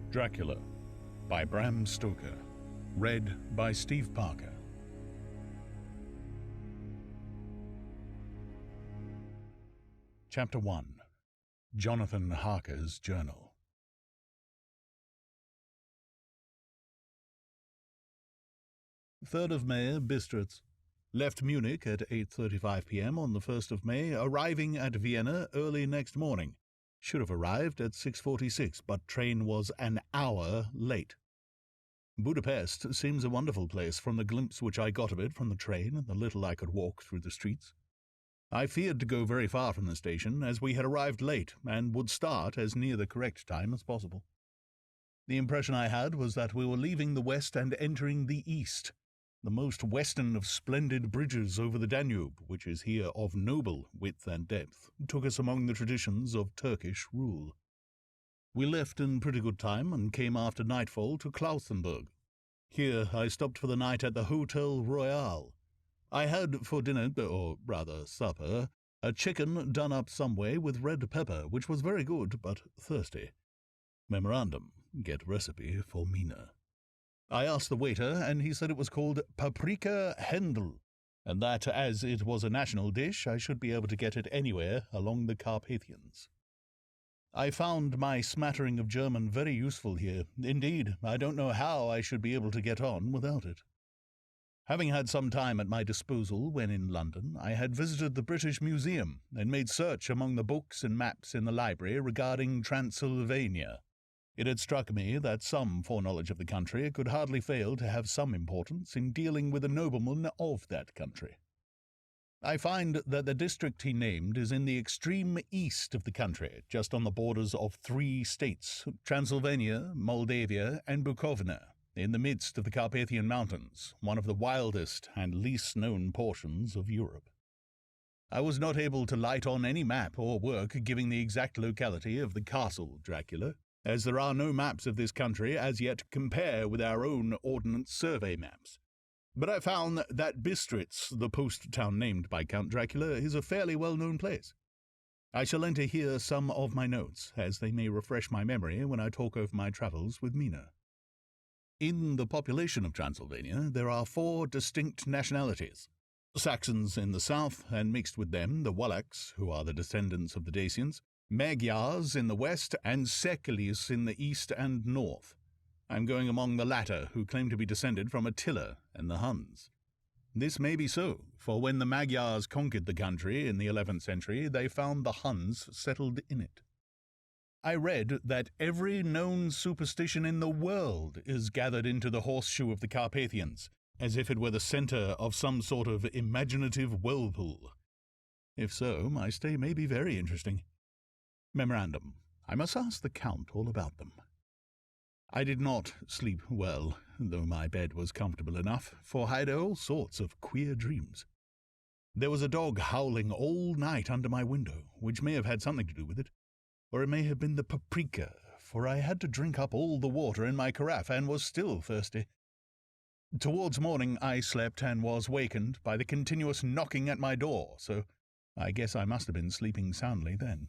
Dracula by Bram Stoker. Read by Steve Parker. Chapter 1. Jonathan Harker's Journal. "3rd of May, Bistritz. Left Munich at 8:35 p.m. on the 1st of May, arriving at Vienna early next morning. Should have arrived at 6:46, but train was an hour late. Budapest seems a wonderful place from the glimpse which I got of it from the train and the little I could walk through the streets. I feared to go very far from the station, as we had arrived late and would start as near the correct time as possible. The impression I had was that we were leaving the west and entering the east. The most western of splendid bridges over the Danube, which is here of noble width and depth, took us among the traditions of Turkish rule. We left in pretty good time and came after nightfall to Klausenburg. Here I stopped for the night at the Hotel Royal. I had for dinner, or rather supper, a chicken done up some way with red pepper, which was very good but thirsty. Memorandum: get recipe for Mina. I asked the waiter, and he said it was called paprika Händel, and that as it was a national dish, I should be able to get it anywhere along the Carpathians. I found my smattering of German very useful here. Indeed, I don't know how I should be able to get on without it. Having had some time at my disposal when in London, I had visited the British Museum and made search among the books and maps in the library regarding Transylvania. It had struck me that some foreknowledge of the country could hardly fail to have some importance in dealing with a nobleman of that country. I find that the district he named is in the extreme east of the country, just on the borders of 3 states, Transylvania, Moldavia, and Bukovina, in the midst of the Carpathian Mountains, one of the wildest and least known portions of Europe. I was not able to light on any map or work giving the exact locality of the castle Dracula, as there are no maps of this country as yet to compare with our own Ordnance Survey maps. But I found that Bistritz, the post town named by Count Dracula, is a fairly well-known place. I shall enter here some of my notes, as they may refresh my memory when I talk over my travels with Mina. In the population of Transylvania, there are 4 distinct nationalities: Saxons in the south, and mixed with them the Wallachs, who are the descendants of the Dacians, Magyars in the west, and Sekelis in the east and north. I am going among the latter, who claim to be descended from Attila and the Huns. This may be so, for when the Magyars conquered the country in the 11th century, they found the Huns settled in it. I read that every known superstition in the world is gathered into the horseshoe of the Carpathians, as if it were the centre of some sort of imaginative whirlpool. If so, my stay may be very interesting. Memorandum: I must ask the Count all about them. I did not sleep well, though my bed was comfortable enough, for I had all sorts of queer dreams. There was a dog howling all night under my window, which may have had something to do with it, or it may have been the paprika, for I had to drink up all the water in my carafe and was still thirsty. Towards morning I slept and was wakened by the continuous knocking at my door, so I guess I must have been sleeping soundly then.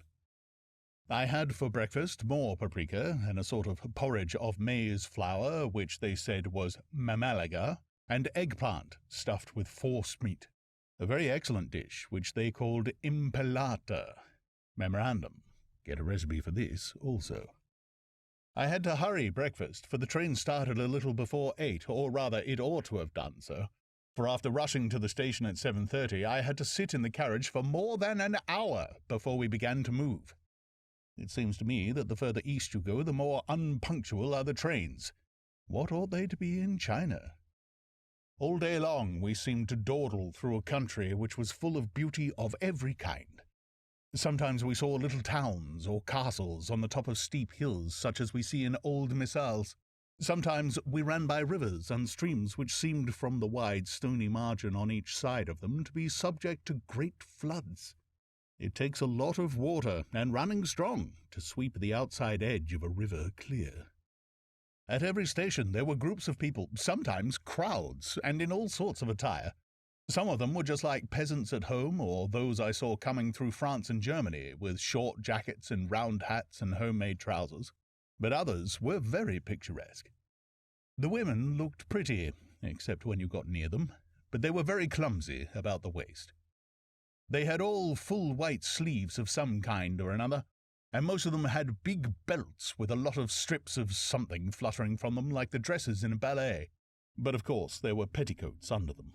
I had for breakfast more paprika and a sort of porridge of maize flour, which they said was mamalaga, and eggplant stuffed with force meat, a very excellent dish which they called impellata. Memorandum: get a recipe for this also. I had to hurry breakfast, for the train started a little before 8, or rather it ought to have done so, for after rushing to the station at 7:30 I had to sit in the carriage for more than an hour before we began to move. It seems to me that the further east you go, the more unpunctual are the trains. What ought they to be in China? All day long we seemed to dawdle through a country which was full of beauty of every kind. Sometimes we saw little towns or castles on the top of steep hills, such as we see in old missals. Sometimes we ran by rivers and streams which seemed, from the wide stony margin on each side of them, to be subject to great floods. It takes a lot of water, and running strong, to sweep the outside edge of a river clear. At every station there were groups of people, sometimes crowds, and in all sorts of attire. Some of them were just like peasants at home, or those I saw coming through France and Germany, with short jackets and round hats and homemade trousers. but others were very picturesque. The women looked pretty, except when you got near them, but they were very clumsy about the waist. They had all full white sleeves of some kind or another, and most of them had big belts with a lot of strips of something fluttering from them like the dresses in a ballet, but of course there were petticoats under them.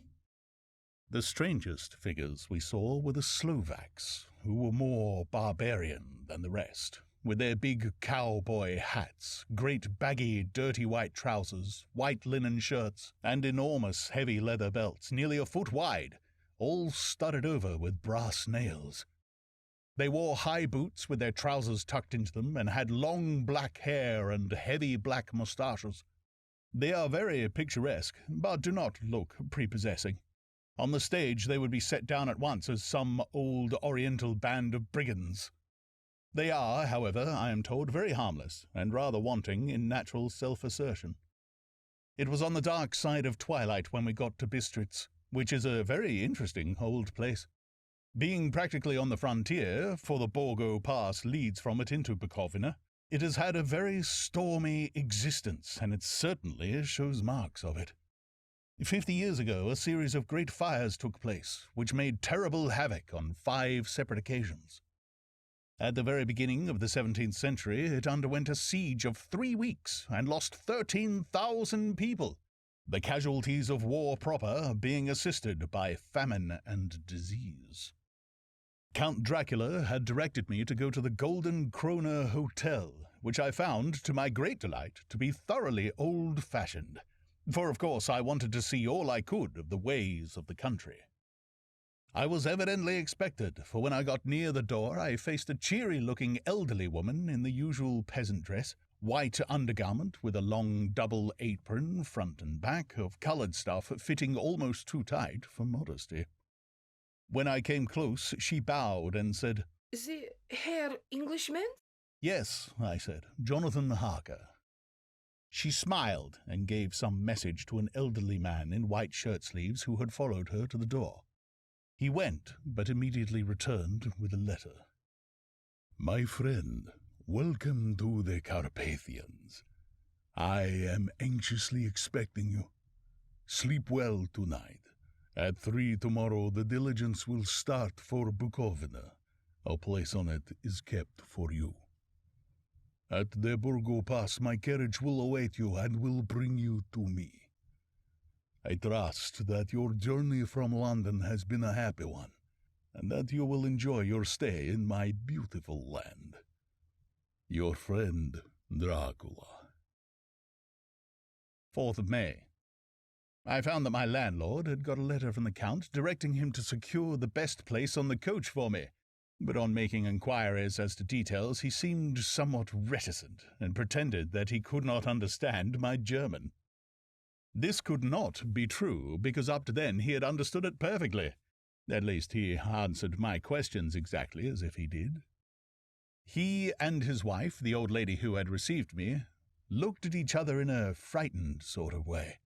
The strangest figures we saw were the Slovaks, who were more barbarian than the rest, with their big cowboy hats, great baggy dirty white trousers, white linen shirts, and enormous heavy leather belts nearly a foot wide, all studded over with brass nails. They wore high boots with their trousers tucked into them and had long black hair and heavy black moustaches. They are very picturesque, but do not look prepossessing. On the stage they would be set down at once as some old Oriental band of brigands. They are, however, I am told, very harmless and rather wanting in natural self-assertion. It was on the dark side of twilight when we got to Bistritz, which is a very interesting old place. Being practically on the frontier, for the Borgo Pass leads from it into Bukovina, it has had a very stormy existence, and it certainly shows marks of it. 50 years ago, a series of great fires took place, which made terrible havoc on 5 separate occasions. At the very beginning of the 17th century, it underwent a siege of 3 weeks and lost 13,000 people, the casualties of war proper being assisted by famine and disease. Count Dracula had directed me to go to the Golden Kroner Hotel, which I found, to my great delight, to be thoroughly old-fashioned, for of course I wanted to see all I could of the ways of the country. I was evidently expected, for when I got near the door I faced a cheery-looking elderly woman in the usual peasant dress, white undergarment with a long double apron, front and back, of coloured stuff fitting almost too tight for modesty. When I came close, she bowed and said, "The Herr Englishman?" "Yes," I said, "Jonathan Harker." She smiled and gave some message to an elderly man in white shirt-sleeves who had followed her to the door. He went, but immediately returned with a letter. "My friend, welcome to the Carpathians. I am anxiously expecting you. Sleep well tonight. At 3 tomorrow the diligence will start for Bukovina. A place on it is kept for you. At the Borgo Pass my carriage will await you and will bring you to me. I trust that your journey from London has been a happy one, and that you will enjoy your stay in my beautiful land. Your friend, Dracula." 4th of May. I found that my landlord had got a letter from the Count directing him to secure the best place on the coach for me, but on making inquiries as to details he seemed somewhat reticent and pretended that he could not understand my German. This could not be true, because up to then he had understood it perfectly. At least he answered my questions exactly as if he did. He and his wife, the old lady who had received me, looked at each other in a frightened sort of way.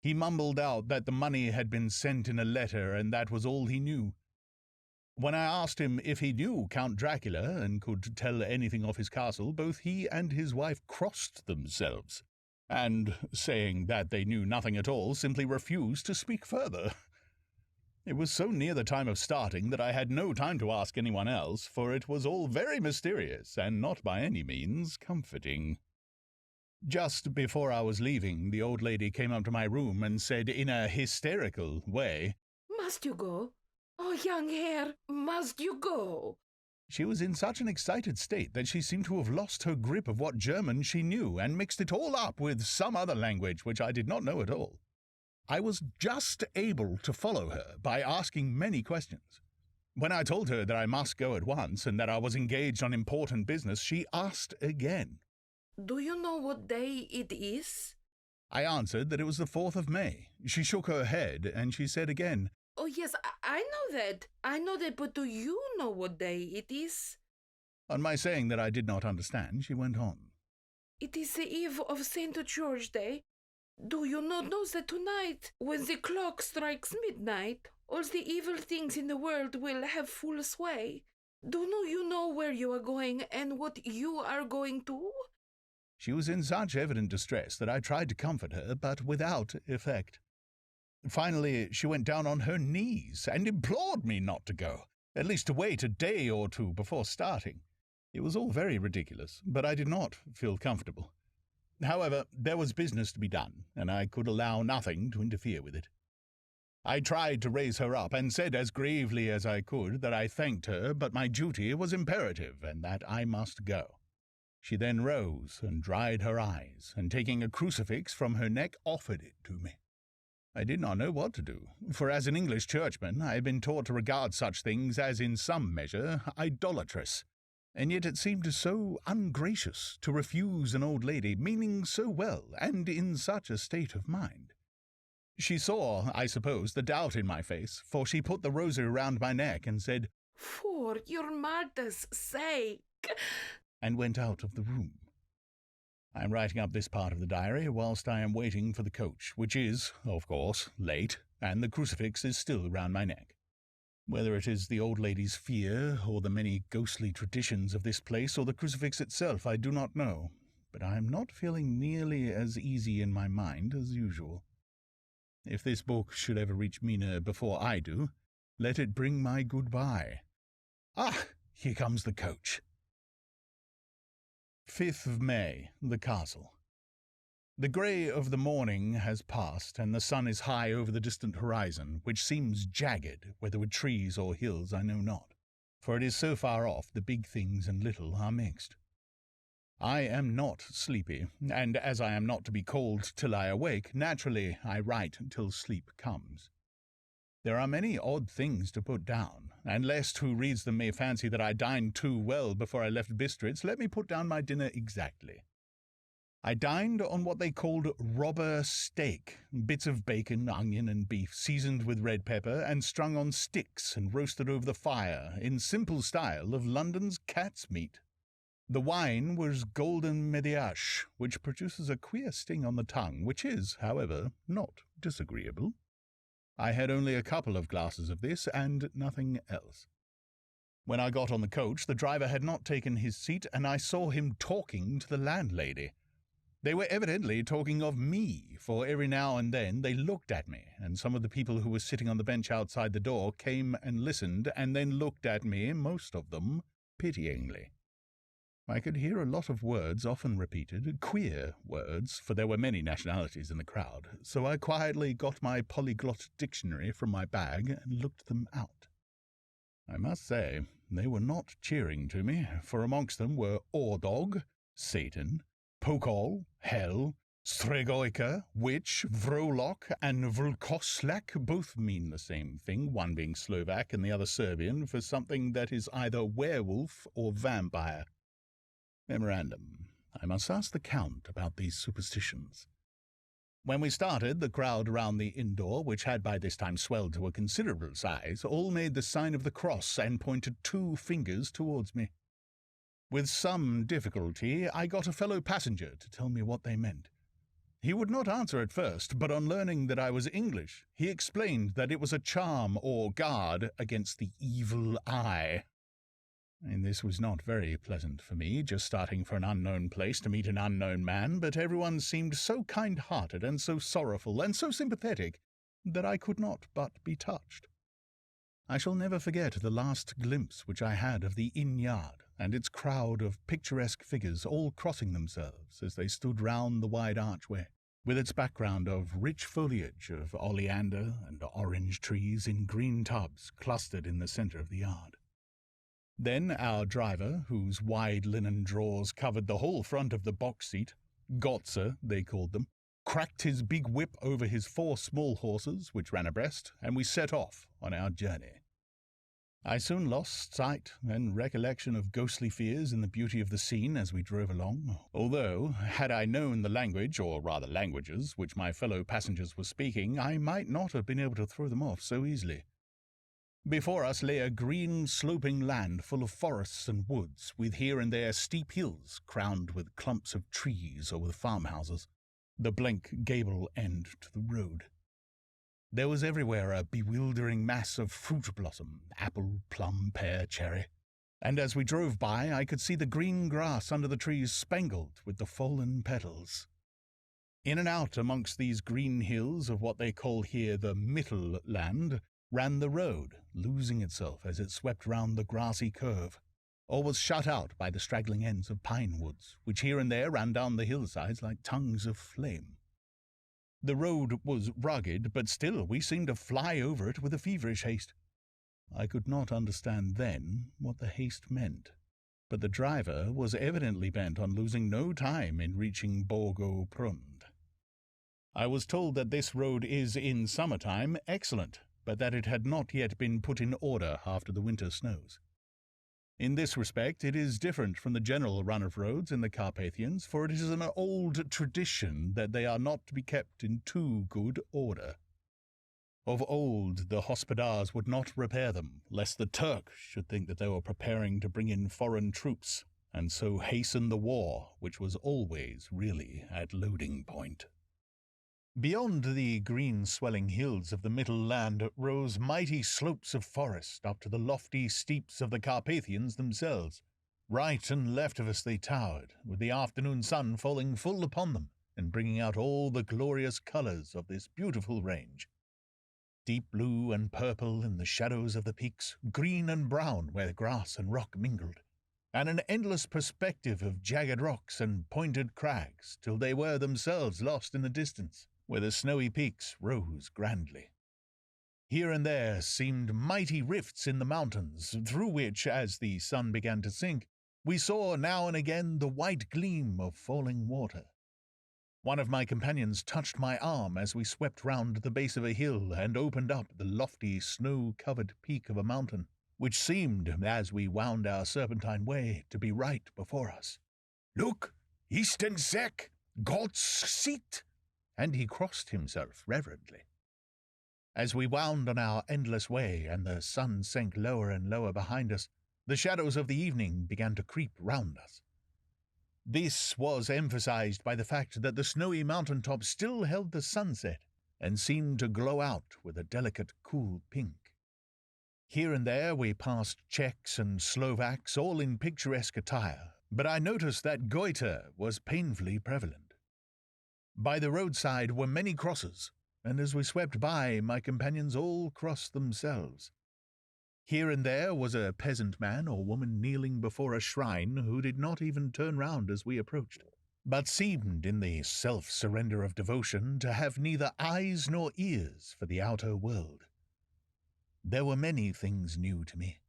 He mumbled out that the money had been sent in a letter, and that was all he knew. When I asked him if he knew Count Dracula and could tell anything of his castle, both he and his wife crossed themselves, and, saying that they knew nothing at all, simply refused to speak further. It was so near the time of starting that I had no time to ask anyone else, for it was all very mysterious and not by any means comforting. Just before I was leaving, the old lady came up to my room and said in a hysterical way, "Must you go? Oh, young Herr, must you go?" She was in such an excited state that she seemed to have lost her grip of what German she knew and mixed it all up with some other language which I did not know at all. I was just able to follow her by asking many questions. When I told her that I must go at once and that I was engaged on important business, she asked again. "Do you know what day it is?" I answered that it was the 4th of May. She shook her head and she said again, "Oh, yes, I know that. I know that, but do you know what day it is?" On my saying that I did not understand, she went on. "It is the eve of St. George Day. Do you not know that tonight, when the clock strikes midnight, all the evil things in the world will have full sway? Do you know where you are going and what you are going to?" She was in such evident distress that I tried to comfort her, but without effect. Finally, she went down on her knees and implored me not to go, at least to wait a day or two before starting. It was all very ridiculous, but I did not feel comfortable. However, there was business to be done, and I could allow nothing to interfere with it. I tried to raise her up, and said as gravely as I could that I thanked her, but my duty was imperative, and that I must go. She then rose and dried her eyes, and taking a crucifix from her neck, offered it to me. I did not know what to do, for as an English churchman I had been taught to regard such things as in some measure idolatrous, and yet it seemed so ungracious to refuse an old lady meaning so well and in such a state of mind. She saw, I suppose, the doubt in my face, for she put the rosary round my neck and said, "For your mother's sake," and went out of the room. I am writing up this part of the diary whilst I am waiting for the coach, which is, of course, late, and the crucifix is still round my neck. Whether it is the old lady's fear, or the many ghostly traditions of this place, or the crucifix itself, I do not know, but I am not feeling nearly as easy in my mind as usual. If this book should ever reach Mina before I do, let it bring my goodbye. Ah, here comes the coach. 5th of May, the castle. The grey of the morning has passed, and the sun is high over the distant horizon, which seems jagged, whether with trees or hills I know not, for it is so far off the big things and little are mixed. I am not sleepy, and as I am not to be called till I awake, naturally I write till sleep comes. There are many odd things to put down, and lest who reads them may fancy that I dined too well before I left Bistritz, let me put down my dinner exactly. I dined on what they called robber steak, bits of bacon, onion, and beef seasoned with red pepper and strung on sticks and roasted over the fire in simple style of London's cat's meat. The wine was golden mediache, which produces a queer sting on the tongue, which is, however, not disagreeable. I had only a couple of glasses of this, and nothing else. When I got on the coach, the driver had not taken his seat, and I saw him talking to the landlady. They were evidently talking of me, for every now and then they looked at me, and some of the people who were sitting on the bench outside the door came and listened, and then looked at me, most of them, pityingly. I could hear a lot of words often repeated, queer words, for there were many nationalities in the crowd, so I quietly got my polyglot dictionary from my bag and looked them out. I must say, they were not cheering to me, for amongst them were Ordog, Satan, Pokal, Hell, Stregoica, Witch, Vrolok, and Vlkoslak both mean the same thing, one being Slovak and the other Serbian, for something that is either werewolf or vampire. Memorandum. I must ask the Count about these superstitions. When we started, the crowd around the inn door, which had by this time swelled to a considerable size, all made the sign of the cross and pointed 2 fingers towards me. With some difficulty, I got a fellow passenger to tell me what they meant. He would not answer at first, but on learning that I was English, he explained that it was a charm or guard against the evil eye. And this was not very pleasant for me, just starting for an unknown place to meet an unknown man, but everyone seemed so kind-hearted and so sorrowful and so sympathetic that I could not but be touched. I shall never forget the last glimpse which I had of the inn-yard and its crowd of picturesque figures all crossing themselves as they stood round the wide archway, with its background of rich foliage of oleander and orange trees in green tubs clustered in the centre of the yard. Then our driver, whose wide linen drawers covered the whole front of the box seat, Gotze, they called them, cracked his big whip over his 4 small horses, which ran abreast, and we set off on our journey. I soon lost sight and recollection of ghostly fears in the beauty of the scene as we drove along, although, had I known the language, or rather languages, which my fellow passengers were speaking, I might not have been able to throw them off so easily. Before us lay a green, sloping land full of forests and woods, with here and there steep hills crowned with clumps of trees or with farmhouses, the blank gable end to the road. There was everywhere a bewildering mass of fruit blossom, apple, plum, pear, cherry. and as we drove by I could see the green grass under the trees spangled with the fallen petals. In and out amongst these green hills of what they call here the Mittelland ran the road, losing itself as it swept round the grassy curve, or was shut out by the straggling ends of pine woods, which here and there ran down the hillsides like tongues of flame. The road was rugged, but still we seemed to fly over it with a feverish haste. I could not understand then what the haste meant, but the driver was evidently bent on losing no time in reaching Borgo Prund. I was told that this road is, in summertime, excellent, but that it had not yet been put in order after the winter snows. In this respect, it is different from the general run of roads in the Carpathians, for it is an old tradition that they are not to be kept in too good order. Of old, the hospodars would not repair them, lest the Turk should think that they were preparing to bring in foreign troops, and so hasten the war, which was always really at loading point. Beyond the green swelling hills of the Mittelland rose mighty slopes of forest up to the lofty steeps of the Carpathians themselves. Right and left of us they towered, with the afternoon sun falling full upon them and bringing out all the glorious colours of this beautiful range. Deep blue and purple in the shadows of the peaks, green and brown where grass and rock mingled, and an endless perspective of jagged rocks and pointed crags till they were themselves lost in the distance, where the snowy peaks rose grandly. Here and there seemed mighty rifts in the mountains, through which, as the sun began to sink, we saw now and again the white gleam of falling water. One of my companions touched my arm as we swept round the base of a hill and opened up the lofty, snow-covered peak of a mountain, which seemed, as we wound our serpentine way, to be right before us. "Look, Eastern Sek, God's seat!" And he crossed himself reverently. As we wound on our endless way and the sun sank lower and lower behind us, the shadows of the evening began to creep round us. This was emphasized by the fact that the snowy mountain tops still held the sunset and seemed to glow out with a delicate, cool pink. Here and there we passed Czechs and Slovaks, all in picturesque attire, but I noticed that goiter was painfully prevalent. By the roadside were many crosses, and as we swept by, my companions all crossed themselves. Here and there was a peasant man or woman kneeling before a shrine who did not even turn round as we approached, but seemed, in the self-surrender of devotion, to have neither eyes nor ears for the outer world. There were many things new to me.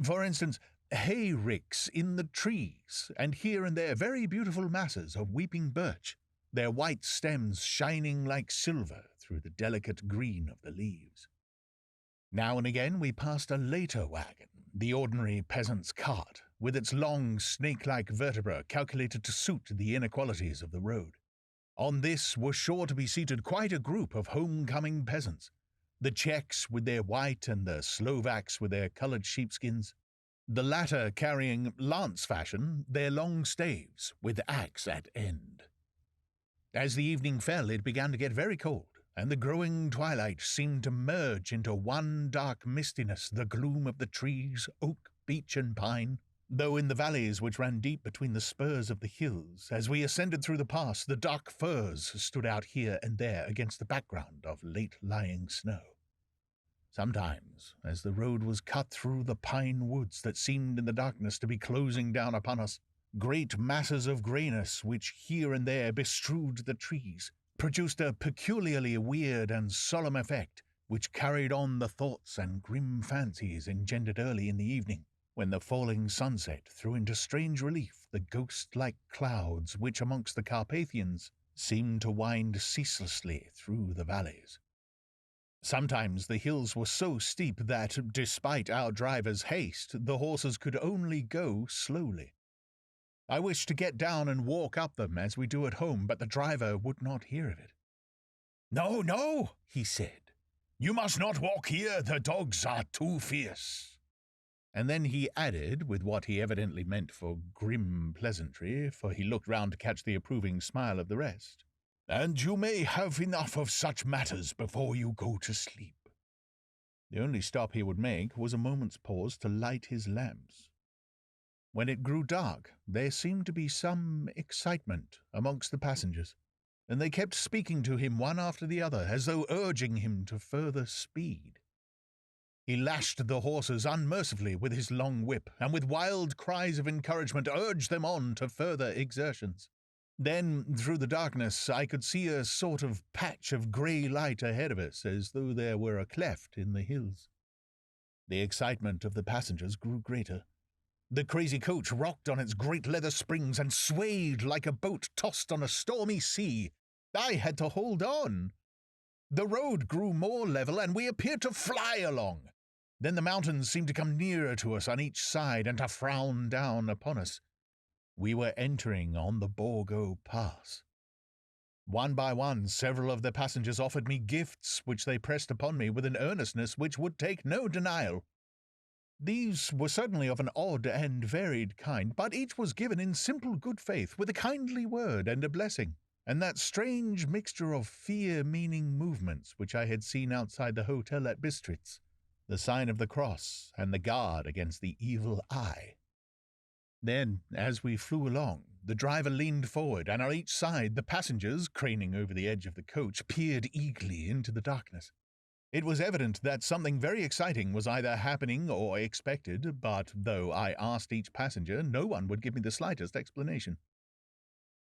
For instance, hay ricks in the trees, and here and there very beautiful masses of weeping birch, their white stems shining like silver through the delicate green of the leaves. Now and again we passed a later wagon, the ordinary peasant's cart, with its long, snake-like vertebra calculated to suit the inequalities of the road. On this were sure to be seated quite a group of home-coming peasants, the Czechs with their white and the Slovaks with their coloured sheepskins, the latter carrying, lance-fashion, their long staves with axe at end. As the evening fell, it began to get very cold, and the growing twilight seemed to merge into one dark mistiness the gloom of the trees, oak, beech, and pine, though in the valleys which ran deep between the spurs of the hills, as we ascended through the pass, the dark firs stood out here and there against the background of late-lying snow. Sometimes, as the road was cut through the pine woods that seemed in the darkness to be closing down upon us, great masses of greyness which here and there bestrewed the trees produced a peculiarly weird and solemn effect which carried on the thoughts and grim fancies engendered early in the evening, when the falling sunset threw into strange relief the ghost-like clouds which amongst the Carpathians seemed to wind ceaselessly through the valleys. Sometimes the hills were so steep that, despite our driver's haste, the horses could only go slowly. I wished to get down and walk up them as we do at home, but the driver would not hear of it. "No, no," he said. "You must not walk here. The dogs are too fierce." And then he added, with what he evidently meant for grim pleasantry, for he looked round to catch the approving smile of the rest, "And you may have enough of such matters before you go to sleep." The only stop he would make was a moment's pause to light his lamps. When it grew dark, there seemed to be some excitement amongst the passengers, and they kept speaking to him one after the other, as though urging him to further speed. He lashed the horses unmercifully with his long whip, and with wild cries of encouragement urged them on to further exertions. Then, through the darkness, I could see a sort of patch of grey light ahead of us, as though there were a cleft in the hills. The excitement of the passengers grew greater. The crazy coach rocked on its great leather springs and swayed like a boat tossed on a stormy sea. I had to hold on. The road grew more level, and we appeared to fly along. Then the mountains seemed to come nearer to us on each side and to frown down upon us. We were entering on the Borgo Pass. One by one, several of the passengers offered me gifts, which they pressed upon me with an earnestness which would take no denial. These were certainly of an odd and varied kind, but each was given in simple good faith, with a kindly word and a blessing, and that strange mixture of fear-meaning movements which I had seen outside the hotel at Bistritz, the sign of the cross and the guard against the evil eye. Then, as we flew along, the driver leaned forward, and on each side the passengers, craning over the edge of the coach, peered eagerly into the darkness. It was evident that something very exciting was either happening or expected, but though I asked each passenger, no one would give me the slightest explanation.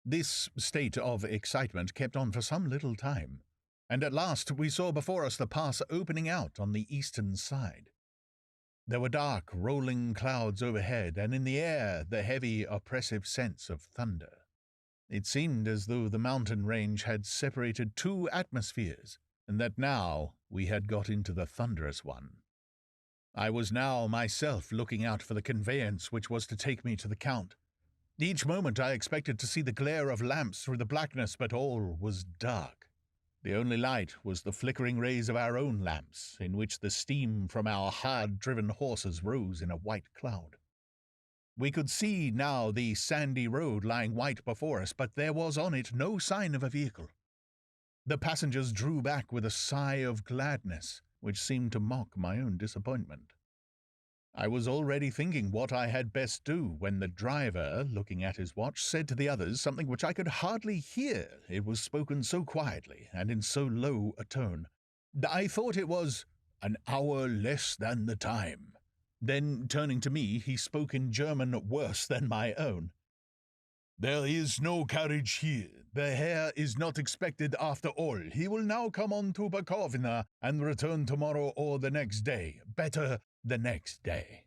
This state of excitement kept on for some little time, and at last we saw before us the pass opening out on the eastern side. There were dark, rolling clouds overhead, and in the air the heavy, oppressive sense of thunder. It seemed as though the mountain range had separated two atmospheres, and that now we had got into the thunderous one. I was now myself looking out for the conveyance which was to take me to the Count. Each moment I expected to see the glare of lamps through the blackness, but all was dark. The only light was the flickering rays of our own lamps, in which the steam from our hard-driven horses rose in a white cloud. We could see now the sandy road lying white before us, but there was on it no sign of a vehicle. The passengers drew back with a sigh of gladness, which seemed to mock my own disappointment. I was already thinking what I had best do, when the driver, looking at his watch, said to the others something which I could hardly hear, it was spoken so quietly and in so low a tone. I thought it was an hour less than the time. Then, turning to me, he spoke in German worse than my own. "There is no carriage here. The Herr is not expected after all. He will now come on to Bukovina and return tomorrow or the next day. Better the next day."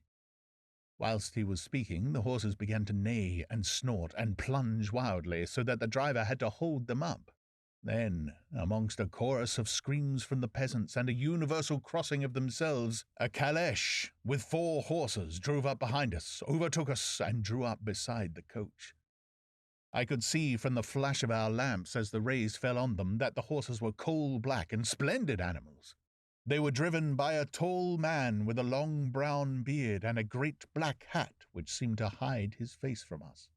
Whilst he was speaking, the horses began to neigh and snort and plunge wildly, so that the driver had to hold them up. Then, amongst a chorus of screams from the peasants and a universal crossing of themselves, a calèche with 4 horses drove up behind us, overtook us, and drew up beside the coach. I could see from the flash of our lamps as the rays fell on them that the horses were coal-black and splendid animals. They were driven by a tall man with a long brown beard and a great black hat which seemed to hide his face from us.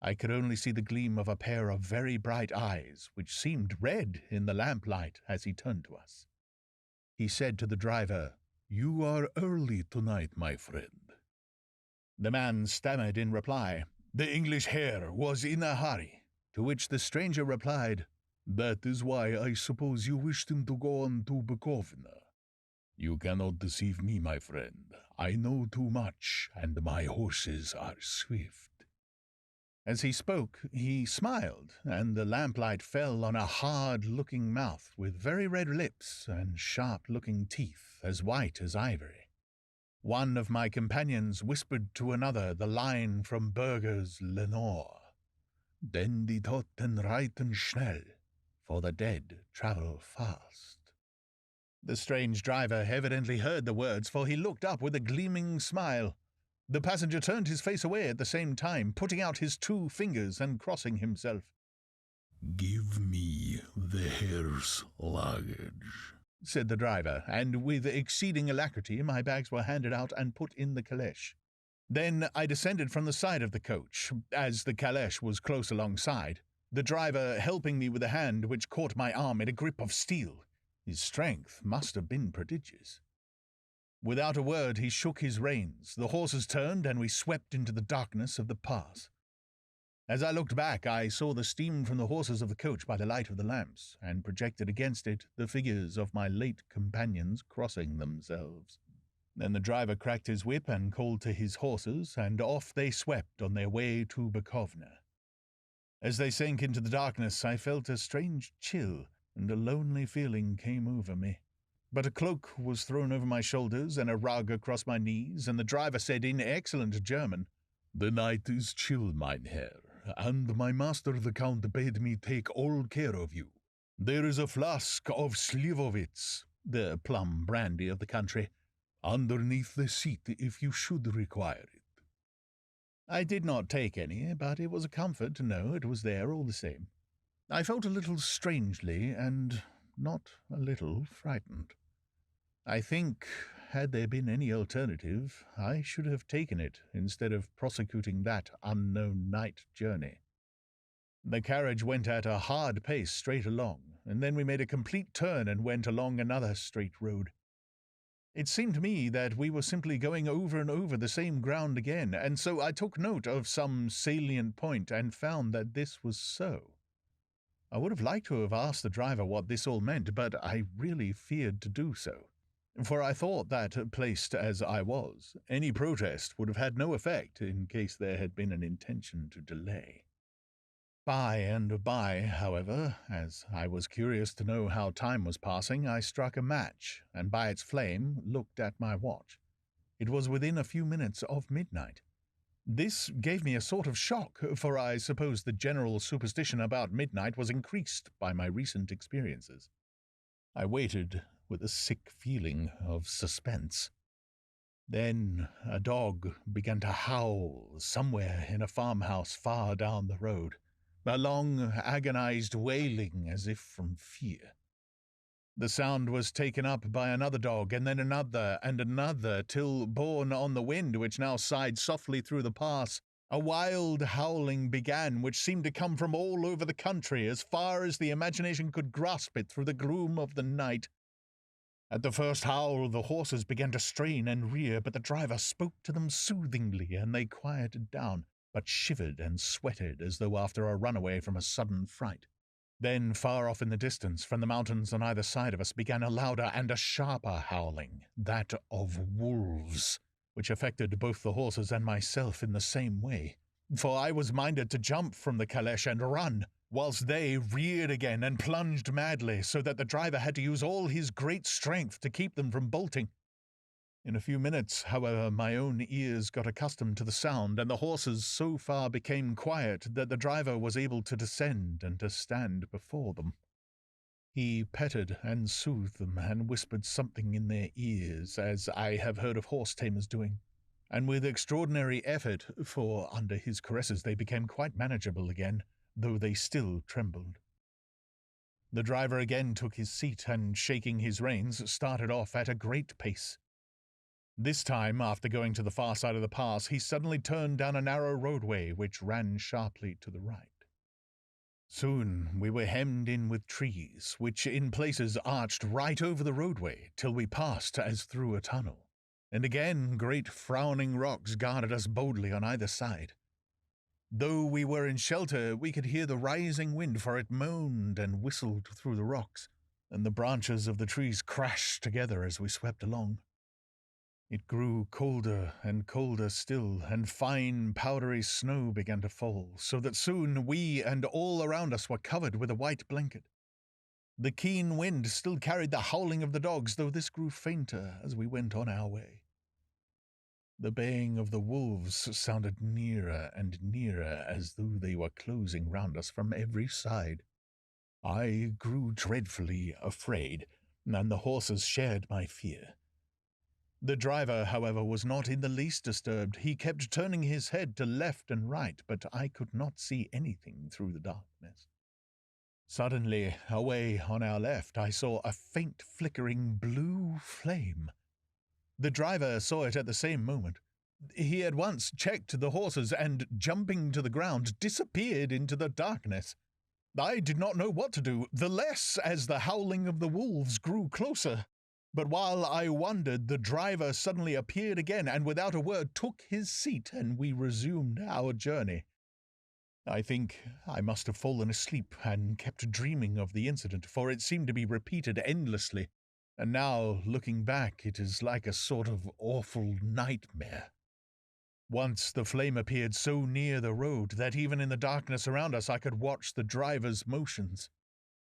I could only see the gleam of a pair of very bright eyes, which seemed red in the lamplight as he turned to us. He said to the driver, "You are early tonight, my friend." The man stammered in reply, "The English Herr was in a hurry," to which the stranger replied, "That is why I suppose you wished him to go on to Bukovina. You cannot deceive me, my friend. I know too much, and my horses are swift." As he spoke, he smiled, and the lamplight fell on a hard-looking mouth with very red lips and sharp-looking teeth as white as ivory. One of my companions whispered to another the line from Burger's Lenore, "Denn die Toten reiten schnell, for the dead travel fast." The strange driver evidently heard the words, for he looked up with a gleaming smile. The passenger turned his face away at the same time, putting out his 2 fingers and crossing himself. "Give me the Herr's luggage," said the driver, and with exceeding alacrity my bags were handed out and put in the calèche. Then I descended from the side of the coach, as the calèche was close alongside, the driver helping me with a hand which caught my arm in a grip of steel. His strength must have been prodigious. Without a word, he shook his reins, the horses turned, and we swept into the darkness of the pass. As I looked back, I saw the steam from the horses of the coach by the light of the lamps, and projected against it the figures of my late companions crossing themselves. Then the driver cracked his whip and called to his horses, and off they swept on their way to Bukovna. As they sank into the darkness, I felt a strange chill, and a lonely feeling came over me. But a cloak was thrown over my shoulders and a rug across my knees, and the driver said in excellent German, "The night is chill, mein Herr, and my master the Count bade me take all care of you. There is a flask of Slivovitz, the plum brandy of the country, underneath the seat if you should require it." I did not take any, but it was a comfort to know it was there all the same. I felt a little strangely and not a little frightened. I think, had there been any alternative, I should have taken it instead of prosecuting that unknown night journey. The carriage went at a hard pace straight along, and then we made a complete turn and went along another straight road. It seemed to me that we were simply going over and over the same ground again, and so I took note of some salient point and found that this was so. I would have liked to have asked the driver what this all meant, but I really feared to do so. For I thought that, placed as I was, any protest would have had no effect in case there had been an intention to delay. By and by, however, as I was curious to know how time was passing, I struck a match, and by its flame looked at my watch. It was within a few minutes of midnight. This gave me a sort of shock, for I suppose the general superstition about midnight was increased by my recent experiences. I waited with a sick feeling of suspense. Then a dog began to howl somewhere in a farmhouse far down the road, a long, agonized wailing as if from fear. The sound was taken up by another dog, and then another and another, till, borne on the wind which now sighed softly through the pass, a wild howling began which seemed to come from all over the country, as far as the imagination could grasp it through the gloom of the night. At the first howl, the horses began to strain and rear, but the driver spoke to them soothingly, and they quieted down, but shivered and sweated as though after a runaway from a sudden fright. Then, far off in the distance, from the mountains on either side of us, began a louder and a sharper howling, that of wolves, which affected both the horses and myself in the same way, for I was minded to jump from the caleche and run, whilst they reared again and plunged madly, so that the driver had to use all his great strength to keep them from bolting. In a few minutes, however, my own ears got accustomed to the sound, and the horses so far became quiet that the driver was able to descend and to stand before them. He petted and soothed them and whispered something in their ears, as I have heard of horse-tamers doing, and with extraordinary effort, for under his caresses they became quite manageable again, though they still trembled. The driver again took his seat and, shaking his reins, started off at a great pace. This time, after going to the far side of the pass, he suddenly turned down a narrow roadway which ran sharply to the right. Soon we were hemmed in with trees, which in places arched right over the roadway till we passed as through a tunnel, and again great frowning rocks guarded us boldly on either side. Though we were in shelter, we could hear the rising wind, for it moaned and whistled through the rocks, and the branches of the trees crashed together as we swept along. It grew colder and colder still, and fine powdery snow began to fall, so that soon we and all around us were covered with a white blanket. The keen wind still carried the howling of the dogs, though this grew fainter as we went on our way. The baying of the wolves sounded nearer and nearer, as though they were closing round us from every side. I grew dreadfully afraid, and the horses shared my fear. The driver, however, was not in the least disturbed. He kept turning his head to left and right, but I could not see anything through the darkness. Suddenly, away on our left, I saw a faint flickering blue flame. The driver saw it at the same moment. He at once checked the horses and, jumping to the ground, disappeared into the darkness. I did not know what to do, the less as the howling of the wolves grew closer. But while I wondered, the driver suddenly appeared again and without a word took his seat, and we resumed our journey. I think I must have fallen asleep and kept dreaming of the incident, for it seemed to be repeated endlessly, and now, looking back, it is like a sort of awful nightmare. Once the flame appeared so near the road that even in the darkness around us I could watch the driver's motions.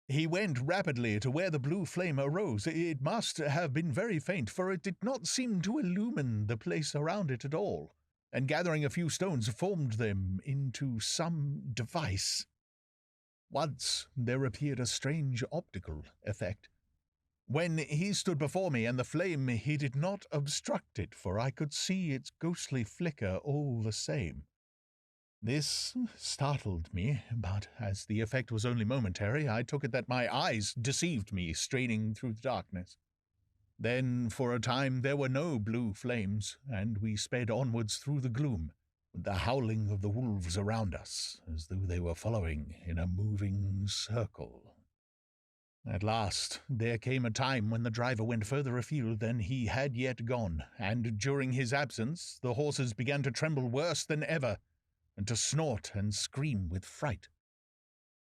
He went rapidly to where the blue flame arose. It must have been very faint, for it did not seem to illumine the place around it at all, and gathering a few stones formed them into some device. Once there appeared a strange optical effect. When he stood before me and the flame, he did not obstruct it, for I could see its ghostly flicker all the same. This startled me, but as the effect was only momentary, I took it that my eyes deceived me, straining through the darkness. Then, for a time, there were no blue flames, and we sped onwards through the gloom, with the howling of the wolves around us, as though they were following in a moving circle. At last, there came a time when the driver went further afield than he had yet gone, and during his absence the horses began to tremble worse than ever, and to snort and scream with fright.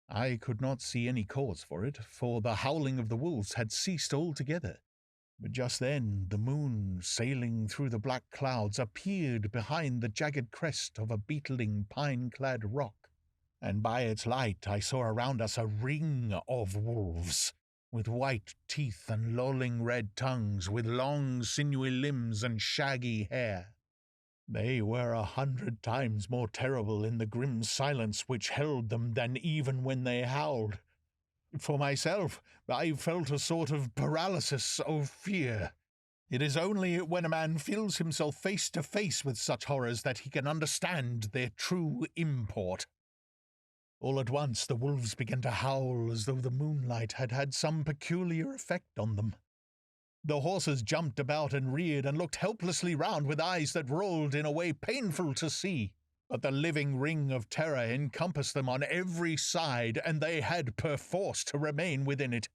I could not see any cause for it, for the howling of the wolves had ceased altogether. But just then the moon, sailing through the black clouds, appeared behind the jagged crest of a beetling pine-clad rock, and by its light I saw around us a ring of wolves, with white teeth and lolling red tongues, with long sinewy limbs and shaggy hair. They were 100 times more terrible in the grim silence which held them than even when they howled. For myself, I felt a sort of paralysis of fear. It is only when a man feels himself face to face with such horrors that he can understand their true import. All at once the wolves began to howl as though the moonlight had had some peculiar effect on them. The horses jumped about and reared and looked helplessly round with eyes that rolled in a way painful to see. But the living ring of terror encompassed them on every side, and they had perforce to remain within it.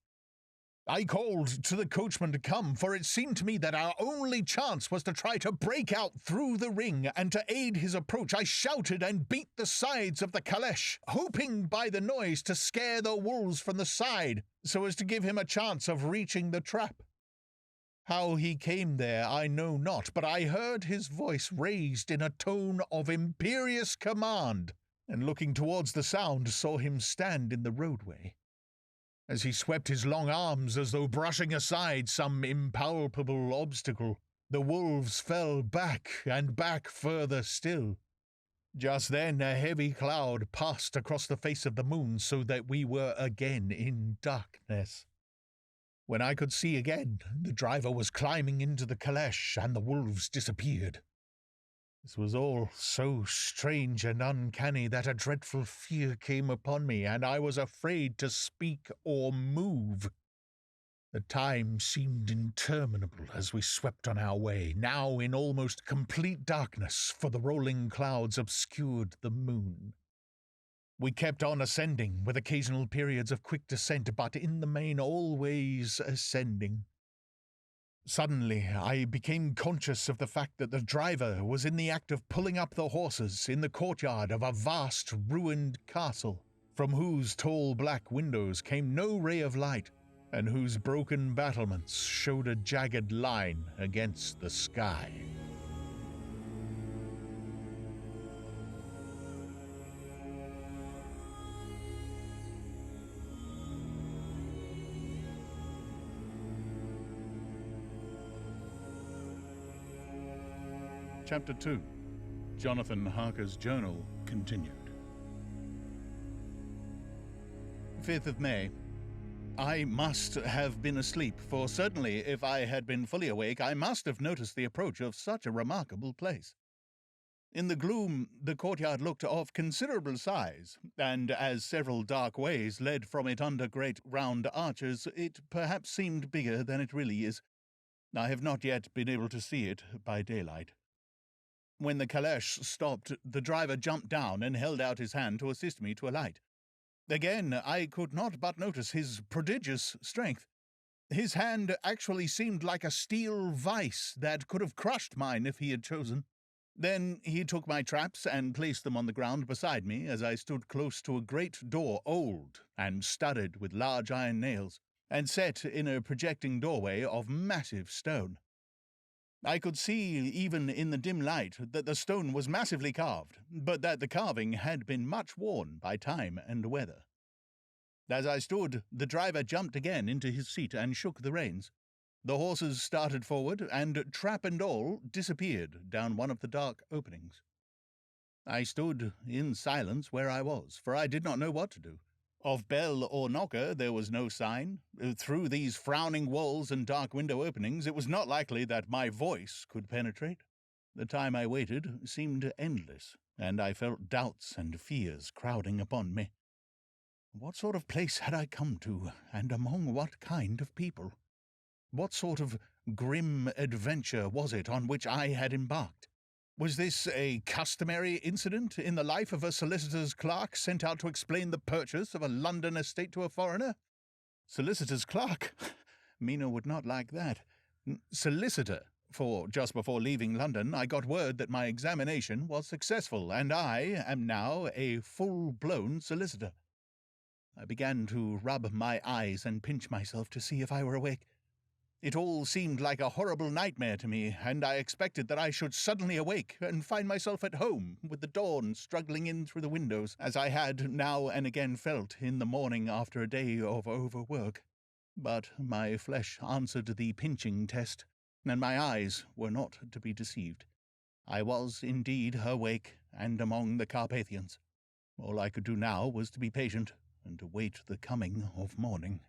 I called to the coachman to come, for it seemed to me that our only chance was to try to break out through the ring, and to aid his approach I shouted and beat the sides of the caleche, hoping by the noise to scare the wolves from the side, so as to give him a chance of reaching the trap. How he came there I know not, but I heard his voice raised in a tone of imperious command, and looking towards the sound saw him stand in the roadway. As he swept his long arms as though brushing aside some impalpable obstacle, the wolves fell back and back further still. Just then a heavy cloud passed across the face of the moon, so that we were again in darkness. When I could see again, the driver was climbing into the caleche, and the wolves disappeared. This was all so strange and uncanny that a dreadful fear came upon me, and I was afraid to speak or move. The time seemed interminable as we swept on our way, now in almost complete darkness, for the rolling clouds obscured the moon. We kept on ascending, with occasional periods of quick descent, but in the main always ascending. Suddenly, I became conscious of the fact that the driver was in the act of pulling up the horses in the courtyard of a vast ruined castle, from whose tall black windows came no ray of light, and whose broken battlements showed a jagged line against the sky. Chapter 2. Jonathan Harker's Journal continued. 5th of May. I must have been asleep, for certainly if I had been fully awake I must have noticed the approach of such a remarkable place. In the gloom the courtyard looked of considerable size, and as several dark ways led from it under great round arches, it perhaps seemed bigger than it really is. I have not yet been able to see it by daylight. When the caleche stopped, the driver jumped down and held out his hand to assist me to alight. Again, I could not but notice his prodigious strength. His hand actually seemed like a steel vice that could have crushed mine if he had chosen. Then he took my traps and placed them on the ground beside me as I stood close to a great door, old and studded with large iron nails, and set in a projecting doorway of massive stone. I could see, even in the dim light, that the stone was massively carved, but that the carving had been much worn by time and weather. As I stood, the driver jumped again into his seat and shook the reins. The horses started forward, and trap and all disappeared down one of the dark openings. I stood in silence where I was, for I did not know what to do. Of bell or knocker there was no sign. Through these frowning walls and dark window openings it was not likely that my voice could penetrate. The time I waited seemed endless, and I felt doubts and fears crowding upon me. What sort of place had I come to, and among what kind of people? What sort of grim adventure was it on which I had embarked? Was this a customary incident in the life of a solicitor's clerk sent out to explain the purchase of a London estate to a foreigner? Solicitor's clerk? Mina would not like that. Solicitor, for just before leaving London I got word that my examination was successful, and I am now a full-blown solicitor. I began to rub my eyes and pinch myself to see if I were awake. It all seemed like a horrible nightmare to me, and I expected that I should suddenly awake and find myself at home, with the dawn struggling in through the windows, as I had now and again felt in the morning after a day of overwork. But my flesh answered the pinching test, and my eyes were not to be deceived. I was indeed awake and among the Carpathians. All I could do now was to be patient and to wait the coming of morning.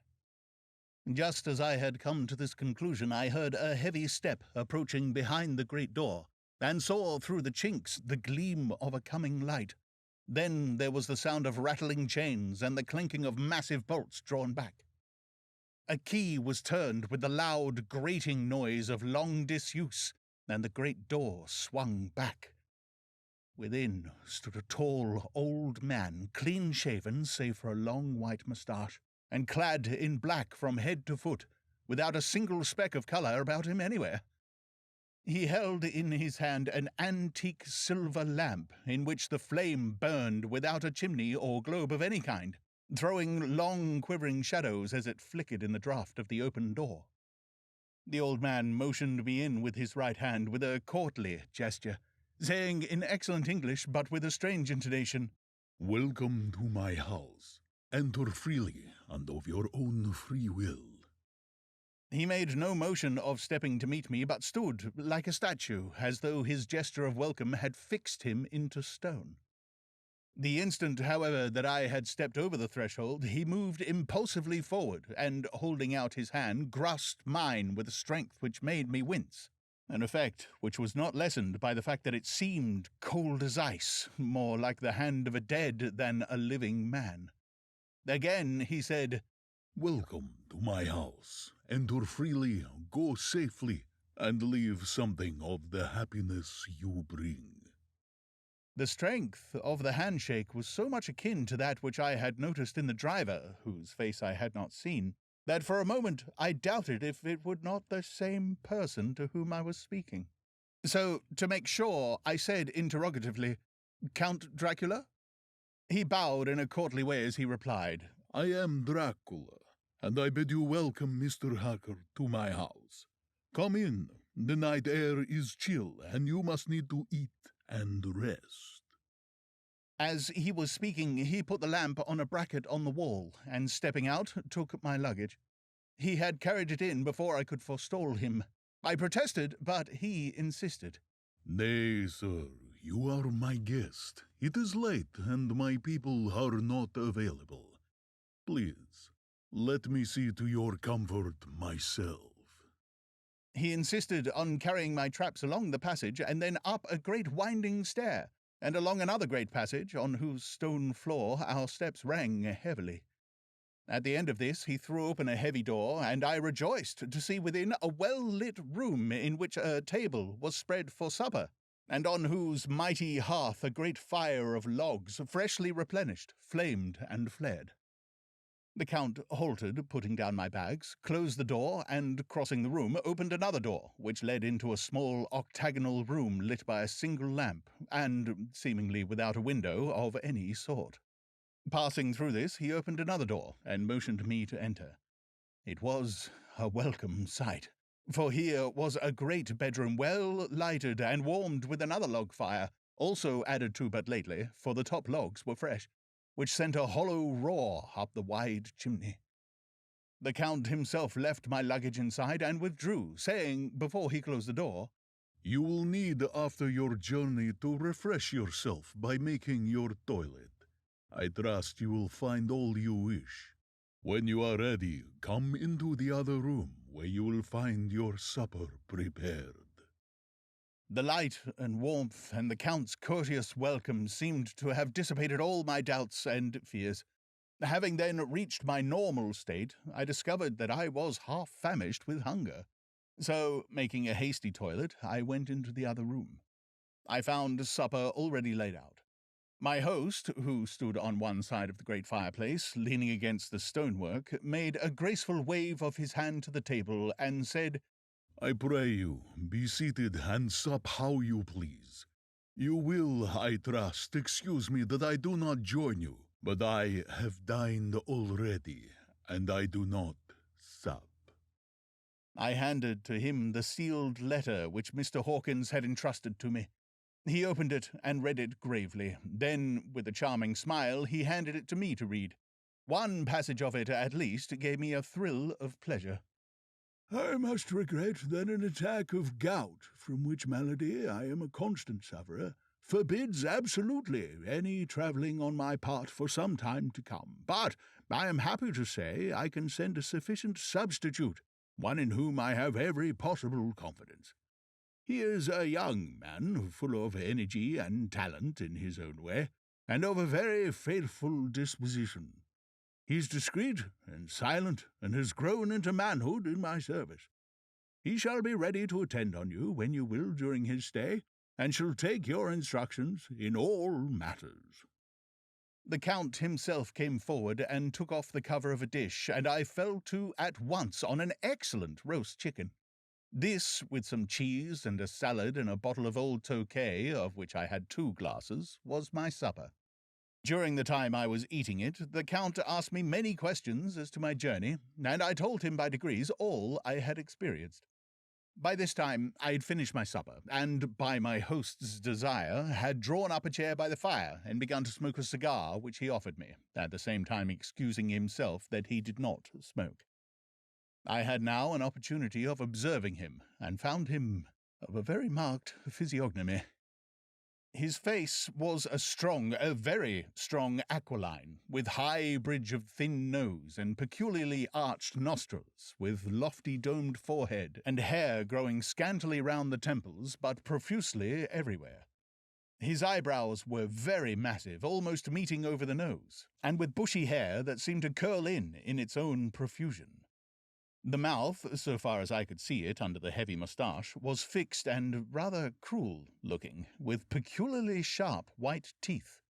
Just as I had come to this conclusion, I heard a heavy step approaching behind the great door, and saw through the chinks the gleam of a coming light. Then there was the sound of rattling chains and the clinking of massive bolts drawn back. A key was turned with the loud, grating noise of long disuse, and the great door swung back. Within stood a tall, old man, clean-shaven save for a long white moustache, and clad in black from head to foot, without a single speck of colour about him anywhere. He held in his hand an antique silver lamp in which the flame burned without a chimney or globe of any kind, throwing long quivering shadows as it flickered in the draught of the open door. The old man motioned me in with his right hand with a courtly gesture, saying in excellent English but with a strange intonation, "Welcome to my house. Enter freely and of your own free will." He made no motion of stepping to meet me, but stood like a statue, as though his gesture of welcome had fixed him into stone. The instant, however, that I had stepped over the threshold, he moved impulsively forward, and, holding out his hand, grasped mine with a strength which made me wince, an effect which was not lessened by the fact that it seemed cold as ice, more like the hand of a dead than a living man. Again he said, "Welcome to my house. Enter freely, go safely, and leave something of the happiness you bring." The strength of the handshake was so much akin to that which I had noticed in the driver, whose face I had not seen, that for a moment I doubted if it were not the same person to whom I was speaking. So, to make sure, I said interrogatively, "Count Dracula?" He bowed in a courtly way as he replied, "I am Dracula, and I bid you welcome, Mr. Harker, to my house. Come in. The night air is chill, and you must need to eat and rest." As he was speaking, he put the lamp on a bracket on the wall, and stepping out, took my luggage. He had carried it in before I could forestall him. I protested, but he insisted. "Nay, sir, you are my guest. It is late, and my people are not available. Please, let me see to your comfort myself." He insisted on carrying my traps along the passage, and then up a great winding stair, and along another great passage, on whose stone floor our steps rang heavily. At the end of this he threw open a heavy door, and I rejoiced to see within a well-lit room in which a table was spread for supper, and on whose mighty hearth a great fire of logs, freshly replenished, flamed and flared. The Count halted, putting down my bags, closed the door, and, crossing the room, opened another door, which led into a small octagonal room lit by a single lamp, and seemingly without a window of any sort. Passing through this, he opened another door, and motioned me to enter. It was a welcome sight, for here was a great bedroom well lighted and warmed with another log fire, also added to but lately, for the top logs were fresh, which sent a hollow roar up the wide chimney. The Count himself left my luggage inside and withdrew, saying, before he closed the door, "You will need after your journey to refresh yourself by making your toilet. I trust you will find all you wish. When you are ready, come into the other room, where you will find your supper prepared." The light and warmth and the Count's courteous welcome seemed to have dissipated all my doubts and fears. Having then reached my normal state, I discovered that I was half famished with hunger. So, making a hasty toilet, I went into the other room. I found supper already laid out. My host, who stood on one side of the great fireplace, leaning against the stonework, made a graceful wave of his hand to the table and said, "I pray you, be seated and sup how you please. You will, I trust, excuse me that I do not join you, but I have dined already, and I do not sup." I handed to him the sealed letter which Mr. Hawkins had entrusted to me. He opened it and read it gravely. Then, with a charming smile, he handed it to me to read. One passage of it, at least, gave me a thrill of pleasure. "I must regret that an attack of gout, from which malady I am a constant sufferer, forbids absolutely any travelling on my part for some time to come. But I am happy to say I can send a sufficient substitute, one in whom I have every possible confidence. He is a young man, full of energy and talent in his own way, and of a very faithful disposition. He is discreet and silent, and has grown into manhood in my service. He shall be ready to attend on you when you will during his stay, and shall take your instructions in all matters." The Count himself came forward and took off the cover of a dish, and I fell to at once on an excellent roast chicken. This, with some cheese and a salad and a bottle of old Tokay, of which I had 2 glasses, was my supper. During the time I was eating it, the Count asked me many questions as to my journey, and I told him by degrees all I had experienced. By this time I had finished my supper, and, by my host's desire, had drawn up a chair by the fire and begun to smoke a cigar which he offered me, at the same time excusing himself that he did not smoke. I had now an opportunity of observing him, and found him of a very marked physiognomy. His face was a very strong aquiline, with high bridge of thin nose and peculiarly arched nostrils, with lofty domed forehead, and hair growing scantily round the temples, but profusely everywhere. His eyebrows were very massive, almost meeting over the nose, and with bushy hair that seemed to curl in its own profusion. The mouth, so far as I could see it under the heavy moustache, was fixed and rather cruel-looking, with peculiarly sharp white teeth.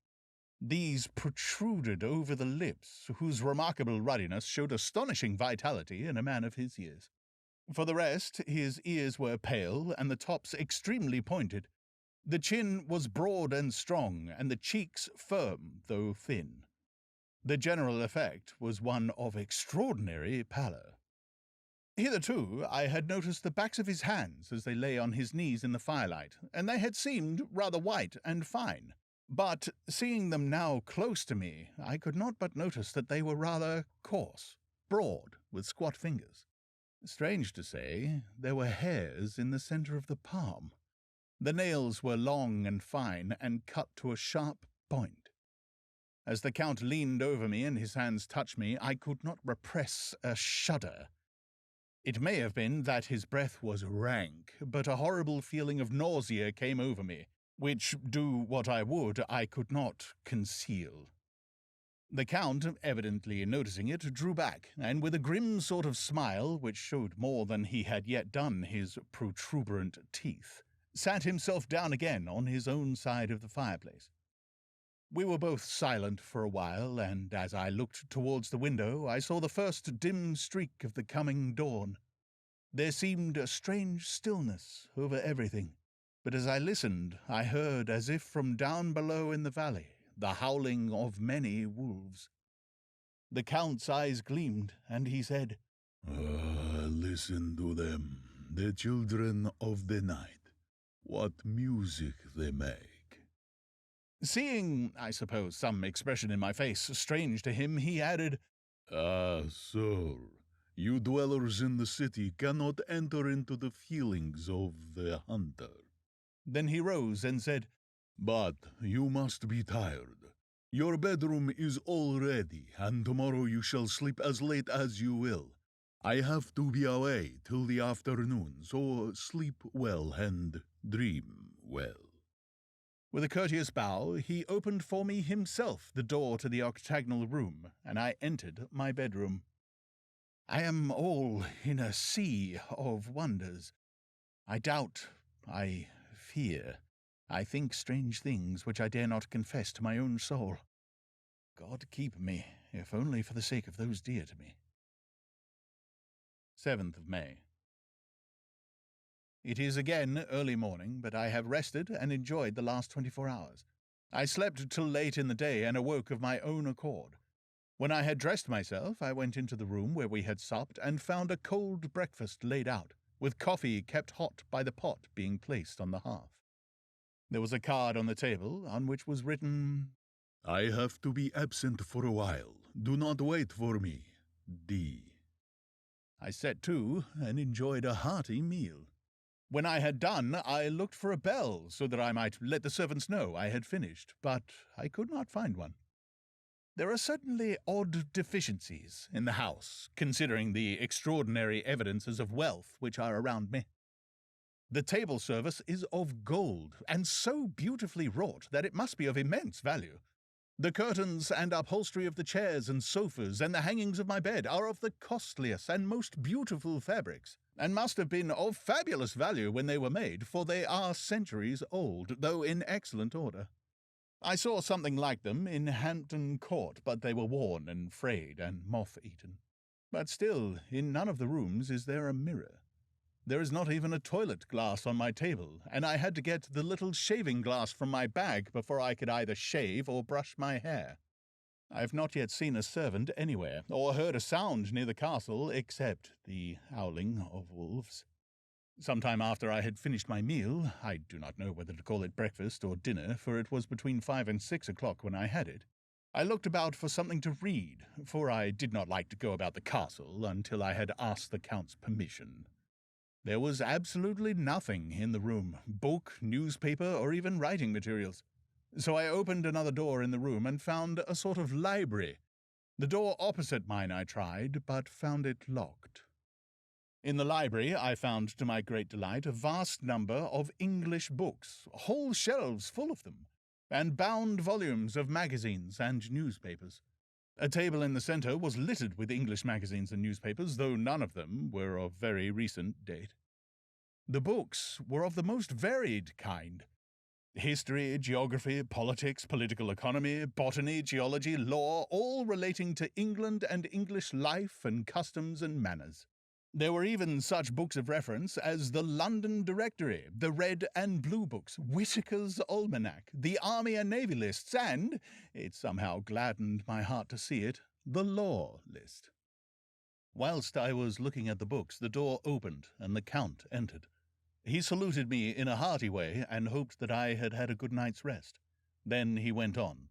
These protruded over the lips, whose remarkable ruddiness showed astonishing vitality in a man of his years. For the rest, his ears were pale, and the tops extremely pointed. The chin was broad and strong, and the cheeks firm, though thin. The general effect was one of extraordinary pallor. Hitherto I had noticed the backs of his hands as they lay on his knees in the firelight, and they had seemed rather white and fine. But, seeing them now close to me, I could not but notice that they were rather coarse, broad, with squat fingers. Strange to say, there were hairs in the centre of the palm. The nails were long and fine, and cut to a sharp point. As the Count leaned over me and his hands touched me, I could not repress a shudder. It may have been that his breath was rank, but a horrible feeling of nausea came over me, which, do what I would, I could not conceal. The Count, evidently noticing it, drew back, and with a grim sort of smile, which showed more than he had yet done his protuberant teeth, sat himself down again on his own side of the fireplace. We were both silent for a while, and as I looked towards the window, I saw the first dim streak of the coming dawn. There seemed a strange stillness over everything, but as I listened, I heard, as if from down below in the valley, the howling of many wolves. The Count's eyes gleamed, and he said, Listen to them, the children of the night. What music they make. Seeing, I suppose, some expression in my face strange to him, he added, Sir, you dwellers in the city cannot enter into the feelings of the hunter. Then he rose and said, But you must be tired. Your bedroom is all ready, and tomorrow you shall sleep as late as you will. I have to be away till the afternoon, so sleep well and dream well. With a courteous bow, he opened for me himself the door to the octagonal room, and I entered my bedroom. I am all in a sea of wonders. I doubt, I fear, I think strange things which I dare not confess to my own soul. God keep me, if only for the sake of those dear to me. 7th of May. It is again early morning, but I have rested and enjoyed the last 24 hours. I slept till late in the day and awoke of my own accord. When I had dressed myself, I went into the room where we had supped and found a cold breakfast laid out, with coffee kept hot by the pot being placed on the hearth. There was a card on the table on which was written, I have to be absent for a while. Do not wait for me. D. I set to and enjoyed a hearty meal. When I had done, I looked for a bell so that I might let the servants know I had finished, but I could not find one. There are certainly odd deficiencies in the house, considering the extraordinary evidences of wealth which are around me. The table service is of gold, and so beautifully wrought that it must be of immense value. The curtains and upholstery of the chairs and sofas and the hangings of my bed are of the costliest and most beautiful fabrics, and must have been of fabulous value when they were made, for they are centuries old, though in excellent order. I saw something like them in Hampton Court, but they were worn and frayed and moth-eaten. But still, in none of the rooms is there a mirror. There is not even a toilet glass on my table, and I had to get the little shaving glass from my bag before I could either shave or brush my hair. I have not yet seen a servant anywhere, or heard a sound near the castle, except the howling of wolves. Some time after I had finished my meal, I do not know whether to call it breakfast or dinner, for it was between 5 and 6 o'clock when I had it, I looked about for something to read, for I did not like to go about the castle until I had asked the Count's permission. There was absolutely nothing in the room, book, newspaper, or even writing materials. So I opened another door in the room and found a sort of library. The door opposite mine I tried, but found it locked. In the library I found, to my great delight, a vast number of English books, whole shelves full of them, and bound volumes of magazines and newspapers. A table in the centre was littered with English magazines and newspapers, though none of them were of very recent date. The books were of the most varied kind. History, geography, politics, political economy, botany, geology, law, all relating to England and English life and customs and manners. There were even such books of reference as the London Directory, the Red and Blue Books, Whitaker's Almanac, the Army and Navy lists, and, it somehow gladdened my heart to see it, the Law list. Whilst I was looking at the books, the door opened and the Count entered. He saluted me in a hearty way and hoped that I had had a good night's rest. Then he went on.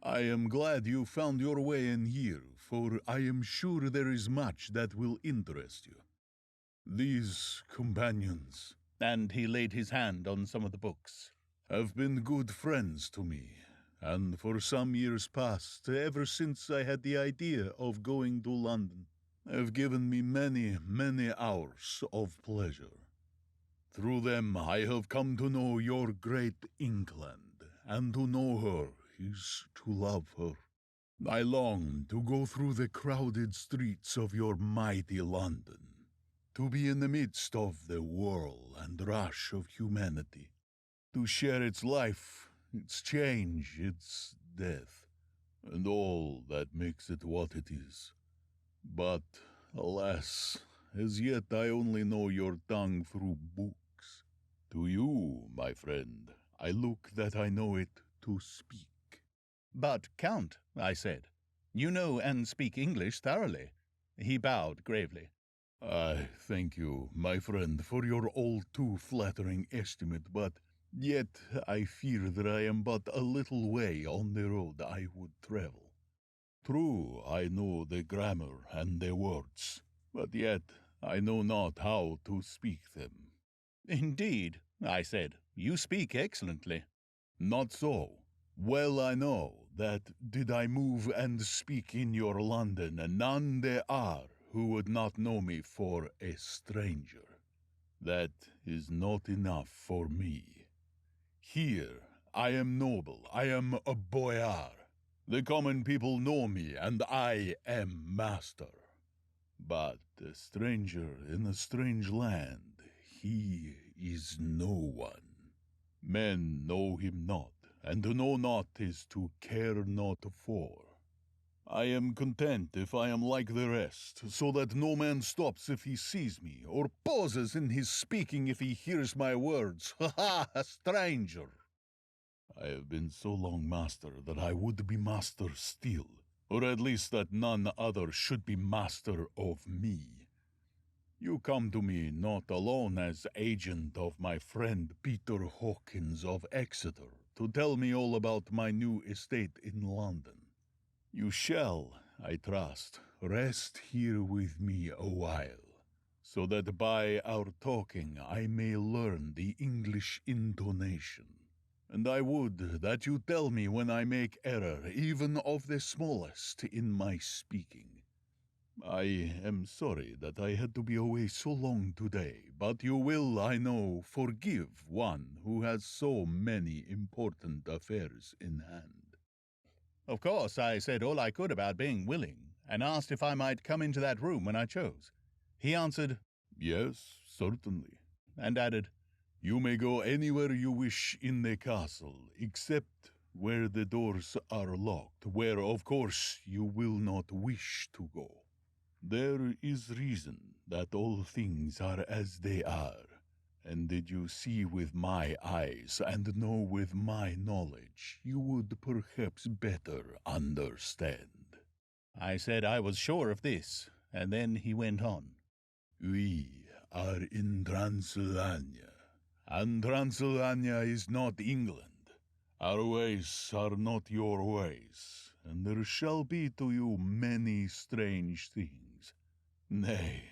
I am glad you found your way in here, for I am sure there is much that will interest you. These companions, and he laid his hand on some of the books, have been good friends to me, and for some years past, ever since I had the idea of going to London, have given me many, many hours of pleasure. Through them I have come to know your great England, and to know her is to love her. I long to go through the crowded streets of your mighty London, to be in the midst of the whirl and rush of humanity, to share its life, its change, its death, and all that makes it what it is. But, alas, as yet I only know your tongue through books. To you, my friend, I look that I know it to speak. But, Count, I said, you know and speak English thoroughly. He bowed gravely. I thank you, my friend, for your all too flattering estimate, but yet I fear that I am but a little way on the road I would travel. True, I know the grammar and the words, but yet I know not how to speak them. Indeed, I said, you speak excellently. Not so. Well I know that did I move and speak in your London, none there are who would not know me for a stranger. That is not enough for me. Here I am noble, I am a boyar. The common people know me, and I am master. But a stranger in a strange land, he is no one. Men know him not, and to know not is to care not for. I am content if I am like the rest, so that no man stops if he sees me, or pauses in his speaking if he hears my words. Ha ha, a stranger! I have been so long master that I would be master still, or at least that none other should be master of me. You come to me not alone as agent of my friend Peter Hawkins of Exeter to tell me all about my new estate in London. You shall, I trust, rest here with me a while, so that by our talking I may learn the English intonation. And I would that you tell me when I make error, even of the smallest, in my speaking. I am sorry that I had to be away so long today, but you will, I know, forgive one who has so many important affairs in hand. Of course, I said all I could about being willing, and asked if I might come into that room when I chose. He answered, Yes, certainly, and added, You may go anywhere you wish in the castle, except where the doors are locked, where, of course, you will not wish to go. There is reason that all things are as they are, and did you see with my eyes and know with my knowledge, you would perhaps better understand. I said I was sure of this, and then he went on. We are in Transylvania, and Transylvania is not England. Our ways are not your ways, and there shall be to you many strange things. Nay,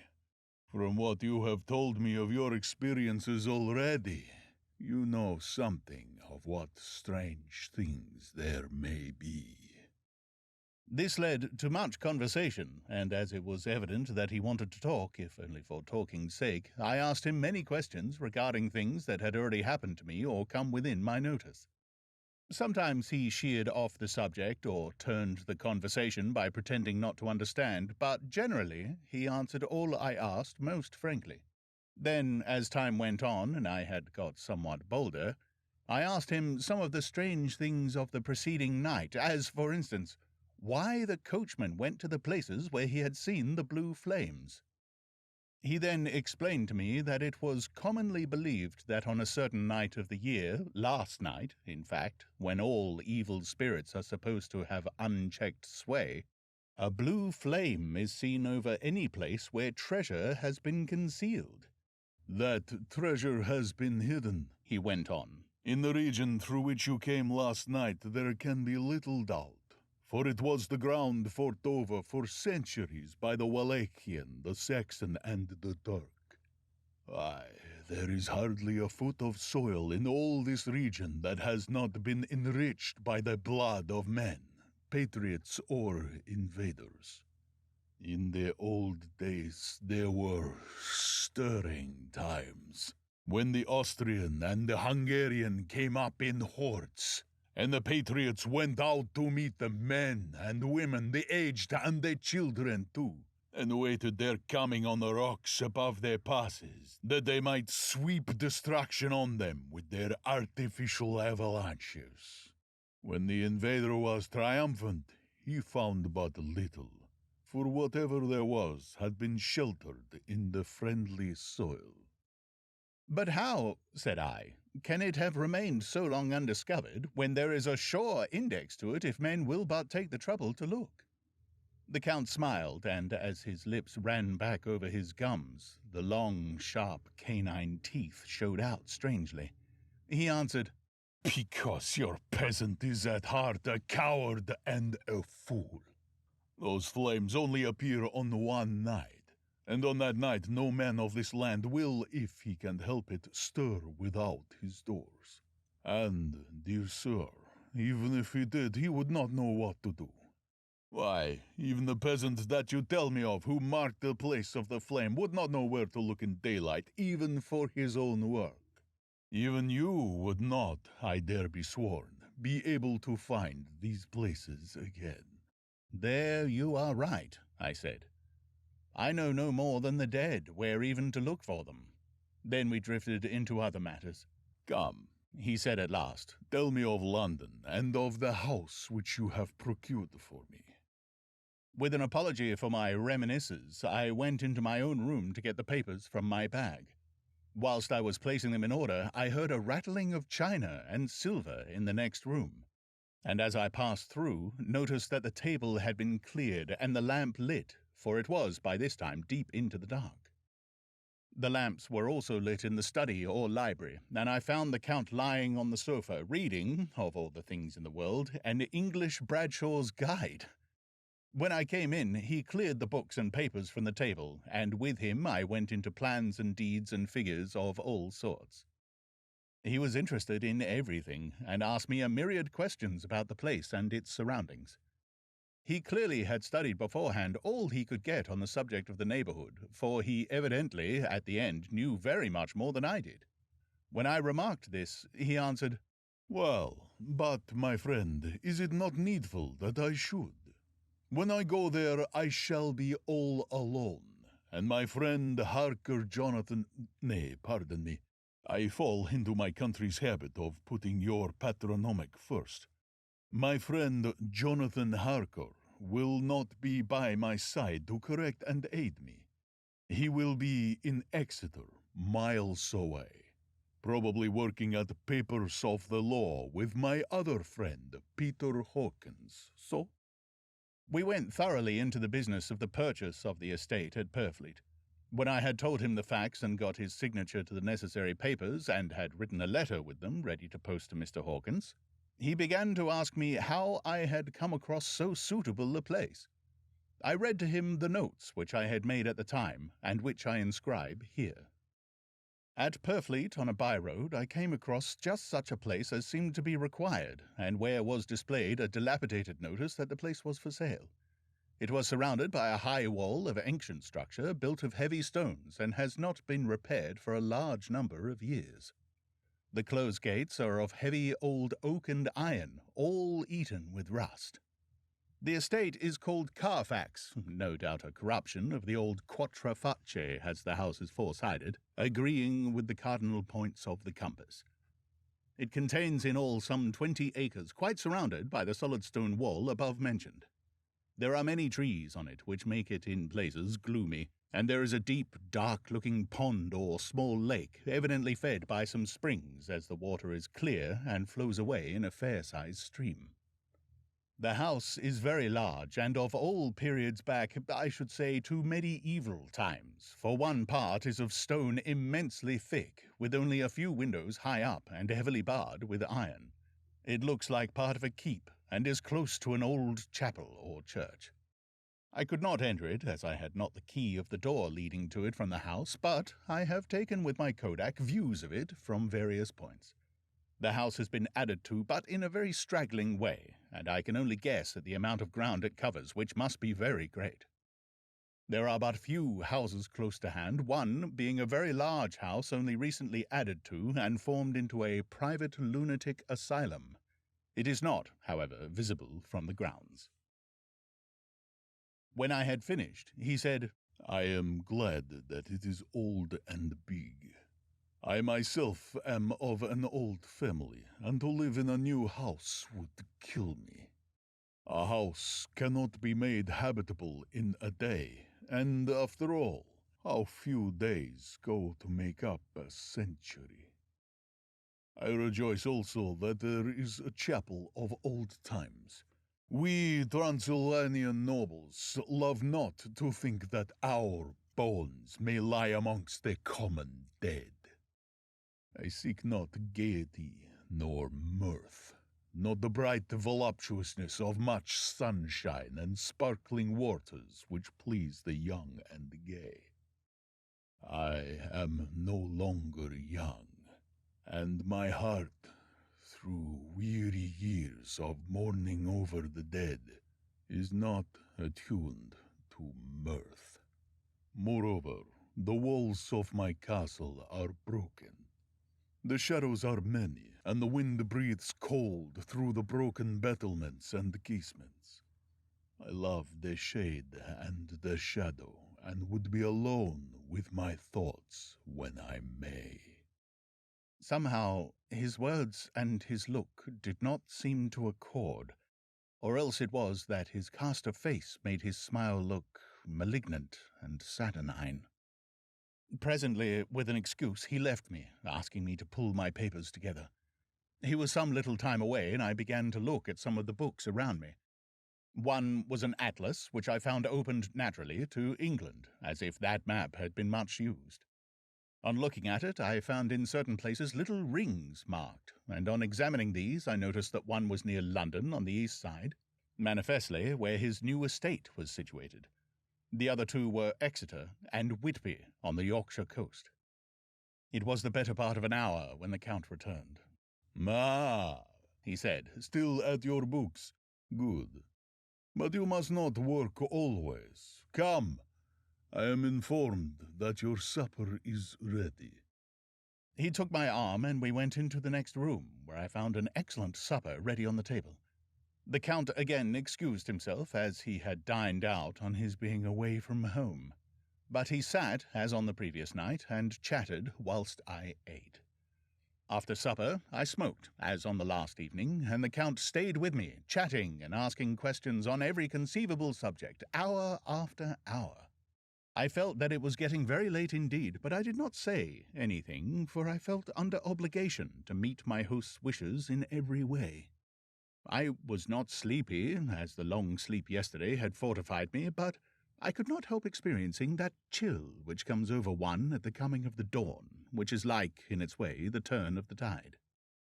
from what you have told me of your experiences already, you know something of what strange things there may be. This led to much conversation, and as it was evident that he wanted to talk, if only for talking's sake, I asked him many questions regarding things that had already happened to me or come within my notice. Sometimes he sheered off the subject or turned the conversation by pretending not to understand, but generally he answered all I asked most frankly. Then, as time went on and I had got somewhat bolder, I asked him some of the strange things of the preceding night, as, for instance, why the coachman went to the places where he had seen the blue flames. He then explained to me that it was commonly believed that on a certain night of the year, last night, in fact, when all evil spirits are supposed to have unchecked sway, a blue flame is seen over any place where treasure has been concealed. That treasure has been hidden, he went on. In the region through which you came last night there can be little doubt, for it was the ground fought over for centuries by the Wallachian, the Saxon, and the Turk. Aye, there is hardly a foot of soil in all this region that has not been enriched by the blood of men, patriots or invaders. In the old days there were stirring times, when the Austrian and the Hungarian came up in hordes, and the patriots went out to meet the men and women, the aged and the children too, and waited their coming on the rocks above their passes, that they might sweep destruction on them with their artificial avalanches. When the invader was triumphant, he found but little, for whatever there was had been sheltered in the friendly soil. But how, said I, can it have remained so long undiscovered when there is a sure index to it if men will but take the trouble to look? The Count smiled, and as his lips ran back over his gums, the long, sharp canine teeth showed out strangely. He answered, Because your peasant is at heart a coward and a fool. Those flames only appear on one night, and on that night no man of this land will, if he can help it, stir without his doors. And, dear sir, even if he did, he would not know what to do. Why, even the peasant that you tell me of, who marked the place of the flame, would not know where to look in daylight, even for his own work. Even you would not, I dare be sworn, be able to find these places again. There you are right, I said. I know no more than the dead where even to look for them. Then we drifted into other matters. Come, he said at last, tell me of London, and of the house which you have procured for me. With an apology for my reminiscences, I went into my own room to get the papers from my bag. Whilst I was placing them in order, I heard a rattling of china and silver in the next room, and as I passed through, noticed that the table had been cleared and the lamp lit, for it was by this time deep into the dark. The lamps were also lit in the study or library, and I found the Count lying on the sofa, reading, of all the things in the world, an English Bradshaw's Guide. When I came in, he cleared the books and papers from the table, and with him I went into plans and deeds and figures of all sorts. He was interested in everything, and asked me a myriad questions about the place and its surroundings. He clearly had studied beforehand all he could get on the subject of the neighborhood, for he evidently, at the end, knew very much more than I did. When I remarked this, he answered, Well, but, my friend, is it not needful that I should? When I go there, I shall be all alone, and my friend Harker pardon me, I fall into my country's habit of putting your patronymic first. My friend Jonathan Harker will not be by my side to correct and aid me. He will be in Exeter, miles away, probably working at papers of the law with my other friend, Peter Hawkins. So? We went thoroughly into the business of the purchase of the estate at Purfleet. When I had told him the facts and got his signature to the necessary papers, and had written a letter with them ready to post to Mr. Hawkins, he began to ask me how I had come across so suitable a place. I read to him the notes which I had made at the time, and which I inscribe here. At Purfleet, on a by-road, I came across just such a place as seemed to be required, and where was displayed a dilapidated notice that the place was for sale. It was surrounded by a high wall of ancient structure built of heavy stones, and has not been repaired for a large number of years. The closed gates are of heavy old oak and iron, all eaten with rust. The estate is called Carfax, no doubt a corruption of the old Quatre Facce, as the house is four-sided, agreeing with the cardinal points of the compass. It contains in all some 20 acres, quite surrounded by the solid stone wall above mentioned. There are many trees on it, which make it in places gloomy, and there is a deep, dark-looking pond or small lake, evidently fed by some springs, as the water is clear and flows away in a fair-sized stream. The house is very large, and of all periods back, I should say, to medieval times, for one part is of stone immensely thick, with only a few windows high up and heavily barred with iron. It looks like part of a keep, and is close to an old chapel or church. I could not enter it, as I had not the key of the door leading to it from the house, but I have taken with my Kodak views of it from various points. The house has been added to, but in a very straggling way, and I can only guess at the amount of ground it covers, which must be very great. There are but few houses close to hand, one being a very large house only recently added to and formed into a private lunatic asylum. It is not, however, visible from the grounds. When I had finished, he said, I am glad that it is old and big. I myself am of an old family, and to live in a new house would kill me. A house cannot be made habitable in a day, and after all, how few days go to make up a century. I rejoice also that there is a chapel of old times. We Transylvanian nobles love not to think that our bones may lie amongst the common dead. I seek not gaiety nor mirth, not the bright voluptuousness of much sunshine and sparkling waters which please the young and gay. I am no longer young, and my heart, through weary years of mourning over the dead, is not attuned to mirth. Moreover, the walls of my castle are broken. The shadows are many, and the wind breathes cold through the broken battlements and casements. I love the shade and the shadow, and would be alone with my thoughts when I may. Somehow, his words and his look did not seem to accord, or else it was that his cast of face made his smile look malignant and saturnine. Presently, with an excuse, he left me, asking me to pull my papers together. He was some little time away, and I began to look at some of the books around me. One was an atlas, which I found opened naturally to England, as if that map had been much used. On looking at it, I found in certain places little rings marked, and on examining these I noticed that one was near London on the east side, manifestly where his new estate was situated. The other two were Exeter and Whitby on the Yorkshire coast. It was the better part of an hour when the Count returned. "Ah," he said, "still at your books. Good. But you must not work always. Come, I am informed that your supper is ready." He took my arm, and we went into the next room, where I found an excellent supper ready on the table. The Count again excused himself, as he had dined out on his being away from home. But he sat, as on the previous night, and chatted whilst I ate. After supper, I smoked, as on the last evening, and the Count stayed with me, chatting and asking questions on every conceivable subject, hour after hour. I felt that it was getting very late indeed, but I did not say anything, for I felt under obligation to meet my host's wishes in every way. I was not sleepy, as the long sleep yesterday had fortified me, but I could not help experiencing that chill which comes over one at the coming of the dawn, which is like, in its way, the turn of the tide.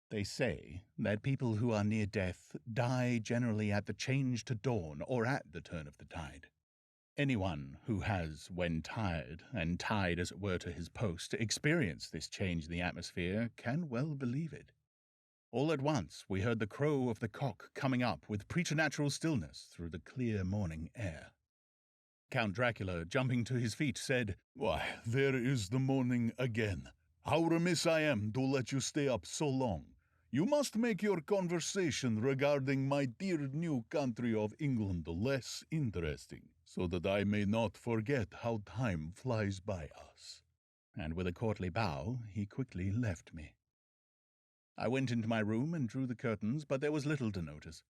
They say that people who are near death die generally at the change to dawn or at the turn of the tide. Anyone who has, when tired, and tied as it were to his post, experienced this change in the atmosphere can well believe it. All at once we heard the crow of the cock coming up with preternatural stillness through the clear morning air. Count Dracula, jumping to his feet, said, "Why, there is the morning again. How remiss I am to let you stay up so long. You must make your conversation regarding my dear new country of England less interesting, so that I may not forget how time flies by us." And with a courtly bow, he quickly left me. I went into my room and drew the curtains, but there was little to notice.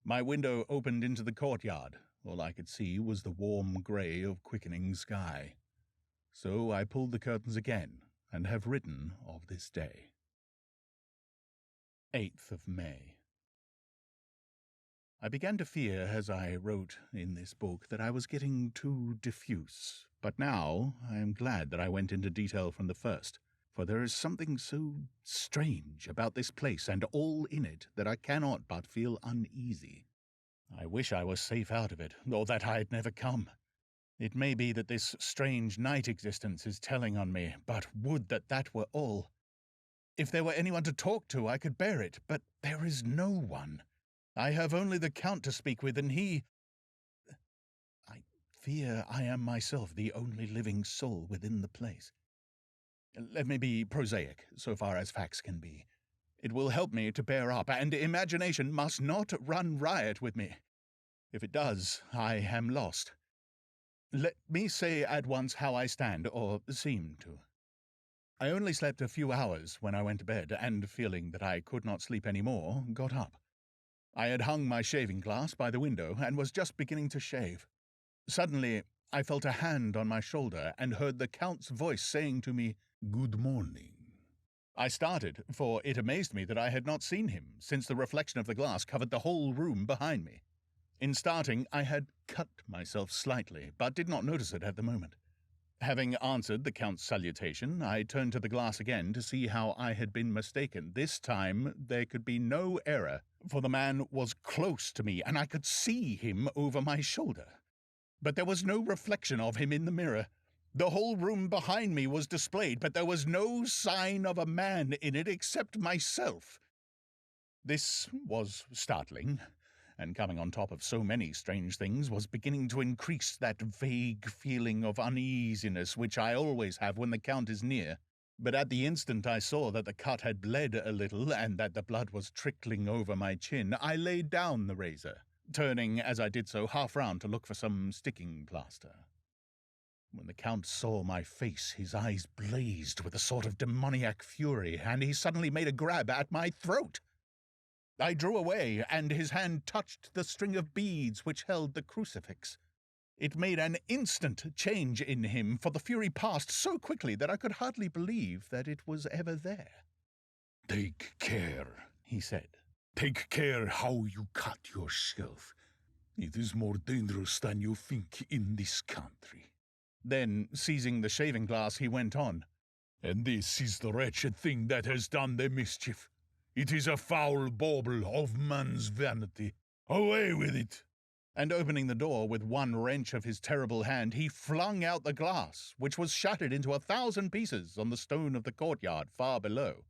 My window opened into the courtyard. All I could see was the warm grey of quickening sky. So I pulled the curtains again, and have written of this day. 8th of May. I began to fear, as I wrote in this book, that I was getting too diffuse, but now I am glad that I went into detail from the first, for there is something so strange about this place and all in it that I cannot but feel uneasy. I wish I was safe out of it, or that I had never come. It may be that this strange night existence is telling on me, but would that that were all. If there were anyone to talk to, I could bear it, but there is no one. I have only the Count to speak with, and he... I fear I am myself the only living soul within the place. Let me be prosaic, so far as facts can be. It will help me to bear up, and imagination must not run riot with me. If it does, I am lost. Let me say at once how I stand, or seem to. I only slept a few hours when I went to bed, and feeling that I could not sleep any more, got up. I had hung my shaving glass by the window and was just beginning to shave. Suddenly, I felt a hand on my shoulder and heard the Count's voice saying to me, Good morning. I started, for it amazed me that I had not seen him, since the reflection of the glass covered the whole room behind me. In starting, I had cut myself slightly, but did not notice it at the moment. Having answered the Count's salutation, I turned to the glass again to see how I had been mistaken. This time there could be no error, for the man was close to me, and I could see him over my shoulder. But there was no reflection of him in the mirror. The whole room behind me was displayed, but there was no sign of a man in it except myself. This was startling, and coming on top of so many strange things was beginning to increase that vague feeling of uneasiness which I always have when the Count is near. But at the instant I saw that the cut had bled a little and that the blood was trickling over my chin, I laid down the razor, turning as I did so half round to look for some sticking plaster. When the Count saw my face, his eyes blazed with a sort of demoniac fury, and he suddenly made a grab at my throat. I drew away, and his hand touched the string of beads which held the crucifix. It made an instant change in him, for the fury passed so quickly that I could hardly believe that it was ever there. Take care, he said. Take care how you cut yourself. It is more dangerous than you think in this country. Then, seizing the shaving glass, he went on. And this is the wretched thing that has done the mischief. It is a foul bauble of man's vanity. Away with it! And opening the door with one wrench of his terrible hand, he flung out the glass, which was shattered into 1,000 pieces on the stone of the courtyard far below.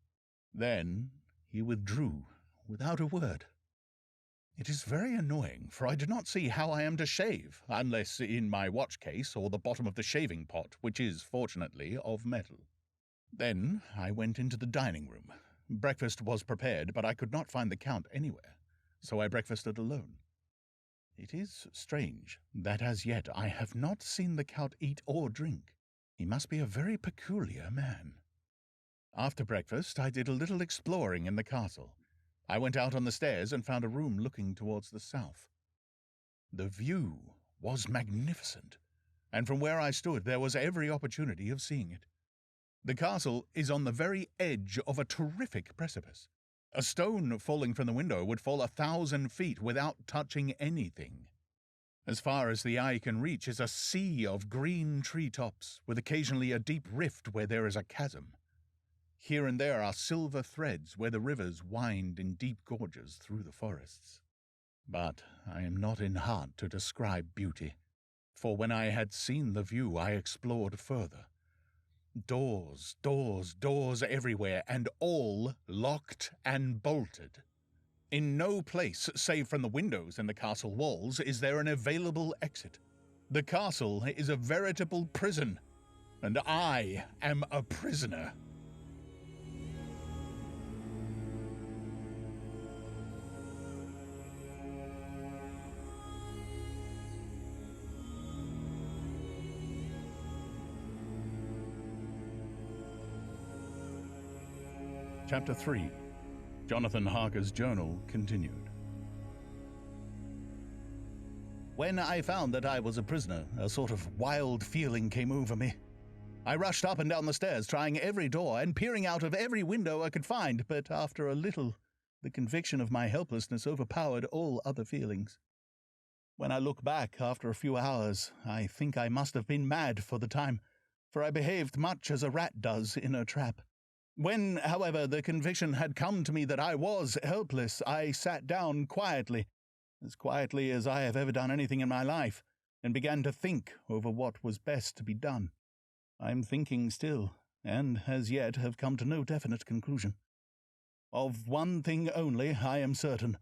Then he withdrew without a word. It is very annoying, for I do not see how I am to shave, unless in my watch case or the bottom of the shaving pot, which is, fortunately, of metal. Then I went into the dining room. Breakfast was prepared, but I could not find the Count anywhere, so I breakfasted alone. It is strange that as yet I have not seen the Count eat or drink. He must be a very peculiar man. After breakfast, I did a little exploring in the castle. I went out on the stairs and found a room looking towards the south. The view was magnificent, and from where I stood there was every opportunity of seeing it. The castle is on the very edge of a terrific precipice. A stone falling from the window would fall 1,000 feet without touching anything. As far as the eye can reach is a sea of green treetops, with occasionally a deep rift where there is a chasm. Here and there are silver threads where the rivers wind in deep gorges through the forests. But I am not in heart to describe beauty, for when I had seen the view I explored further. Doors, doors, doors everywhere, and all locked and bolted. In no place, save from the windows in the castle walls, is there an available exit. The castle is a veritable prison, and I am a prisoner. Chapter 3. Jonathan Harker's Journal continued. When I found that I was a prisoner, a sort of wild feeling came over me. I rushed up and down the stairs, trying every door and peering out of every window I could find, but after a little, the conviction of my helplessness overpowered all other feelings. When I look back after a few hours, I think I must have been mad for the time, for I behaved much as a rat does in a trap. When, however, the conviction had come to me that I was helpless, I sat down quietly as I have ever done anything in my life, and began to think over what was best to be done. I am thinking still, and as yet have come to no definite conclusion. Of one thing only I am certain,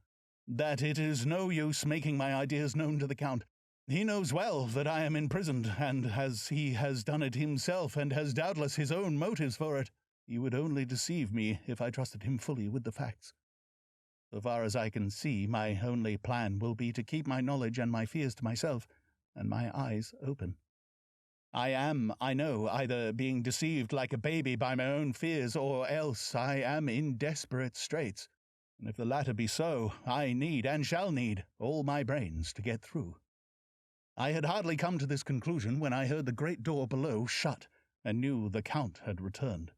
that it is no use making my ideas known to the Count. He knows well that I am imprisoned, and as he has done it himself, and has doubtless his own motives for it, he would only deceive me if I trusted him fully with the facts. So far as I can see, my only plan will be to keep my knowledge and my fears to myself, and my eyes open. I am, I know, either being deceived like a baby by my own fears, or else I am in desperate straits. And if the latter be so, I need, and shall need, all my brains to get through. I had hardly come to this conclusion when I heard the great door below shut, and knew the Count had returned.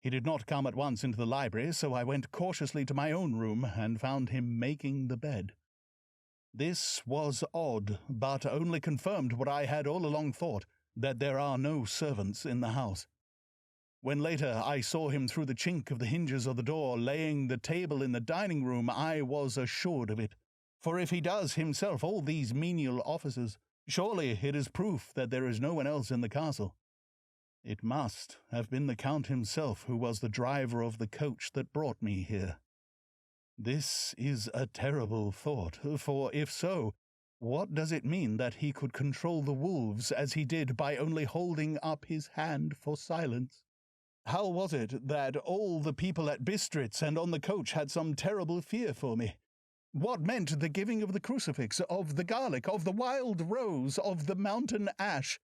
He did not come at once into the library, so I went cautiously to my own room and found him making the bed. This was odd, but only confirmed what I had all along thought, that there are no servants in the house. When later I saw him through the chink of the hinges of the door laying the table in the dining room, I was assured of it. For if he does himself all these menial offices, surely it is proof that there is no one else in the castle. It must have been the Count himself who was the driver of the coach that brought me here. This is a terrible thought, for if so, what does it mean that he could control the wolves as he did by only holding up his hand for silence? How was it that all the people at Bistritz and on the coach had some terrible fear for me? What meant the giving of the crucifix, of the garlic, of the wild rose, of the mountain ash?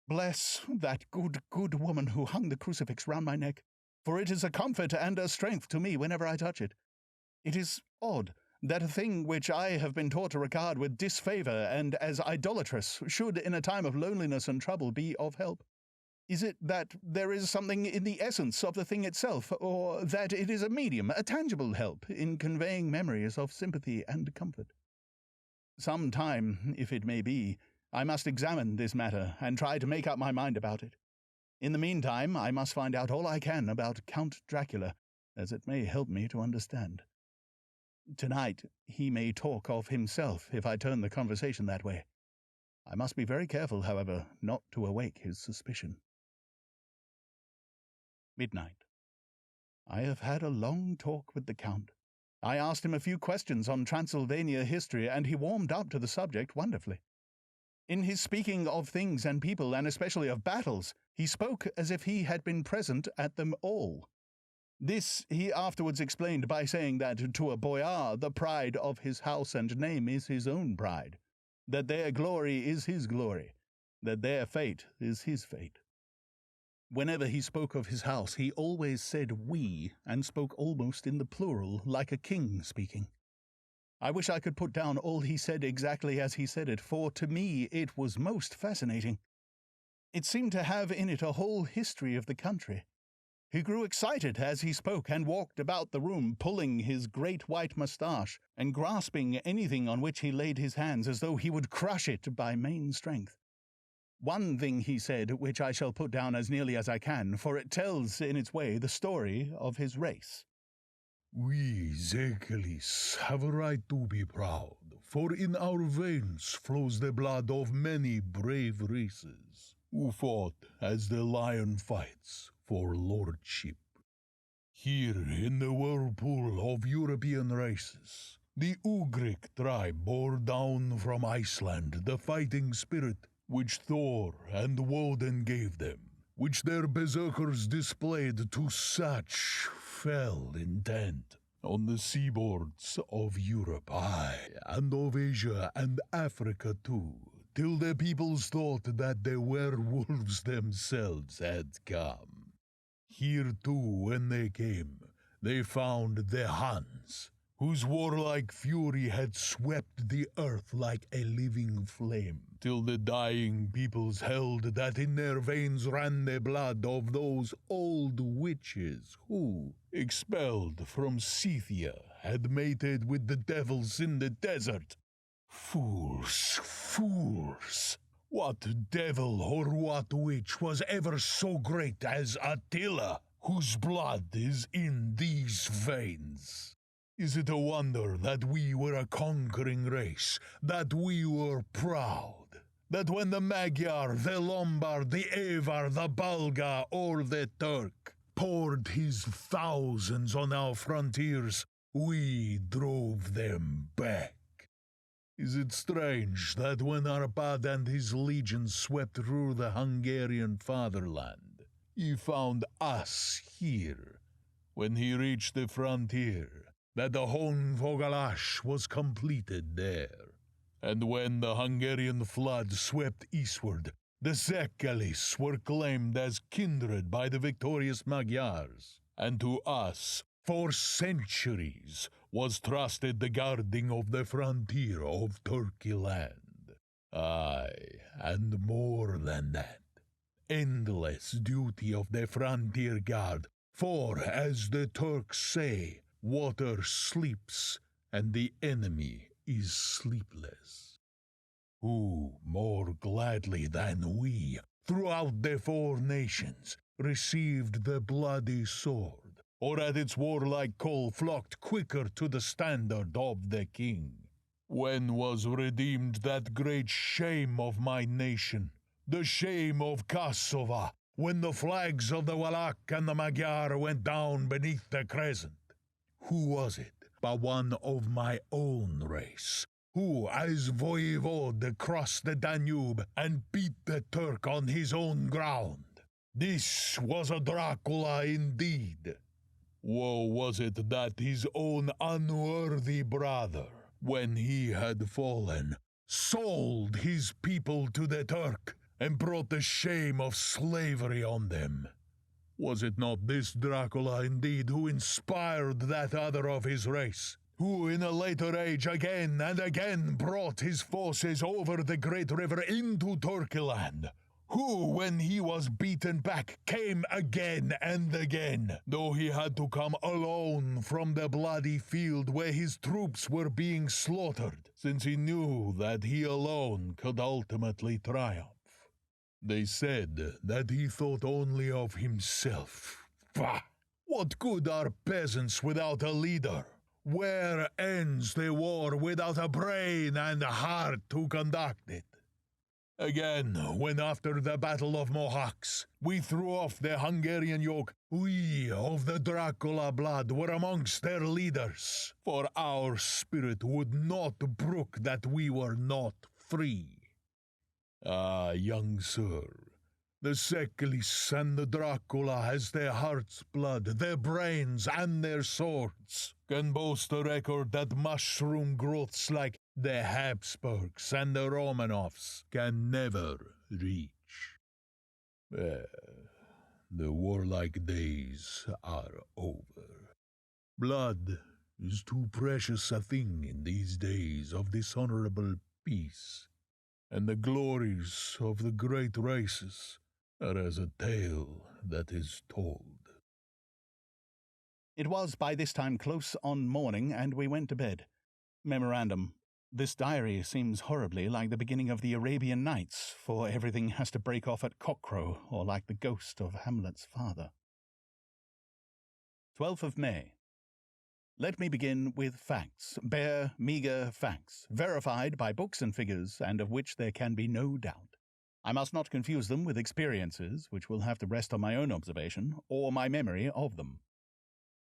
Bless that good woman who hung the crucifix round my neck, for it is a comfort and a strength to me whenever I touch it. It is odd that a thing which I have been taught to regard with disfavour and as idolatrous should, in a time of loneliness and trouble, be of help. Is it that there is something in the essence of the thing itself, or that it is a medium, a tangible help, in conveying memories of sympathy and comfort? Some time, if it may be, I must examine this matter and try to make up my mind about it. In the meantime, I must find out all I can about Count Dracula, as it may help me to understand. Tonight he may talk of himself if I turn the conversation that way. I must be very careful, however, not to awake his suspicion. Midnight. I have had a long talk with the Count. I asked him a few questions on Transylvania history, and he warmed up to the subject wonderfully. In his speaking of things and people, and especially of battles, he spoke as if he had been present at them all. This he afterwards explained by saying that to a boyar the pride of his house and name is his own pride, that their glory is his glory, that their fate is his fate. Whenever he spoke of his house, he always said we, and spoke almost in the plural, like a king speaking. I wish I could put down all he said exactly as he said it, for to me it was most fascinating. It seemed to have in it a whole history of the country. He grew excited as he spoke, and walked about the room, pulling his great white moustache, and grasping anything on which he laid his hands, as though he would crush it by main strength. One thing he said, which I shall put down as nearly as I can, for it tells in its way the story of his race. We, Zekelis, have a right to be proud, for in our veins flows the blood of many brave races, who fought as the lion fights for lordship. Here in the whirlpool of European races, the Ugric tribe bore down from Iceland the fighting spirit which Thor and Woden gave them, which their berserkers displayed to such fell intent on the seaboards of Europe, aye, and of Asia and Africa too, till the peoples thought that the werewolves themselves had come. Here too, when they came, they found the Huns, whose warlike fury had swept the earth like a living flame, till the dying peoples held that in their veins ran the blood of those old witches who, expelled from Scythia, had mated with the devils in the desert. Fools, fools! What devil or what witch was ever so great as Attila, whose blood is in these veins? Is it a wonder that we were a conquering race, that we were proud, that when the Magyar, the Lombard, the Avar, the Bulgar, or the Turk poured his thousands on our frontiers, we drove them back? Is it strange that when Arpad and his legions swept through the Hungarian fatherland, he found us here? When he reached the frontier, that the Hohenvogelasch was completed there, and when the Hungarian flood swept eastward, The Szekelists were claimed as kindred by the victorious Magyars, and to us, for centuries, was trusted the guarding of the frontier of Turkey land. Aye, and more than that, endless duty of the frontier guard, for, as the Turks say, water sleeps, and the enemy is sleepless. Who more gladly than we, throughout the 4 nations, received the bloody sword, or at its warlike call flocked quicker to the standard of the king? When was redeemed that great shame of my nation, the shame of Kosovo, when the flags of the Wallach and the Magyar went down beneath the crescent? Who was it but one of my own race, who, as voivode, crossed the Danube and beat the Turk on his own ground? This was a Dracula indeed. Woe was it that his own unworthy brother, when he had fallen, sold his people to the Turk and brought the shame of slavery on them. Was it not this Dracula indeed who inspired that other of his race, who in a later age again and again brought his forces over the great river into Turkeyland, who, when he was beaten back, came again and again, though he had to come alone from the bloody field where his troops were being slaughtered, since he knew that he alone could ultimately triumph. They said that he thought only of himself. Bah! What good are peasants without a leader? Where ends the war without a brain and a heart to conduct it? Again, when after the Battle of Mohacs, we threw off the Hungarian yoke, we of the Dracula blood were amongst their leaders, for our spirit would not brook that we were not free. Ah, young sir, the Szekelists and the Dracula has their heart's blood, their brains, and their swords, can boast a record that mushroom growths like the Habsburgs and the Romanovs can never reach. The warlike days are over. Blood is too precious a thing in these days of dishonorable peace, and the glories of the great races are as a tale that is told. It was by this time close on morning, and we went to bed. Memorandum: this diary seems horribly like the beginning of the Arabian Nights, for everything has to break off at cockcrow, or like the ghost of Hamlet's father. 12th of May. Let me begin with facts, bare, meagre facts, verified by books and figures, and of which there can be no doubt. I must not confuse them with experiences, which will have to rest on my own observation, or my memory of them.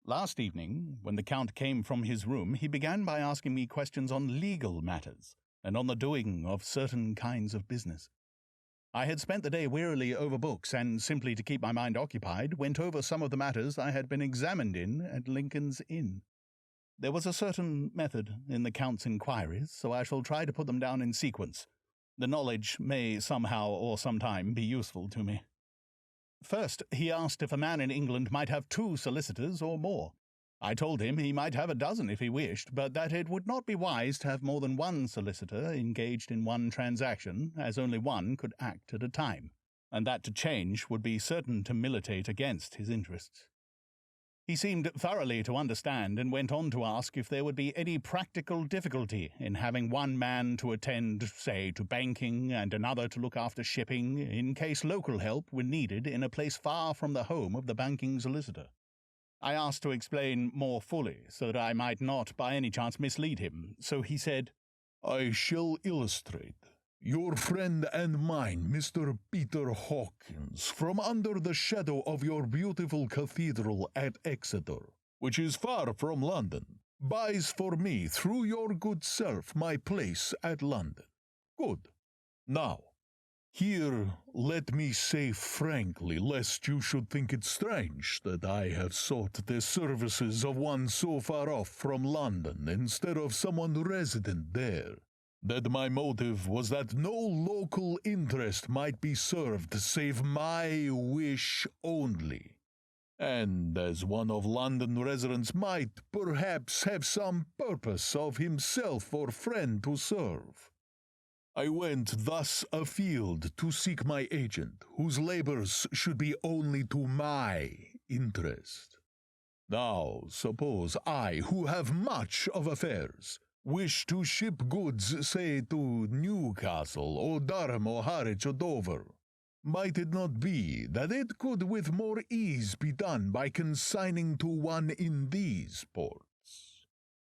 Last evening, when the Count came from his room, he began by asking me questions on legal matters, and on the doing of certain kinds of business. I had spent the day wearily over books, and simply to keep my mind occupied, went over some of the matters I had been examined in at Lincoln's Inn. There was a certain method in the Count's inquiries, so I shall try to put them down in sequence. The knowledge may somehow or sometime be useful to me. First, he asked if a man in England might have 2 solicitors or more. I told him he might have a dozen if he wished, but that it would not be wise to have more than 1 solicitor engaged in one transaction, as only one could act at a time, and that to change would be certain to militate against his interests. He seemed thoroughly to understand, and went on to ask if there would be any practical difficulty in having one man to attend, say, to banking, and another to look after shipping, in case local help were needed in a place far from the home of the banking solicitor. I asked to explain more fully, so that I might not by any chance mislead him, so he said, I shall illustrate. Your friend and mine, Mr. Peter Hawkins, from under the shadow of your beautiful cathedral at Exeter, which is far from London, buys for me, through your good self, my place at London. Good. Now, here let me say frankly, lest you should think it strange that I have sought the services of one so far off from London instead of someone resident there, that my motive was that no local interest might be served save my wish only, and as one of London residents might perhaps have some purpose of himself or friend to serve. I went thus afield to seek my agent, whose labors should be only to my interest. Now, suppose I, who have much of affairs, wish to ship goods, say, to Newcastle, or Durham, or Harwich, or Dover. Might it not be that it could with more ease be done by consigning to one in these ports?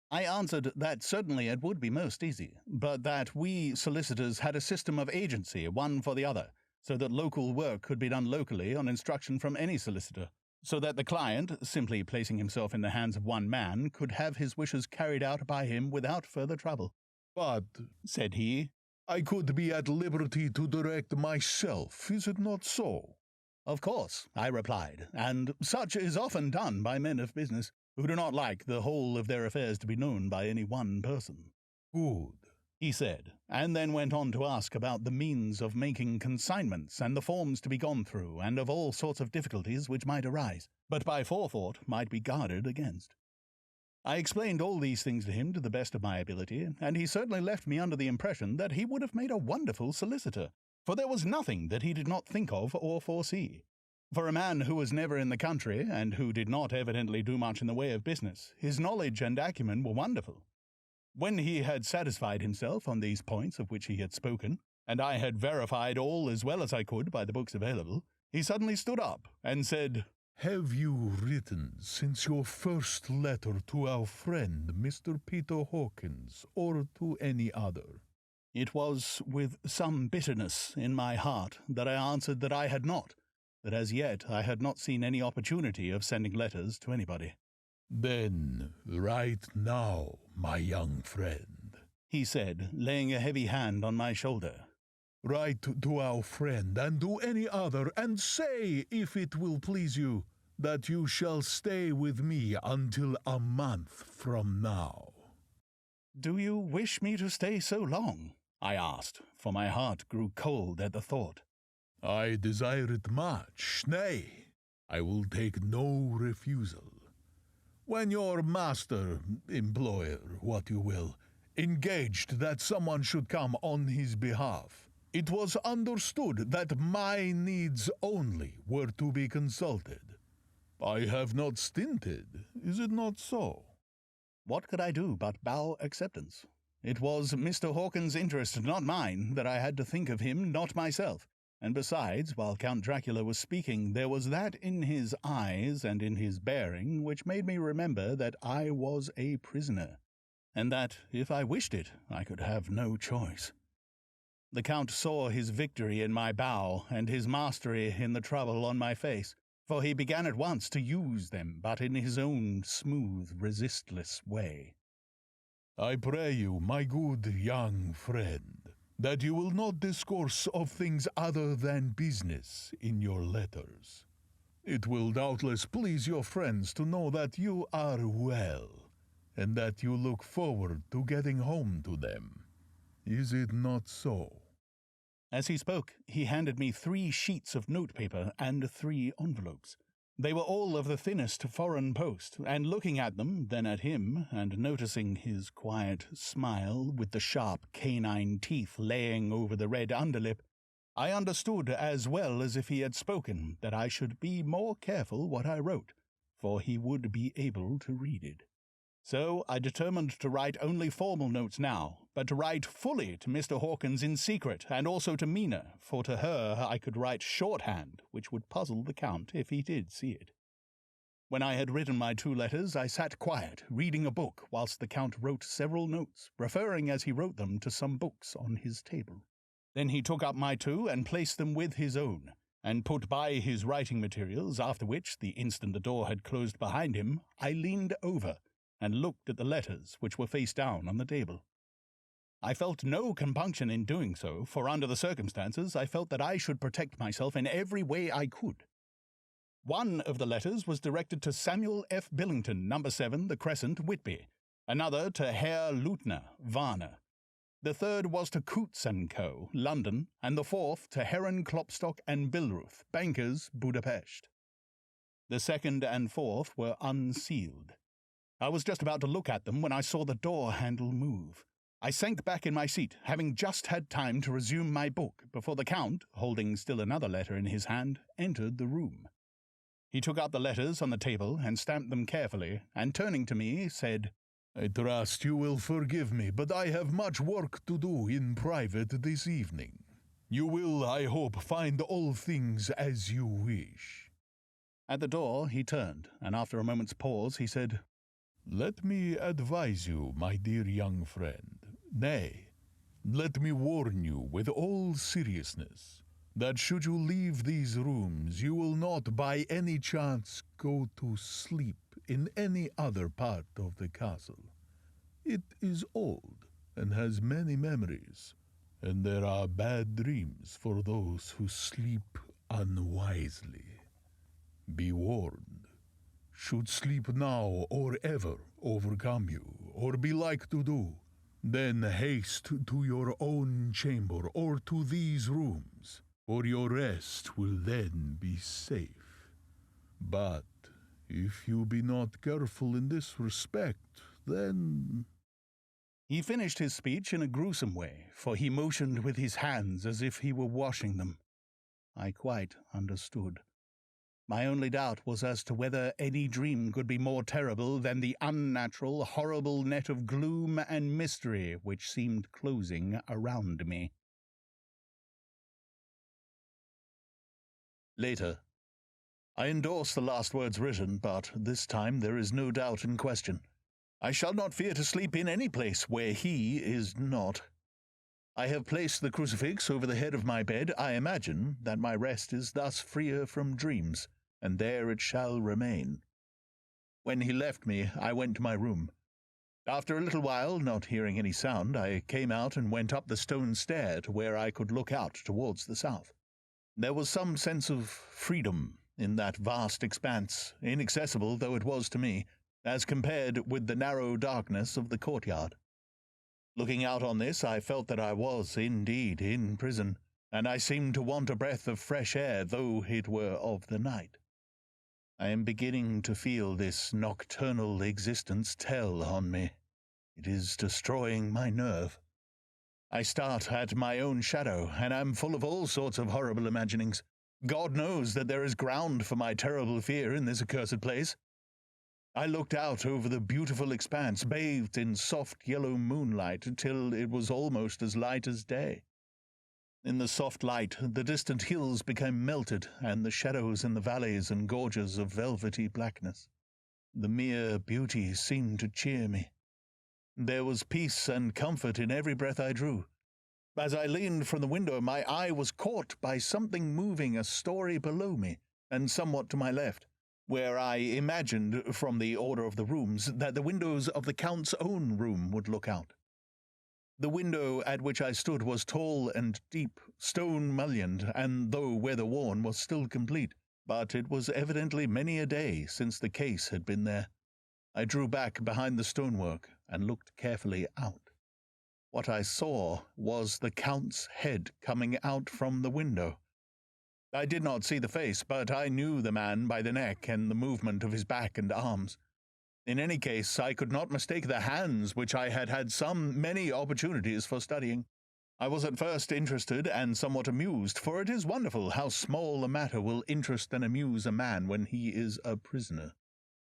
I answered that certainly it would be most easy, but that we solicitors had a system of agency, one for the other, so that local work could be done locally on instruction from any solicitor, so that the client, simply placing himself in the hands of one man, could have his wishes carried out by him without further trouble. But, said he, I could be at liberty to direct myself, is it not so? Of course, I replied, and such is often done by men of business, who do not like the whole of their affairs to be known by any one person. Good, he said, and then went on to ask about the means of making consignments and the forms to be gone through, and of all sorts of difficulties which might arise, but by forethought might be guarded against. I explained all these things to him to the best of my ability, and he certainly left me under the impression that he would have made a wonderful solicitor, for there was nothing that he did not think of or foresee. For a man who was never in the country, and who did not evidently do much in the way of business, his knowledge and acumen were wonderful. When he had satisfied himself on these points of which he had spoken, and I had verified all as well as I could by the books available, he suddenly stood up and said, Have you written since your first letter to our friend Mr. Peter Hawkins, or to any other? It was with some bitterness in my heart that I answered that I had not, that as yet I had not seen any opportunity of sending letters to anybody. Then, right now, my young friend, he said, laying a heavy hand on my shoulder. Write to our friend and to any other, and say, if it will please you, that you shall stay with me until a month from now. Do you wish me to stay so long? I asked, for my heart grew cold at the thought. I desire it much, nay, I will take no refusal. When your master, employer, what you will, engaged that someone should come on his behalf, it was understood that my needs only were to be consulted. I have not stinted, is it not so? What could I do but bow acceptance? It was Mr. Hawkins' interest, not mine, that I had to think of him, not myself. And besides, while Count Dracula was speaking, there was that in his eyes and in his bearing which made me remember that I was a prisoner, and that, if I wished it, I could have no choice. The Count saw his victory in my bow, and his mastery in the trouble on my face, for he began at once to use them, but in his own smooth, resistless way. I pray you, my good young friend, that you will not discourse of things other than business in your letters. It will doubtless please your friends to know that you are well, and that you look forward to getting home to them. Is it not so? As he spoke, he handed me 3 sheets of notepaper and 3 envelopes. They were all of the thinnest foreign post, and looking at them, then at him, and noticing his quiet smile with the sharp canine teeth laying over the red underlip, I understood as well as if he had spoken that I should be more careful what I wrote, for he would be able to read it. So I determined to write only formal notes now, but to write fully to Mr. Hawkins in secret, and also to Mina, for to her I could write shorthand, which would puzzle the Count if he did see it. When I had written my 2 letters, I sat quiet, reading a book, whilst the Count wrote several notes, referring as he wrote them to some books on his table. Then he took up my 2 and placed them with his own, and put by his writing materials, after which, the instant the door had closed behind him, I leaned over and looked at the letters which were face down on the table. I felt no compunction in doing so, for under the circumstances I felt that I should protect myself in every way I could. One of the letters was directed to Samuel F. Billington, No. 7, The Crescent, Whitby, another to Herr Leutner, Warner. The third was to Coutts & Co., London, and the fourth to Heron, Klopstock and Billruth, bankers, Budapest. The second and fourth were unsealed. I was just about to look at them when I saw the door handle move. I sank back in my seat, having just had time to resume my book before the Count, holding still another letter in his hand, entered the room. He took out the letters on the table and stamped them carefully, and turning to me, said, "I trust you will forgive me, but I have much work to do in private this evening. You will, I hope, find all things as you wish." At the door he turned, and after a moment's pause he said, "Let me advise you, my dear young friend, nay, let me warn you with all seriousness, that should you leave these rooms, you will not by any chance go to sleep in any other part of the castle. It is old and has many memories, and there are bad dreams for those who sleep unwisely. Be warned. Should sleep now or ever overcome you, or be like to do, then haste to your own chamber or to these rooms, for your rest will then be safe. But if you be not careful in this respect, then—" He finished his speech in a gruesome way, for he motioned with his hands as if he were washing them. I quite understood. My only doubt was as to whether any dream could be more terrible than the unnatural, horrible net of gloom and mystery which seemed closing around me. Later. I endorse the last words written, but this time there is no doubt in question. I shall not fear to sleep in any place where he is not. I have placed the crucifix over the head of my bed. I imagine that my rest is thus freer from dreams, and there it shall remain. When he left me, I went to my room. After a little while, not hearing any sound, I came out and went up the stone stair to where I could look out towards the south. There was some sense of freedom in that vast expanse, inaccessible though it was to me, as compared with the narrow darkness of the courtyard. Looking out on this, I felt that I was indeed in prison, and I seemed to want a breath of fresh air, though it were of the night. I am beginning to feel this nocturnal existence tell on me. It is destroying my nerve. I start at my own shadow, and am full of all sorts of horrible imaginings. God knows that there is ground for my terrible fear in this accursed place. I looked out over the beautiful expanse, bathed in soft yellow moonlight, till it was almost as light as day. In the soft light, the distant hills became melted, and the shadows in the valleys and gorges of velvety blackness. The mere beauty seemed to cheer me. There was peace and comfort in every breath I drew. As I leaned from the window, my eye was caught by something moving a story below me, and somewhat to my left, where I imagined, from the order of the rooms, that the windows of the Count's own room would look out. The window at which I stood was tall and deep, stone-mullioned, and though weather-worn, was still complete, but it was evidently many a day since the case had been there. I drew back behind the stonework and looked carefully out. What I saw was the Count's head coming out from the window. I did not see the face, but I knew the man by the neck and the movement of his back and arms. In any case, I could not mistake the hands which I had had many opportunities for studying. I was at first interested and somewhat amused, for it is wonderful how small a matter will interest and amuse a man when he is a prisoner.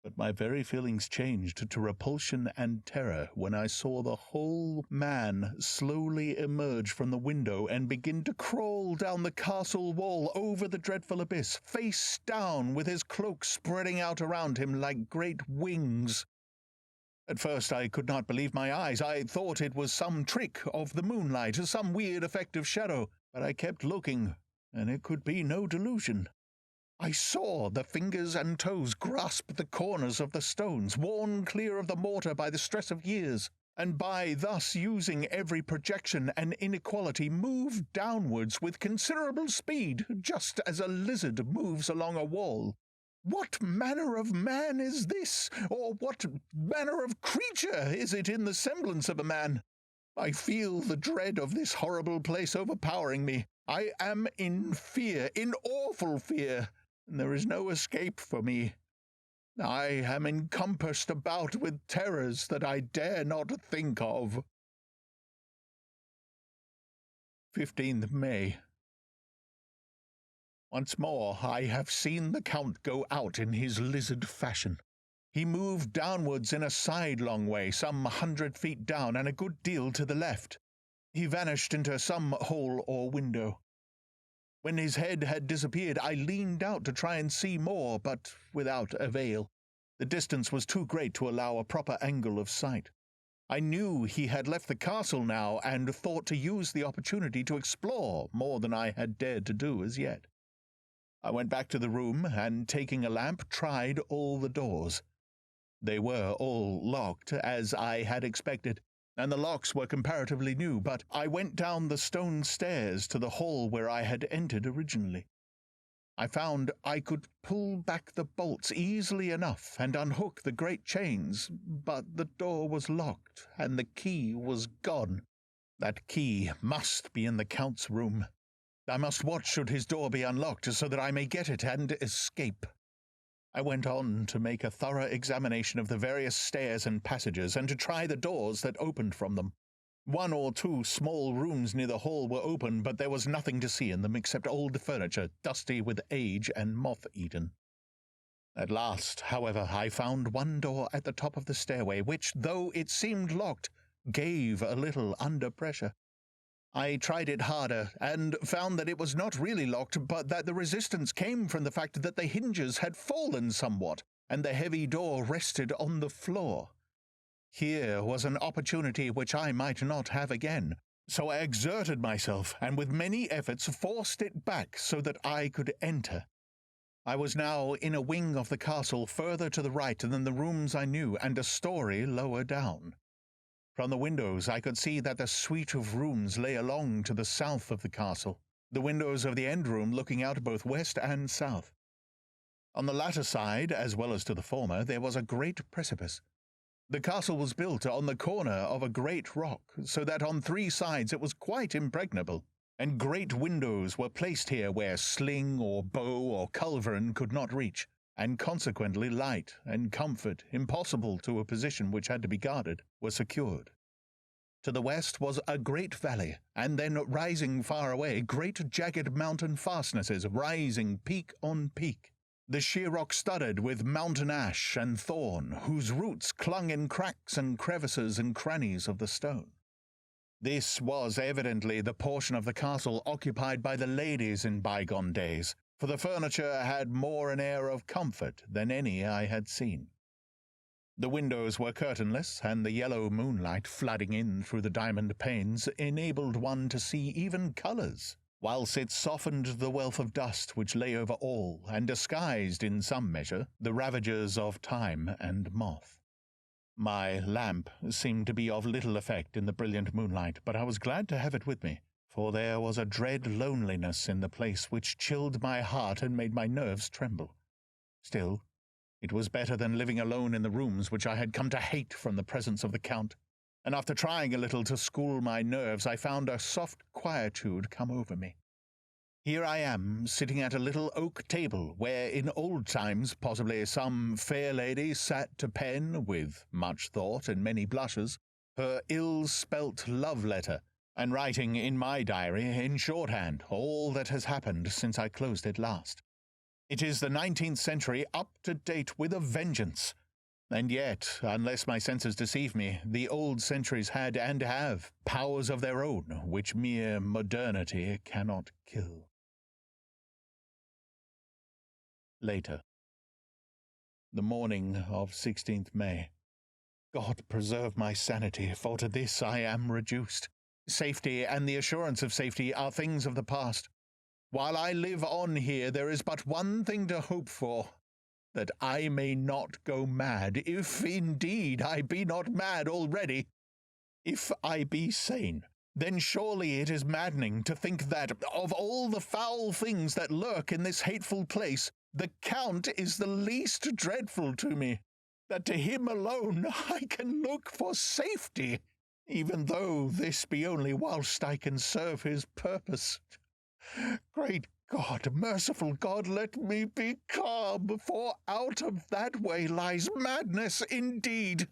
But my very feelings changed to repulsion and terror when I saw the whole man slowly emerge from the window and begin to crawl down the castle wall over the dreadful abyss, face down, with his cloak spreading out around him like great wings. At first I could not believe my eyes. I thought it was some trick of the moonlight, some weird effect of shadow, but I kept looking, and it could be no delusion. I saw the fingers and toes grasp the corners of the stones, worn clear of the mortar by the stress of years, and by thus using every projection and inequality move downwards with considerable speed, just as a lizard moves along a wall. What manner of man is this, or what manner of creature is it in the semblance of a man? I feel the dread of this horrible place overpowering me. I am in fear, in awful fear, and there is no escape for me. I am encompassed about with terrors that I dare not think of. 15th May. Once more I have seen the Count go out in his lizard fashion. He moved downwards in a sidelong way, some 100 feet down and a good deal to the left. He vanished into some hole or window. When his head had disappeared, I leaned out to try and see more, but without avail. The distance was too great to allow a proper angle of sight. I knew he had left the castle now, and thought to use the opportunity to explore more than I had dared to do as yet. I went back to the room, and taking a lamp, tried all the doors. They were all locked, as I had expected, and the locks were comparatively new, but I went down the stone stairs to the hall where I had entered originally. I found I could pull back the bolts easily enough and unhook the great chains, but the door was locked, and the key was gone. That key must be in the Count's room. I must watch should his door be unlocked, so that I may get it and escape. I went on to make a thorough examination of the various stairs and passages, and to try the doors that opened from them. 1 or 2 small rooms near the hall were open, but there was nothing to see in them except old furniture, dusty with age and moth-eaten. At last, however, I found one door at the top of the stairway, which, though it seemed locked, gave a little under pressure. I tried it harder, and found that it was not really locked, but that the resistance came from the fact that the hinges had fallen somewhat, and the heavy door rested on the floor. Here was an opportunity which I might not have again, so I exerted myself, and with many efforts forced it back so that I could enter. I was now in a wing of the castle further to the right than the rooms I knew, and a story lower down. From the windows I could see that the suite of rooms lay along to the south of the castle, the windows of the end room looking out both west and south. On the latter side, as well as to the former, there was a great precipice. The castle was built on the corner of a great rock, so that on 3 sides it was quite impregnable, and great windows were placed here where sling or bow or culverin could not reach, and consequently light and comfort, impossible to a position which had to be guarded, were secured. To the west was a great valley, and then rising far away, great jagged mountain fastnesses rising peak on peak, the sheer rock studded with mountain ash and thorn, whose roots clung in cracks and crevices and crannies of the stone. This was evidently the portion of the castle occupied by the ladies in bygone days, for the furniture had more an air of comfort than any I had seen. The windows were curtainless, and the yellow moonlight flooding in through the diamond panes enabled one to see even colours, whilst it softened the wealth of dust which lay over all, and disguised, in some measure, the ravages of time and moth. My lamp seemed to be of little effect in the brilliant moonlight, but I was glad to have it with me, for there was a dread loneliness in the place which chilled my heart and made my nerves tremble. Still, it was better than living alone in the rooms which I had come to hate from the presence of the Count, and after trying a little to school my nerves, I found a soft quietude come over me. Here I am, sitting at a little oak table, where in old times possibly some fair lady sat to pen, with much thought and many blushes, her ill-spelt love-letter, and writing in my diary in shorthand all that has happened since I closed it last. It is the 19th century, up to date with a vengeance. And yet, unless my senses deceive me, the old centuries had and have powers of their own which mere modernity cannot kill. Later. The morning of 16th May. God preserve my sanity, for to this I am reduced. Safety and the assurance of safety are things of the past. While I live on here, there is but one thing to hope for, that I may not go mad, if indeed I be not mad already. If I be sane, then surely it is maddening to think that, of all the foul things that lurk in this hateful place, the Count is the least dreadful to me, that to him alone I can look for safety. even though this be only whilst I can serve his purpose. Great God, merciful God, let me be calm, for out of that way lies madness indeed.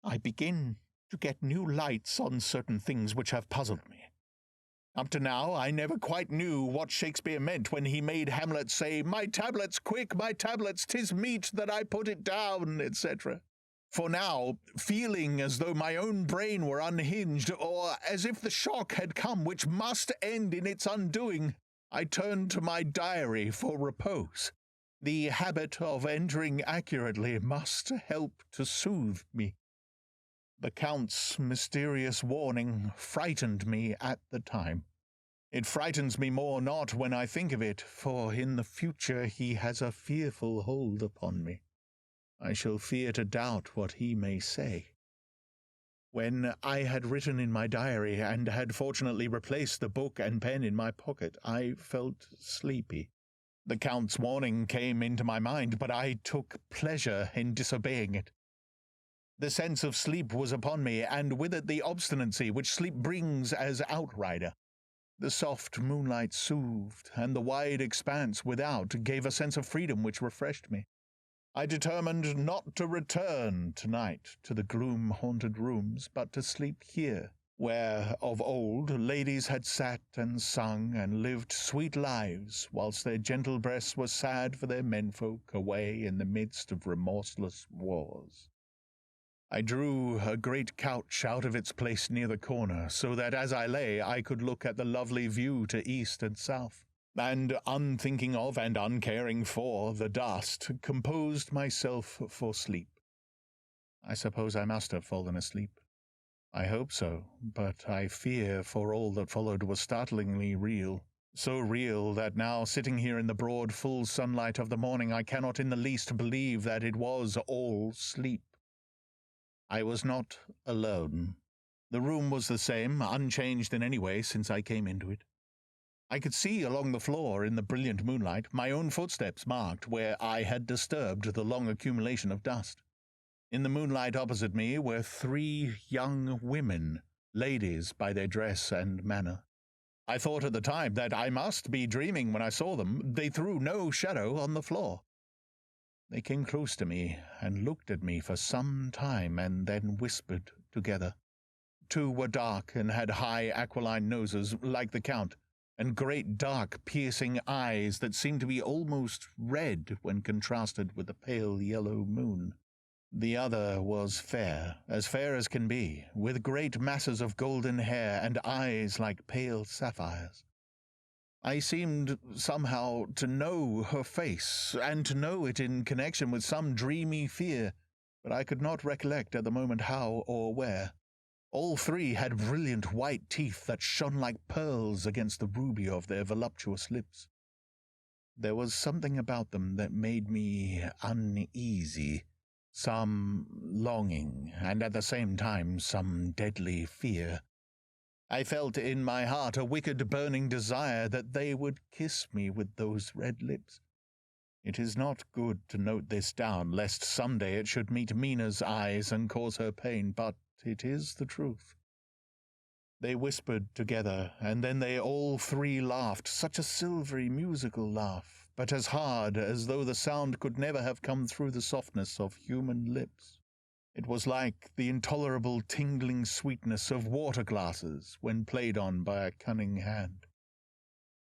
I begin to get new lights on certain things which have puzzled me. Up to now, I never quite knew what Shakespeare meant when he made Hamlet say, "My tablets, quick, my tablets, 'tis meet that I put it down," etc. For now, feeling as though my own brain were unhinged, or as if the shock had come which must end in its undoing, I turned to my diary for repose. The habit of entering accurately must help to soothe me. The Count's mysterious warning frightened me at the time. It frightens me more not when I think of it, for in the future he has a fearful hold upon me. I shall fear to doubt what he may say. When I had written in my diary and had fortunately replaced the book and pen in my pocket, I felt sleepy. The Count's warning came into my mind, but I took pleasure in disobeying it. The sense of sleep was upon me, and with it the obstinacy which sleep brings as outrider. The soft moonlight soothed, and the wide expanse without gave a sense of freedom which refreshed me. I determined not to return tonight to the gloom-haunted rooms, but to sleep here, where of old ladies had sat and sung and lived sweet lives, whilst their gentle breasts were sad for their menfolk away in the midst of remorseless wars. I drew a great couch out of its place near the corner, so that as I lay I could look at the lovely view to east and south, and, unthinking of and uncaring for the dust, composed myself for sleep. I suppose I must have fallen asleep. I hope so, but I fear for all that followed was startlingly real. So real that now, sitting here in the broad, full sunlight of the morning, I cannot in the least believe that it was all sleep. I was not alone. The room was the same, unchanged in any way since I came into it. I could see along the floor in the brilliant moonlight my own footsteps marked where I had disturbed the long accumulation of dust. In the moonlight opposite me were 3 young women, ladies by their dress and manner. I thought at the time that I must be dreaming when I saw them. They threw no shadow on the floor. They came close to me and looked at me for some time and then whispered together. 2 were dark and had high aquiline noses, like the Count, and great dark piercing eyes that seemed to be almost red when contrasted with the pale yellow moon. The other was fair as can be, with great masses of golden hair and eyes like pale sapphires. I seemed somehow to know her face, and to know it in connection with some dreamy fear, but I could not recollect at the moment how or where. All 3 had brilliant white teeth that shone like pearls against the ruby of their voluptuous lips. There was something about them that made me uneasy, some longing, and at the same time some deadly fear. I felt in my heart a wicked burning desire that they would kiss me with those red lips. It is not good to note this down, lest some day it should meet Mina's eyes and cause her pain, but it is the truth. They whispered together, and then they all 3 laughed, such a silvery, musical laugh, but as hard as though the sound could never have come through the softness of human lips. It was like the intolerable tingling sweetness of water glasses when played on by a cunning hand.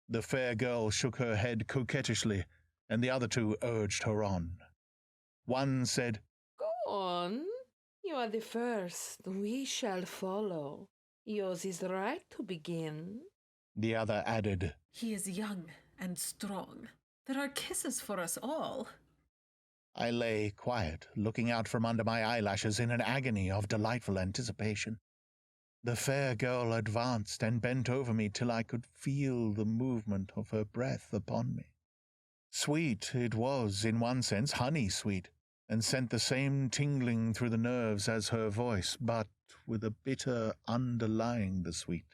The fair girl shook her head coquettishly, and the other 2 urged her on. One said, Go on. You are the first. We shall follow. Yours is the right to begin. The other added, He is young and strong. There are kisses for us all. I lay quiet, looking out from under my eyelashes in an agony of delightful anticipation. The fair girl advanced and bent over me till I could feel the movement of her breath upon me. Sweet it was, in one sense, honey-sweet, and sent the same tingling through the nerves as her voice, but with a bitter underlying the sweet,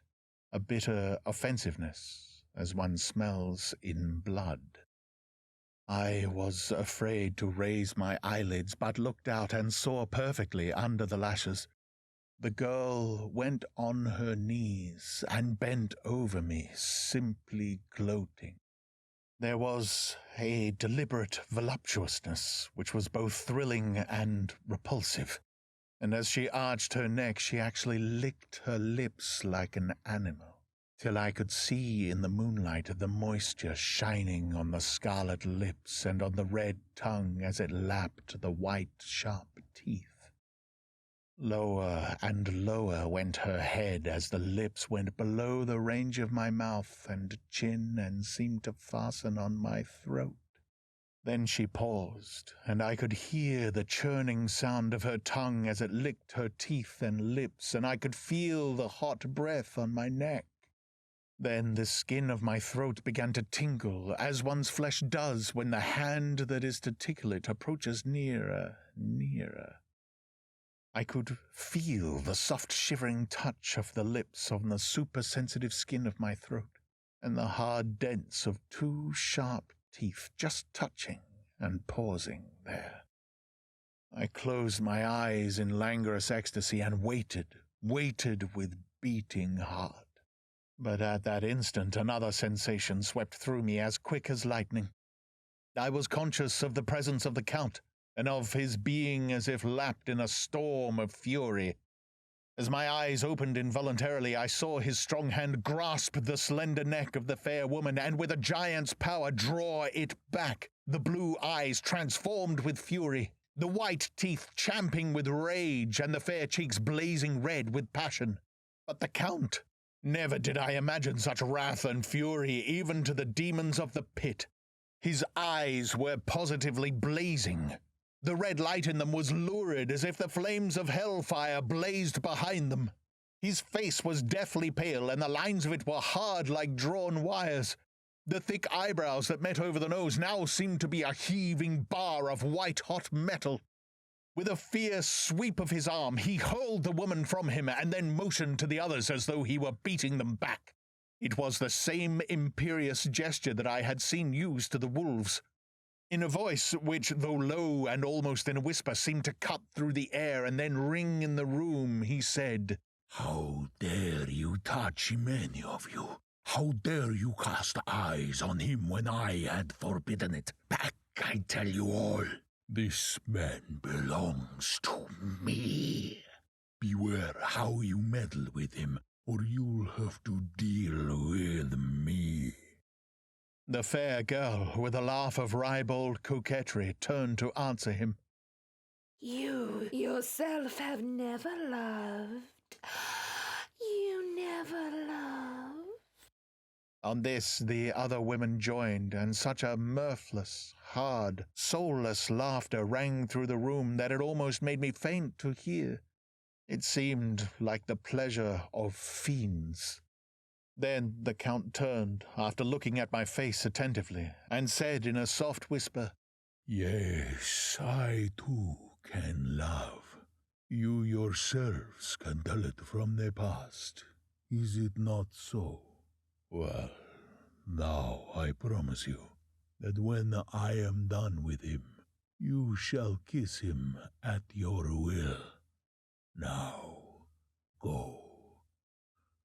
a bitter offensiveness, as one smells in blood. I was afraid to raise my eyelids, but looked out and saw perfectly under the lashes. The girl went on her knees and bent over me, simply gloating. There was a deliberate voluptuousness which was both thrilling and repulsive, and as she arched her neck she actually licked her lips like an animal, till I could see in the moonlight the moisture shining on the scarlet lips and on the red tongue as it lapped the white, sharp teeth. Lower and lower went her head as the lips went below the range of my mouth and chin and seemed to fasten on my throat. Then she paused, and I could hear the churning sound of her tongue as it licked her teeth and lips, and I could feel the hot breath on my neck. Then the skin of my throat began to tingle, as one's flesh does when the hand that is to tickle it approaches nearer, nearer. I could feel the soft shivering touch of the lips on the super-sensitive skin of my throat, and the hard dents of two sharp teeth just touching and pausing there. I closed my eyes in languorous ecstasy and waited with beating heart. But at that instant another sensation swept through me as quick as lightning. I was conscious of the presence of the Count, and of his being as if lapped in a storm of fury. As my eyes opened involuntarily, I saw his strong hand grasp the slender neck of the fair woman, and with a giant's power draw it back, the blue eyes transformed with fury, the white teeth champing with rage, and the fair cheeks blazing red with passion. But the Count! Never did I imagine such wrath and fury, even to the demons of the pit. His eyes were positively blazing. The red light in them was lurid, as if the flames of hellfire blazed behind them. His face was deathly pale, and the lines of it were hard like drawn wires. The thick eyebrows that met over the nose now seemed to be a heaving bar of white-hot metal. With a fierce sweep of his arm, he hurled the woman from him and then motioned to the others as though he were beating them back. It was the same imperious gesture that I had seen used to the wolves. In a voice which, though low and almost in a whisper, seemed to cut through the air and then ring in the room, he said, "How dare you touch him, any of you? How dare you cast eyes on him when I had forbidden it? Back, I tell you all. This man belongs to me. Beware how you meddle with him, or you'll have to deal with me." The fair girl, with a laugh of ribald coquetry, turned to answer him. You yourself have never loved. You never loved. On this the other women joined, and such a mirthless, hard, soulless laughter rang through the room that it almost made me faint to hear. It seemed like the pleasure of fiends. Then the Count turned, after looking at my face attentively, and said in a soft whisper, "Yes, I too can love. You yourselves can tell it from the past. Is it not so? Well, now I promise you that when I am done with him, you shall kiss him at your will. Now, go.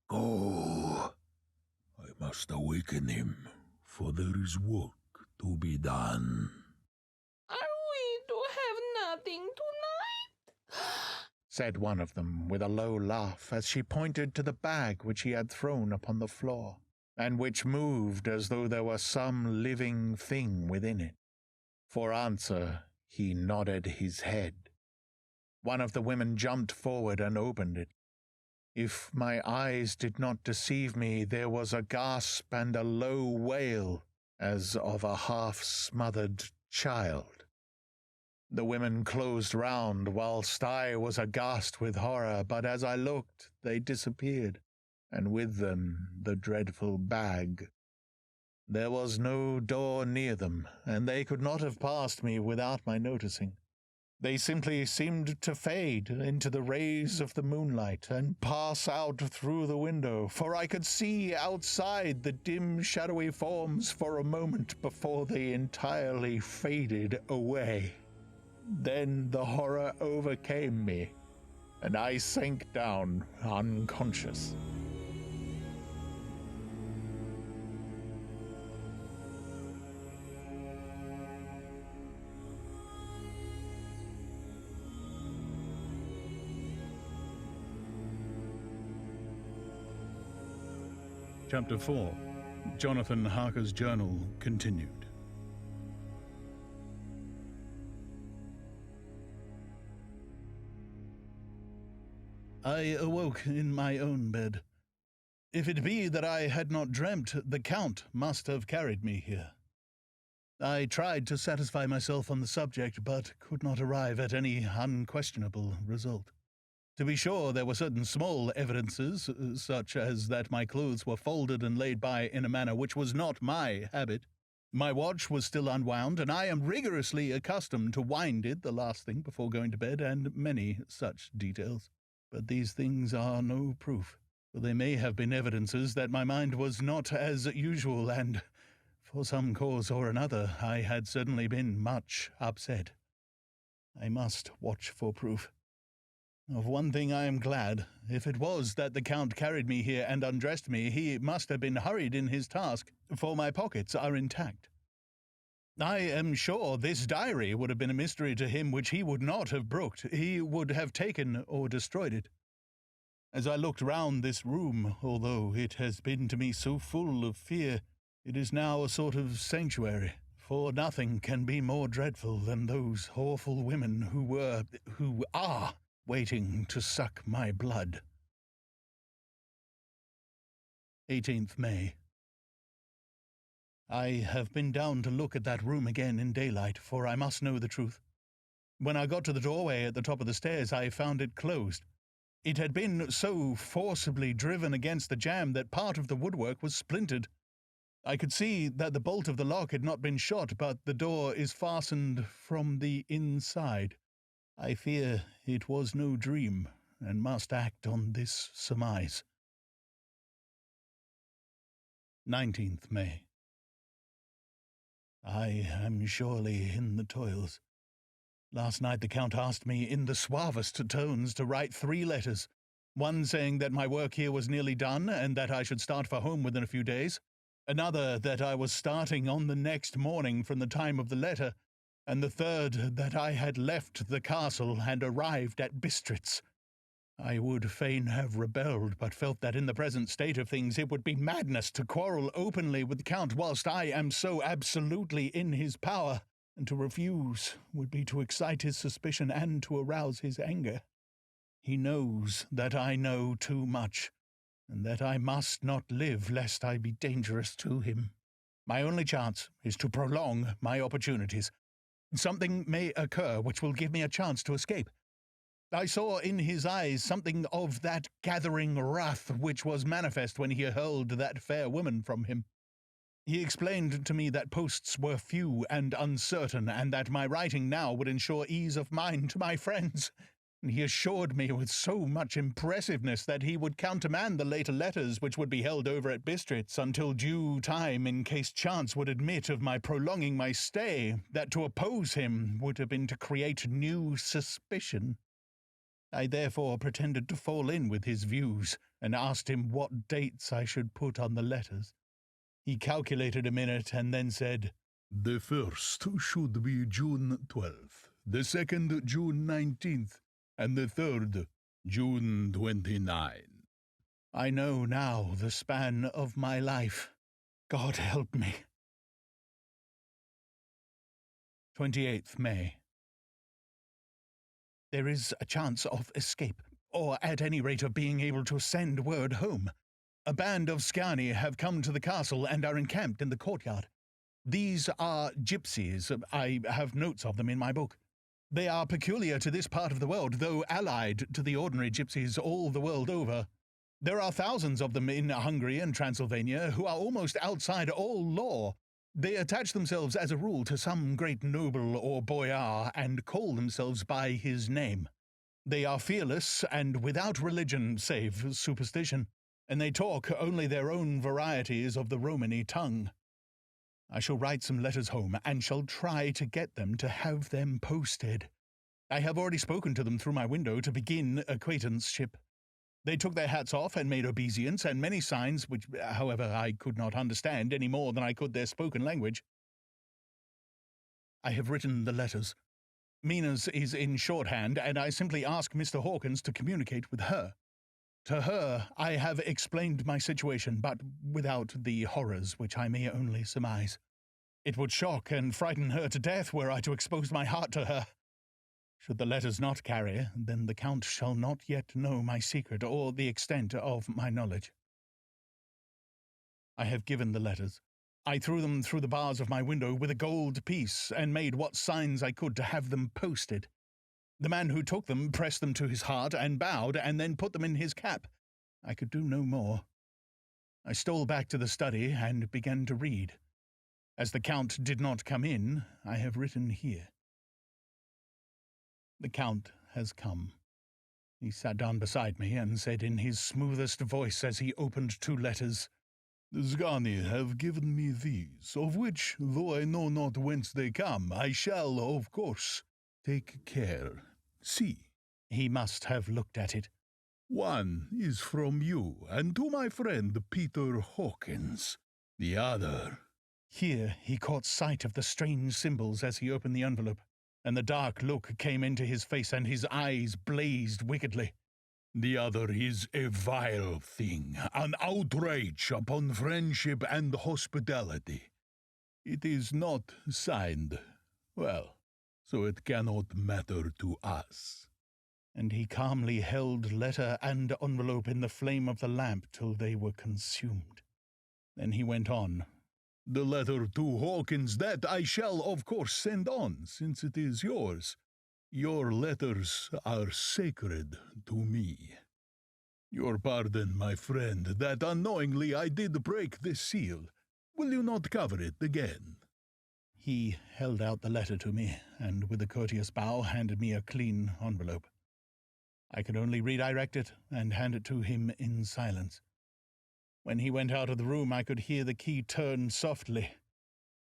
Go. I must awaken him, for there is work to be done." Are we to have nothing tonight? said one of them with a low laugh as she pointed to the bag which he had thrown upon the floor, and which moved as though there were some living thing within it. For answer, he nodded his head. One of the women jumped forward and opened it. If my eyes did not deceive me, there was a gasp and a low wail, as of a half-smothered child. The women closed round, whilst I was aghast with horror, but as I looked, they disappeared, and with them the dreadful bag. There was no door near them, and they could not have passed me without my noticing. They simply seemed to fade into the rays of the moonlight and pass out through the window, for I could see outside the dim, shadowy forms for a moment before they entirely faded away. Then the horror overcame me, and I sank down unconscious. Chapter 4. Jonathan Harker's Journal continued. I awoke in my own bed. If it be that I had not dreamt, the Count must have carried me here. I tried to satisfy myself on the subject, but could not arrive at any unquestionable result. To be sure, there were certain small evidences, such as that my clothes were folded and laid by in a manner which was not my habit. My watch was still unwound, and I am rigorously accustomed to wind it the last thing before going to bed, and many such details. But these things are no proof, for they may have been evidences that my mind was not as usual, and, for some cause or another, I had certainly been much upset. I must watch for proof. Of one thing I am glad. If it was that the Count carried me here and undressed me, he must have been hurried in his task, for my pockets are intact. I am sure this diary would have been a mystery to him which he would not have brooked. He would have taken or destroyed it. As I looked round this room, although it has been to me so full of fear, it is now a sort of sanctuary, for nothing can be more dreadful than those awful women who are waiting to suck my blood. 18th May. I have been down to look at that room again in daylight, for I must know the truth. When I got to the doorway at the top of the stairs, I found it closed. It had been so forcibly driven against the jamb that part of the woodwork was splintered. I could see that the bolt of the lock had not been shot, but the door is fastened from the inside. I fear it was no dream, and must act on this surmise. 19th May. I am surely in the toils. Last night the Count asked me in the suavest tones to write 3 letters, one saying that my work here was nearly done and that I should start for home within a few days, another that I was starting on the next morning from the time of the letter, and the third that I had left the castle and arrived at Bistritz. I would fain have rebelled, but felt that in the present state of things it would be madness to quarrel openly with the Count whilst I am so absolutely in his power, and to refuse would be to excite his suspicion and to arouse his anger. He knows that I know too much, and that I must not live lest I be dangerous to him. My only chance is to prolong my opportunities. Something may occur which will give me a chance to escape. I saw in his eyes something of that gathering wrath which was manifest when he hurled that fair woman from him. He explained to me that posts were few and uncertain, and that my writing now would ensure ease of mind to my friends. He assured me with so much impressiveness that he would countermand the later letters which would be held over at Bistritz until due time in case chance would admit of my prolonging my stay, that to oppose him would have been to create new suspicion. I therefore pretended to fall in with his views, and asked him what dates I should put on the letters. He calculated a minute and then said, The first should be June 12th, the second June 19th, and the third, June 29. I know now the span of my life. God help me. 28th May. There is a chance of escape, or at any rate of being able to send word home. A band of Scani have come to the castle and are encamped in the courtyard. These are gypsies. I have notes of them in my book. They are peculiar to this part of the world, though allied to the ordinary gypsies all the world over. There are thousands of them in Hungary and Transylvania who are almost outside all law. They attach themselves as a rule to some great noble or boyar and call themselves by his name. They are fearless and without religion save superstition, and they talk only their own varieties of the Romany tongue. I shall write some letters home, and shall try to get them to have them posted. I have already spoken to them through my window to begin acquaintanceship. They took their hats off and made obeisance and many signs, which, however, I could not understand any more than I could their spoken language. I have written the letters. Mina's is in shorthand, and I simply ask Mr. Hawkins to communicate with her. To her I have explained my situation, but without the horrors which I may only surmise. It would shock and frighten her to death were I to expose my heart to her. Should the letters not carry, then the Count shall not yet know my secret or the extent of my knowledge. I have given the letters. I threw them through the bars of my window with a gold piece, and made what signs I could to have them posted. The man who took them pressed them to his heart and bowed, and then put them in his cap. I could do no more. I stole back to the study and began to read. As the Count did not come in, I have written here. The Count has come. He sat down beside me and said in his smoothest voice as he opened 2 letters, "The Sgani have given me these, of which, though I know not whence they come, I shall, of course, take care. See." He must have looked at it. "One is from you, and to my friend Peter Hawkins. The other—" Here he caught sight of the strange symbols as he opened the envelope, and the dark look came into his face, and his eyes blazed wickedly. "The other is a vile thing, an outrage upon friendship and hospitality. It is not signed. Well, so it cannot matter to us." And he calmly held letter and envelope in the flame of the lamp till they were consumed. Then he went on. "The letter to Hawkins, that I shall, of course, send on, since it is yours. Your letters are sacred to me. Your pardon, my friend, that unknowingly I did break this seal. Will you not cover it again?" He held out the letter to me, and with a courteous bow handed me a clean envelope. I could only redirect it and hand it to him in silence. When he went out of the room, I could hear the key turn softly.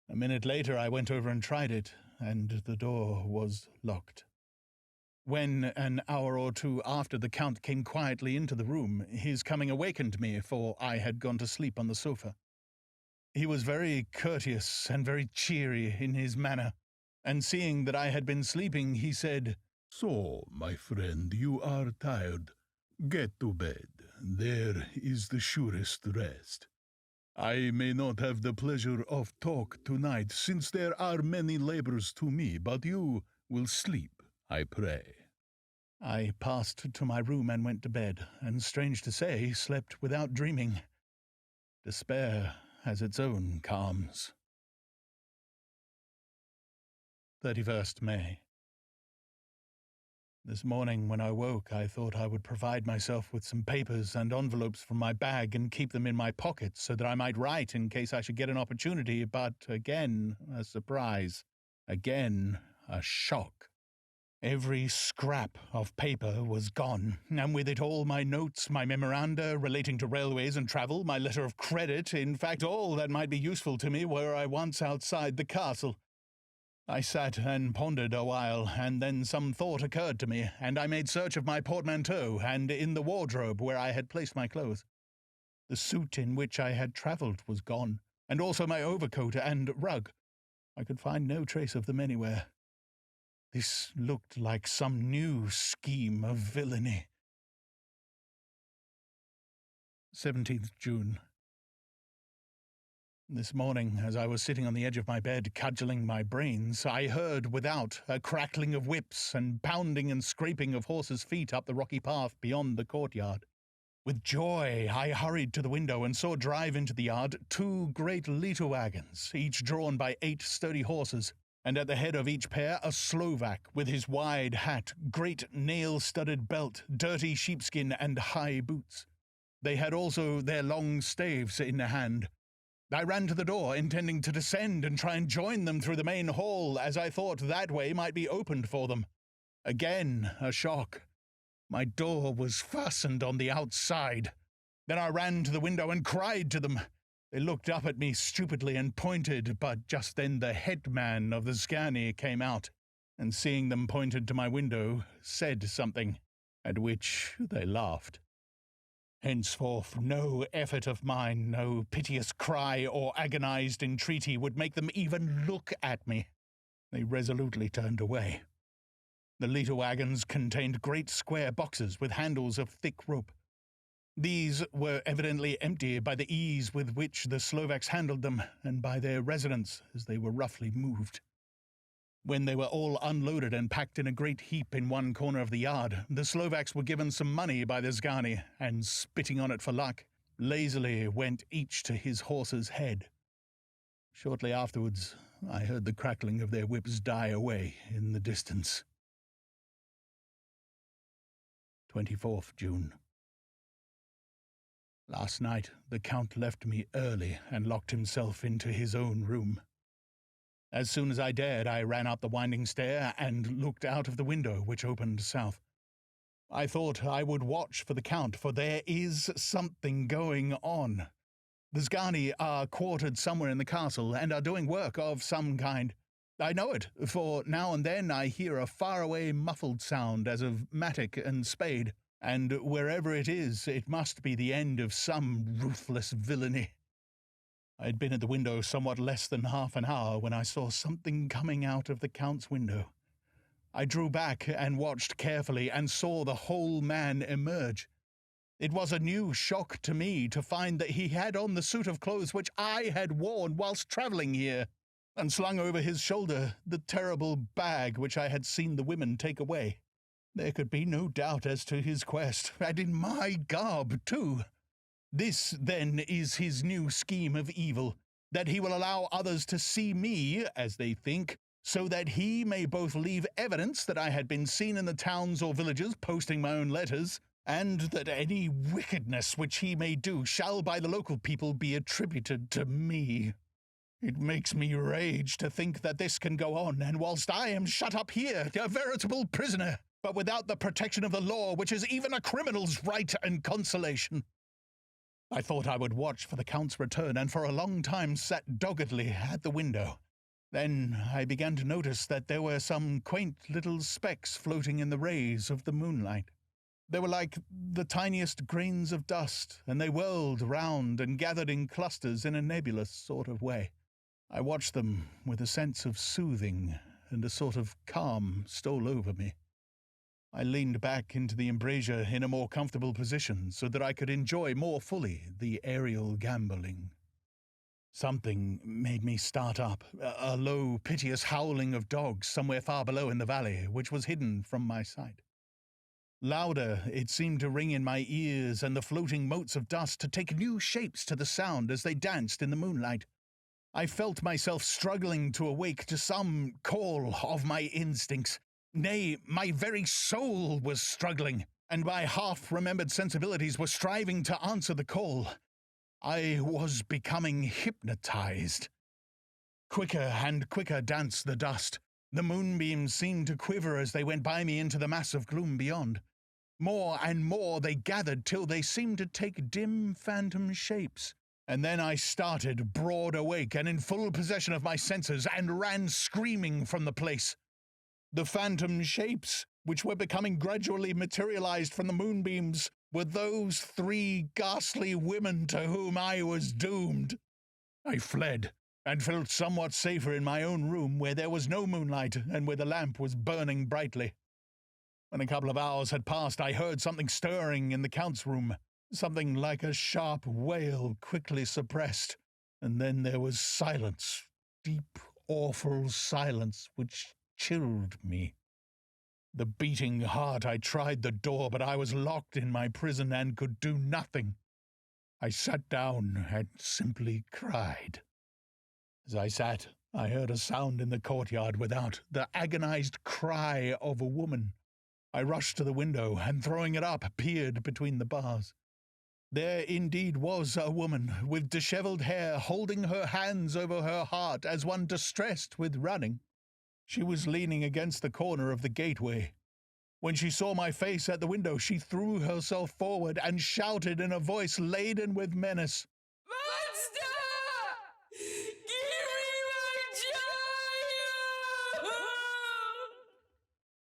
A minute later I went over and tried it, and the door was locked. When, an hour or 2 after, the Count came quietly into the room, his coming awakened me, for I had gone to sleep on the sofa. He was very courteous and very cheery in his manner, and seeing that I had been sleeping, he said, "So, my friend, you are tired. Get to bed. There is the surest rest. I may not have the pleasure of talk tonight, since there are many labors to me, but you will sleep, I pray." I passed to my room and went to bed, and strange to say, slept without dreaming. Despair has its own calms. 31st May. This morning when I woke, I thought I would provide myself with some papers and envelopes from my bag and keep them in my pocket so that I might write in case I should get an opportunity, but again a surprise. Again a shock. Every scrap of paper was gone, and with it all my notes, my memoranda relating to railways and travel, my letter of credit, in fact all that might be useful to me were I once outside the castle. I sat and pondered a while, and then some thought occurred to me, and I made search of my portmanteau and in the wardrobe where I had placed my clothes. The suit in which I had travelled was gone, and also my overcoat and rug. I could find no trace of them anywhere. This looked like some new scheme of villainy. 17th June. This morning, as I was sitting on the edge of my bed, cudgelling my brains, I heard without a crackling of whips and pounding and scraping of horses' feet up the rocky path beyond the courtyard. With joy, I hurried to the window and saw drive into the yard 2 great leiter wagons, each drawn by 8 sturdy horses, and at the head of each pair a Slovak with his wide hat, great nail-studded belt, dirty sheepskin, and high boots. They had also their long staves in hand. I ran to the door, intending to descend and try and join them through the main hall, as I thought that way might be opened for them. Again, a shock. My door was fastened on the outside. Then I ran to the window and cried to them. They looked up at me stupidly and pointed, but just then the headman of the Scani came out, and seeing them pointed to my window, said something, at which they laughed. Henceforth, no effort of mine, no piteous cry or agonized entreaty would make them even look at me. They resolutely turned away. The little wagons contained great square boxes with handles of thick rope. These were evidently empty by the ease with which the Slovaks handled them, and by their residents, as they were roughly moved. When they were all unloaded and packed in a great heap in one corner of the yard, the Slovaks were given some money by the Zgani, and, spitting on it for luck, lazily went each to his horse's head. Shortly afterwards, I heard the crackling of their whips die away in the distance. 24th June. Last night, the Count left me early and locked himself into his own room. As soon as I dared, I ran up the winding stair and looked out of the window, which opened south. I thought I would watch for the Count, for there is something going on. The Zgani are quartered somewhere in the castle and are doing work of some kind. I know it, for now and then I hear a faraway muffled sound as of mattock and spade, and wherever it is, it must be the end of some ruthless villainy. I had been at the window somewhat less than half an hour when I saw something coming out of the Count's window. I drew back and watched carefully and saw the whole man emerge. It was a new shock to me to find that he had on the suit of clothes which I had worn whilst travelling here, and slung over his shoulder the terrible bag which I had seen the women take away. There could be no doubt as to his quest, and in my garb, too. This, then, is his new scheme of evil, that he will allow others to see me, as they think, so that he may both leave evidence that I had been seen in the towns or villages posting my own letters, and that any wickedness which he may do shall by the local people be attributed to me. It makes me rage to think that this can go on, and whilst I am shut up here, a veritable prisoner, but without the protection of the law, which is even a criminal's right and consolation. I thought I would watch for the Count's return, and for a long time sat doggedly at the window. Then I began to notice that there were some quaint little specks floating in the rays of the moonlight. They were like the tiniest grains of dust, and they whirled round and gathered in clusters in a nebulous sort of way. I watched them with a sense of soothing, and a sort of calm stole over me. I leaned back into the embrasure in a more comfortable position so that I could enjoy more fully the aerial gambolling. Something made me start up, a low, piteous howling of dogs somewhere far below in the valley, which was hidden from my sight. Louder it seemed to ring in my ears, and the floating motes of dust to take new shapes to the sound as they danced in the moonlight. I felt myself struggling to awake to some call of my instincts. Nay, my very soul was struggling, and my half-remembered sensibilities were striving to answer the call. I was becoming hypnotized. Quicker and quicker danced the dust. The moonbeams seemed to quiver as they went by me into the mass of gloom beyond. More and more they gathered till they seemed to take dim phantom shapes. And then I started, broad awake and in full possession of my senses, and ran screaming from the place. The phantom shapes, which were becoming gradually materialized from the moonbeams, were those 3 ghastly women to whom I was doomed. I fled, and felt somewhat safer in my own room, where there was no moonlight and where the lamp was burning brightly. When a couple of hours had passed, I heard something stirring in the Count's room, something like a sharp wail quickly suppressed, and then there was silence, deep, awful silence, which chilled me. The beating heart, I tried the door, but I was locked in my prison and could do nothing. I sat down and simply cried. As I sat, I heard a sound in the courtyard without, the agonized cry of a woman. I rushed to the window and, throwing it up, peered between the bars. There indeed was a woman with dishevelled hair holding her hands over her heart as one distressed with running. She was leaning against the corner of the gateway. When she saw my face at the window, she threw herself forward and shouted in a voice laden with menace, "Monster! Give me my child!"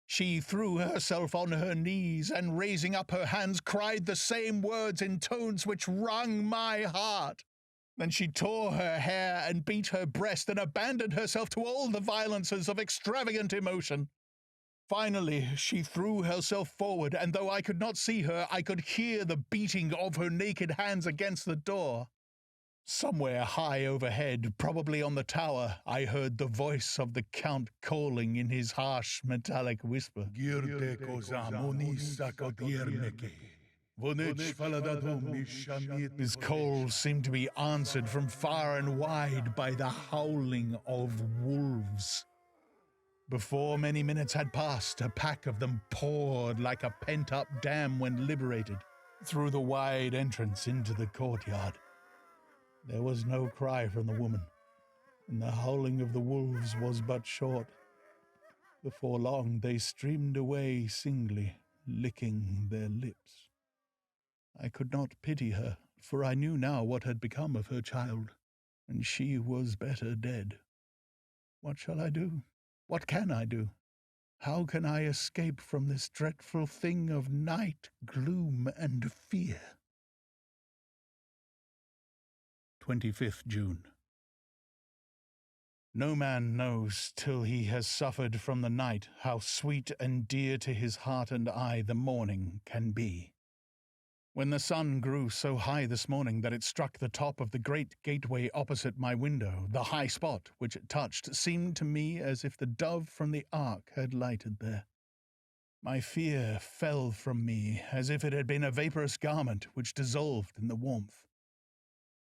She threw herself on her knees and, raising up her hands, cried the same words in tones which wrung my heart. Then she tore her hair and beat her breast and abandoned herself to all the violences of extravagant emotion. Finally, she threw herself forward, and though I could not see her, I could hear the beating of her naked hands against the door. Somewhere high overhead, probably on the tower, I heard the voice of the Count calling in his harsh, metallic whisper. His call seemed to be answered from far and wide by the howling of wolves. Before many minutes had passed, a pack of them poured like a pent-up dam when liberated through the wide entrance into the courtyard. There was no cry from the woman, and the howling of the wolves was but short. Before long, they streamed away singly, licking their lips. I could not pity her, for I knew now what had become of her child, and she was better dead. What shall I do? What can I do? How can I escape from this dreadful thing of night, gloom, and fear? 25th June. No man knows till he has suffered from the night how sweet and dear to his heart and eye the morning can be. When the sun grew so high this morning that it struck the top of the great gateway opposite my window, the high spot which it touched seemed to me as if the dove from the ark had lighted there. My fear fell from me as if it had been a vaporous garment which dissolved in the warmth.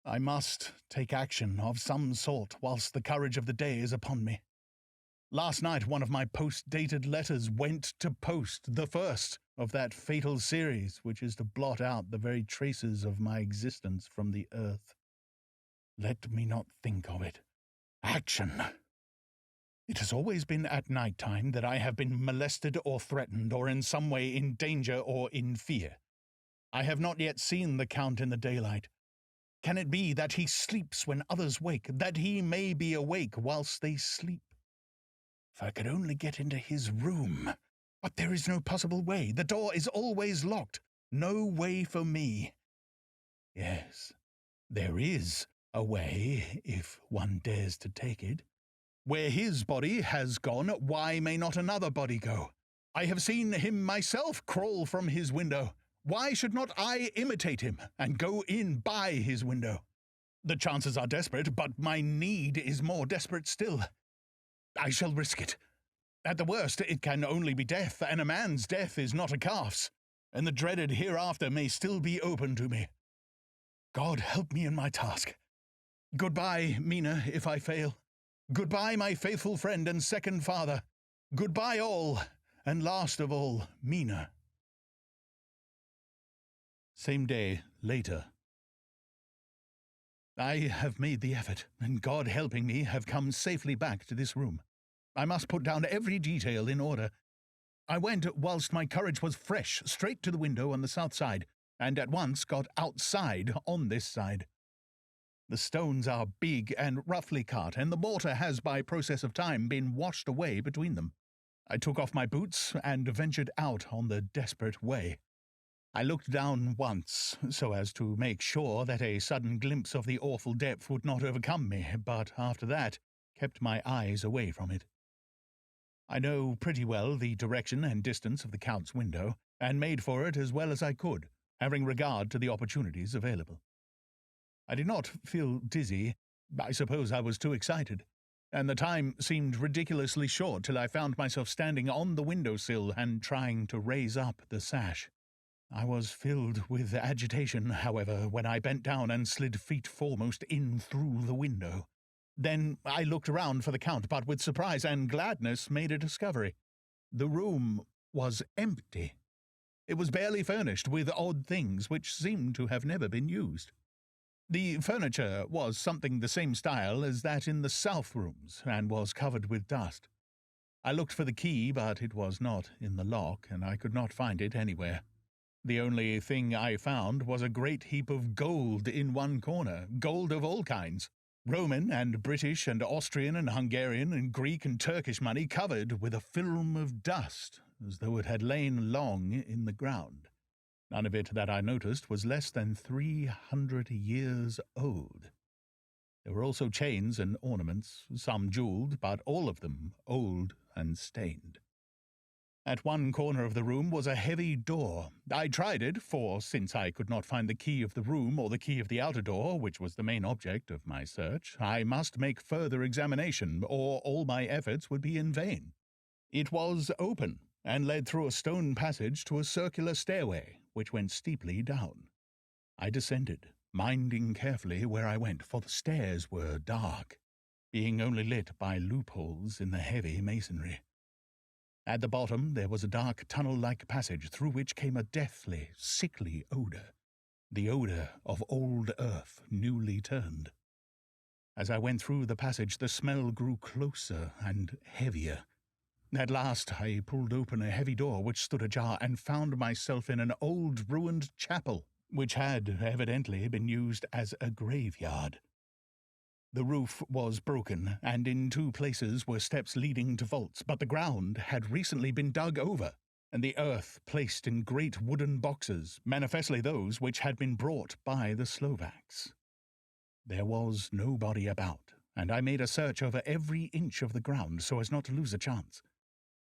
I must take action of some sort whilst the courage of the day is upon me. Last night one of my post-dated letters went to post, the first of that fatal series which is to blot out the very traces of my existence from the earth. Let me not think of it. Action! It has always been at night time that I have been molested or threatened or in some way in danger or in fear. I have not yet seen the Count in the daylight. Can it be that he sleeps when others wake, that he may be awake whilst they sleep? If I could only get into his room! But there is no possible way. The door is always locked. No way for me. Yes, there is a way, if one dares to take it. Where his body has gone, why may not another body go? I have seen him myself crawl from his window. Why should not I imitate him and go in by his window? The chances are desperate, but my need is more desperate still. I shall risk it. At the worst, it can only be death, and a man's death is not a calf's, and the dreaded hereafter may still be open to me. God help me in my task. Goodbye, Mina, if I fail. Goodbye, my faithful friend and second father. Goodbye all, and last of all, Mina. Same day, later. I have made the effort, and God helping me, have come safely back to this room. I must put down every detail in order. I went, whilst my courage was fresh, straight to the window on the south side, and at once got outside on this side. The stones are big and roughly cut, and the mortar has, by process of time, been washed away between them. I took off my boots and ventured out on the desperate way. I looked down once, so as to make sure that a sudden glimpse of the awful depth would not overcome me, but after that kept my eyes away from it. I know pretty well the direction and distance of the Count's window, and made for it as well as I could, having regard to the opportunities available. I did not feel dizzy. I suppose I was too excited, and the time seemed ridiculously short till I found myself standing on the window-sill and trying to raise up the sash. I was filled with agitation, however, when I bent down and slid feet foremost in through the window. Then I looked around for the Count, but with surprise and gladness made a discovery. The room was empty. It was barely furnished with odd things which seemed to have never been used. The furniture was something the same style as that in the south rooms, and was covered with dust. I looked for the key, but it was not in the lock, and I could not find it anywhere. The only thing I found was a great heap of gold in one corner, gold of all kinds, Roman and British and Austrian and Hungarian and Greek and Turkish money covered with a film of dust, as though it had lain long in the ground. None of it that I noticed was less than 300 years old. There were also chains and ornaments, some jewelled, but all of them old and stained. At one corner of the room was a heavy door. I tried it, for since I could not find the key of the room or the key of the outer door, which was the main object of my search, I must make further examination, or all my efforts would be in vain. It was open, and led through a stone passage to a circular stairway, which went steeply down. I descended, minding carefully where I went, for the stairs were dark, being only lit by loopholes in the heavy masonry. At the bottom there was a dark tunnel-like passage through which came a deathly, sickly odour, the odour of old earth newly turned. As I went through the passage the smell grew closer and heavier. At last I pulled open a heavy door which stood ajar, and found myself in an old ruined chapel, which had evidently been used as a graveyard. The roof was broken, and in 2 places were steps leading to vaults, but the ground had recently been dug over, and the earth placed in great wooden boxes, manifestly those which had been brought by the Slovaks. There was nobody about, and I made a search over every inch of the ground so as not to lose a chance.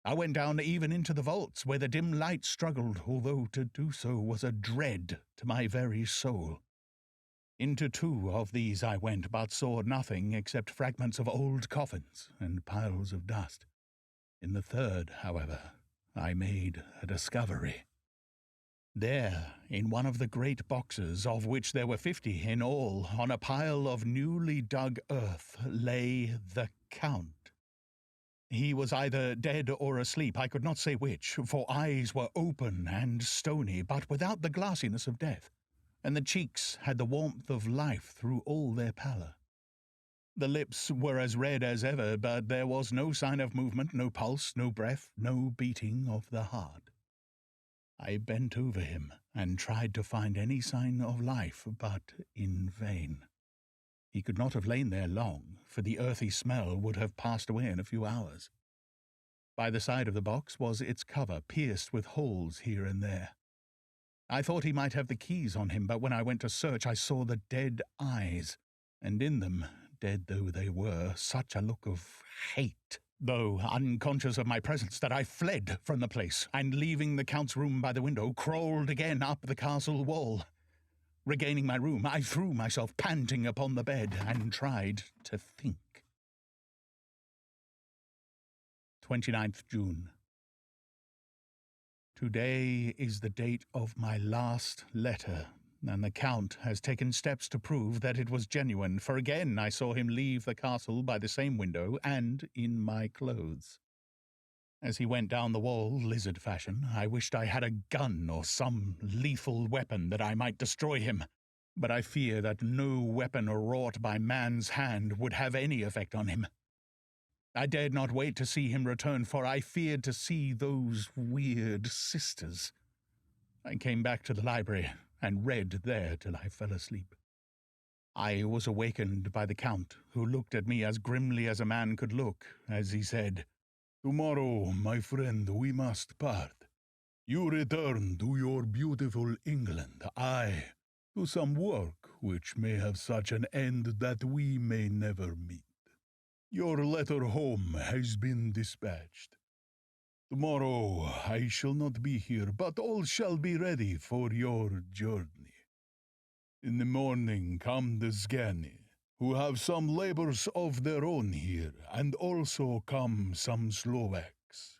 I went down even into the vaults, where the dim light struggled, although to do so was a dread to my very soul. Into 2 of these I went, but saw nothing except fragments of old coffins and piles of dust. In the 3rd, however, I made a discovery. There, in one of the great boxes, of which there were 50 in all, on a pile of newly dug earth, lay the Count. He was either dead or asleep, I could not say which, for eyes were open and stony, but without the glassiness of death, and the cheeks had the warmth of life through all their pallor. The lips were as red as ever, but there was no sign of movement, no pulse, no breath, no beating of the heart. I bent over him and tried to find any sign of life, but in vain. He could not have lain there long, for the earthy smell would have passed away in a few hours. By the side of the box was its cover, pierced with holes here and there. I thought he might have the keys on him, but when I went to search I saw the dead eyes, and in them, dead though they were, such a look of hate, though unconscious of my presence, that I fled from the place, and leaving the Count's room by the window, crawled again up the castle wall. Regaining my room, I threw myself panting upon the bed, and tried to think. 29th June. Today is the date of my last letter, and the Count has taken steps to prove that it was genuine, for again I saw him leave the castle by the same window, and in my clothes. As he went down the wall, lizard fashion, I wished I had a gun or some lethal weapon that I might destroy him, but I fear that no weapon wrought by man's hand would have any effect on him. I dared not wait to see him return, for I feared to see those weird sisters. I came back to the library and read there till I fell asleep. I was awakened by the Count, who looked at me as grimly as a man could look, as he said, "Tomorrow, my friend, we must part. You return to your beautiful England, I to some work which may have such an end that we may never meet. Your letter home has been dispatched. Tomorrow I shall not be here, but all shall be ready for your journey. In the morning come the Scani, who have some labours of their own here, and also come some Slovaks.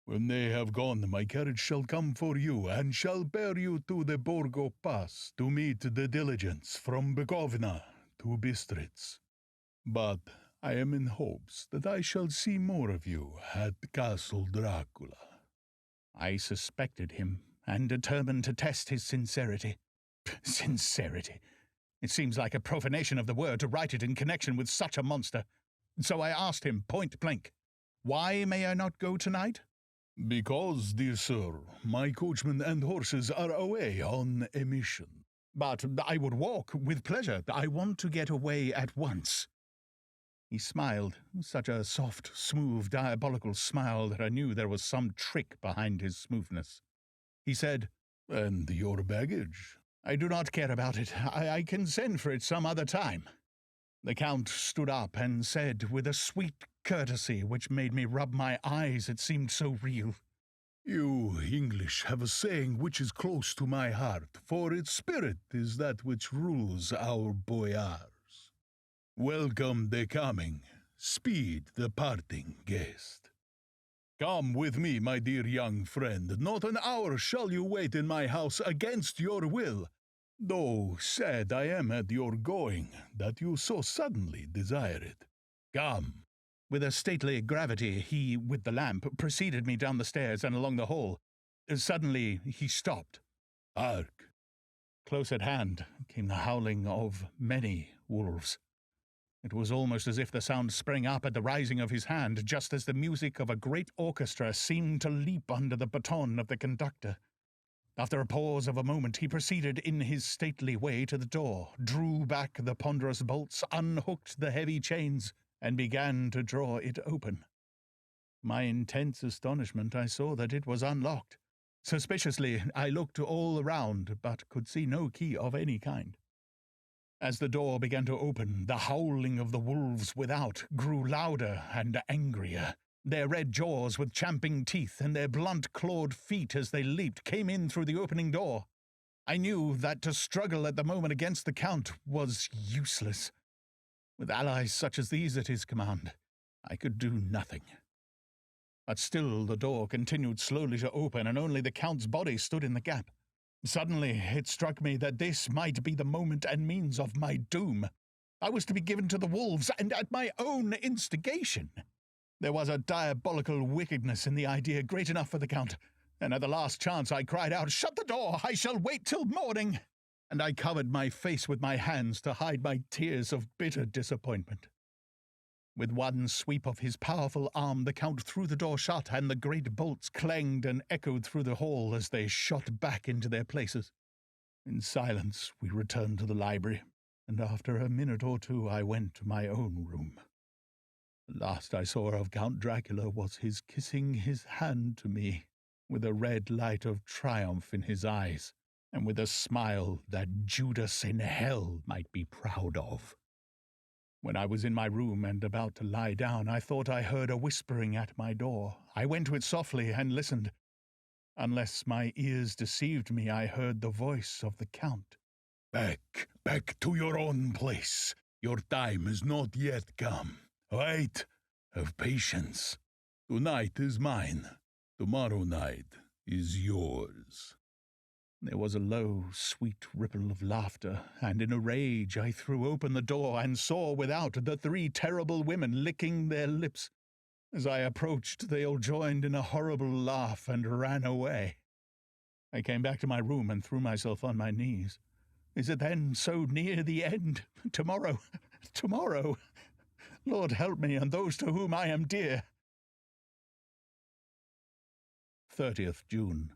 When they have gone, my carriage shall come for you, and shall bear you to the Borgo Pass to meet the diligence from Bukovina to Bistritz. But I am in hopes that I shall see more of you at Castle Dracula." I suspected him, and determined to test his sincerity. Sincerity. It seems like a profanation of the word to write it in connection with such a monster. So I asked him point blank, "Why may I not go tonight?" Because, dear sir, my coachman and horses are away on a mission. "But I would walk with pleasure. I want to get away at once." He smiled, such a soft, smooth, diabolical smile that I knew there was some trick behind his smoothness. He said, "And your baggage?" "I do not care about it. I can send for it some other time." The Count stood up and said, with a sweet courtesy which made me rub my eyes, it seemed so real, "You English have a saying which is close to my heart, for its spirit is that which rules our boyars. Welcome the coming, speed the parting guest. Come with me, my dear young friend. Not an hour shall you wait in my house against your will, though sad I am at your going, that you so suddenly desire it. Come." With a stately gravity, he, with the lamp, preceded me down the stairs and along the hall. Suddenly he stopped. Hark! Close at hand came the howling of many wolves. It was almost as if the sound sprang up at the rising of his hand, just as the music of a great orchestra seemed to leap under the baton of the conductor. After a pause of a moment, he proceeded in his stately way to the door, drew back the ponderous bolts, unhooked the heavy chains, and began to draw it open. My intense astonishment, I saw that it was unlocked. Suspiciously, I looked all around, but could see no key of any kind. As the door began to open, the howling of the wolves without grew louder and angrier. Their red jaws with champing teeth and their blunt-clawed feet as they leaped came in through the opening door. I knew that to struggle at the moment against the Count was useless. With allies such as these at his command, I could do nothing. But still the door continued slowly to open, and only the Count's body stood in the gap. Suddenly it struck me that this might be the moment and means of my doom. I was to be given to the wolves, and at my own instigation. There was a diabolical wickedness in the idea great enough for the Count, and at the last chance I cried out, "Shut the door! I shall wait till morning!" And I covered my face with my hands to hide my tears of bitter disappointment. With one sweep of his powerful arm, the Count threw the door shut, and the great bolts clanged and echoed through the hall as they shot back into their places. In silence we returned to the library, and after a minute or two I went to my own room. The last I saw of Count Dracula was his kissing his hand to me, with a red light of triumph in his eyes, and with a smile that Judas in hell might be proud of. When I was in my room and about to lie down, I thought I heard a whispering at my door. I went to it softly and listened. Unless my ears deceived me, I heard the voice of the Count. Back to your own place. Your time is not yet come. Wait, have patience. Tonight is mine. Tomorrow night is yours." There was a low, sweet ripple of laughter, and in a rage I threw open the door and saw without the three terrible women licking their lips. As I approached, they all joined in a horrible laugh and ran away. I came back to my room and threw myself on my knees. Is it then so near the end? Tomorrow! Lord help me and those to whom I am dear. 30th June.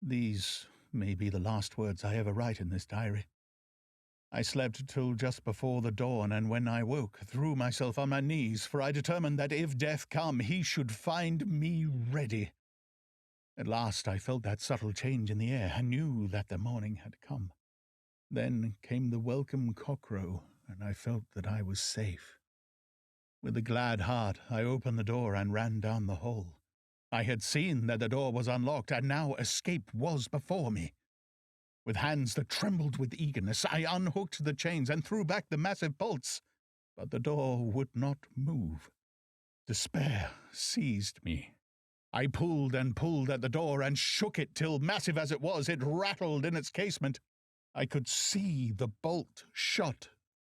These may be the last words I ever write in this diary. I slept till just before the dawn, and when I woke, threw myself on my knees, for I determined that if death come, he should find me ready. At last I felt that subtle change in the air, and knew that the morning had come. Then came the welcome cockcrow, and I felt that I was safe. With a glad heart I opened the door and ran down the hall. I had seen that the door was unlocked, and now escape was before me. With hands that trembled with eagerness, I unhooked the chains and threw back the massive bolts, but the door would not move. Despair seized me. I pulled and pulled at the door and shook it till, massive as it was, it rattled in its casement. I could see the bolt shut.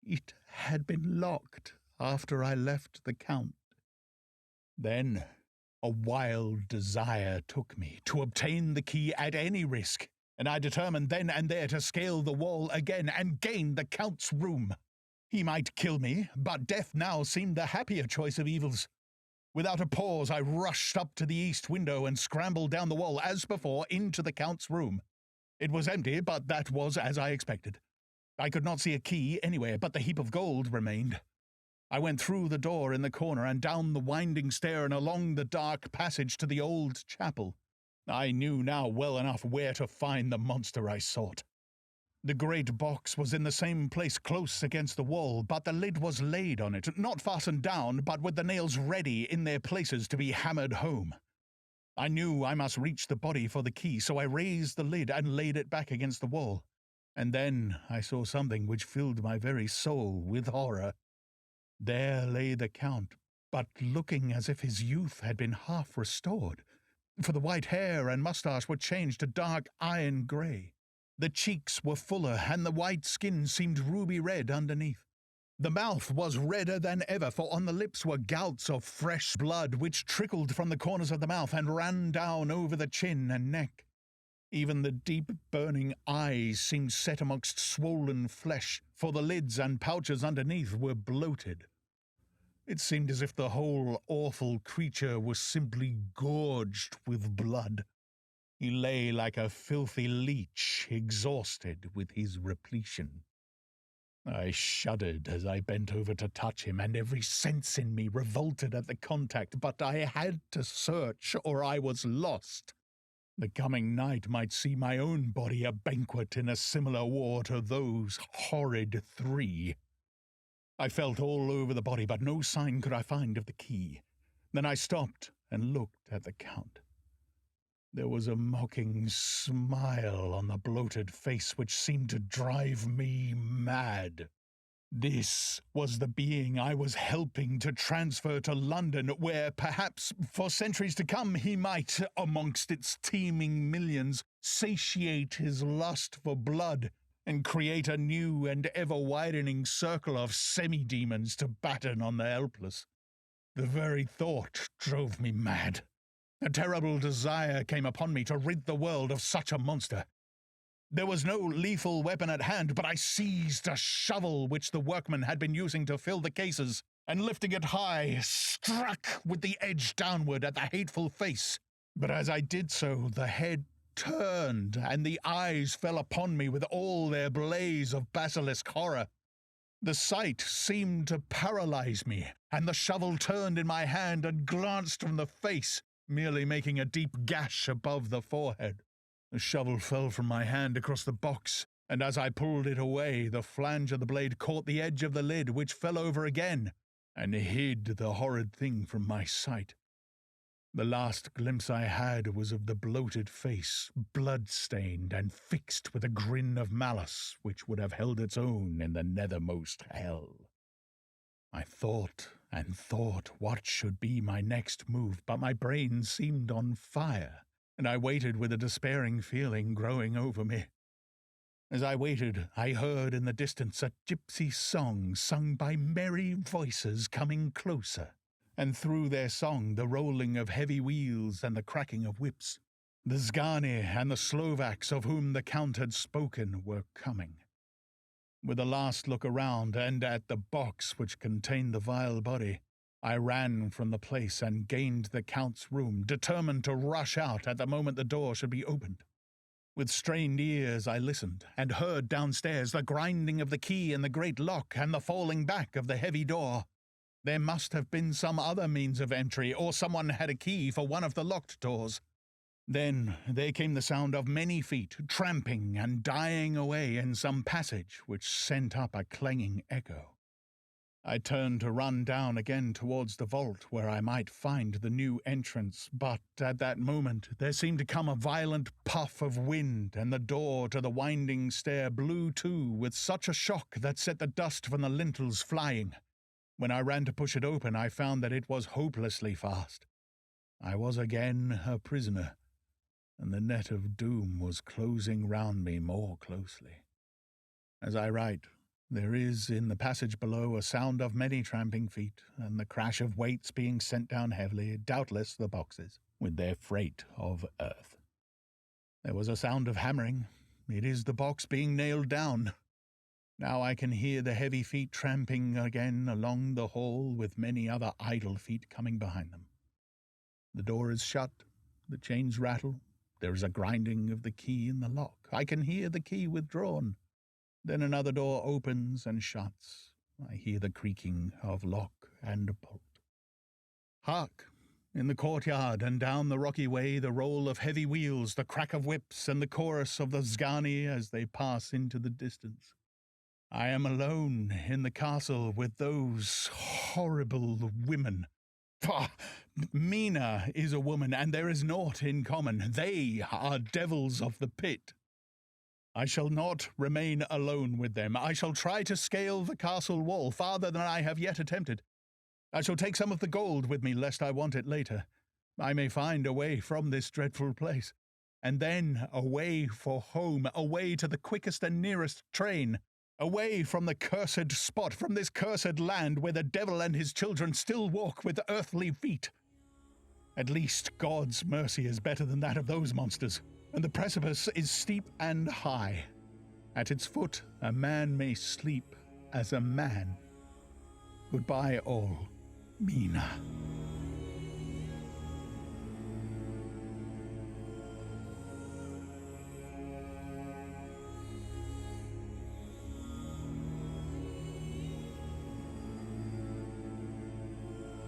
It had been locked after I left the Count. Then A wild desire took me to obtain the key at any risk, and I determined then and there to scale the wall again and gain the Count's room. He might kill me, but death now seemed the happier choice of evils. Without a pause, I rushed up to the east window and scrambled down the wall, as before, into the Count's room. It was empty, but that was as I expected. I could not see a key anywhere, but the heap of gold remained. I went through the door in the corner and down the winding stair and along the dark passage to the old chapel. I knew now well enough where to find the monster I sought. The great box was in the same place close against the wall, but the lid was laid on it, not fastened down, but with the nails ready in their places to be hammered home. I knew I must reach the body for the key, so I raised the lid and laid it back against the wall. And then I saw something which filled my very soul with horror. There lay the Count, but looking as if his youth had been half restored, for the white hair and moustache were changed to dark iron grey. The cheeks were fuller, and the white skin seemed ruby red underneath. The mouth was redder than ever, for on the lips were gouts of fresh blood which trickled from the corners of the mouth and ran down over the chin and neck. Even the deep burning eyes seemed set amongst swollen flesh, for the lids and pouches underneath were bloated. It seemed as if the whole awful creature was simply gorged with blood. He lay like a filthy leech, exhausted with his repletion. I shuddered as I bent over to touch him, and every sense in me revolted at the contact, but I had to search, or I was lost. The coming night might see my own body a banquet in a similar war to those horrid three. I felt all over the body, but no sign could I find of the key. Then I stopped and looked at the Count. There was a mocking smile on the bloated face which seemed to drive me mad. This was the being I was helping to transfer to London, where perhaps for centuries to come he might, amongst its teeming millions, satiate his lust for blood and create a new and ever-widening circle of semi-demons to batten on the helpless. The very thought drove me mad. A terrible desire came upon me to rid the world of such a monster. There was no lethal weapon at hand, but I seized a shovel which the workmen had been using to fill the cases, and lifting it high, struck with the edge downward at the hateful face. But as I did so, the head turned, and the eyes fell upon me with all their blaze of basilisk horror. The sight seemed to paralyze me, and the shovel turned in my hand and glanced from the face, merely making a deep gash above the forehead. The shovel fell from my hand across the box, and as I pulled it away, the flange of the blade caught the edge of the lid, which fell over again, and hid the horrid thing from my sight. The last glimpse I had was of the bloated face, blood-stained and fixed with a grin of malice which would have held its own in the nethermost hell. I thought and thought what should be my next move, but my brain seemed on fire, and I waited with a despairing feeling growing over me. As I waited, I heard in the distance a gypsy song sung by merry voices coming closer, and through their song the rolling of heavy wheels and the cracking of whips. The Zgani and the Slovaks of whom the Count had spoken were coming. With a last look around and at the box which contained the vile body, I ran from the place and gained the Count's room, determined to rush out at the moment the door should be opened. With strained ears I listened, and heard downstairs the grinding of the key in the great lock and the falling back of the heavy door. There must have been some other means of entry, or someone had a key for one of the locked doors. Then there came the sound of many feet tramping and dying away in some passage which sent up a clanging echo. I turned to run down again towards the vault where I might find the new entrance, but at that moment there seemed to come a violent puff of wind, and the door to the winding stair blew to with such a shock that set the dust from the lintels flying. When I ran to push it open, I found that it was hopelessly fast. I was again a prisoner, and the net of doom was closing round me more closely. As I write, There is in the passage below a sound of many tramping feet, and the crash of weights being sent down heavily, doubtless the boxes, with their freight of earth. There was a sound of hammering. It is the box being nailed down. Now I can hear the heavy feet tramping again along the hall, with many other idle feet coming behind them. The door is shut, the chains rattle, there is a grinding of the key in the lock. I can hear the key withdrawn. Then another door opens and shuts. I hear the creaking of lock and bolt. Hark! In the courtyard and down the rocky way, the roll of heavy wheels, the crack of whips, and the chorus of the Zgani as they pass into the distance. I am alone in the castle with those horrible women. Pah! Mina is a woman, and there is naught in common. They are devils of the pit. I shall not remain alone with them. I shall try to scale the castle wall farther than I have yet attempted. I shall take some of the gold with me, lest I want it later. I may find a way from this dreadful place, and then away for home, away to the quickest and nearest train, away from the cursed spot, from this cursed land where the devil and his children still walk with earthly feet. At least God's mercy is better than that of those monsters, and the precipice is steep and high. At its foot a man may sleep as a man. Goodbye all, Mina.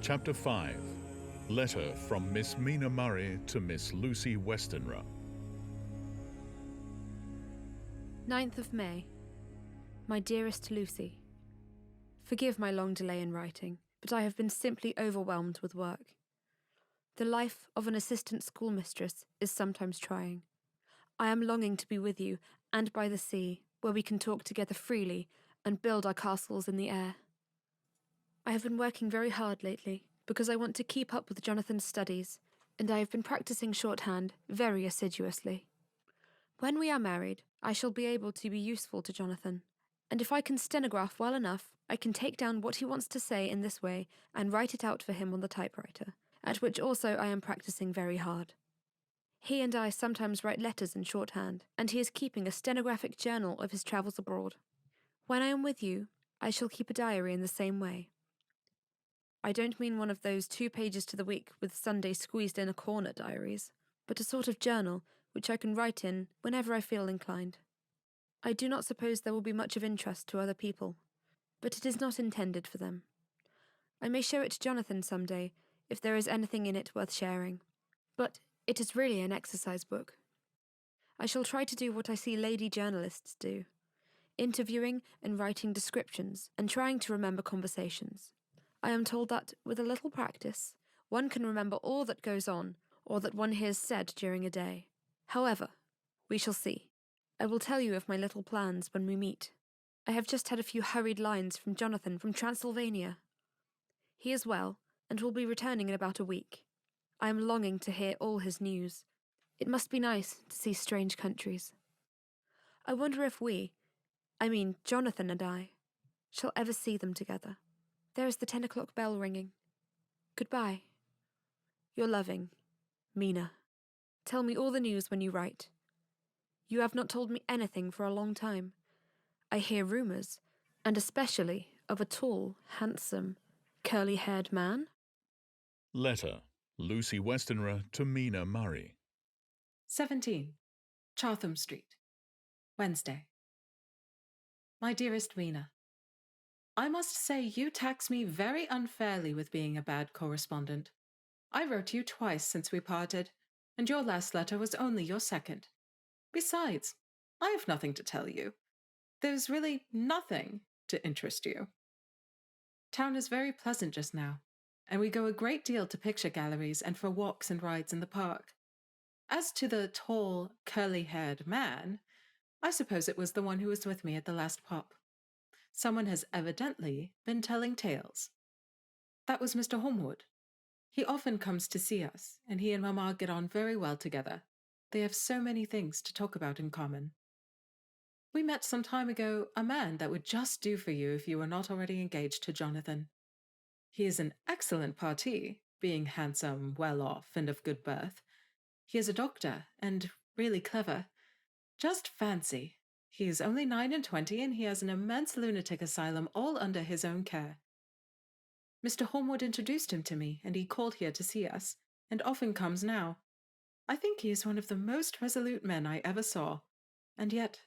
Chapter 5. Letter from Miss Mina Murray to Miss Lucy Westenra. 9th of May. My dearest Lucy, forgive my long delay in writing, but I have been simply overwhelmed with work. The life of an assistant schoolmistress is sometimes trying. I am longing to be with you and by the sea, where we can talk together freely and build our castles in the air. I have been working very hard lately because I want to keep up with Jonathan's studies, and I have been practicing shorthand very assiduously. When we are married, I shall be able to be useful to Jonathan, and if I can stenograph well enough, I can take down what he wants to say in this way and write it out for him on the typewriter, at which also I am practicing very hard. He and I sometimes write letters in shorthand, and he is keeping a stenographic journal of his travels abroad. When I am with you, I shall keep a diary in the same way. I don't mean one of those 2 pages to the week with Sunday squeezed in a corner diaries, but a sort of journal which I can write in whenever I feel inclined. I do not suppose there will be much of interest to other people, but it is not intended for them. I may show it to Jonathan some day, if there is anything in it worth sharing, but it is really an exercise book. I shall try to do what I see lady journalists do, interviewing and writing descriptions and trying to remember conversations. I am told that, with a little practice, one can remember all that goes on or that one hears said during a day. However, we shall see. I will tell you of my little plans when we meet. I have just had a few hurried lines from Jonathan from Transylvania. He is well, and will be returning in about a week. I am longing to hear all his news. It must be nice to see strange countries. I wonder if Jonathan and I, shall ever see them together. There is the 10 o'clock bell ringing. Goodbye. Your loving, Mina. Tell me all the news when you write. You have not told me anything for a long time. I hear rumours, and especially of a tall, handsome, curly-haired man. Letter, Lucy Westenra to Mina Murray. 17. Chatham Street, Wednesday. My dearest Mina, I must say you tax me very unfairly with being a bad correspondent. I wrote you twice since we parted, and your last letter was only your second. Besides, I have nothing to tell you. There's really nothing to interest you. Town is very pleasant just now, and we go a great deal to picture galleries and for walks and rides in the park. As to the tall, curly-haired man, I suppose it was the one who was with me at the last pop. Someone has evidently been telling tales. That was Mr. Holmwood. He often comes to see us, and he and Mamma get on very well together. They have so many things to talk about in common. We met some time ago a man that would just do for you if you were not already engaged to Jonathan. He is an excellent parti, being handsome, well-off, and of good birth. He is a doctor, and really clever. Just fancy. He is only 29, and he has an immense lunatic asylum all under his own care. Mr. Holmwood introduced him to me, and he called here to see us, and often comes now. I think he is one of the most resolute men I ever saw, and yet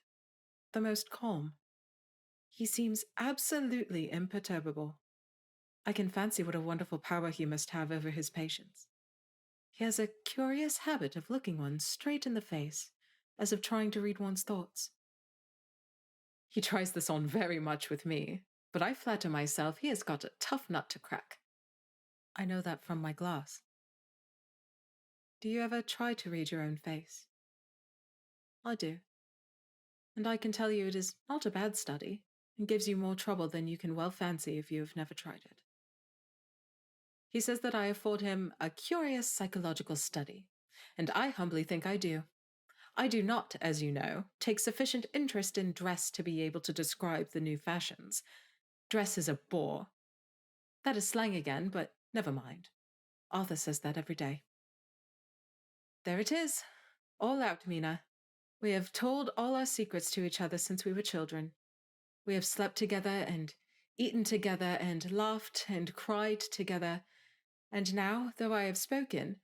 the most calm. He seems absolutely imperturbable. I can fancy what a wonderful power he must have over his patients. He has a curious habit of looking one straight in the face, as if trying to read one's thoughts. He tries this on very much with me, but I flatter myself he has got a tough nut to crack. I know that from my glass. Do you ever try to read your own face? I do. And I can tell you it is not a bad study, and gives you more trouble than you can well fancy if you have never tried it. He says that I afford him a curious psychological study, and I humbly think I do. I do not, as you know, take sufficient interest in dress to be able to describe the new fashions. Dress is a bore. That is slang again, but never mind. Arthur says that every day. There it is, all out, Mina. We have told all our secrets to each other since we were children. We have slept together and eaten together and laughed and cried together. And now, though I have spoken,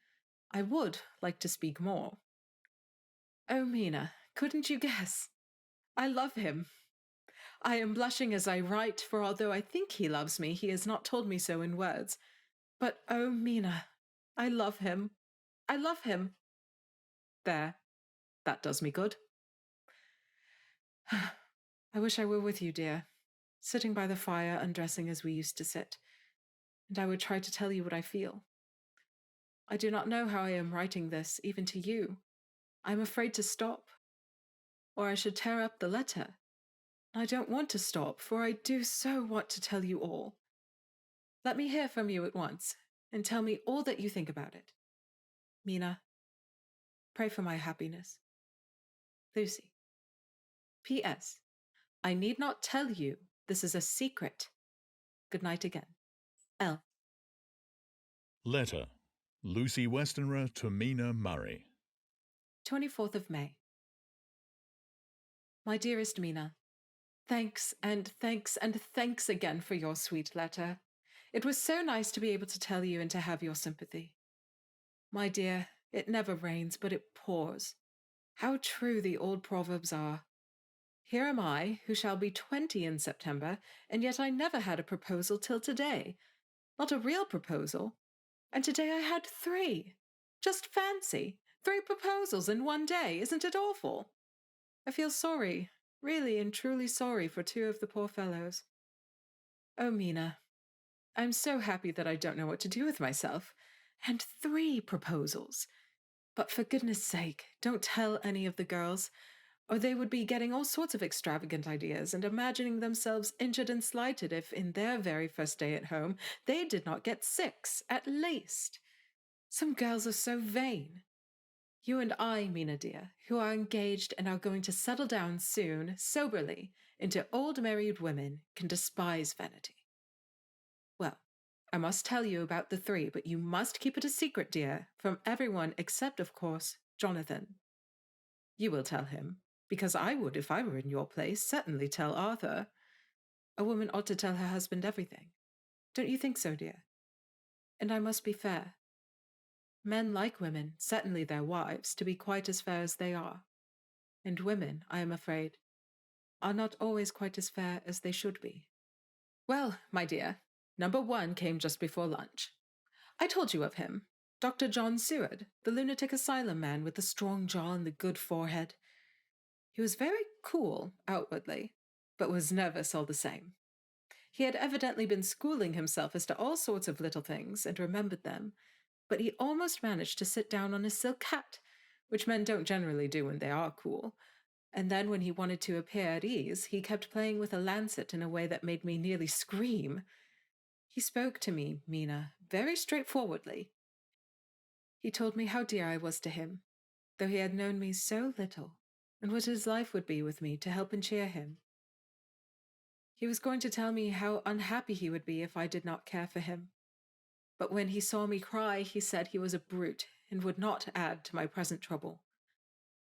I would like to speak more. Oh, Mina, couldn't you guess? I love him. I am blushing as I write, for although I think he loves me, he has not told me so in words. But oh, Mina, I love him. I love him. There, that does me good. I wish I were with you, dear, sitting by the fire, undressing as we used to sit, and I would try to tell you what I feel. I do not know how I am writing this, even to you. I am afraid to stop, or I should tear up the letter. I don't want to stop, for I do so want to tell you all. Let me hear from you at once, and tell me all that you think about it. Mina, pray for my happiness. Lucy. P.S. I need not tell you this is a secret. Good night again. L. Letter. Lucy Westenra to Mina Murray. 24th of May. My dearest Mina, thanks and thanks and thanks again for your sweet letter. It was so nice to be able to tell you and to have your sympathy. My dear, it never rains, but it pours. How true the old proverbs are. Here am I, who shall be 20 in September, and yet I never had a proposal till today. Not a real proposal. And today I had 3. Just fancy, 3 proposals in one day. Isn't it awful? I feel sorry, really and truly sorry for 2 of the poor fellows. Oh, Mina, I'm so happy that I don't know what to do with myself. And 3 proposals. But for goodness sake, don't tell any of the girls, or they would be getting all sorts of extravagant ideas and imagining themselves injured and slighted if, in their very first day at home, they did not get 6, at least. Some girls are so vain. You and I, Mina dear, who are engaged and are going to settle down soon, soberly, into old married women, can despise vanity. Well, I must tell you about the 3, but you must keep it a secret, dear, from everyone except, of course, Jonathan. You will tell him, because I would, if I were in your place, certainly tell Arthur. A woman ought to tell her husband everything. Don't you think so, dear? And I must be fair. Men like women, certainly their wives, to be quite as fair as they are. And women, I am afraid, are not always quite as fair as they should be. Well, my dear, number 1 came just before lunch. I told you of him, Dr. John Seward, the lunatic asylum man with the strong jaw and the good forehead. He was very cool, outwardly, but was nervous all the same. He had evidently been schooling himself as to all sorts of little things, and remembered them, but he almost managed to sit down on a silk hat, which men don't generally do when they are cool, and then when he wanted to appear at ease, he kept playing with a lancet in a way that made me nearly scream. He spoke to me, Mina, very straightforwardly. He told me how dear I was to him, though he had known me so little, and what his life would be with me to help and cheer him. He was going to tell me how unhappy he would be if I did not care for him. But when he saw me cry, he said he was a brute and would not add to my present trouble.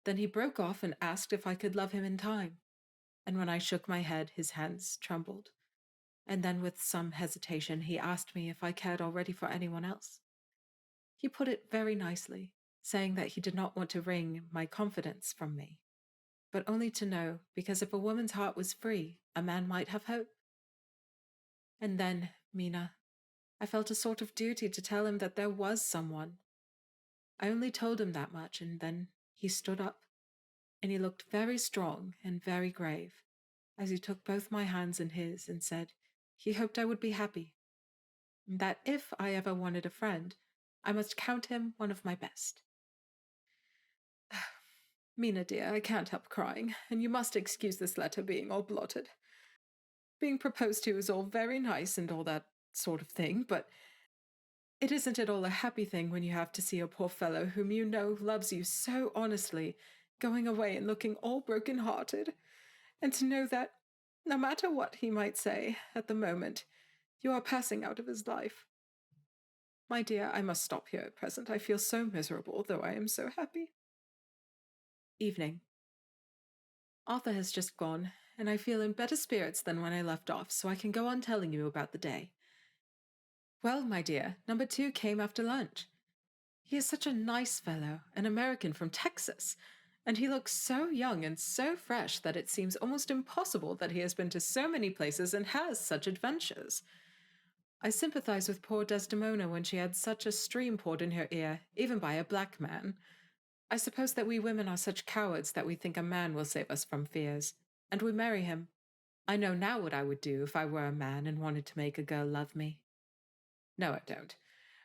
Then he broke off and asked if I could love him in time, and when I shook my head, his hands trembled. And then with some hesitation, he asked me if I cared already for anyone else. He put it very nicely, saying that he did not want to wring my confidence from me, but only to know, because if a woman's heart was free, a man might have hope. And then, Mina, I felt a sort of duty to tell him that there was someone. I only told him that much, and then he stood up, and he looked very strong and very grave, as he took both my hands in his and said he hoped I would be happy, and that if I ever wanted a friend, I must count him one of my best. Mina, dear, I can't help crying, and you must excuse this letter being all blotted. Being proposed to is all very nice and all that sort of thing, but it isn't at all a happy thing when you have to see a poor fellow whom you know loves you so honestly going away and looking all broken-hearted, and to know that, no matter what he might say at the moment, you are passing out of his life. My dear, I must stop here at present. I feel so miserable, though I am so happy. Evening. Arthur has just gone, and I feel in better spirits than when I left off, so I can go on telling you about the day. Well, my dear, number 2 came after lunch. He is such a nice fellow, an American from Texas, and he looks so young and so fresh that it seems almost impossible that he has been to so many places and has such adventures. I sympathize with poor Desdemona when she had such a stream poured in her ear, even by a black man. I suppose that we women are such cowards that we think a man will save us from fears, and we marry him. I know now what I would do if I were a man and wanted to make a girl love me. No, I don't,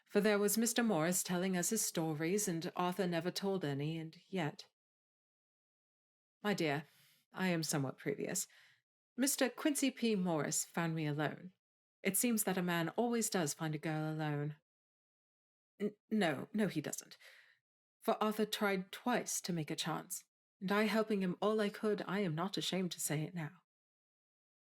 for there was Mr. Morris telling us his stories, and Arthur never told any, and yet... My dear, I am somewhat previous. Mr. Quincy P. Morris found me alone. It seems that a man always does find a girl alone. No, he doesn't. For Arthur tried twice to make a chance, and I helping him all I could, I am not ashamed to say it now.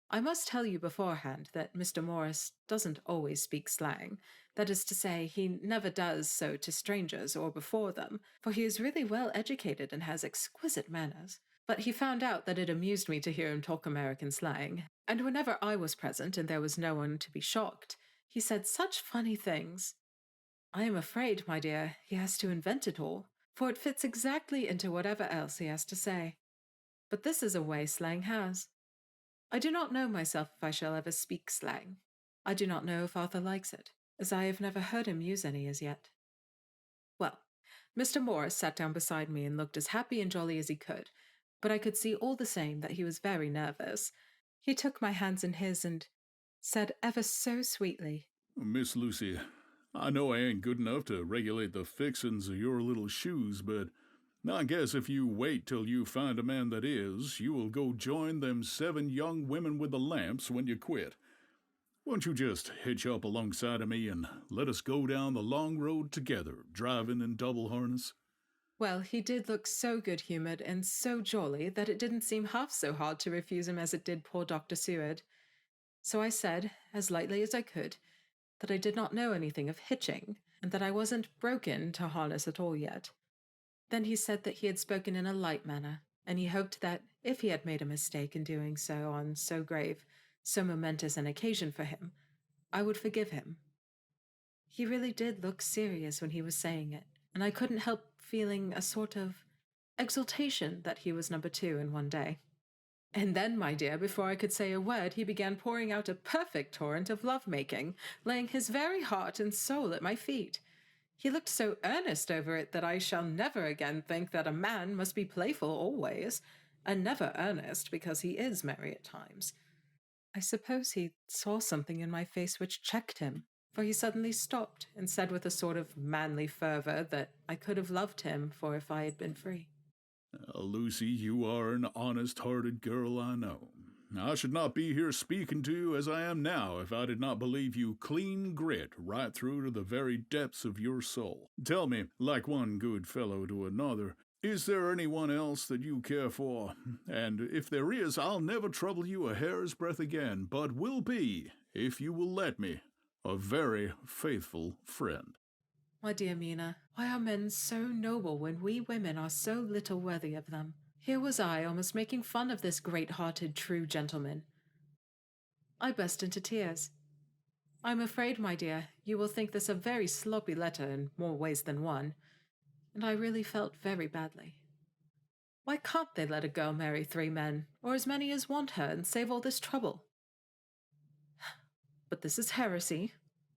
I must tell you beforehand that Mr. Morris doesn't always speak slang. That is to say, he never does so to strangers or before them, for he is really well educated and has exquisite manners. But he found out that it amused me to hear him talk American slang, and whenever I was present and there was no one to be shocked, he said such funny things. I am afraid, my dear, he has to invent it all, for it fits exactly into whatever else he has to say. But this is a way slang has. I do not know myself if I shall ever speak slang. I do not know if Arthur likes it, as I have never heard him use any as yet. Well, Mr. Morris sat down beside me and looked as happy and jolly as he could, but I could see all the same that he was very nervous. He took my hands in his and said ever so sweetly, Miss Lucy, I know I ain't good enough to regulate the fixin's of your little shoes, but I guess if you wait till you find a man that is, you will go join them 7 young women with the lamps when you quit. Won't you just hitch up alongside of me and let us go down the long road together, driving in double harness? Well, he did look so good-humoured and so jolly that it didn't seem half so hard to refuse him as it did poor Dr. Seward. So I said, as lightly as I could, that I did not know anything of hitching, and that I wasn't broken to harness at all yet. Then he said that he had spoken in a light manner, and he hoped that, if he had made a mistake in doing so on so grave, so momentous an occasion for him, I would forgive him. He really did look serious when he was saying it, and I couldn't help feeling a sort of exultation that he was number 2 in one day. And then, my dear, before I could say a word, he began pouring out a perfect torrent of love-making, laying his very heart and soul at my feet. He looked so earnest over it that I shall never again think that a man must be playful always, and never earnest, because he is merry at times. I suppose he saw something in my face which checked him, for he suddenly stopped and said with a sort of manly fervour that I could have loved him for if I had been free. Lucy, you are an honest-hearted girl, I know. I should not be here speaking to you as I am now if I did not believe you clean grit right through to the very depths of your soul. Tell me, like one good fellow to another, Is there anyone else that you care for? And if there is, I'll never trouble you a hair's breadth again, but will be, if you will let me, a very faithful friend. My dear Mina, why are men so noble when we women are so little worthy of them? Here was I, almost making fun of this great-hearted, true gentleman. I burst into tears. I'm afraid, my dear, you will think this a very sloppy letter in more ways than one, and I really felt very badly. Why can't they let a girl marry 3 men, or as many as want her, and save all this trouble? But this is heresy,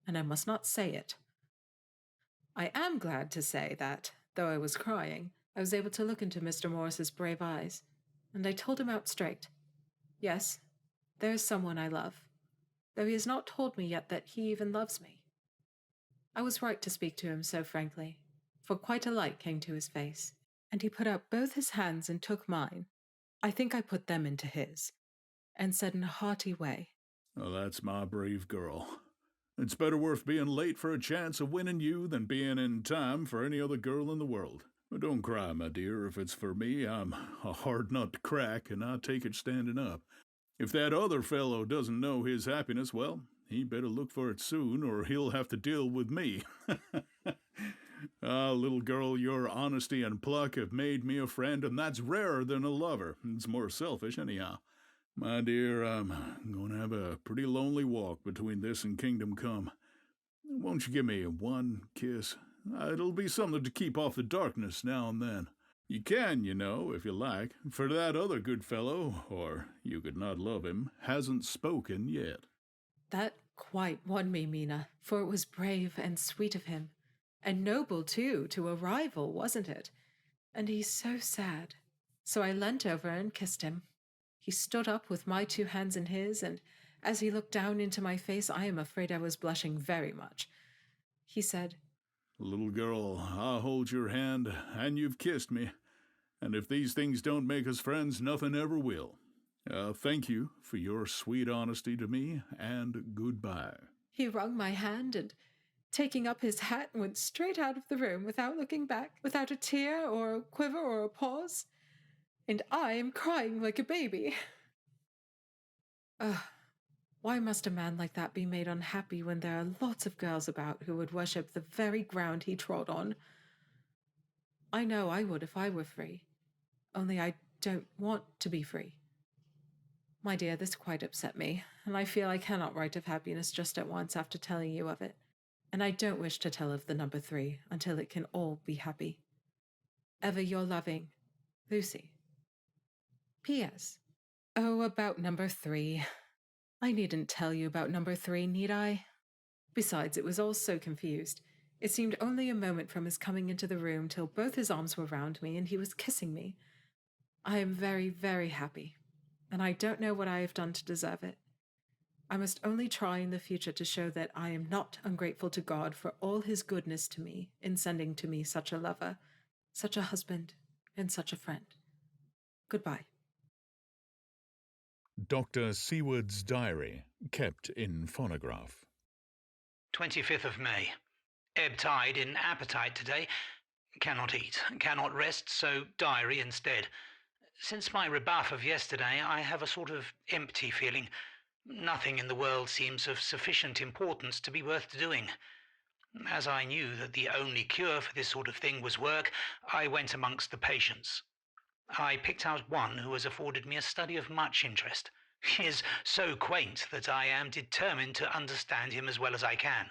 and I must not say it. I am glad to say that, though I was crying, I was able to look into Mr. Morris's brave eyes, and I told him out straight. Yes, there is someone I love, though he has not told me yet that he even loves me. I was right to speak to him so frankly, for quite a light came to his face, and he put out both his hands and took mine. I think I put them into his, and said in a hearty way, Well, that's my brave girl. It's better worth being late for a chance of winning you than being in time for any other girl in the world. But don't cry, my dear. If it's for me, I'm a hard nut to crack, and I take it standing up. If that other fellow doesn't know his happiness, well, he better look for it soon, or he'll have to deal with me. Ah, little girl, your honesty and pluck have made me a friend, and that's rarer than a lover. It's more selfish, anyhow. My dear, I'm going to have a pretty lonely walk between this and Kingdom Come. Won't you give me one kiss? It'll be something to keep off the darkness now and then. You can, you know, if you like, for that other good fellow, or you could not love him, hasn't spoken yet. That quite won me, Mina, for it was brave and sweet of him, and noble, too, to a rival, wasn't it? And he's so sad. So I leant over and kissed him. He stood up with my 2 hands in his, and as he looked down into my face, I am afraid I was blushing very much. He said, Little girl, I'll hold your hand, and you've kissed me. And if these things don't make us friends, nothing ever will. Thank you for your sweet honesty to me, and goodbye. He wrung my hand, and taking up his hat, went straight out of the room without looking back, without a tear or a quiver or a pause. And I am crying like a baby. Why must a man like that be made unhappy when there are lots of girls about who would worship the very ground he trod on? I know I would if I were free, only I don't want to be free. My dear, this quite upset me, and I feel I cannot write of happiness just at once after telling you of it, and I don't wish to tell of the number 3 until it can all be happy. Ever your loving, Lucy. P.S. Oh, about number 3. I needn't tell you about number 3, need I? Besides, it was all so confused. It seemed only a moment from his coming into the room till both his arms were round me and he was kissing me. I am very, very happy, and I don't know what I have done to deserve it. I must only try in the future to show that I am not ungrateful to God for all his goodness to me in sending to me such a lover, such a husband, and such a friend. Goodbye. Dr. Seward's diary, kept in phonograph. 25th of May. Ebb tide in appetite today. Cannot eat, cannot rest, so diary instead. Since my rebuff of yesterday, I have a sort of empty feeling. Nothing in the world seems of sufficient importance to be worth doing. As I knew that the only cure for this sort of thing was work, I went amongst the patients. I picked out one who has afforded me a study of much interest. He is so quaint that I am determined to understand him as well as I can.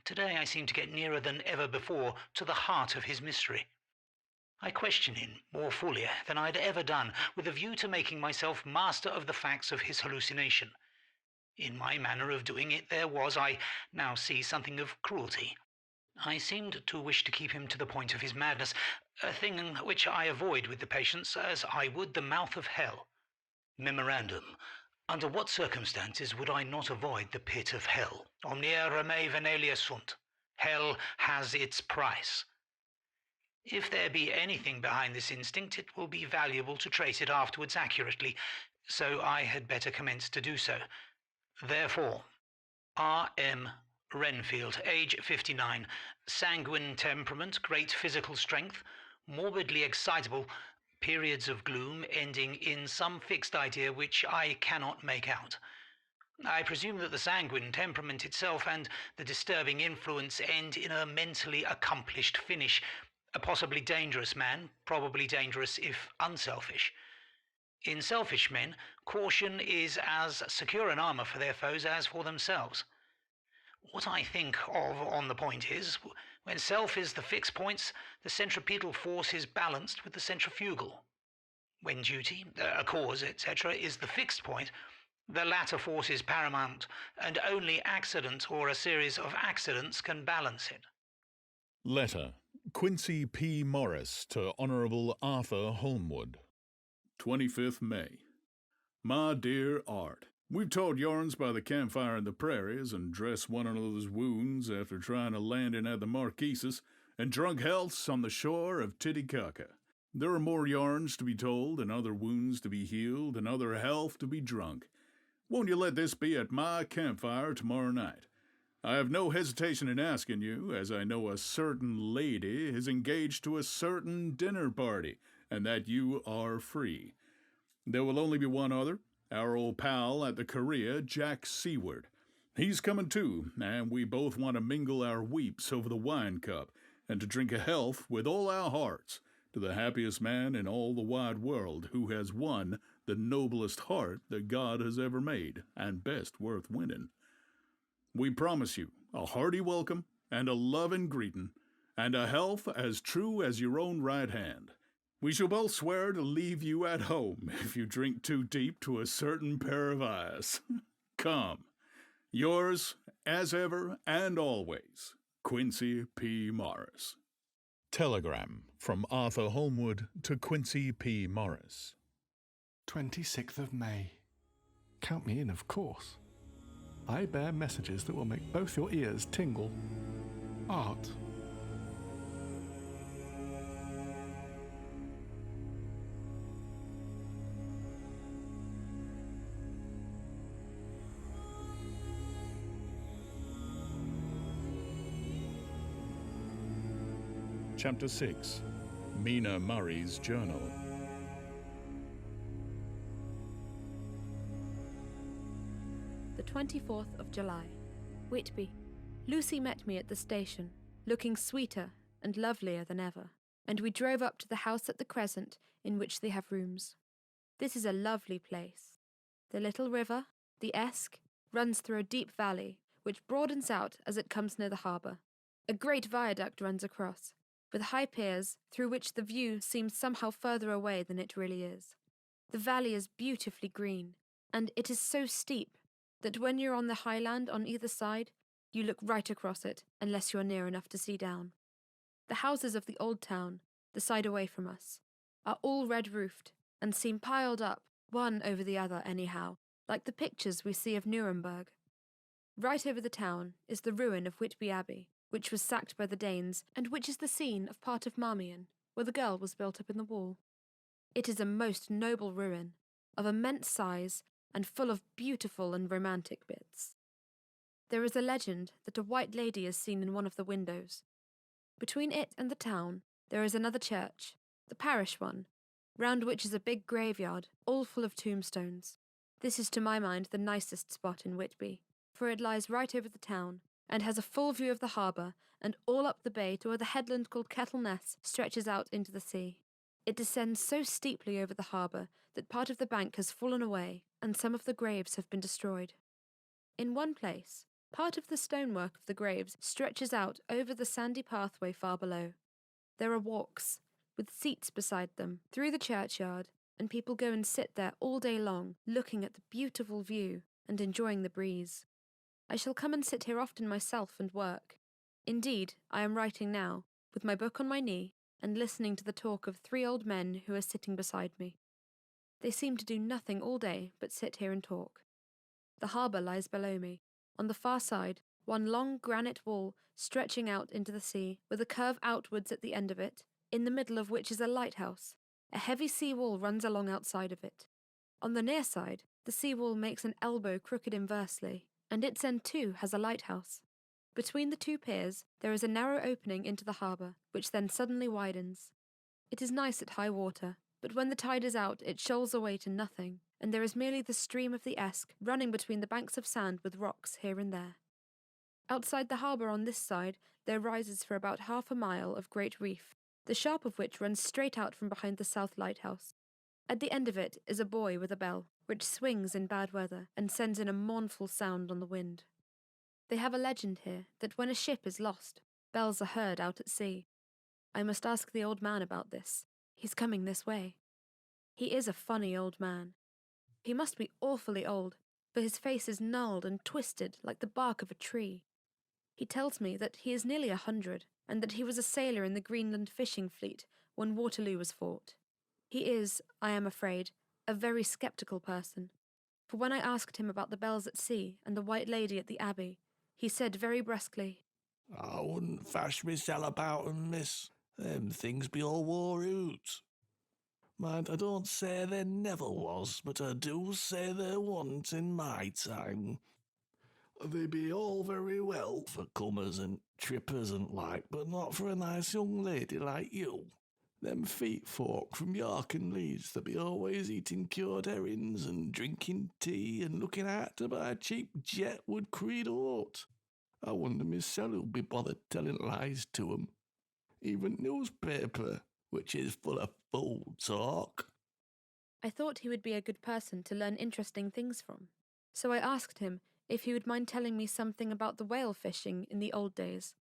Today I seem to get nearer than ever before to the heart of his mystery. I question him more fully than I had ever done, with a view to making myself master of the facts of his hallucination. In my manner of doing it there was, I now see, something of cruelty. I seemed to wish to keep him to the point of his madness, a thing which I avoid with the patients as I would the mouth of hell. Memorandum. Under what circumstances would I not avoid the pit of hell? Omnia reme venelia sunt. Hell has its price. If there be anything behind this instinct, it will be valuable to trace it afterwards accurately, so I had better commence to do so. Therefore, R.M. Renfield, age 59, sanguine temperament, great physical strength, morbidly excitable, periods of gloom ending in some fixed idea which I cannot make out. I presume that the sanguine temperament itself and the disturbing influence end in a mentally accomplished finish. A possibly dangerous man, probably dangerous if unselfish. In selfish men, caution is as secure an armour for their foes as for themselves. What I think of on the point is, when self is the fixed points, the centripetal force is balanced with the centrifugal. When duty, a cause, etc., is the fixed point, the latter force is paramount, and only accident or a series of accidents can balance it. Letter. Quincy P. Morris to Honourable Arthur Holmwood. 25th May. My dear Art, we've told yarns by the campfire in the prairies and dressed one another's wounds after trying to land in at the Marquises and drunk healths on the shore of Titicaca. There are more yarns to be told and other wounds to be healed and other health to be drunk. Won't you let this be at my campfire tomorrow night? I have no hesitation in asking you, as I know a certain lady is engaged to a certain dinner party, and that you are free. There will only be one other, our old pal at the Korea, Jack Seward. He's coming too, and we both want to mingle our weeps over the wine cup, and to drink a health with all our hearts to the happiest man in all the wide world who has won the noblest heart that God has ever made, and best worth winning. We promise you a hearty welcome, and a loving greeting, and a health as true as your own right hand. We shall both swear to leave you at home if you drink too deep to a certain pair of eyes. Come. Yours, as ever and always, Quincy P. Morris. Telegram from Arthur Holmwood to Quincy P. Morris. 26th of May. Count me in, of course. I bear messages that will make both your ears tingle. Art. Chapter 6. Mina Murray's Journal. The 24th of July. Whitby. Lucy met me at the station, looking sweeter and lovelier than ever, and we drove up to the house at the Crescent in which they have rooms. This is a lovely place. The little river, the Esk, runs through a deep valley, which broadens out as it comes near the harbour. A great viaduct runs across, with high piers through which the view seems somehow further away than it really is. The valley is beautifully green, and it is so steep that when you're on the highland on either side, you look right across it, unless you're near enough to see down. The houses of the old town, the side away from us, are all red-roofed, and seem piled up, one over the other anyhow, like the pictures we see of Nuremberg. Right over the town is the ruin of Whitby Abbey, which was sacked by the Danes, and which is the scene of part of Marmion, where the girl was built up in the wall. It is a most noble ruin, of immense size, and full of beautiful and romantic bits. There is a legend that a white lady is seen in one of the windows. Between it and the town there is another church, the parish one, round which is a big graveyard, all full of tombstones. This is to my mind the nicest spot in Whitby, for it lies right over the town, and has a full view of the harbour, and all up the bay to where the headland called Kettleness stretches out into the sea. It descends so steeply over the harbour that part of the bank has fallen away, and some of the graves have been destroyed. In one place, part of the stonework of the graves stretches out over the sandy pathway far below. There are walks, with seats beside them, through the churchyard, and people go and sit there all day long, looking at the beautiful view and enjoying the breeze. I shall come and sit here often myself and work. Indeed, I am writing now, with my book on my knee, and listening to the talk of 3 old men who are sitting beside me. They seem to do nothing all day but sit here and talk. The harbour lies below me. On the far side, one long granite wall stretching out into the sea, with a curve outwards at the end of it, in the middle of which is a lighthouse. A heavy sea wall runs along outside of it. On the near side, the sea wall makes an elbow crooked inversely, and its end too has a lighthouse. Between the 2 piers there is a narrow opening into the harbour, which then suddenly widens. It is nice at high water, but when the tide is out, it shoals away to nothing, and there is merely the stream of the Esk running between the banks of sand with rocks here and there. Outside the harbour on this side, there rises for about half a mile of great reef, the sharp of which runs straight out from behind the south lighthouse. At the end of it is a buoy with a bell, which swings in bad weather and sends in a mournful sound on the wind. They have a legend here that when a ship is lost, bells are heard out at sea. I must ask the old man about this. He's coming this way. He is a funny old man. He must be awfully old, for his face is gnarled and twisted like the bark of a tree. He tells me that he is nearly 100, and that he was a sailor in the Greenland fishing fleet when Waterloo was fought. He is, I am afraid, a very sceptical person, for when I asked him about the bells at sea and the White Lady at the Abbey, he said very brusquely, "I wouldn't fash mysel about 'em, miss. Them things be all wore out. Mind, I don't say there never was, but I do say there wasn't in my time. They be all very well for comers and trippers and like, but not for a nice young lady like you. Them feet folk from York and Leeds that be always eating cured herrings and drinking tea and looking out to buy cheap jetwood creed oat. I wonder myself who'd be bothered telling lies to 'em. Even newspaper, which is full of fool talk." I thought he would be a good person to learn interesting things from, so I asked him if he would mind telling me something about the whale fishing in the old days.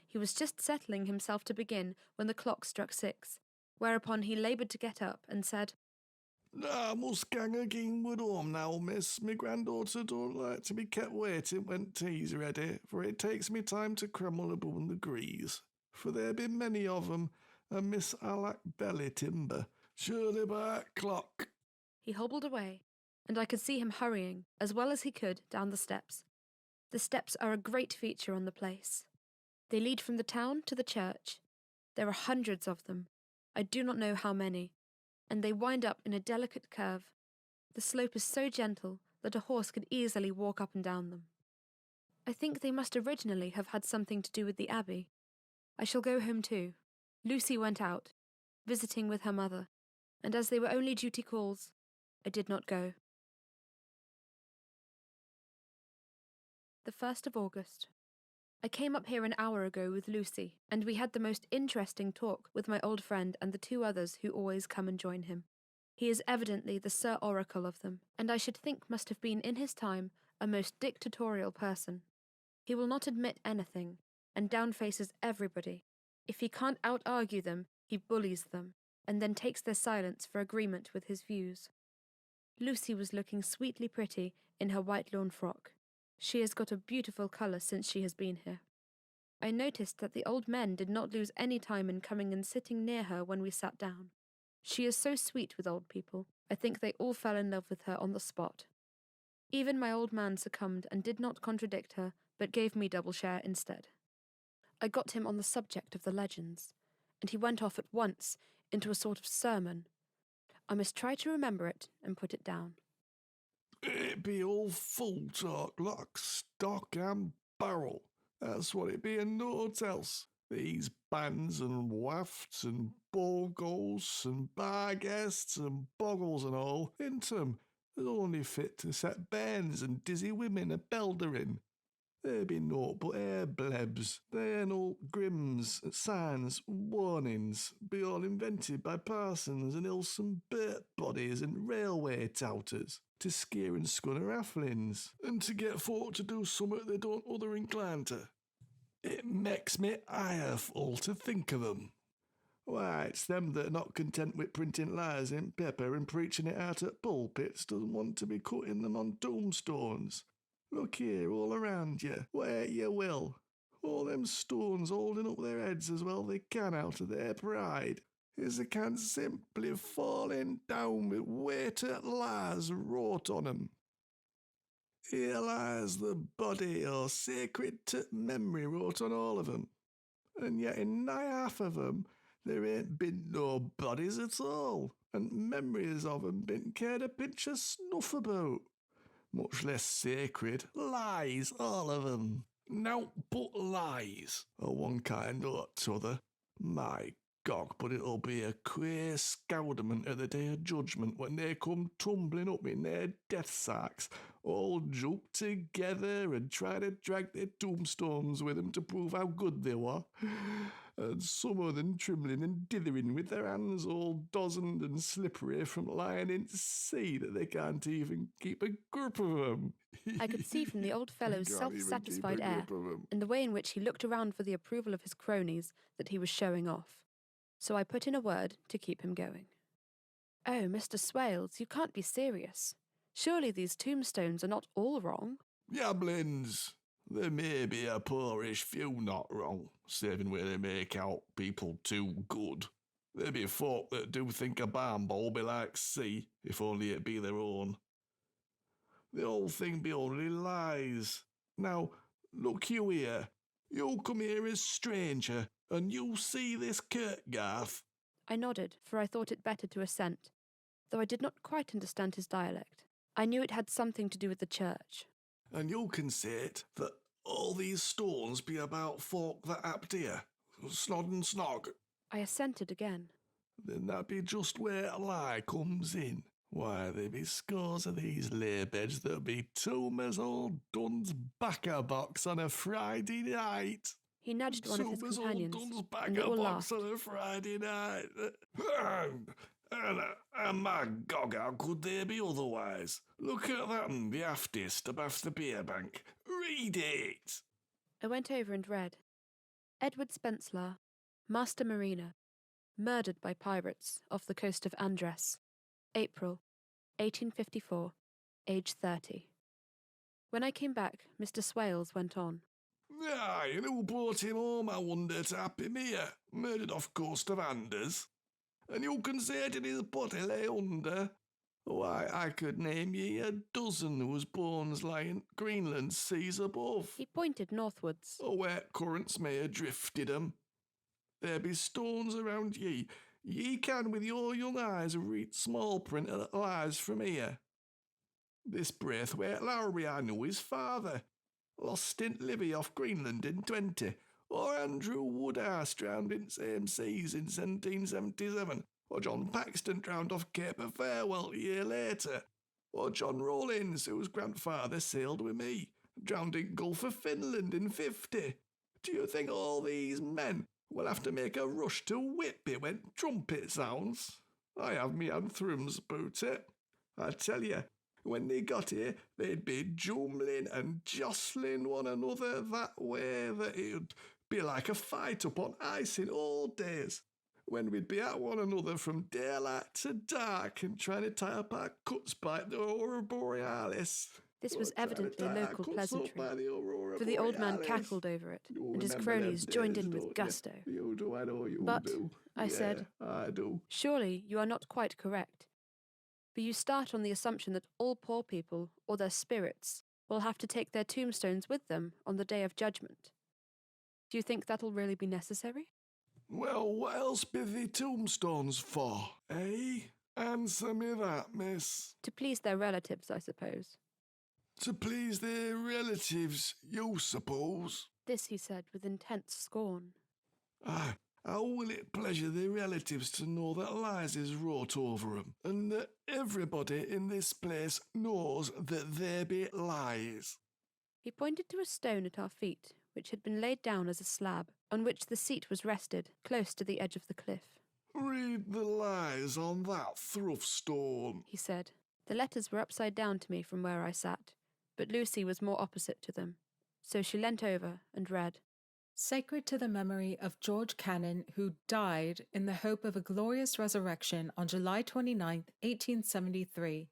He was just settling himself to begin when the clock struck 6, whereupon he laboured to get up and said, "I must gang againward home now, miss. My granddaughter don't like to be kept waiting when tea's ready, for it takes me time to crumble above the grease. For there be many of 'em, and Miss I like belly timber. Surely by clock." He hobbled away, and I could see him hurrying, as well as he could, down the steps. The steps are a great feature on the place. They lead from the town to the church. There are hundreds of them. I do not know how many, and they wind up in a delicate curve. The slope is so gentle that a horse could easily walk up and down them. I think they must originally have had something to do with the Abbey. I shall go home too. Lucy went out, visiting with her mother, and as they were only duty calls, I did not go. The 1st of August. I came up here an hour ago with Lucy, and we had the most interesting talk with my old friend and the 2 others who always come and join him. He is evidently the Sir Oracle of them, and I should think must have been in his time a most dictatorial person. He will not admit anything, and downfaces everybody. If he can't out-argue them, he bullies them, and then takes their silence for agreement with his views. Lucy was looking sweetly pretty in her white lawn frock. She has got a beautiful colour since she has been here. I noticed that the old men did not lose any time in coming and sitting near her when we sat down. She is so sweet with old people. I think they all fell in love with her on the spot. Even my old man succumbed and did not contradict her, but gave me double share instead. I got him on the subject of the legends, and he went off at once into a sort of sermon. I must try to remember it and put it down. "It be all fool talk, like stock and barrel. That's what it be and naught else. These bands and wafts and bogles and bar guests and boggles and all, into 'em, is only fit to set bairns and dizzy women a beldering. There be naught but air blebs. They and all grims, signs, warnings, be all invented by parsons and ilsome bird bodies and railway touters to scare and scunner afflins, and to get folk to do summat they don't other incline to. It makes me ire full to think of 'em. Why, it's them that are not content with printing lies in paper and preaching it out at pulpits doesn't want to be cutting them on tombstones. Look here, all around you, where you will. All them stones holding up their heads as well they can out of their pride, is they can simply falling down with weighted lies wrought on 'em. Here lies the body or sacred to memory wrought on all of 'em, and yet in nigh half of 'em there ain't been no bodies at all, and memories of 'em been cared a pinch of snuff about. Much less sacred. Lies, all of 'em. Nowt but lies, o' one kind or t'other. My gog, but it'll be a queer scowdament at the day of judgment when they come tumbling up in their death sacks, all juped together and try to drag their tombstones with them to prove how good they were. And some of them trembling and dithering with their hands all dozened and slippery from lying in sea that they can't even keep a grip of them. I could see from the old fellow's self-satisfied air and the way in which he looked around for the approval of his cronies that he was showing off. So I put in a word to keep him going. "Oh, Mr. Swales, you can't be serious. Surely these tombstones are not all wrong?" "Yabblins! There may be a poorish few not wrong, saving where they make out people too good. There be folk that do think a barn bowl be like sea, if only it be their own. The whole thing be only lies. Now, look you here. You come here as stranger, and you see this kirkgarth." I nodded, for I thought it better to assent, though I did not quite understand his dialect. I knew it had something to do with the church. "And you can say it that all these stones be about folk that apt here, snod and snog." I assented again. "Then that be just where lie comes in. Why, there be scores of these lay beds that be tomb as old Dun's backer box on a Friday night." He nudged one of his companions, Dun's and backer they all box laughed. on a Friday night. And my gog, how could there be otherwise? Look at that, the aftist above the beer bank. Read it." I went over and read. Edward Spencelar, Master Mariner, murdered by pirates off the coast of Andres, April, 1854, age 30. When I came back, Mr. Swales went on. "Aye, and who brought him home, I wonder, to happy me here, murdered off coast of Anders? And you can say it in his body lay under. Why, I could name ye a dozen whose bones lie in Greenland seas above. He pointed northwards. Or where currents may have drifted 'em. There be stones around ye. Ye can with your young eyes read small print that lies from here. This Braithwaite Lowry I know his father. Lost stint Livy off Greenland in 20. Or Andrew Woodhouse drowned in same seas in 1777. Or John Paxton drowned off Cape of Farewell a year later. Or John Rollins, whose grandfather sailed with me, drowned in Gulf of Finland in 50. Do you think all these men will have to make a rush to Whitby when trumpet sounds? I have me anthems about it. I tell you, when they got here, they'd be jumbling and jostling one another that way that it'd be like a fight upon ice in old days, when we'd be at one another from daylight to dark and trying to tie up our cuts by the Aurora Borealis." This was evidently local pleasantry, for the old man cackled over it, and his cronies joined in with gusto. "You do, I know you But, do." I said, "I do." "Surely you are not quite correct. For you start on the assumption that all poor people, or their spirits, will have to take their tombstones with them on the day of judgment. Do you think that'll really be necessary?" "Well, what else be the tombstones for, eh? Answer me that, miss." To please their relatives, I suppose. "To please their relatives, you suppose?" This he said with intense scorn. "Aye, how will it pleasure their relatives to know that lies is wrought over 'em, and that everybody in this place knows that there be lies?" He pointed to a stone at our feet, which had been laid down as a slab, on which the seat was rested, close to the edge of the cliff. "Read the lies on that thruff stone," he said. The letters were upside down to me from where I sat, but Lucy was more opposite to them, so she leant over and read. Sacred to the memory of George Cannon, who died in the hope of a glorious resurrection on July 29th, 1873,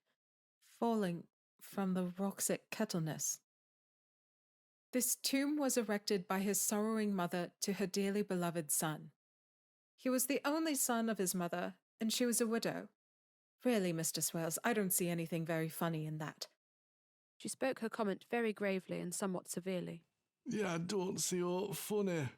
falling from the rocks at Kettleness. This tomb was erected by his sorrowing mother to her dearly beloved son. He was the only son of his mother, and she was a widow. Really, Mr. Swales, I don't see anything very funny in that. She spoke her comment very gravely and somewhat severely. "Yeah, I don't see aught funny."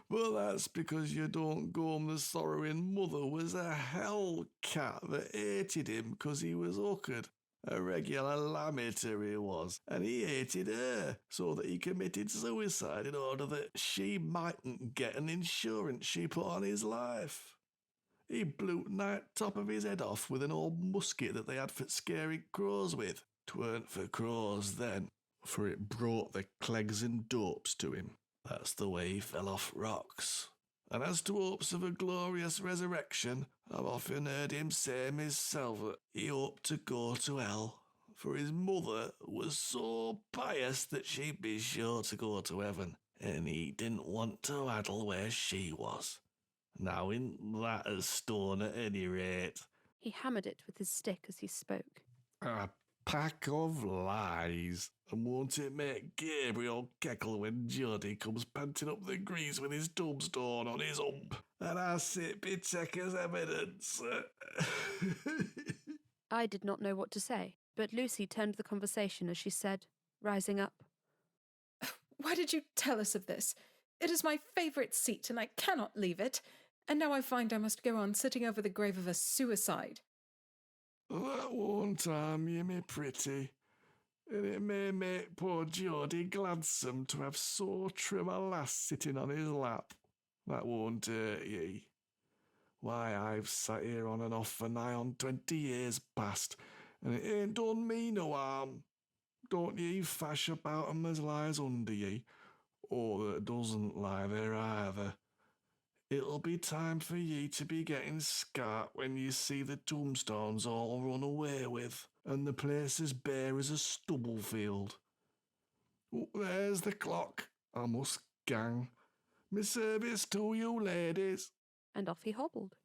"Well, that's because you don't go home the sorrowing mother was a hell cat that hated him 'cause he was hooked. A regular lamiter he was, and he hated her, so that he committed suicide in order that she mightn't get an insurance she put on his life. He blew the top of his head off with an old musket that they had for scaring crows with. 'Tweren't for crows then, for it brought the clegs and dopes to him. That's the way he fell off rocks. And as to hopes of a glorious resurrection, I've often heard him say himself that he hoped to go to hell, for his mother was so pious that she'd be sure to go to heaven, and he didn't want to addle where she was. Now isn't that a stone at any rate? He hammered it with his stick as he spoke. A pack of lies. And won't it make Gabriel cackle when Jody comes panting up the grease with his tombstone on his hump? And I sit be check as evidence. I did not know what to say, but Lucy turned the conversation as she said, rising up. Why did you tell us of this? It is my favourite seat, and I cannot leave it. And now I find I must go on sitting over the grave of a suicide. That won't harm you, me pretty. And it may make poor Geordie gladsome to have so trim a lass sitting on his lap. That won't hurt ye. Why, I've sat here on and off for nigh on 20 years past, and it ain't done me no harm. Don't ye fash about 'em as lies under ye, or that doesn't lie there either. It'll be time for ye to be getting scart when you see the tombstones all run away with, and the place as bare as a stubble field. Oh, there's the clock. I must gang. Me service to you, ladies. And off he hobbled.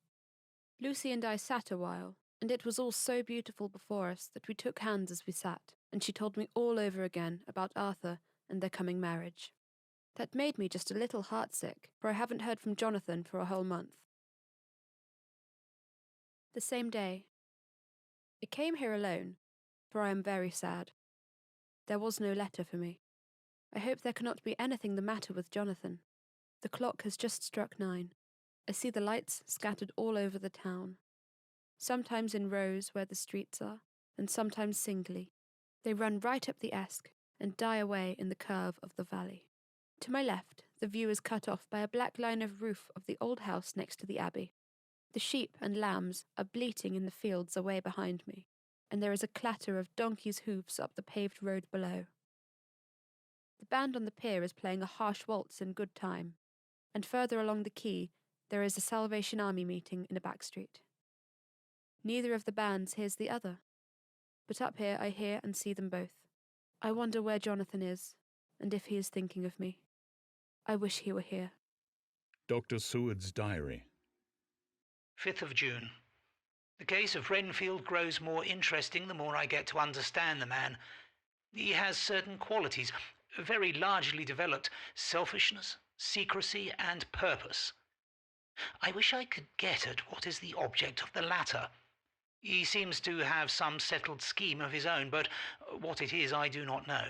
Lucy and I sat a while, and it was all so beautiful before us that we took hands as we sat, and she told me all over again about Arthur and their coming marriage. That made me just a little heartsick, for I haven't heard from Jonathan for a whole month. The same day, I came here alone, for I am very sad. There was no letter for me. I hope there cannot be anything the matter with Jonathan. The clock has just struck 9. I see the lights scattered all over the town, sometimes in rows where the streets are, and sometimes singly. They run right up the Esk and die away in the curve of the valley. To my left, the view is cut off by a black line of roof of the old house next to the abbey. The sheep and lambs are bleating in the fields away behind me, and there is a clatter of donkeys' hoofs up the paved road below. The band on the pier is playing a harsh waltz in good time, and further along the quay there is a Salvation Army meeting in a back street. Neither of the bands hears the other, but up here I hear and see them both. I wonder where Jonathan is, and if he is thinking of me. I wish he were here. Dr. Seward's diary. 5th of June. The case of Renfield grows more interesting the more I get to understand the man. He has certain qualities, very largely developed: selfishness, secrecy, and purpose. I wish I could get at what is the object of the latter. He seems to have some settled scheme of his own, but what it is I do not know.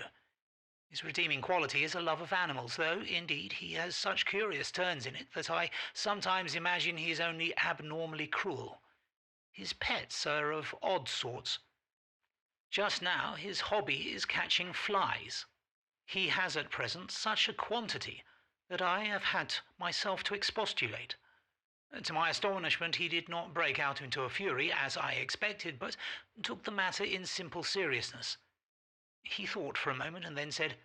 His redeeming quality is a love of animals, though, indeed, he has such curious turns in it that I sometimes imagine he is only abnormally cruel. His pets are of odd sorts. Just now his hobby is catching flies. He has at present such a quantity that I have had myself to expostulate. To my astonishment, he did not break out into a fury, as I expected, but took the matter in simple seriousness. He thought for a moment and then said,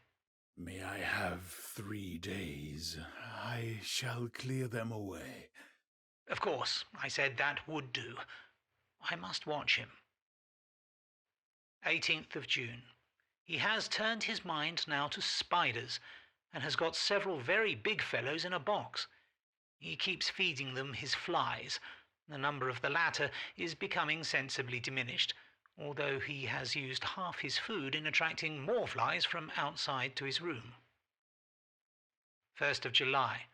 May I have 3 days? I shall clear them away. Of course, I said that would do. I must watch him. 18th of June. He has turned his mind now to spiders, and has got several very big fellows in a box. He keeps feeding them his flies. The number of the latter is becoming sensibly diminished, although he has used half his food in attracting more flies from outside to his room. 1st of July.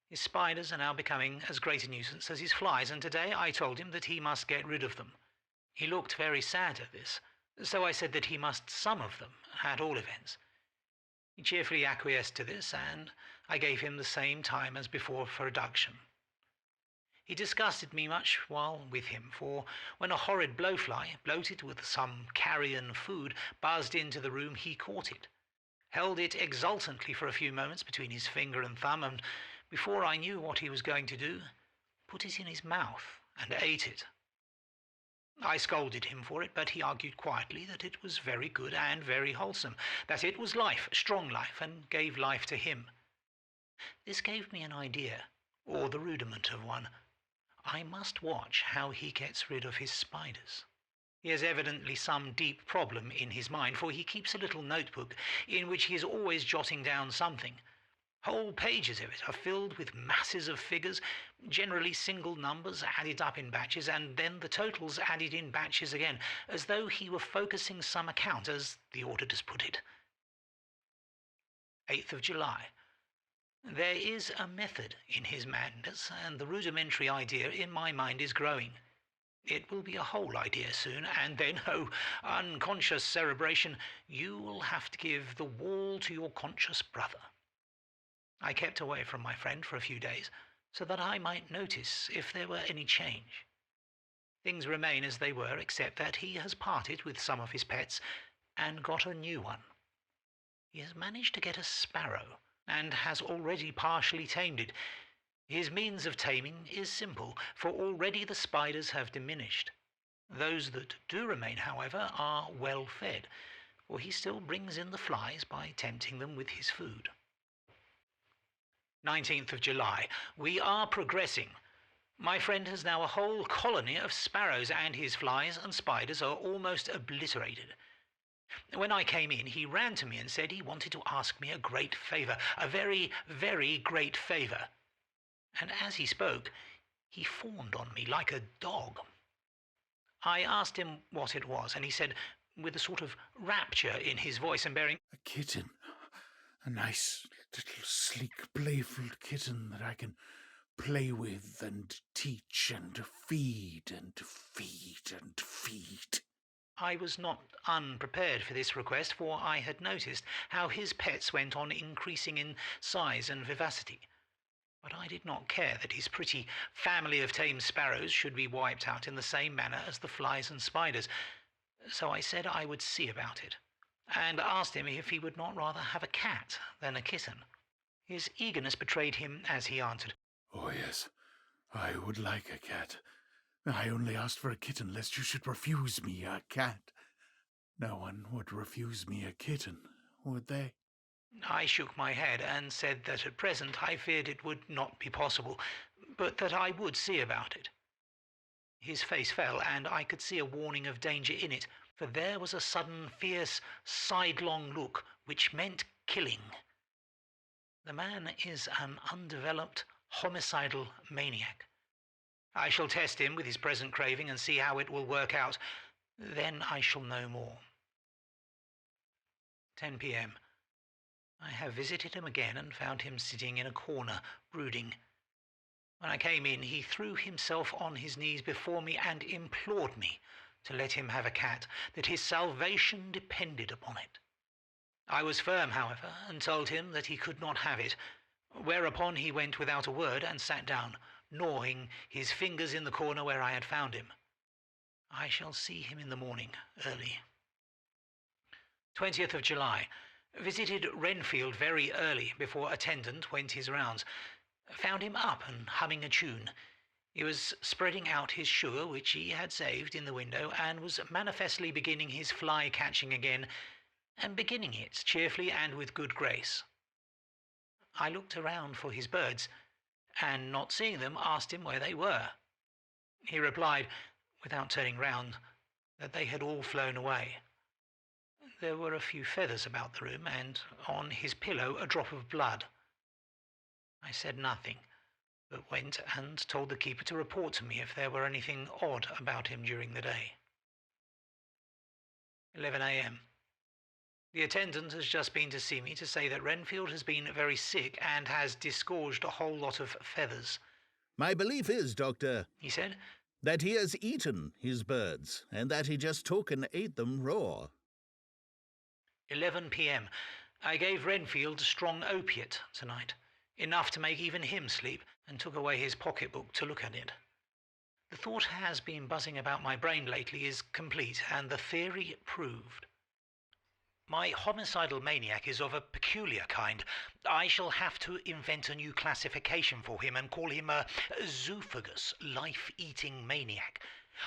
His spiders are now becoming as great a nuisance as his flies, and today I told him that he must get rid of them. He looked very sad at this, so I said that he must some of them, at all events. He cheerfully acquiesced to this, and I gave him the same time as before for reduction. He disgusted me much while with him, for when a horrid blowfly, bloated with some carrion food, buzzed into the room, he caught it, held it exultantly for a few moments between his finger and thumb, and before I knew what he was going to do, put it in his mouth and ate it. I scolded him for it, but he argued quietly that it was very good and very wholesome, that it was life, strong life, and gave life to him. This gave me an idea, or the rudiment of one. I must watch how he gets rid of his spiders. He has evidently some deep problem in his mind, for he keeps a little notebook in which he is always jotting down something. Whole pages of it are filled with masses of figures, generally single numbers added up in batches, and then the totals added in batches again, as though he were focusing some account, as the auditors put it. 8th of July. There is a method in his madness, and the rudimentary idea in my mind is growing. It will be a whole idea soon, and then, oh, unconscious cerebration, you will have to give the wall to your conscious brother. I kept away from my friend for a few days, so that I might notice if there were any change. Things remain as they were, except that he has parted with some of his pets and got a new one. He has managed to get a sparrow, and has already partially tamed it. His means of taming is simple, for already the spiders have diminished. Those that do remain, however, are well fed, for he still brings in the flies by tempting them with his food. 19th of July. We are progressing. My friend has now a whole colony of sparrows, and his flies and spiders are almost obliterated. When I came in, he ran to me and said he wanted to ask me a great favour, a very, very great favour. And as he spoke, he fawned on me like a dog. I asked him what it was, and he said, with a sort of rapture in his voice and bearing, A kitten. A nice, little, sleek, playful kitten that I can play with and teach and feed and feed and feed. I was not unprepared for this request, for I had noticed how his pets went on increasing in size and vivacity. But I did not care that his pretty family of tame sparrows should be wiped out in the same manner as the flies and spiders, so I said I would see about it, and asked him if he would not rather have a cat than a kitten. His eagerness betrayed him as he answered, Oh, yes, I would like a cat. I only asked for a kitten lest you should refuse me a cat. No one would refuse me a kitten, would they? I shook my head and said that at present I feared it would not be possible, but that I would see about it. His face fell, and I could see a warning of danger in it, for there was a sudden, fierce, sidelong look which meant killing. The man is an undeveloped, homicidal maniac. I shall test him with his present craving and see how it will work out. Then I shall know more. 10 p.m. I have visited him again and found him sitting in a corner, brooding. When I came in, he threw himself on his knees before me and implored me to let him have a cat, that his salvation depended upon it. I was firm, however, and told him that he could not have it, whereupon he went without a word and sat down, gnawing his fingers in the corner where I had found him. I shall see him in the morning, early. 20th of July. Visited Renfield very early, before attendant went his rounds. Found him up and humming a tune. He was spreading out his sugar, which he had saved, in the window, and was manifestly beginning his fly-catching again, and beginning it cheerfully and with good grace. I looked around for his birds, and not seeing them, asked him where they were. He replied, without turning round, that they had all flown away. There were a few feathers about the room, and on his pillow a drop of blood. I said nothing, but went and told the keeper to report to me if there were anything odd about him during the day. 11 a.m. The attendant has just been to see me to say that Renfield has been very sick and has disgorged a whole lot of feathers. My belief is, Doctor, he said, that he has eaten his birds, and that he just took and ate them raw. 11 p.m. I gave Renfield strong opiate tonight. enough to make even him sleep, and took away his pocketbook to look at it. The thought has been buzzing about my brain lately is complete, and the theory proved. My homicidal maniac is of a peculiar kind. I shall have to invent a new classification for him and call him a zoophagous, life-eating maniac.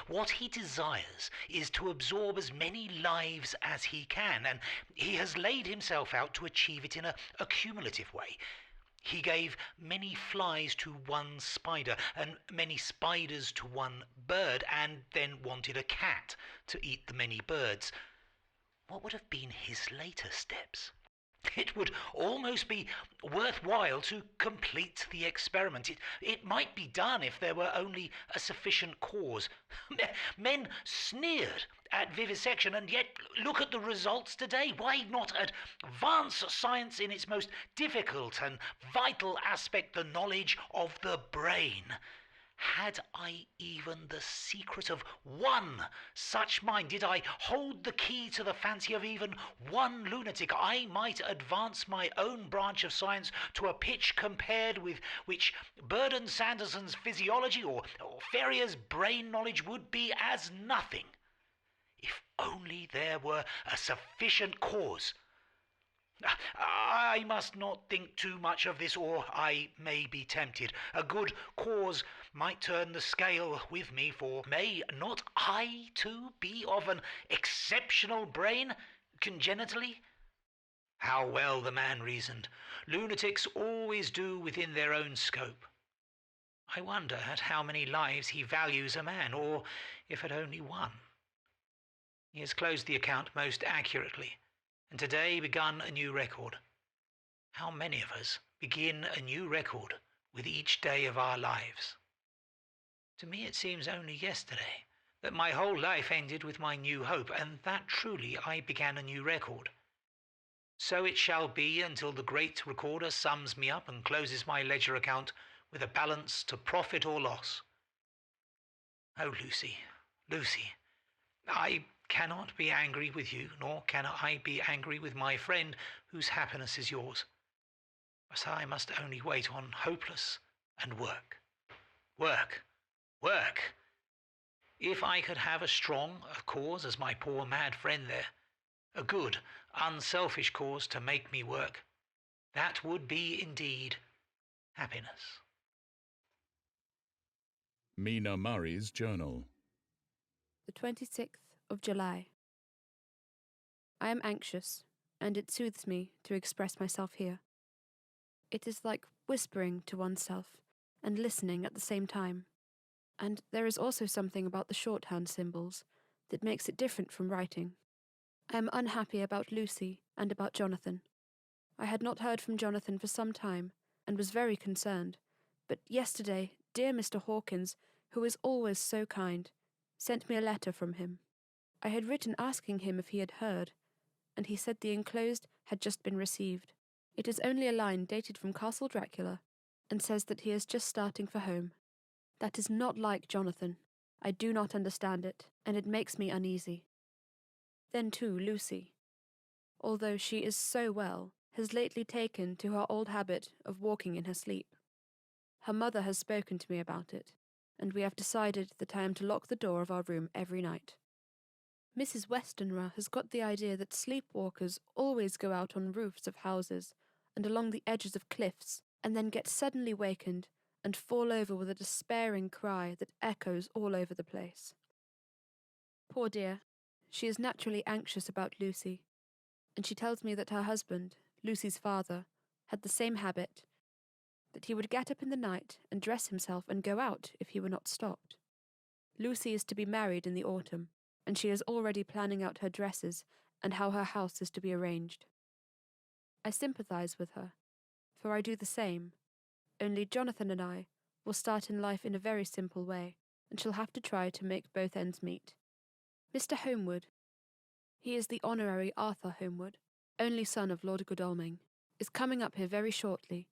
What he desires is to absorb as many lives as he can, and he has laid himself out to achieve it in a cumulative way. He gave many flies to one spider, and many spiders to one bird, and then wanted a cat to eat the many birds. What would have been his later steps? It would almost be worthwhile to complete the experiment. It might be done if there were only a sufficient cause. Men sneered at vivisection, and yet look at the results today. Why not advance science in its most difficult and vital aspect, the knowledge of the brain? Had I even the secret of one such mind, did I hold the key to the fancy of even one lunatic, I might advance my own branch of science to a pitch compared with which Burdon Sanderson's physiology or Ferrier's brain knowledge would be as nothing. If only there were a sufficient cause. I must not think too much of this, or I may be tempted. A good cause might turn the scale with me, for may not I too be of an exceptional brain, congenitally? How well the man reasoned. Lunatics always do within their own scope. I wonder at how many lives he values a man, or if at only one. He has closed the account most accurately, and today begun a new record. How many of us begin a new record with each day of our lives? To me it seems only yesterday that my whole life ended with my new hope, and that truly I began a new record. So it shall be until the great recorder sums me up and closes my ledger account with a balance to profit or loss. Oh, Lucy, Lucy, I cannot be angry with you, nor can I be angry with my friend whose happiness is yours. But I must only wait on hopeless and work. Work, work. If I could have as strong a cause as my poor mad friend there, a good, unselfish cause to make me work, that would be indeed happiness. Mina Murray's Journal. The 26th of July. I am anxious, and it soothes me to express myself here. It is like whispering to oneself and listening at the same time. And there is also something about the shorthand symbols that makes it different from writing. I am unhappy about Lucy and about Jonathan. I had not heard from Jonathan for some time, and was very concerned, but yesterday dear Mr. Hawkins, who is always so kind, sent me a letter from him. I had written asking him if he had heard, and he said the enclosed had just been received. It is only a line dated from Castle Dracula, and says that he is just starting for home. That is not like Jonathan. I do not understand it, and it makes me uneasy. Then too, Lucy, although she is so well, has lately taken to her old habit of walking in her sleep. Her mother has spoken to me about it, and we have decided that I am to lock the door of our room every night. Mrs. Westenra has got the idea that sleepwalkers always go out on roofs of houses and along the edges of cliffs, and then get suddenly wakened and fall over with a despairing cry that echoes all over the place. Poor dear, she is naturally anxious about Lucy, and she tells me that her husband, Lucy's father, had the same habit, that he would get up in the night and dress himself and go out if he were not stopped. Lucy is to be married in the autumn, and she is already planning out her dresses and how her house is to be arranged. I sympathize with her, for I do the same, only Jonathan and I will start in life in a very simple way, and shall have to try to make both ends meet. Mr. Homewood, he is the honorary Arthur Homewood, only son of Lord Godalming, is coming up here very shortly,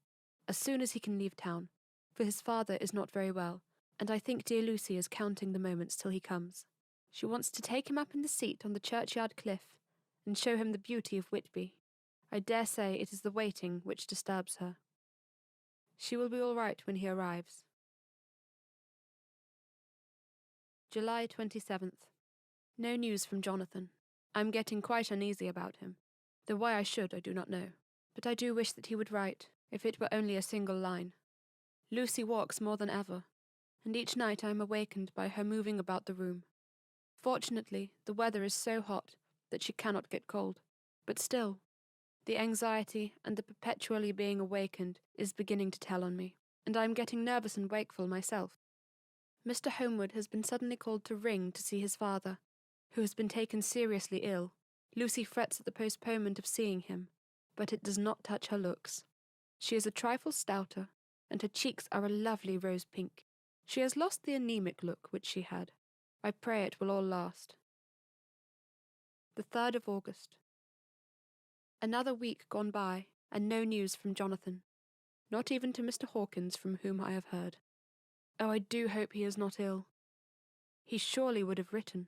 as soon as he can leave town, for his father is not very well, and I think dear Lucy is counting the moments till he comes. She wants to take him up in the seat on the churchyard cliff, and show him the beauty of Whitby. I dare say it is the waiting which disturbs her. She will be all right when he arrives. July 27th. No news from Jonathan. I'm getting quite uneasy about him, though why I should I do not know. But I do wish that he would write, if it were only a single line. Lucy walks more than ever, and each night I am awakened by her moving about the room. Fortunately, the weather is so hot that she cannot get cold, but still, the anxiety and the perpetually being awakened is beginning to tell on me, and I am getting nervous and wakeful myself. Mr. Homewood has been suddenly called to Ring to see his father, who has been taken seriously ill. Lucy frets at the postponement of seeing him, but it does not touch her looks. She is a trifle stouter, and her cheeks are a lovely rose pink. She has lost the anemic look which she had. I pray it will all last. The 3rd of August. Another week gone by, and no news from Jonathan. Not even to Mr. Hawkins, from whom I have heard. Oh, I do hope he is not ill. He surely would have written.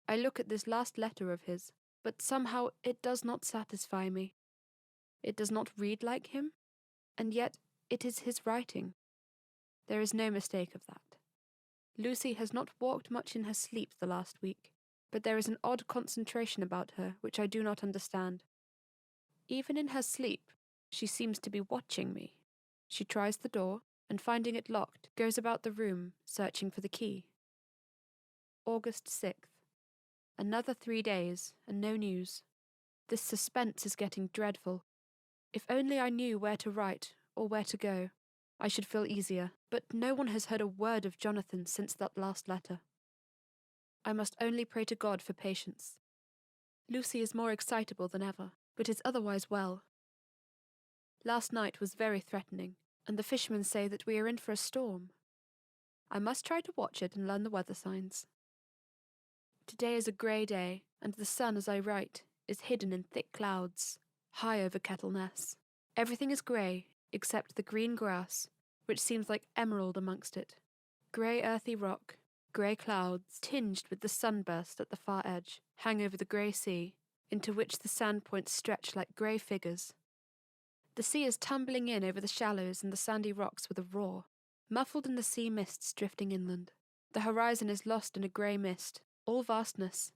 I look at this last letter of his, but somehow it does not satisfy me. It does not read like him, and yet it is his writing. There is no mistake of that. Lucy has not walked much in her sleep the last week, but there is an odd concentration about her which I do not understand. Even in her sleep, she seems to be watching me. She tries the door, and finding it locked, goes about the room, searching for the key. August 6th. Another 3 days, and no news. This suspense is getting dreadful. If only I knew where to write, or where to go, I should feel easier, but no one has heard a word of Jonathan since that last letter. I must only pray to God for patience. Lucy is more excitable than ever, but is otherwise well. Last night was very threatening, and the fishermen say that we are in for a storm. I must try to watch it and learn the weather signs. Today is a grey day, and the sun, as I write, is hidden in thick clouds, high over Kettleness. Everything is grey, except the green grass, which seems like emerald amongst it. Grey earthy rock, grey clouds, tinged with the sunburst at the far edge, hang over the grey sea, into which the sand points stretch like grey figures. The sea is tumbling in over the shallows and the sandy rocks with a roar, muffled in the sea mists drifting inland. The horizon is lost in a grey mist, all vastness.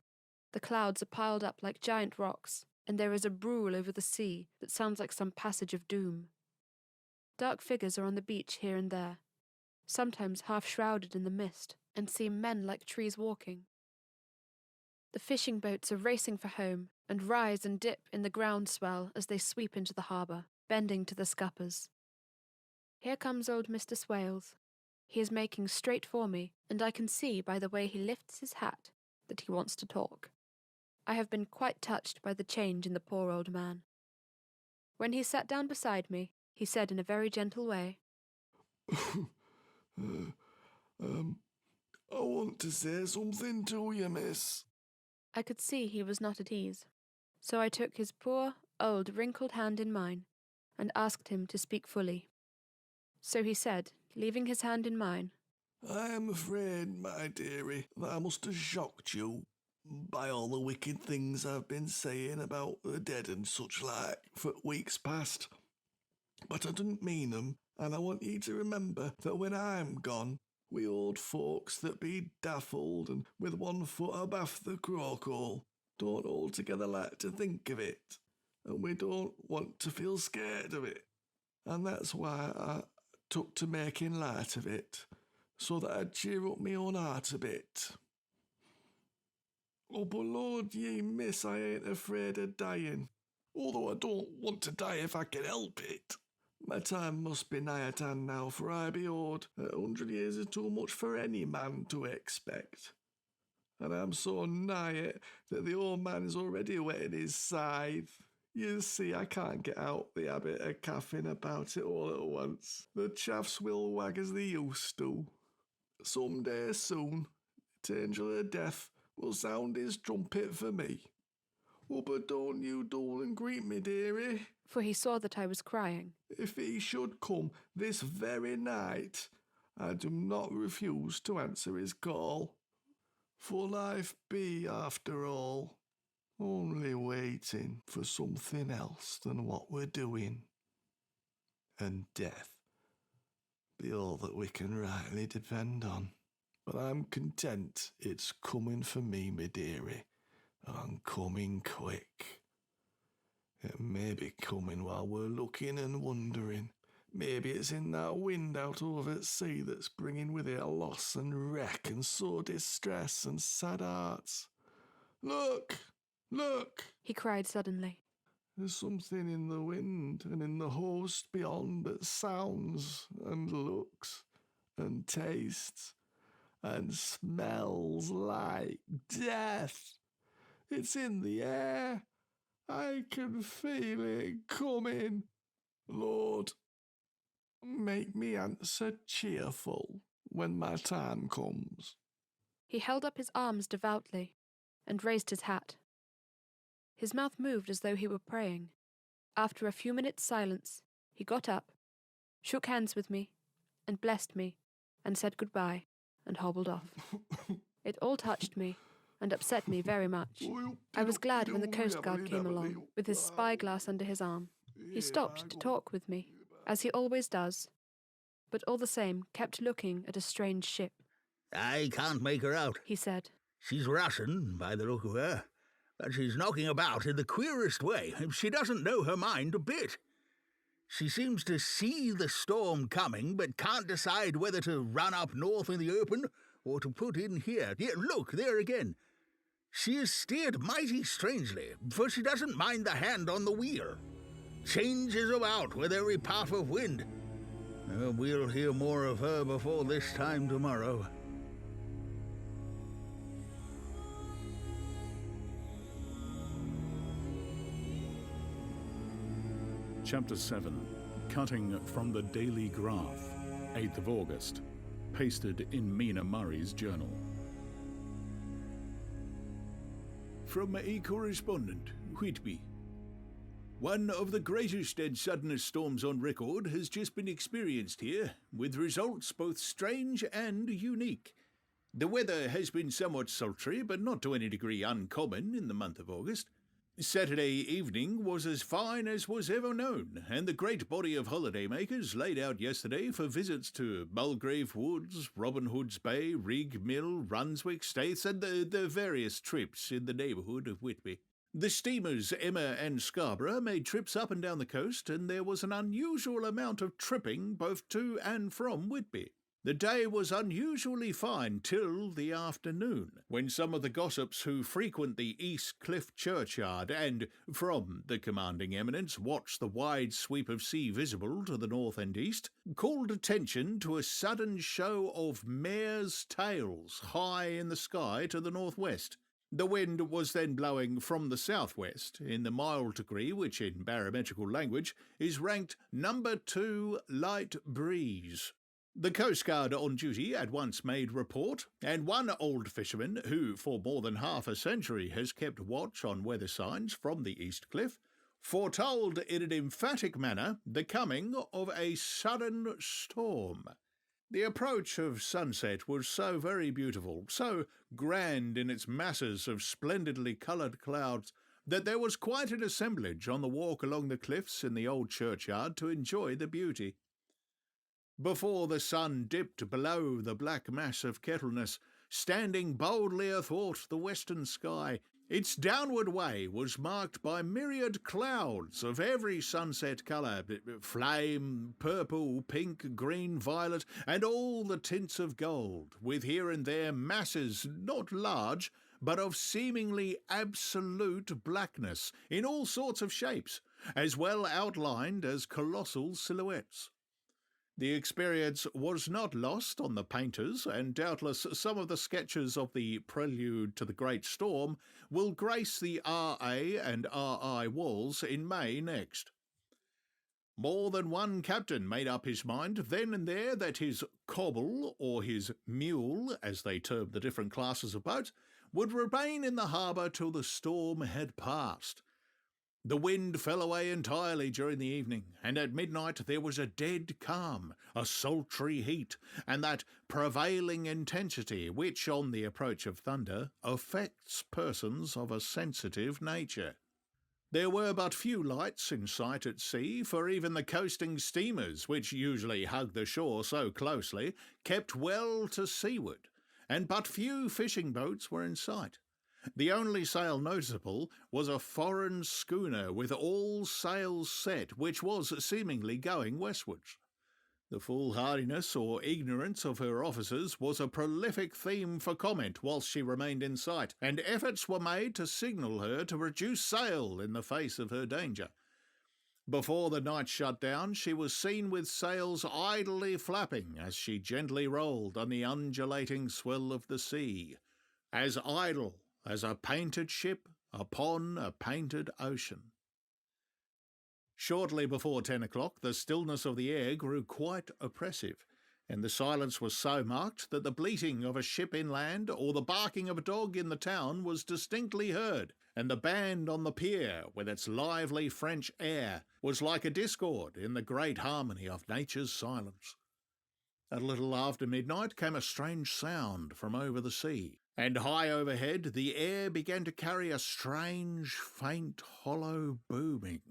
The clouds are piled up like giant rocks, and there is a brool over the sea that sounds like some passage of doom. Dark figures are on the beach here and there, sometimes half shrouded in the mist, and seem men like trees walking. The fishing boats are racing for home, and rise and dip in the groundswell as they sweep into the harbour, bending to the scuppers. Here comes old Mr. Swales. He is making straight for me, and I can see by the way he lifts his hat that he wants to talk. I have been quite touched by the change in the poor old man. When he sat down beside me, he said in a very gentle way, I want to say something to you, miss. I could see he was not at ease, so I took his poor, old, wrinkled hand in mine, and asked him to speak fully. So he said, leaving his hand in mine, I am afraid, my dearie, that I must have shocked you by all the wicked things I've been saying about the dead and such like for weeks past. But I didn't mean them, and I want you to remember that when I'm gone, we old folks that be daffled and with one foot abaft the croak-hole don't altogether like to think of it, and we don't want to feel scared of it. And that's why I took to making light of it, so that I'd cheer up my own heart a bit. Oh, but Lord ye, miss, I ain't afraid of dying, although I don't want to die if I can help it. My time must be nigh at hand now, for I be old. 100 years is too much for any man to expect. And I'm so nigh it that the old man is already whetting his scythe. You see, I can't get out the habit of caffing about it all at once. The chaffs will wag as they used to. Some day soon, the angel of death will sound his trumpet for me. Oh, but don't you dull and greet me, dearie. for he saw that I was crying. If he should come this very night, I do not refuse to answer his call. For life be, after all, only waiting for something else than what we're doing. And death be all that we can rightly depend on. But I'm content it's coming for me, me dearie, and coming quick. It may be coming while we're looking and wondering. Maybe it's in that wind out over at sea that's bringing with it loss and wreck and sore distress and sad hearts. Look! Look! He cried suddenly. There's something in the wind and in the host beyond that sounds and looks and tastes and smells like death. It's in the air. I can feel it coming. Lord, make me answer cheerful when my time comes. He held up his arms devoutly and raised his hat. His mouth moved as though he were praying. After a few minutes' silence, he got up, shook hands with me, and blessed me, and said goodbye, and hobbled off. It all touched me, and upset me very much. I was glad when the Coast Guard came along, with his spyglass under his arm. He stopped to talk with me, as he always does, but all the same kept looking at a strange ship. I can't make her out, he said. She's Russian, by the look of her, but she's knocking about in the queerest way. She doesn't know her mind a bit. She seems to see the storm coming, but can't decide whether to run up north in the open or to put in here. Here, look, there again. She is steered mighty strangely, for she doesn't mind the hand on the wheel. Changes about with every puff of wind. We'll hear more of her before this time tomorrow. Chapter 7. Cutting from the Daily Graph, 8th of August. Pasted in Mina Murray's journal. From a correspondent, Whitby. One of the greatest and suddenest storms on record has just been experienced here, with results both strange and unique. The weather has been somewhat sultry, but not to any degree uncommon in the month of August. Saturday evening was as fine as was ever known, and the great body of holidaymakers laid out yesterday for visits to Mulgrave Woods, Robin Hood's Bay, Rig Mill, Runswick Staithes, and the various trips in the neighbourhood of Whitby. The steamers Emma and Scarborough made trips up and down the coast, and there was an unusual amount of tripping both to and from Whitby. The day was unusually fine till the afternoon, when some of the gossips who frequent the East Cliff churchyard and, from the commanding eminence, watch the wide sweep of sea visible to the north and east, called attention to a sudden show of mares' tails high in the sky to the northwest. The wind was then blowing from the southwest, in the mild degree which in barometrical language is ranked number 2 light breeze. The Coast Guard on duty at once made report, and one old fisherman, who for more than half a century has kept watch on weather signs from the East Cliff, foretold in an emphatic manner the coming of a sudden storm. The approach of sunset was so very beautiful, so grand in its masses of splendidly coloured clouds, that there was quite an assemblage on the walk along the cliffs in the old churchyard to enjoy the beauty. Before the sun dipped below the black mass of Kettleness, standing boldly athwart the western sky, its downward way was marked by myriad clouds of every sunset colour, flame, purple, pink, green, violet, and all the tints of gold, with here and there masses not large, but of seemingly absolute blackness, in all sorts of shapes, as well outlined as colossal silhouettes. The experience was not lost on the painters, and doubtless some of the sketches of the prelude to the great storm will grace the R.A. and R.I. walls in May next. More than one captain made up his mind then and there that his cobble, or his mule, as they termed the different classes of boats, would remain in the harbour till the storm had passed. The wind fell away entirely during the evening, and at midnight there was a dead calm, a sultry heat, and that prevailing intensity which, on the approach of thunder, affects persons of a sensitive nature. There were but few lights in sight at sea, for even the coasting steamers, which usually hug the shore so closely, kept well to seaward, and but few fishing boats were in sight. The only sail noticeable was a foreign schooner with all sails set, which was seemingly going westwards. The foolhardiness or ignorance of her officers was a prolific theme for comment whilst she remained in sight, and efforts were made to signal her to reduce sail in the face of her danger. Before the night shut down, she was seen with sails idly flapping as she gently rolled on the undulating swell of the sea, as idle as a painted ship upon a painted ocean. Shortly before 10 o'clock, the stillness of the air grew quite oppressive, and the silence was so marked that the bleating of a ship inland or the barking of a dog in the town was distinctly heard, and the band on the pier, with its lively French air, was like a discord in the great harmony of nature's silence. A little after midnight came a strange sound from over the sea, and high overhead the air began to carry a strange, faint, hollow booming.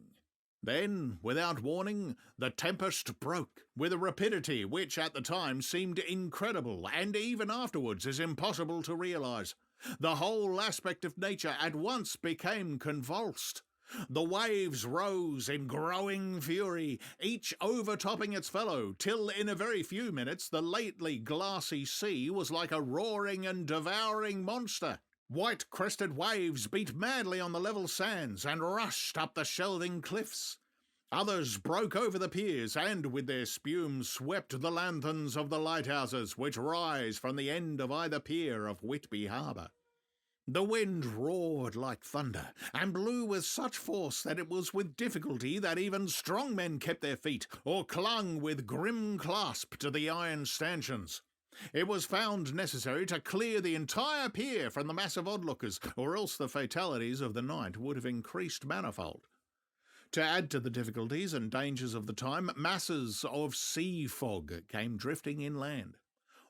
Then, without warning, the tempest broke, with a rapidity which at the time seemed incredible, and even afterwards is impossible to realise. The whole aspect of nature at once became convulsed. The waves rose in growing fury, each overtopping its fellow, till in a very few minutes the lately glassy sea was like a roaring and devouring monster. White-crested waves beat madly on the level sands and rushed up the shelving cliffs. Others broke over the piers and, with their spume, swept the lanthorns of the lighthouses which rise from the end of either pier of Whitby Harbour. The wind roared like thunder, and blew with such force that it was with difficulty that even strong men kept their feet, or clung with grim clasp to the iron stanchions. It was found necessary to clear the entire pier from the mass of onlookers, or else the fatalities of the night would have increased manifold. To add to the difficulties and dangers of the time, masses of sea fog came drifting inland.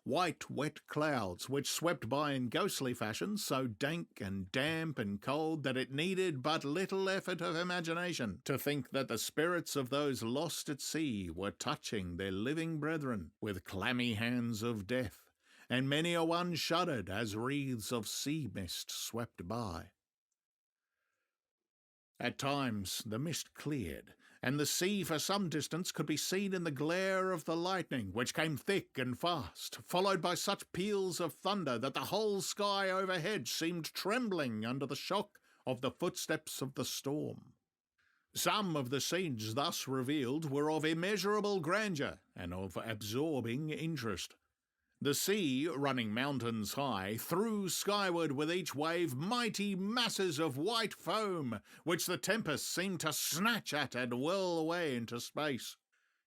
White, wet clouds which swept by in ghostly fashion, so dank and damp and cold that it needed but little effort of imagination to think that the spirits of those lost at sea were touching their living brethren with clammy hands of death, and many a one shuddered as wreaths of sea mist swept by. At times the mist cleared, and the sea for some distance could be seen in the glare of the lightning, which came thick and fast, followed by such peals of thunder that the whole sky overhead seemed trembling under the shock of the footsteps of the storm. Some of the scenes thus revealed were of immeasurable grandeur and of absorbing interest. The sea, running mountains high, threw skyward with each wave mighty masses of white foam, which the tempest seemed to snatch at and whirl away into space.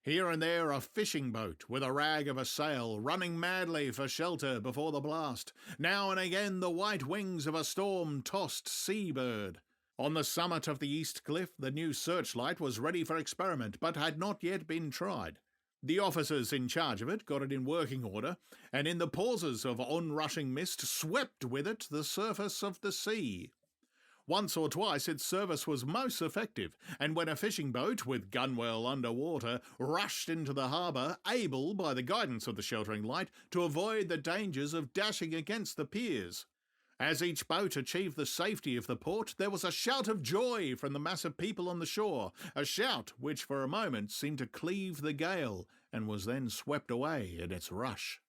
Here and there a fishing boat, with a rag of a sail, running madly for shelter before the blast. Now and again the white wings of a storm-tossed sea-bird. On the summit of the east cliff the new searchlight was ready for experiment, but had not yet been tried. The officers in charge of it got it in working order, and in the pauses of onrushing mist swept with it the surface of the sea. Once or twice its service was most effective, and when a fishing boat, with gunwale under water, rushed into the harbour, able, by the guidance of the sheltering light, to avoid the dangers of dashing against the piers. As each boat achieved the safety of the port, there was a shout of joy from the mass of people on the shore, a shout which for a moment seemed to cleave the gale, and was then swept away in its rush.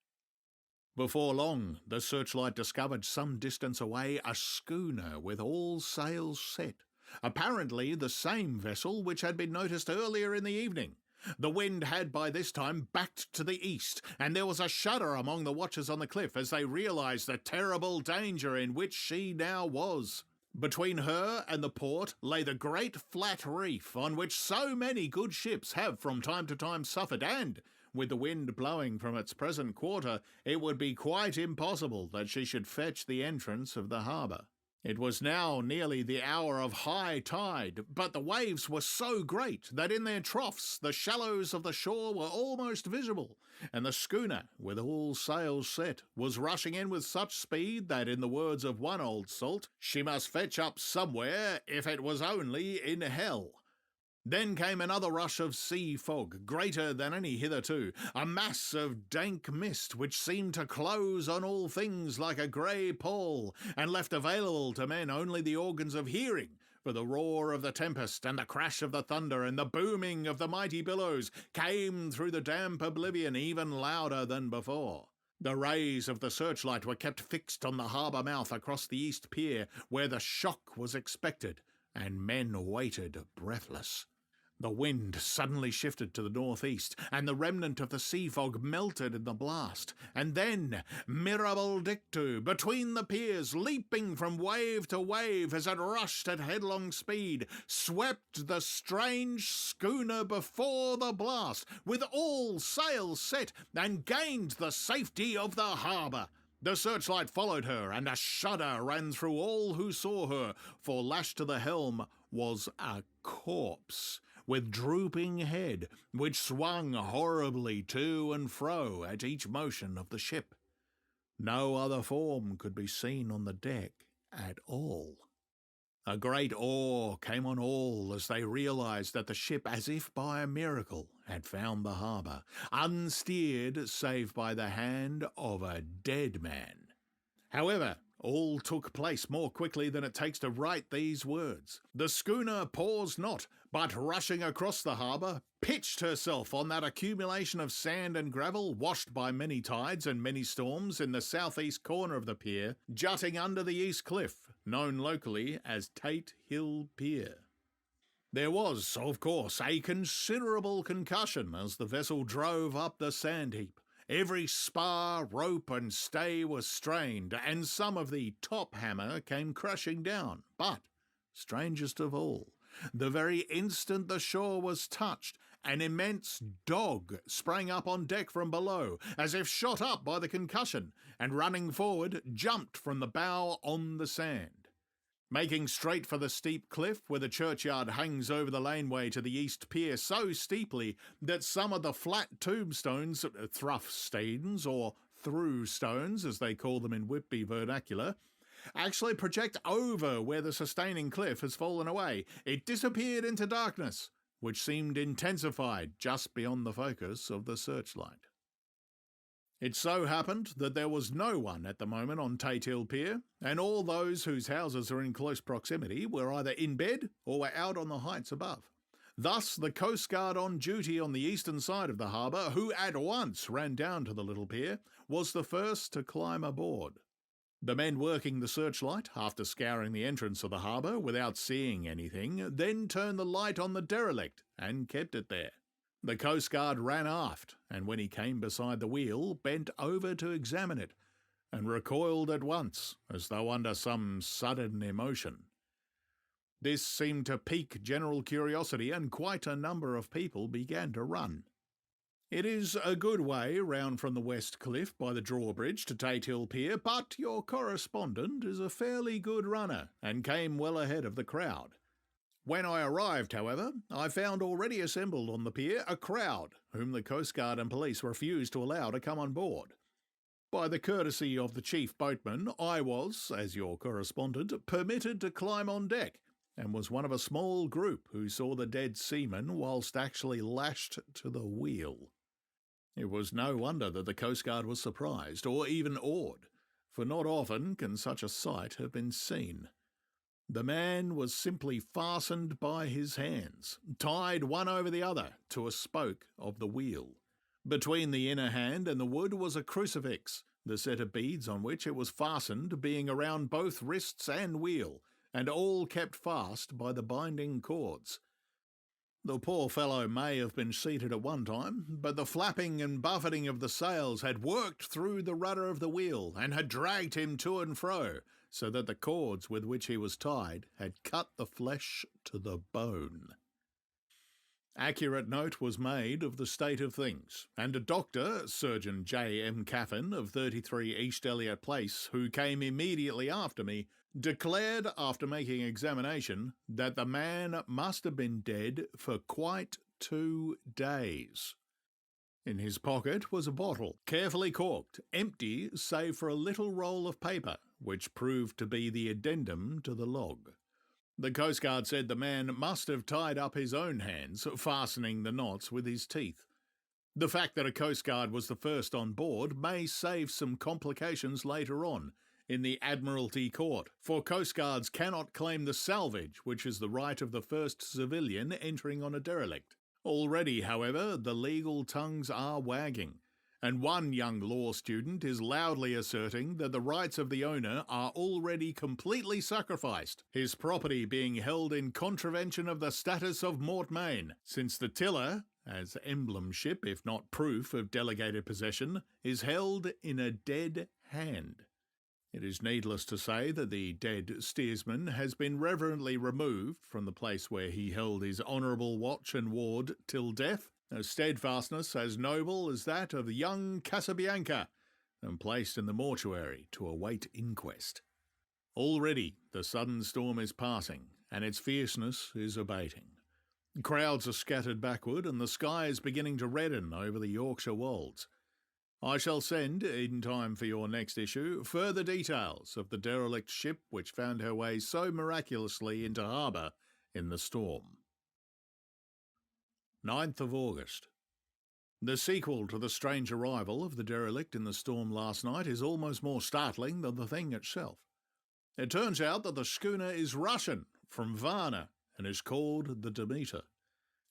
Before long, the searchlight discovered some distance away a schooner with all sails set, apparently the same vessel which had been noticed earlier in the evening. The wind had by this time backed to the east, and there was a shudder among the watchers on the cliff as they realised the terrible danger in which she now was. Between her and the port lay the great flat reef on which so many good ships have from time to time suffered, and, with the wind blowing from its present quarter, it would be quite impossible that she should fetch the entrance of the harbour. It was now nearly the hour of high tide, but the waves were so great that in their troughs the shallows of the shore were almost visible, and the schooner, with all sails set, was rushing in with such speed that, in the words of one old salt, she must fetch up somewhere if it was only in hell. Then came another rush of sea fog, greater than any hitherto, a mass of dank mist which seemed to close on all things like a grey pall, and left available to men only the organs of hearing, for the roar of the tempest and the crash of the thunder and the booming of the mighty billows came through the damp oblivion even louder than before. The rays of the searchlight were kept fixed on the harbour mouth across the east pier, where the shock was expected, and men waited breathless. The wind suddenly shifted to the northeast, and the remnant of the sea fog melted in the blast. And then, mirabile dictu, between the piers, leaping from wave to wave as it rushed at headlong speed, swept the strange schooner before the blast, with all sails set, and gained the safety of the harbour. The searchlight followed her, and a shudder ran through all who saw her, for lashed to the helm was a corpse, with drooping head, which swung horribly to and fro at each motion of the ship. No other form could be seen on the deck at all. A great awe came on all as they realized that the ship, as if by a miracle, had found the harbour, unsteered save by the hand of a dead man. However, all took place more quickly than it takes to write these words. The schooner paused not, but rushing across the harbour, pitched herself on that accumulation of sand and gravel washed by many tides and many storms in the southeast corner of the pier, jutting under the east cliff, known locally as Tate Hill Pier. There was, of course, a considerable concussion as the vessel drove up the sand heap. Every spar, rope and stay was strained, and some of the top hammer came crashing down. But, strangest of all, the very instant the shore was touched, an immense dog sprang up on deck from below, as if shot up by the concussion, and running forward, jumped from the bow on the sand. Making straight for the steep cliff where the churchyard hangs over the laneway to the east pier so steeply that some of the flat tombstones, thruff-stains, or through-stones as they call them in Whitby vernacular, actually project over where the sustaining cliff has fallen away, it disappeared into darkness, which seemed intensified just beyond the focus of the searchlight. It so happened that there was no one at the moment on Tate Hill Pier, and all those whose houses are in close proximity were either in bed or were out on the heights above. Thus the Coast Guard on duty on the eastern side of the harbour, who at once ran down to the little pier, was the first to climb aboard. The men working the searchlight, after scouring the entrance of the harbour without seeing anything, then turned the light on the derelict and kept it there. The Coast Guard ran aft, and when he came beside the wheel, bent over to examine it, and recoiled at once, as though under some sudden emotion. This seemed to pique general curiosity, and quite a number of people began to run. It is a good way round from the west cliff by the drawbridge to Tate Hill Pier, but your correspondent is a fairly good runner, and came well ahead of the crowd. When I arrived, however, I found already assembled on the pier a crowd, whom the Coast Guard and police refused to allow to come on board. By the courtesy of the chief boatman, I was, as your correspondent, permitted to climb on deck, and was one of a small group who saw the dead seaman whilst actually lashed to the wheel. It was no wonder that the Coast Guard was surprised, or even awed, for not often can such a sight have been seen. The man was simply fastened by his hands, tied one over the other to a spoke of the wheel. Between the inner hand and the wood was a crucifix, the set of beads on which it was fastened being around both wrists and wheel, and all kept fast by the binding cords. The poor fellow may have been seated at one time, but the flapping and buffeting of the sails had worked through the rudder of the wheel and had dragged him to and fro, so that the cords with which he was tied had cut the flesh to the bone. Accurate note was made of the state of things, and a doctor, Surgeon J. M. Caffin of 33 East Elliot Place, who came immediately after me, declared after making examination that the man must have been dead for quite 2 days. In his pocket was a bottle, carefully corked, empty save for a little roll of paper, which proved to be the addendum to the log. The Coast Guard said the man must have tied up his own hands, fastening the knots with his teeth. The fact that a Coast Guard was the first on board may save some complications later on in the Admiralty Court, for Coast Guards cannot claim the salvage, which is the right of the first civilian entering on a derelict. Already, however, the legal tongues are wagging, and one young law student is loudly asserting that the rights of the owner are already completely sacrificed, his property being held in contravention of the status of mortmain, since the tiller, as emblem ship if not proof of delegated possession, is held in a dead hand. It is needless to say that the dead steersman has been reverently removed from the place where he held his honourable watch and ward till death, a steadfastness as noble as that of young Casabianca, and placed in the mortuary to await inquest. Already the sudden storm is passing, and its fierceness is abating. Crowds are scattered backward, and the sky is beginning to redden over the Yorkshire wolds. I shall send, in time for your next issue, further details of the derelict ship which found her way so miraculously into harbour in the storm. 9th of August. The sequel to the strange arrival of the derelict in the storm last night is almost more startling than the thing itself. It turns out that the schooner is Russian, from Varna, and is called the Demeter.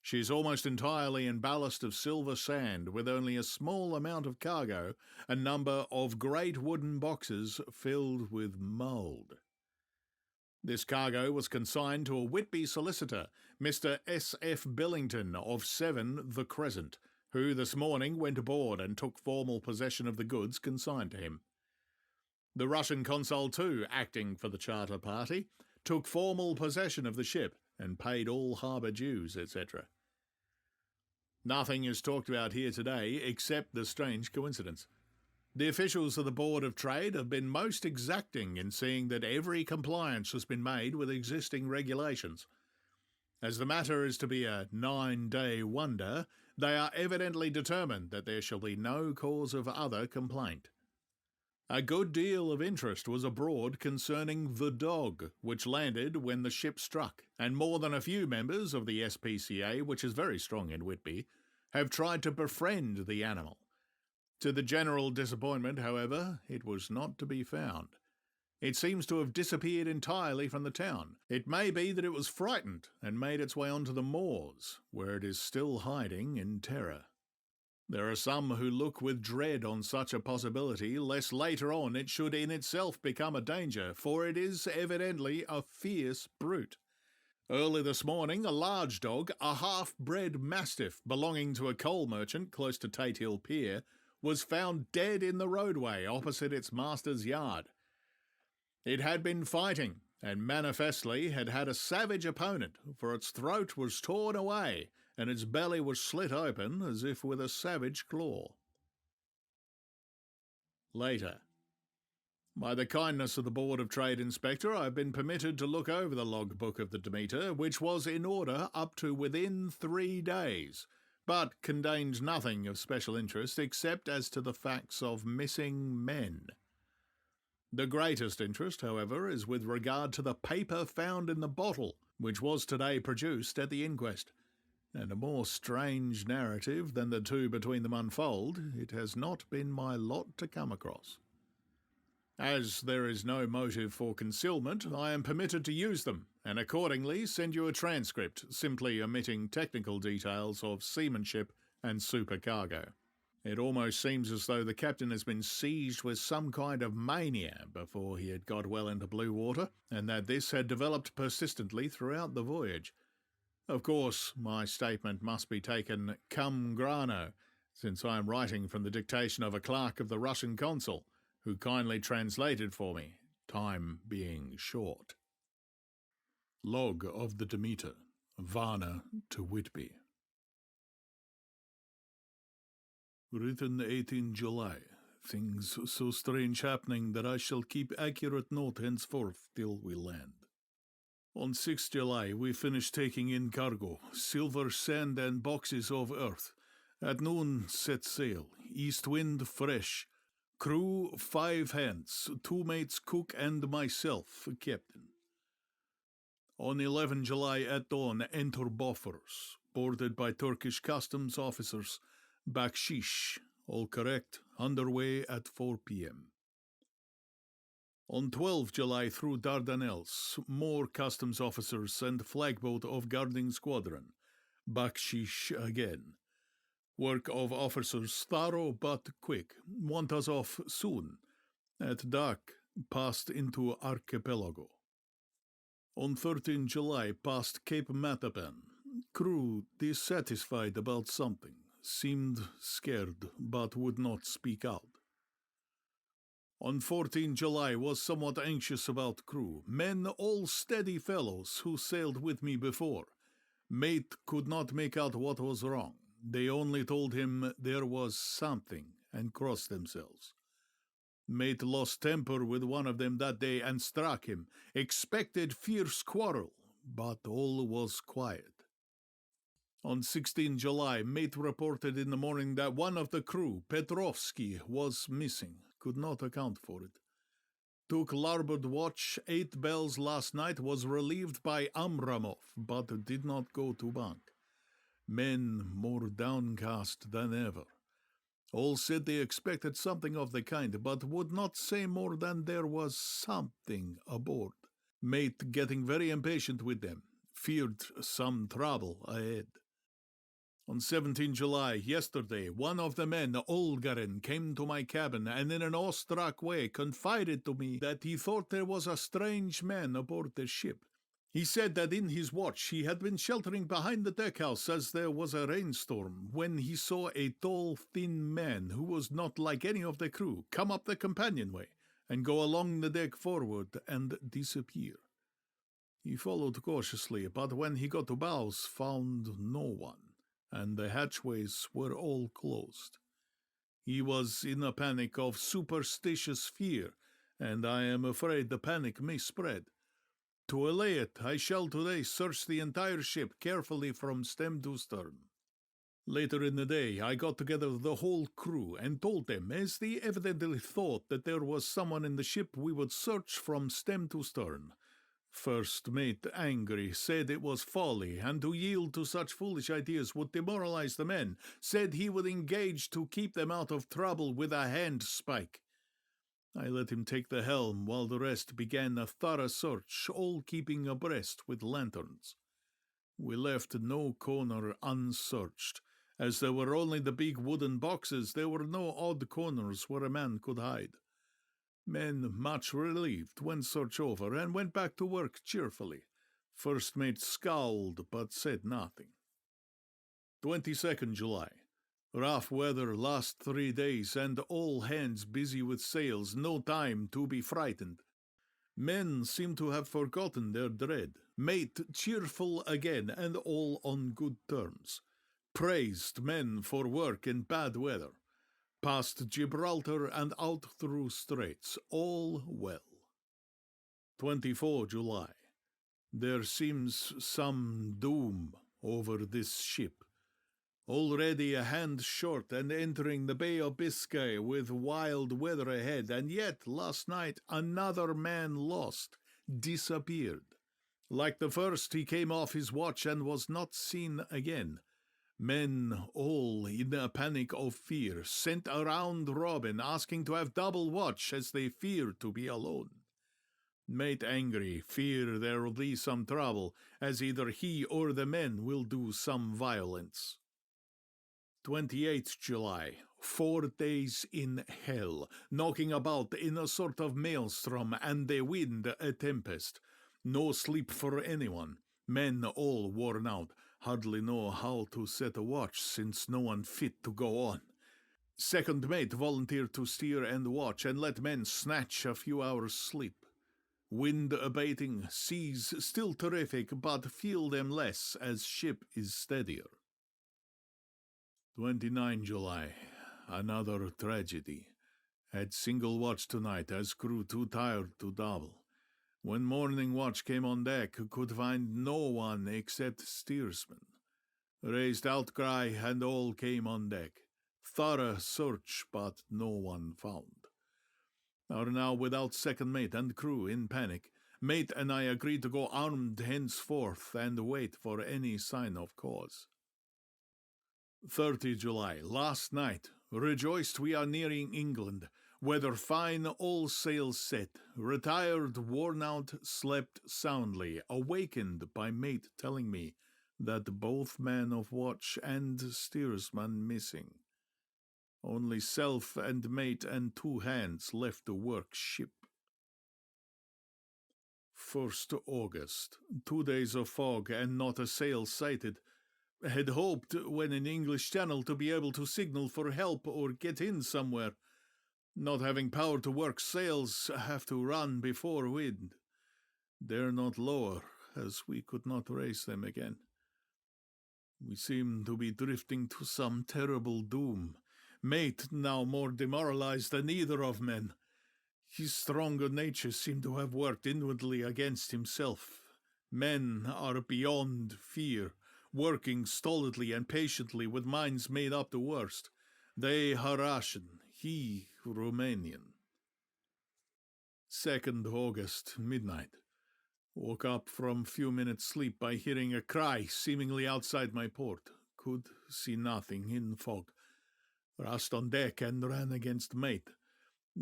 She is almost entirely in ballast of silver sand, with only a small amount of cargo, a number of great wooden boxes filled with mould. This cargo was consigned to a Whitby solicitor, Mr. S.F. Billington of 7 The Crescent, who this morning went aboard and took formal possession of the goods consigned to him. The Russian consul, too, acting for the charter party, took formal possession of the ship and paid all harbour dues, etc. Nothing is talked about here today except the strange coincidence. The officials of the Board of Trade have been most exacting in seeing that every compliance has been made with existing regulations. As the matter is to be a 9-day wonder, they are evidently determined that there shall be no cause of other complaint. A good deal of interest was abroad concerning the dog, which landed when the ship struck, and more than a few members of the SPCA, which is very strong in Whitby, have tried to befriend the animal. To the general disappointment, however, it was not to be found. It seems to have disappeared entirely from the town. It may be that it was frightened and made its way onto the moors, where it is still hiding in terror. There are some who look with dread on such a possibility, lest later on it should in itself become a danger, for it is evidently a fierce brute. Early this morning, a large dog, a half-bred mastiff belonging to a coal merchant close to Tate Hill Pier, was found dead in the roadway opposite its master's yard. It had been fighting, and manifestly had had a savage opponent, for its throat was torn away, and its belly was slit open as if with a savage claw. Later. By the kindness of the Board of Trade Inspector, I have been permitted to look over the logbook of the Demeter, which was in order up to within 3 days, but contained nothing of special interest except as to the facts of missing men. The greatest interest, however, is with regard to the paper found in the bottle, which was today produced at the inquest. And a more strange narrative than the two between them unfold, it has not been my lot to come across. As there is no motive for concealment, I am permitted to use them, and accordingly send you a transcript, simply omitting technical details of seamanship and supercargo. It almost seems as though the captain has been seized with some kind of mania before he had got well into blue water, and that this had developed persistently throughout the voyage. Of course, my statement must be taken cum grano, since I am writing from the dictation of a clerk of the Russian consul, who kindly translated for me, time being short. Log of the Demeter, Varna to Whitby. Written 18 July, Things so strange happening that I shall keep accurate note henceforth till we land. On 6 July, we finished taking in cargo, silver, sand, and boxes of earth. At noon, set sail, east wind fresh. Crew 5 hands, 2 mates, cook, and myself, captain. On 11 July at dawn, enter Bofors, boarded by Turkish customs officers. Bakshish, all correct, underway at 4 p.m. On 12 July through Dardanelles, more customs officers and flagboat of guarding squadron. Bakshish again. Work of officers thorough but quick. Want us off soon. At dark, passed into Archipelago. On 13 July, past Cape Matapan. Crew dissatisfied about something. Seemed scared, but would not speak out. On 14 July, was somewhat anxious about crew. Men all steady fellows who sailed with me before. Mate could not make out what was wrong. They only told him there was something, and crossed themselves. Mate lost temper with one of them that day and struck him. Expected fierce quarrel, but all was quiet. On 16 July, mate reported in the morning that one of the crew, Petrovsky, was missing. Could not account for it. Took larboard watch, 8 bells last night, was relieved by Amramov, but did not go to bunk. Men more downcast than ever. All said they expected something of the kind, but would not say more than there was something aboard. Mate getting very impatient with them. Feared some trouble ahead. On 17 July, yesterday, one of the men, Olgarin, came to my cabin and in an awestruck way confided to me that he thought there was a strange man aboard the ship. He said that in his watch he had been sheltering behind the deckhouse as there was a rainstorm, when he saw a tall, thin man who was not like any of the crew come up the companionway and go along the deck forward and disappear. He followed cautiously, but when he got to bows, found no one, and the hatchways were all closed. He was in a panic of superstitious fear, and I am afraid the panic may spread. To allay it, I shall today search the entire ship carefully from stem to stern. Later in the day, I got together the whole crew and told them, as they evidently thought that there was someone in the ship, we would search from stem to stern. First mate, angry, said it was folly, and to yield to such foolish ideas would demoralize the men, said he would engage to keep them out of trouble with a handspike. I let him take the helm while the rest began a thorough search, all keeping abreast with lanterns. We left no corner unsearched. As there were only the big wooden boxes, there were no odd corners where a man could hide. Men much relieved when search over, and went back to work cheerfully. First mate scowled, but said nothing. 22nd July. Rough weather last 3 days, and all hands busy with sails, no time to be frightened. Men seem to have forgotten their dread. Mate cheerful again, and all on good terms. Praised men for work in bad weather. Past Gibraltar and out through straits, all well. 24 July. There seems some doom over this ship. Already a hand short and entering the Bay of Biscay with wild weather ahead, and yet last night another man lost, disappeared. Like the first, he came off his watch and was not seen again. Men all in a panic of fear sent around Robin asking to have double watch as they fear to be alone. Mate angry, fear there will be some trouble, as either he or the men will do some violence. 28th July, 4 days in hell, knocking about in a sort of maelstrom and the wind a tempest. No sleep for anyone. Men all worn out, hardly know how to set a watch since no one fit to go on. Second mate volunteered to steer and watch and let men snatch a few hours' sleep. Wind abating, seas still terrific, but feel them less as ship is steadier. 29 July, another tragedy. Had single watch tonight, as crew too tired to double. When morning watch came on deck, could find no one except steersman. Raised outcry, and all came on deck. Thorough search, but no one found. Are now without second mate and crew in panic. Mate and I agreed to go armed henceforth and wait for any sign of cause. 30 July, last night. Rejoiced we are nearing England. Weather fine, all sails set. Retired, worn out, slept soundly. Awakened by mate telling me that both man of watch and steersman missing. Only self and mate and 2 hands left to work ship. 1st August. 2 days of fog and not a sail sighted. Had hoped, when in English Channel, to be able to signal for help or get in somewhere. Not having power to work sails, have to run before wind. Dare not lower, as we could not raise them again. We seem to be drifting to some terrible doom. Mate now more demoralized than either of men. His stronger nature seemed to have worked inwardly against himself. Men are beyond fear, working stolidly and patiently with minds made up to worst. They Russian, he Romanian. 2nd August, midnight. Woke up from few minutes' sleep by hearing a cry seemingly outside my port. Could see nothing in fog. Rushed on deck and ran against mate.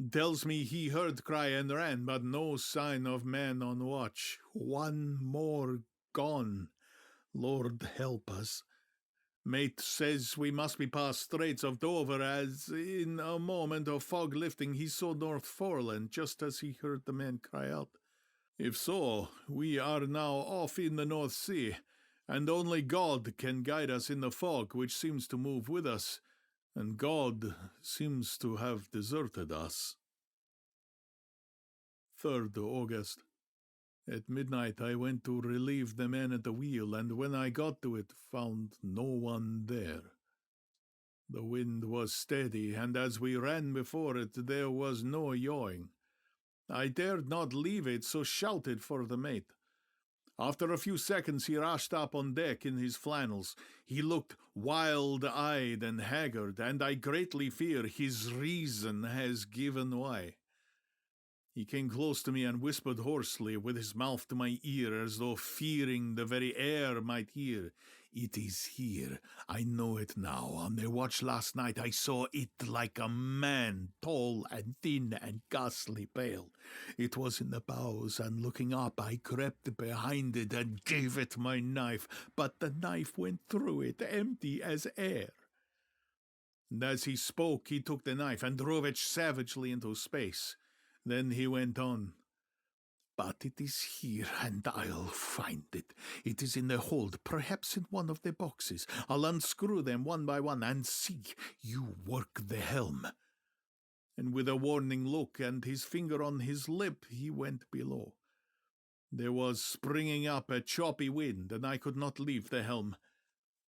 Tells me he heard cry and ran, but no sign of man on watch. One more gone. Lord help us. Mate says we must be past Straits of Dover, as in a moment of fog lifting he saw North Foreland just as he heard the man cry out. If so, we are now off in the North Sea, and only God can guide us in the fog which seems to move with us, and God seems to have deserted us. 3rd August. At midnight I went to relieve the man at the wheel, and when I got to it, found no one there. The wind was steady, and as we ran before it, there was no yawing. I dared not leave it, so shouted for the mate. After a few seconds he rushed up on deck in his flannels. He looked wild-eyed and haggard, and I greatly fear his reason has given way. He came close to me and whispered hoarsely, with his mouth to my ear, as though fearing the very air might hear. "It is here. I know it now. On their watch last night I saw it like a man, tall and thin and ghastly pale. It was in the bows, and looking up I crept behind it and gave it my knife, but the knife went through it, empty as air." And as he spoke he took the knife and drove it savagely into space. Then he went on, "But it is here, and I'll find it. It is in the hold, perhaps in one of the boxes. I'll unscrew them one by one, and see, you work the helm." And with a warning look and his finger on his lip, he went below. There was springing up a choppy wind, and I could not leave the helm.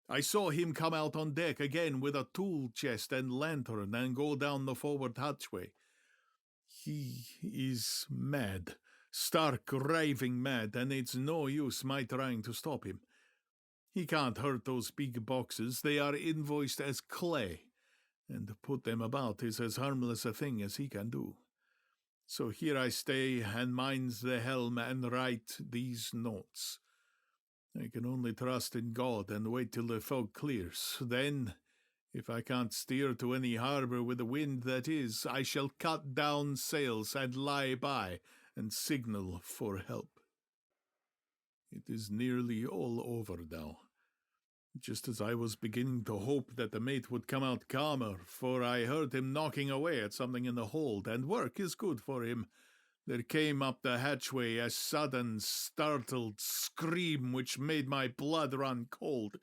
I saw him come out on deck again with a tool chest and lantern and go down the forward hatchway. He is mad, stark raving mad, and it's no use my trying to stop him. He can't hurt those big boxes. They are invoiced as clay, and to put them about is as harmless a thing as he can do. So here I stay and mind the helm and write these notes. I can only trust in God and wait till the fog clears. Then, if I can't steer to any harbour with the wind that is, I shall cut down sails and lie by and signal for help. It is nearly all over now. Just as I was beginning to hope that the mate would come out calmer, for I heard him knocking away at something in the hold, and work is good for him, there came up the hatchway a sudden, startled scream which made my blood run cold.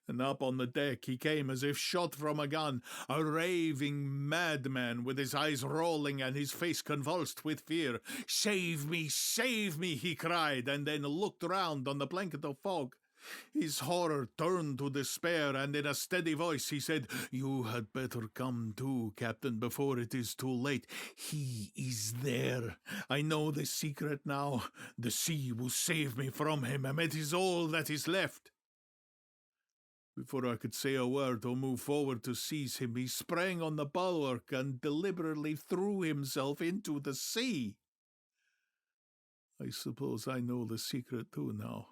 And up on the deck he came as if shot from a gun, a raving madman with his eyes rolling and his face convulsed with fear. Save me, he cried, and then looked round on the blanket of fog. His horror turned to despair, and in a steady voice he said, "You had better come too, Captain, before it is too late. He is there. I know the secret now. The sea will save me from him, and it is all that is left." Before I could say a word or move forward to seize him, he sprang on the bulwark and deliberately threw himself into the sea. I suppose I know the secret too now.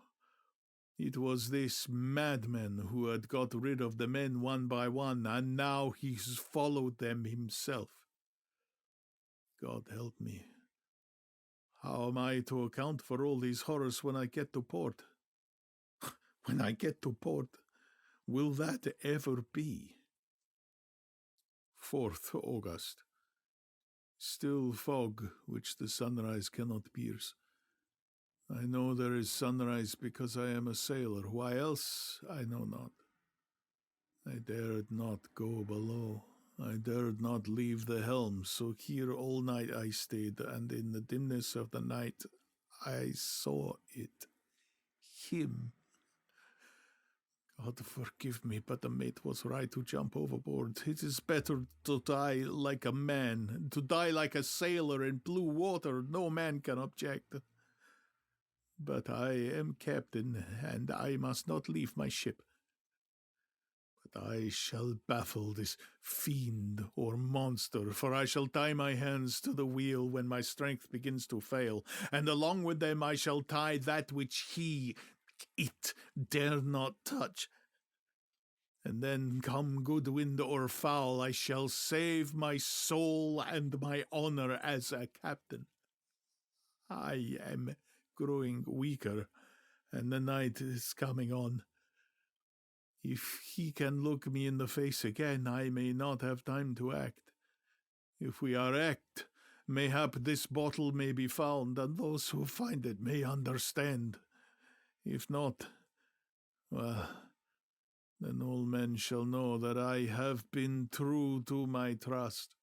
It was this madman who had got rid of the men one by one, and now he's followed them himself. God help me. How am I to account for all these horrors when I get to port? When I get to port, will that ever be? 4th August. Still fog, which the sunrise cannot pierce. I know there is sunrise because I am a sailor. Why else, I know not. I dared not go below. I dared not leave the helm, so here all night I stayed, and in the dimness of the night I saw it. Him. God forgive me, but the mate was right to jump overboard. It is better to die like a man, to die like a sailor in blue water. No man can object. But I am captain, and I must not leave my ship. But I shall baffle this fiend or monster, for I shall tie my hands to the wheel when my strength begins to fail, and along with them I shall tie that which it dare not touch. And then, come good wind or foul, I shall save my soul and my honor as a captain. I am growing weaker, and the night is coming on. If he can look me in the face again, I may not have time to act. If we are wrecked, mayhap this bottle may be found, and those who find it may understand. If not, well, then all men shall know that I have been true to my trust.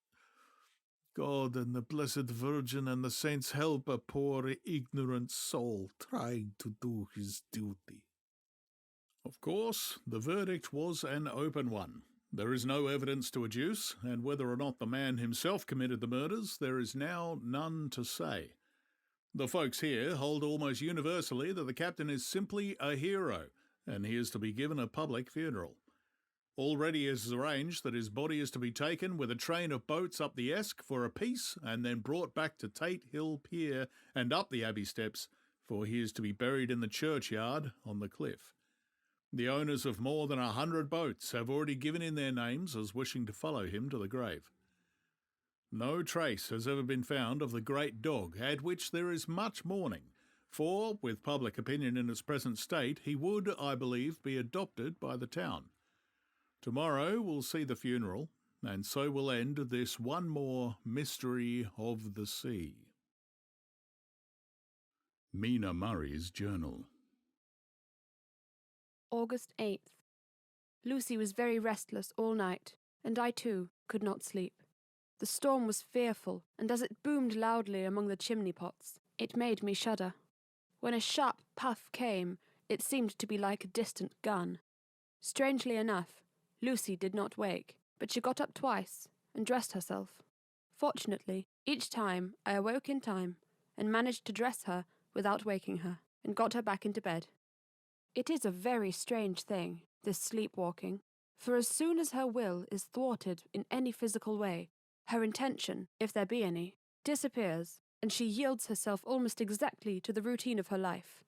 God and the Blessed Virgin and the saints help a poor ignorant soul trying to do his duty. Of course, the verdict was an open one. There is no evidence to adduce, and whether or not the man himself committed the murders, there is now none to say. The folks here hold almost universally that the captain is simply a hero, and he is to be given a public funeral. Already it is arranged that his body is to be taken with a train of boats up the Esk for a piece and then brought back to Tate Hill Pier and up the Abbey steps, for he is to be buried in the churchyard on the cliff. The owners of more than 100 boats have already given in their names as wishing to follow him to the grave. No trace has ever been found of the great dog, at which there is much mourning, for, with public opinion in its present state, he would, I believe, be adopted by the town. Tomorrow we'll see the funeral, and so will end this one more mystery of the sea. Mina Murray's Journal. August 8th. Lucy was very restless all night, and I too could not sleep. The storm was fearful, and as it boomed loudly among the chimney pots, it made me shudder. When a sharp puff came, it seemed to be like a distant gun. Strangely enough, Lucy did not wake, but she got up twice and dressed herself. Fortunately, each time I awoke in time and managed to dress her without waking her, and got her back into bed. It is a very strange thing, this sleepwalking, for as soon as her will is thwarted in any physical way, her intention, if there be any, disappears, and she yields herself almost exactly to the routine of her life.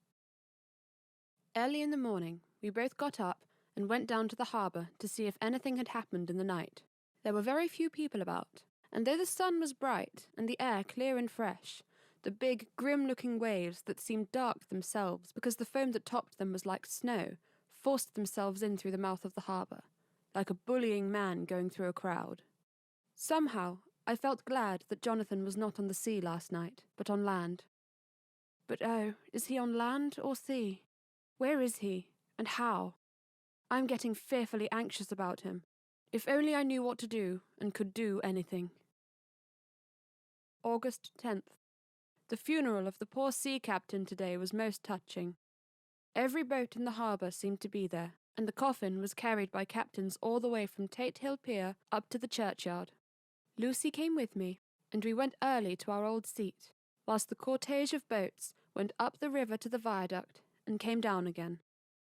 Early in the morning, we both got up and went down to the harbour to see if anything had happened in the night. There were very few people about, and though the sun was bright and the air clear and fresh, the big, grim-looking waves that seemed dark themselves because the foam that topped them was like snow forced themselves in through the mouth of the harbour, like a bullying man going through a crowd. Somehow, I felt glad that Jonathan was not on the sea last night, but on land. But oh, is he on land or sea? Where is he, and how? I'm getting fearfully anxious about him. If only I knew what to do, and could do anything. August 10th. The funeral of the poor sea captain today was most touching. Every boat in the harbour seemed to be there, and the coffin was carried by captains all the way from Tate Hill Pier up to the churchyard. Lucy came with me, and we went early to our old seat, whilst the cortege of boats went up the river to the viaduct and came down again.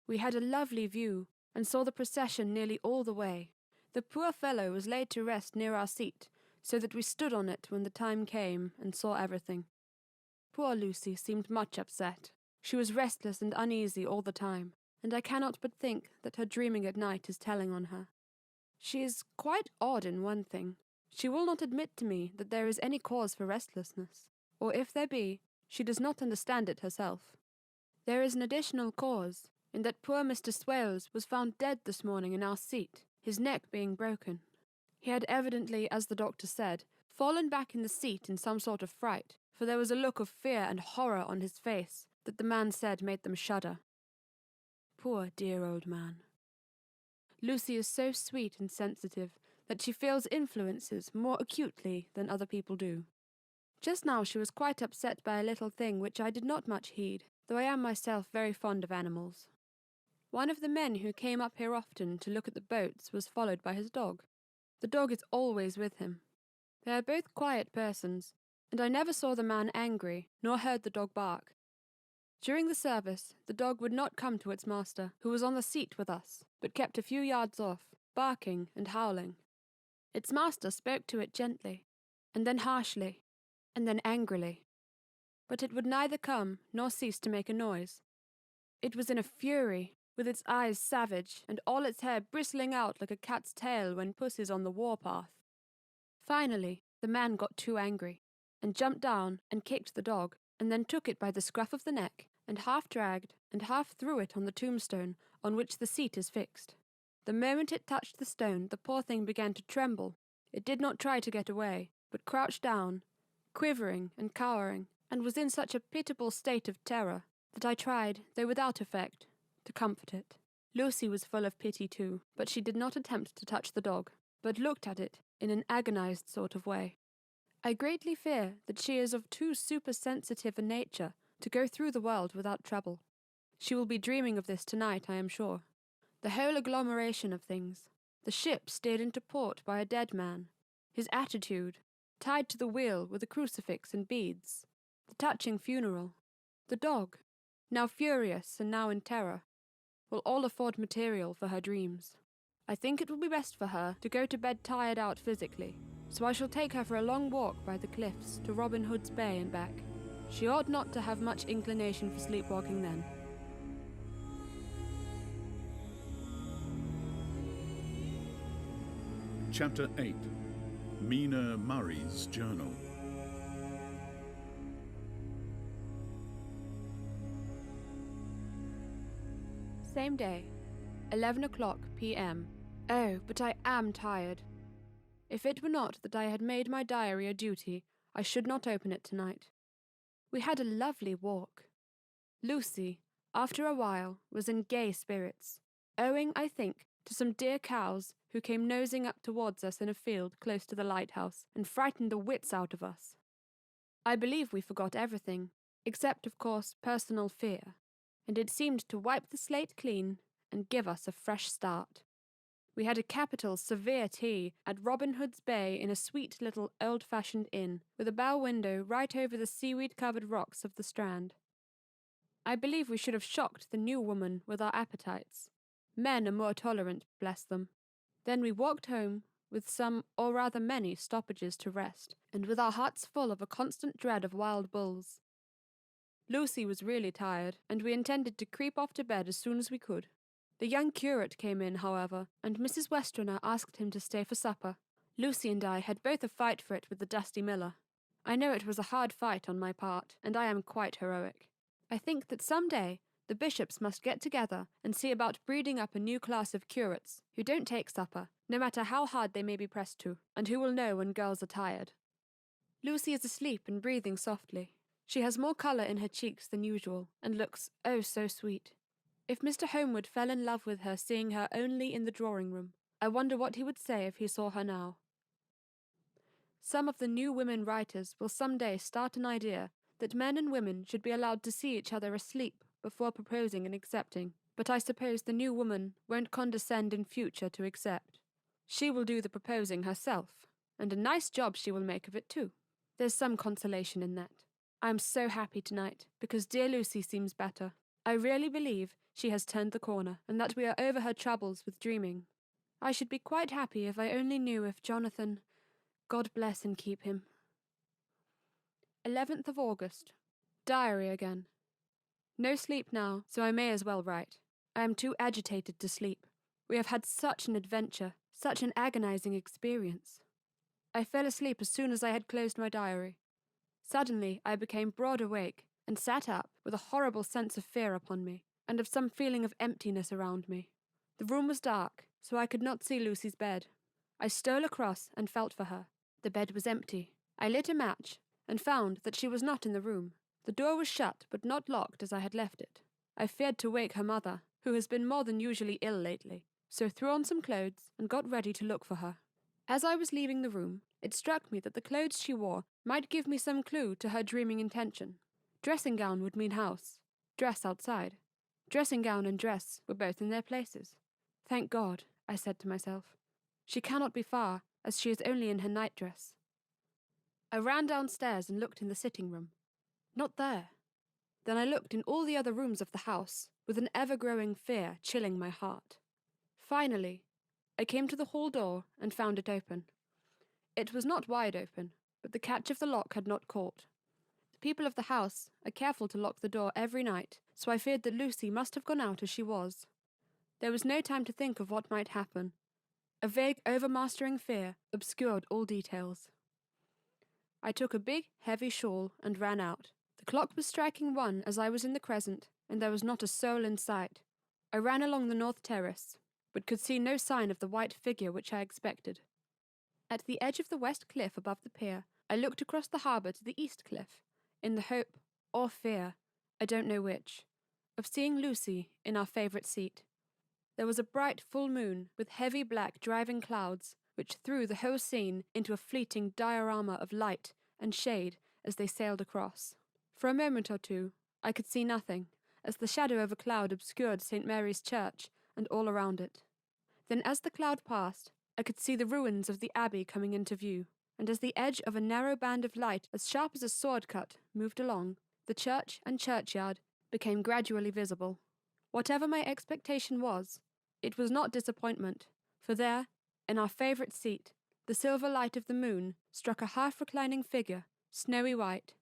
We had a lovely view, and saw the procession nearly all the way. The poor fellow was laid to rest near our seat, so that we stood on it when the time came and saw everything. Poor Lucy seemed much upset. She was restless and uneasy all the time, and I cannot but think that her dreaming at night is telling on her. She is quite odd in one thing. She will not admit to me that there is any cause for restlessness, or if there be, she does not understand it herself. There is an additional cause, in that poor Mr. Swales was found dead this morning in our seat, his neck being broken. He had evidently, as the doctor said, fallen back in the seat in some sort of fright, for there was a look of fear and horror on his face that the man said made them shudder. Poor dear old man. Lucy is so sweet and sensitive that she feels influences more acutely than other people do. Just now she was quite upset by a little thing which I did not much heed, though I am myself very fond of animals. One of the men who came up here often to look at the boats was followed by his dog. The dog is always with him. They are both quiet persons, and I never saw the man angry, nor heard the dog bark. During the service, the dog would not come to its master, who was on the seat with us, but kept a few yards off, barking and howling. Its master spoke to it gently, and then harshly, and then angrily. But it would neither come nor cease to make a noise. It was in a fury, with its eyes savage, and all its hair bristling out like a cat's tail when puss is on the war-path. Finally, the man got too angry, and jumped down and kicked the dog, and then took it by the scruff of the neck, and half dragged and half threw it on the tombstone on which the seat is fixed. The moment it touched the stone, the poor thing began to tremble. It did not try to get away, but crouched down, quivering and cowering, and was in such a pitiable state of terror that I tried, though without effect, to comfort it. Lucy was full of pity too, but she did not attempt to touch the dog, but looked at it in an agonized sort of way. I greatly fear that she is of too supersensitive a nature to go through the world without trouble. She will be dreaming of this tonight, I am sure. The whole agglomeration of things. The ship steered into port by a dead man. His attitude, tied to the wheel with a crucifix and beads. The touching funeral. The dog, now furious and now in terror, will all afford material for her dreams. I think it will be best for her to go to bed tired out physically, so I shall take her for a long walk by the cliffs to Robin Hood's Bay and back. She ought not to have much inclination for sleepwalking then. Chapter 8. Mina Murray's Journal. Same day, 11 o'clock p.m. Oh, but I am tired. If it were not that I had made my diary a duty, I should not open it tonight. We had a lovely walk. Lucy, after a while, was in gay spirits, owing, I think, to some dear cows who came nosing up towards us in a field close to the lighthouse and frightened the wits out of us. I believe we forgot everything, except, of course, personal fear, and it seemed to wipe the slate clean and give us a fresh start. We had a capital severe tea at Robin Hood's Bay in a sweet little old-fashioned inn, with a bow window right over the seaweed-covered rocks of the Strand. I believe we should have shocked the new woman with our appetites. Men are more tolerant, bless them. Then we walked home, with some, or rather many, stoppages to rest, and with our hearts full of a constant dread of wild bulls. Lucy was really tired, and we intended to creep off to bed as soon as we could. The young curate came in, however, and Mrs. Westenra asked him to stay for supper. Lucy and I had both a fight for it with the dusty miller. I know it was a hard fight on my part, and I am quite heroic. I think that some day the bishops must get together and see about breeding up a new class of curates who don't take supper, no matter how hard they may be pressed to, and who will know when girls are tired. Lucy is asleep and breathing softly. She has more colour in her cheeks than usual, and looks, oh, so sweet. If Mr. Homewood fell in love with her seeing her only in the drawing-room, I wonder what he would say if he saw her now. Some of the new women writers will some day start an idea that men and women should be allowed to see each other asleep before proposing and accepting, but I suppose the new woman won't condescend in future to accept. She will do the proposing herself, and a nice job she will make of it too. There's some consolation in that. I am so happy tonight, because dear Lucy seems better. I really believe she has turned the corner, and that we are over her troubles with dreaming. I should be quite happy if I only knew if Jonathan, God bless and keep him. 11th of August. Diary again. No sleep now, so I may as well write. I am too agitated to sleep. We have had such an adventure, such an agonizing experience. I fell asleep as soon as I had closed my diary. Suddenly I became broad awake and sat up with a horrible sense of fear upon me, and of some feeling of emptiness around me. The room was dark, so I could not see Lucy's bed. I stole across and felt for her. The bed was empty. I lit a match and found that she was not in the room. The door was shut but not locked as I had left it. I feared to wake her mother, who has been more than usually ill lately, so threw on some clothes and got ready to look for her. As I was leaving the room, it struck me that the clothes she wore might give me some clue to her dreaming intention. Dressing gown would mean house, dress outside. Dressing gown and dress were both in their places. Thank God, I said to myself. She cannot be far, as she is only in her nightdress. I ran downstairs and looked in the sitting room. Not there. Then I looked in all the other rooms of the house, with an ever-growing fear chilling my heart. Finally, I came to the hall door and found it open. It was not wide open, but the catch of the lock had not caught. The people of the house are careful to lock the door every night, so I feared that Lucy must have gone out as she was. There was no time to think of what might happen. A vague, overmastering fear obscured all details. I took a big, heavy shawl and ran out. The clock was striking 1 as I was in the crescent, and there was not a soul in sight. I ran along the north terrace, but could see no sign of the white figure which I expected. At the edge of the west cliff above the pier, I looked across the harbour to the east cliff, in the hope, or fear, I don't know which, of seeing Lucy in our favourite seat. There was a bright full moon, with heavy black driving clouds, which threw the whole scene into a fleeting diorama of light and shade as they sailed across. For a moment or two, I could see nothing, as the shadow of a cloud obscured St. Mary's Church and all around it. Then as the cloud passed, I could see the ruins of the abbey coming into view, and as the edge of a narrow band of light as sharp as a sword cut moved along, the church and churchyard became gradually visible. Whatever my expectation was, it was not disappointment, for there, in our favourite seat, the silver light of the moon struck a half-reclining figure, snowy white.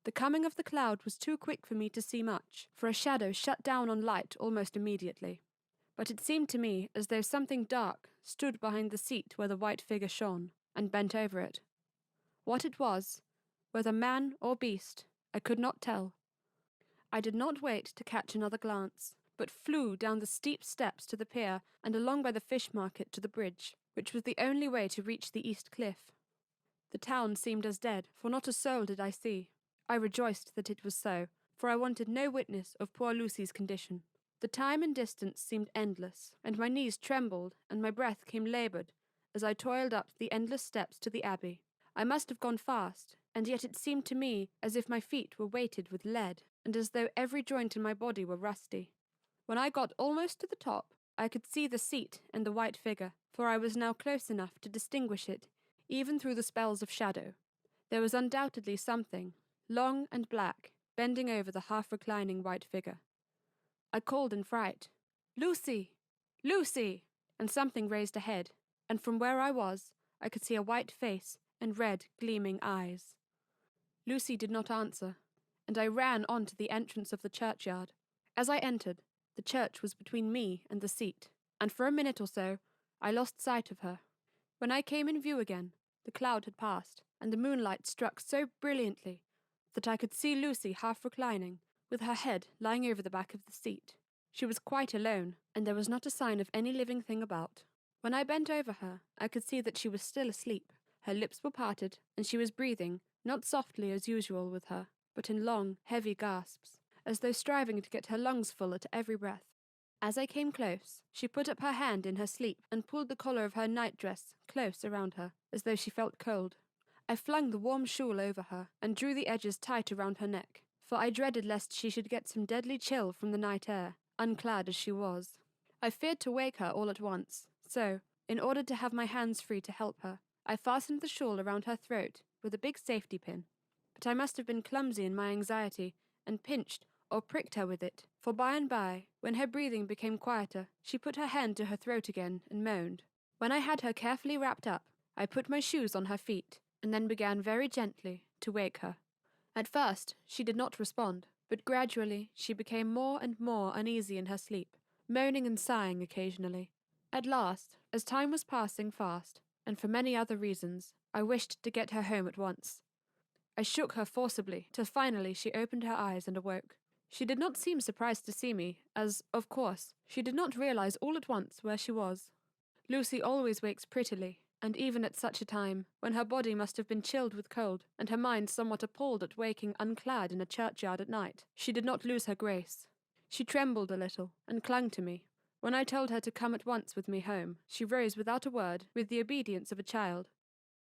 The coming of the cloud was too quick for me to see much, for a shadow shut down on light almost immediately. But it seemed to me as though something dark stood behind the seat where the white figure shone, and bent over it. What it was, whether man or beast, I could not tell. I did not wait to catch another glance, but flew down the steep steps to the pier and along by the fish market to the bridge, which was the only way to reach the east cliff. The town seemed as dead, for not a soul did I see. I rejoiced that it was so, for I wanted no witness of poor Lucy's condition. The time and distance seemed endless, and my knees trembled and my breath came laboured as I toiled up the endless steps to the abbey. I must have gone fast, and yet it seemed to me as if my feet were weighted with lead, and as though every joint in my body were rusty. When I got almost to the top, I could see the seat and the white figure, for I was now close enough to distinguish it, even through the spells of shadow. There was undoubtedly something, long and black, bending over the half-reclining white figure. I called in fright, "Lucy! Lucy!" and something raised a head, and from where I was, I could see a white face and red, gleaming eyes. Lucy did not answer, and I ran on to the entrance of the churchyard. As I entered, the church was between me and the seat, and for a minute or so, I lost sight of her. When I came in view again, the cloud had passed, and the moonlight struck so brilliantly that I could see Lucy half reclining, with her head lying over the back of the seat. She was quite alone, and there was not a sign of any living thing about. When I bent over her, I could see that she was still asleep. Her lips were parted, and she was breathing, not softly as usual with her, but in long, heavy gasps, as though striving to get her lungs full at every breath. As I came close, she put up her hand in her sleep and pulled the collar of her nightdress close around her, as though she felt cold. I flung the warm shawl over her and drew the edges tight around her neck, for I dreaded lest she should get some deadly chill from the night air, unclad as she was. I feared to wake her all at once, so, in order to have my hands free to help her, I fastened the shawl around her throat with a big safety pin. But I must have been clumsy in my anxiety, and pinched or pricked her with it, for by and by, when her breathing became quieter, she put her hand to her throat again and moaned. When I had her carefully wrapped up, I put my shoes on her feet, and then began very gently to wake her. At first, she did not respond, but gradually she became more and more uneasy in her sleep, moaning and sighing occasionally. At last, as time was passing fast, and for many other reasons, I wished to get her home at once. I shook her forcibly, till finally she opened her eyes and awoke. She did not seem surprised to see me, as, of course, she did not realize all at once where she was. Lucy always wakes prettily, and even at such a time, when her body must have been chilled with cold, and her mind somewhat appalled at waking unclad in a churchyard at night, she did not lose her grace. She trembled a little, and clung to me. When I told her to come at once with me home, she rose without a word, with the obedience of a child.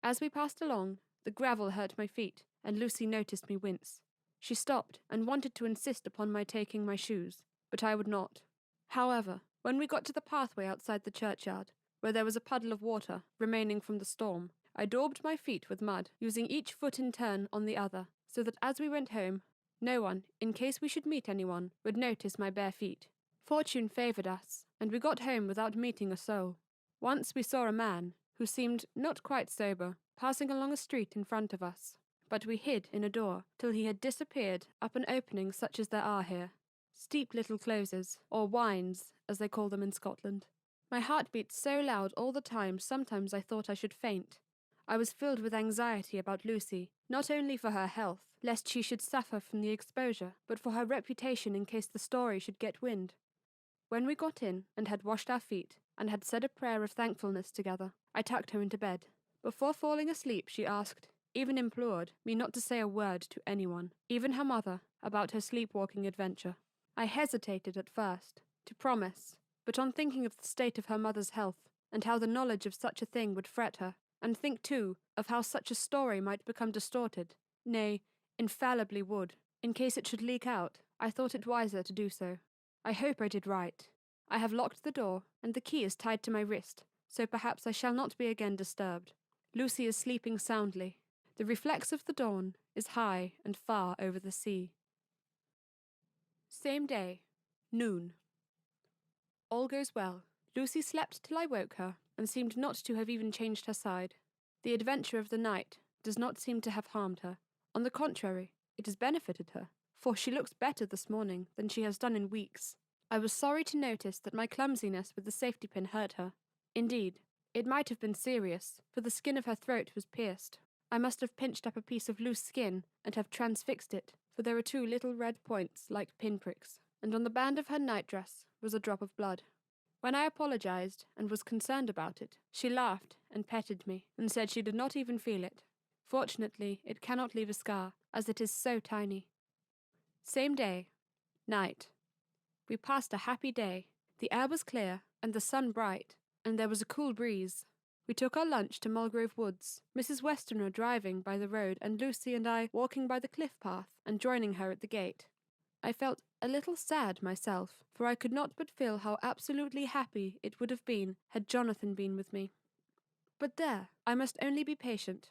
As we passed along, the gravel hurt my feet, and Lucy noticed me wince. She stopped, and wanted to insist upon my taking my shoes, but I would not. However, when we got to the pathway outside the churchyard, where there was a puddle of water remaining from the storm, I daubed my feet with mud, using each foot in turn on the other, so that as we went home, no one, in case we should meet anyone, would notice my bare feet. Fortune favoured us, and we got home without meeting a soul. Once we saw a man, who seemed not quite sober, passing along a street in front of us, but we hid in a door till he had disappeared up an opening such as there are here. Steep little closes, or wynds, as they call them in Scotland. My heart beat so loud all the time sometimes I thought I should faint. I was filled with anxiety about Lucy, not only for her health, lest she should suffer from the exposure, but for her reputation in case the story should get wind. When we got in, and had washed our feet, and had said a prayer of thankfulness together, I tucked her into bed. Before falling asleep she asked, even implored, me not to say a word to anyone, even her mother, about her sleepwalking adventure. I hesitated at first, to promise, but on thinking of the state of her mother's health, and how the knowledge of such a thing would fret her, and think, too, of how such a story might become distorted, nay, infallibly would, in case it should leak out, I thought it wiser to do so. I hope I did right. I have locked the door, and the key is tied to my wrist, so perhaps I shall not be again disturbed. Lucy is sleeping soundly. The reflex of the dawn is high and far over the sea. Same day, noon. All goes well. Lucy slept till I woke her, and seemed not to have even changed her side. The adventure of the night does not seem to have harmed her. On the contrary, it has benefited her, for she looks better this morning than she has done in weeks. I was sorry to notice that my clumsiness with the safety pin hurt her. Indeed, it might have been serious, for the skin of her throat was pierced. I must have pinched up a piece of loose skin and have transfixed it, for there were 2 little red points like pinpricks, and on the band of her nightdress was a drop of blood. When I apologized and was concerned about it, she laughed and petted me, and said she did not even feel it. Fortunately, it cannot leave a scar, as it is so tiny. Same day, night. We passed a happy day. The air was clear, and the sun bright, and there was a cool breeze. We took our lunch to Mulgrove Woods, Mrs. Westenra driving by the road and Lucy and I walking by the cliff path and joining her at the gate. I felt a little sad myself, for I could not but feel how absolutely happy it would have been had Jonathan been with me. But there, I must only be patient.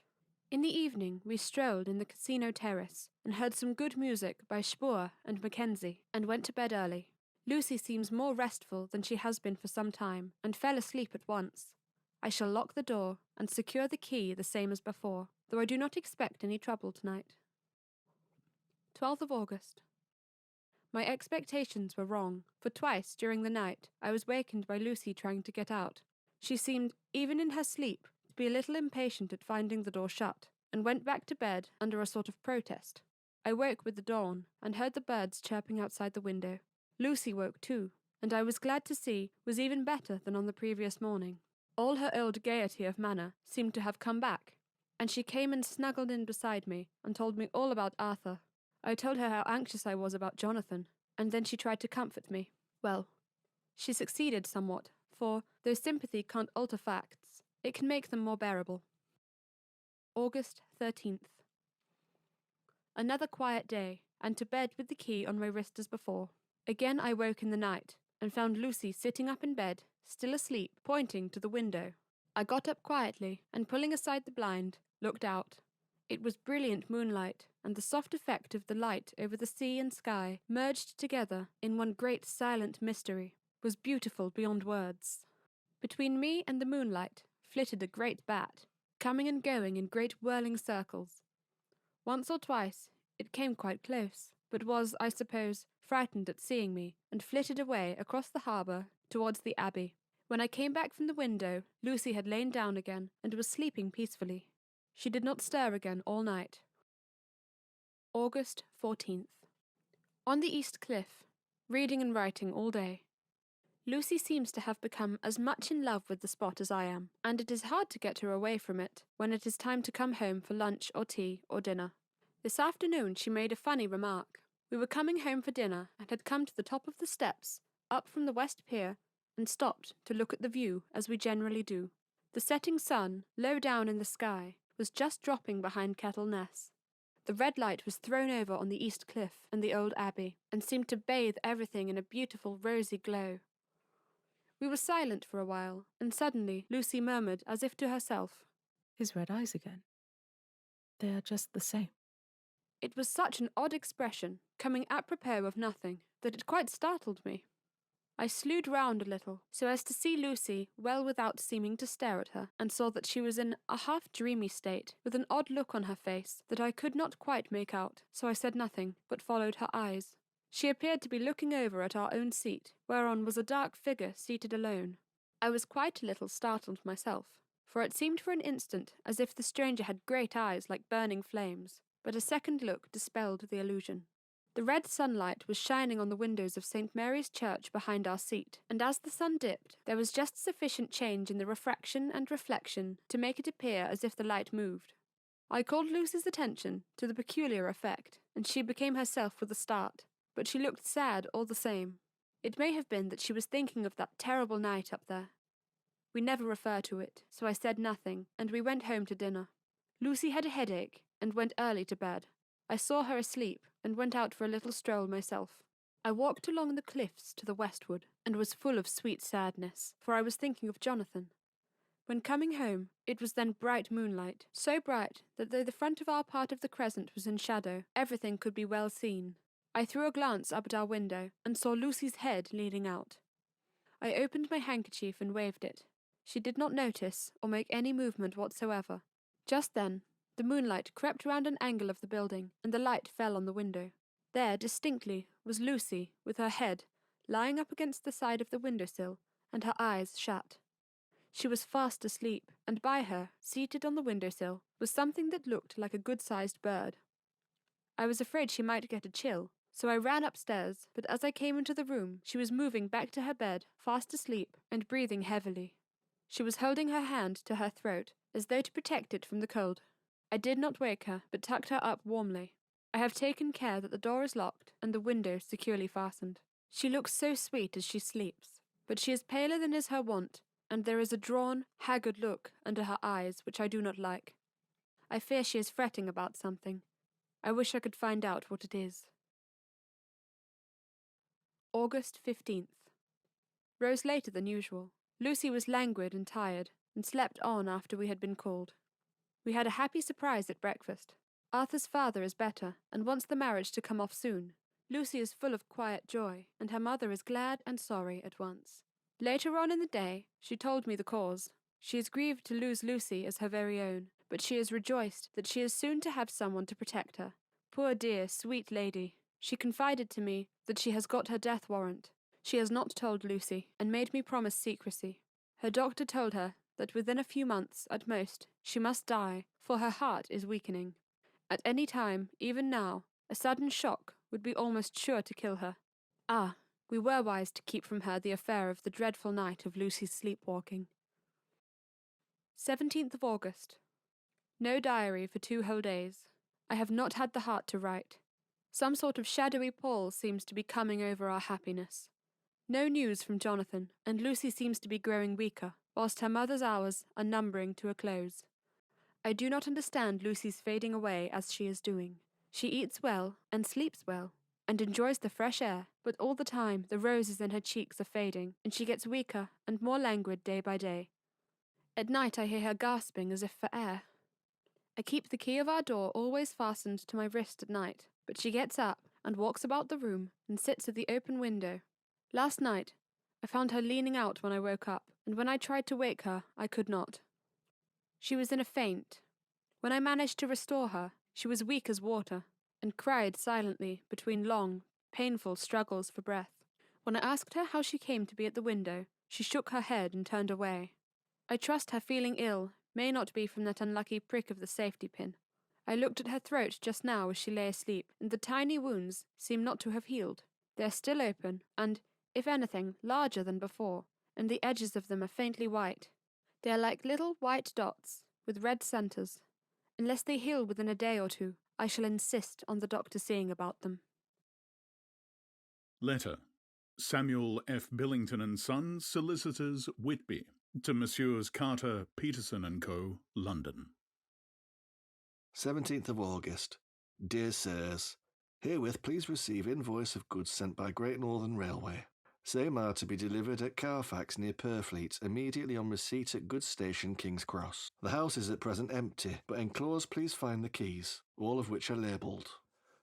In the evening we strolled in the casino terrace and heard some good music by Spoor and Mackenzie, and went to bed early. Lucy seems more restful than she has been for some time, and fell asleep at once. I shall lock the door and secure the key the same as before, though I do not expect any trouble tonight. 12th of August. My expectations were wrong, for twice during the night I was wakened by Lucy trying to get out. She seemed, even in her sleep, to be a little impatient at finding the door shut, and went back to bed under a sort of protest. I woke with the dawn, and heard the birds chirping outside the window. Lucy woke too, and I was glad to see was even better than on the previous morning. All her old gaiety of manner seemed to have come back, and she came and snuggled in beside me and told me all about Arthur. I told her how anxious I was about Jonathan, and then she tried to comfort me. Well, she succeeded somewhat, for, though sympathy can't alter facts, it can make them more bearable. August 13th. Another quiet day. and to bed with the key on my wrist as before. Again I woke in the night, and found Lucy sitting up in bed, still asleep, pointing to the window. I got up quietly, and pulling aside the blind, looked out. It was brilliant moonlight, and the soft effect of the light over the sea and sky, merged together in one great silent mystery, was beautiful beyond words. Between me and the moonlight flitted a great bat, coming and going in great whirling circles. Once or twice it came quite close, but was, I suppose, frightened at seeing me, and flitted away across the harbour towards the Abbey. When I came back from the window, Lucy had lain down again and was sleeping peacefully. She did not stir again all night. August 14th. On the East Cliff, reading and writing all day. Lucy seems to have become as much in love with the spot as I am, and it is hard to get her away from it when it is time to come home for lunch or tea or dinner. This afternoon she made a funny remark. We were coming home for dinner and had come to the top of the steps, up from the West Pier, and stopped to look at the view as we generally do. The setting sun, low down in the sky, was just dropping behind Kettle Ness. The red light was thrown over on the East Cliff and the old Abbey, and seemed to bathe everything in a beautiful rosy glow. We were silent for a while, and suddenly Lucy murmured as if to herself, His red eyes again. They are just the same. It was such an odd expression, coming apropos of nothing, that it quite startled me. I slewed round a little, so as to see Lucy well without seeming to stare at her, and saw that she was in a half-dreamy state, with an odd look on her face that I could not quite make out, so I said nothing, but followed her eyes. She appeared to be looking over at our own seat, whereon was a dark figure seated alone. I was quite a little startled myself, for it seemed for an instant as if the stranger had great eyes like burning flames, but a second look dispelled the illusion. The red sunlight was shining on the windows of St. Mary's Church behind our seat, and as the sun dipped, there was just sufficient change in the refraction and reflection to make it appear as if the light moved. I called Lucy's attention to the peculiar effect, and she became herself with a start, but she looked sad all the same. It may have been that she was thinking of that terrible night up there. We never refer to it, so I said nothing, and we went home to dinner. Lucy had a headache, and went early to bed. I saw her asleep, and went out for a little stroll myself. I walked along the cliffs to the westward, and was full of sweet sadness, for I was thinking of Jonathan. When coming home, it was then bright moonlight, so bright that though the front of our part of the crescent was in shadow, everything could be well seen. I threw a glance up at our window, and saw Lucy's head leaning out. I opened my handkerchief and waved it. She did not notice, or make any movement whatsoever. Just then, the moonlight crept round an angle of the building, and the light fell on the window. There, distinctly, was Lucy, with her head lying up against the side of the windowsill, and her eyes shut. She was fast asleep, and by her, seated on the windowsill, was something that looked like a good-sized bird. I was afraid she might get a chill, so I ran upstairs, but as I came into the room, she was moving back to her bed, fast asleep, and breathing heavily. She was holding her hand to her throat, as though to protect it from the cold. I did not wake her, but tucked her up warmly. I have taken care that the door is locked and the window securely fastened. She looks so sweet as she sleeps, but she is paler than is her wont, and there is a drawn, haggard look under her eyes which I do not like. I fear she is fretting about something. I wish I could find out what it is. August 15th. Rose later than usual. Lucy was languid and tired, and slept on after we had been called. We had a happy surprise at breakfast. Arthur's father is better, and wants the marriage to come off soon. Lucy is full of quiet joy, and her mother is glad and sorry at once. Later on in the day, she told me the cause. She is grieved to lose Lucy as her very own, but she is rejoiced that she is soon to have someone to protect her. Poor dear, sweet lady. She confided to me that she has got her death warrant. She has not told Lucy, and made me promise secrecy. Her doctor told her that within a few months, at most, she must die, for her heart is weakening. At any time, even now, a sudden shock would be almost sure to kill her. Ah, we were wise to keep from her the affair of the dreadful night of Lucy's sleepwalking. 17th of August. No diary for 2 whole days. I have not had the heart to write. Some sort of shadowy pall seems to be coming over our happiness. No news from Jonathan, and Lucy seems to be growing weaker, whilst her mother's hours are numbering to a close. I do not understand Lucy's fading away as she is doing. She eats well and sleeps well and enjoys the fresh air, but all the time the roses in her cheeks are fading and she gets weaker and more languid day by day. At night I hear her gasping as if for air. I keep the key of our door always fastened to my wrist at night, but she gets up and walks about the room and sits at the open window. Last night I found her leaning out when I woke up, and when I tried to wake her, I could not. She was in a faint. When I managed to restore her, she was weak as water, and cried silently between long, painful struggles for breath. When I asked her how she came to be at the window, she shook her head and turned away. I trust her feeling ill may not be from that unlucky prick of the safety pin. I looked at her throat just now as she lay asleep, and the tiny wounds seem not to have healed. They are still open, and, if anything, larger than before, and the edges of them are faintly white. They are like little white dots, with red centres. Unless they heal within a day or two, I shall insist on the doctor seeing about them. Letter. Samuel F. Billington and Sons, Solicitors, Whitby, to Messrs. Carter, Peterson and Co., London. 17th of August. Dear Sirs, herewith please receive invoice of goods sent by Great Northern Railway. Same are to be delivered at Carfax near Purfleet, immediately on receipt at Goods Station, King's Cross. The house is at present empty, but enclosed please find the keys, all of which are labelled.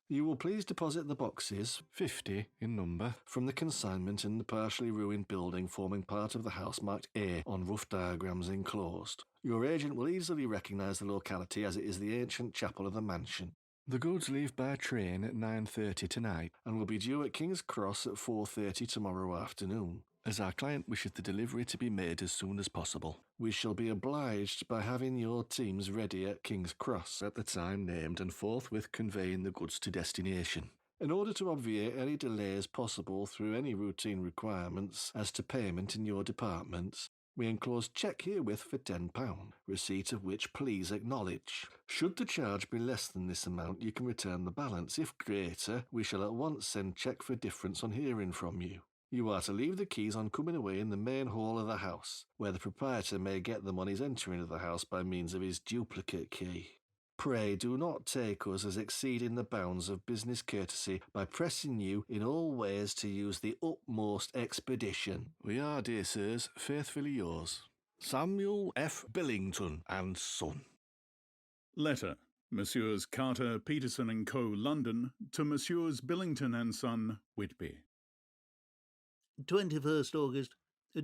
You will please deposit the boxes, 50 in number, from the consignment in the partially ruined building forming part of the house marked A on rough diagrams enclosed. Your agent will easily recognise the locality as it is the ancient chapel of the mansion. The goods leave by train at 9:30 tonight and will be due at King's Cross at 4:30 tomorrow afternoon. As our client wishes the delivery to be made as soon as possible, we shall be obliged by having your teams ready at King's Cross at the time named and forthwith conveying the goods to destination. In order to obviate any delays possible through any routine requirements as to payment in your departments, we enclose cheque herewith for £10, receipt of which please acknowledge. Should the charge be less than this amount, you can return the balance. If greater, we shall at once send cheque for difference on hearing from you. You are to leave the keys on coming away in the main hall of the house, where the proprietor may get them on his entering of the house by means of his duplicate key. Pray do not take us as exceeding the bounds of business courtesy by pressing you in all ways to use the utmost expedition. We are, dear sirs, faithfully yours, Samuel F. Billington and Son. Letter. Messrs. Carter, Peterson and Co., London, to Messrs. Billington and Son, Whitby. 21st August.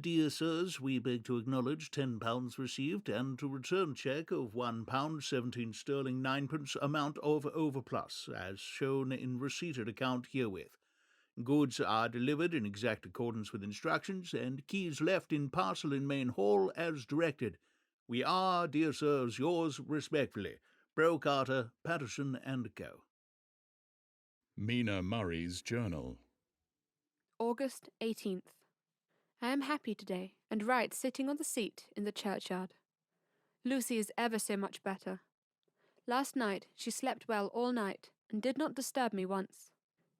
Dear Sirs, we beg to acknowledge £10 received and to return cheque of £1 17 sterling 9pence amount of overplus, as shown in receipted account herewith. Goods are delivered in exact accordance with instructions, and keys left in parcel in main hall as directed. We are, dear Sirs, yours respectfully, Bro Carter, Patterson and Co. Mina Murray's Journal. August 18th. I am happy today, and write sitting on the seat in the churchyard. Lucy is ever so much better. Last night she slept well all night, and did not disturb me once.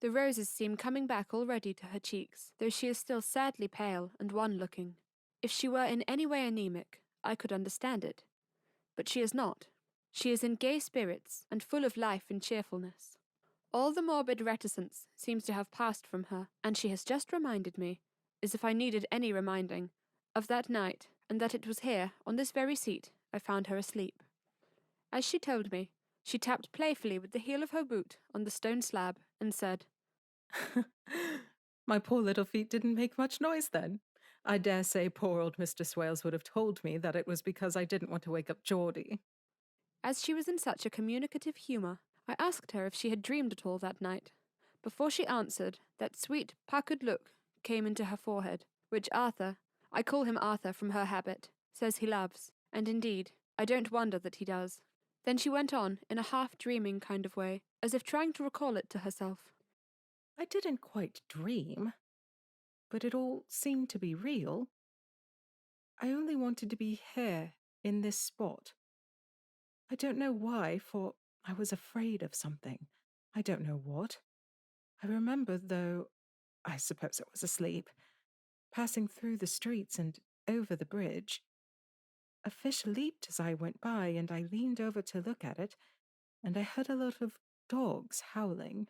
The roses seem coming back already to her cheeks, though she is still sadly pale and wan-looking. If she were in any way anemic, I could understand it. But she is not. She is in gay spirits, and full of life and cheerfulness. All the morbid reticence seems to have passed from her, and she has just reminded me, as if I needed any reminding, of that night, and that it was here, on this very seat, I found her asleep. As she told me, she tapped playfully with the heel of her boot on the stone slab, and said, My poor little feet didn't make much noise then. I dare say poor old Mr. Swales would have told me that it was because I didn't want to wake up Geordie. As she was in such a communicative humour, I asked her if she had dreamed at all that night. Before she answered, that sweet, puckered look came into her forehead, which Arthur, I call him Arthur from her habit, says he loves, and indeed, I don't wonder that he does. Then she went on, in a half-dreaming kind of way, as if trying to recall it to herself. I didn't quite dream, but it all seemed to be real. I only wanted to be here, in this spot. I don't know why, for I was afraid of something. I don't know what. I remember, though, I suppose I was asleep, passing through the streets and over the bridge. A fish leaped as I went by, and I leaned over to look at it, and I heard a lot of dogs howling.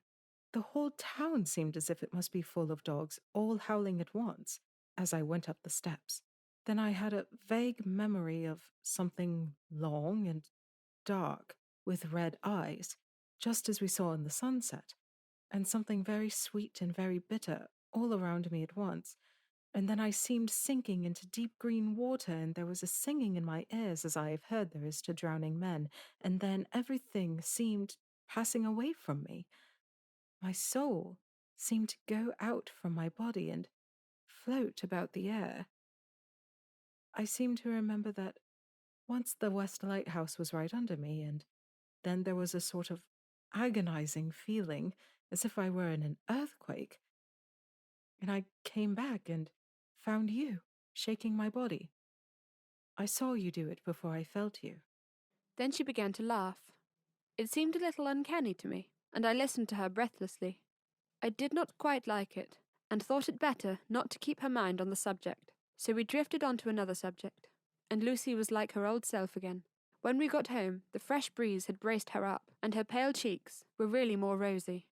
The whole town seemed as if it must be full of dogs, all howling at once, as I went up the steps. Then I had a vague memory of something long and dark, with red eyes, just as we saw in the sunset, and something very sweet and very bitter all around me at once. And then I seemed sinking into deep green water, and there was a singing in my ears, as I have heard there is to drowning men, and then everything seemed passing away from me. My soul seemed to go out from my body and float about the air. I seem to remember that once the West Lighthouse was right under me, and then there was a sort of agonizing feeling, as if I were in an earthquake. And I came back and found you, shaking my body. I saw you do it before I felt you. Then she began to laugh. It seemed a little uncanny to me, and I listened to her breathlessly. I did not quite like it, and thought it better not to keep her mind on the subject, so we drifted on to another subject, and Lucy was like her old self again. When we got home, the fresh breeze had braced her up, and her pale cheeks were really more rosy.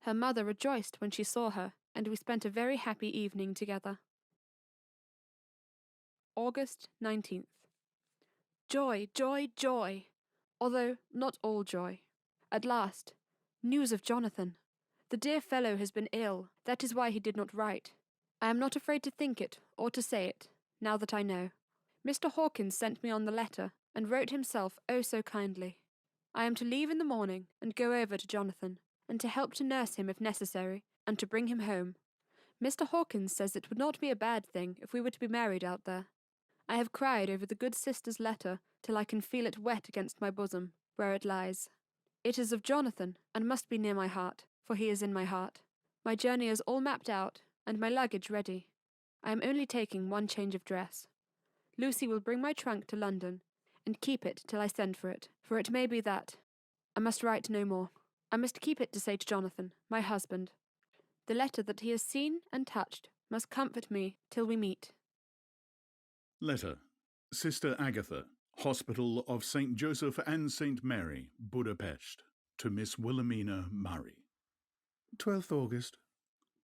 Her mother rejoiced when she saw her, and we spent a very happy evening together. August 19th. Joy, joy, joy! Although not all joy. At last, news of Jonathan. The dear fellow has been ill, that is why he did not write. I am not afraid to think it, or to say it, now that I know. Mr. Hawkins sent me on the letter, and wrote himself oh so kindly. I am to leave in the morning, and go over to Jonathan, and to help to nurse him if necessary, and to bring him home. Mr. Hawkins says it would not be a bad thing if we were to be married out there. I have cried over the good sister's letter till I can feel it wet against my bosom, where it lies. It is of Jonathan, and must be near my heart, for he is in my heart. My journey is all mapped out, and my luggage ready. I am only taking one change of dress. Lucy will bring my trunk to London, and keep it till I send for it may be that. I must write no more. I must keep it to say to Jonathan, my husband. The letter that he has seen and touched must comfort me till we meet. Letter. Sister Agatha, Hospital of St. Joseph and St. Mary, Budapest, to Miss Wilhelmina Murray. 12th August.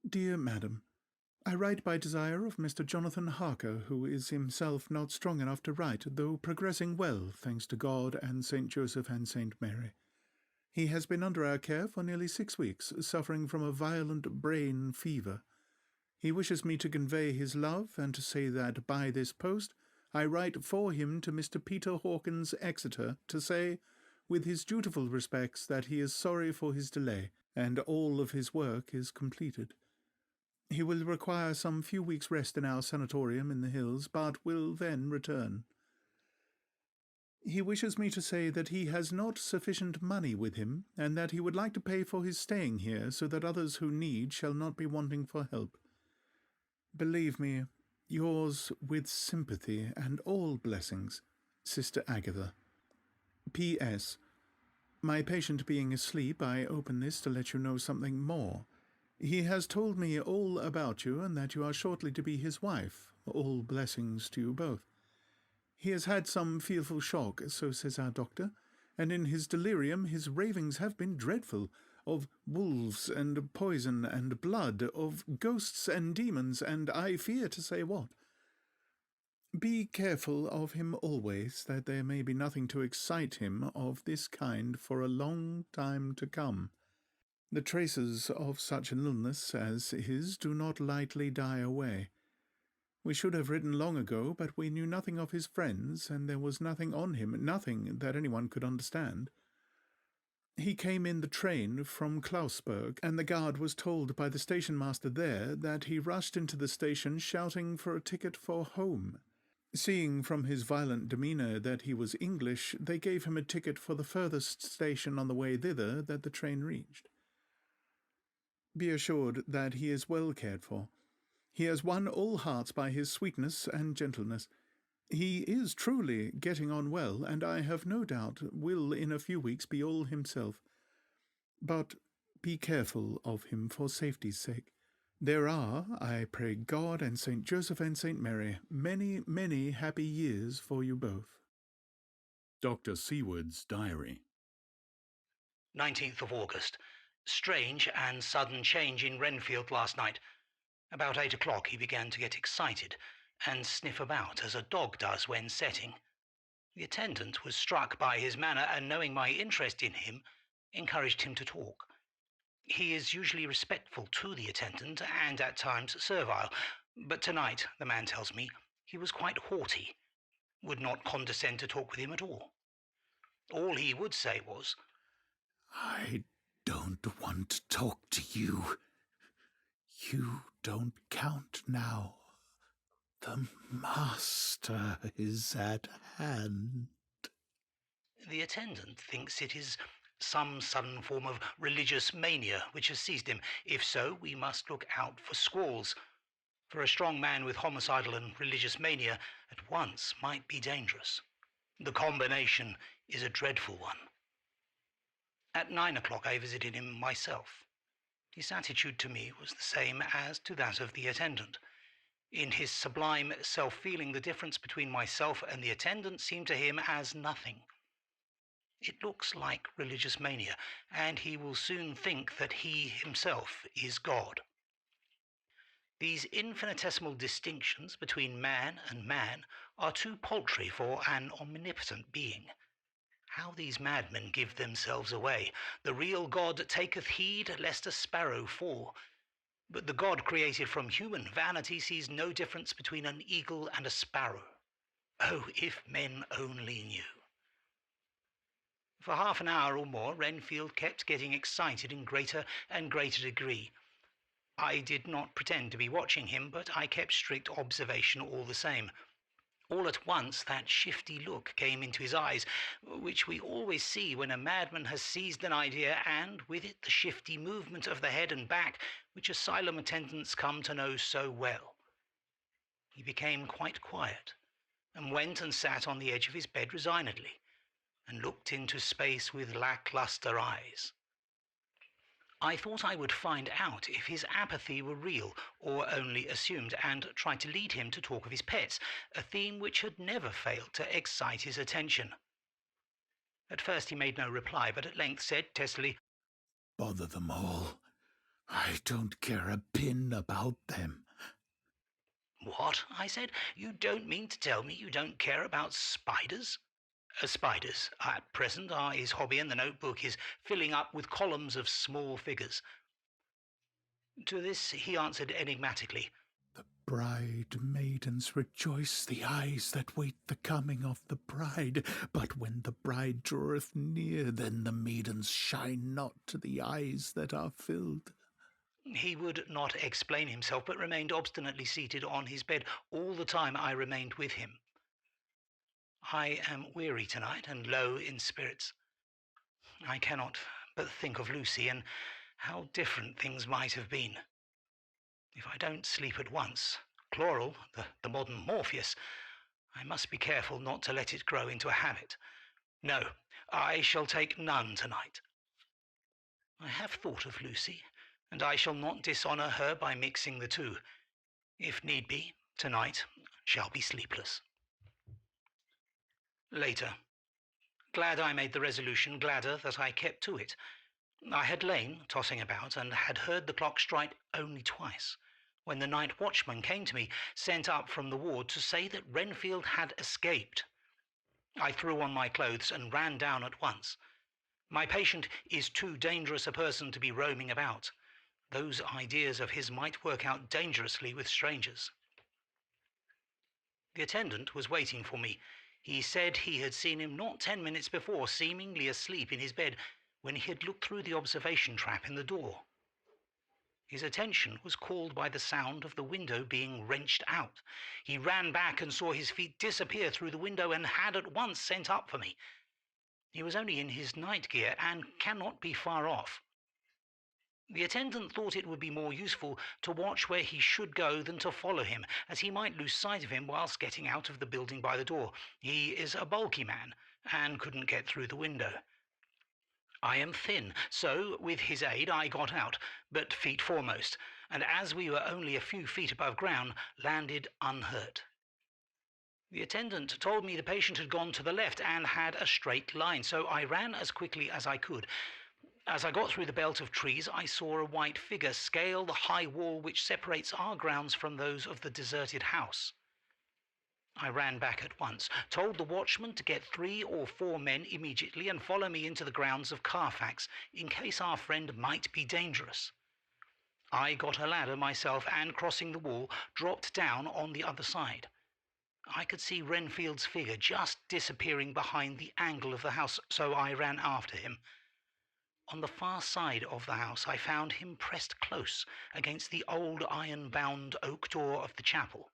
Dear Madam, I write by desire of Mr. Jonathan Harker, who is himself not strong enough to write, though progressing well, thanks to God and St. Joseph and St. Mary. He has been under our care for nearly 6 weeks, suffering from a violent brain fever. He wishes me to convey his love, and to say that by this post I write for him to Mr. Peter Hawkins, Exeter, to say, with his dutiful respects, that he is sorry for his delay, and all of his work is completed. He will require some few weeks' rest in our sanatorium in the hills, but will then return. He wishes me to say that he has not sufficient money with him, and that he would like to pay for his staying here, so that others who need shall not be wanting for help. Believe me, yours with sympathy and all blessings, Sister Agatha. P.S. My patient being asleep, I open this to let you know something more. He has told me all about you, and that you are shortly to be his wife. All blessings to you both. He has had some fearful shock, so says our doctor, and in his delirium his ravings have been dreadful, of wolves and poison and blood, of ghosts and demons, and I fear to say what. Be careful of him always, that there may be nothing to excite him of this kind for a long time to come. The traces of such an illness as his do not lightly die away. We should have written long ago, but we knew nothing of his friends, and there was nothing on him, nothing that anyone could understand. He came in the train from Klausburg, and the guard was told by the station-master there that he rushed into the station shouting for a ticket for home. Seeing from his violent demeanour that he was English, they gave him a ticket for the furthest station on the way thither that the train reached. Be assured that he is well cared for. He has won all hearts by his sweetness and gentleness. He is truly getting on well, and I have no doubt will in a few weeks be all himself. But be careful of him for safety's sake. There are, I pray God and St. Joseph and St. Mary, many, many happy years for you both. Dr. Seward's Diary. 19th of August. Strange and sudden change in Renfield last night. About 8 o'clock he began to get excited and sniff about as a dog does when setting. The attendant was struck by his manner and, knowing my interest in him, encouraged him to talk. He is usually respectful to the attendant and at times servile, but tonight, the man tells me, he was quite haughty, would not condescend to talk with him at all. All he would say was, I don't want to talk to you. You don't count now. The master is at hand. The attendant thinks it is some sudden form of religious mania which has seized him. If so, we must look out for squalls. For a strong man with homicidal and religious mania at once might be dangerous. The combination is a dreadful one. At 9 o'clock I visited him myself. His attitude to me was the same as to that of the attendant. In his sublime self-feeling, the difference between myself and the attendant seemed to him as nothing. It looks like religious mania, and he will soon think that he himself is God. These infinitesimal distinctions between man and man are too paltry for an omnipotent being. How these madmen give themselves away! The real God taketh heed lest a sparrow fall. But the God created from human vanity sees no difference between an eagle and a sparrow. Oh, if men only knew! For half an hour or more, Renfield kept getting excited in greater and greater degree. I did not pretend to be watching him, but I kept strict observation all the same. All at once that shifty look came into his eyes, which we always see when a madman has seized an idea, and with it the shifty movement of the head and back, which asylum attendants come to know so well. He became quite quiet, and went and sat on the edge of his bed resignedly, and looked into space with lacklustre eyes. I thought I would find out if his apathy were real or only assumed, and try to lead him to talk of his pets, a theme which had never failed to excite his attention. At first he made no reply, but at length said testily, Bother them all. I don't care a pin about them. What? I said. You don't mean to tell me you don't care about spiders? Spiders, at present, are his hobby, and the notebook is filling up with columns of small figures. To this he answered enigmatically, The bride maidens rejoice the eyes that wait the coming of the bride, but when the bride draweth near, then the maidens shine not to the eyes that are filled. He would not explain himself, but remained obstinately seated on his bed all the time I remained with him. I am weary tonight and low in spirits. I cannot but think of Lucy and how different things might have been. If I don't sleep at once, chloral, the modern Morpheus, I must be careful not to let it grow into a habit. No, I shall take none tonight. I have thought of Lucy, and I shall not dishonour her by mixing the two. If need be, tonight shall be sleepless. Later. Glad I made the resolution, gladder that I kept to it. I had lain tossing about, and had heard the clock strike only twice, when the night watchman came to me, sent up from the ward to say that Renfield had escaped. I threw on my clothes and ran down at once. My patient is too dangerous a person to be roaming about. Those ideas of his might work out dangerously with strangers. The attendant was waiting for me. He said he had seen him not 10 minutes before, seemingly asleep in his bed, when he had looked through the observation trap in the door. His attention was called by the sound of the window being wrenched out. He ran back and saw his feet disappear through the window, and had at once sent up for me. He was only in his night gear, and cannot be far off. The attendant thought it would be more useful to watch where he should go than to follow him, as he might lose sight of him whilst getting out of the building by the door. He is a bulky man, and couldn't get through the window. I am thin, so with his aid I got out, but feet foremost, and as we were only a few feet above ground, landed unhurt. The attendant told me the patient had gone to the left and had a straight line, so I ran as quickly as I could. As I got through the belt of trees, I saw a white figure scale the high wall which separates our grounds from those of the deserted house. I ran back at once, told the watchman to get 3 or 4 men immediately and follow me into the grounds of Carfax, in case our friend might be dangerous. I got a ladder myself and, crossing the wall, dropped down on the other side. I could see Renfield's figure just disappearing behind the angle of the house, so I ran after him. On the far side of the house I found him pressed close against the old iron-bound oak door of the chapel.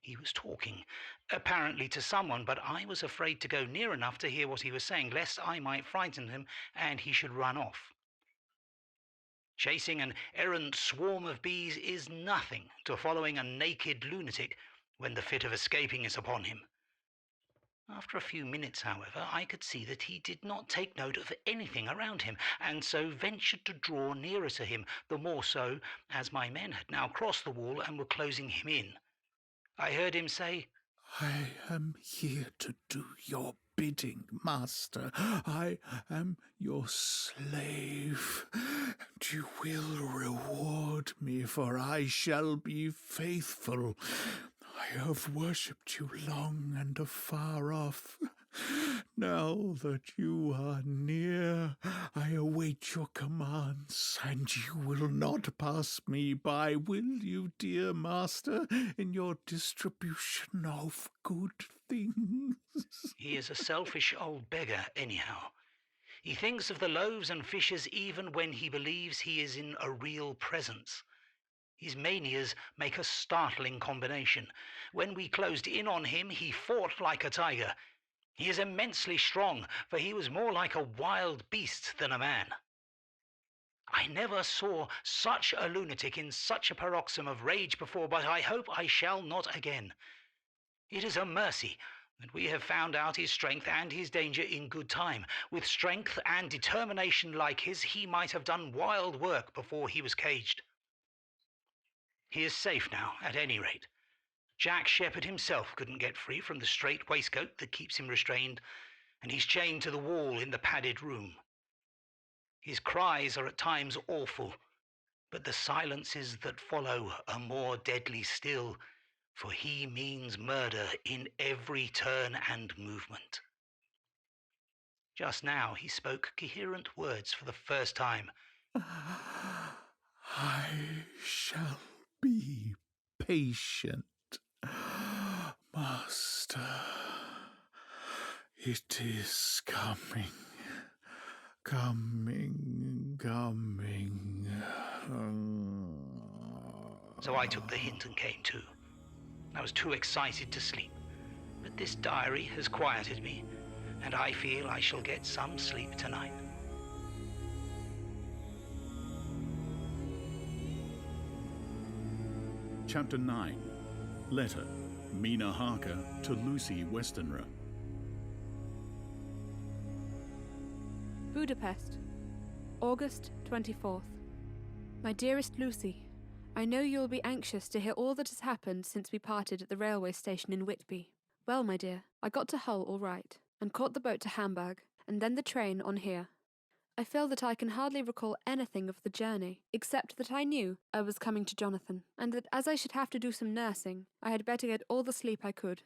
He was talking, apparently to someone, but I was afraid to go near enough to hear what he was saying, lest I might frighten him and he should run off. Chasing an errant swarm of bees is nothing to following a naked lunatic when the fit of escaping is upon him. After a few minutes, however, I could see that he did not take note of anything around him, and so ventured to draw nearer to him, the more so as my men had now crossed the wall and were closing him in. I heard him say, I am here to do your bidding, master. I am your slave, and you will reward me, for I shall be faithful. I have worshipped you long and afar off. Now that you are near, I await your commands, and you will not pass me by, will you, dear master, in your distribution of good things? he is a selfish old beggar, anyhow. He thinks of the loaves and fishes even when he believes he is in a real presence. His manias make a startling combination. When we closed in on him, he fought like a tiger. He is immensely strong, for he was more like a wild beast than a man. I never saw such a lunatic in such a paroxysm of rage before, but I hope I shall not again. It is a mercy that we have found out his strength and his danger in good time. With strength and determination like his, he might have done wild work before he was caged. He is safe now, at any rate. Jack Shepherd himself couldn't get free from the strait waistcoat that keeps him restrained, and he's chained to the wall in the padded room. His cries are at times awful, but the silences that follow are more deadly still, for he means murder in every turn and movement. Just now he spoke coherent words for the first time. I shall be patient, master. It is coming. So I took the hint and came to. I was too excited to sleep, but this diary has quieted me, and I feel I shall get some sleep tonight. Chapter 9. Letter. Mina Harker to Lucy Westenra. Budapest, August 24th. My dearest Lucy, I know you will be anxious to hear all that has happened since we parted at the railway station in Whitby. Well, my dear, I got to Hull all right, and caught the boat to Hamburg, and then the train on here. I feel that I can hardly recall anything of the journey, except that I knew I was coming to Jonathan, and that as I should have to do some nursing, I had better get all the sleep I could.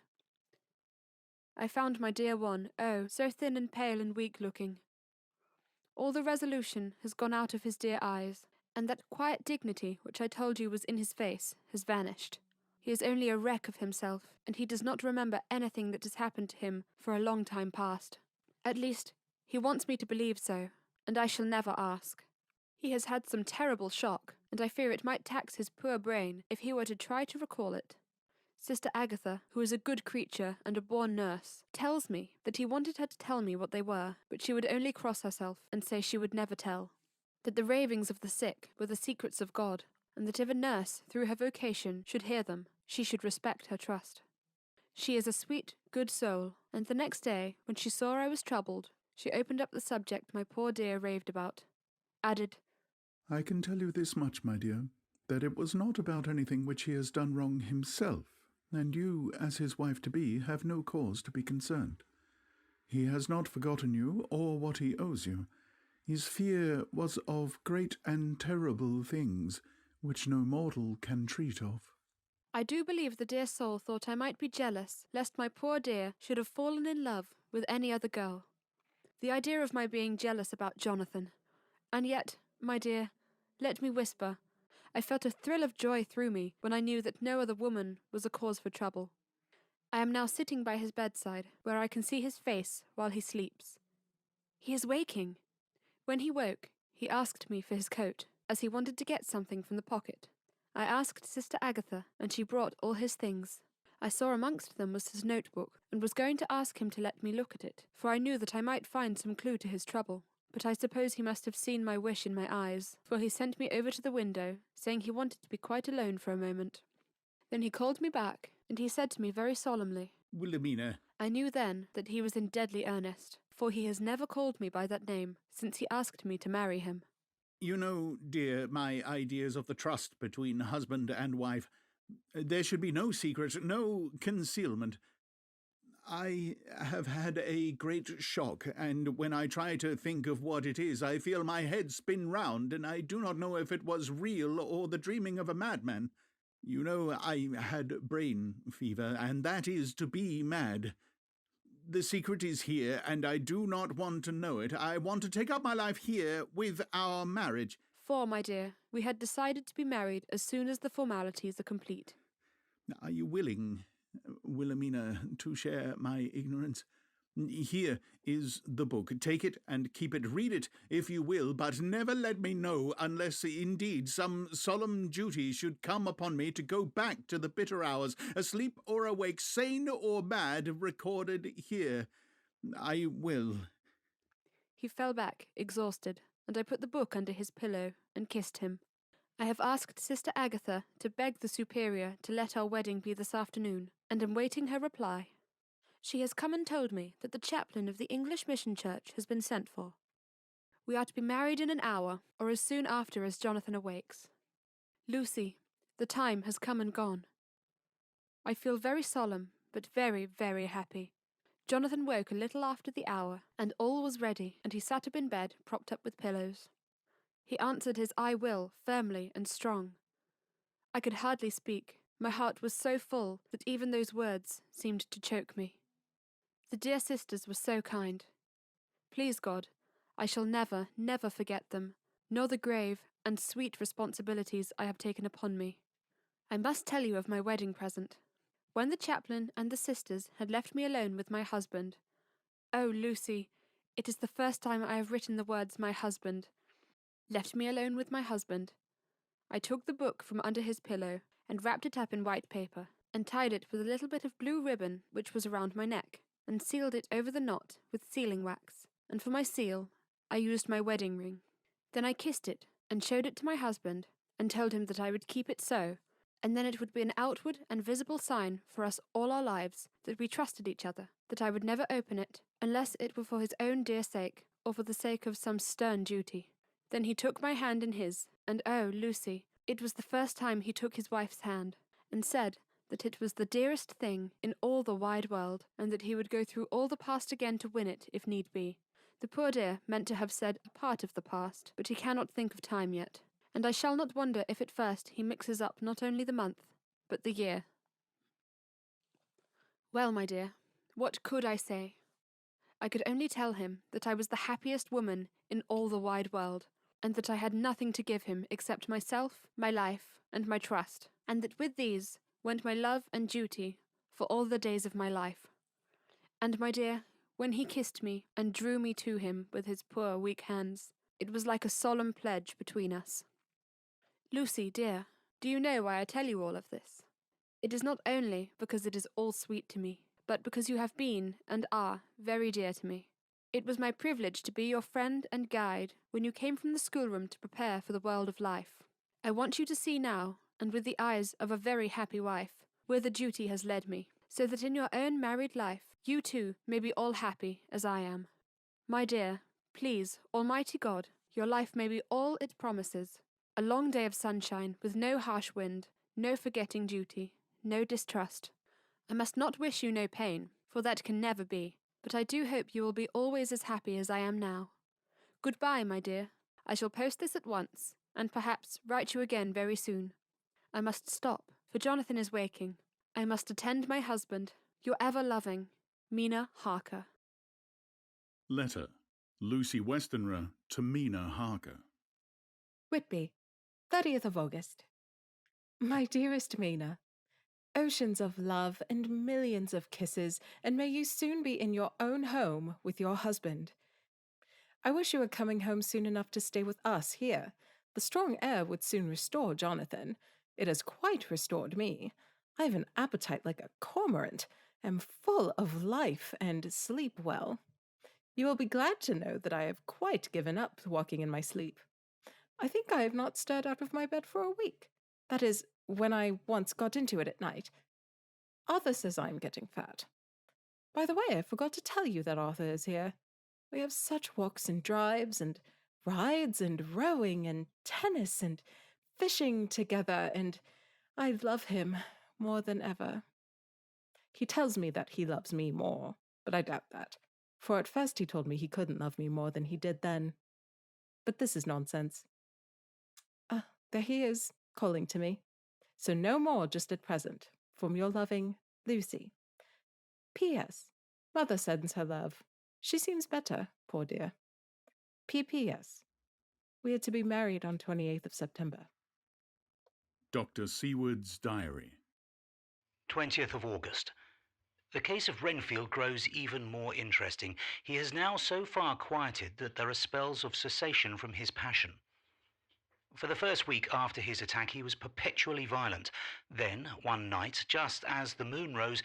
I found my dear one, oh, so thin and pale and weak-looking. All the resolution has gone out of his dear eyes, and that quiet dignity which I told you was in his face has vanished. He is only a wreck of himself, and he does not remember anything that has happened to him for a long time past. At least, he wants me to believe so, and I shall never ask. He has had some terrible shock, and I fear it might tax his poor brain if he were to try to recall it. Sister Agatha, who is a good creature and a born nurse, tells me that he wanted her to tell me what they were, but she would only cross herself and say she would never tell. That the ravings of the sick were the secrets of God, and that if a nurse, through her vocation, should hear them, she should respect her trust. She is a sweet, good soul, and the next day, when she saw I was troubled, she opened up the subject my poor dear raved about. Added, I can tell you this much, my dear, that it was not about anything which he has done wrong himself, and you, as his wife-to-be, have no cause to be concerned. He has not forgotten you or what he owes you. His fear was of great and terrible things, which no mortal can treat of. I do believe the dear soul thought I might be jealous, lest my poor dear should have fallen in love with any other girl. The idea of my being jealous about Jonathan. And yet, my dear, let me whisper, I felt a thrill of joy through me when I knew that no other woman was a cause for trouble. I am now sitting by his bedside, where I can see his face while he sleeps. He is waking. When he woke, he asked me for his coat, as he wanted to get something from the pocket. I asked Sister Agatha, and she brought all his things. I saw amongst them was his notebook, and was going to ask him to let me look at it, for I knew that I might find some clue to his trouble. But I suppose he must have seen my wish in my eyes, for he sent me over to the window, saying he wanted to be quite alone for a moment. Then he called me back, and he said to me very solemnly, Wilhelmina. I knew then that he was in deadly earnest, for he has never called me by that name since he asked me to marry him. You know, dear, my ideas of the trust between husband and wife. There should be no secret, no concealment. I have had a great shock, and when I try to think of what it is, I feel my head spin round, and I do not know if it was real or the dreaming of a madman. You know, I had brain fever, and that is to be mad. The secret is here, and I do not want to know it. I want to take up my life here with our marriage. For, my dear, we had decided to be married as soon as the formalities are complete. Are you willing, Wilhelmina, to share my ignorance? Here is the book. Take it and keep it. Read it, if you will, but never let me know unless, indeed, some solemn duty should come upon me to go back to the bitter hours, asleep or awake, sane or mad, recorded here. I will. He fell back, exhausted, and I put the book under his pillow and kissed him. I have asked Sister Agatha to beg the Superior to let our wedding be this afternoon, and am waiting her reply. She has come and told me that the chaplain of the English Mission Church has been sent for. We are to be married in an hour, or as soon after as Jonathan awakes. Lucy, the time has come and gone. I feel very solemn, but very, very happy. Jonathan woke a little after the hour, and all was ready, and he sat up in bed, propped up with pillows. He answered his I will firmly and strong. I could hardly speak. My heart was so full that even those words seemed to choke me. The dear sisters were so kind. Please God, I shall never, never forget them, nor the grave and sweet responsibilities I have taken upon me. I must tell you of my wedding present. When the chaplain and the sisters had left me alone with my husband, oh, Lucy, it is the first time I have written the words my husband. Left me alone with my husband. I took the book from under his pillow and wrapped it up in white paper, and tied it with a little bit of blue ribbon which was around my neck, and sealed it over the knot with sealing wax, and for my seal I used my wedding ring. Then I kissed it, and showed it to my husband, and told him that I would keep it so, and then it would be an outward and visible sign for us all our lives that we trusted each other, that I would never open it, unless it were for his own dear sake, or for the sake of some stern duty. Then he took my hand in his, and oh, Lucy, it was the first time he took his wife's hand, and said that it was the dearest thing in all the wide world, and that he would go through all the past again to win it, if need be. The poor dear meant to have said a part of the past, but he cannot think of time yet, and I shall not wonder if at first he mixes up not only the month, but the year. Well, my dear, what could I say? I could only tell him that I was the happiest woman in all the wide world, and that I had nothing to give him except myself, my life, and my trust, and that with these went my love and duty for all the days of my life. And, my dear, when he kissed me and drew me to him with his poor weak hands, it was like a solemn pledge between us. Lucy, dear, do you know why I tell you all of this? It is not only because it is all sweet to me, but because you have been, and are, very dear to me. It was my privilege to be your friend and guide when you came from the schoolroom to prepare for the world of life. I want you to see now, and with the eyes of a very happy wife, where the duty has led me, so that in your own married life you too may be all happy as I am. My dear, please, Almighty God, your life may be all it promises, a long day of sunshine with no harsh wind, no forgetting duty, no distrust. I must not wish you no pain, for that can never be, but I do hope you will be always as happy as I am now. Goodbye, my dear. I shall post this at once, and perhaps write you again very soon. I must stop, for Jonathan is waking. I must attend my husband. Your ever-loving, Mina Harker. Letter. Lucy Westenra to Mina Harker. Whitby, 30th of August. My dearest Mina, oceans of love and millions of kisses, and may you soon be in your own home with your husband. I wish you were coming home soon enough to stay with us here. The strong air would soon restore Jonathan. It has quite restored me. I have an appetite like a cormorant, am full of life, and sleep well. You will be glad to know that I have quite given up walking in my sleep. I think I have not stirred out of my bed for a week. That is, when I once got into it at night. Arthur says I am getting fat. By the way, I forgot to tell you that Arthur is here. We have such walks and drives and rides and rowing and tennis and fishing together, and I love him more than ever. He tells me that he loves me more, but I doubt that, for at first he told me he couldn't love me more than he did then. But this is nonsense. There he is, calling to me. So no more just at present. From your loving Lucy. P.S. Mother sends her love. She seems better, poor dear. P.P.S. We are to be married on 28th of September. Dr. Seward's diary. 20th of August. The case of Renfield grows even more interesting. He has now so far quieted that there are spells of cessation from his passion. For the first week after his attack, he was perpetually violent. Then, one night, just as the moon rose,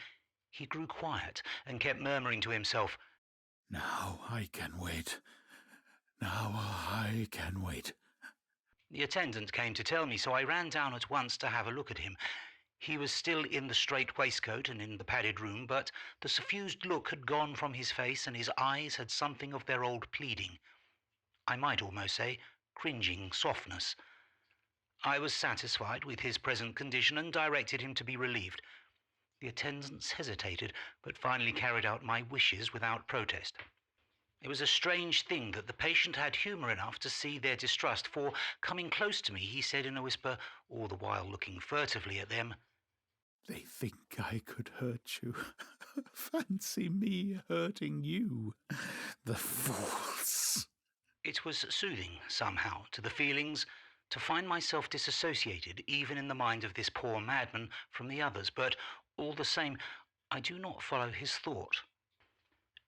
he grew quiet and kept murmuring to himself, Now I can wait. Now I can wait. The attendant came to tell me, so I ran down at once to have a look at him. He was still in the straight waistcoat and in the padded room, but the suffused look had gone from his face, and his eyes had something of their old pleading. I might almost say cringing softness. I was satisfied with his present condition and directed him to be relieved. The attendants hesitated, but finally carried out my wishes without protest. It was a strange thing that the patient had humour enough to see their distrust, for, coming close to me, he said in a whisper, all the while looking furtively at them, They think I could hurt you. Fancy me hurting you. The fools. It was soothing, somehow, to the feelings, to find myself disassociated, even in the mind of this poor madman, from the others, but, all the same, I do not follow his thought.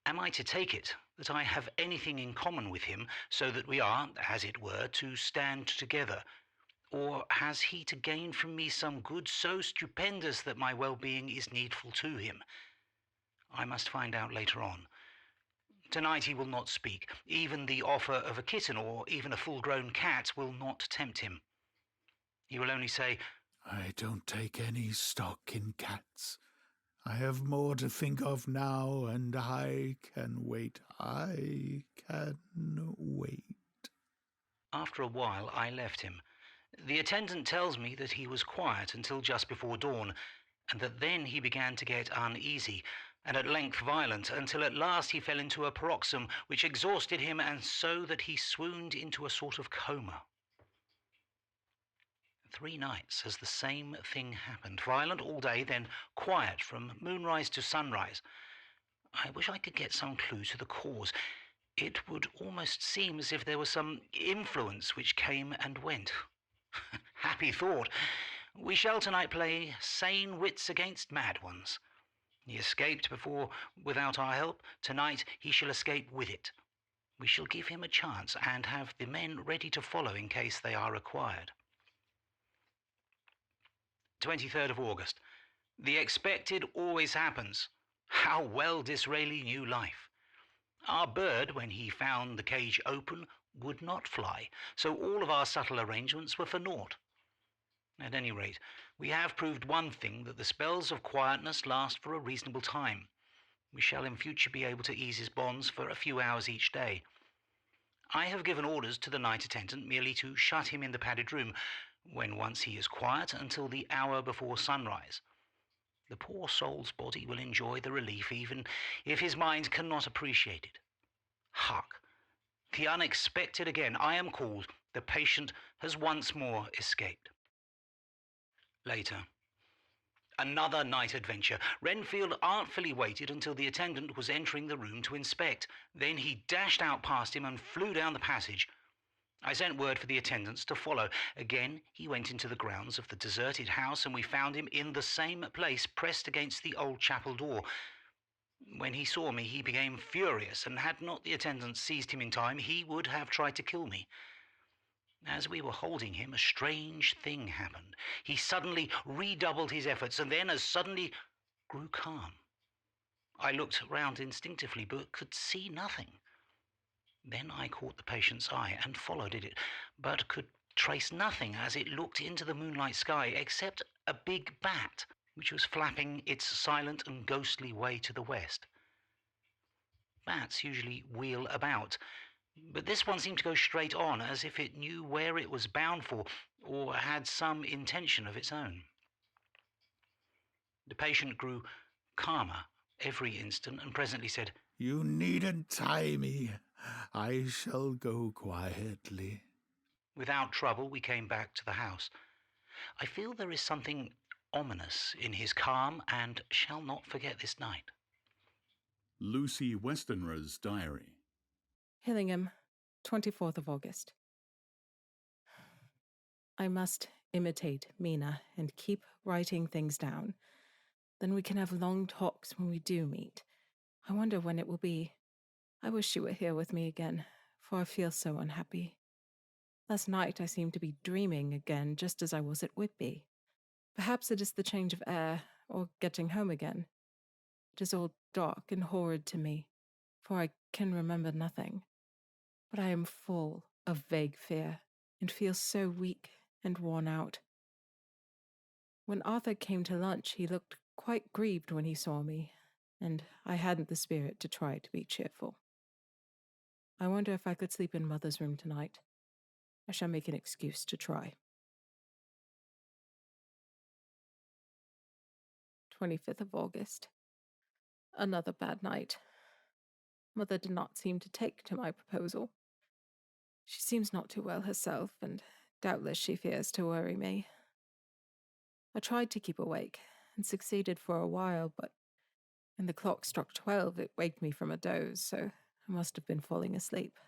Am I to take it that I have anything in common with him, so that we are, as it were, to stand together? Or has he to gain from me some good so stupendous that my well-being is needful to him? I must find out later on. Tonight he will not speak. Even the offer of a kitten or even a full-grown cat will not tempt him. He will only say, I don't take any stock in cats. I have more to think of now, and I can wait. I can wait. After a while I left him. The attendant tells me that he was quiet until just before dawn, and that then he began to get uneasy, and at length violent, until at last he fell into a paroxysm which exhausted him, and so that he swooned into a sort of coma. 3 nights has the same thing happened. Violent all day, then quiet from moonrise to sunrise. I wish I could get some clue to the cause. It would almost seem as if there was some influence which came and went. Happy thought. We shall tonight play sane wits against mad ones. He escaped before without our help. Tonight he shall escape with it. We shall give him a chance and have the men ready to follow in case they are required. 23rd of August. The expected always happens. How well Disraeli knew life. Our bird, when he found the cage open, would not fly, so all of our subtle arrangements were for naught. At any rate, we have proved one thing, that the spells of quietness last for a reasonable time. We shall in future be able to ease his bonds for a few hours each day. I have given orders to the night attendant merely to shut him in the padded room, when once he is quiet, until the hour before sunrise. The poor soul's body will enjoy the relief, even if his mind cannot appreciate it. Hark! The unexpected again. I am called. The patient has once more escaped. Later. Another night adventure. Renfield artfully waited until the attendant was entering the room to inspect. Then he dashed out past him and flew down the passage. I sent word for the attendants to follow. Again, he went into the grounds of the deserted house, and we found him in the same place, pressed against the old chapel door. When he saw me, he became furious, and had not the attendants seized him in time, he would have tried to kill me. As we were holding him, a strange thing happened. He suddenly redoubled his efforts, and then as suddenly grew calm. I looked round instinctively, but could see nothing. Then I caught the patient's eye and followed it, but could trace nothing as it looked into the moonlight sky, except a big bat, which was flapping its silent and ghostly way to the west. Bats usually wheel about, but this one seemed to go straight on, as if it knew where it was bound for, or had some intention of its own. The patient grew calmer every instant, and presently said, "You needn't tie me. I shall go quietly." Without trouble, we came back to the house. I feel there is something ominous in his calm, and shall not forget this night. Lucy Westenra's diary. Hillingham, 24th of August. I must imitate Mina and keep writing things down. Then we can have long talks when we do meet. I wonder when it will be. I wish you were here with me again, for I feel so unhappy. Last night I seemed to be dreaming again, just as I was at Whitby. Perhaps it is the change of air, or getting home again. It is all dark and horrid to me, for I can remember nothing. But I am full of vague fear, and feel so weak and worn out. When Arthur came to lunch, he looked quite grieved when he saw me, and I hadn't the spirit to try to be cheerful. I wonder if I could sleep in Mother's room tonight. I shall make an excuse to try. 25th of August. Another bad night. Mother did not seem to take to my proposal. She seems not too well herself, and doubtless she fears to worry me. I tried to keep awake, and succeeded for a while, but when the clock struck 12, it waked me from a doze, so I must have been falling asleep.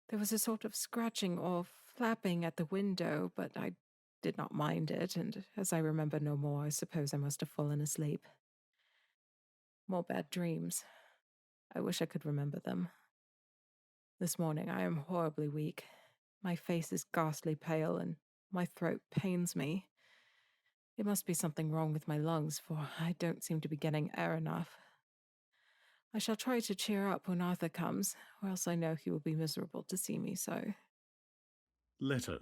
There was a sort of scratching or flapping at the window, but I did not mind it, and as I remember no more, I suppose I must have fallen asleep. More bad dreams. I wish I could remember them. This morning I am horribly weak. My face is ghastly pale, and my throat pains me. It must be something wrong with my lungs, for I don't seem to be getting air enough. I shall try to cheer up when Arthur comes, or else I know he will be miserable to see me so. Letter.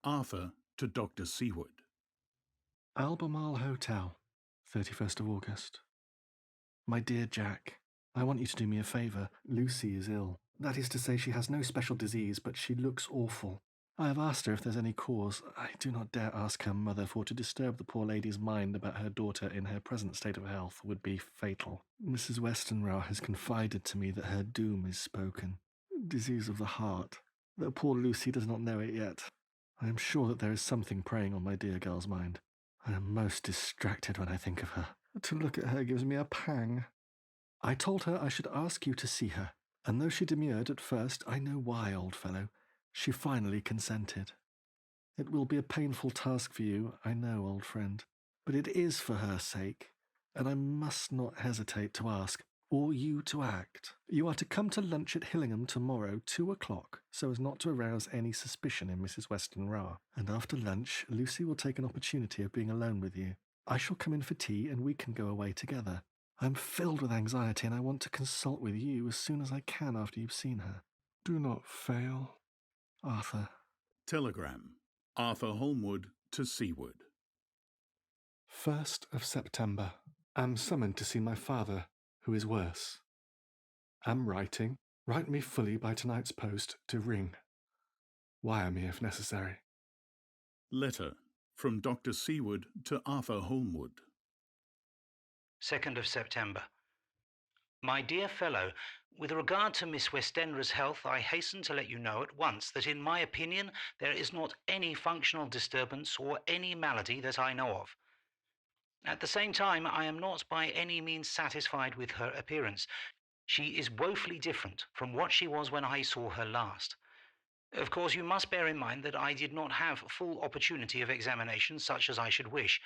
Arthur to Dr. Seward. Albemarle Hotel, 31st of August. My dear Jack, I want you to do me a favour. Lucy is ill. That is to say, she has no special disease, but she looks awful. I have asked her if there's any cause. I do not dare ask her mother, for to disturb the poor lady's mind about her daughter in her present state of health would be fatal. Mrs. Westenra has confided to me that her doom is spoken. Disease of the heart. Though poor Lucy does not know it yet. I am sure that there is something preying on my dear girl's mind. I am most distracted when I think of her. To look at her gives me a pang. I told her I should ask you to see her, and though she demurred at first, I know why, old fellow. She finally consented. It will be a painful task for you, I know, old friend, but it is for her sake, and I must not hesitate to ask, or you to act. You are to come to lunch at Hillingham tomorrow, 2 o'clock, so as not to arouse any suspicion in Mrs. Westenra, and after lunch, Lucy will take an opportunity of being alone with you. I shall come in for tea, and we can go away together. I am filled with anxiety, and I want to consult with you as soon as I can after you've seen her. Do not fail. Arthur. Telegram. Arthur Holmwood to Seward. 1st of September. Am summoned to see my father, who is worse. Am writing. Write me fully by tonight's post to ring. Wire me if necessary. Letter from Dr. Seward to Arthur Holmwood. 2nd of September. My dear fellow, with regard to Miss Westenra's health, I hasten to let you know at once that in my opinion there is not any functional disturbance or any malady that I know of. At the same time, I am not by any means satisfied with her appearance. She is woefully different from what she was when I saw her last. Of course, you must bear in mind that I did not have full opportunity of examination such as I should wish.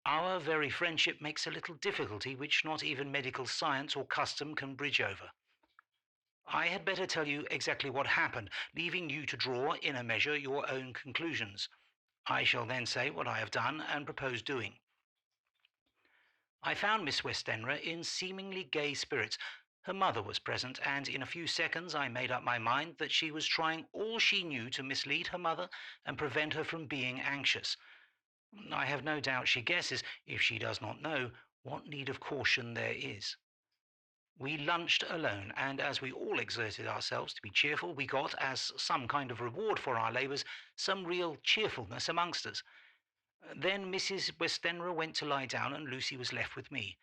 Our very friendship makes a little difficulty which not even medical science or custom can bridge over. I had better tell you exactly what happened, leaving you to draw, in a measure, your own conclusions. I shall then say what I have done and propose doing. I found Miss Westenra in seemingly gay spirits. Her mother was present, and in a few seconds I made up my mind that she was trying all she knew to mislead her mother and prevent her from being anxious. I have no doubt she guesses, if she does not know, what need of caution there is. We lunched alone, and as we all exerted ourselves to be cheerful, we got, as some kind of reward for our labours, some real cheerfulness amongst us. Then Mrs. Westenra went to lie down, and Lucy was left with me.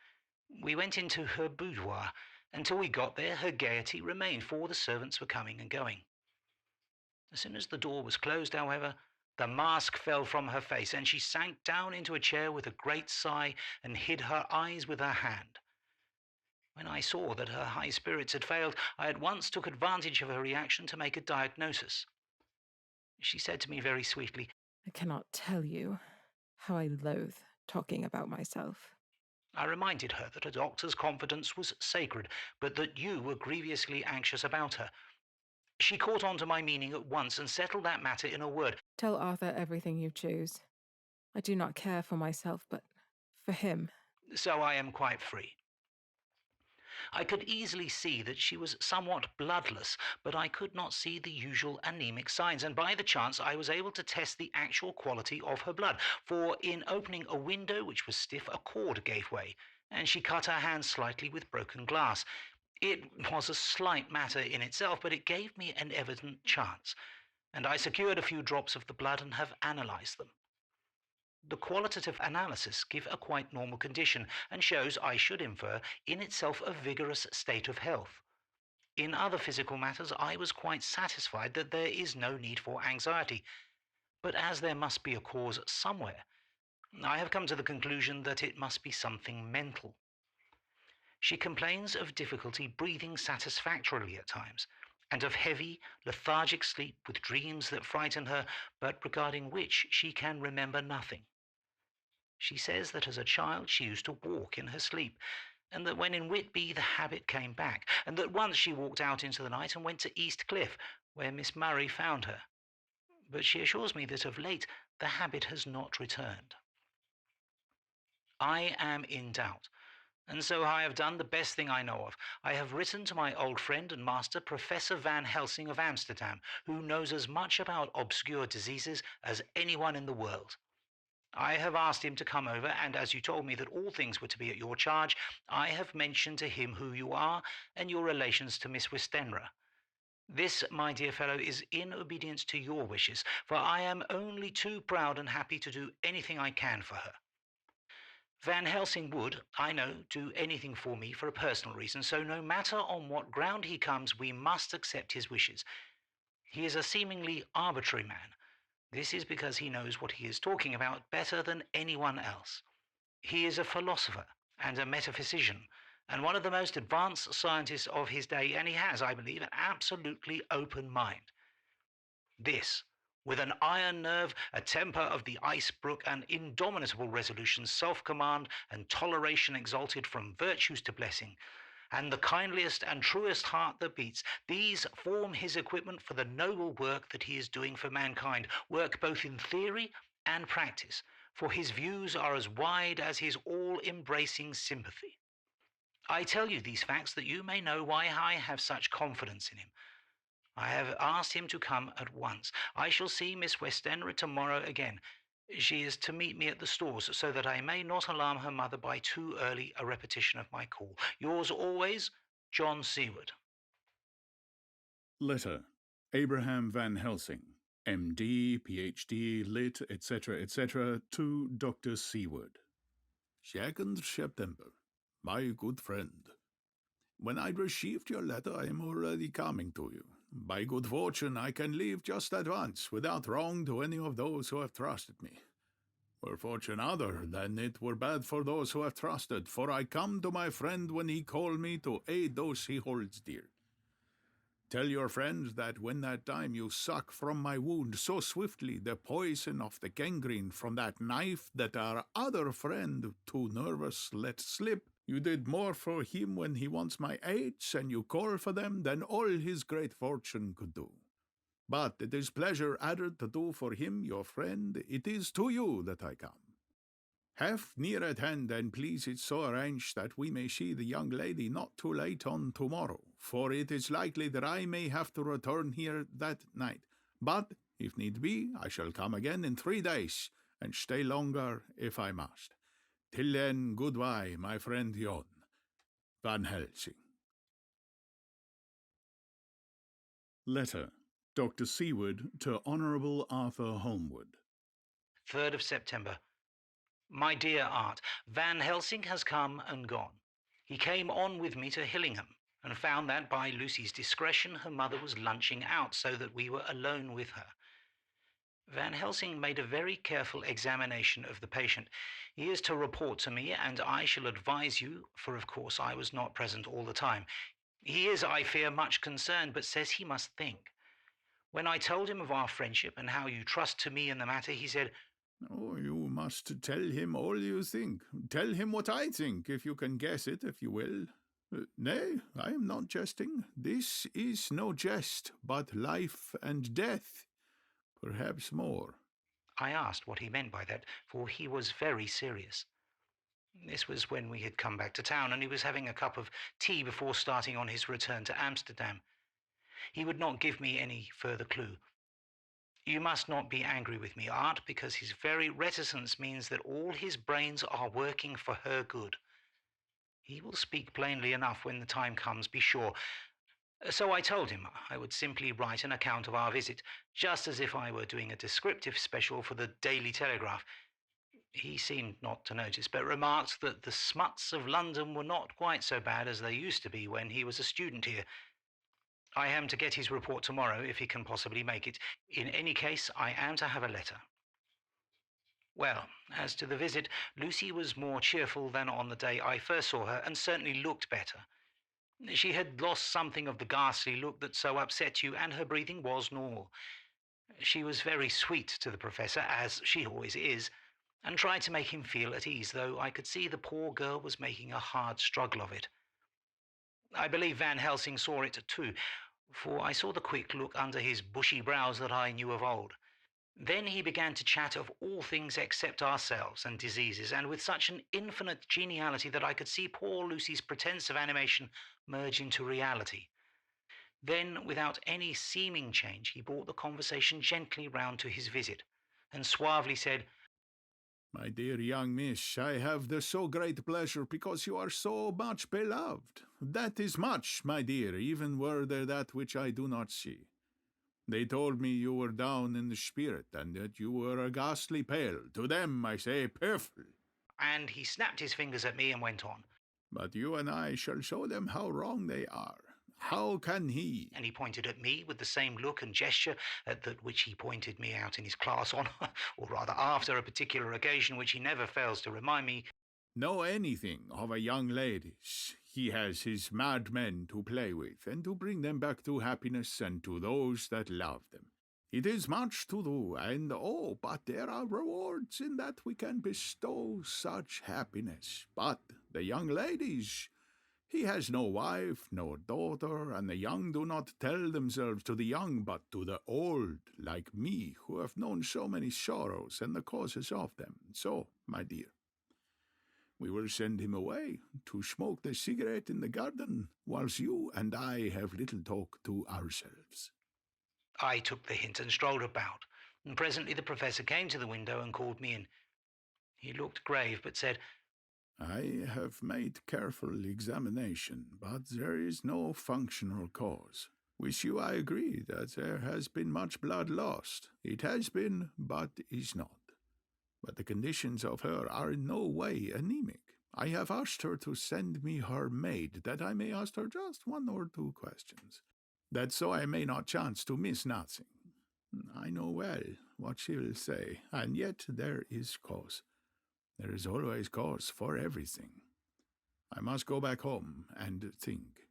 We went into her boudoir. Until we got there, her gaiety remained, for the servants were coming and going. As soon as the door was closed, however, the mask fell from her face, and she sank down into a chair with a great sigh and hid her eyes with her hand. When I saw that her high spirits had failed, I at once took advantage of her reaction to make a diagnosis. She said to me very sweetly, I cannot tell you how I loathe talking about myself. I reminded her that a doctor's confidence was sacred, but that you were grievously anxious about her. She caught on to my meaning at once and settled that matter in a word. Tell Arthur everything you choose. I do not care for myself, but for him. So I am quite free. I could easily see that she was somewhat bloodless, but I could not see the usual anemic signs, and by the chance I was able to test the actual quality of her blood, for in opening a window which was stiff, a cord gave way, and she cut her hand slightly with broken glass. It was a slight matter in itself, but it gave me an evident chance, and I secured a few drops of the blood and have analyzed them. The qualitative analysis give a quite normal condition and shows, I should infer, in itself a vigorous state of health. In other physical matters, I was quite satisfied that there is no need for anxiety, but as there must be a cause somewhere, I have come to the conclusion that it must be something mental. She complains of difficulty breathing satisfactorily at times, and of heavy, lethargic sleep with dreams that frighten her, but regarding which she can remember nothing. She says that as a child she used to walk in her sleep, and that when in Whitby the habit came back, and that once she walked out into the night and went to East Cliff, where Miss Murray found her. But she assures me that of late the habit has not returned. I am in doubt, and so I have done the best thing I know of. I have written to my old friend and master, Professor Van Helsing of Amsterdam, who knows as much about obscure diseases as anyone in the world. I have asked him to come over, and as you told me that all things were to be at your charge, I have mentioned to him who you are and your relations to Miss Westenra. This, my dear fellow, is in obedience to your wishes, for I am only too proud and happy to do anything I can for her. Van Helsing would, I know, do anything for me for a personal reason, so no matter on what ground he comes, we must accept his wishes. He is a seemingly arbitrary man. This is because he knows what he is talking about better than anyone else. He is a philosopher and a metaphysician, and one of the most advanced scientists of his day, and he has, I believe, an absolutely open mind. This, with an iron nerve, a temper of the ice brook, an indomitable resolution, self-command, and toleration exalted from virtues to blessing, and the kindliest and truest heart that beats, these form his equipment for the noble work that he is doing for mankind, work both in theory and practice, for his views are as wide as his all-embracing sympathy. I tell you these facts that you may know why I have such confidence in him. I have asked him to come at once. I shall see Miss Westenra tomorrow again. She is to meet me at the stores, so that I may not alarm her mother by too early a repetition of my call. Yours always, John Seward. Letter. Abraham Van Helsing, MD, PhD, Lit, etc., to Dr. Seward. 2nd September. My good friend, When I received your letter, I am already coming to you. By good fortune, I can leave just at once, without wrong to any of those who have trusted me. Were fortune other, then it were bad for those who have trusted, for I come to my friend when he call me to aid those he holds dear. Tell your friends that when that time you suck from my wound so swiftly the poison of the gangrene from that knife that our other friend, too nervous, let slip, you did more for him when he wants my aids, and you call for them, than all his great fortune could do. But it is pleasure added to do for him, your friend, it is to you that I come. Have near at hand, and please it so arrange that we may see the young lady not too late on tomorrow, for it is likely that I may have to return here that night. But, if need be, I shall come again in 3 days, and stay longer if I must. Till then, goodbye, my friend Jon. Van Helsing. Letter. Dr. Seward to Honourable Arthur Holmwood. 3rd of September. My dear Art, Van Helsing has come and gone. He came on with me to Hillingham, and found that by Lucy's discretion her mother was lunching out, so that we were alone with her. Van Helsing made a very careful examination of the patient. He is to report to me, and I shall advise you, for of course I was not present all the time. He is, I fear, much concerned, but says he must think. When I told him of our friendship and how you trust to me in the matter, he said, Oh, you must tell him all you think. Tell him what I think, if you can guess it, if you will. Nay, I am not jesting. This is no jest, but life and death. Perhaps more. I asked what he meant by that, for he was very serious. This was when we had come back to town, and he was having a cup of tea before starting on his return to Amsterdam. He would not give me any further clue. You must not be angry with me, Art, because his very reticence means that all his brains are working for her good. He will speak plainly enough when the time comes, be sure. So I told him I would simply write an account of our visit, just as if I were doing a descriptive special for the Daily Telegraph. He seemed not to notice, but remarked that the smuts of London were not quite so bad as they used to be when he was a student here. I am to get his report tomorrow, if he can possibly make it. In any case, I am to have a letter. Well, as to the visit, Lucy was more cheerful than on the day I first saw her, and certainly looked better. She had lost something of the ghastly look that so upset you, and her breathing was normal. She was very sweet to the Professor, as she always is, and tried to make him feel at ease, though I could see the poor girl was making a hard struggle of it. I believe Van Helsing saw it too, for I saw the quick look under his bushy brows that I knew of old. Then he began to chat of all things except ourselves and diseases, and with such an infinite geniality that I could see poor Lucy's pretence of animation merge into reality. Then, without any seeming change, he brought the conversation gently round to his visit, and suavely said, My dear young miss, I have the so great pleasure because you are so much beloved. That is much, my dear, even were there that which I do not see. They told me you were down in the spirit, and that you were a ghastly pale. To them I say, piffle. And he snapped his fingers at me and went on. But you and I shall show them how wrong they are. How can he? And he pointed at me with the same look and gesture at that which he pointed me out in his class on, or rather after a particular occasion which he never fails to remind me. Know anything of a young ladies. He has his madmen to play with, and to bring them back to happiness and to those that love them. It is much to do, and oh, but there are rewards in that we can bestow such happiness. But the young ladies, he has no wife, no daughter, and the young do not tell themselves to the young, but to the old, like me, who have known so many sorrows and the causes of them. So, my dear, we will send him away to smoke the cigarette in the garden, whilst you and I have little talk to ourselves. I took the hint and strolled about, and presently the Professor came to the window and called me in. He looked grave, but said, I have made careful examination, but there is no functional cause. With you I agree that there has been much blood lost. It has been, but is not. But the conditions of her are in no way anemic. I have asked her to send me her maid, that I may ask her just one or two questions, that so I may not chance to miss nothing. I know well what she will say, and yet there is cause. There is always cause for everything. I must go back home and think.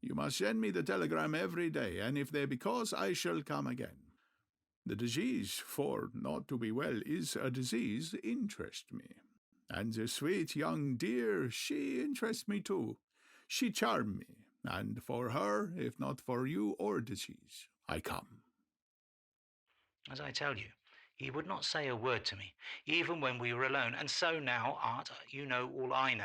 You must send me the telegram every day, and if there be cause, I shall come again. The disease, for not to be well is a disease, interests me. And the sweet young dear, she interests me too. She charm me, and for her, if not for you or disease, I come. As I tell you, he would not say a word to me, even when we were alone, and so now, Art, you know all I know.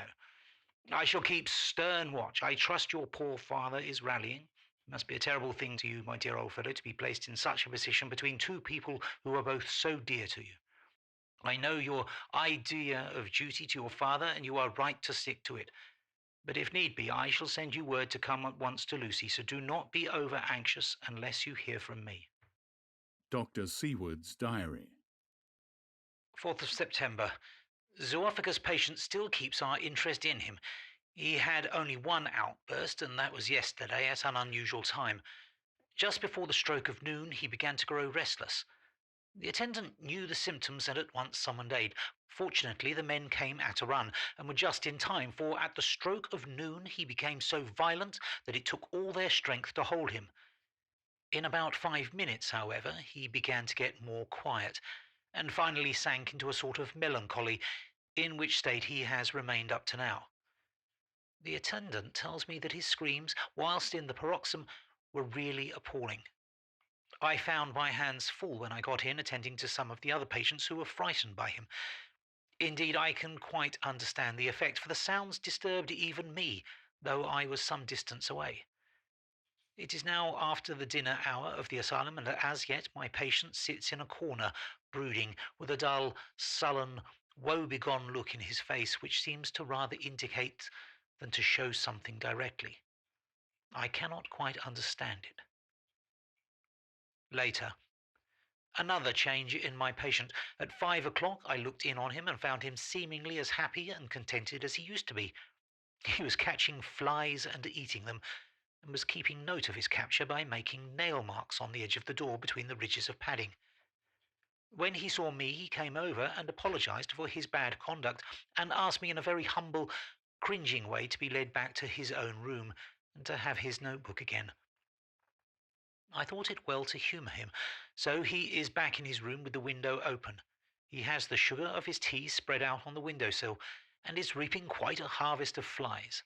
I shall keep stern watch. I trust your poor father is rallying. It must be a terrible thing to you, my dear old fellow, to be placed in such a position between two people who are both so dear to you. I know your idea of duty to your father, and you are right to stick to it. But if need be, I shall send you word to come at once to Lucy, so do not be over anxious unless you hear from me. Dr. Seward's diary. 4th of September. Zoophagous patient still keeps our interest in him. He had only one outburst, and that was yesterday at an unusual time. Just before the stroke of noon, he began to grow restless. The attendant knew the symptoms and at once summoned aid. Fortunately, the men came at a run, and were just in time, for at the stroke of noon he became so violent that it took all their strength to hold him. In about 5 minutes, however, he began to get more quiet, and finally sank into a sort of melancholy, in which state he has remained up to now. The attendant tells me that his screams, whilst in the paroxysm, were really appalling. I found my hands full when I got in attending to some of the other patients who were frightened by him. Indeed, I can quite understand the effect, for the sounds disturbed even me, though I was some distance away. It is now after the dinner hour of the asylum, and as yet my patient sits in a corner, brooding, with a dull, sullen, woe-begone look in his face, which seems to rather indicate than to show something directly. I cannot quite understand it. Later. Another change in my patient. At 5 o'clock I looked in on him and found him seemingly as happy and contented as he used to be. He was catching flies and eating them, and was keeping note of his capture by making nail marks on the edge of the door between the ridges of padding. When he saw me, he came over and apologized for his bad conduct, and asked me in a very humble, cringing way to be led back to his own room, and to have his notebook again. I thought it well to humour him, so he is back in his room with the window open. He has the sugar of his tea spread out on the windowsill, and is reaping quite a harvest of flies.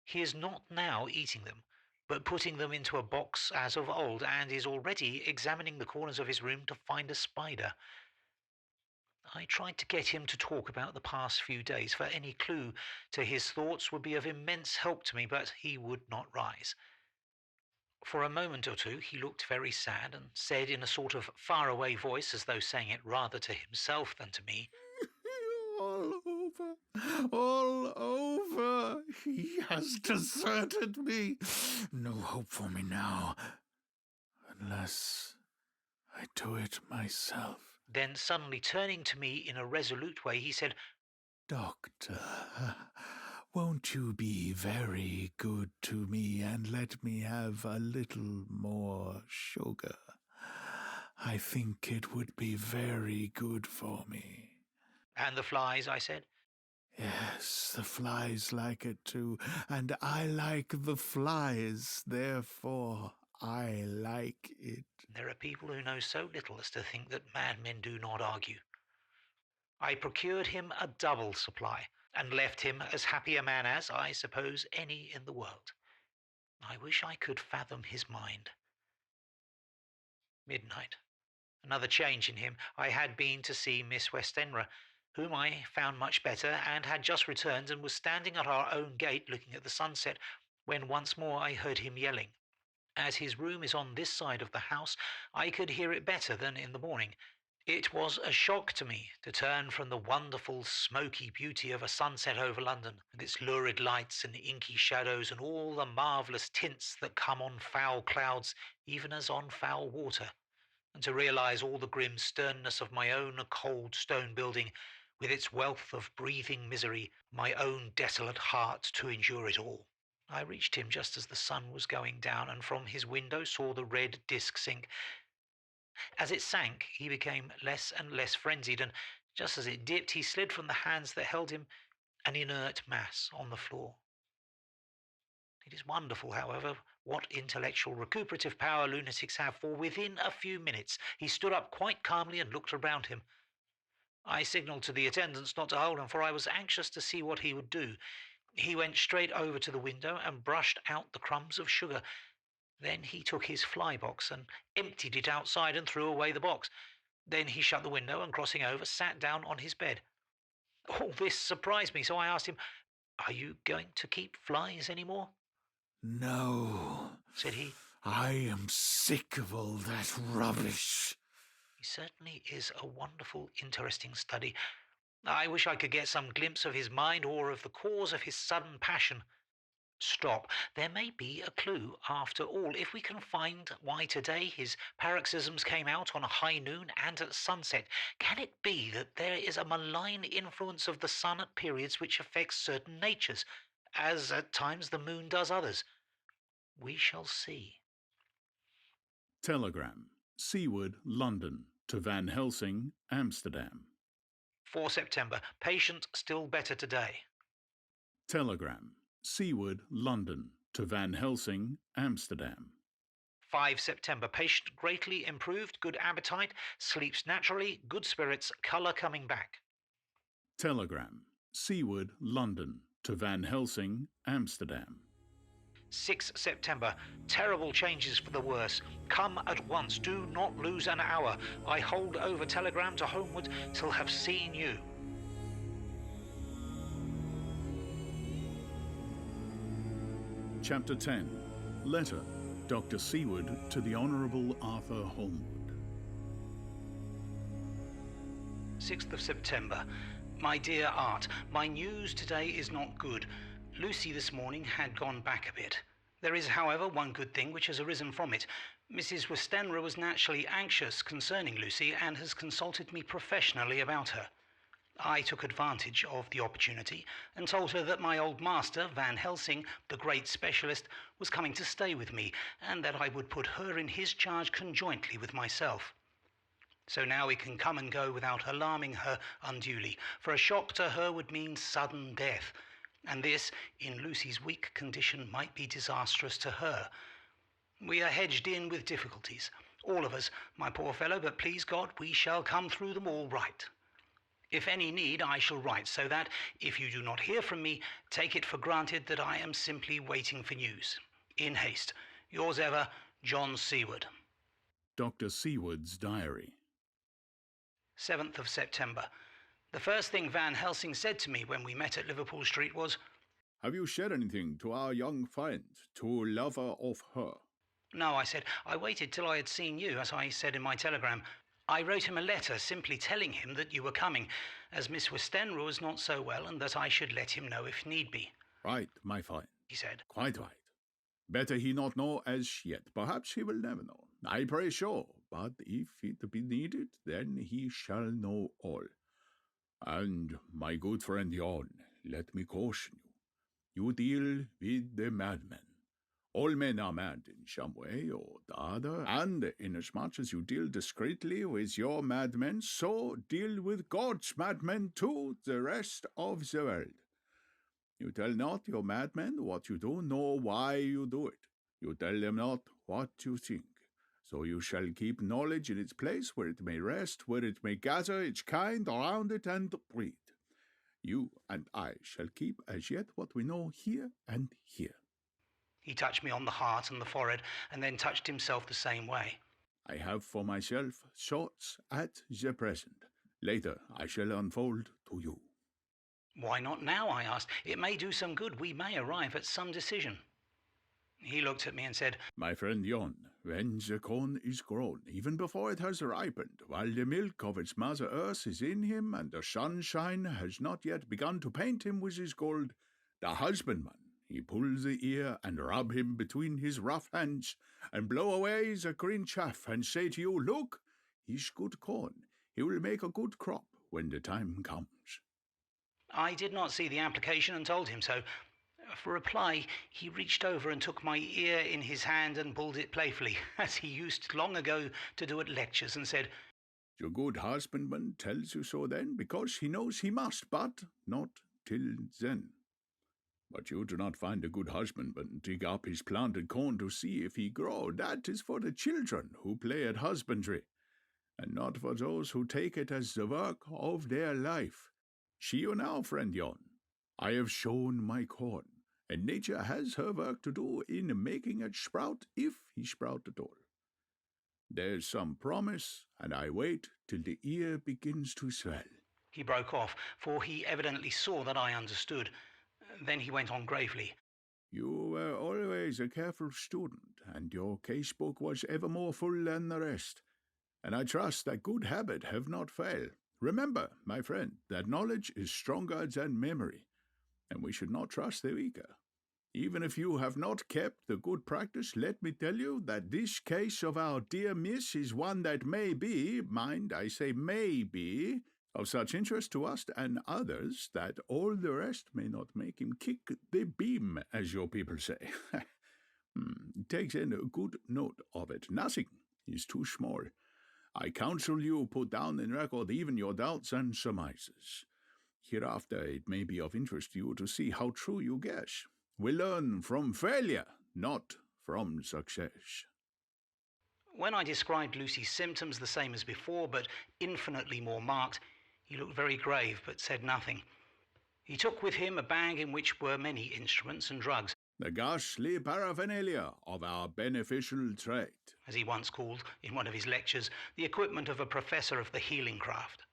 He is not now eating them, but putting them into a box as of old, and is already examining the corners of his room to find a spider. I tried to get him to talk about the past few days, for any clue to his thoughts would be of immense help to me, but he would not rise. For a moment or two he looked very sad, and said in a sort of far-away voice, as though saying it rather to himself than to me, All over, all over. He has deserted me. No hope for me now, unless I do it myself. Then suddenly turning to me in a resolute way, he said, Doctor, won't you be very good to me and let me have a little more sugar? I think it would be very good for me. And the flies, I said. Yes, the flies like it too, and I like the flies, therefore I like it. There are people who know so little as to think that madmen do not argue. I procured him a double supply, and left him as happy a man as, I suppose, any in the world. I wish I could fathom his mind. Midnight. Another change in him. I had been to see Miss Westenra, whom I found much better, and had just returned, and was standing at our own gate looking at the sunset, when once more I heard him yelling. As his room is on this side of the house, I could hear it better than in the morning. It was a shock to me to turn from the wonderful smoky beauty of a sunset over London, with its lurid lights and inky shadows and all the marvellous tints that come on foul clouds, even as on foul water, and to realise all the grim sternness of my own cold stone building, with its wealth of breathing misery, my own desolate heart to endure it all. I reached him just as the sun was going down, and from his window saw the red disk sink. As it sank, he became less and less frenzied, and just as it dipped, he slid from the hands that held him, an inert mass on the floor. It is wonderful, however, what intellectual recuperative power lunatics have, for within a few minutes he stood up quite calmly and looked around him. I signalled to the attendants not to hold him, for I was anxious to see what he would do. He went straight over to the window and brushed out the crumbs of sugar. Then he took his fly box and emptied it outside and threw away the box. Then he shut the window and, crossing over, sat down on his bed. All this surprised me, so I asked him, "Are you going to keep flies any more?" "No," said he. "I am sick of all that rubbish." He certainly is a wonderful, interesting study. I wish I could get some glimpse of his mind or of the cause of his sudden passion. Stop. There may be a clue after all. If we can find why today his paroxysms came out on a high noon and at sunset, can it be that there is a malign influence of the sun at periods which affects certain natures, as at times the moon does others? We shall see. Telegram. Seward, London, to Van Helsing, Amsterdam. 4 September. Patient still better today. Telegram. Seward, London, to Van Helsing, Amsterdam. 5 September. Patient greatly improved, good appetite, sleeps naturally, good spirits, colour coming back. Telegram. Seward, London, to Van Helsing, Amsterdam. 6 September. Terrible changes for the worse. Come at once. Do not lose an hour. I hold over telegram to homeward till have seen you. Chapter 10. Letter. Dr. Seward to the Honourable Arthur Holmwood. 6th of September. My dear Art, my news today is not good. Lucy this morning had gone back a bit. There is, however, one good thing which has arisen from it. Mrs. Westenra was naturally anxious concerning Lucy and has consulted me professionally about her. I took advantage of the opportunity and told her that my old master, Van Helsing, the great specialist, was coming to stay with me, and that I would put her in his charge conjointly with myself. So now we can come and go without alarming her unduly, for a shock to her would mean sudden death, and this, in Lucy's weak condition, might be disastrous to her. We are hedged in with difficulties, all of us, my poor fellow, but please God, we shall come through them all right. If any need, I shall write, so that, if you do not hear from me, take it for granted that I am simply waiting for news. In haste, yours ever, John Seward. Dr. Seward's Diary. 7th of September. The first thing Van Helsing said to me when we met at Liverpool Street was, "Have you said anything to our young friend, to lover of her?" "No," I said. "I waited till I had seen you, as I said in my telegram. I wrote him a letter simply telling him that you were coming, as Miss Westenra was not so well, and that I should let him know if need be." "Right, my friend," he said. "Quite right. Better he not know as yet. Perhaps he will never know. I pray sure. But if it be needed, then he shall know all. And, my good friend Jon, let me caution you. You deal with the madman. All men are mad in some way or the other, and inasmuch as you deal discreetly with your madmen, so deal with God's madmen too, the rest of the world. You tell not your madmen what you do, nor why you do it. You tell them not what you think. So you shall keep knowledge in its place, where it may rest, where it may gather its kind around it and breed. You and I shall keep as yet what we know here and here." He touched me on the heart and the forehead, and then touched himself the same way. "I have for myself thoughts at the present. Later I shall unfold to you." "Why not now?" I asked. "It may do some good. We may arrive at some decision." He looked at me and said, "My friend Jon, when the corn is grown, even before it has ripened, while the milk of its mother earth is in him, and the sunshine has not yet begun to paint him with his gold, the husbandman, he pull the ear and rub him between his rough hands, and blow away the green chaff, and say to you, 'Look, he's good corn. He will make a good crop. when the time comes. I did not see the application and told him so. For reply, he reached over and took my ear in his hand and pulled it playfully, as he used long ago to do at lectures, and said, "Your good husbandman tells you so then, because he knows he must, but not till then. But you do not find a good husbandman dig up his planted corn to see if he grow. That is for the children who play at husbandry, and not for those who take it as the work of their life. See you now, friend Jon. I have shown my corn, and nature has her work to do in making it sprout, if he sprout at all. There's some promise, and I wait till the ear begins to swell." He broke off, for he evidently saw that I understood. Then he went on gravely. "You were always a careful student, and your casebook was ever more full than the rest, and I trust that good habit have not failed. Remember, my friend, that knowledge is stronger than memory, and we should not trust the weaker. Even if you have not kept the good practice, let me tell you that this case of our dear miss is one that may be, mind, I say may be, of such interest to us and others that all the rest may not make him kick the beam, as your people say. Take then a good note of it. Nothing is too small. I counsel you put down in record even your doubts and surmises. Hereafter it may be of interest to you to see how true you guess. We learn from failure, not from success." When I described Lucy's symptoms the same as before, but infinitely more marked, he looked very grave, but said nothing. He took with him a bag in which were many instruments and drugs. "The ghastly paraphernalia of our beneficial trade," as he once called, in one of his lectures, the equipment of a professor of the healing craft.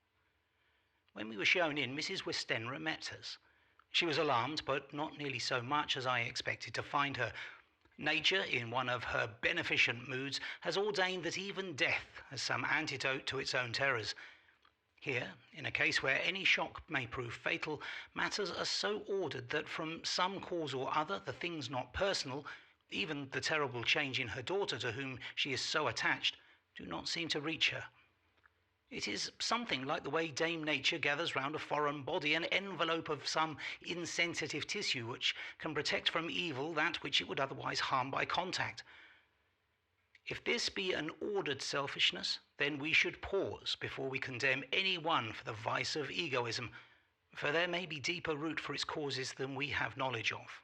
When we were shown in, Mrs. Westenra met us. She was alarmed, but not nearly so much as I expected to find her. Nature, in one of her beneficent moods, has ordained that even death has some antidote to its own terrors. Here, in a case where any shock may prove fatal, matters are so ordered that from some cause or other, the things not personal, even the terrible change in her daughter to whom she is so attached, do not seem to reach her. It is something like the way Dame Nature gathers round a foreign body an envelope of some insensitive tissue which can protect from evil that which it would otherwise harm by contact. If this be an ordered selfishness, then we should pause before we condemn any one for the vice of egoism, for there may be deeper root for its causes than we have knowledge of.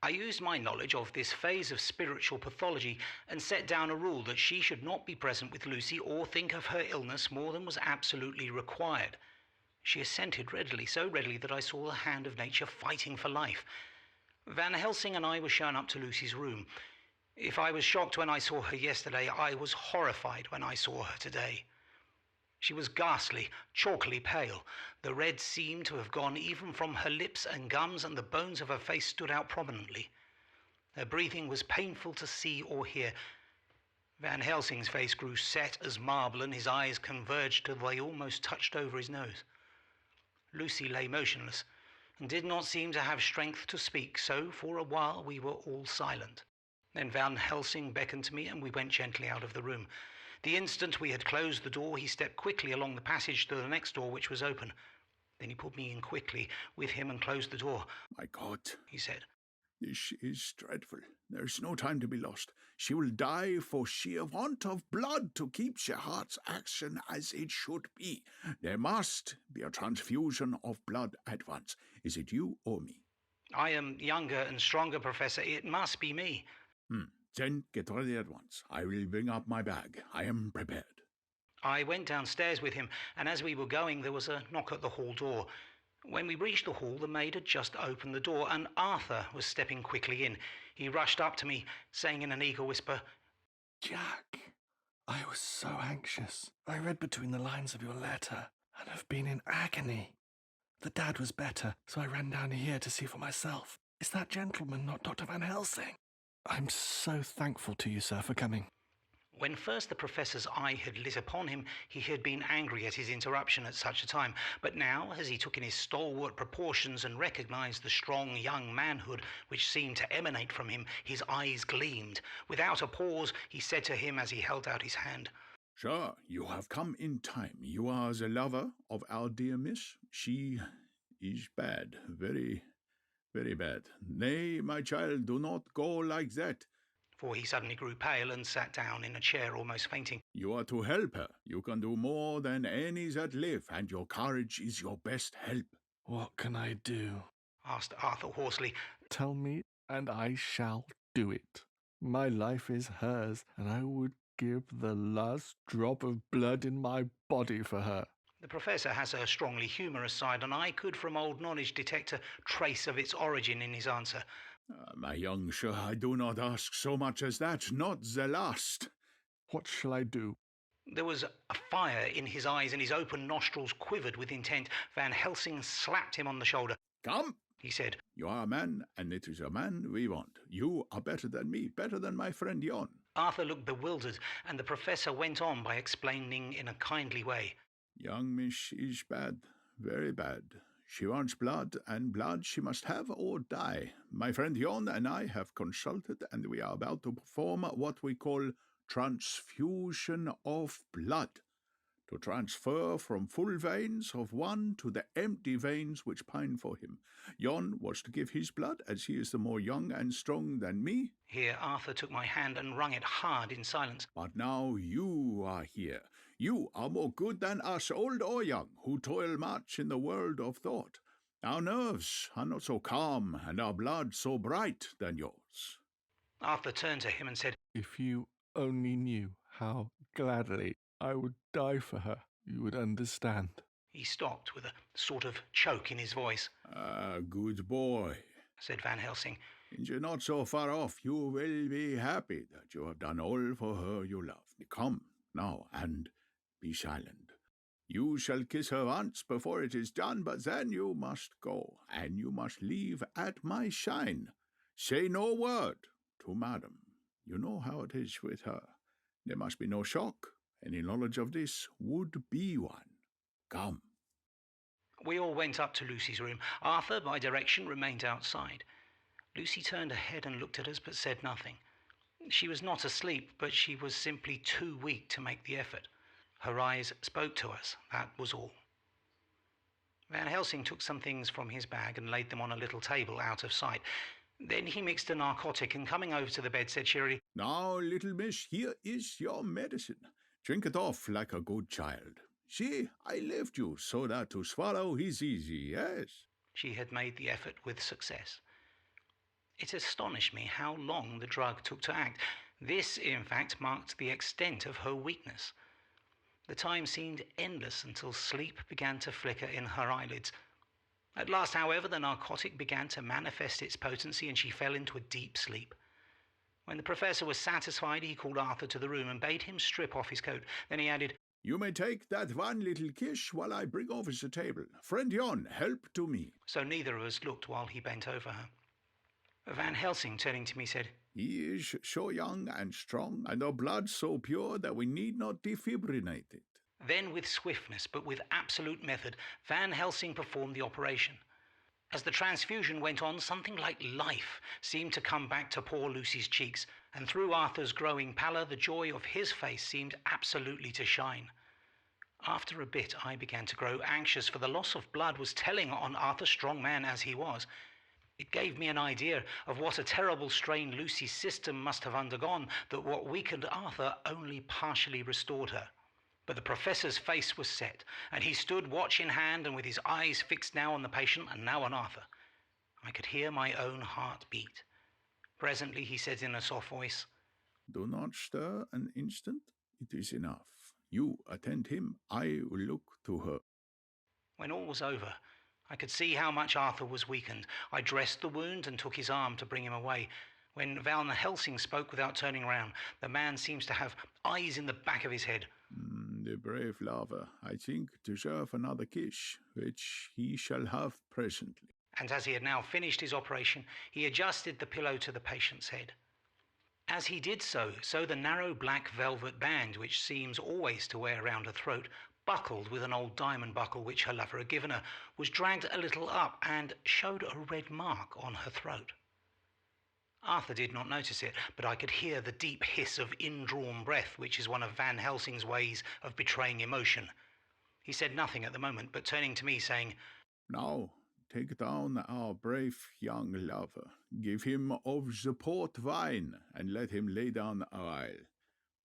I used my knowledge of this phase of spiritual pathology and set down a rule that she should not be present with Lucy or think of her illness more than was absolutely required. She assented readily, so readily that I saw the hand of nature fighting for life. Van Helsing and I were shown up to Lucy's room. If I was shocked when I saw her yesterday, I was horrified when I saw her today. She was ghastly, chalkily pale. The red seemed to have gone even from her lips and gums, and the bones of her face stood out prominently. Her breathing was painful to see or hear. Van Helsing's face grew set as marble, and his eyes converged till they almost touched over his nose. Lucy lay motionless, and did not seem to have strength to speak, so for a while we were all silent. Then Van Helsing beckoned to me, and we went gently out of the room. The instant we had closed the door, he stepped quickly along the passage to the next door, which was open. Then he pulled me in quickly with him and closed the door. "My God," he said. "This is dreadful. There's no time to be lost. She will die for sheer want of blood to keep her heart's action as it should be. There must be a transfusion of blood at once. Is it you or me?" "I am younger and stronger, Professor. It must be me." "Then get ready at once. I will bring up my bag. I am prepared." I went downstairs with him, and as we were going, there was a knock at the hall door. When we reached the hall, the maid had just opened the door, and Arthur was stepping quickly in. He rushed up to me, saying in an eager whisper, "Jack, I was so anxious. I read between the lines of your letter and have been in agony. The dad was better, so I ran down here to see for myself. Is that gentleman not Dr. Van Helsing? I'm so thankful to you, sir, for coming." When first the professor's eye had lit upon him, he had been angry at his interruption at such a time. But now, as he took in his stalwart proportions and recognized the strong young manhood which seemed to emanate from him, his eyes gleamed. Without a pause, he said to him as he held out his hand, Sir, you have come in time. You are the lover of our dear miss. She is bad, very, very bad. Nay, my child, do not go like that. For he suddenly grew pale and sat down in a chair, almost fainting. You are to help her. You can do more than any that live, and your courage is your best help. What can I do? Asked Arthur hoarsely. Tell me, and I shall do it. My life is hers, and I would give the last drop of blood in my body for her. The Professor has a strongly humorous side, and I could from old knowledge detect a trace of its origin in his answer. My young sir, I do not ask so much as that, not the last. What shall I do? There was a fire in his eyes, and his open nostrils quivered with intent. Van Helsing slapped him on the shoulder. Come, he said. You are a man, and it is a man we want. You are better than me, better than my friend Jon. Arthur looked bewildered, and the Professor went on by explaining in a kindly way. Young miss is bad, very bad. She wants blood, and blood she must have or die. My friend Jon and I have consulted, and we are about to perform what we call transfusion of blood, to transfer from full veins of one to the empty veins which pine for him. Jon was to give his blood, as he is the more young and strong than me. Here Arthur took my hand and wrung it hard in silence. But now you are here. You are more good than us, old or young, who toil much in the world of thought. Our nerves are not so calm, and our blood so bright than yours. Arthur turned to him and said, If you only knew how gladly I would die for her, you would understand. He stopped with a sort of choke in his voice. Good boy, said Van Helsing. And you're not so far off. You will be happy that you have done all for her you love. Come now and be silent. You shall kiss her once before it is done, but then you must go, and you must leave at my sign. Say no word to madam. You know how it is with her. There must be no shock. Any knowledge of this would be one. Come. We all went up to Lucy's room. Arthur, by direction, remained outside. Lucy turned her head and looked at us, but said nothing. She was not asleep, but she was simply too weak to make the effort. Her eyes spoke to us, that was all. Van Helsing took some things from his bag and laid them on a little table out of sight. Then he mixed a narcotic and, coming over to the bed, said cheerily, Now, little miss, here is your medicine. Drink it off like a good child. See, I left you so that to swallow is easy, yes? She had made the effort with success. It astonished me how long the drug took to act. This, in fact, marked the extent of her weakness. The time seemed endless until sleep began to flicker in her eyelids. At last, however, the narcotic began to manifest its potency, and she fell into a deep sleep. When the Professor was satisfied, he called Arthur to the room and bade him strip off his coat. Then he added, You may take that one little kiss while I bring over the table. Friend Jon, help to me. So neither of us looked while he bent over her. Van Helsing, turning to me, said, He is so young and strong, and our blood so pure that we need not defibrillate it. Then, with swiftness, but with absolute method, Van Helsing performed the operation. As the transfusion went on, something like life seemed to come back to poor Lucy's cheeks, and through Arthur's growing pallor, the joy of his face seemed absolutely to shine. After a bit, I began to grow anxious, for the loss of blood was telling on Arthur, strong man as he was. It gave me an idea of what a terrible strain Lucy's system must have undergone, that what weakened Arthur only partially restored her. But the Professor's face was set, and he stood watch in hand and with his eyes fixed now on the patient and now on Arthur. I could hear my own heart beat. Presently he said in a soft voice, Do not stir an instant. It is enough. You attend him. I will look to her. When all was over, I could see how much Arthur was weakened. I dressed the wound and took his arm to bring him away. When Van Helsing spoke without turning round, the man seems to have eyes in the back of his head. The brave lover, I think, deserve another kiss, which he shall have presently. And as he had now finished his operation, he adjusted the pillow to the patient's head. As he did so the narrow black velvet band, which seems always to wear round her throat, buckled with an old diamond buckle which her lover had given her, was dragged a little up and showed a red mark on her throat. Arthur did not notice it, but I could hear the deep hiss of indrawn breath, which is one of Van Helsing's ways of betraying emotion. He said nothing at the moment, but turning to me, saying, "Now, take down our brave young lover, give him of the port wine, and let him lay down a while.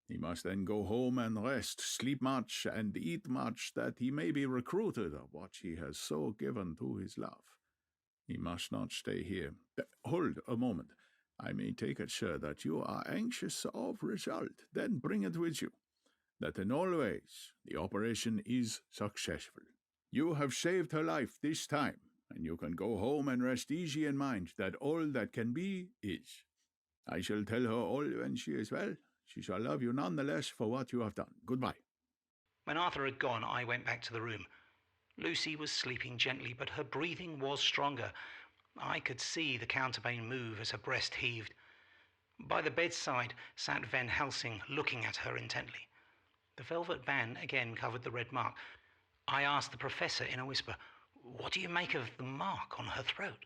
He must then go home and rest, sleep much, and eat much, that he may be recruited of what he has so given to his love. He must not stay here. Hold a moment. I may take it, sir, that you are anxious of result. Then bring it with you, that in all ways the operation is successful. You have saved her life this time, and you can go home and rest easy in mind that all that can be is. I shall tell her all when she is well. She shall love you none the less for what you have done. Goodbye." When Arthur had gone, I went back to the room. Lucy was sleeping gently, but her breathing was stronger. I could see the counterpane move as her breast heaved. By the bedside sat Van Helsing, looking at her intently. The velvet band again covered the red mark. I asked the professor in a whisper, "What do you make of the mark on her throat?"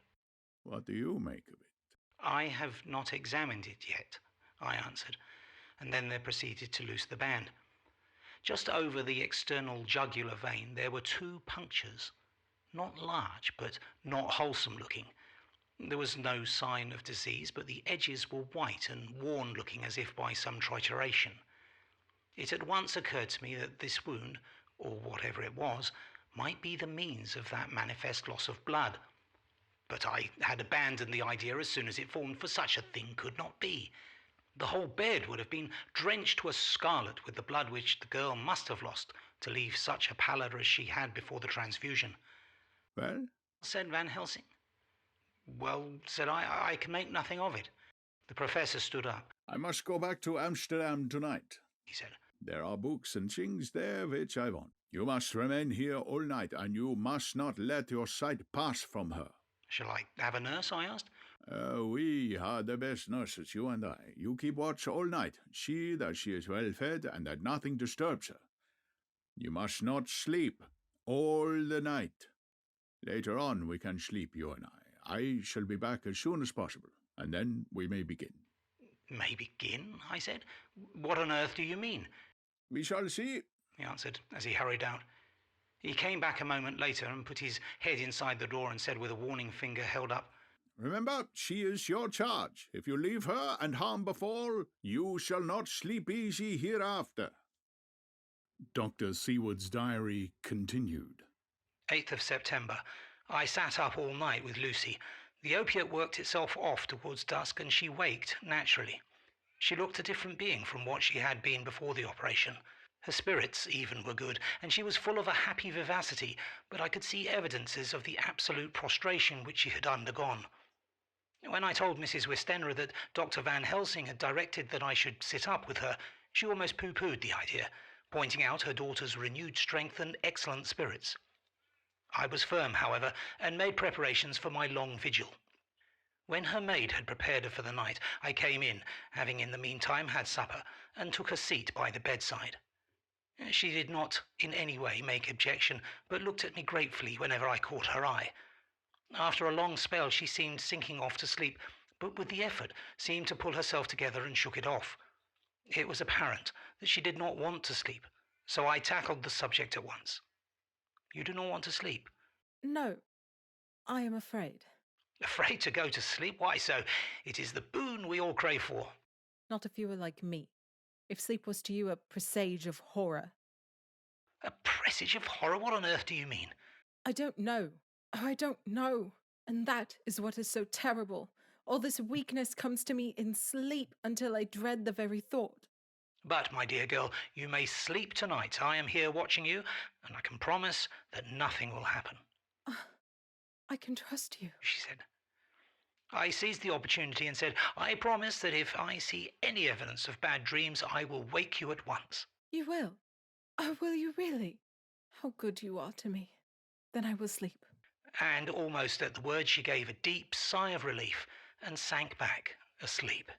"What do you make of it?" "I have not examined it yet," I answered, and then there proceeded to loose the band. Just over the external jugular vein there were 2 punctures, not large, but not wholesome looking. There was no sign of disease, but the edges were white and worn, looking as if by some trituration. It at once occurred to me that this wound, or whatever it was, might be the means of that manifest loss of blood. But I had abandoned the idea as soon as it formed, for such a thing could not be. The whole bed would have been drenched to a scarlet with the blood which the girl must have lost to leave such a pallor as she had before the transfusion. "Well?" said Van Helsing. "Well," said I can make nothing of it." The professor stood up. "I must go back to Amsterdam tonight," he said. "There are books and things there which I want. You must remain here all night, and you must not let your sight pass from her." "Shall I have a nurse?" I asked. We are the best nurses, you and I. You keep watch all night. See that she is well fed and that nothing disturbs her. You must not sleep all the night. Later on we can sleep, you and I. I shall be back as soon as possible, and then we may begin." "May begin?" I said. "What on earth do you mean?" "We shall see," he answered as he hurried out. He came back a moment later and put his head inside the door and said with a warning finger held up, "Remember, she is your charge. If you leave her and harm befall, you shall not sleep easy hereafter." Dr. Seward's diary continued. 8th of September. I sat up all night with Lucy. The opiate worked itself off towards dusk, and she waked naturally. She looked a different being from what she had been before the operation. Her spirits even were good, and she was full of a happy vivacity, but I could see evidences of the absolute prostration which she had undergone. When I told Mrs. Westenra that Dr. Van Helsing had directed that I should sit up with her, she almost pooh-poohed the idea, pointing out her daughter's renewed strength and excellent spirits. I was firm, however, and made preparations for my long vigil. When her maid had prepared her for the night, I came in, having in the meantime had supper, and took a seat by the bedside. She did not in any way make objection, but looked at me gratefully whenever I caught her eye. After a long spell she seemed sinking off to sleep, but with the effort seemed to pull herself together and shook it off. It was apparent that she did not want to sleep, so I tackled the subject at once. "You do not want to sleep?" No, I am afraid. "Afraid to go to sleep? Why so? It is the boon we all crave for." Not if you were like me. If sleep was to you a presage of horror. "A presage of horror? What on earth do you mean?" I don't know. I don't know. And that is what is so terrible. All this weakness comes to me in sleep until I dread the very thought. "But, my dear girl, you may sleep tonight. I am here watching you, and I can promise that nothing will happen." I can trust you, she said. I seized the opportunity and said, "I promise that if I see any evidence of bad dreams, I will wake you at once." You will? Oh, will you really? How good you are to me. Then I will sleep. And almost at the word she gave a deep sigh of relief and sank back asleep.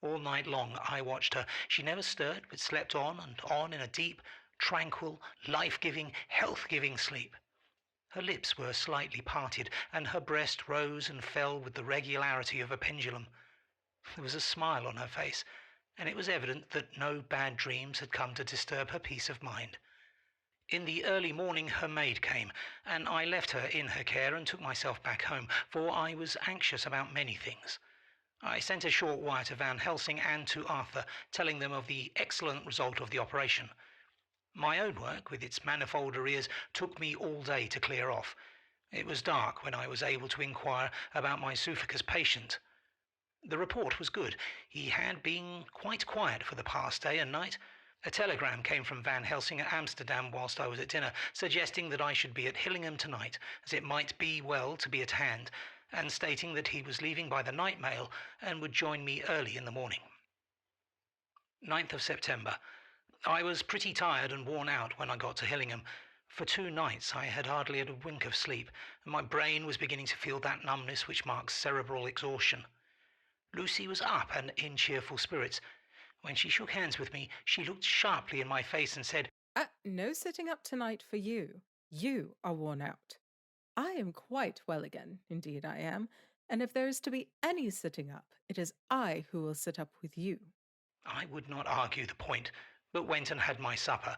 All night long I watched her. She never stirred, but slept on and on in a deep, tranquil, life-giving, health-giving sleep. Her lips were slightly parted, and her breast rose and fell with the regularity of a pendulum. There was a smile on her face, and it was evident that no bad dreams had come to disturb her peace of mind. In the early morning her maid came, and I left her in her care and took myself back home, for I was anxious about many things. I sent a short wire to Van Helsing and to Arthur, telling them of the excellent result of the operation. My own work, with its manifold arrears, took me all day to clear off. It was dark when I was able to inquire about my Suphicus patient. The report was good. He had been quite quiet for the past day and night. A telegram came from Van Helsing at Amsterdam whilst I was at dinner, suggesting that I should be at Hillingham tonight, as it might be well to be at hand, and stating that he was leaving by the night mail and would join me early in the morning. 9th of September. I was pretty tired and worn out when I got to Hillingham. For 2 nights I had hardly had a wink of sleep, and my brain was beginning to feel that numbness which marks cerebral exhaustion. Lucy was up and in cheerful spirits. When she shook hands with me, she looked sharply in my face and said, No sitting up tonight for you. You are worn out. I am quite well again, indeed I am, and if there is to be any sitting up, it is I who will sit up with you. I would not argue the point, but went and had my supper.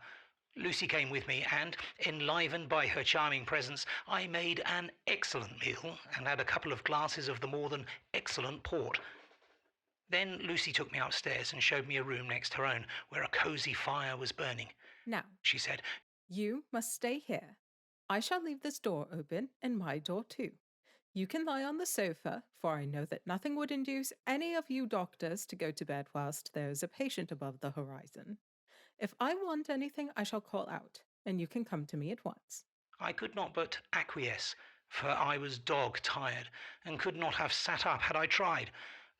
Lucy came with me, and, enlivened by her charming presence, I made an excellent meal and had a couple of glasses of the more than excellent port. Then Lucy took me upstairs and showed me a room next her own, where a cosy fire was burning. Now, she said, you must stay here. I shall leave this door open, and my door too. You can lie on the sofa, for I know that nothing would induce any of you doctors to go to bed whilst there is a patient above the horizon. If I want anything, I shall call out, and you can come to me at once. I could not but acquiesce, for I was dog-tired, and could not have sat up had I tried.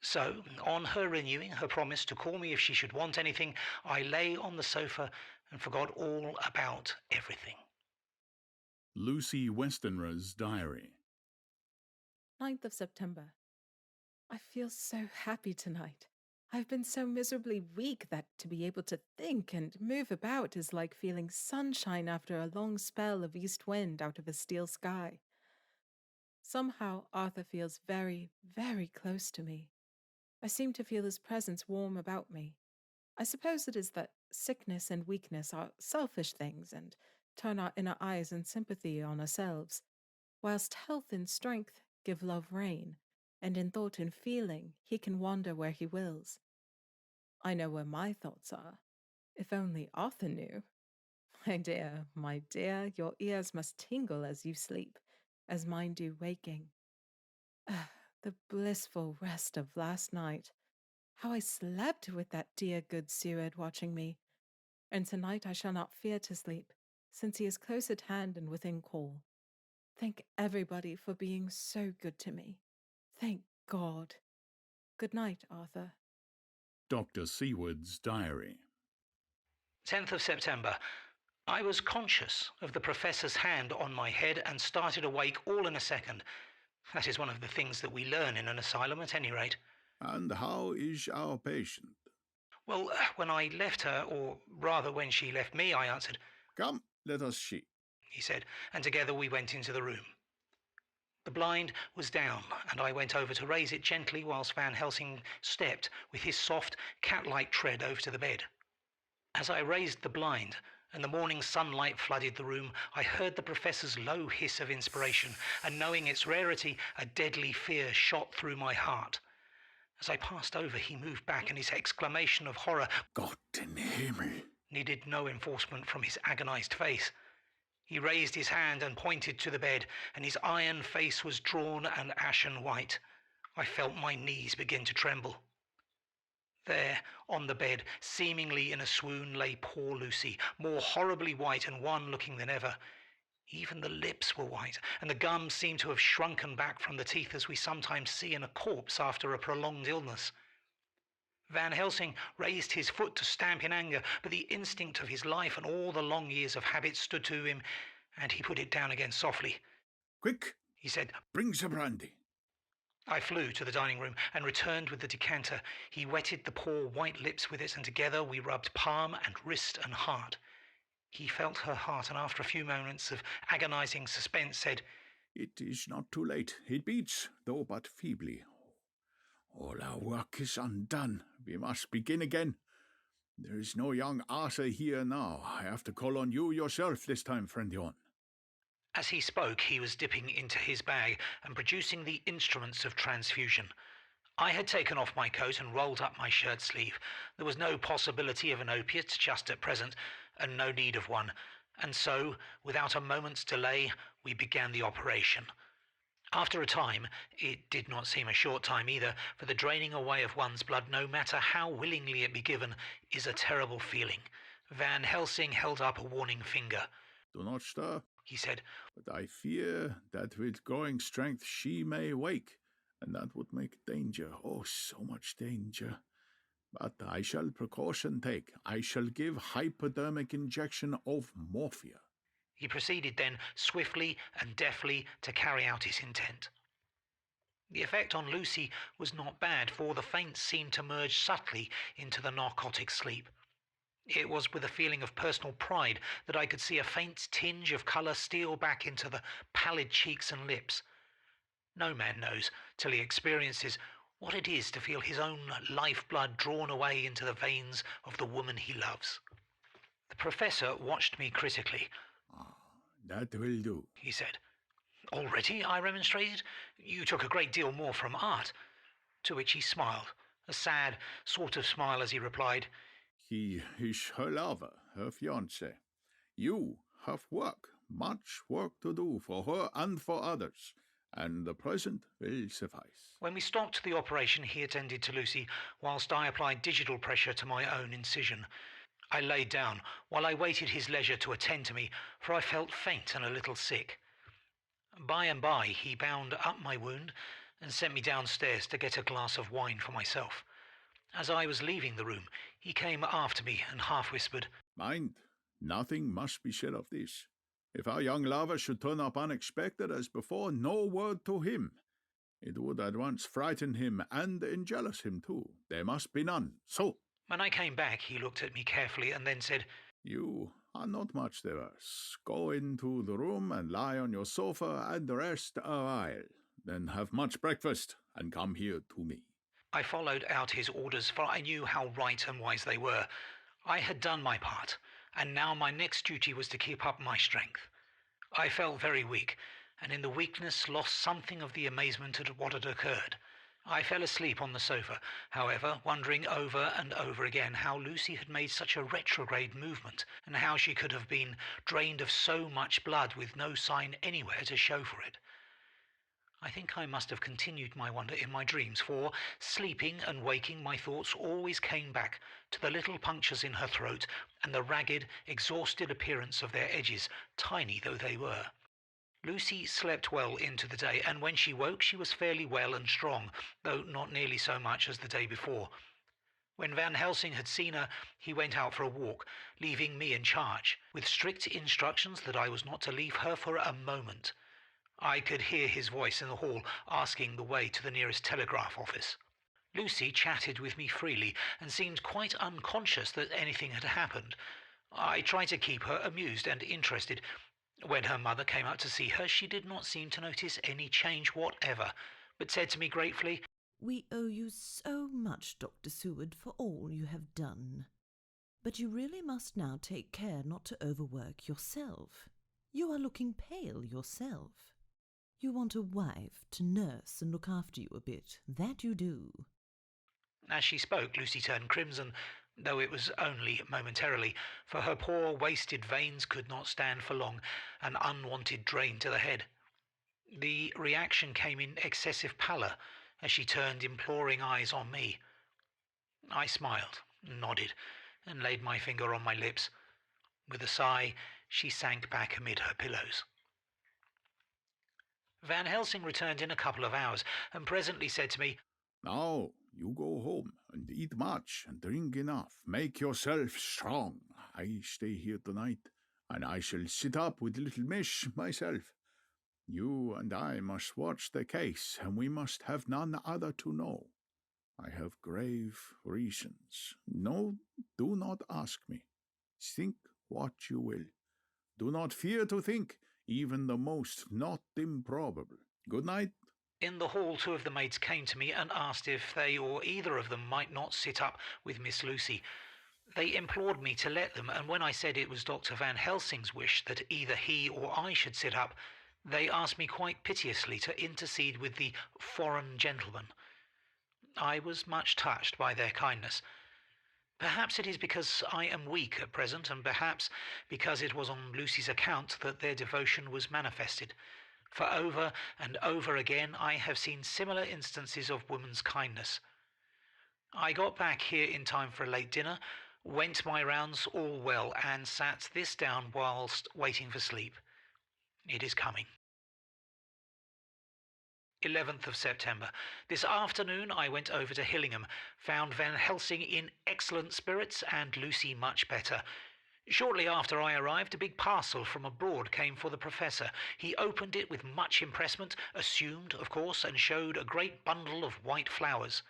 So, on her renewing her promise to call me if she should want anything, I lay on the sofa and forgot all about everything. Lucy Westenra's diary. 9th of September. I feel so happy tonight. I've been so miserably weak that to be able to think and move about is like feeling sunshine after a long spell of east wind out of a steel sky. Somehow Arthur feels very, very close to me. I seem to feel his presence warm about me. I suppose it is that sickness and weakness are selfish things and turn our inner eyes in sympathy on ourselves, whilst health and strength give love rein, and in thought and feeling he can wander where he wills. I know where my thoughts are. If only Arthur knew. My dear, your ears must tingle as you sleep, as mine do waking. The blissful rest of last night. How I slept with that dear good Seward watching me. And tonight I shall not fear to sleep, since he is close at hand and within call. Thank everybody for being so good to me. Thank God. Good night, Arthur. Dr. Seward's diary. 10th of September. I was conscious of the professor's hand on my head and started awake all in a second. That is one of the things that we learn in an asylum at any rate. And how is our patient? Well, when I left her, or rather when she left me, I answered, "Come, let us see," he said, and together we went into the room. The blind was down, and I went over to raise it gently whilst Van Helsing stepped with his soft, cat-like tread over to the bed. As I raised the blind, and the morning sunlight flooded the room, I heard the professor's low hiss of inspiration, and knowing its rarity, a deadly fear shot through my heart. As I passed over, he moved back, and his exclamation of horror, "Gott in Himmel," needed no enforcement from his agonized face. He raised his hand and pointed to the bed, and his iron face was drawn and ashen white. I felt my knees begin to tremble. There, on the bed, seemingly in a swoon, lay poor Lucy, more horribly white and wan-looking than ever. Even the lips were white, and the gums seemed to have shrunken back from the teeth as we sometimes see in a corpse after a prolonged illness. Van Helsing raised his foot to stamp in anger, but the instinct of his life and all the long years of habit stood to him, and he put it down again softly. "Quick," he said, "bring some brandy." I flew to the dining room and returned with the decanter. He wetted the poor white lips with it, and together we rubbed palm and wrist and heart. He felt her heart, and after a few moments of agonizing suspense said, "It is not too late. It beats, though but feebly. All our work is undone. We must begin again. There is no young Arthur here now. I have to call on you yourself this time, friend Yon." As he spoke, he was dipping into his bag and producing the instruments of transfusion. I had taken off my coat and rolled up my shirt sleeve. There was no possibility of an opiate just at present, and no need of one, and so, without a moment's delay, we began the operation. After a time, it did not seem a short time either, for the draining away of one's blood, no matter how willingly it be given, is a terrible feeling. Van Helsing held up a warning finger. "Do not stir," he said, "but I fear that with growing strength she may wake, and that would make danger, oh, so much danger. But I shall precaution take. I shall give hypodermic injection of morphia." He proceeded then swiftly and deftly to carry out his intent. The effect on Lucy was not bad, for the faints seemed to merge subtly into the narcotic sleep. It was with a feeling of personal pride that I could see a faint tinge of colour steal back into the pallid cheeks and lips. No man knows, till he experiences, what it is to feel his own lifeblood drawn away into the veins of the woman he loves. The professor watched me critically. "That will do," he said. "Already?" I remonstrated. "You took a great deal more from art." To which he smiled, a sad sort of smile, as he replied, "He is her lover, her fiancé. You have work, much work to do for her and for others, and the present will suffice." When we stopped the operation, he attended to Lucy, whilst I applied digital pressure to my own incision. I laid down, while I waited his leisure to attend to me, for I felt faint and a little sick. By and by he bound up my wound and sent me downstairs to get a glass of wine for myself. As I was leaving the room, he came after me and half whispered, "Mind, nothing must be said of this. If our young lover should turn up unexpected as before, no word to him. It would at once frighten him and enjealous him too. There must be none. So." When I came back, he looked at me carefully and then said, "You are not much the worse. Go into the room and lie on your sofa and rest a while. Then have much breakfast and come here to me." I followed out his orders, for I knew how right and wise they were. I had done my part, and now my next duty was to keep up my strength. I felt very weak, and in the weakness lost something of the amazement at what had occurred. I fell asleep on the sofa, however, wondering over and over again how Lucy had made such a retrograde movement, and how she could have been drained of so much blood with no sign anywhere to show for it. I think I must have continued my wonder in my dreams, for, sleeping and waking, my thoughts always came back to the little punctures in her throat and the ragged, exhausted appearance of their edges, tiny though they were. Lucy slept well into the day, and when she woke she was fairly well and strong, though not nearly so much as the day before. When Van Helsing had seen her, he went out for a walk, leaving me in charge, with strict instructions that I was not to leave her for a moment. I could hear his voice in the hall, asking the way to the nearest telegraph office. Lucy chatted with me freely, and seemed quite unconscious that anything had happened. I tried to keep her amused and interested. When her mother came out to see her, she did not seem to notice any change whatever, but said to me gratefully, "We owe you so much, Dr. Seward, for all you have done. But you really must now take care not to overwork yourself. You are looking pale yourself. You want a wife to nurse and look after you a bit, that you do." As she spoke, Lucy turned crimson, though it was only momentarily, for her poor wasted veins could not stand for long, an unwanted drain to the head. The reaction came in excessive pallor as she turned imploring eyes on me. I smiled, nodded, and laid my finger on my lips. With a sigh, she sank back amid her pillows. Van Helsing returned in a couple of hours, and presently said to me, "Now you go home and eat much and drink enough. Make yourself strong. I stay here tonight, and I shall sit up with little Mish myself. You and I must watch the case, and we must have none other to know. I have grave reasons. No, do not ask me. Think what you will. Do not fear to think, even the most not improbable. Good night. In the hall, two of the maids came to me and asked if they or either of them might not sit up with Miss Lucy. They implored me to let them, and when I said it was Dr. Van Helsing's wish that either he or I should sit up, they asked me quite piteously to intercede with the foreign gentleman. I was much touched by their kindness. Perhaps it is because I am weak at present, and perhaps because it was on Lucy's account that their devotion was manifested. For over and over again I have seen similar instances of woman's kindness. I got back here in time for a late dinner, went my rounds all well, and sat this down whilst waiting for sleep. It is coming. 11th of September. This afternoon I went over to Hillingham, found Van Helsing in excellent spirits and Lucy much better. Shortly after I arrived, a big parcel from abroad came for the Professor. He opened it with much impressment, assumed, of course, and showed a great bundle of white flowers.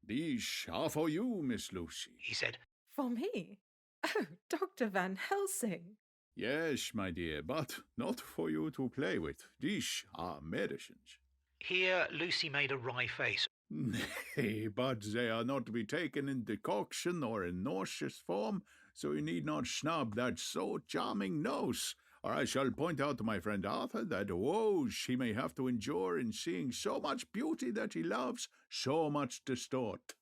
"These are for you, Miss Lucy," he said. For me? Oh, Dr. Van Helsing. "Yes, my dear, but not for you to play with. These are medicines." Here Lucy made a wry face. "Nay, but they are not to be taken in decoction or in nauseous form, so you need not snub that so charming nose, or I shall point out to my friend Arthur that woes he may have to endure in seeing so much beauty that he loves so much distort."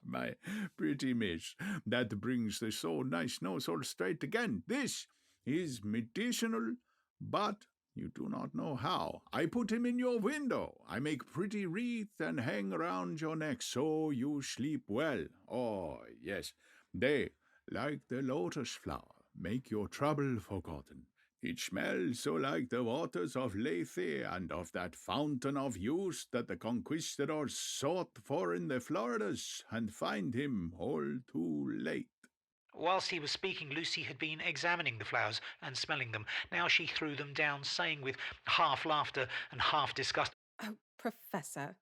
"My pretty miss, that brings the so nice nose all straight again. This is medicinal, but you do not know how. I put him in your window. I make pretty wreath and hang round your neck, so you sleep well. Oh, yes, they, like the lotus flower, make your trouble forgotten. It smells so like the waters of Lethe and of that fountain of youth that the conquistadors sought for in the Floridas and find him all too late." Whilst he was speaking, Lucy had been examining the flowers and smelling them. Now she threw them down, saying with half laughter and half disgust, Oh, Professor,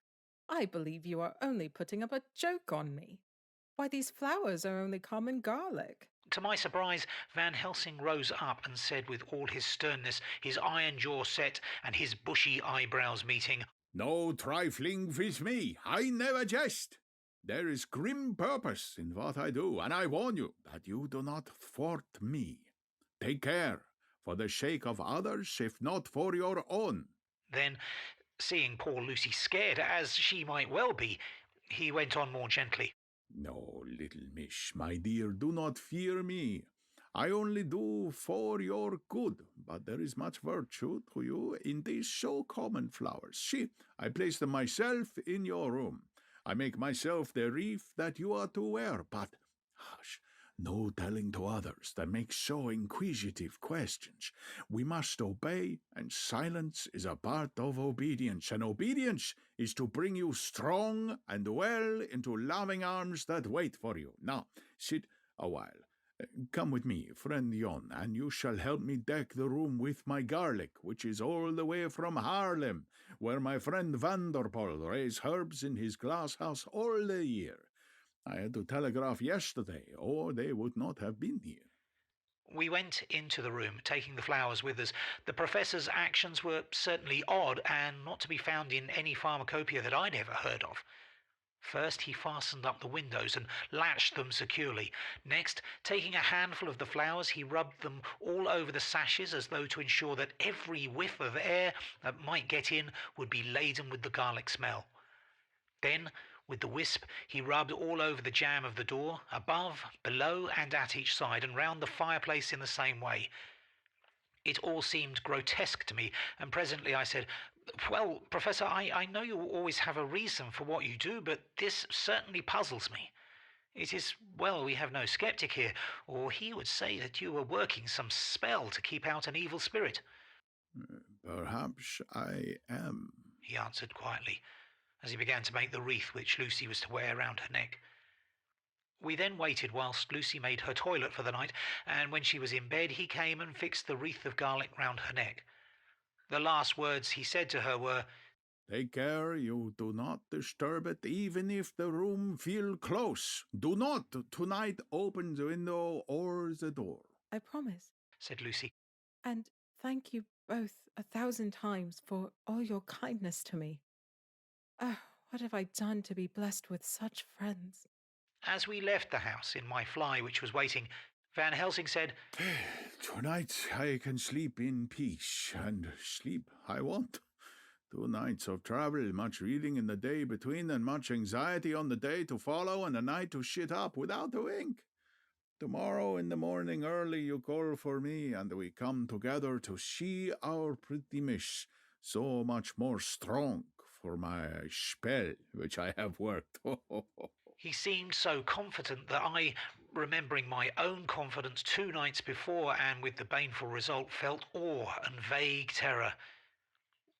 I believe you are only putting up a joke on me. Why, these flowers are only common garlic. To my surprise, Van Helsing rose up and said with all his sternness, his iron jaw set and his bushy eyebrows meeting, "No trifling with me. I never jest. There is grim purpose in what I do, and I warn you that you do not thwart me. Take care, for the sake of others, if not for your own." Then, seeing poor Lucy scared, as she might well be, he went on more gently. "No, little miss, my dear, do not fear me. I only do for your good, but there is much virtue to you in these so common flowers. See, I place them myself in your room. I make myself the wreath that you are to wear, but hush, no telling to others that make so inquisitive questions. We must obey, and silence is a part of obedience, and obedience is to bring you strong and well into loving arms that wait for you. Now, sit a while. Come with me, friend Jon, and you shall help me deck the room with my garlic, which is all the way from Haarlem, where my friend Vanderpoel raised herbs in his glass house all the year. I had to telegraph yesterday, or they would not have been here." We went into the room, taking the flowers with us. The Professor's actions were certainly odd, and not to be found in any pharmacopoeia that I'd ever heard of. First, he fastened up the windows and latched them securely. Next, taking a handful of the flowers, he rubbed them all over the sashes as though to ensure that every whiff of air that might get in would be laden with the garlic smell. Then, with the wisp, he rubbed all over the jamb of the door, above, below, and at each side, and round the fireplace in the same way. It all seemed grotesque to me, and presently I said, "Well, Professor, I know you always have a reason for what you do, but this certainly puzzles me. It is well we have no skeptic here, or he would say that you were working some spell to keep out an evil spirit." "Perhaps I am," he answered quietly, as he began to make the wreath which Lucy was to wear round her neck. We then waited whilst Lucy made her toilet for the night, and when she was in bed he came and fixed the wreath of garlic round her neck. The last words he said to her were, "Take care you do not disturb it, even if the room feel close. Do not tonight open the window or the door." I promise. said Lucy. And thank you both 1,000 times for all your kindness to me. Oh, what have I done to be blessed with such friends? As we left the house in my fly, which was waiting, Van Helsing said, Tonight I can sleep in peace, and sleep I want. 2 nights of travel, much reading in the day between, and much anxiety on the day to follow, and a night to shit up without a wink. Tomorrow in the morning early you call for me, and we come together to see our pretty miss, so much more strong for my spell which I have worked. He seemed so confident that I, remembering my own confidence 2 nights before and with the baneful result, felt awe and vague terror.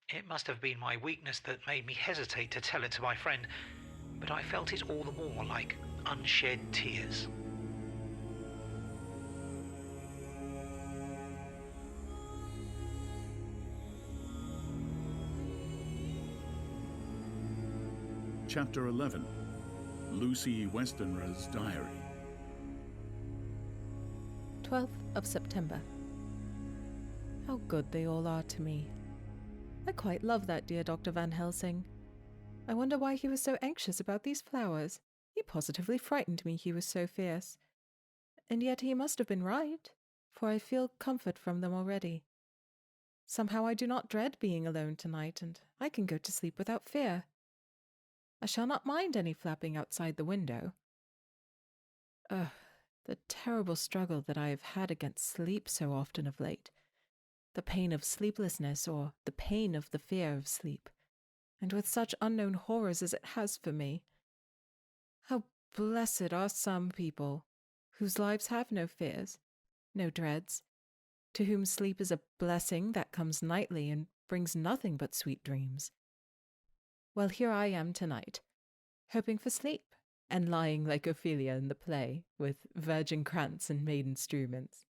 It must have been my weakness that made me hesitate to tell it to my friend, but I felt it all the more like unshed tears. Chapter 11. Lucy Westenra's Diary. 12th of September. How good they all are to me. I quite love that dear Dr. Van Helsing. I wonder why he was so anxious about these flowers. He positively frightened me, he was so fierce. And yet he must have been right, for I feel comfort from them already. Somehow I do not dread being alone tonight, and I can go to sleep without fear. I shall not mind any flapping outside the window. Ugh, the terrible struggle that I have had against sleep so often of late. The pain of sleeplessness, or the pain of the fear of sleep, and with such unknown horrors as it has for me. How blessed are some people, whose lives have no fears, no dreads, to whom sleep is a blessing that comes nightly and brings nothing but sweet dreams. Well, here I am tonight, hoping for sleep, and lying like Ophelia in the play, with virgin krantz and maiden struments.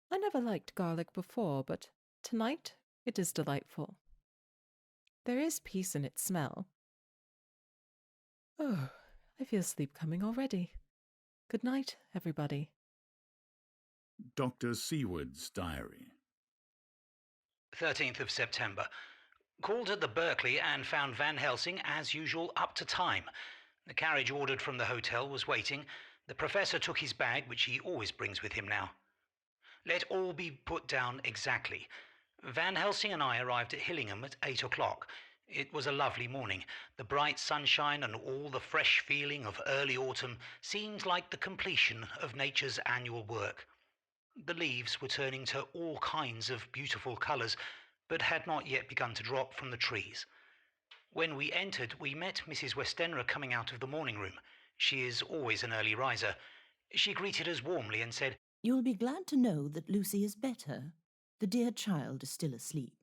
I never liked garlic before, but tonight it is delightful. There is peace in its smell. Oh, I feel sleep coming already. Good night, everybody. Dr. Seward's Diary. 13th of September. Called at the Berkeley and found Van Helsing, as usual, up to time. The carriage ordered from the hotel was waiting. The professor took his bag, which he always brings with him now. Let all be put down exactly. Van Helsing and I arrived at Hillingham at 8 o'clock. It was a lovely morning. The bright sunshine and all the fresh feeling of early autumn seemed like the completion of nature's annual work. The leaves were turning to all kinds of beautiful colours, but had not yet begun to drop from the trees. When we entered, we met Mrs. Westenra coming out of the morning room. She is always an early riser. She greeted us warmly and said, "You'll be glad to know that Lucy is better. The dear child is still asleep.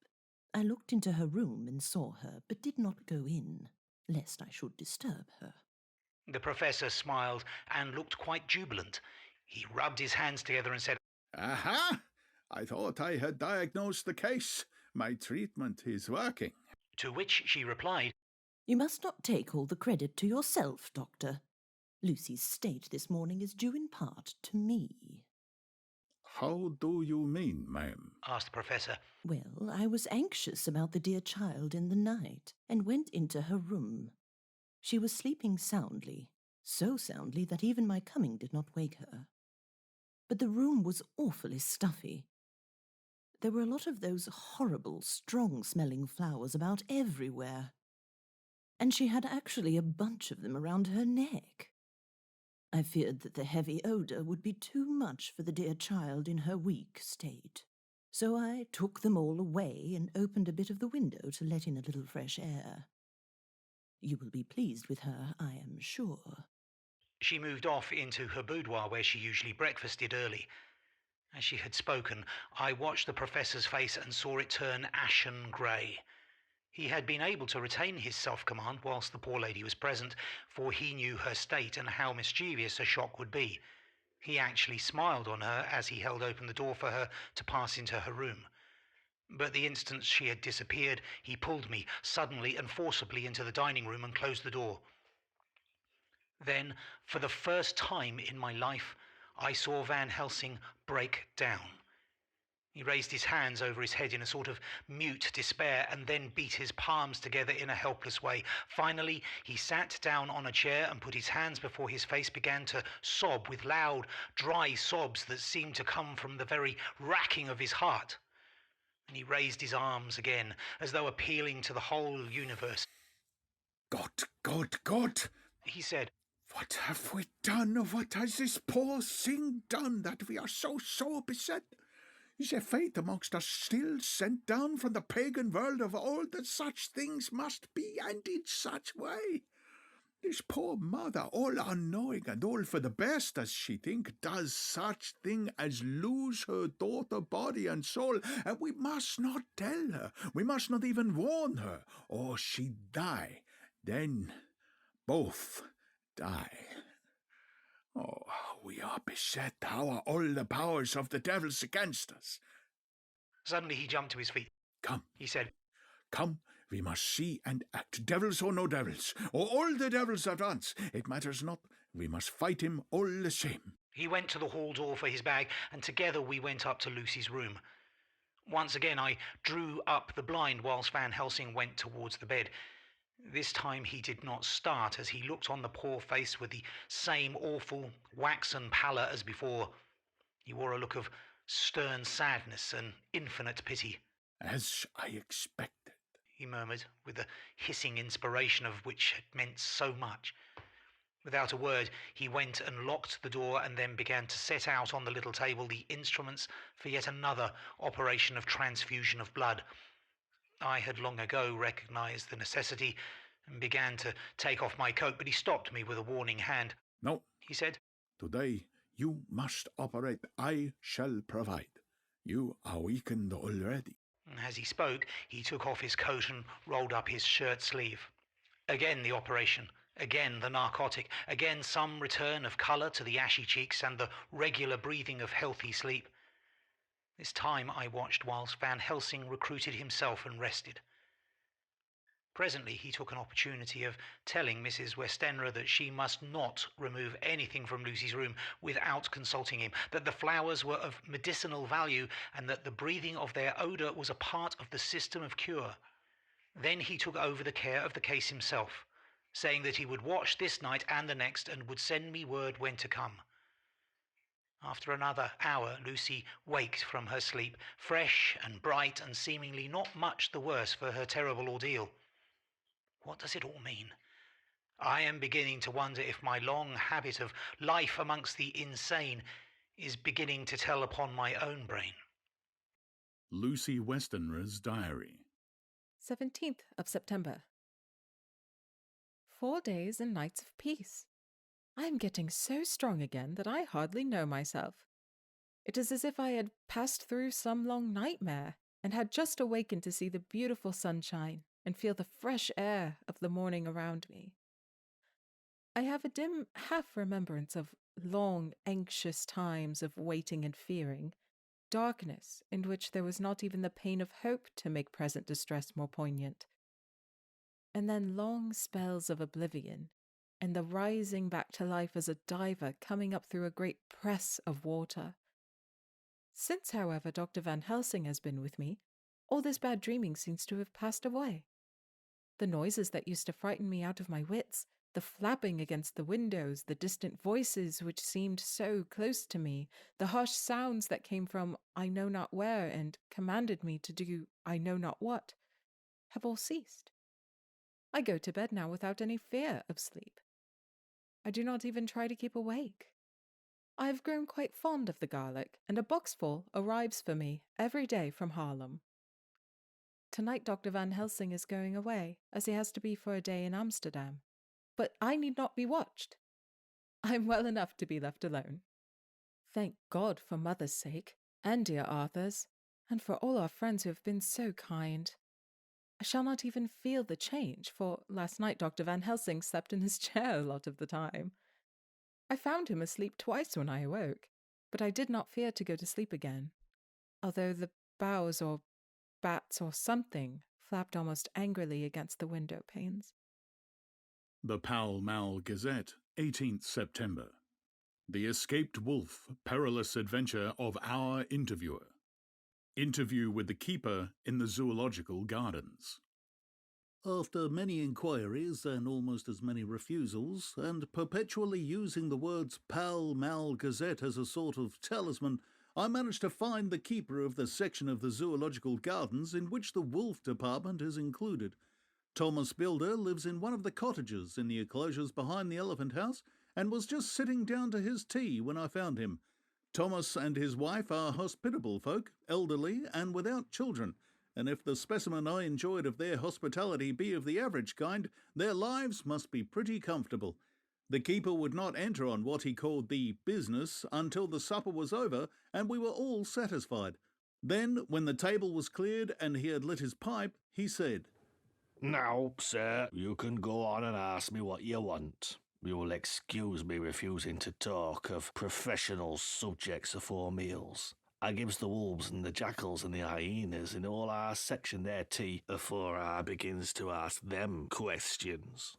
I looked into her room and saw her, but did not go in, lest I should disturb her." The professor smiled and looked quite jubilant. He rubbed his hands together and said, Aha! I thought I had diagnosed the case. My treatment is working. To which she replied, "You must not take all the credit to yourself, Doctor. Lucy's state this morning is due in part to me." How do you mean, ma'am? asked the professor. "Well, I was anxious about the dear child in the night, and went into her room. She was sleeping soundly, so soundly that even my coming did not wake her. But the room was awfully stuffy. There were a lot of those horrible, strong-smelling flowers about everywhere. And she had actually a bunch of them around her neck. I feared that the heavy odour would be too much for the dear child in her weak state. So I took them all away and opened a bit of the window to let in a little fresh air. You will be pleased with her, I am sure." She moved off into her boudoir where she usually breakfasted early. As she had spoken, I watched the professor's face and saw it turn ashen grey. He had been able to retain his self-command whilst the poor lady was present, for he knew her state and how mischievous a shock would be. He actually smiled on her as he held open the door for her to pass into her room. But the instant she had disappeared, he pulled me suddenly and forcibly into the dining room and closed the door. Then, for the first time in my life, I saw Van Helsing break down. He raised his hands over his head in a sort of mute despair and then beat his palms together in a helpless way. Finally, he sat down on a chair and put his hands before his face, began to sob with loud, dry sobs that seemed to come from the very racking of his heart. And he raised his arms again, as though appealing to the whole universe. God, He said, what have we done? What has this poor thing done that we are so beset? Is there fate amongst us still sent down from the pagan world of old that such things must be, and in such way? This poor mother, all unknowing and all for the best, as she think, does such thing as lose her daughter body and soul, and we must not tell her, we must not even warn her, or she die. Then both die. Oh, we are beset. How are all the powers of the devils against us? Suddenly he jumped to his feet. Come, He said, come, we must see and act, devils or no devils, or all the devils at once. It matters not, we must fight him all the same. He went to the hall door for his bag, and together we went up to Lucy's room. Once again I drew up the blind whilst Van Helsing went towards the bed. This time he did not start, as he looked on the poor face with the same awful waxen pallor as before. He wore a look of stern sadness and infinite pity. As I expected, he murmured, with the hissing inspiration of which had meant so much. Without a word, he went and locked the door, and then began to set out on the little table the instruments for yet another operation of transfusion of blood. I had long ago recognized the necessity and began to take off my coat, but he stopped me with a warning hand. No, he said. Today you must operate. I shall provide. You are weakened already. As he spoke, he took off his coat and rolled up his shirt sleeve. Again the operation. Again the narcotic. Again some return of colour to the ashy cheeks and the regular breathing of healthy sleep. This time I watched whilst Van Helsing recruited himself and rested. Presently he took an opportunity of telling Mrs. Westenra that she must not remove anything from Lucy's room without consulting him, that the flowers were of medicinal value, and that the breathing of their odour was a part of the system of cure. Then he took over the care of the case himself, saying that he would watch this night and the next, and would send me word when to come. After another hour, Lucy waked from her sleep, fresh and bright, and seemingly not much the worse for her terrible ordeal. What does it all mean? I am beginning to wonder if my long habit of life amongst the insane is beginning to tell upon my own brain. Lucy Westenra's diary. 17th of September. 4 days and nights of peace. I am getting so strong again that I hardly know myself. It is as if I had passed through some long nightmare and had just awakened to see the beautiful sunshine and feel the fresh air of the morning around me. I have a dim half-remembrance of long, anxious times of waiting and fearing, darkness in which there was not even the pain of hope to make present distress more poignant, and then long spells of oblivion, and the rising back to life as a diver coming up through a great press of water. Since, however, Dr. Van Helsing has been with me, all this bad dreaming seems to have passed away. The noises that used to frighten me out of my wits, the flapping against the windows, the distant voices which seemed so close to me, the harsh sounds that came from I know not where and commanded me to do I know not what, have all ceased. I go to bed now without any fear of sleep. I do not even try to keep awake. I have grown quite fond of the garlic, and a boxful arrives for me every day from Haarlem. Tonight Dr. Van Helsing is going away, as he has to be for a day in Amsterdam. But I need not be watched. I am well enough to be left alone. Thank God for Mother's sake, and dear Arthur's, and for all our friends who have been so kind. I shall not even feel the change, for last night Dr. Van Helsing slept in his chair a lot of the time. I found him asleep twice when I awoke, but I did not fear to go to sleep again, although the boughs or bats or something flapped almost angrily against the window panes. The Pall Mall Gazette, 18th September. The Escaped Wolf, Perilous Adventure of Our Interviewer. Interview with the Keeper in the Zoological Gardens. After many inquiries and almost as many refusals, and perpetually using the words Pall Mall Gazette as a sort of talisman, I managed to find the keeper of the section of the Zoological Gardens in which the wolf department is included. Thomas Builder lives in one of the cottages in the enclosures behind the Elephant House and was just sitting down to his tea when I found him. Thomas and his wife are hospitable folk, elderly and without children, and if the specimen I enjoyed of their hospitality be of the average kind, their lives must be pretty comfortable. The keeper would not enter on what he called the business until the supper was over and we were all satisfied. Then, when the table was cleared and he had lit his pipe, he said, "Now, sir, you can go on and ask me what you want. You will excuse me refusing to talk of professional subjects afore meals. I gives the wolves and the jackals and the hyenas in all our section their tea afore I begins to ask them questions."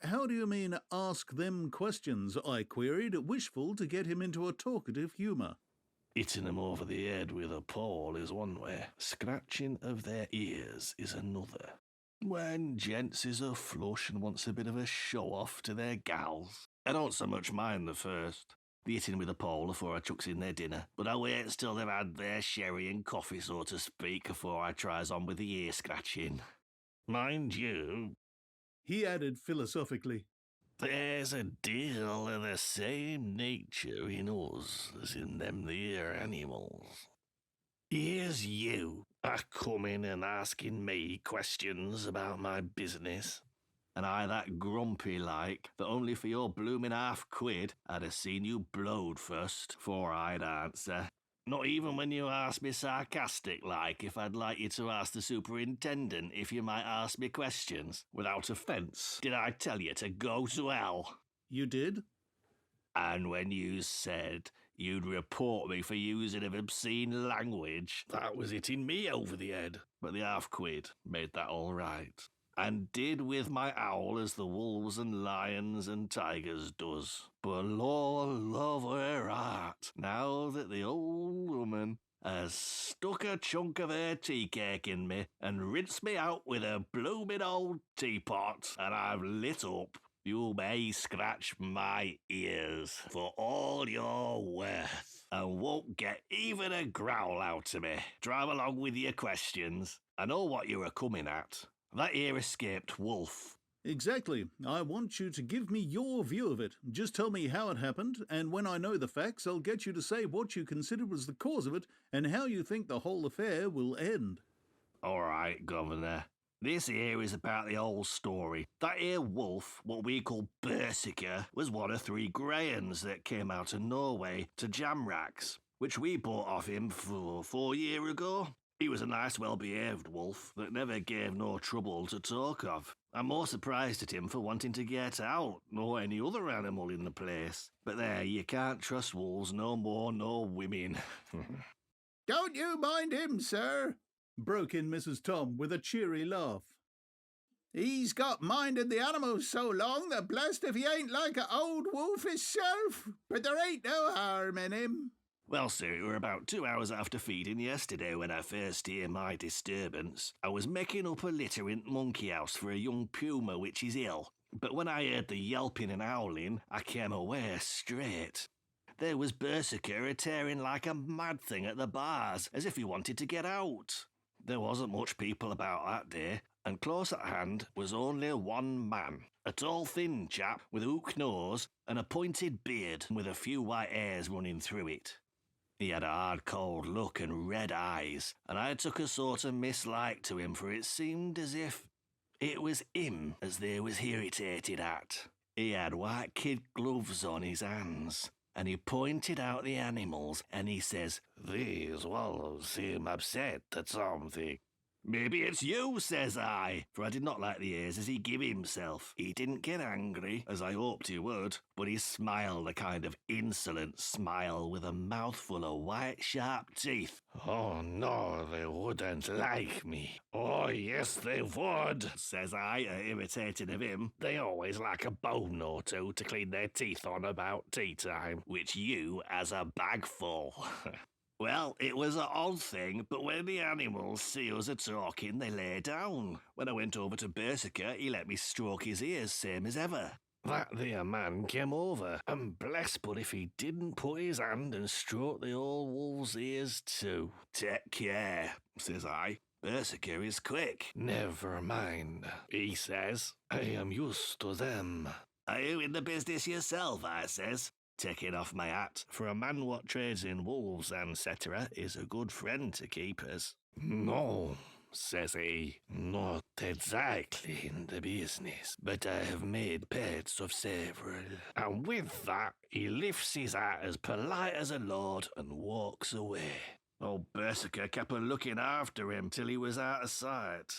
"How do you mean, ask them questions?" I queried, wishful to get him into a talkative humour. Hitting them over the head with a pole is one way, scratching of their ears is another. When gents is a flush and wants a bit of a show-off to their gals, I don't so much mind the first, the hitting with a pole afore I chucks in their dinner, but I waits till they've had their sherry and coffee, so to speak, afore I tries on with the ear-scratching. Mind you, he added philosophically, there's a deal of the same nature in us as in them there animals. Here's you a-coming and asking me questions about my business, and I that grumpy like that only for your blooming £50 I'd have seen you blowed first, 'fore I'd answer. Not even when you asked me sarcastic like if I'd like you to ask the superintendent if you might ask me questions, without offence, did I tell you to go to hell? You did? And when you said you'd report me for using of obscene language, that was hitting me over the head. But the £50 made that all right, and did with my owl as the wolves and lions and tigers does. But Lord love her heart, now that the old woman has stuck a chunk of her tea cake in me and rinsed me out with a blooming old teapot, and I've lit up, you may scratch my ears for all you're worth, and won't get even a growl out of me. Drive along with your questions. I know what you're a-coming at. That here escaped wolf. Exactly. I want you to give me your view of it. Just tell me how it happened, and when I know the facts, I'll get you to say what you consider was the cause of it, and how you think the whole affair will end. All right, Governor. This here is about the old story. That here wolf, what we call Berserker, was one of 3 greyhounds that came out of Norway to Jamraks, which we bought off him 4 years ago. He was a nice, well-behaved wolf that never gave no trouble to talk of. I'm more surprised at him for wanting to get out, nor any other animal in the place. But there, you can't trust wolves no more nor women. "Don't you mind him, sir," broke in Mrs. Tom with a cheery laugh. "He's got minded the animals so long that blessed if he ain't like a old wolf hisself. But there ain't no harm in him." Well, sir, it were about 2 hours after feeding yesterday when I first hear my disturbance. I was making up a litter in monkey house for a young puma which is ill, but when I heard the yelping and howling, I came away straight. There was Berserker a-tearing like a mad thing at the bars, as if he wanted to get out. There wasn't much people about that day, and close at hand was only one man, a tall thin chap with a hook nose and a pointed beard with a few white hairs running through it. He had a hard, cold look and red eyes, and I took a sort of mislike to him, for it seemed as if it was him as they was irritated at. He had white kid gloves on his hands, and he pointed out the animals, and he says, "These wolves seem upset at something." Maybe it's you, says I, for I did not like the airs as he give himself. He didn't get angry, as I hoped he would, but he smiled a kind of insolent smile with a mouthful of white sharp teeth. Oh, no, they wouldn't like me. Oh, yes, they would, says I, irritated of him. They always like a bone or two to clean their teeth on about tea time, which you has a bag full. Well, it was an odd thing, but when the animals see us a-talking, they lay down. When I went over to Berserker, he let me stroke his ears, same as ever. That there man came over, and bless but if he didn't put his hand and stroke the old wolf's ears too. Take care, says I. Berserker is quick. Never mind, he says. I am used to them. Are you in the business yourself, I says, taking off my hat, for a man what trades in wolves, etc., is a good friend to keepers. No, says he, not exactly in the business, but I have made pets of several. And with that, he lifts his hat as polite as a lord and walks away. Old Berserker kept on looking after him till he was out of sight,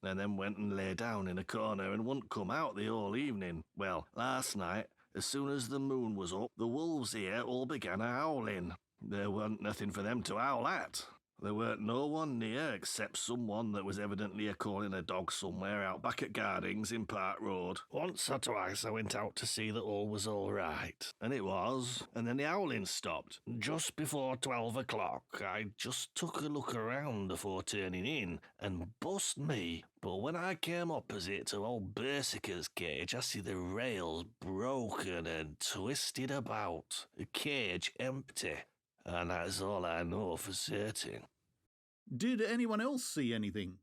and then went and lay down in a corner and wouldn't come out the whole evening. Well, last night, as soon as the moon was up, the wolves here all began a-howling. There weren't nothing for them to howl at. There weren't no one near except someone that was evidently a-calling a dog somewhere out back at Gardings in Park Road. Once or twice I went out to see that all was all right, and it was, and then the howling stopped. Just before 12 o'clock, I just took a look around before turning in, and bust me, but when I came opposite to old Berserker's cage, I see the rails broken and twisted about, the cage empty. And that's all I know for certain. Did anyone else see anything?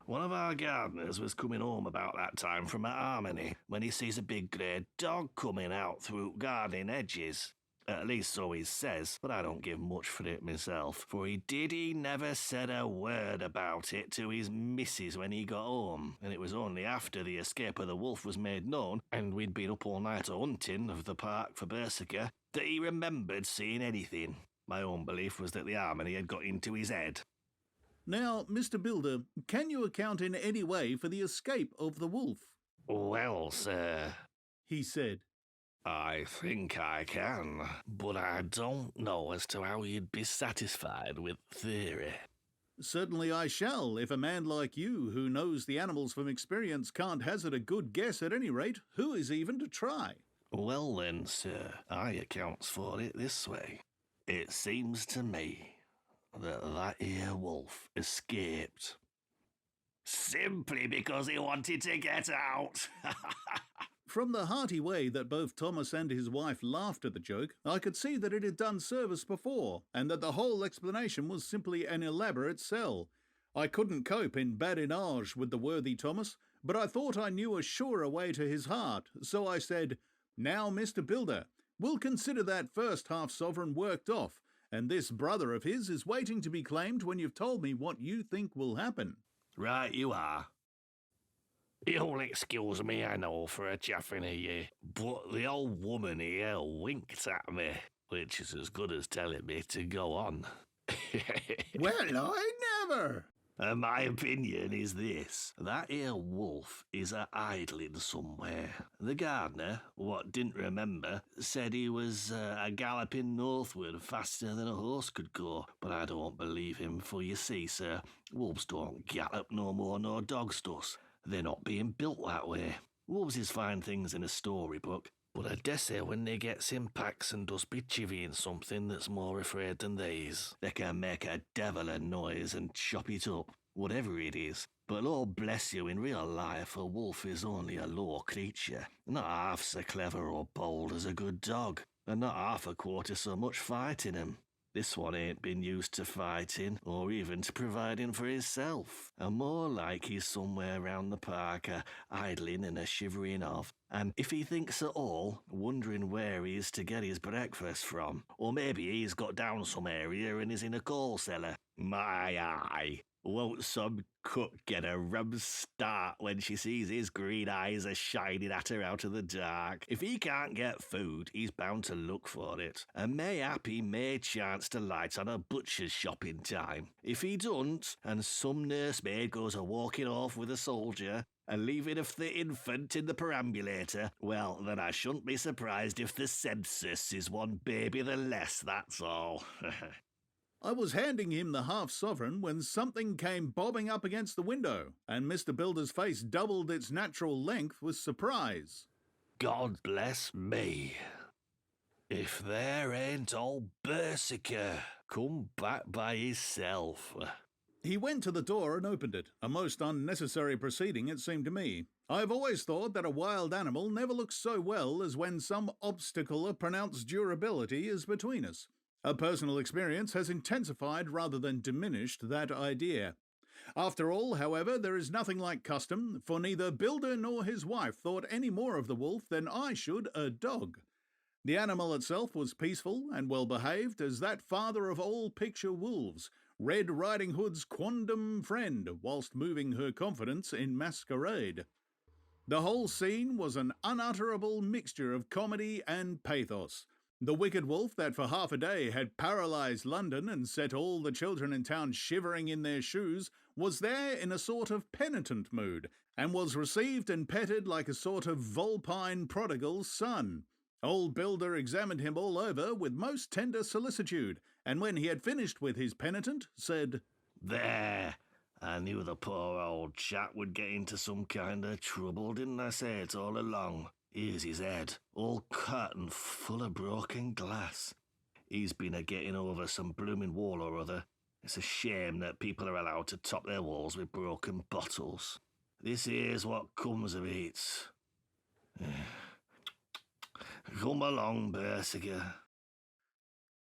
One of our gardeners was coming home about that time from a harmony when he sees a big grey dog coming out through garden edges. At least so he says, but I don't give much for it myself, for he never said a word about it to his missus when he got home, and it was only after the escape of the wolf was made known, and we'd been up all night hunting of the park for Berserker, that he remembered seeing anything. My own belief was that the harmony had got into his head. Now, Mr. Builder, can you account in any way for the escape of the wolf? Well, sir, he said. I think I can, but I don't know as to how you'd be satisfied with theory. Certainly I shall, if a man like you, who knows the animals from experience, can't hazard a good guess at any rate. Who is even to try? Well then, sir, I accounts for it this way. It seems to me that here wolf escaped simply because he wanted to get out. From the hearty way that both Thomas and his wife laughed at the joke, I could see that it had done service before, and that the whole explanation was simply an elaborate sell. I couldn't cope in badinage with the worthy Thomas, but I thought I knew a surer way to his heart, so I said, "Now, Mr. Builder, we'll consider that first half-sovereign worked off, and this brother of his is waiting to be claimed when you've told me what you think will happen." Right you are. You'll excuse me, I know, for a chaffing of you, but the old woman here winked at me, which is as good as telling me to go on. Well, I never! And my opinion is this. That here wolf is a-idling somewhere. The gardener, what didn't remember, said he was a-galloping northward faster than a horse could go, but I don't believe him, for you see, sir, wolves don't gallop no more nor dogs does. They're not being built that way. Wolves is fine things in a storybook, but I dessay when they gets in packs and does be chivying something that's more afraid than these, they can make a devil of noise and chop it up, whatever it is. But Lord bless you, in real life a wolf is only a low creature, not half so clever or bold as a good dog, and not half a quarter so much fighting him. This one ain't been used to fighting, or even to providing for hisself, and more like he's somewhere round the park, idling and a-shivering off. And if he thinks at all, wondering where he is to get his breakfast from, or maybe he's got down some area and is in a coal cellar. My eye, won't some cook get a rum start when she sees his green eyes are shining at her out of the dark? If he can't get food, he's bound to look for it, and mayhap he may chance to light on a butcher's shop in time. If he don't, and some nursemaid goes a-walking off with a soldier, and leaving of the infant in the perambulator, well, then I shouldn't be surprised if the census is one baby the less, that's all. I was handing him the half-sovereign when something came bobbing up against the window, and Mr. Builder's face doubled its natural length with surprise. God bless me. If there ain't old Berserker come back by hisself. He went to the door and opened it, a most unnecessary proceeding it seemed to me. I have always thought that a wild animal never looks so well as when some obstacle of pronounced durability is between us. A personal experience has intensified rather than diminished that idea. After all, however, there is nothing like custom, for neither Builder nor his wife thought any more of the wolf than I should a dog. The animal itself was peaceful and well behaved as that father of all picture wolves, Red Riding Hood's quondam friend, whilst moving her confidence in masquerade. The whole scene was an unutterable mixture of comedy and pathos. The wicked wolf that for half a day had paralysed London and set all the children in town shivering in their shoes was there in a sort of penitent mood, and was received and petted like a sort of vulpine prodigal's son. Old Builder examined him all over with most tender solicitude, and when he had finished with his penitent, said, There, I knew the poor old chap would get into some kind of trouble, didn't I say it all along? Here's his head, all cut and full of broken glass. He's been a-getting over some blooming wall or other. It's a shame that people are allowed to top their walls with broken bottles. This here's what comes of it. Come along, Berserker.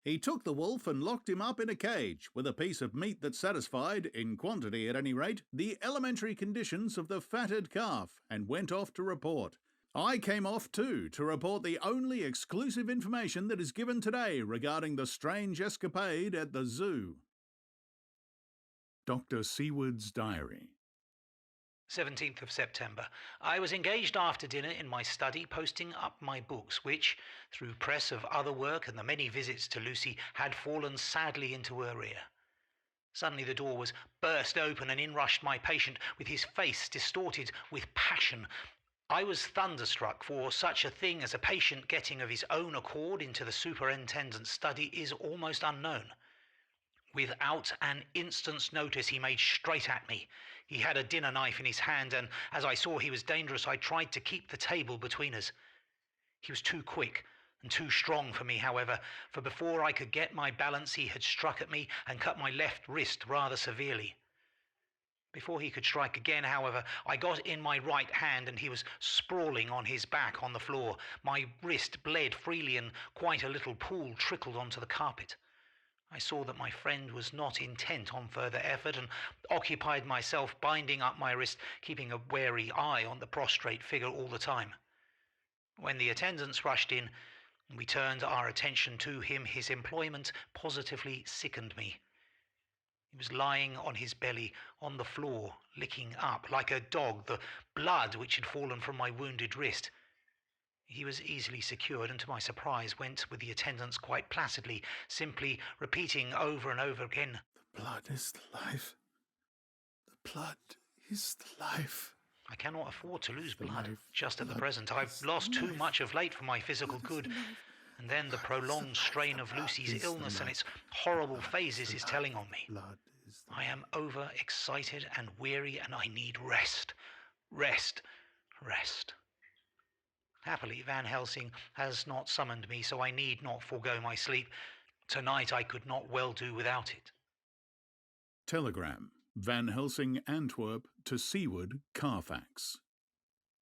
He took the wolf and locked him up in a cage, with a piece of meat that satisfied, in quantity at any rate, the elementary conditions of the fatted calf, and went off to report. I came off too, to report the only exclusive information that is given today regarding the strange escapade at the zoo. Dr. Seward's Diary. 17th of September. I was engaged after dinner in my study posting up my books, which, through press of other work and the many visits to Lucy, had fallen sadly into her ear. Suddenly the door was burst open and in rushed my patient with his face distorted with passion. I was thunderstruck, for such a thing as a patient getting of his own accord into the superintendent's study is almost unknown. Without an instant's notice, he made straight at me. He had a dinner knife in his hand, and as I saw he was dangerous, I tried to keep the table between us. He was too quick and too strong for me, however, for before I could get my balance, he had struck at me and cut my left wrist rather severely. Before he could strike again, however, I got in my right hand, and he was sprawling on his back on the floor. My wrist bled freely, and quite a little pool trickled onto the carpet. I saw that my friend was not intent on further effort, and occupied myself binding up my wrist, keeping a wary eye on the prostrate figure all the time. When the attendants rushed in, and we turned our attention to him, his employment positively sickened me. He was lying on his belly on the floor, licking up, like a dog, the blood which had fallen from my wounded wrist. He was easily secured, and to my surprise went with the attendants quite placidly, simply repeating over and over again, The blood is the life. The blood is the life. I cannot afford to lose blood life. just at the Blood present. I've is lost the too life. much of late for my physical good. And then the prolonged strain of Lucy's illness and its horrible phases is telling on me. I am over-excited and weary, and I need rest. Rest. Rest. Happily, Van Helsing has not summoned me, so I need not forego my sleep. Tonight I could not well do without it. Telegram. Van Helsing, Antwerp, to Seward, Carfax.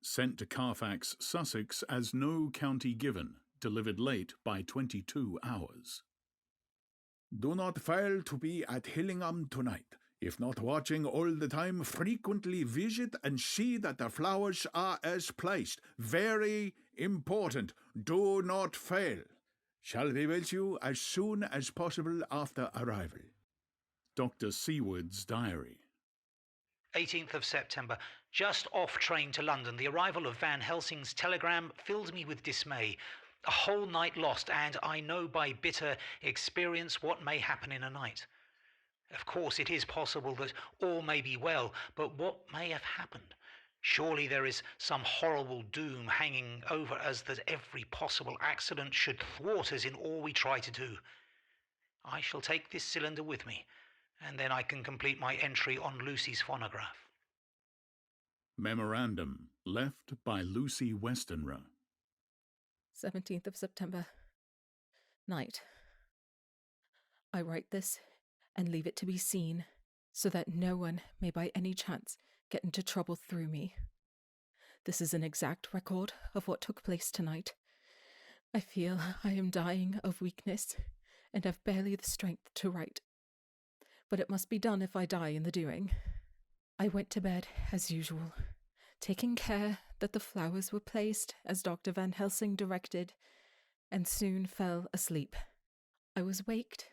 Sent to Carfax, Sussex, as no county given. Delivered late by 22 hours. Do not fail to be at Hillingham tonight. If not watching all the time, frequently visit and see that the flowers are as placed. Very important. Do not fail. Shall be with you as soon as possible after arrival. Dr. Seward's diary. 18th of September. Just off train to London. The arrival of Van Helsing's telegram filled me with dismay. A whole night lost, and I know by bitter experience what may happen in a night. Of course, it is possible that all may be well, but what may have happened? Surely there is some horrible doom hanging over us that every possible accident should thwart us in all we try to do. I shall take this cylinder with me, and then I can complete my entry on Lucy's phonograph. Memorandum left by Lucy Westenra. 17th of September. Night. I write this and leave it to be seen, so that no one may by any chance get into trouble through me. This is an exact record of what took place tonight. I feel I am dying of weakness, and have barely the strength to write. But it must be done if I die in the doing. I went to bed as usual, taking care that the flowers were placed as Dr. Van Helsing directed, and soon fell asleep. I was waked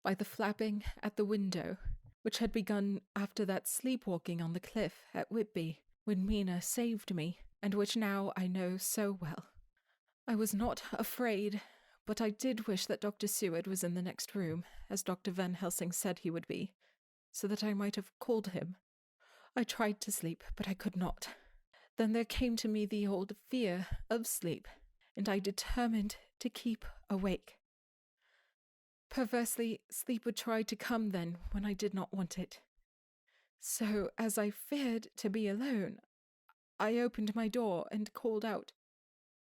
by the flapping at the window, which had begun after that sleepwalking on the cliff at Whitby, when Mina saved me, and which now I know so well. I was not afraid, but I did wish that Dr. Seward was in the next room, as Dr. Van Helsing said he would be, so that I might have called him. I tried to sleep, but I could not. Then there came to me the old fear of sleep, and I determined to keep awake. Perversely, sleep would try to come then when I did not want it. So, as I feared to be alone, I opened my door and called out,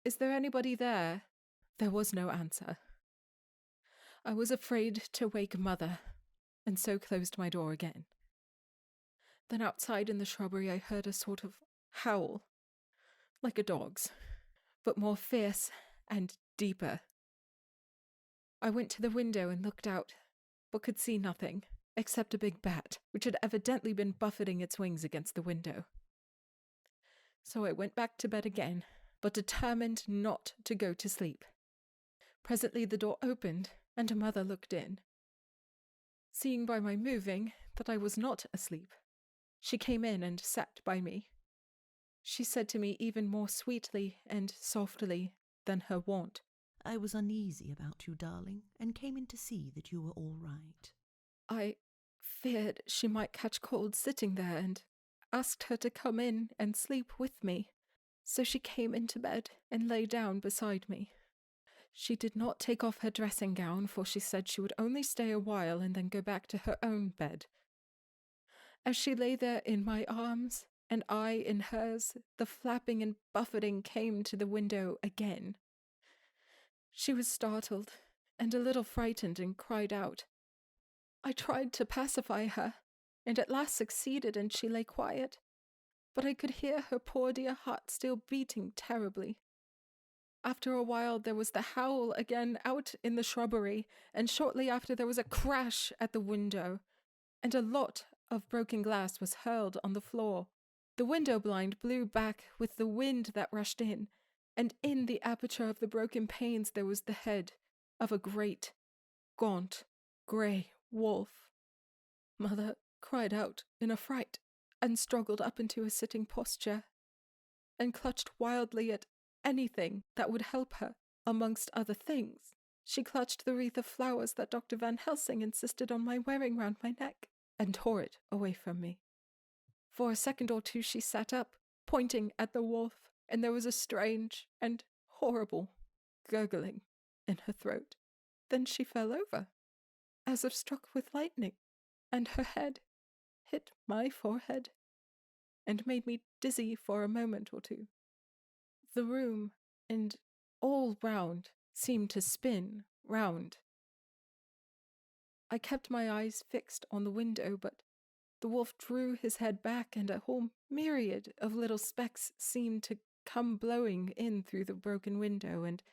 "Is there anybody there?" There was no answer. I was afraid to wake Mother, and so closed my door again. Then outside in the shrubbery I heard a sort of howl, like a dog's, but more fierce and deeper. I went to the window and looked out, but could see nothing, except a big bat, which had evidently been buffeting its wings against the window. So I went back to bed again, but determined not to go to sleep. Presently the door opened, and Mother looked in. Seeing by my moving that I was not asleep, she came in and sat by me. She said to me even more sweetly and softly than her wont, "I was uneasy about you, darling, and came in to see that you were all right." I feared she might catch cold sitting there, and asked her to come in and sleep with me. So she came into bed and lay down beside me. She did not take off her dressing gown, for she said she would only stay a while and then go back to her own bed. As she lay there in my arms, and I in hers, the flapping and buffeting came to the window again. She was startled and a little frightened and cried out. I tried to pacify her, and at last succeeded, and she lay quiet, but I could hear her poor dear heart still beating terribly. After a while there was the howl again out in the shrubbery, and shortly after there was a crash at the window, and a lot of broken glass was hurled on the floor. The window blind blew back with the wind that rushed in, and in the aperture of the broken panes there was the head of a great, gaunt, grey wolf. Mother cried out in a fright, and struggled up into a sitting posture, and clutched wildly at anything that would help her, amongst other things. She clutched the wreath of flowers that Dr. Van Helsing insisted on my wearing round my neck, and tore it away from me. For a second or two she sat up, pointing at the wolf, and there was a strange and horrible gurgling in her throat. Then she fell over, as if struck with lightning, and her head hit my forehead, and made me dizzy for a moment or two. The room, and all round, seemed to spin round. I kept my eyes fixed on the window, but the wolf drew his head back, and a whole myriad of little specks seemed to come blowing in through the broken window, and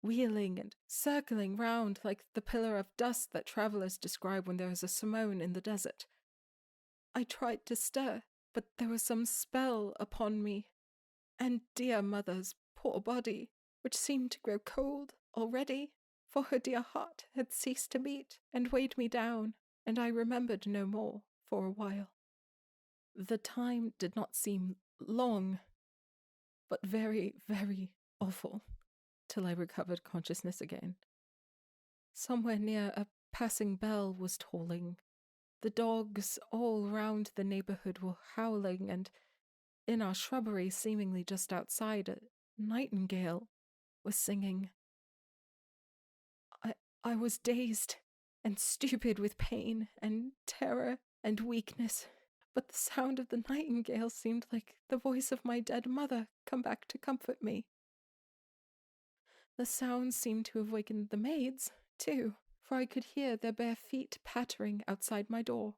wheeling and circling round like the pillar of dust that travellers describe when there is a Simone in the desert. I tried to stir, but there was some spell upon me, and dear mother's poor body, which seemed to grow cold already, for her dear heart had ceased to beat and weighed me down, and I remembered no more for a while. The time did not seem long, but very, very awful, till I recovered consciousness again. Somewhere near, a passing bell was tolling. The dogs all round the neighbourhood were howling, and in our shrubbery, seemingly just outside, a nightingale was singing. I was dazed and stupid with pain and terror and weakness, but the sound of the nightingale seemed like the voice of my dead mother come back to comfort me. The sound seemed to have awakened the maids, too, for I could hear their bare feet pattering outside my door.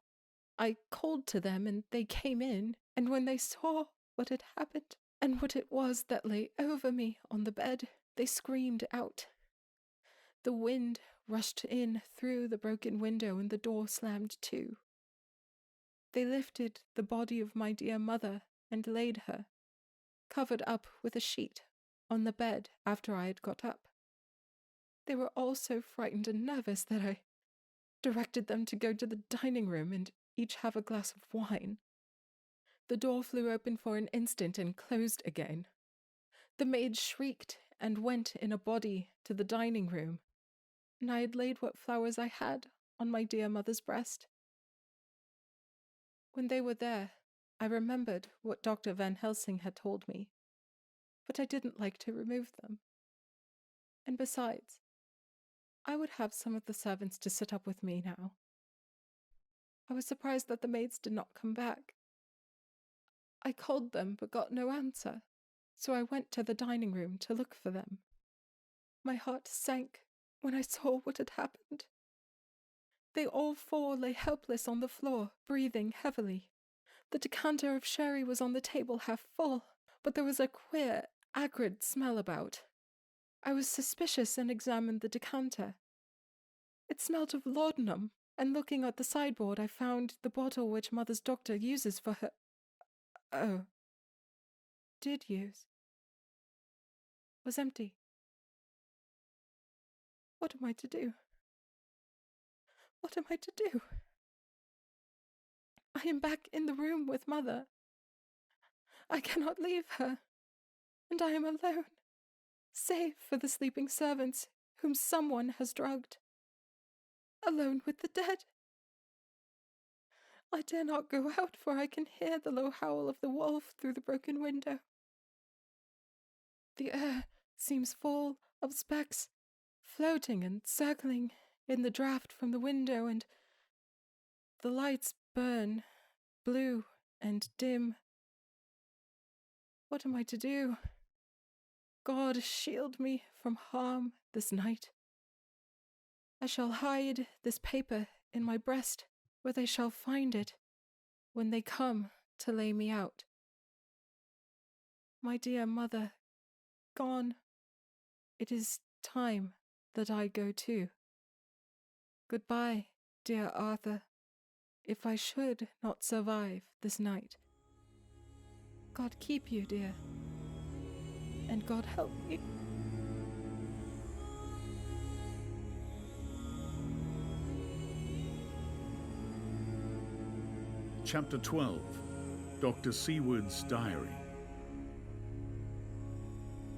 I called to them, and they came in, and when they saw what had happened, and what it was that lay over me on the bed, they screamed out. The wind rushed in through the broken window, and the door slammed to. They lifted the body of my dear mother and laid her, covered up with a sheet, on the bed after I had got up. They were all so frightened and nervous that I directed them to go to the dining room and each have a glass of wine. The door flew open for an instant and closed again. The maid shrieked and went in a body to the dining room, and I had laid what flowers I had on my dear mother's breast. When they were there, I remembered what Dr. Van Helsing had told me, but I didn't like to remove them. And besides, I would have some of the servants to sit up with me now. I was surprised that the maids did not come back. I called them but got no answer, so I went to the dining room to look for them. My heart sank when I saw what had happened. They all four lay helpless on the floor, breathing heavily. The decanter of sherry was on the table half full, but there was a queer, acrid smell about. I was suspicious and examined the decanter. It smelt of laudanum, and looking at the sideboard I found the bottle which Mother's doctor uses for her... did use. Was empty. What am I to do? What am I to do? I am back in the room with Mother. I cannot leave her, and I am alone, save for the sleeping servants whom someone has drugged. Alone with the dead. I dare not go out, for I can hear the low howl of the wolf through the broken window. The air seems full of specks, floating and circling in the draught from the window, and the lights burn blue and dim. What am I to do? God shield me from harm this night. I shall hide this paper in my breast, where they shall find it when they come to lay me out. My dear mother, gone. It is time that I go too. Goodbye, dear Arthur, if I should not survive this night. God keep you, dear, and God help you. Chapter 12. Dr. Seward's Diary.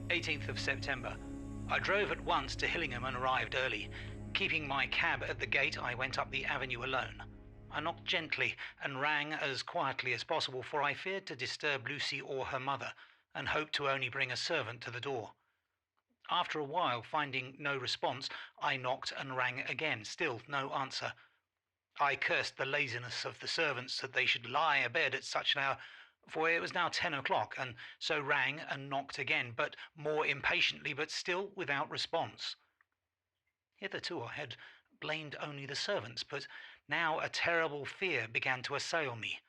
18th of September. I drove at once to Hillingham and arrived early. Keeping my cab at the gate, I went up the avenue alone. I knocked gently and rang as quietly as possible, for I feared to disturb Lucy or her mother, and hoped to only bring a servant to the door. After a while, finding no response, I knocked and rang again. Still no answer. I cursed the laziness of the servants that they should lie abed at such an hour, for it was now 10 o'clock, and so rang and knocked again, but more impatiently, but still without response. Hitherto I had blamed only the servants, but now a terrible fear began to assail me.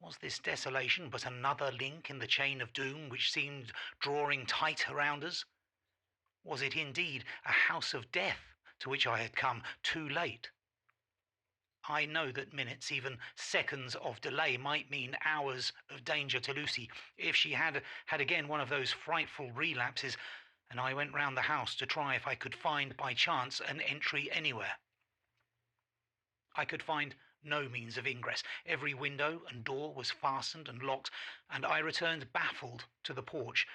Was this desolation but another link in the chain of doom which seemed drawing tight around us? Was it indeed a house of death to which I had come too late? I know that minutes, even seconds of delay might mean hours of danger to Lucy if she had again one of those frightful relapses, and I went round the house to try if I could find by chance an entry anywhere. I could find no means of ingress. Every window and door was fastened and locked, and I returned baffled to the porch.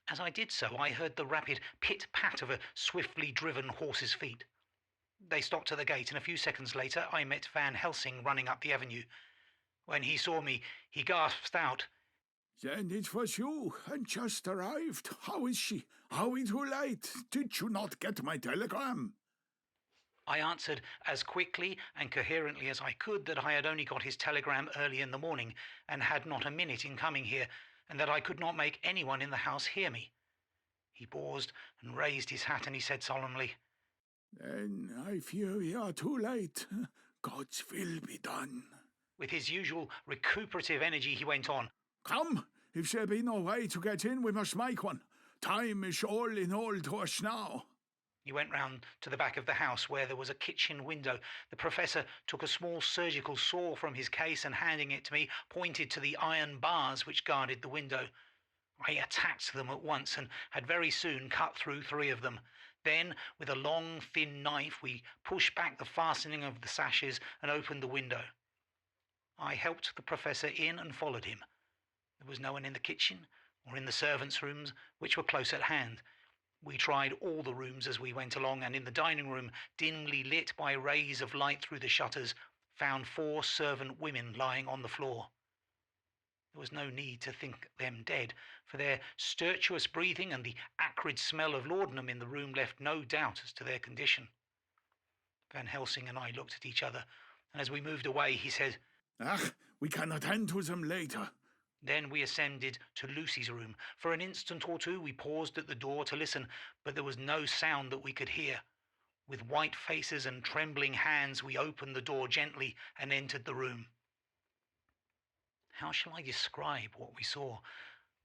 As I did so, I heard the rapid pit-pat of a swiftly driven horse's feet. They stopped at the gate, and a few seconds later I met Van Helsing running up the avenue. When he saw me, he gasped out, "Then it was you, and just arrived. How is she? Are we too late? Did you not get my telegram?" I answered as quickly and coherently as I could that I had only got his telegram early in the morning and had not a minute in coming here, and that I could not make anyone in the house hear me. He paused and raised his hat, and he said solemnly, "Then I fear we are too late. God's will be done." With his usual recuperative energy, he went on, "Come, if there be no way to get in, we must make one. Time is all in all to us now." He went round to the back of the house where there was a kitchen window. The professor took a small surgical saw from his case and, handing it to me, pointed to the iron bars which guarded the window. I attacked them at once and had very soon cut through 3 of them. Then, with a long, thin knife, we pushed back the fastening of the sashes and opened the window. I helped the professor in and followed him. There was no one in the kitchen or in the servants' rooms, which were close at hand. We tried all the rooms as we went along, and in the dining room, dimly lit by rays of light through the shutters, found 4 servant women lying on the floor. There was no need to think them dead, for their stertorous breathing and the acrid smell of laudanum in the room left no doubt as to their condition. Van Helsing and I looked at each other, and as we moved away, he said, We can attend to them later." Then we ascended to Lucy's room. For an instant or two we paused at the door to listen, but there was no sound that we could hear. With white faces and trembling hands we opened the door gently and entered the room. How shall I describe what we saw?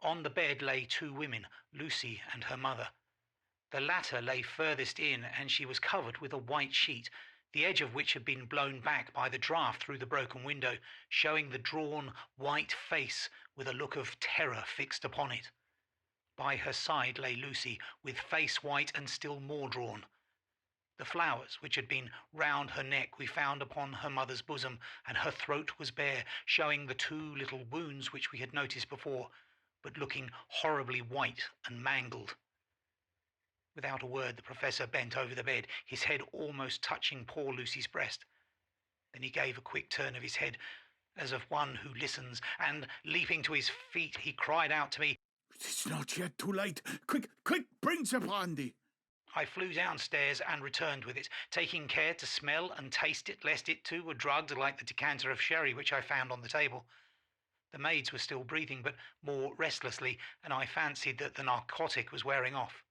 On the bed lay 2 women, Lucy and her mother. The latter lay furthest in, and she was covered with a white sheet, the edge of which had been blown back by the draught through the broken window, showing the drawn white face with a look of terror fixed upon it. By her side lay Lucy, with face white and still more drawn. The flowers which had been round her neck we found upon her mother's bosom, and her throat was bare, showing the 2 little wounds which we had noticed before, but looking horribly white and mangled. Without a word, the professor bent over the bed, his head almost touching poor Lucy's breast. Then he gave a quick turn of his head, as of one who listens, and, leaping to his feet, he cried out to me, "It's not yet too late. Quick, bring the brandy." I flew downstairs and returned with it, taking care to smell and taste it, lest it too were drugged like the decanter of sherry which I found on the table. The maids were still breathing, but more restlessly, and I fancied that the narcotic was wearing off.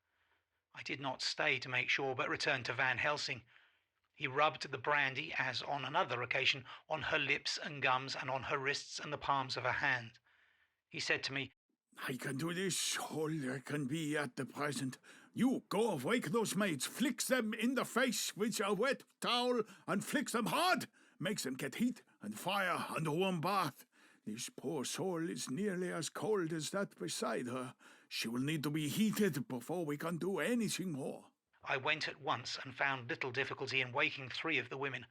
I did not stay to make sure, but returned to Van Helsing. He rubbed the brandy, as on another occasion, on her lips and gums, and on her wrists and the palms of her hand. He said to me, "I can do this all there can be at the present. You go wake those maids, flick them in the face with a wet towel, and flick them hard. Makes them get heat and fire and a warm bath. This poor soul is nearly as cold as that beside her. She will need to be heated before we can do anything more." I went at once and found little difficulty in waking 3 of the women.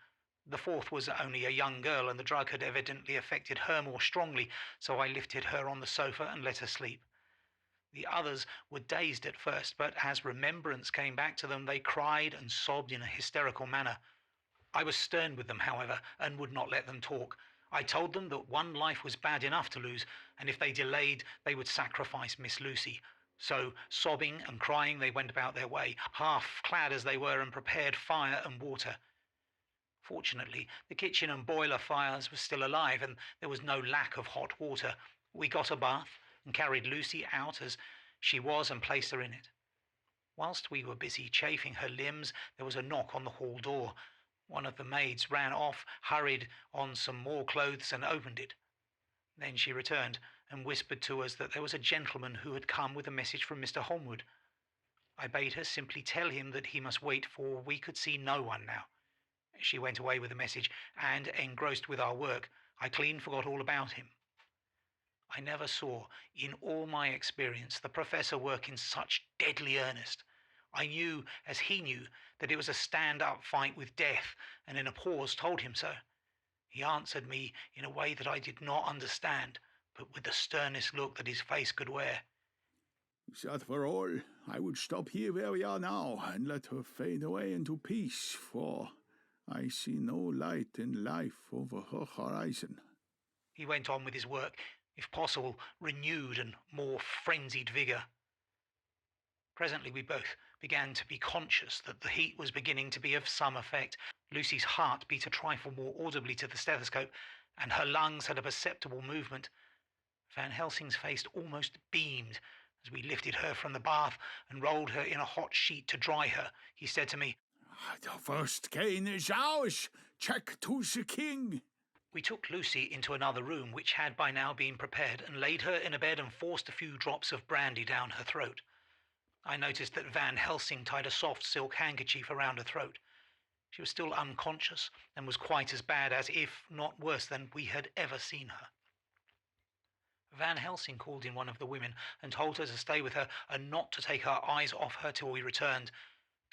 The 4th was only a young girl, and the drug had evidently affected her more strongly, so I lifted her on the sofa and let her sleep. The others were dazed at first, but as remembrance came back to them, they cried and sobbed in a hysterical manner. I was stern with them, however, and would not let them talk. I told them that one life was bad enough to lose, and if they delayed, they would sacrifice Miss Lucy. So, sobbing and crying, they went about their way, half clad as they were, and prepared fire and water. Fortunately, the kitchen and boiler fires were still alive, and there was no lack of hot water. We got a bath and carried Lucy out as she was and placed her in it. Whilst we were busy chafing her limbs, there was a knock on the hall door. One of the maids ran off, hurried on some more clothes, and opened it. Then she returned and whispered to us that there was a gentleman who had come with a message from Mr. Holmwood. I bade her simply tell him that he must wait, for we could see no one now. she went away with the message, and, engrossed with our work, I clean forgot all about him. I never saw, in all my experience, the Professor work in such deadly earnest. I knew, as he knew, that it was a stand-up fight with death, and in a pause told him so. He answered me in a way that I did not understand, but with the sternest look that his face could wear. If that were all, I would stop here where we are now, and let her fade away into peace, for I see no light in life over her horizon. He went on with his work, if possible, renewed and more frenzied vigour. Presently we both began to be conscious that the heat was beginning to be of some effect. Lucy's heart beat a trifle more audibly to the stethoscope, and her lungs had a perceptible movement. Van Helsing's face almost beamed as we lifted her from the bath and rolled her in a hot sheet to dry her. He said to me, "The first gain is ours. Check to the king." We took Lucy into another room, which had by now been prepared, and laid her in a bed and forced a few drops of brandy down her throat. I noticed that Van Helsing tied a soft silk handkerchief around her throat. She was still unconscious, and was quite as bad as, if not worse than, we had ever seen her. Van Helsing called in one of the women and told her to stay with her and not to take her eyes off her till we returned,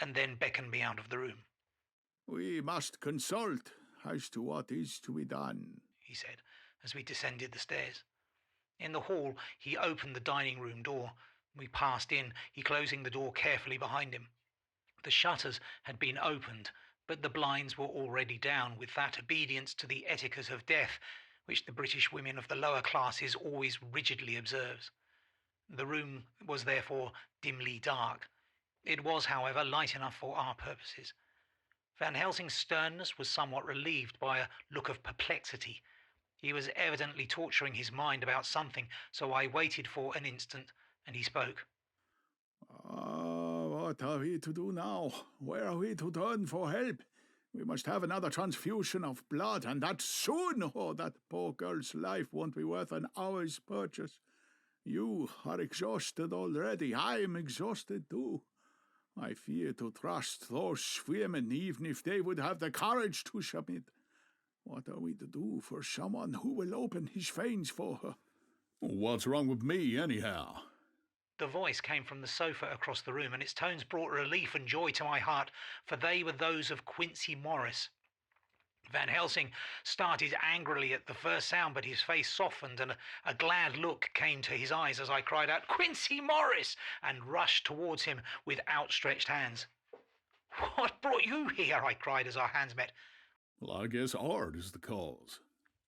and then beckoned me out of the room. "We must consult as to what is to be done," he said, as we descended the stairs. In the hall, he opened the dining-room door. We passed in, he closing the door carefully behind him. The shutters had been opened, but the blinds were already down, with that obedience to the etiquette of death which the British women of the lower classes always rigidly observes. The room was therefore dimly dark. It was, however, light enough for our purposes. Van Helsing's sternness was somewhat relieved by a look of perplexity. He was evidently torturing his mind about something, so I waited for an instant, and he spoke. What are we to do now? Where are we to turn for help? We must have another transfusion of blood, and that soon, or that poor girl's life won't be worth an hour's purchase. You are exhausted already. I am exhausted too. I fear to trust those women, even if they would have the courage to submit. What are we to do for someone who will open his veins for her? What's wrong with me, anyhow? The voice came from the sofa across the room, and its tones brought relief and joy to my heart, for they were those of Quincy Morris. Van Helsing started angrily at the first sound, but his face softened, and a glad look came to his eyes as I cried out, "Quincy Morris!" and rushed towards him with outstretched hands. "What brought you here?" I cried as our hands met. Well, I guess art is the cause.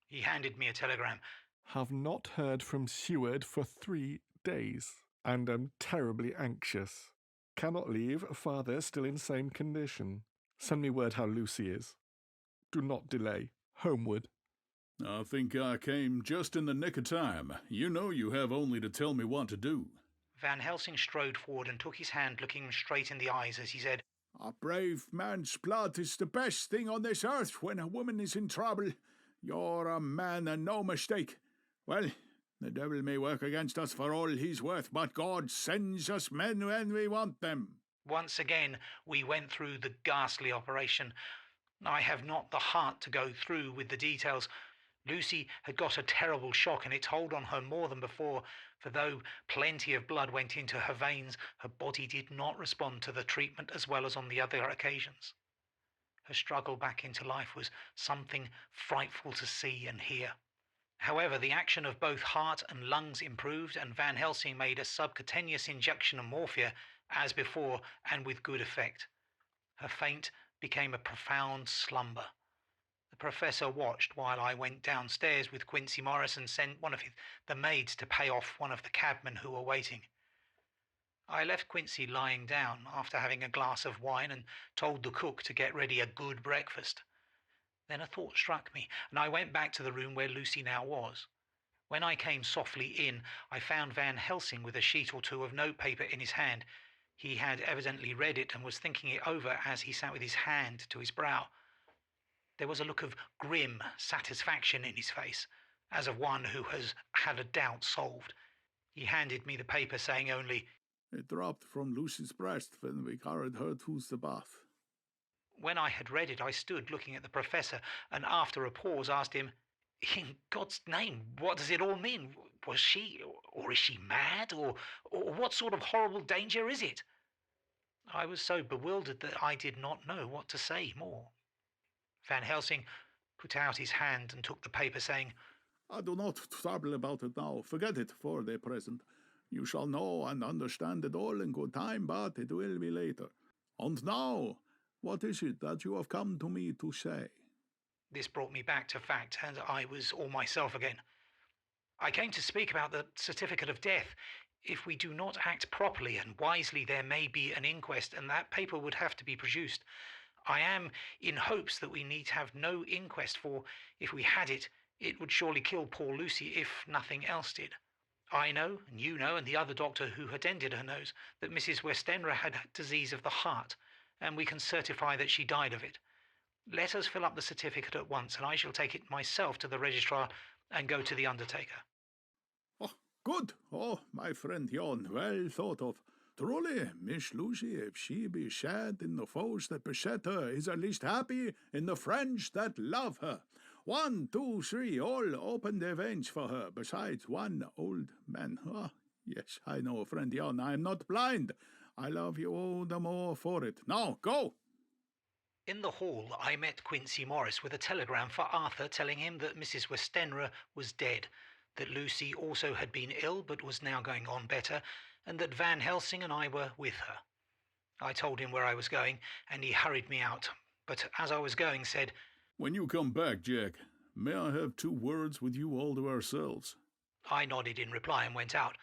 He handed me a telegram. "Have not heard from Seward for 3 days, and am terribly anxious. Cannot leave, father still in same condition. Send me word how Lucy is. Do not delay. Homeward." I think I came just in the nick of time. You know you have only to tell me what to do. Van Helsing strode forward and took his hand, looking him straight in the eyes as he said, "A brave man's blood is the best thing on this earth when a woman is in trouble. You're a man and no mistake. Well, the devil may work against us for all he's worth, but God sends us men when we want them." Once again, we went through the ghastly operation. I have not the heart to go through with the details. Lucy had got a terrible shock, and it told on her more than before, for though plenty of blood went into her veins, her body did not respond to the treatment as well as on the other occasions. Her struggle back into life was something frightful to see and hear. However, the action of both heart and lungs improved, and Van Helsing made a subcutaneous injection of morphia, as before, and with good effect. Her faint became a profound slumber. The Professor watched while I went downstairs with Quincy Morris and sent one of the maids to pay off one of the cabmen who were waiting. I left Quincy lying down after having a glass of wine and told the cook to get ready a good breakfast. Then a thought struck me, and I went back to the room where Lucy now was. When I came softly in, I found Van Helsing with a sheet or two of notepaper in his hand. He had evidently read it and was thinking it over as he sat with his hand to his brow. There was a look of grim satisfaction in his face, as of one who has had a doubt solved. He handed me the paper, saying only, "It dropped from Lucy's breast when we carried her to the bath." When I had read it, I stood looking at the professor, and after a pause asked him, "In God's name, what does it all mean? Was she, or is she mad, or what sort of horrible danger is it?" I was so bewildered that I did not know what to say more. Van Helsing put out his hand and took the paper, saying, "I do not trouble about it now. Forget it for the present. You shall know and understand it all in good time, but it will be later. And now, what is it that you have come to me to say?" This brought me back to fact, and I was all myself again. "I came to speak about the certificate of death. If we do not act properly and wisely, there may be an inquest, and that paper would have to be produced. I am in hopes that we need have no inquest, for if we had it, it would surely kill poor Lucy if nothing else did. I know, and you know, and the other doctor who attended her knows, that Mrs. Westenra had disease of the heart, and we can certify that she died of it. Let us fill up the certificate at once, and I shall take it myself to the registrar and go to the undertaker." "Oh, good. Oh, my friend Jon, well thought of. Truly, Miss Lucy, if she be sad in the foes that beset her, is at least happy in the friends that love her. 1, 2, 3, all open their veins for her, besides one old man. Ah, yes, I know, friend Jon, I am not blind. I love you all the more for it. Now, go!" In the hall, I met Quincy Morris with a telegram for Arthur telling him that Mrs. Westenra was dead, that Lucy also had been ill but was now going on better, and that Van Helsing and I were with her. I told him where I was going, and he hurried me out, but as I was going said, "When you come back, Jack, may I have 2 words with you all to ourselves?" I nodded in reply and went out.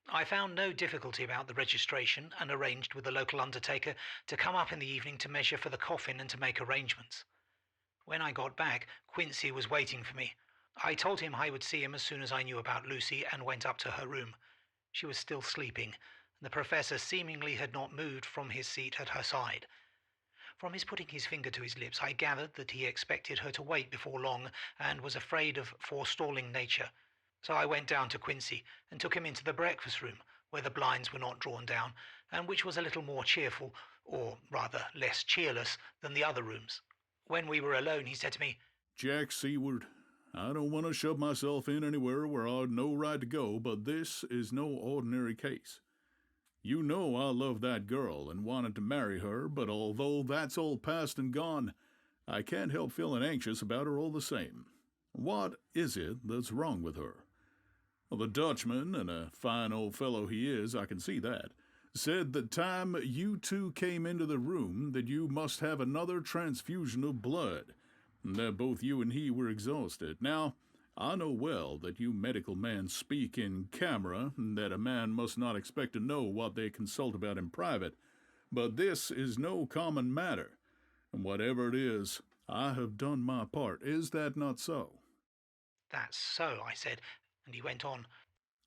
I found no difficulty about the registration and arranged with the local undertaker to come up in the evening to measure for the coffin and to make arrangements. When I got back, Quincy was waiting for me. I told him I would see him as soon as I knew about Lucy and went up to her room. She was still sleeping, and the professor seemingly had not moved from his seat at her side. From his putting his finger to his lips, I gathered that he expected her to wait before long and was afraid of forestalling nature. So I went down to Quincy and took him into the breakfast room, where the blinds were not drawn down, and which was a little more cheerful, or rather less cheerless, than the other rooms. When we were alone, he said to me, "Jack Seward, I don't want to shove myself in anywhere where I'd no right to go, but this is no ordinary case. You know I love that girl and wanted to marry her, but although that's all past and gone, I can't help feeling anxious about her all the same. What is it that's wrong with her? The Dutchman, and a fine old fellow he is, I can see that, said the time you 2 came into the room that you must have another transfusion of blood, and that both you and he were exhausted. Now, I know well that you medical men speak in camera, and that a man must not expect to know what they consult about in private, but this is no common matter, and whatever it is, I have done my part. Is that not so?" "That's so," I said, and he went on,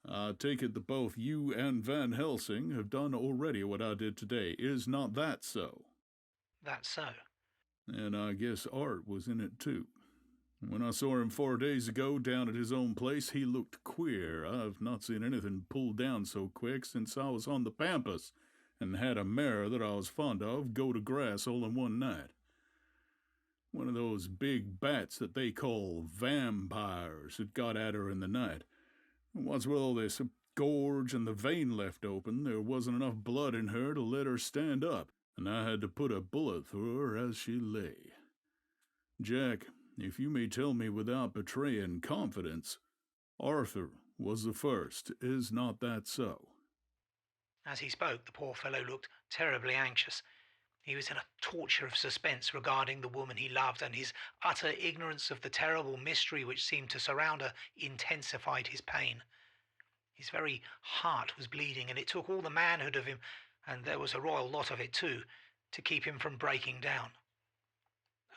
"I take it that both you and Van Helsing have done already what I did today. Is not that so?" "That's so." "And I guess Art was in it too. When I saw him 4 days ago down at his own place, he looked queer. I've not seen anything pulled down so quick since I was on the Pampas and had a mare that I was fond of go to grass all in one night. One of those big bats that they call vampires had got at her in the night. And what's with all this gorge and the vein left open, there wasn't enough blood in her to let her stand up, and I had to put a bullet through her as she lay. Jack, if you may tell me without betraying confidence, Arthur was the first. Is not that so?" As he spoke, the poor fellow looked terribly anxious. He was in a torture of suspense regarding the woman he loved, and his utter ignorance of the terrible mystery which seemed to surround her intensified his pain. His very heart was bleeding, and it took all the manhood of him, and there was a royal lot of it too, to keep him from breaking down.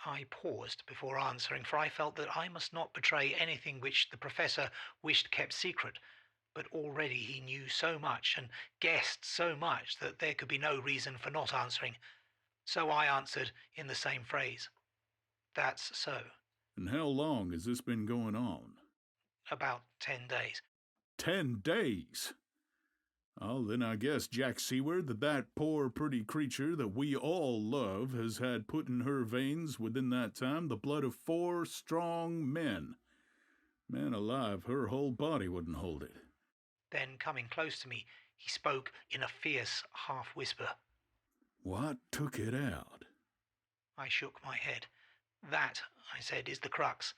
I paused before answering, for I felt that I must not betray anything which the professor wished kept secret, but already he knew so much and guessed so much that there could be no reason for not answering. So I answered in the same phrase, "That's so." "And how long has this been going on?" "About 10 days. 10 days? Well, then I guess, Jack Seward, that poor pretty creature that we all love has had put in her veins within that time the blood of 4 strong men. Man alive, her whole body wouldn't hold it. Then, coming close to me, he spoke in a fierce half-whisper. What took it out? I shook my head. That, I said, is the crux.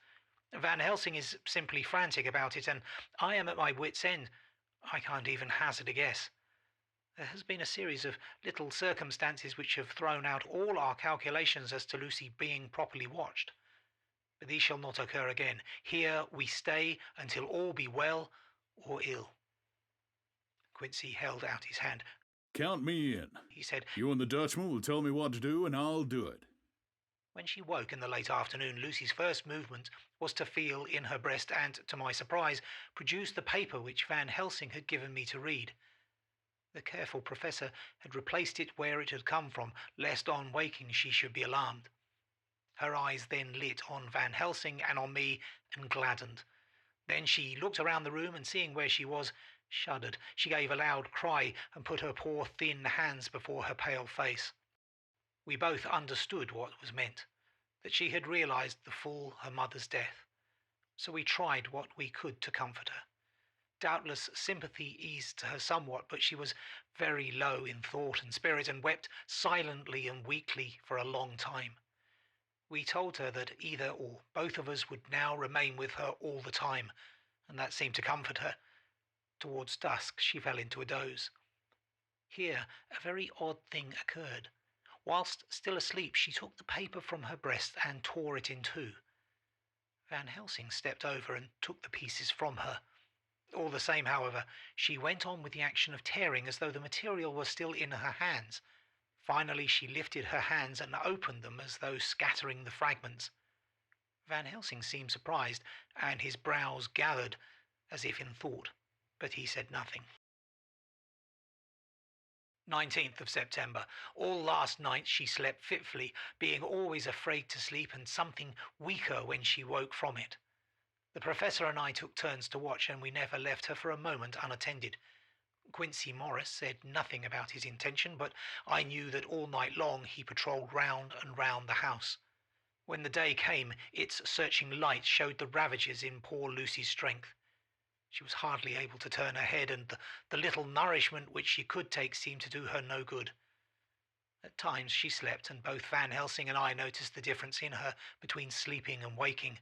Van Helsing is simply frantic about it, and I am at my wit's end. I can't even hazard a guess. There has been a series of little circumstances which have thrown out all our calculations as to Lucy being properly watched. But these shall not occur again. Here we stay until all be well or ill. Quincy held out his hand. Count me in, he said. You and the Dutchman will tell me what to do, and I'll do it. When she woke in the late afternoon, Lucy's first movement was to feel in her breast and, to my surprise, produce the paper which Van Helsing had given me to read. The careful professor had replaced it where it had come from, lest on waking she should be alarmed. Her eyes then lit on Van Helsing and on me and gladdened. Then she looked around the room and, seeing where she was, shuddered. She gave a loud cry and put her poor thin hands before her pale face. We both understood what was meant, that she had realized the full her mother's death. So we tried what we could to comfort her. Doubtless sympathy eased her somewhat, but she was very low in thought and spirit and wept silently and weakly for a long time. We told her that either or both of us would now remain with her all the time, and that seemed to comfort her. Towards dusk she fell into a doze. Here a very odd thing occurred. Whilst still asleep, she took the paper from her breast and tore it in two. Van Helsing stepped over and took the pieces from her. All the same, however, she went on with the action of tearing as though the material were still in her hands. Finally, she lifted her hands and opened them as though scattering the fragments. Van Helsing seemed surprised, and his brows gathered as if in thought, but he said nothing. 19th of September. All last night she slept fitfully, being always afraid to sleep and something weaker when she woke from it. The professor and I took turns to watch, and we never left her for a moment unattended. Quincy Morris said nothing about his intention, but I knew that all night long he patrolled round and round the house. When the day came, its searching light showed the ravages in poor Lucy's strength. She was hardly able to turn her head, and the little nourishment which she could take seemed to do her no good. At times she slept, and both Van Helsing and I noticed the difference in her between sleeping and waking.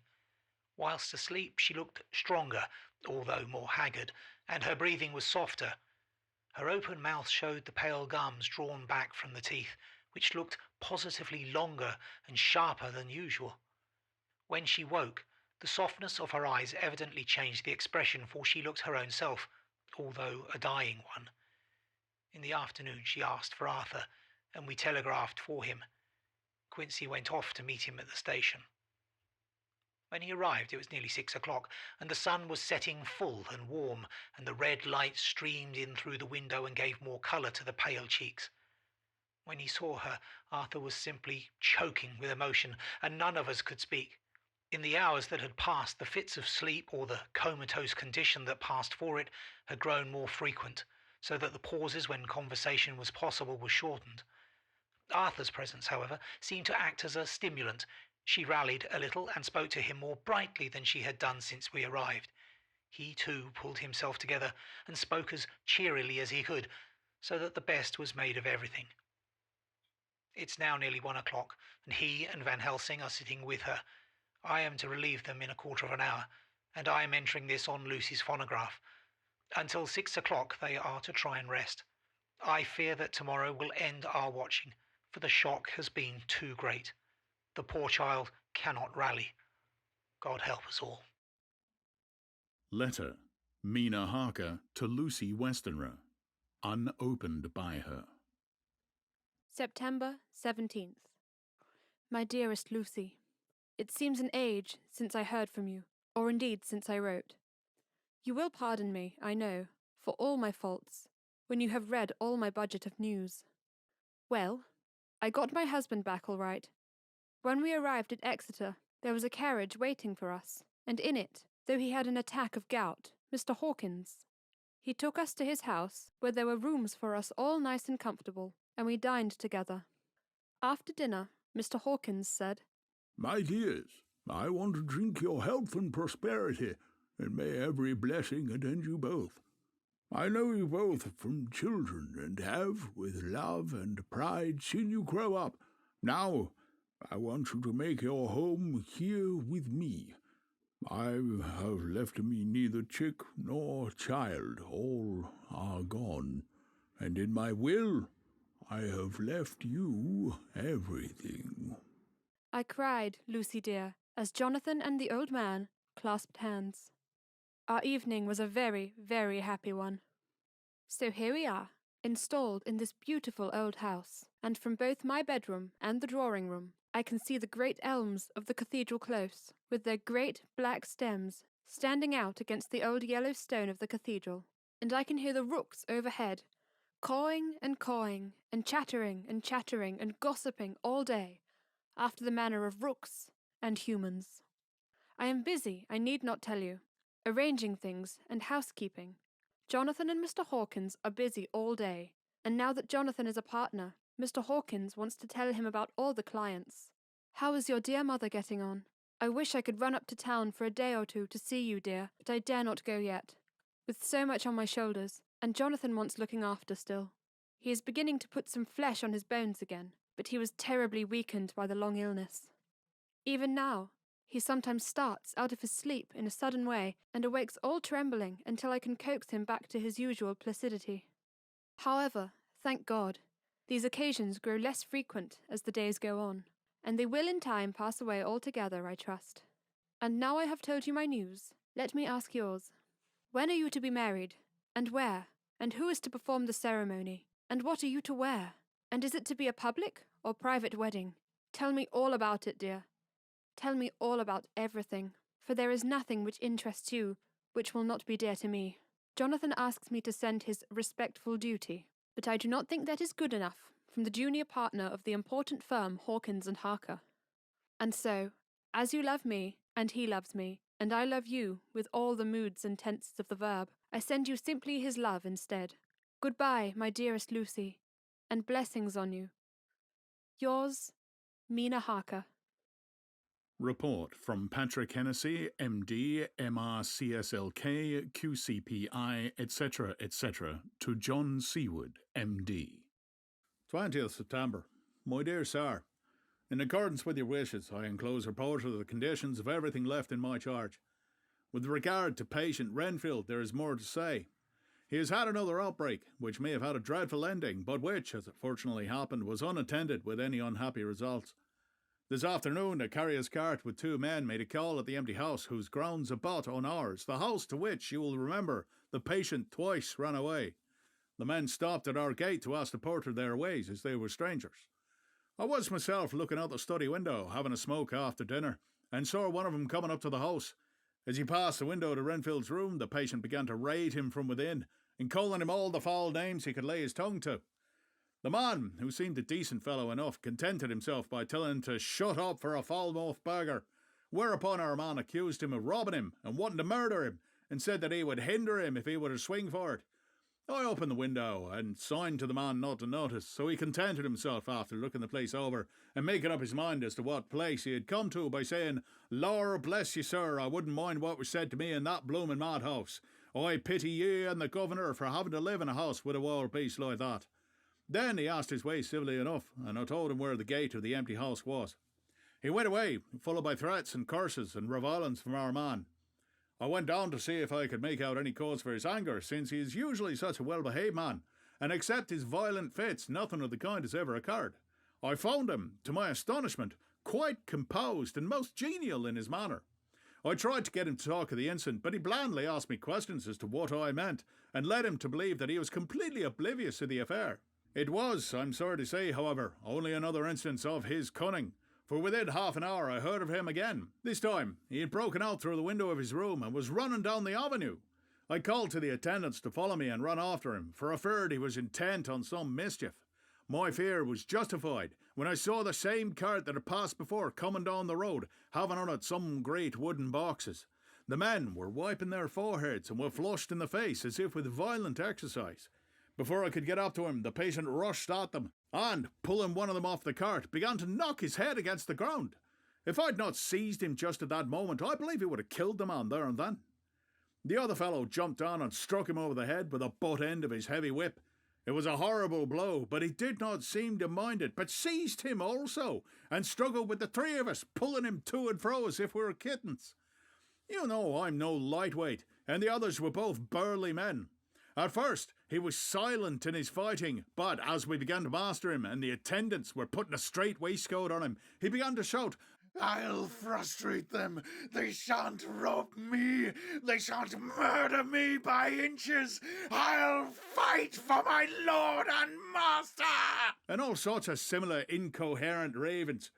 Whilst asleep she looked stronger, although more haggard, and her breathing was softer. Her open mouth showed the pale gums drawn back from the teeth, which looked positively longer and sharper than usual. When she woke, the softness of her eyes evidently changed the expression, for she looked her own self, although a dying one. In the afternoon she asked for Arthur, and we telegraphed for him. Quincy went off to meet him at the station. When he arrived, it was nearly 6 o'clock, and the sun was setting full and warm, and the red light streamed in through the window and gave more colour to the pale cheeks. When he saw her, Arthur was simply choking with emotion, and none of us could speak. In the hours that had passed, the fits of sleep, or the comatose condition that passed for it, had grown more frequent, so that the pauses when conversation was possible were shortened. Arthur's presence, however, seemed to act as a stimulant. She rallied a little and spoke to him more brightly than she had done since we arrived. He, too, pulled himself together and spoke as cheerily as he could, so that the best was made of everything. It's now nearly 1 o'clock, and he and Van Helsing are sitting with her. I am to relieve them in a quarter of an hour, and I am entering this on Lucy's phonograph. Until 6 o'clock they are to try and rest. I fear that tomorrow will end our watching, for the shock has been too great. The poor child cannot rally. God help us all. Letter, Mina Harker to Lucy Westenra, unopened by her. September 17th. My dearest Lucy, it seems an age since I heard from you, or indeed since I wrote. You will pardon me, I know, for all my faults, when you have read all my budget of news. Well, I got my husband back all right. When we arrived at Exeter, there was a carriage waiting for us, and in it, though he had an attack of gout, Mr. Hawkins. He took us to his house, where there were rooms for us all nice and comfortable, and we dined together. After dinner, Mr. Hawkins said, My dears, I want to drink your health and prosperity, and may every blessing attend you both. I know you both from children, and have, with love and pride, seen you grow up. Now, I want you to make your home here with me. I have left me neither chick nor child, all are gone, and in my will I have left you everything. I cried, Lucy dear, as Jonathan and the old man clasped hands. Our evening was a very, very happy one. So here we are, installed in this beautiful old house, and from both my bedroom and the drawing room, I can see the great elms of the cathedral close, with their great black stems standing out against the old yellow stone of the cathedral, and I can hear the rooks overhead, cawing and chattering and gossiping all day, after the manner of rooks and humans. I am busy, I need not tell you, arranging things and housekeeping. Jonathan and Mr. Hawkins are busy all day, and now that Jonathan is a partner, Mr. Hawkins wants to tell him about all the clients. How is your dear mother getting on? I wish I could run up to town for a day or two to see you, dear, but I dare not go yet, with so much on my shoulders, and Jonathan wants looking after still. He is beginning to put some flesh on his bones again, but he was terribly weakened by the long illness. Even now, he sometimes starts out of his sleep in a sudden way and awakes all trembling until I can coax him back to his usual placidity. However, thank God, these occasions grow less frequent as the days go on, and they will in time pass away altogether, I trust. And now I have told you my news, let me ask yours. When are you to be married? And where? And who is to perform the ceremony? And what are you to wear? And is it to be a public or private wedding? Tell me all about it, dear. Tell me all about everything, for there is nothing which interests you which will not be dear to me. Jonathan asks me to send his respectful duty, but I do not think that is good enough from the junior partner of the important firm Hawkins and Harker. And so, as you love me, and he loves me, and I love you with all the moods and tenses of the verb, I send you simply his love instead. Goodbye, my dearest Lucy, and blessings on you. Yours, Mina Harker. Report from Patrick Hennessy, MD, MRCSLK, QCPI, etc., etc., to John Seward, MD. 20th September. My dear Sir, in accordance with your wishes, I enclose a report of the conditions of everything left in my charge. With regard to patient Renfield, there is more to say. He has had another outbreak, which may have had a dreadful ending, but which, as it fortunately happened, was unattended with any unhappy results. This afternoon, a carrier's cart with 2 men made a call at the empty house, whose grounds abut on ours, the house to which, you will remember, the patient twice ran away. The men stopped at our gate to ask the porter their ways, as they were strangers. I was myself looking out the study window, having a smoke after dinner, and saw one of them coming up to the house. As he passed the window to Renfield's room, the patient began to rate him from within, and calling him all the foul names he could lay his tongue to. The man, who seemed a decent fellow enough, contented himself by telling him to shut up for a foul-mouthed beggar, whereupon our man accused him of robbing him and wanting to murder him, and said that he would hinder him if he were to swing for it. I opened the window and signed to the man not to notice, so he contented himself after looking the place over and making up his mind as to what place he had come to by saying, "Lor bless you, sir, I wouldn't mind what was said to me in that bloomin' madhouse. I pity ye and the governor for having to live in a house with a wild beast like that." Then he asked his way civilly enough, and I told him where the gate of the empty house was. He went away, followed by threats and curses and revilings from our man. I went down to see if I could make out any cause for his anger, since he is usually such a well-behaved man, and except his violent fits, nothing of the kind has ever occurred. I found him, to my astonishment, quite composed and most genial in his manner. I tried to get him to talk of the incident, but he blandly asked me questions as to what I meant, and led him to believe that he was completely oblivious of the affair. It was, I'm sorry to say, however, only another instance of his cunning, for within half an hour I heard of him again. This time, he had broken out through the window of his room and was running down the avenue. I called to the attendants to follow me and run after him, for I feared he was intent on some mischief. My fear was justified when I saw the same cart that had passed before coming down the road, having on it some great wooden boxes. The men were wiping their foreheads and were flushed in the face as if with violent exercise. Before I could get up to him, the patient rushed at them and, pulling one of them off the cart, began to knock his head against the ground. If I'd not seized him just at that moment, I believe he would have killed the man there and then. The other fellow jumped on and struck him over the head with the butt end of his heavy whip. It was a horrible blow, but he did not seem to mind it, but seized him also, and struggled with the three of us, pulling him to and fro as if we were kittens. You know I'm no lightweight, and the others were both burly men. At first, he was silent in his fighting, but as we began to master him and the attendants were putting a straight waistcoat on him, he began to shout, "I'll frustrate them. They shan't rob me. They shan't murder me by inches. I'll fight for my lord and master!" and all sorts of similar incoherent ravings.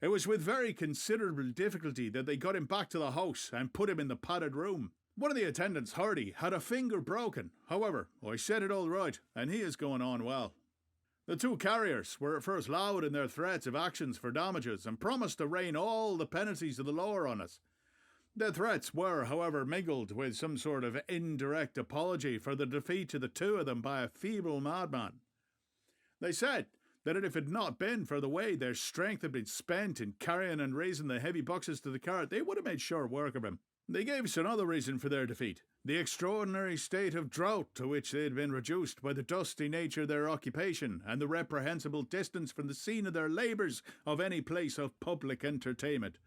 It was with very considerable difficulty that they got him back to the house and put him in the padded room. One of the attendants, Hardy, had a finger broken. However, I set it all right, and he is going on well. The two carriers were at first loud in their threats of actions for damages and promised to rain all the penalties of the law on us. Their threats were, however, mingled with some sort of indirect apology for the defeat to the two of them by a feeble madman. They said that if it had not been for the way their strength had been spent in carrying and raising the heavy boxes to the cart, they would have made short work of him. They gave us another reason for their defeat, the extraordinary state of drought to which they had been reduced by the dusty nature of their occupation and the reprehensible distance from the scene of their labours of any place of public entertainment.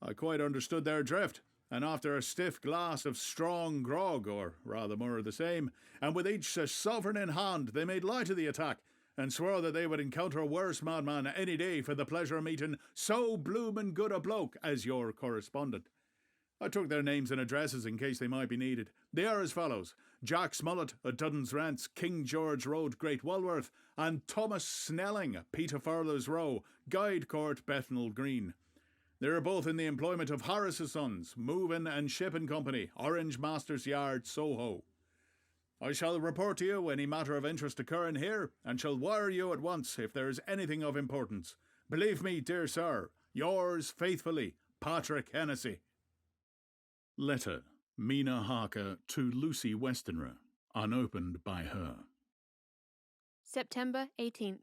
I quite understood their drift, and after a stiff glass of strong grog, or rather more of the same, and with each a sovereign in hand, they made light of the attack, and swore that they would encounter a worse madman any day for the pleasure of meeting so bloomin' good a bloke as your correspondent. I took their names and addresses in case they might be needed. They are as follows: Jack Smollett at Duddon's Rents, King George Road, Great Walworth, and Thomas Snelling, Peter Furlow's Row, Guide Court, Bethnal Green. They are both in the employment of Harris' Sons, Moving and Shipping Company, Orange Masters Yard, Soho. I shall report to you any matter of interest occurring here, and shall wire you at once if there is anything of importance. Believe me, dear sir, yours faithfully, Patrick Hennessy. Letter, Mina Harker to Lucy Westenra, unopened by her. September 18th.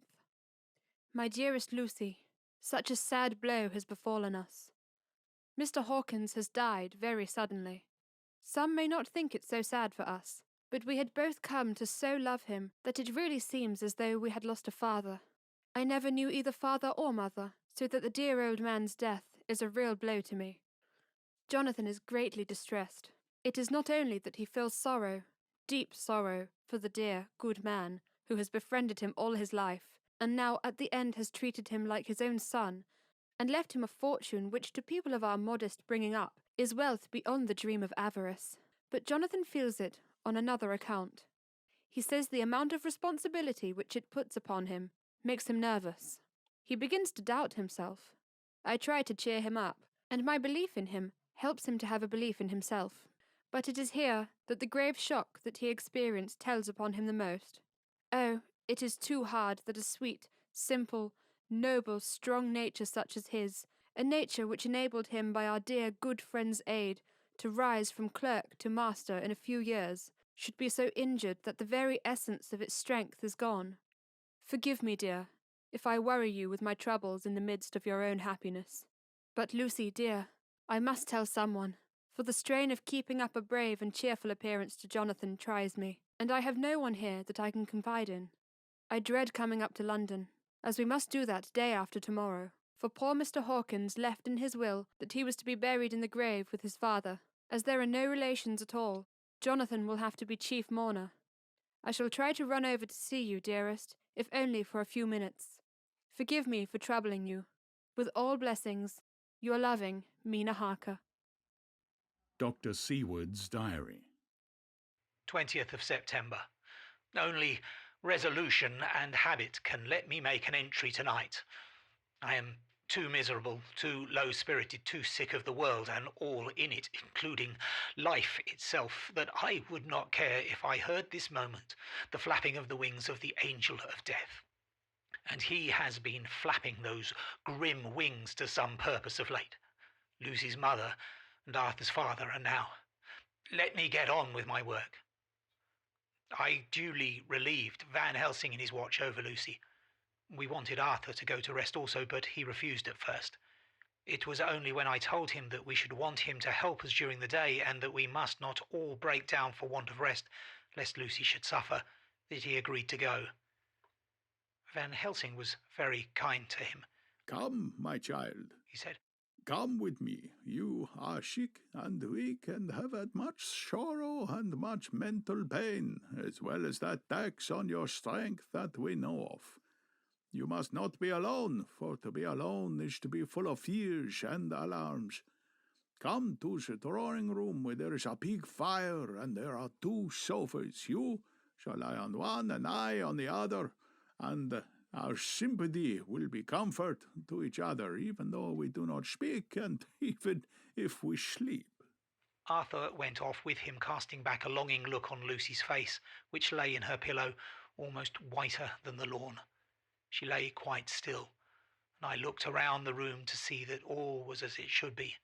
My dearest Lucy, such a sad blow has befallen us. Mr. Hawkins has died very suddenly. Some may not think it so sad for us, but we had both come to so love him that it really seems as though we had lost a father. I never knew either father or mother, so that the dear old man's death is a real blow to me. Jonathan is greatly distressed. It is not only that he feels sorrow, deep sorrow, for the dear, good man who has befriended him all his life, and now at the end has treated him like his own son, and left him a fortune which to people of our modest bringing up is wealth beyond the dream of avarice. But Jonathan feels it on another account. He says the amount of responsibility which it puts upon him makes him nervous. He begins to doubt himself. I try to cheer him up, and my belief in him helps him to have a belief in himself. But it is here that the grave shock that he experienced tells upon him the most. Oh, it is too hard that a sweet, simple, noble, strong nature such as his, a nature which enabled him by our dear good friend's aid to rise from clerk to master in a few years, should be so injured that the very essence of its strength is gone. Forgive me, dear, if I worry you with my troubles in the midst of your own happiness. But Lucy, dear, I must tell someone, for the strain of keeping up a brave and cheerful appearance to Jonathan tries me, and I have no one here that I can confide in. I dread coming up to London, as we must do that day after tomorrow, for poor Mr. Hawkins left in his will that he was to be buried in the grave with his father. As there are no relations at all, Jonathan will have to be chief mourner. I shall try to run over to see you, dearest, if only for a few minutes. Forgive me for troubling you. With all blessings, your loving Mina Harker. Dr. Seward's Diary. 20th of September. Only resolution and habit can let me make an entry tonight. I am too miserable, too low-spirited, too sick of the world and all in it, including life itself, that I would not care if I heard this moment the flapping of the wings of the angel of death. And he has been flapping those grim wings to some purpose of late. Lucy's mother and Arthur's father, and now let me get on with my work. I duly relieved Van Helsing in his watch over Lucy. We wanted Arthur to go to rest also, but he refused at first. It was only when I told him that we should want him to help us during the day, and that we must not all break down for want of rest, lest Lucy should suffer, that he agreed to go. Van Helsing was very kind to him. "Come, my child," he said. "Come with me. You are sick and weak and have had much sorrow and much mental pain, as well as that tax on your strength that we know of. You must not be alone, for to be alone is to be full of fears and alarms. Come to the drawing room where there is a big fire and there are 2 sofas. You shall lie on one and I on the other, and our sympathy will be comfort to each other, even though we do not speak and even if we sleep." Arthur went off with him, casting back a longing look on Lucy's face, which lay in her pillow, almost whiter than the lawn. She lay quite still, and I looked around the room to see that all was as it should be.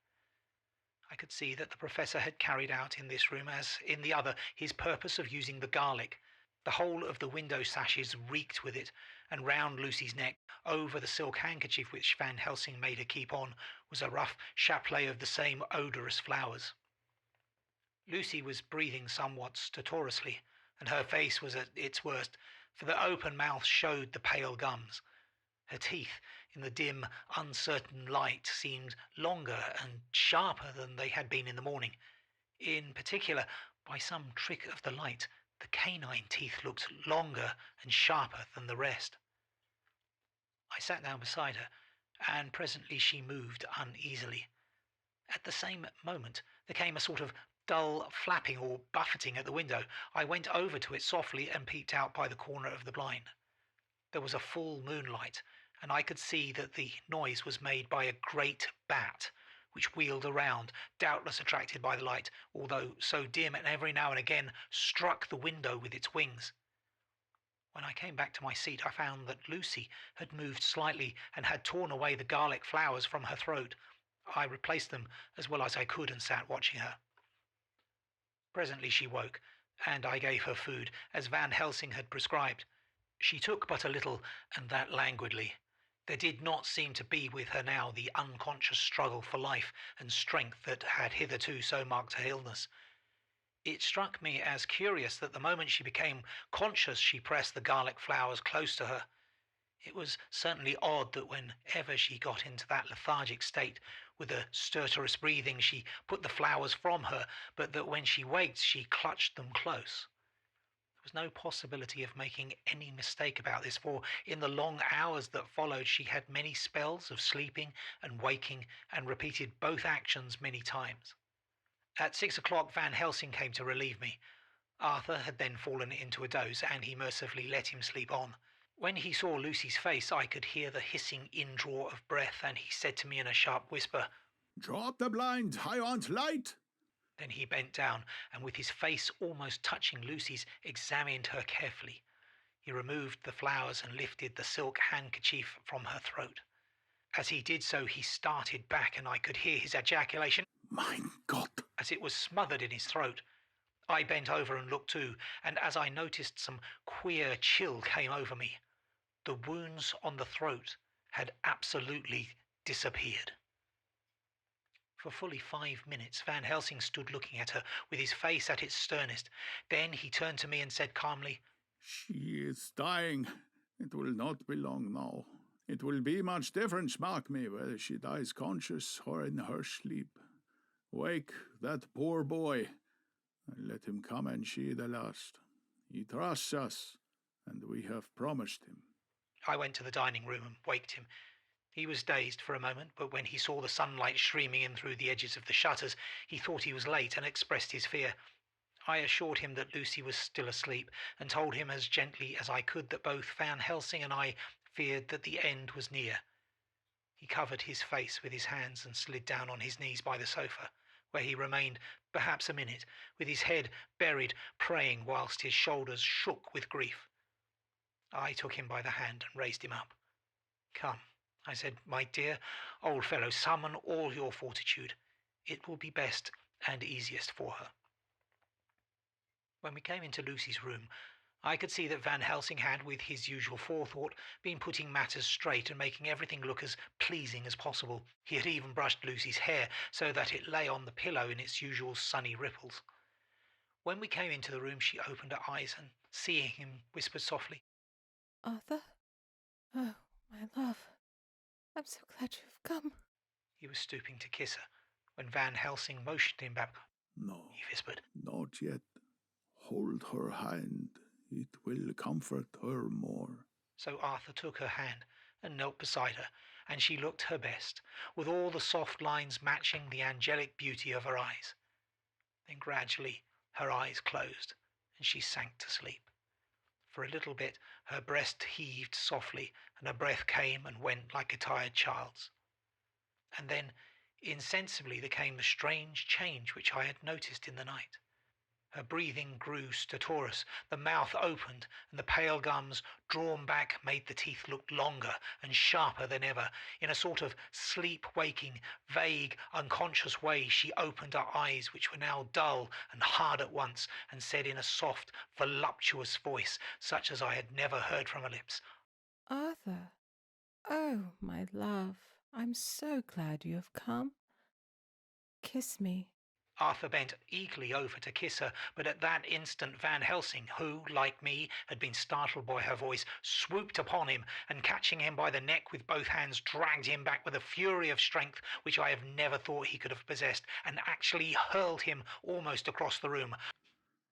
I could see that the professor had carried out in this room, as in the other, his purpose of using the garlic. The whole of the window sashes reeked with it, and round Lucy's neck, over the silk handkerchief which Van Helsing made her keep on, was a rough chapelet of the same odorous flowers. Lucy was breathing somewhat stertorously, and her face was at its worst, for the open mouth showed the pale gums. Her teeth, in the dim, uncertain light, seemed longer and sharper than they had been in the morning. In particular, by some trick of the light, the canine teeth looked longer and sharper than the rest. I sat down beside her, and presently she moved uneasily. At the same moment there came a sort of dull flapping or buffeting at the window. I went over to it softly and peeped out by the corner of the blind. There was a full moonlight, and I could see that the noise was made by a great bat, which wheeled around, doubtless attracted by the light, although so dim, and every now and again struck the window with its wings. When I came back to my seat, I found that Lucy had moved slightly and had torn away the garlic flowers from her throat. I replaced them as well as I could and sat watching her. Presently she woke, and I gave her food, as Van Helsing had prescribed. She took but a little, and that languidly. There did not seem to be with her now the unconscious struggle for life and strength that had hitherto so marked her illness. It struck me as curious that the moment she became conscious she pressed the garlic flowers close to her. It was certainly odd that whenever she got into that lethargic state, with a stertorous breathing, she put the flowers from her, but that when she waked she clutched them close. There was no possibility of making any mistake about this, for in the long hours that followed she had many spells of sleeping and waking, and repeated both actions many times. At 6 o'clock Van Helsing came to relieve me. Arthur had then fallen into a doze, and he mercifully let him sleep on. When he saw Lucy's face, I could hear the hissing indraw of breath, and he said to me in a sharp whisper, "Draw up the blind, I want light." Then he bent down, and with his face almost touching Lucy's, examined her carefully. He removed the flowers and lifted the silk handkerchief from her throat. As he did so, he started back, and I could hear his ejaculation, "Mein Gott!" as it was smothered in his throat. I bent over and looked too, and as I noticed, some queer chill came over me. The wounds on the throat had absolutely disappeared. For fully 5 minutes Van Helsing stood looking at her, with his face at its sternest. Then he turned to me and said calmly, "She is dying. It will not be long now. It will be much difference, mark me, whether she dies conscious or in her sleep. Wake that poor boy, and let him come and see the last. He trusts us, and we have promised him." I went to the dining room and waked him. He was dazed for a moment, but when he saw the sunlight streaming in through the edges of the shutters, he thought he was late and expressed his fear. I assured him that Lucy was still asleep, and told him as gently as I could that both Van Helsing and I feared that the end was near. He covered his face with his hands and slid down on his knees by the sofa, where he remained perhaps a minute, with his head buried, praying, whilst his shoulders shook with grief. I took him by the hand and raised him up. "Come," I said, "my dear old fellow, summon all your fortitude. It will be best and easiest for her. When we came into Lucy's room, I could see that Van Helsing had, with his usual forethought, been putting matters straight and making everything look as pleasing as possible. He had even brushed Lucy's hair so that it lay on the pillow in its usual sunny ripples. When we came into the room, she opened her eyes and, seeing him, whispered softly, Arthur? Oh, my love. I'm so glad you've come. He was stooping to kiss her when Van Helsing motioned him back. No, he whispered. Not yet. Hold her hand. It will comfort her more. So Arthur took her hand and knelt beside her, and she looked her best, with all the soft lines matching the angelic beauty of her eyes. Then gradually her eyes closed, and she sank to sleep. For a little bit her breast heaved softly, and her breath came and went like a tired child's. And then, insensibly, there came the strange change which I had noticed in the night. Her breathing grew stertorous, the mouth opened, and the pale gums, drawn back, made the teeth look longer and sharper than ever. In a sort of sleep-waking, vague, unconscious way, she opened her eyes, which were now dull and hard at once, and said in a soft, voluptuous voice, such as I had never heard from her lips, Arthur, oh, my love, I'm so glad you have come. Kiss me. Arthur bent eagerly over to kiss her, but at that instant Van Helsing, who, like me, had been startled by her voice, swooped upon him, and catching him by the neck with both hands, dragged him back with a fury of strength which I have never thought he could have possessed, and actually hurled him almost across the room.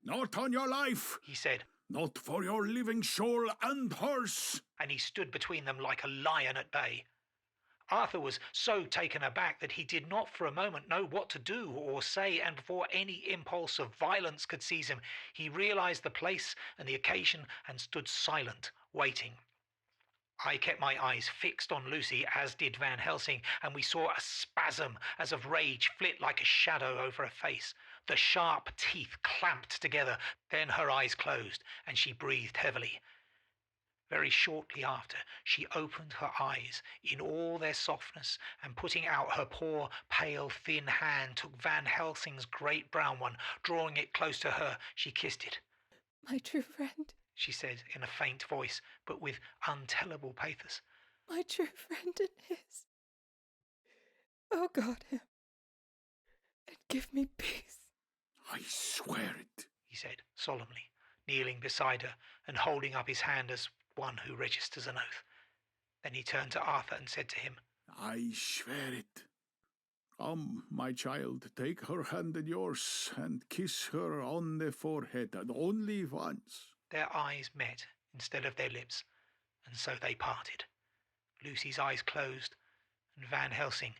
Not on your life, he said. Not for your living soul and hers. And he stood between them like a lion at bay. Arthur was so taken aback that he did not for a moment know what to do or say, and before any impulse of violence could seize him, he realized the place and the occasion and stood silent, waiting. I kept my eyes fixed on Lucy, as did Van Helsing, and we saw a spasm as of rage flit like a shadow over her face. The sharp teeth clamped together, then her eyes closed, and she breathed heavily. Very shortly after, she opened her eyes in all their softness, and putting out her poor, pale, thin hand, took Van Helsing's great brown one. Drawing it close to her, she kissed it. My true friend, she said in a faint voice, but with untellable pathos. My true friend and his. Oh, guard him, and give me peace. I swear it, he said solemnly, kneeling beside her and holding up his hand as one who registers an oath. Then he turned to Arthur and said to him, I swear it. Come, my child, take her hand in yours and kiss her on the forehead, and only once. Their eyes met instead of their lips, and so they parted. Lucy's eyes closed, and Van Helsing,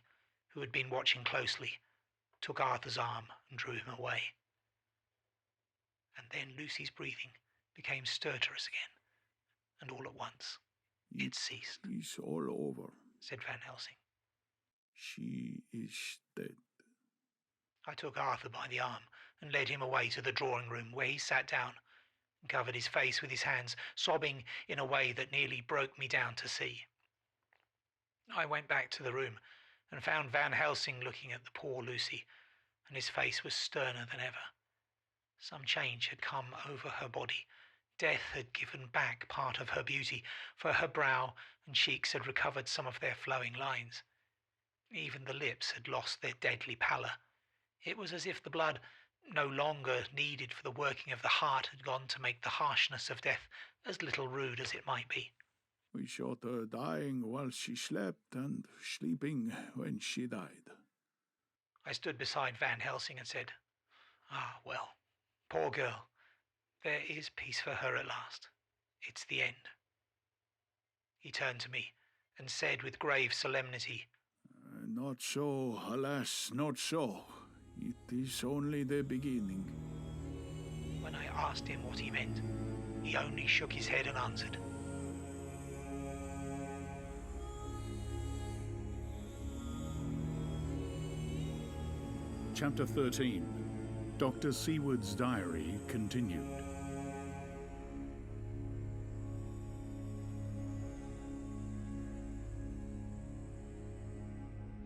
who had been watching closely, took Arthur's arm and drew him away. And then Lucy's breathing became stertorous again, and all at once it ceased. It's all over, said Van Helsing. She is dead. I took Arthur by the arm and led him away to the drawing room, where he sat down and covered his face with his hands, sobbing in a way that nearly broke me down to see. I went back to the room and found Van Helsing looking at the poor Lucy, and his face was sterner than ever. Some change had come over her body. Death had given back part of her beauty, for her brow and cheeks had recovered some of their flowing lines. Even the lips had lost their deadly pallor. It was as if the blood, no longer needed for the working of the heart, had gone to make the harshness of death as little rude as it might be. We shot her dying while she slept and sleeping when she died. I stood beside Van Helsing and said, Ah, well, poor girl. There is peace for her at last. It's the end. He turned to me and said with grave solemnity, Not so, alas, not so. It is only the beginning. When I asked him what he meant, he only shook his head and answered, Chapter 13. Dr. Seward's diary continued.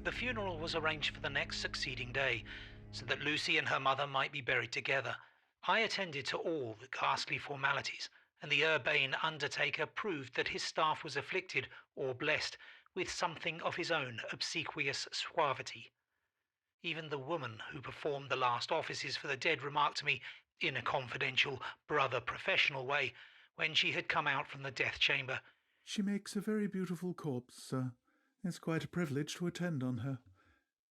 The funeral was arranged for the next succeeding day, so that Lucy and her mother might be buried together. I attended to all the ghastly formalities, and the urbane undertaker proved that his staff was afflicted, or blessed, with something of his own obsequious suavity. Even the woman who performed the last offices for the dead remarked to me, in a confidential, brother-professional way, when she had come out from the death chamber, "She makes a very beautiful corpse, sir. It's quite a privilege to attend on her.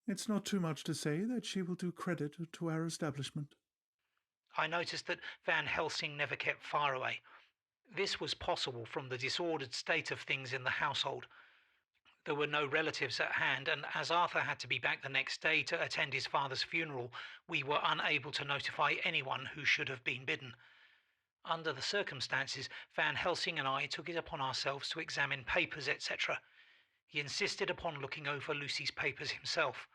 It's not too much to say that she will do credit to our establishment." I noticed that Van Helsing never kept far away. This was possible from the disordered state of things in the household. There were no relatives at hand, and as Arthur had to be back the next day to attend his father's funeral, we were unable to notify anyone who should have been bidden. Under the circumstances, Van Helsing and I took it upon ourselves to examine papers, etc. He insisted upon looking over Lucy's papers himself.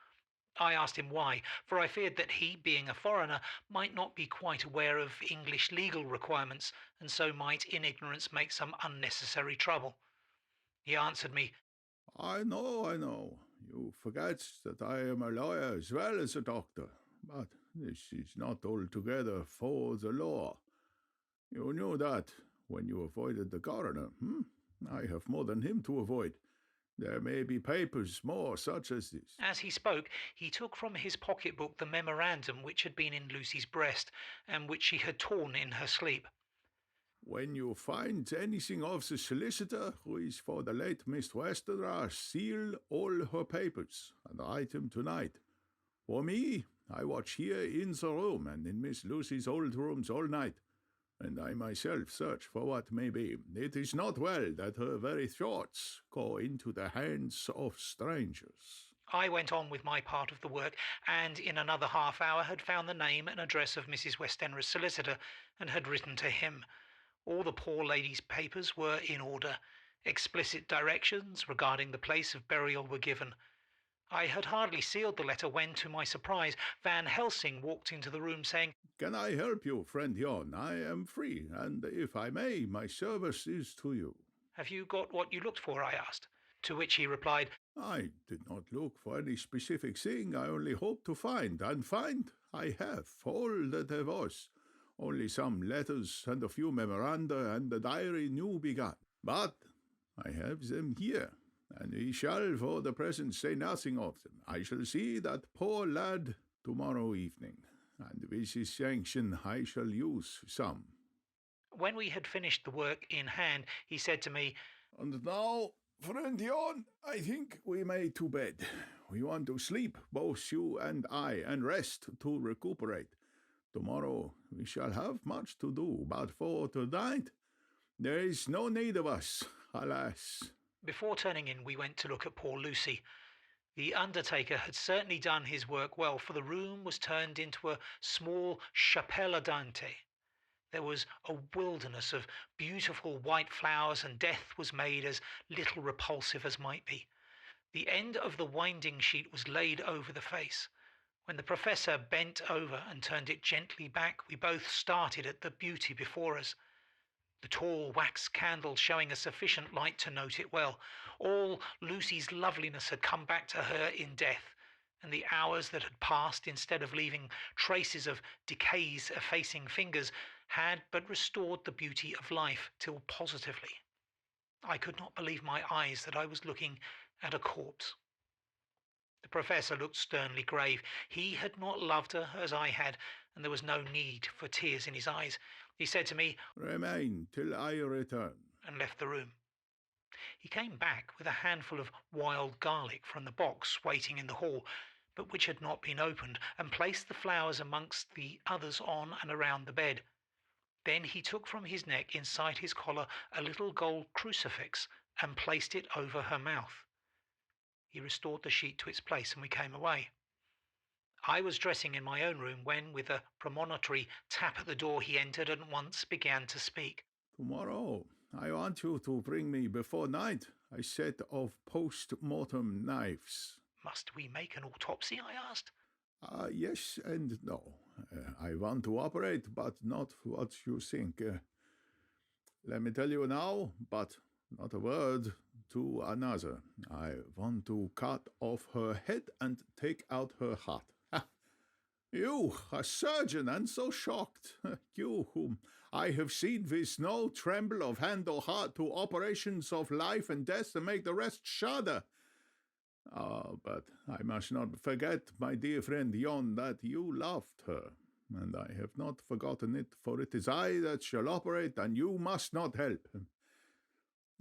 I asked him why, for I feared that he, being a foreigner, might not be quite aware of English legal requirements, and so might in ignorance make some unnecessary trouble. He answered me, I know. You forget that I am a lawyer as well as a doctor, but this is not altogether for the law. You knew that when you avoided the coroner, I have more than him to avoid. There may be papers more such as this. As he spoke, he took from his pocketbook the memorandum which had been in Lucy's breast, and which she had torn in her sleep. When you find anything of the solicitor who is for the late Miss Westenra, seal all her papers and write them tonight. For me, I watch here in the room and in Miss Lucy's old rooms all night, and I myself search for what may be. It is not well that her very thoughts go into the hands of strangers. I went on with my part of the work, and in another half hour had found the name and address of Mrs. Westenra's solicitor, and had written to him. All the poor lady's papers were in order. Explicit directions regarding the place of burial were given. I had hardly sealed the letter when, to my surprise, Van Helsing walked into the room saying, Can I help you, friend Jon? I am free, and if I may, my service is to you. Have you got what you looked for? I asked. To which he replied, I did not look for any specific thing. I only hoped to find, and find I have all that there was. Only some letters and a few memoranda and the diary new begun. But I have them here, and we shall for the present say nothing of them. I shall see that poor lad tomorrow evening, and with his sanction I shall use some. When we had finished the work in hand, he said to me, And now, friend Jon, I think we may to bed. We want to sleep, both you and I, and rest to recuperate. Tomorrow we shall have much to do, but for tonight there is no need of us, alas. Before turning in, we went to look at poor Lucy. The undertaker had certainly done his work well, for the room was turned into a small chapelle andante. There was a wilderness of beautiful white flowers, and death was made as little repulsive as might be. The end of the winding sheet was laid over the face. When the professor bent over and turned it gently back, we both started at the beauty before us. The tall wax candle showing a sufficient light to note it well. All Lucy's loveliness had come back to her in death, and the hours that had passed, instead of leaving traces of decay's effacing fingers, had but restored the beauty of life till positively I could not believe my eyes that I was looking at a corpse. The professor looked sternly grave. He had not loved her as I had, and there was no need for tears in his eyes. He said to me, Remain till I return, and left the room. He came back with a handful of wild garlic from the box waiting in the hall, but which had not been opened, and placed the flowers amongst the others on and around the bed. Then he took from his neck inside his collar a little gold crucifix and placed it over her mouth. He restored the sheet to its place, and we came away. I was dressing in my own room when, with a premonitory tap at the door, he entered and at once began to speak. Tomorrow I want you to bring me before night a set of post-mortem knives. Must we make an autopsy? I asked. Yes and no. I want to operate, but not what you think. Let me tell you now, but not a word to another. I want to cut off her head and take out her heart. Ha! You, a surgeon, and so shocked. You, whom I have seen with no tremble of hand or heart to operations of life and death to make the rest shudder. But I must not forget, my dear friend Jon, that you loved her, and I have not forgotten it, for it is I that shall operate, and you must not help.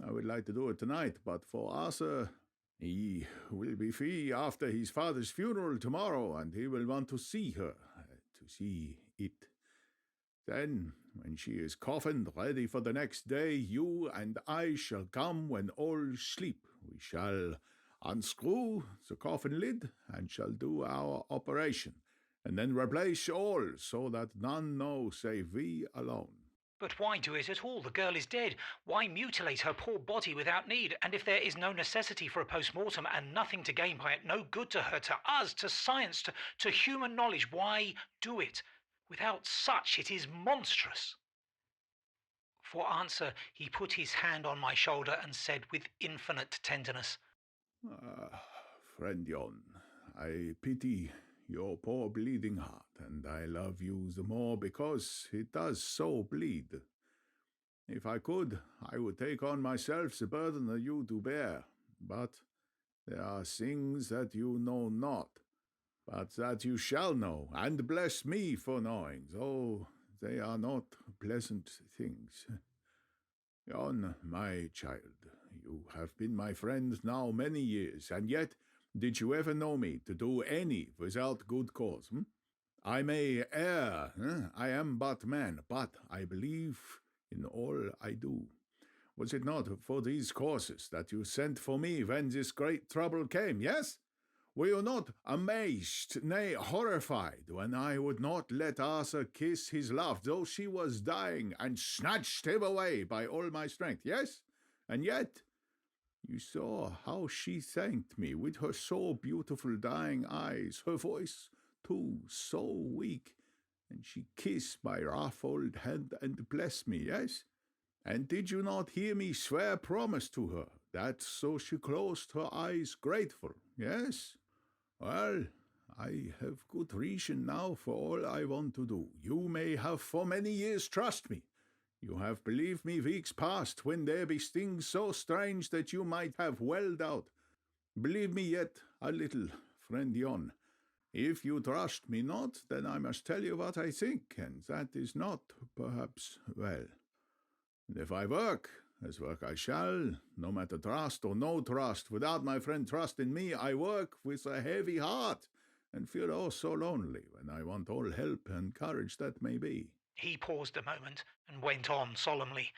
I would like to do it tonight, but for Arthur, he will be free after his father's funeral tomorrow, and he will want to see her, to see it. Then, when she is coffined, ready for the next day, you and I shall come when all sleep. We shall unscrew the coffin lid and shall do our operation, and then replace all so that none know save we alone. But why do it at all? The girl is dead. Why mutilate her poor body without need? And if there is no necessity for a post-mortem and nothing to gain by it, no good to her, to us, to science, to human knowledge, why do it? Without such, it is monstrous. For answer, he put his hand on my shoulder and said with infinite tenderness, Friend Jon, I pity your poor bleeding heart, and I love you the more because it does so bleed. If I could, I would take on myself the burden that you do bear, but there are things that you know not, but that you shall know, and bless me for knowing, though they are not pleasant things. Jon, my child, you have been my friend now many years, and yet did you ever know me to do any without good cause? I may err, I am but man, but I believe in all I do. Was it not for these causes that you sent for me when this great trouble came, yes? Were you not amazed, nay, horrified, when I would not let Arthur kiss his love, though she was dying, and snatched him away by all my strength, yes? And yet you saw how she thanked me with her so beautiful dying eyes, her voice, too, so weak, and she kissed my rough old hand and blessed me, yes? And did you not hear me swear promise to her, that so she closed her eyes grateful, yes? Well, I have good reason now for all I want to do. You may have for many years trust me. You have believed me weeks past, when there be things so strange that you might have well doubt. Believe me yet a little, friend Jon. If you trust me not, then I must tell you what I think, and that is not, perhaps, well. And if I work, as work I shall, no matter trust or no trust, without my friend trust in me, I work with a heavy heart, and feel oh so lonely when I want all help and courage that may be. He paused a moment and went on solemnly.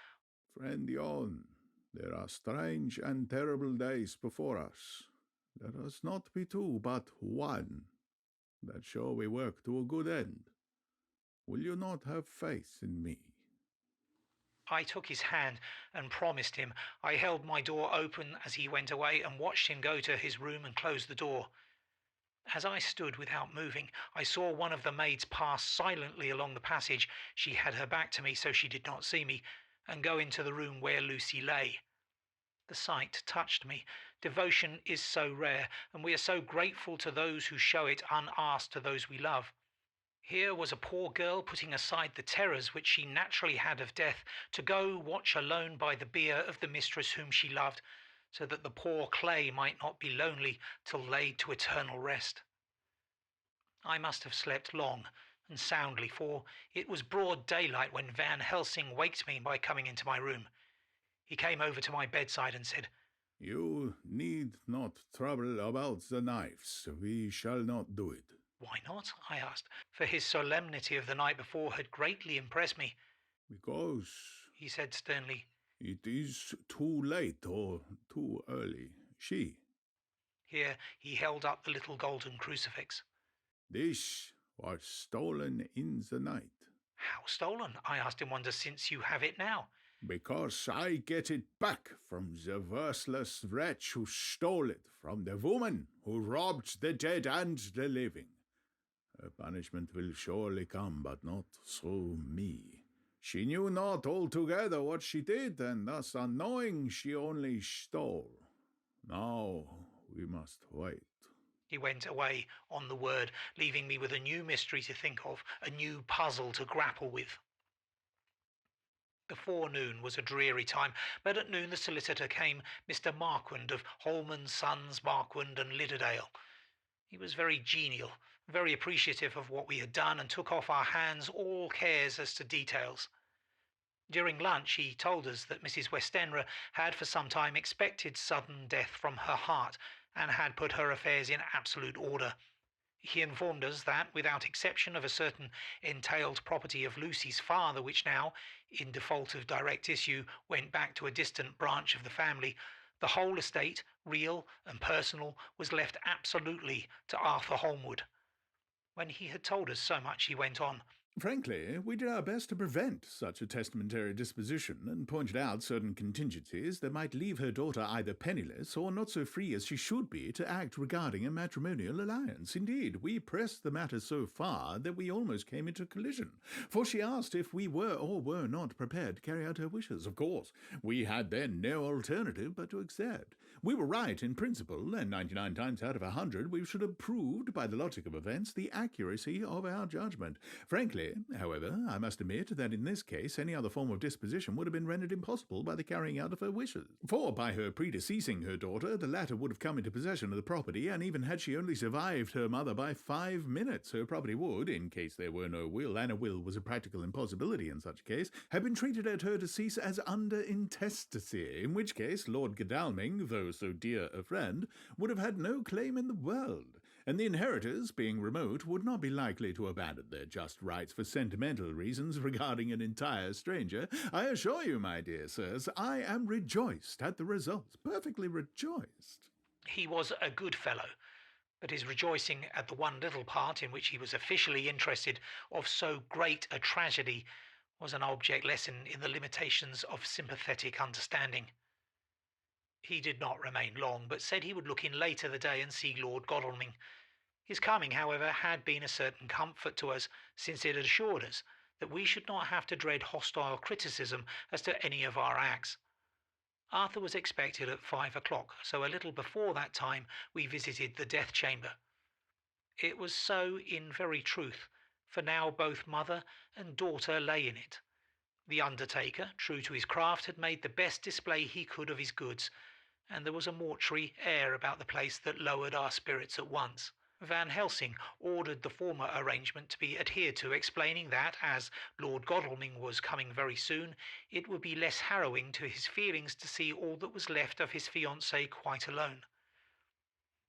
Friend Jon, there are strange and terrible days before us. Let us not be two, but one, that shall we work to a good end. Will you not have faith in me? I took his hand and promised him. I held my door open as he went away and watched him go to his room and close the door. As I stood without moving, I saw one of the maids pass silently along the passage. She had her back to me, so she did not see me, and go into the room where Lucy lay. The sight touched me. Devotion is so rare, and we are so grateful to those who show it unasked to those we love. Here was a poor girl putting aside the terrors which she naturally had of death, to go watch alone by the bier of the mistress whom she loved, so that the poor clay might not be lonely till laid to eternal rest. I must have slept long and soundly, for it was broad daylight when Van Helsing waked me by coming into my room. He came over to my bedside and said, You need not trouble about the knives. We shall not do it. Why not? I asked, for his solemnity of the night before had greatly impressed me. Because, he said sternly, it is too late or too early. Here he held up the little golden crucifix. This was stolen in the night. How stolen? I asked in wonder, since you have it now. Because I get it back from the worthless wretch who stole it, from the woman who robbed the dead and the living. Her punishment will surely come, but not through me. She knew not altogether what she did, and thus unknowing she only stole. Now we must wait. He went away on the word, leaving me with a new mystery to think of, a new puzzle to grapple with. The forenoon was a dreary time, but at noon the solicitor came, Mr. Marquand of Holman, Sons, Marquand and Lidderdale. He was very genial, very appreciative of what we had done, and took off our hands all cares as to details. During lunch he told us that Mrs. Westenra had for some time expected sudden death from her heart, and had put her affairs in absolute order. He informed us that, without exception of a certain entailed property of Lucy's father, which now, in default of direct issue, went back to a distant branch of the family, the whole estate, real and personal, was left absolutely to Arthur Holmwood. When he had told us so much, he went on. Frankly, we did our best to prevent such a testamentary disposition, and pointed out certain contingencies that might leave her daughter either penniless or not so free as she should be to act regarding a matrimonial alliance. Indeed, we pressed the matter so far that we almost came into collision, for she asked if we were or were not prepared to carry out her wishes. Of course, we had then no alternative but to accept. We were right in principle, and 99 times out of 100 we should have proved, by the logic of events, the accuracy of our judgment. Frankly, however, I must admit that in this case any other form of disposition would have been rendered impossible by the carrying out of her wishes. For by her predeceasing her daughter, the latter would have come into possession of the property, and even had she only survived her mother by 5 minutes, her property would, in case there were no will, and a will was a practical impossibility in such a case, have been treated at her decease as under intestacy, in which case Lord Godalming, though so dear a friend, would have had no claim in the world, and the inheritors, being remote, would not be likely to abandon their just rights for sentimental reasons regarding an entire stranger. I assure you, my dear sirs, I am rejoiced at the results, perfectly rejoiced. He was a good fellow, but his rejoicing at the one little part in which he was officially interested of so great a tragedy was an object lesson in the limitations of sympathetic understanding. He did not remain long, but said he would look in later the day and see Lord Godalming. His coming, however, had been a certain comfort to us, since it assured us that we should not have to dread hostile criticism as to any of our acts. Arthur was expected at 5 o'clock, so a little before that time we visited the death chamber. It was so in very truth, for now both mother and daughter lay in it. The undertaker, true to his craft, had made the best display he could of his goods, and there was a mortuary air about the place that lowered our spirits at once. Van Helsing ordered the former arrangement to be adhered to, explaining that, as Lord Godalming was coming very soon, it would be less harrowing to his feelings to see all that was left of his fiancée quite alone.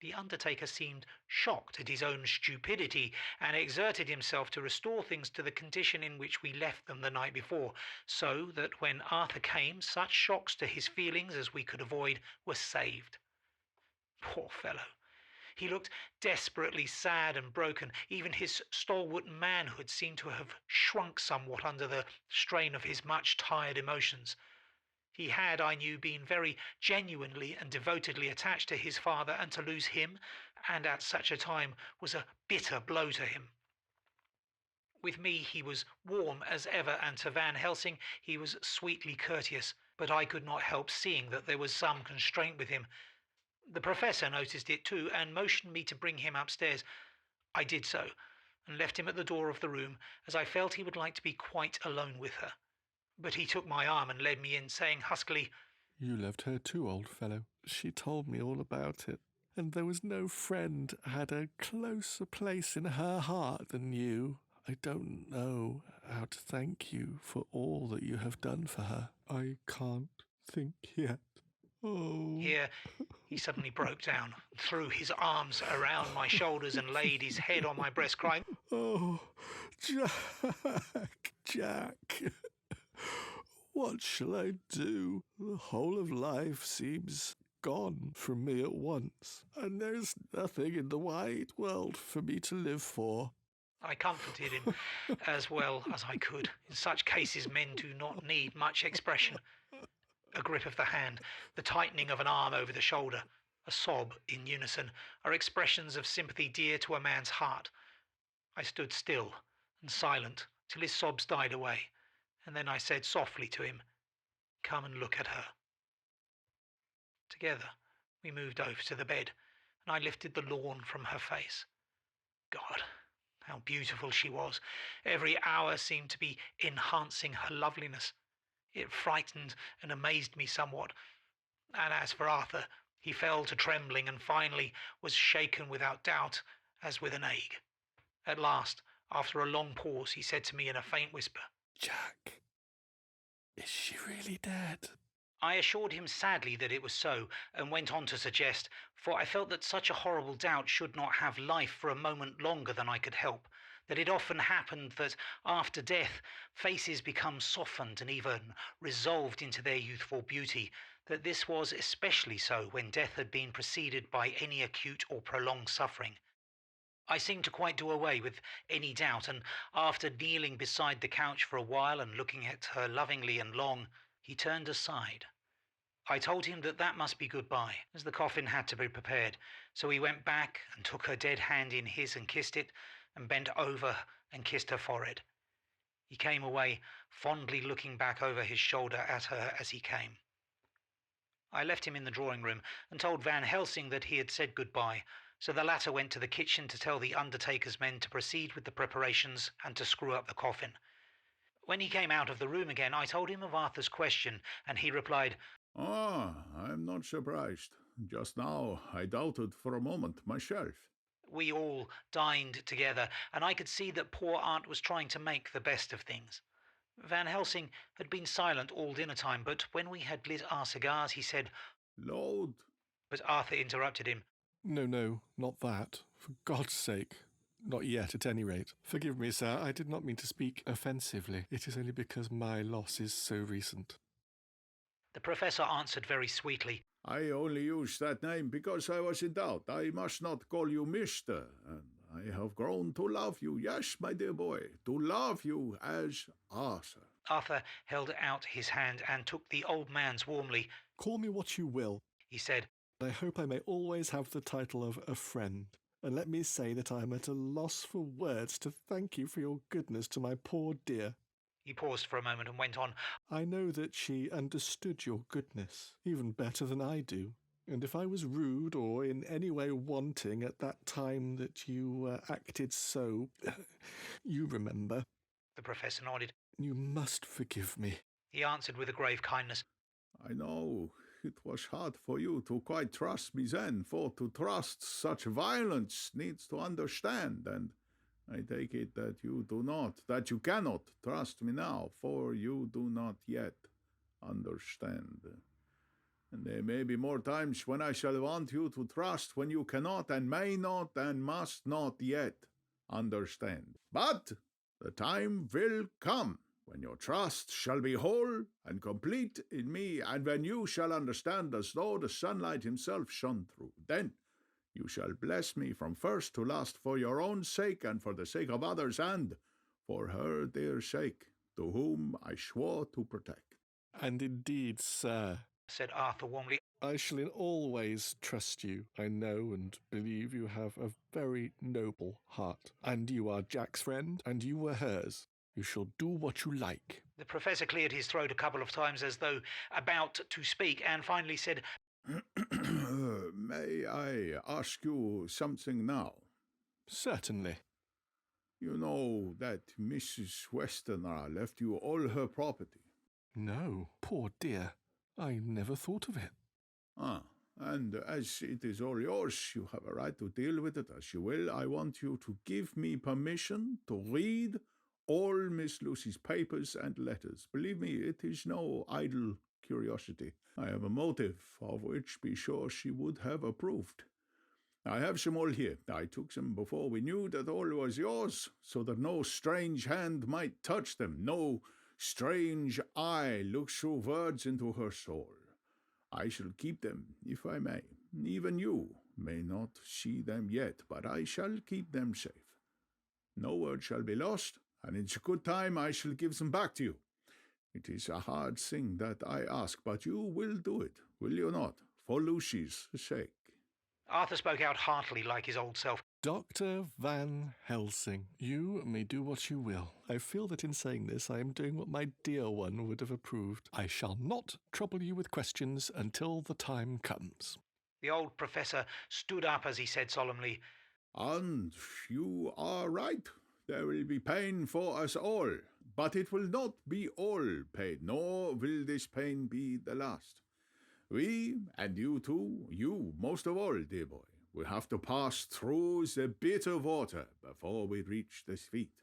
The undertaker seemed shocked at his own stupidity, and exerted himself to restore things to the condition in which we left them the night before, so that when Arthur came, such shocks to his feelings as we could avoid were saved. Poor fellow! He looked desperately sad and broken. Even his stalwart manhood seemed to have shrunk somewhat under the strain of his much tired emotions. He had, I knew, been very genuinely and devotedly attached to his father, and to lose him, and at such a time, was a bitter blow to him. With me he was warm as ever, and to Van Helsing he was sweetly courteous, but I could not help seeing that there was some constraint with him. The professor noticed it too, and motioned me to bring him upstairs. I did so, and left him at the door of the room, as I felt he would like to be quite alone with her. But he took my arm and led me in, saying huskily, "You loved her too, old fellow. She told me all about it, and there was no friend had a closer place in her heart than you. I don't know how to thank you for all that you have done for her. I can't think yet. Oh." Here he suddenly broke down, threw his arms around my shoulders and laid his head on my breast, crying, "Oh, Jack. What shall I do? The whole of life seems gone from me at once, and there's nothing in the wide world for me to live for." I comforted him as well as I could. In such cases men do not need much expression. A grip of the hand, the tightening of an arm over the shoulder, a sob in unison, are expressions of sympathy dear to a man's heart. I stood still and silent till his sobs died away, and then I said softly to him, "Come and look at her." Together We moved over to the bed, and I lifted the lawn from her face. God, how beautiful she was. Every hour seemed to be enhancing her loveliness. It frightened and amazed me somewhat. And as for Arthur, he fell to trembling and finally was shaken without doubt, as with an ague. At last, after a long pause, he said to me in a faint whisper, Jack, is she really dead? I assured him sadly that it was so, and went on to suggest, for I felt that such a horrible doubt should not have life for a moment longer than I could help, that it often happened that after death faces become softened and even resolved into their youthful beauty, that this was especially so when death had been preceded by any acute or prolonged suffering. I seemed to quite do away with any doubt, and after kneeling beside the couch for a while and looking at her lovingly and long, he turned aside. I told him that that must be goodbye, as the coffin had to be prepared, so he went back and took her dead hand in his and kissed it, and bent over and kissed her forehead. He came away, fondly looking back over his shoulder at her as he came. I left him in the drawing room and told Van Helsing that he had said goodbye, so the latter went to the kitchen to tell the undertaker's men to proceed with the preparations and to screw up the coffin. When he came out of the room again, I told him of Arthur's question, and he replied, I'm not surprised. Just now I doubted for a moment myself. We all dined together, and I could see that poor aunt was trying to make the best of things. Van Helsing had been silent all dinner time, but when we had lit our cigars, he said, Lord. But Arthur interrupted him. No, not that. For God's sake. Not yet, at any rate. Forgive me, sir, I did not mean to speak offensively. It is only because my loss is so recent. The professor answered very sweetly, I only used that name because I was in doubt. I must not call you Mister, and I have grown to love you, yes, my dear boy, to love you as Arthur. Arthur held out his hand and took the old man's warmly. Call me what you will, he said. I hope I may always have the title of a friend. And let me say that I am at a loss for words to thank you for your goodness to my poor dear. He paused for a moment and went on. I know that she understood your goodness, even better than I do. And if I was rude or in any way wanting at that time that you acted so, you remember. The professor nodded. You must forgive me. He answered with a grave kindness. I know. It was hard for you to quite trust me then, for to trust such violence needs to understand, and I take it that you do not, that you cannot trust me now, for you do not yet understand. And there may be more times when I shall want you to trust when you cannot and may not and must not yet understand. But the time will come when your trust shall be whole and complete in me, and when you shall understand as though the sunlight himself shone through. Then you shall bless me from first to last for your own sake and for the sake of others and for her dear sake, to whom I swore to protect. And indeed, sir, said Arthur warmly, I shall in all ways trust you. I know and believe you have a very noble heart, and you are Jack's friend, and you were hers. You shall do what you like. The professor cleared his throat a couple of times as though about to speak, and finally said, May I ask you something now? Certainly. You know that Mrs. Westenra left you all her property. No, poor dear. I never thought of it. And as it is all yours, you have a right to deal with it as you will. I want you to give me permission to read all Miss Lucy's papers and letters. Believe me, it is no idle curiosity. I have a motive of which be sure she would have approved. I have them all here. I took them before we knew that all was yours, so that no strange hand might touch them, no strange eye look through words into her soul. I shall keep them, if I may. Even you may not see them yet, but I shall keep them safe. No word shall be lost, and in good time I shall give them back to you. It is a hard thing that I ask, but you will do it, will you not, for Lucy's sake? Arthur spoke out heartily like his old self. Dr. Van Helsing, you may do what you will. I feel that in saying this I am doing what my dear one would have approved. I shall not trouble you with questions until the time comes. The old professor stood up as he said solemnly, "And you are right. There will be pain for us all, but it will not be all pain, nor will this pain be the last. We, and you too, you most of all, dear boy, will have to pass through the bitter water before we reach the sweet.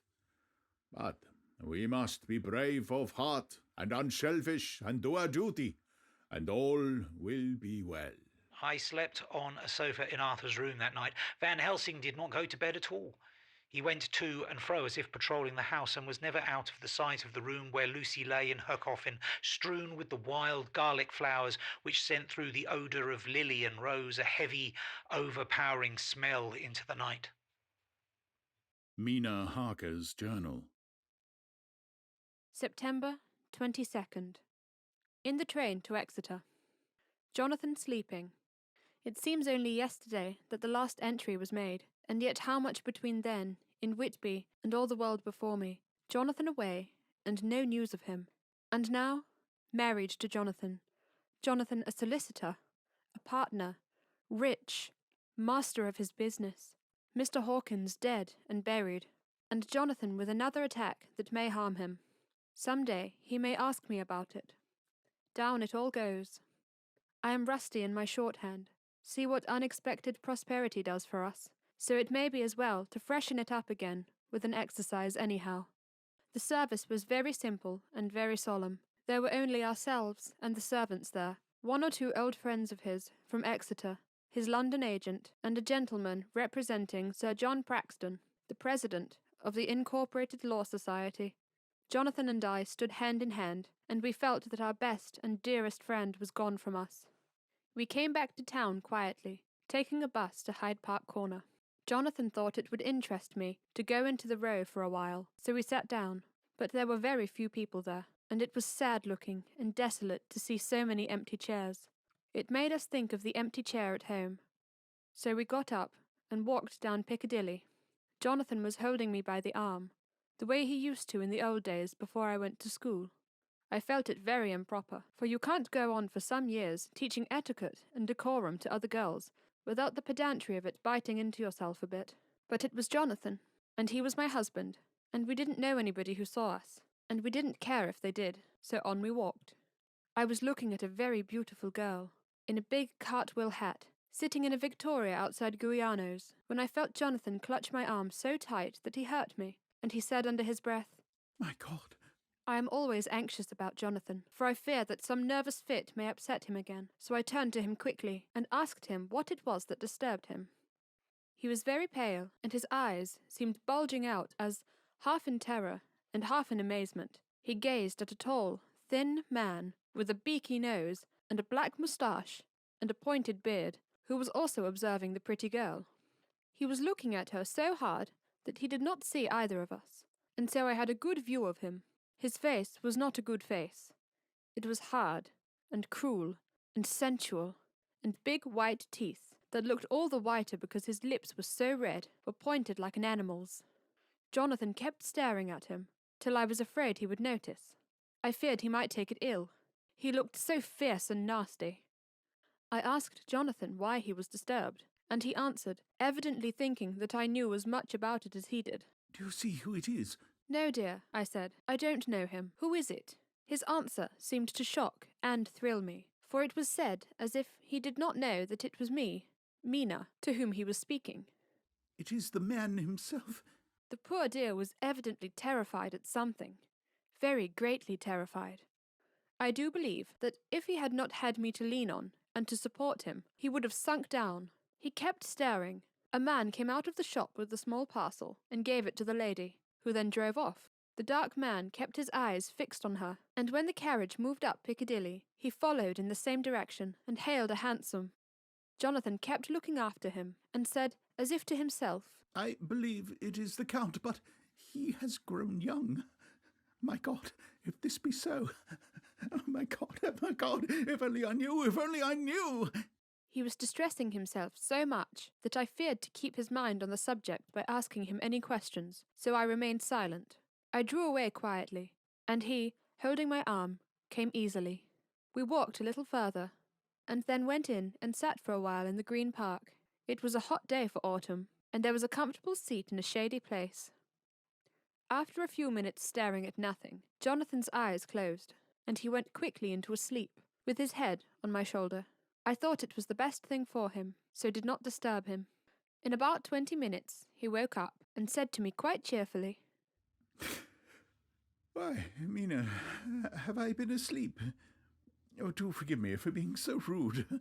But we must be brave of heart and unselfish and do our duty, and all will be well." I slept on a sofa in Arthur's room that night. Van Helsing did not go to bed at all. He went to and fro as if patrolling the house, and was never out of the sight of the room where Lucy lay in her coffin, strewn with the wild garlic flowers which sent through the odour of lily and rose a heavy, overpowering smell into the night. Mina Harker's journal. September 22nd. In the train to Exeter. Jonathan sleeping. It seems only yesterday that the last entry was made, and yet how much between then, in Whitby, and all the world before me. Jonathan away, and no news of him. And now, married to Jonathan. Jonathan a solicitor, a partner, rich, master of his business. Mr. Hawkins dead and buried, and Jonathan with another attack that may harm him. Some day he may ask me about it. Down it all goes. I am rusty in my shorthand. See what unexpected prosperity does for us, so it may be as well to freshen it up again with an exercise anyhow. The service was very simple and very solemn. There were only ourselves and the servants there, one or two old friends of his from Exeter, his London agent, and a gentleman representing Sir John Praxton, the president of the Incorporated Law Society. Jonathan and I stood hand in hand, and we felt that our best and dearest friend was gone from us. We came back to town quietly, taking a bus to Hyde Park Corner. Jonathan thought it would interest me to go into the Row for a while, so we sat down, but there were very few people there, and it was sad-looking and desolate to see so many empty chairs. It made us think of the empty chair at home. So we got up and walked down Piccadilly. Jonathan was holding me by the arm, the way he used to in the old days before I went to school. I felt it very improper, for you can't go on for some years teaching etiquette and decorum to other girls without the pedantry of it biting into yourself a bit. But it was Jonathan, and he was my husband, and we didn't know anybody who saw us, and we didn't care if they did, so on we walked. I was looking at a very beautiful girl, in a big cartwheel hat, sitting in a Victoria outside Guiano's, when I felt Jonathan clutch my arm so tight that he hurt me, and he said under his breath, "My God." I am always anxious about Jonathan, for I fear that some nervous fit may upset him again, so I turned to him quickly and asked him what it was that disturbed him. He was very pale, and his eyes seemed bulging out as, half in terror and half in amazement, he gazed at a tall, thin man with a beaky nose and a black moustache and a pointed beard, who was also observing the pretty girl. He was looking at her so hard that he did not see either of us, and so I had a good view of him. His face was not a good face. It was hard, and cruel, and sensual, and big white teeth that looked all the whiter because his lips were so red, were pointed like an animal's. Jonathan kept staring at him, till I was afraid he would notice. I feared he might take it ill. He looked so fierce and nasty. I asked Jonathan why he was disturbed, and he answered, evidently thinking that I knew as much about it as he did. "Do you see who it is?" No, dear, I said. I don't know him. Who is it? His answer seemed to shock and thrill me, for it was said as if he did not know that it was me, Mina, to whom he was speaking. "It is the man himself." The poor dear was evidently terrified at something, very greatly terrified. I do believe that if he had not had me to lean on and to support him, he would have sunk down. He kept staring. A man came out of the shop with a small parcel and gave it to the lady, who then drove off. The dark man kept his eyes fixed on her, and when the carriage moved up Piccadilly, he followed in the same direction and hailed a hansom. Jonathan kept looking after him, and said, as if to himself, "I believe it is the Count, but he has grown young. My God, if this be so. Oh, my God, if only I knew, if only I knew." He was distressing himself so much that I feared to keep his mind on the subject by asking him any questions, so I remained silent. I drew away quietly, and he, holding my arm, came easily. We walked a little further, and then went in and sat for a while in the Green Park. It was a hot day for autumn, and there was a comfortable seat in a shady place. After a few minutes staring at nothing, Jonathan's eyes closed, and he went quickly into a sleep, with his head on my shoulder. I thought it was the best thing for him, so did not disturb him. In about 20 minutes, he woke up and said to me quite cheerfully, "Why, Mina, have I been asleep? Oh, do forgive me for being so rude.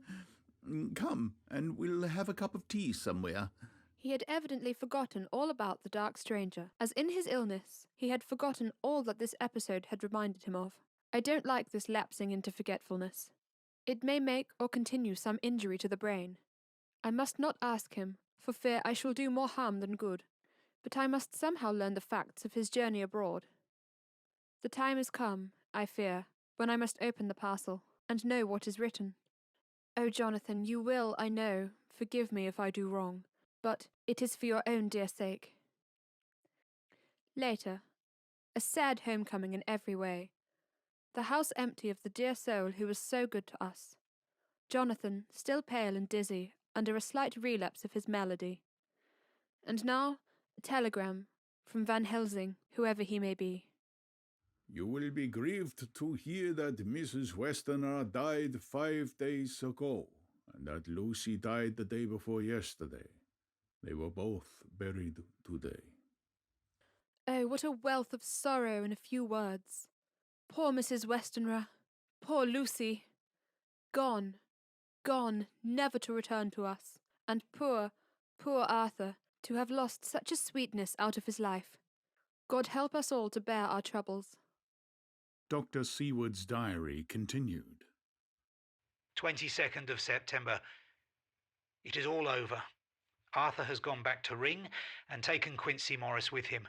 Come, and we'll have a cup of tea somewhere." He had evidently forgotten all about the dark stranger, as in his illness he had forgotten all that this episode had reminded him of. I don't like this lapsing into forgetfulness. It may make or continue some injury to the brain. I must not ask him, for fear I shall do more harm than good, but I must somehow learn the facts of his journey abroad. The time is come, I fear, when I must open the parcel, and know what is written. Oh, Jonathan, you will, I know, forgive me if I do wrong, but it is for your own dear sake. Later, a sad homecoming in every way. The house empty of the dear soul who was so good to us. Jonathan, still pale and dizzy, under a slight relapse of his malady. And now, a telegram from Van Helsing, whoever he may be. "You will be grieved to hear that Mrs. Westenra died 5 days ago, and that Lucy died the day before yesterday. They were both buried today." Oh, what a wealth of sorrow in a few words. Poor Mrs. Westenra, poor Lucy. Gone, gone, never to return to us. And poor, poor Arthur, to have lost such a sweetness out of his life. God help us all to bear our troubles. Dr. Seward's diary continued. 22nd of September. It is all over. Arthur has gone back to Ring and taken Quincy Morris with him.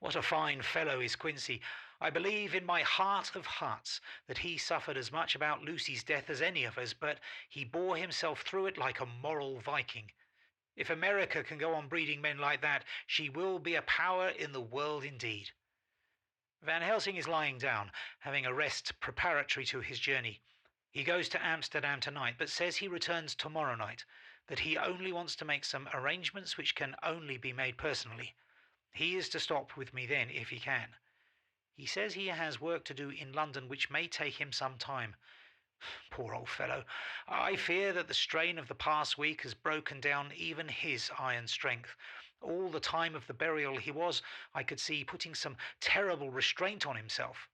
What a fine fellow is Quincy. I believe in my heart of hearts that he suffered as much about Lucy's death as any of us, but he bore himself through it like a moral Viking. If America can go on breeding men like that, she will be a power in the world indeed. Van Helsing is lying down, having a rest preparatory to his journey. He goes to Amsterdam tonight, but says he returns tomorrow night, that he only wants to make some arrangements which can only be made personally. He is to stop with me then, if he can. He says he has work to do in London which may take him some time. Poor old fellow. I fear that the strain of the past week has broken down even his iron strength. All the time of the burial he was, I could see, putting some terrible restraint on himself.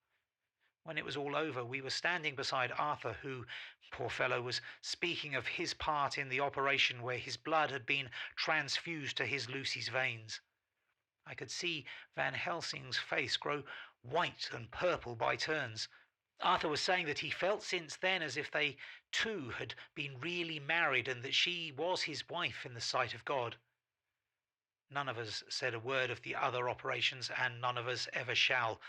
When it was all over, we were standing beside Arthur, who, poor fellow, was speaking of his part in the operation where his blood had been transfused to his Lucy's veins. I could see Van Helsing's face grow white and purple by turns. Arthur was saying that he felt since then as if they too had been really married and that she was his wife in the sight of God. None of us said a word of the other operations, and none of us ever shall.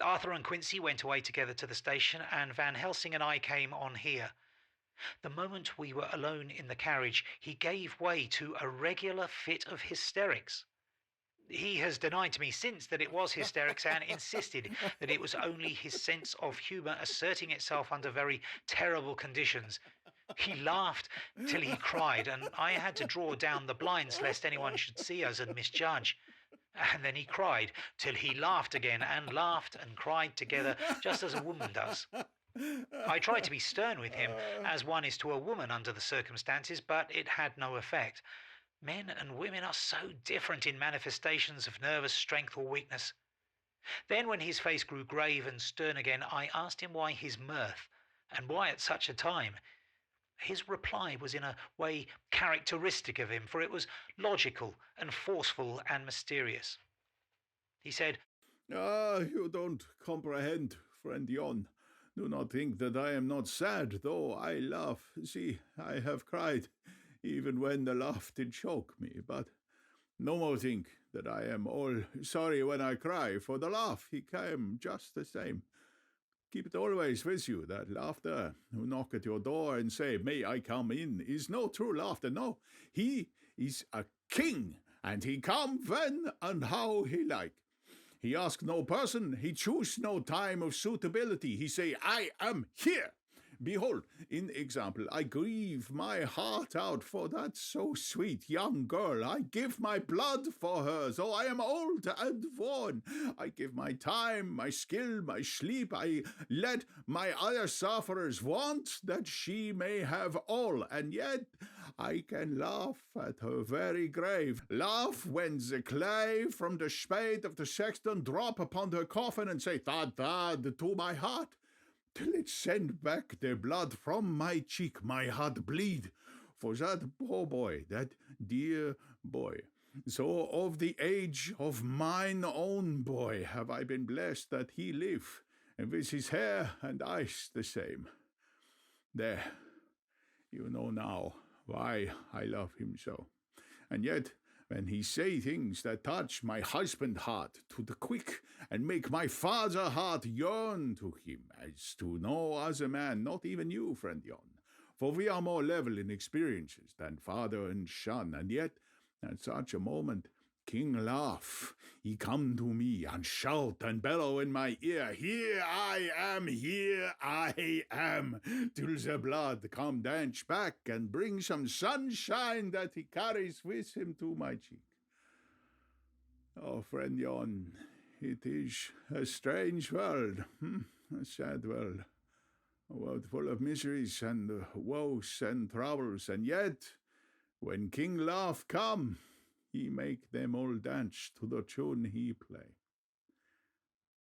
Arthur and Quincy went away together to the station, and Van Helsing and I came on here. The moment we were alone in the carriage, he gave way to a regular fit of hysterics. He has denied to me since that it was hysterics and insisted that it was only his sense of humour asserting itself under very terrible conditions. He laughed till he cried, and I had to draw down the blinds lest anyone should see us and misjudge. And then he cried till he laughed again, and laughed and cried together, just as a woman does. I tried to be stern with him, as one is to a woman under the circumstances, but it had no effect. Men and women are so different in manifestations of nervous strength or weakness. Then, when his face grew grave and stern again, I asked him why his mirth, and why at such a time. His reply was in a way characteristic of him, for it was logical and forceful and mysterious. He said, You don't comprehend, friend Jon. Do not think that I am not sad, though I laugh. See, I have cried, even when the laugh did choke me. But no more think that I am all sorry when I cry, for the laugh, he came just the same. Keep it always with you, that laughter. Who knock at your door and say, "May I come in?" is no true laughter. No, he is a king, and he come when and how he like. He ask no person, he choose no time of suitability. He say, "I am here. Behold, in example, I grieve my heart out for that so sweet young girl. I give my blood for her, though I am old and worn. I give my time, my skill, my sleep. I let my other sufferers want that she may have all, and yet I can laugh at her very grave. Laugh when the clay from the spade of the sexton drop upon her coffin and say, "Thud, thud," to my heart, till it send back the blood from my cheek, my heart bleed, for that poor boy, that dear boy. So of the age of mine own boy have I been blessed that he live, and with his hair and eyes the same. There, you know now why I love him so. And yet, when he say things that touch my husband heart to the quick, and make my father heart yearn to him, as to no other man, not even you, friend Jon, for we are more level in experiences than father and son, and yet, at such a moment, King laugh, he come to me, and shout and bellow in my ear, "Here I am," till the blood come dance back, and bring some sunshine that he carries with him to my cheek. Oh, friend Jon, it is a strange world, a sad world, a world full of miseries and woes and troubles, and yet, when King Laugh come, he make them all dance to the tune he play.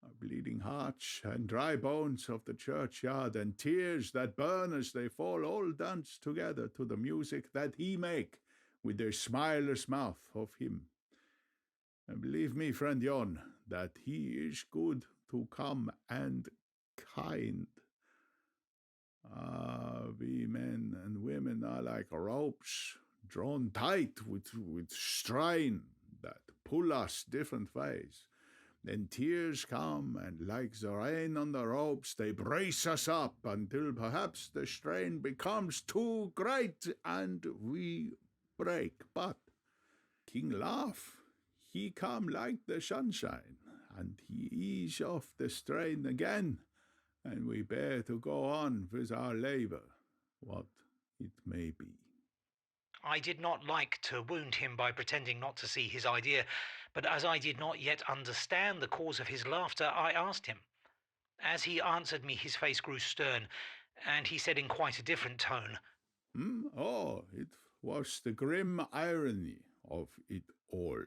Our bleeding hearts and dry bones of the churchyard and tears that burn as they fall all dance together to the music that he make with their smileless mouth of him. And believe me, friend Jon, that he is good to come and kind. We men and women are like ropes drawn tight with strain that pull us different ways. Then tears come, and like the rain on the ropes, they brace us up until perhaps the strain becomes too great and we break. But King Laugh, he come like the sunshine, and he ease off the strain again, and we bear to go on with our labor, what it may be. I did not like to wound him by pretending not to see his idea, but as I did not yet understand the cause of his laughter, I asked him. As he answered me, his face grew stern, and he said in quite a different tone, Oh, it was the grim irony of it all.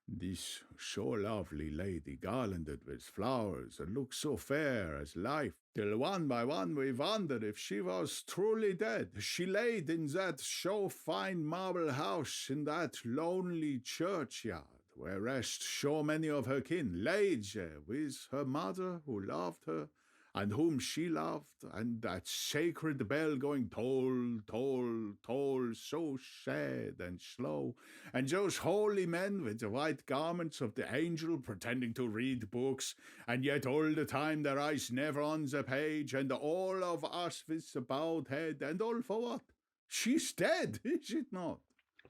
This so lovely lady garlanded with flowers and looked so fair as life, till one by one we wondered if she was truly dead. She laid in that so fine marble house in that lonely churchyard, where rest so many of her kin, laid there with her mother who loved her, and whom she loved, and that sacred bell going toll, toll, toll, so sad and slow, and those holy men with the white garments of the angel pretending to read books, and yet all the time their eyes never on the page, and all of us with the bowed head, and all for what? She's dead, is it not?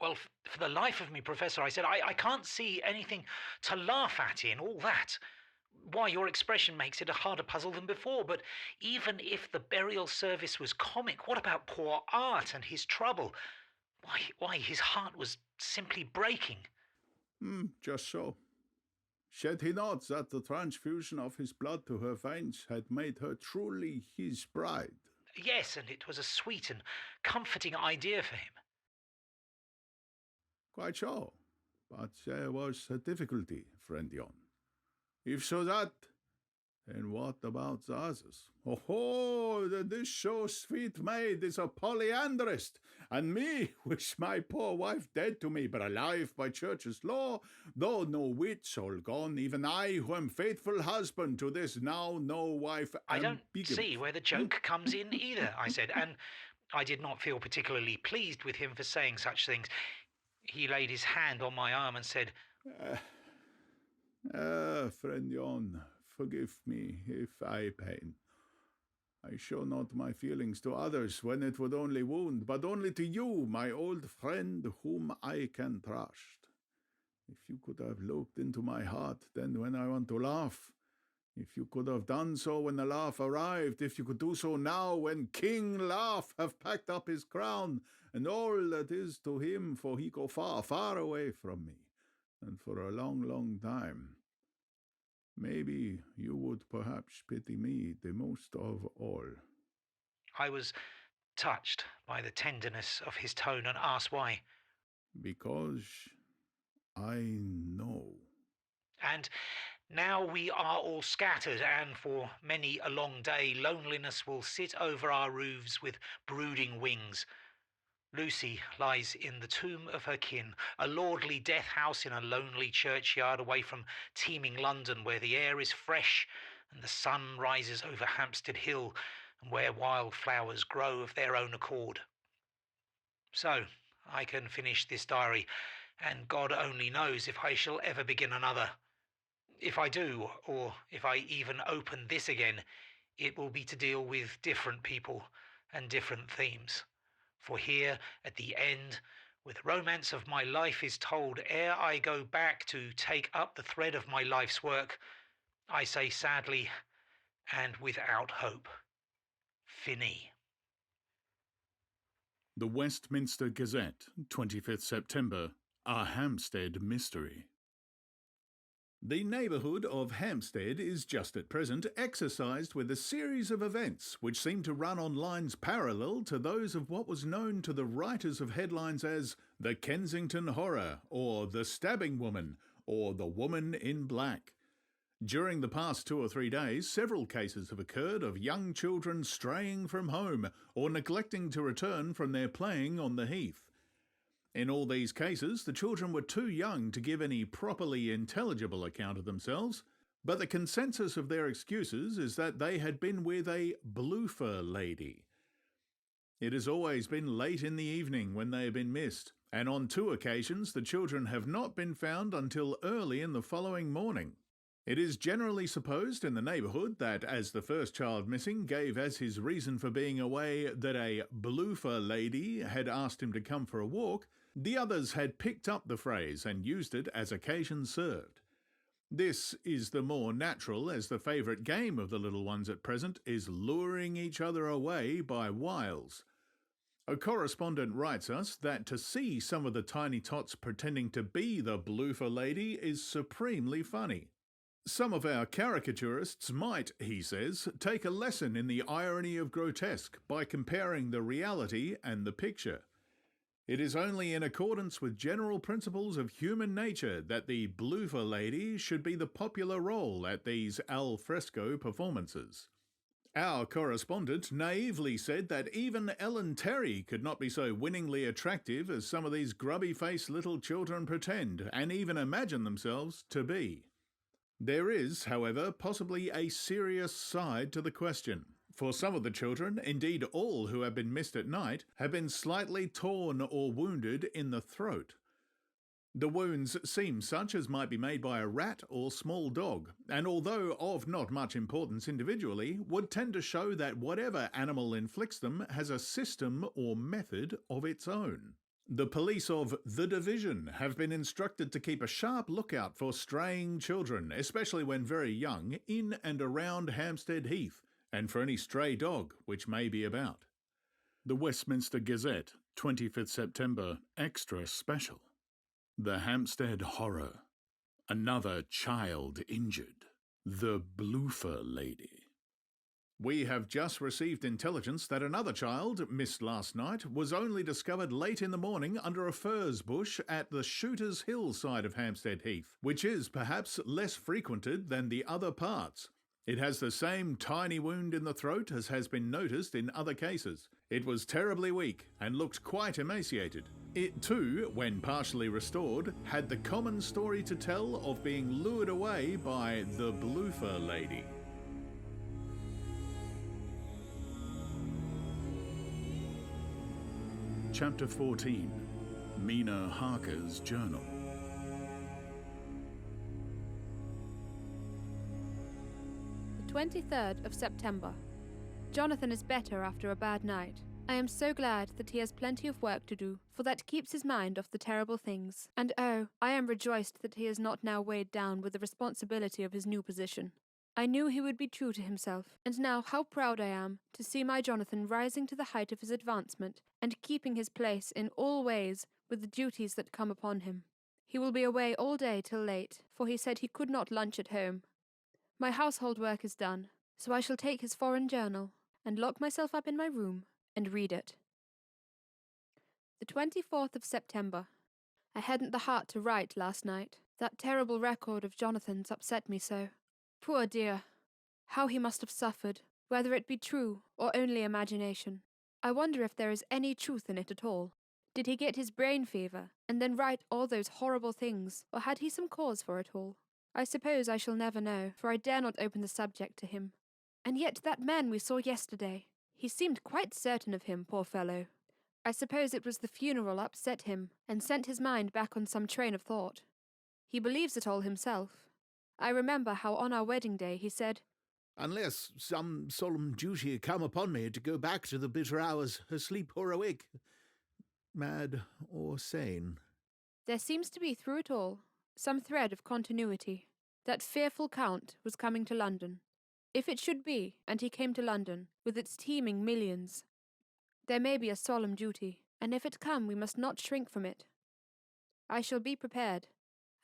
Well, for the life of me, Professor, I said, I can't see anything to laugh at in all that. Why, your expression makes it a harder puzzle than before, but even if the burial service was comic, what about poor Art and his trouble? Why, his heart was simply breaking. Just so. Said he not that the transfusion of his blood to her veins had made her truly his bride? Yes, and it was a sweet and comforting idea for him. Quite so, but there was a difficulty, friend Jon. If so that, then what about the others? This so sweet maid is a polyandrist, and me, with my poor wife dead to me, but alive by church's law, though no wits all gone, even I, who am faithful husband to this now no wife, I don't see where the joke comes in either, I said, and I did not feel particularly pleased with him for saying such things. He laid his hand on my arm and said, friend Jon, forgive me if I pain. I show not my feelings to others when it would only wound, but only to you, my old friend, whom I can trust. If you could have looked into my heart then when I want to laugh, If you could have done so when the laugh arrived, if you could do so now when King Laugh have packed up his crown, and all that is to him, for he go far, far away from me, and for a long, long time. Maybe you would perhaps pity me the most of all. I was touched by the tenderness of his tone and asked why. Because I know. And now we are all scattered, and for many a long day loneliness will sit over our roofs with brooding wings. Lucy lies in the tomb of her kin, a lordly death house in a lonely churchyard away from teeming London, where the air is fresh and the sun rises over Hampstead Hill, and where wildflowers grow of their own accord. So I can finish this diary, and God only knows if I shall ever begin another. If I do, or if I even open this again, it will be to deal with different people and different themes. For here, at the end, where the romance of my life is told, ere I go back to take up the thread of my life's work, I say sadly, and without hope, Fini. The Westminster Gazette, 25th September, A Hampstead Mystery. The neighbourhood of Hampstead is just at present exercised with a series of events which seem to run on lines parallel to those of what was known to the writers of headlines as the Kensington Horror, or the Stabbing Woman, or the Woman in Black. During the past 2 or 3 days, several cases have occurred of young children straying from home or neglecting to return from their playing on the heath. In all these cases, the children were too young to give any properly intelligible account of themselves, but the consensus of their excuses is that they had been with a bloofer lady. It has always been late in the evening when they have been missed, and on 2 occasions the children have not been found until early in the following morning. It is generally supposed in the neighbourhood that, as the first child missing gave as his reason for being away that a bloofer lady had asked him to come for a walk, the others had picked up the phrase and used it as occasion served. This is the more natural, as the favourite game of the little ones at present is luring each other away by wiles. A correspondent writes us that to see some of the tiny tots pretending to be the bloofer lady is supremely funny. Some of our caricaturists might, he says, take a lesson in the irony of grotesque by comparing the reality and the picture. It is only in accordance with general principles of human nature that the bloofer lady should be the popular role at these al fresco performances. Our correspondent naively said that even Ellen Terry could not be so winningly attractive as some of these grubby-faced little children pretend and even imagine themselves to be. There is, however, possibly a serious side to the question. For some of the children, indeed all who have been missed at night, have been slightly torn or wounded in the throat. The wounds seem such as might be made by a rat or small dog, and although of not much importance individually, would tend to show that whatever animal inflicts them has a system or method of its own. The police of the division have been instructed to keep a sharp lookout for straying children, especially when very young, in and around Hampstead Heath, and for any stray dog which may be about. The Westminster Gazette, 25th September, Extra Special. The Hampstead Horror. Another child injured. The bloofer lady. We have just received intelligence that another child, missed last night, was only discovered late in the morning under a furze bush at the Shooter's Hill side of Hampstead Heath, which is perhaps less frequented than the other parts. It has the same tiny wound in the throat as has been noticed in other cases. It was terribly weak and looked quite emaciated. It too, when partially restored, had the common story to tell of being lured away by the bloofer lady. Chapter 14. Mina Harker's Journal. The 23rd of September. Jonathan is better after a bad night. I am so glad that he has plenty of work to do, for that keeps his mind off the terrible things. And oh, I am rejoiced that he is not now weighed down with the responsibility of his new position. I knew he would be true to himself, and now how proud I am to see my Jonathan rising to the height of his advancement and keeping his place in all ways with the duties that come upon him. He will be away all day till late, for he said he could not lunch at home. My household work is done, so I shall take his foreign journal and lock myself up in my room and read it. The 24th of September. I hadn't the heart to write last night. That terrible record of Jonathan's upset me so. Poor dear! How he must have suffered, whether it be true or only imagination. I wonder if there is any truth in it at all. Did he get his brain fever, and then write all those horrible things, or had he some cause for it all? I suppose I shall never know, for I dare not open the subject to him. And yet that man we saw yesterday, he seemed quite certain of him, poor fellow. I suppose it was the funeral upset him, and sent his mind back on some train of thought. He believes it all himself. I remember how on our wedding day he said, "Unless some solemn duty come upon me to go back to the bitter hours, asleep or awake, mad or sane." There seems to be through it all some thread of continuity. That fearful Count was coming to London. If it should be, and he came to London, with its teeming millions, there may be a solemn duty, and if it come we must not shrink from it. I shall be prepared.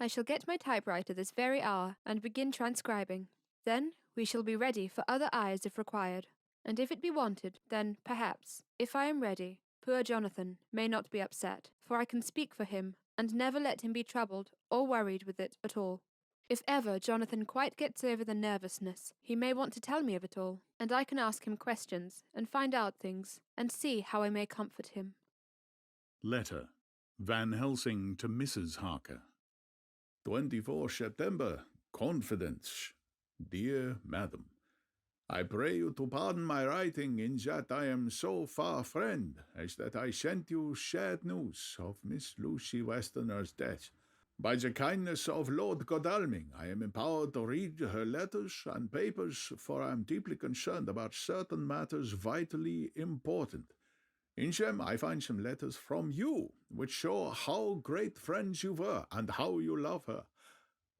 I shall get my typewriter this very hour and begin transcribing. Then we shall be ready for other eyes if required, and if it be wanted, then, perhaps, if I am ready, poor Jonathan may not be upset, for I can speak for him, and never let him be troubled or worried with it at all. If ever Jonathan quite gets over the nervousness, he may want to tell me of it all, and I can ask him questions, and find out things, and see how I may comfort him. Letter. Van Helsing to Mrs. Harker. 24 September. Confidence. Dear Madam, I pray you to pardon my writing in that I am so far friend as that I sent you sad news of Miss Lucy Westenra's death. By the kindness of Lord Godalming, I am empowered to read her letters and papers, for I am deeply concerned about certain matters vitally important. In them I find some letters from you, which show how great friends you were, and how you love her.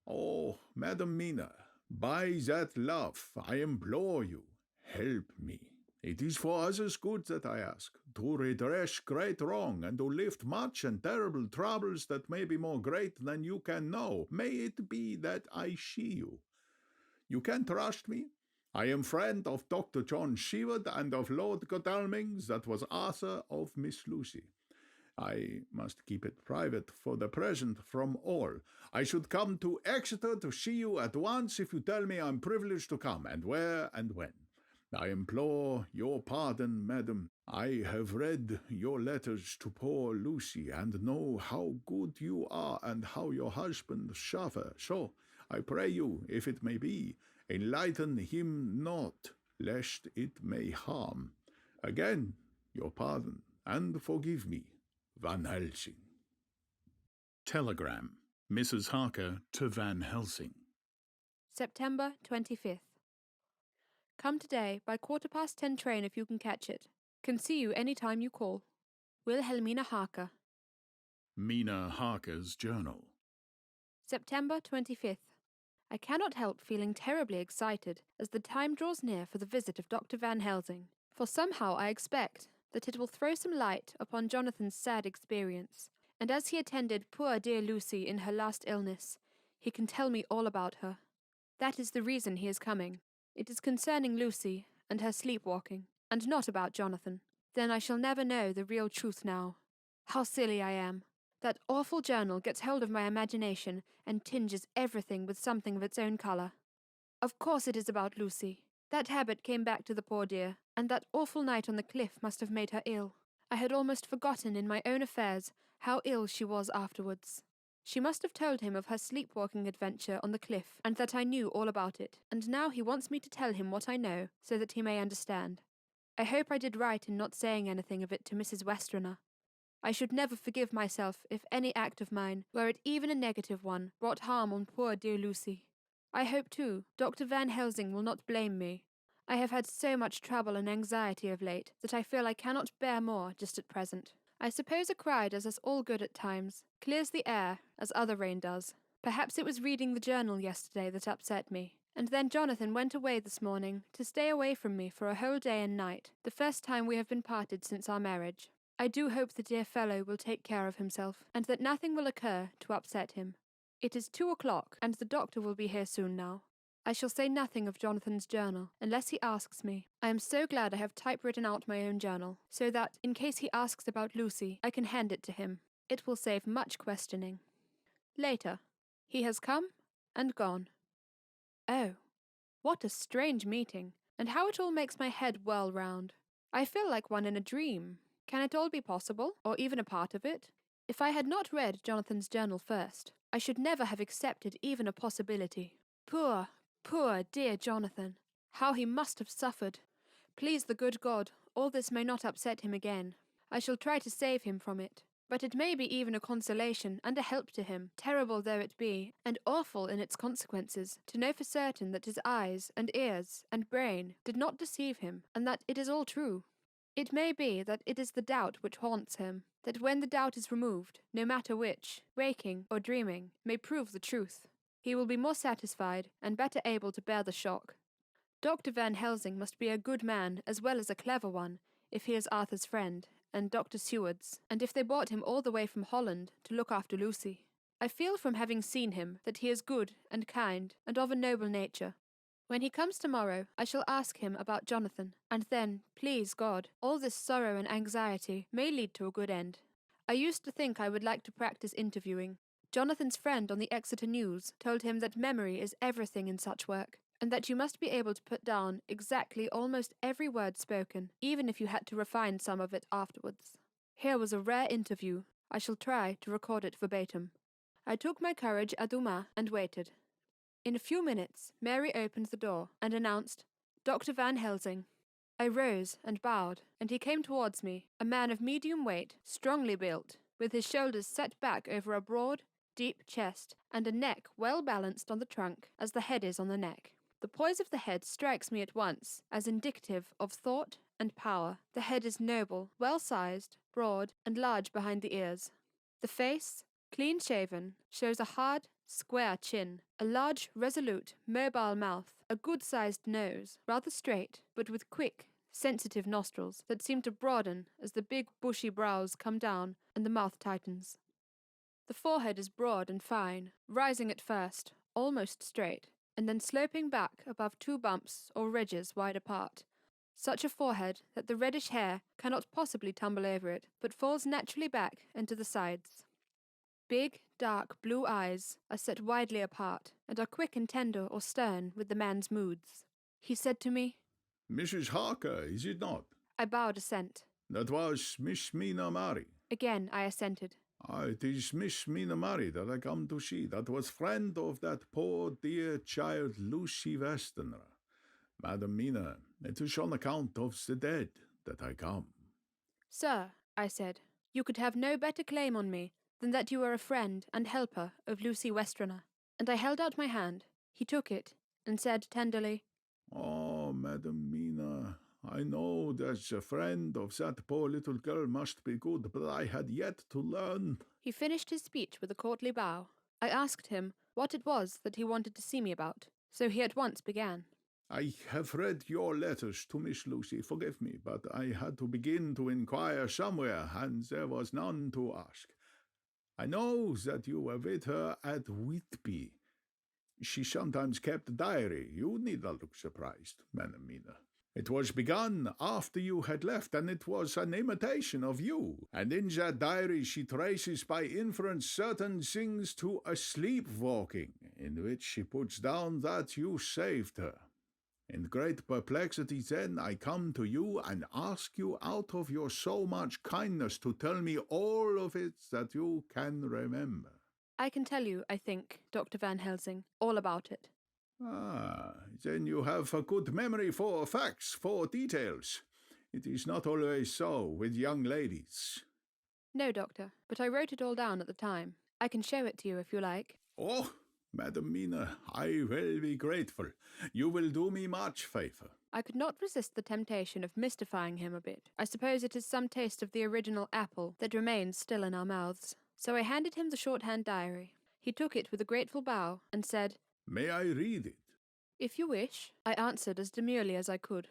Oh, Madam Mina, by that love I implore you, help me. It is for others' good that I ask, to redress great wrong, and to lift much and terrible troubles that may be more great than you can know. May it be that I see you. You can trust me. I am friend of Dr. John Seward and of Lord Godalming, that was author of Miss Lucy. I must keep it private for the present from all. I should come to Exeter to see you at once if you tell me I'm privileged to come, and where and when. I implore your pardon, madam. I have read your letters to poor Lucy, and know how good you are, and how your husband suffer. So I pray you, if it may be, enlighten him not, lest it may harm. Again, your pardon, and forgive me. Van Helsing. Telegram. Mrs. Harker to Van Helsing. September 25th. Come today by 10:15 train if you can catch it. Can see you any time you call. Wilhelmina Harker. Mina Harker's Journal. September 25th. I cannot help feeling terribly excited as the time draws near for the visit of Dr. Van Helsing, for somehow I expect that it will throw some light upon Jonathan's sad experience, and as he attended poor dear Lucy in her last illness, he can tell me all about her. That is the reason he is coming. It is concerning Lucy and her sleepwalking, and not about Jonathan. Then I shall never know the real truth now. How silly I am. That awful journal gets hold of my imagination and tinges everything with something of its own colour. Of course it is about Lucy. That habit came back to the poor dear, and that awful night on the cliff must have made her ill. I had almost forgotten in my own affairs how ill she was afterwards. She must have told him of her sleepwalking adventure on the cliff, and that I knew all about it, and now he wants me to tell him what I know, so that he may understand. I hope I did right in not saying anything of it to Mrs. Westenra. I should never forgive myself if any act of mine, were it even a negative one, brought harm on poor dear Lucy. I hope, too, Dr. Van Helsing will not blame me. I have had so much trouble and anxiety of late that I feel I cannot bear more just at present. I suppose a cry does us all good at times, clears the air, as other rain does. Perhaps it was reading the journal yesterday that upset me. And then Jonathan went away this morning to stay away from me for a whole day and night, the first time we have been parted since our marriage. I do hope the dear fellow will take care of himself, and that nothing will occur to upset him. It is 2:00, and the doctor will be here soon now. I shall say nothing of Jonathan's journal, unless he asks me. I am so glad I have typewritten out my own journal, so that, in case he asks about Lucy, I can hand it to him. It will save much questioning. Later. He has come and gone. Oh, what a strange meeting, and how it all makes my head whirl round. I feel like one in a dream. Can it all be possible, or even a part of it? If I had not read Jonathan's journal first, I should never have accepted even a possibility. Poor, poor dear Jonathan. How he must have suffered. Please the good God, all this may not upset him again. I shall try to save him from it. But it may be even a consolation and a help to him, terrible though it be, and awful in its consequences, to know for certain that his eyes and ears and brain did not deceive him, and that it is all true. It may be that it is the doubt which haunts him, that when the doubt is removed, no matter which, waking or dreaming, may prove the truth. He will be more satisfied and better able to bear the shock. Dr. Van Helsing must be a good man as well as a clever one, if he is Arthur's friend, and Dr. Seward's, and if they brought him all the way from Holland to look after Lucy. I feel from having seen him that he is good and kind and of a noble nature. When he comes tomorrow, I shall ask him about Jonathan, and then, please God, all this sorrow and anxiety may lead to a good end. I used to think I would like to practice interviewing. Jonathan's friend on the Exeter News told him that memory is everything in such work, and that you must be able to put down exactly almost every word spoken, even if you had to refine some of it afterwards. Here was a rare interview. I shall try to record it verbatim. I took my courage à deux mains and waited. In a few minutes, Mary opened the door and announced, Dr. Van Helsing. I rose and bowed, and he came towards me, a man of medium weight, strongly built, with his shoulders set back over a broad, deep chest, and a neck well balanced on the trunk as the head is on the neck. The poise of the head strikes me at once as indicative of thought and power. The head is noble, well-sized, broad, and large behind the ears. The face, clean-shaven, shows a hard, square chin, a large, resolute, mobile mouth, a good-sized nose, rather straight, but with quick, sensitive nostrils that seem to broaden as the big, bushy brows come down and the mouth tightens. The forehead is broad and fine, rising at first, almost straight, and then sloping back above two bumps or ridges wide apart. Such a forehead that the reddish hair cannot possibly tumble over it, but falls naturally back and to the sides. Big, dark blue eyes are set widely apart, and are quick and tender or stern with the man's moods. He said to me, Mrs. Harker, is it not? I bowed assent. That was Miss Mina Mary. Again I assented. It is Miss Mina Mary that I come to see. That was friend of that poor dear child Lucy Westenra. Madam Mina, it is on account of the dead that I come. Sir, I said, you could have no better claim on me than that you are a friend and helper of Lucy Westenra. And I held out my hand. He took it, and said tenderly, Oh, Madam Mina, I know that the friend of that poor little girl must be good, but I had yet to learn. He finished his speech with a courtly bow. I asked him what it was that he wanted to see me about, so he at once began. I have read your letters to Miss Lucy, forgive me, but I had to begin to inquire somewhere, and there was none to ask. I know that you were with her at Whitby. She sometimes kept a diary. You need not look surprised, Madam Mina. It was begun after you had left, and it was an imitation of you. And in that diary she traces by inference certain things to a sleepwalking, in which she puts down that you saved her. In great perplexity then I come to you and ask you out of your so much kindness to tell me all of it that you can remember. I can tell you, I think, Dr. Van Helsing, all about it. Ah, then you have a good memory for facts, for details. It is not always so with young ladies. No, Doctor, but I wrote it all down at the time. I can show it to you if you like. Oh, Madam Mina, I will be grateful. You will do me much favour. I could not resist the temptation of mystifying him a bit. I suppose it is some taste of the original apple that remains still in our mouths. So I handed him the shorthand diary. He took it with a grateful bow and said, May I read it? "If you wish," I answered as demurely as I could.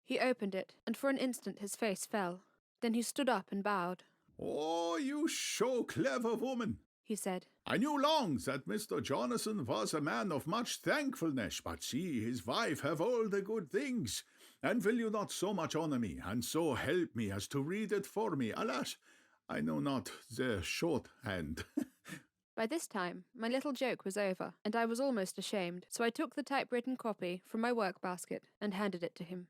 He opened it, and for an instant his face fell. Then he stood up and bowed. "Oh, you so clever woman," he said. "I knew long that Mr. Jonathan was a man of much thankfulness, but see, his wife have all the good things. And will you not so much honour me, and so help me as to read it for me? Alas, I know not the shorthand." By this time, my little joke was over, and I was almost ashamed, so I took the typewritten copy from my work basket and handed it to him.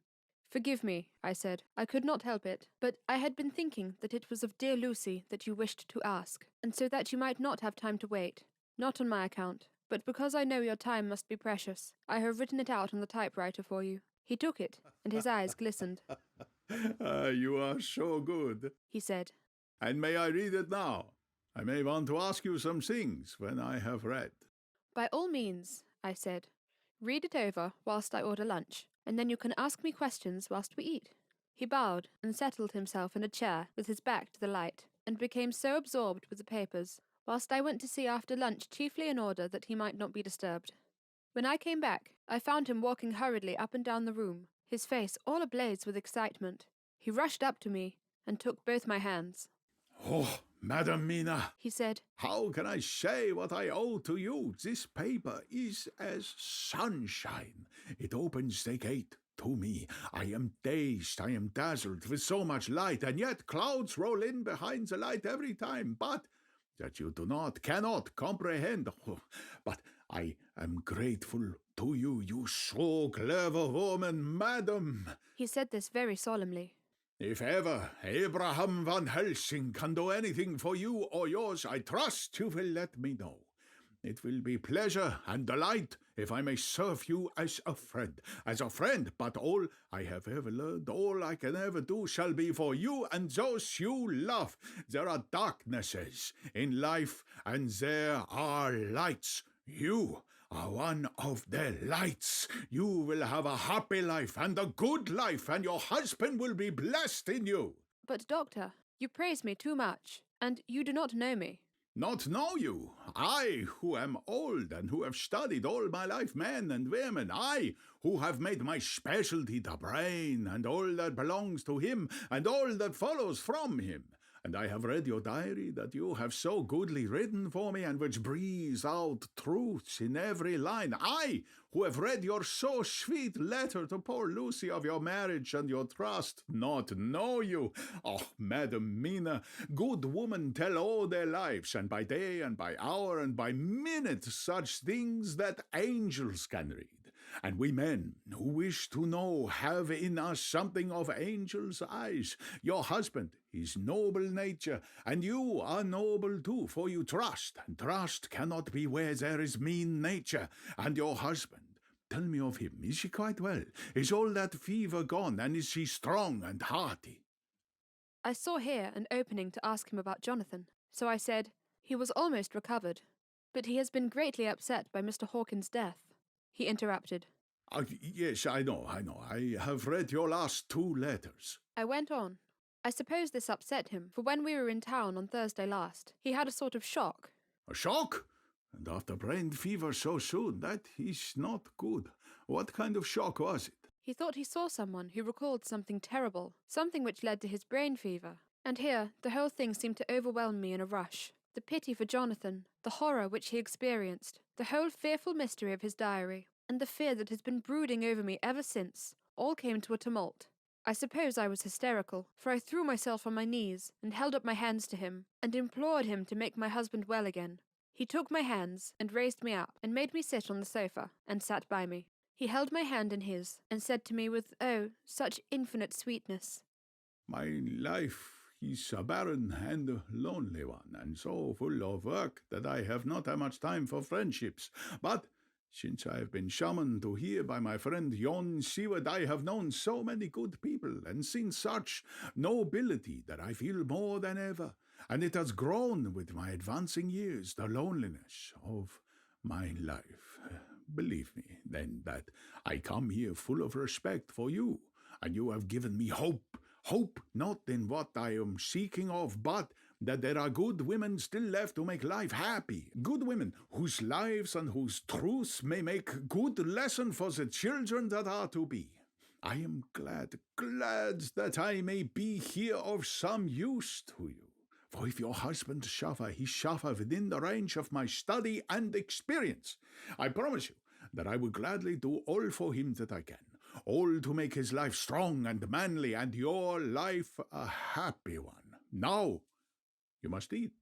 "Forgive me," I said. "I could not help it, but I had been thinking that it was of dear Lucy that you wished to ask, and so that you might not have time to wait. Not on my account, but because I know your time must be precious, I have written it out on the typewriter for you." He took it, and his eyes glistened. "You are so good," he said. "And may I read it now? I may want to ask you some things when I have read." "By all means," I said. "Read it over whilst I order lunch, and then you can ask me questions whilst we eat." He bowed and settled himself in a chair with his back to the light, and became so absorbed with the papers, whilst I went to see after lunch chiefly in order that he might not be disturbed. When I came back, I found him walking hurriedly up and down the room, his face all ablaze with excitement. He rushed up to me and took both my hands. "Oh, Madam Mina," he said, "how can I say what I owe to you? This paper is as sunshine. It opens the gate to me. I am dazed, I am dazzled with so much light, and yet clouds roll in behind the light every time, but that you cannot comprehend. Oh, but I am grateful to you, you so clever woman, madam." He said this very solemnly. "If ever Abraham van Helsing can do anything for you or yours, I trust you will let me know. It will be pleasure and delight if I may serve you as a friend, but all I have ever learned, all I can ever do shall be for you and those you love. There are darknesses in life, and there are lights. You are one of the lights. You will have a happy life and a good life, and your husband will be blessed in you." "But, Doctor, you praise me too much, and you do not know me." "Not know you? I, who am old and who have studied all my life men and women. I, who have made my specialty the brain and all that belongs to him and all that follows from him. And I have read your diary that you have so goodly written for me, and which breathes out truths in every line. I, who have read your so sweet letter to poor Lucy of your marriage and your trust, not know you. Oh, Madam Mina, good women tell all their lives, and by day and by hour and by minute, such things that angels can read. And we men who wish to know have in us something of angels' eyes. Your husband is noble nature, and you are noble too, for you trust, and trust cannot be where there is mean nature. And your husband, tell me of him. Is she quite well? Is all that fever gone, and is she strong and hearty?" I saw here an opening to ask him about Jonathan, so I said, "He was almost recovered, but he has been greatly upset by Mr. Hawkins' death." He interrupted. Yes, I know. I have read your last 2 letters. I went on. I suppose this upset him, for when we were in town on Thursday last, he had a sort of shock. A shock? And after brain fever so soon, that is not good. What kind of shock was it? He thought he saw someone who recalled something terrible, something which led to his brain fever. And here, the whole thing seemed to overwhelm me in a rush. The pity for Jonathan, the horror which he experienced, the whole fearful mystery of his diary, and the fear that has been brooding over me ever since, all came to a tumult. I suppose I was hysterical, for I threw myself on my knees and held up my hands to him, and implored him to make my husband well again. He took my hands and raised me up, and made me sit on the sofa, and sat by me. He held my hand in his, and said to me with, oh, such infinite sweetness, "My life is a barren and a lonely one, and so full of work that I have not that much time for friendships. But since I have been summoned to here by my friend John Seward, I have known so many good people, and seen such nobility, that I feel more than ever, and it has grown with my advancing years, the loneliness of my life. Believe me, then, that I come here full of respect for you, and you have given me hope not in what I am seeking of, but that there are good women still left to make life happy. Good women whose lives and whose truths may make good lesson for the children that are to be. I am glad that I may be here of some use to you. For if your husband suffer, he suffer within the range of my study and experience. I promise you that I will gladly do all for him that I can, all to make his life strong and manly, and your life a happy one. Now, you must eat.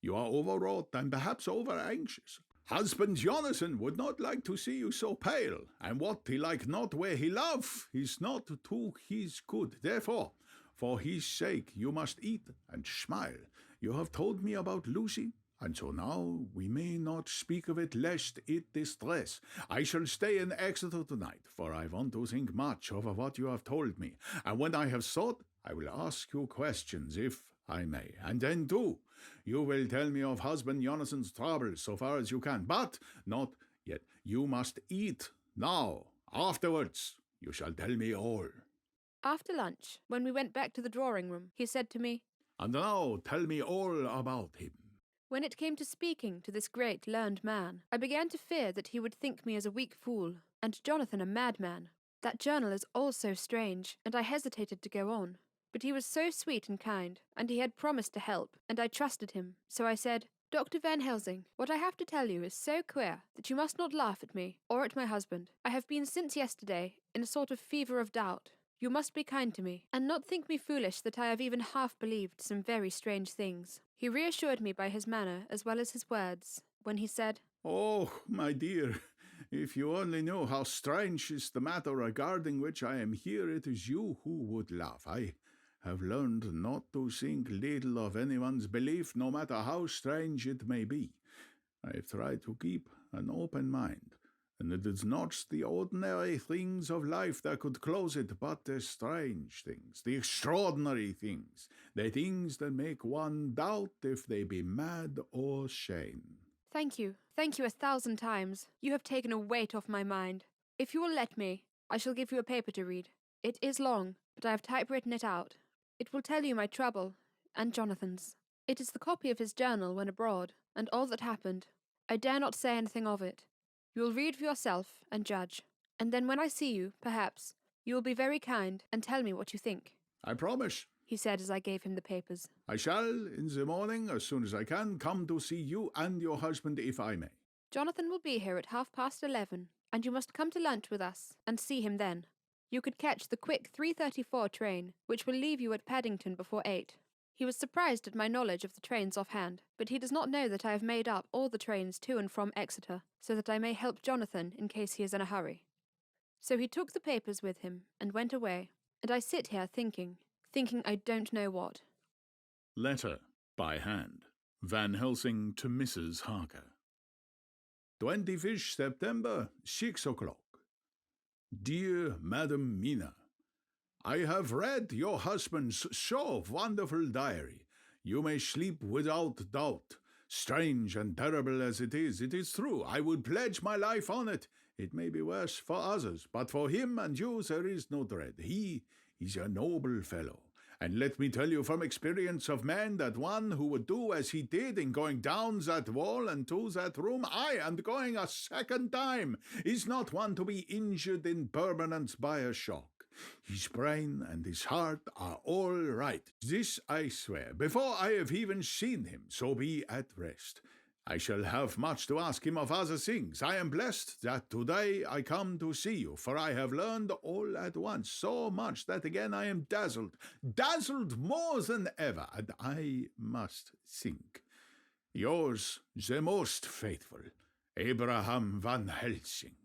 You are overwrought and perhaps over-anxious. Husband Jonathan would not like to see you so pale, and what he like not where he love is not to his good. Therefore, for his sake, you must eat and smile. You have told me about Lucy, and so now we may not speak of it lest it distress. I shall stay in Exeter tonight, for I want to think much over what you have told me, and when I have thought, I will ask you questions, if I may, and then too, you will tell me of husband Jonathan's troubles so far as you can, but not yet. You must eat now. Afterwards, you shall tell me all. After lunch, when we went back to the drawing room, he said to me, And now tell me all about him. When it came to speaking to this great learned man, I began to fear that he would think me as a weak fool, and Jonathan a madman. That journal is all so strange, and I hesitated to go on. But he was so sweet and kind, and he had promised to help, and I trusted him. So I said, Dr. Van Helsing, what I have to tell you is so queer that you must not laugh at me or at my husband. I have been since yesterday in a sort of fever of doubt. You must be kind to me, and not think me foolish that I have even half believed some very strange things. He reassured me by his manner as well as his words, when he said, Oh, my dear, if you only knew how strange is the matter regarding which I am here, it is you who would laugh. I have learned not to think little of anyone's belief, no matter how strange it may be. I have tried to keep an open mind, and it is not the ordinary things of life that could close it, but the strange things, the extraordinary things, the things that make one doubt if they be mad or sane. Thank you 1,000 times. You have taken a weight off my mind. If you will let me, I shall give you a paper to read. It is long, but I have typewritten it out. It will tell you my trouble, and Jonathan's. It is the copy of his journal when abroad, and all that happened. I dare not say anything of it. You will read for yourself and judge, and then when I see you, perhaps, you will be very kind and tell me what you think. I promise, he said as I gave him the papers. I shall, in the morning, as soon as I can, come to see you and your husband if I may. Jonathan will be here at 11:30, and you must come to lunch with us and see him then. You could catch the quick 3:34 train, which will leave you at Paddington before 8. He was surprised at my knowledge of the trains offhand, but he does not know that I have made up all the trains to and from Exeter, so that I may help Jonathan in case he is in a hurry. So he took the papers with him and went away, and I sit here thinking I don't know what. Letter by hand. Van Helsing to Mrs. Harker. 25th September, 6 o'clock. Dear Madam Mina, I have read your husband's so wonderful diary. You may sleep without doubt. Strange and terrible as it is true. I would pledge my life on it. It may be worse for others, but for him and you there is no dread. He is a noble fellow. And let me tell you from experience of men that one who would do as he did in going down that wall and to that room, aye, and going a second time, is not one to be injured in permanence by a shock. His brain and his heart are all right. This I swear, before I have even seen him, so be at rest. I shall have much to ask him of other things. I am blessed that today I come to see you, for I have learned all at once so much that again I am dazzled more than ever, and I must think. Yours, the most faithful, Abraham Van Helsing.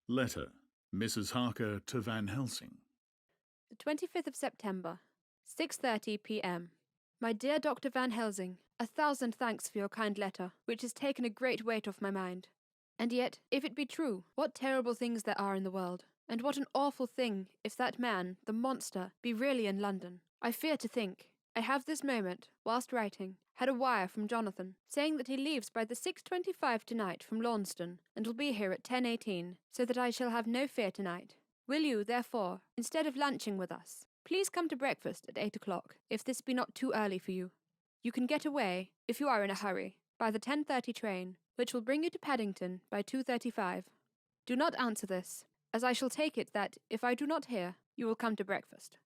Letter, Mrs. Harker to Van Helsing. The 25th of September, 6:30 p.m. My dear Dr. Van Helsing, 1,000 thanks for your kind letter, which has taken a great weight off my mind. And yet, if it be true, what terrible things there are in the world, and what an awful thing if that man, the monster, be really in London. I fear to think. I have this moment, whilst writing, had a wire from Jonathan, saying that he leaves by the 6:25 tonight from Launceston, and will be here at 10:18, so that I shall have no fear tonight. Will you, therefore, instead of lunching with us, please come to breakfast at 8 o'clock, if this be not too early for you. You can get away, if you are in a hurry, by the 10:30 train, which will bring you to Paddington by 2:35. Do not answer this, as I shall take it that, if I do not hear, you will come to breakfast.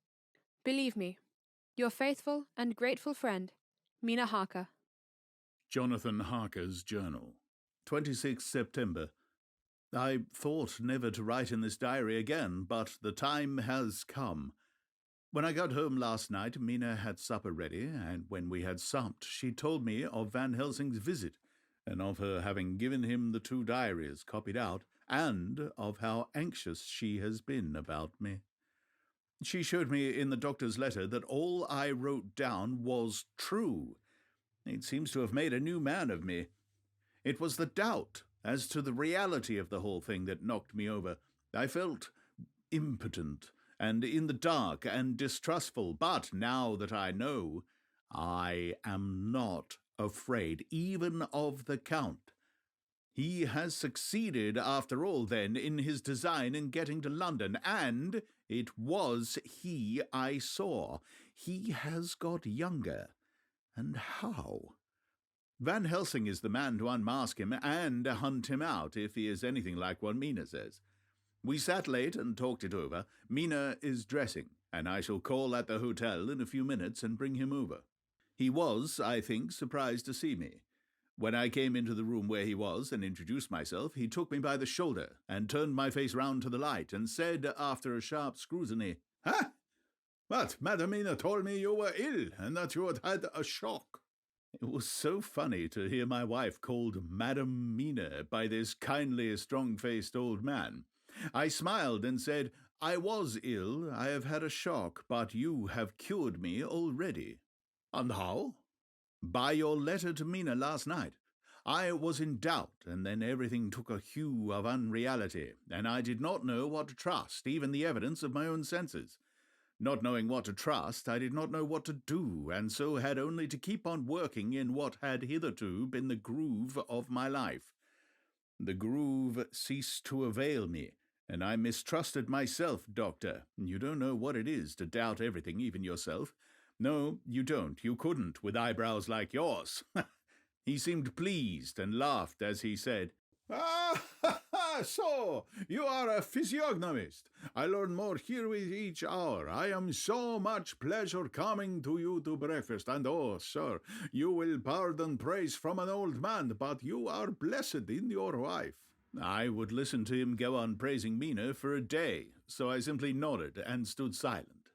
Believe me, your faithful and grateful friend, Mina Harker. Jonathan Harker's Journal, 26 September. I thought never to write in this diary again, but the time has come. When I got home last night, Mina had supper ready, and when we had supped, she told me of Van Helsing's visit, and of her having given him the 2 diaries copied out, and of how anxious she has been about me. She showed me in the doctor's letter that all I wrote down was true. It seems to have made a new man of me. It was the doubt as to the reality of the whole thing that knocked me over. I felt impotent and in the dark and distrustful, but now that I know, I am not afraid, even of the Count. He has succeeded, after all, then, in his design in getting to London, and it was he I saw. He has got younger. And how? Van Helsing is the man to unmask him and hunt him out, if he is anything like what Mina says. We sat late and talked it over. Mina is dressing, and I shall call at the hotel in a few minutes and bring him over. He was, I think, surprised to see me. When I came into the room where he was and introduced myself, he took me by the shoulder and turned my face round to the light and said, after a sharp scrutiny, "Ha! But Madam Mina told me you were ill and that you had had a shock." It was so funny to hear my wife called Madam Mina by this kindly, strong-faced old man. I smiled and said, "I was ill, I have had a shock, but you have cured me already." "And how?" "By your letter to Mina last night. I was in doubt, and then everything took a hue of unreality, and I did not know what to trust, even the evidence of my own senses. Not knowing what to trust, I did not know what to do, and so had only to keep on working in what had hitherto been the groove of my life. The groove ceased to avail me, and I mistrusted myself, Doctor. You don't know what it is to doubt everything, even yourself. No, you don't. You couldn't, with eyebrows like yours." He seemed pleased and laughed as he said, "So, you are a physiognomist. I learn more here with each hour. I am so much pleasure coming to you to breakfast, and oh, sir, you will pardon praise from an old man, but you are blessed in your wife." I would listen to him go on praising Mina for a day, so I simply nodded and stood silent.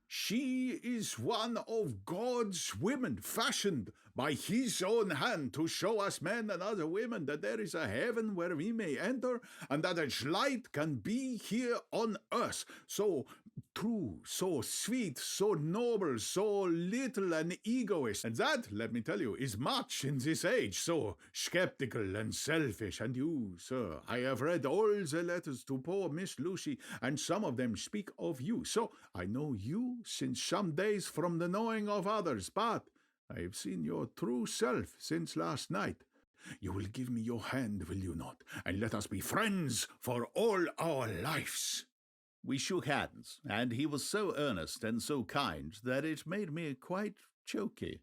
"She is one of God's women, fashioned by his own hand to show us men and other women that there is a heaven where we may enter, and that its light can be here on earth. So true, so sweet, so noble, so little an egoist. And that, let me tell you, is much in this age, so skeptical and selfish. And you, sir, I have read all the letters to poor Miss Lucy, and some of them speak of you. So I know you since some days from the knowing of others, but I have seen your true self since last night. You will give me your hand, will you not? And let us be friends for all our lives." We shook hands, and he was so earnest and so kind that it made me quite choky.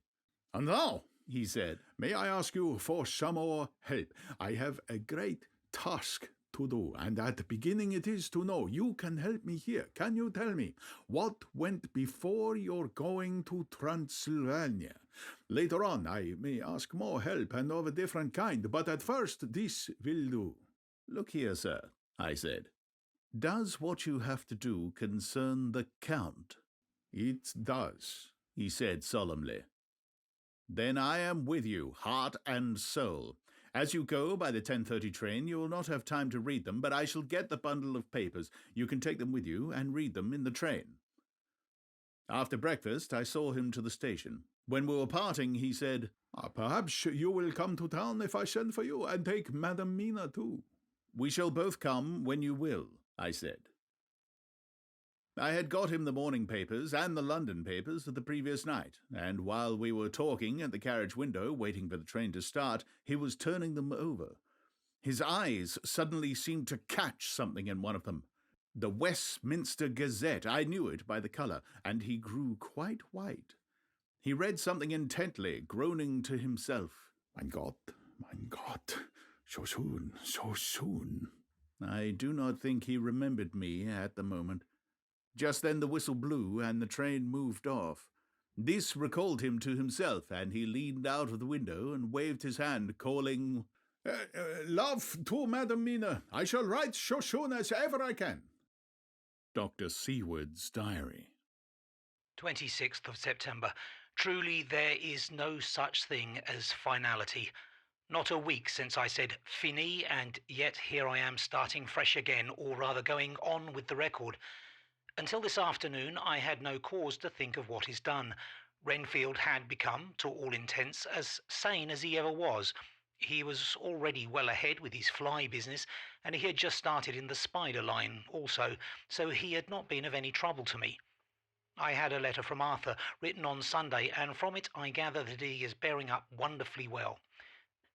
"And now," he said, "may I ask you for some more help? I have a great task to do, and at the beginning it is to know. You can help me here. Can you tell me what went before your going to Transylvania? Later on I may ask more help and of a different kind, but at first this will do." "Look here, sir," I said. "Does what you have to do concern the Count?" "It does," he said solemnly. "Then I am with you, heart and soul. As you go by the 10:30 train, you will not have time to read them, but I shall get the bundle of papers. You can take them with you and read them in the train." After breakfast, I saw him to the station. When we were parting, he said, "Perhaps you will come to town if I send for you, and take Madam Mina too." "We shall both come when you will," I said. I had got him the morning papers and the London papers of the previous night, and while we were talking at the carriage window, waiting for the train to start, he was turning them over. His eyes suddenly seemed to catch something in one of them. The Westminster Gazette, I knew it by the colour, and he grew quite white. He read something intently, groaning to himself. Mein Gott, so soon, so soon. I do not think he remembered me at the moment. Just then the whistle blew, and the train moved off. This recalled him to himself, and he leaned out of the window and waved his hand, calling, Love to Madam Mina. I shall write so soon as ever I can. Dr. Seward's Diary. 26th of September. Truly there is no such thing as finality. Not a week since I said fini, and yet here I am starting fresh again, or rather going on with the record. Until this afternoon I had no cause to think of what is done. Renfield had become, to all intents, as sane as he ever was. He was already well ahead with his fly business, and he had just started in the spider line also, so he had not been of any trouble to me. I had a letter from Arthur, written on Sunday, and from it I gather that he is bearing up wonderfully well.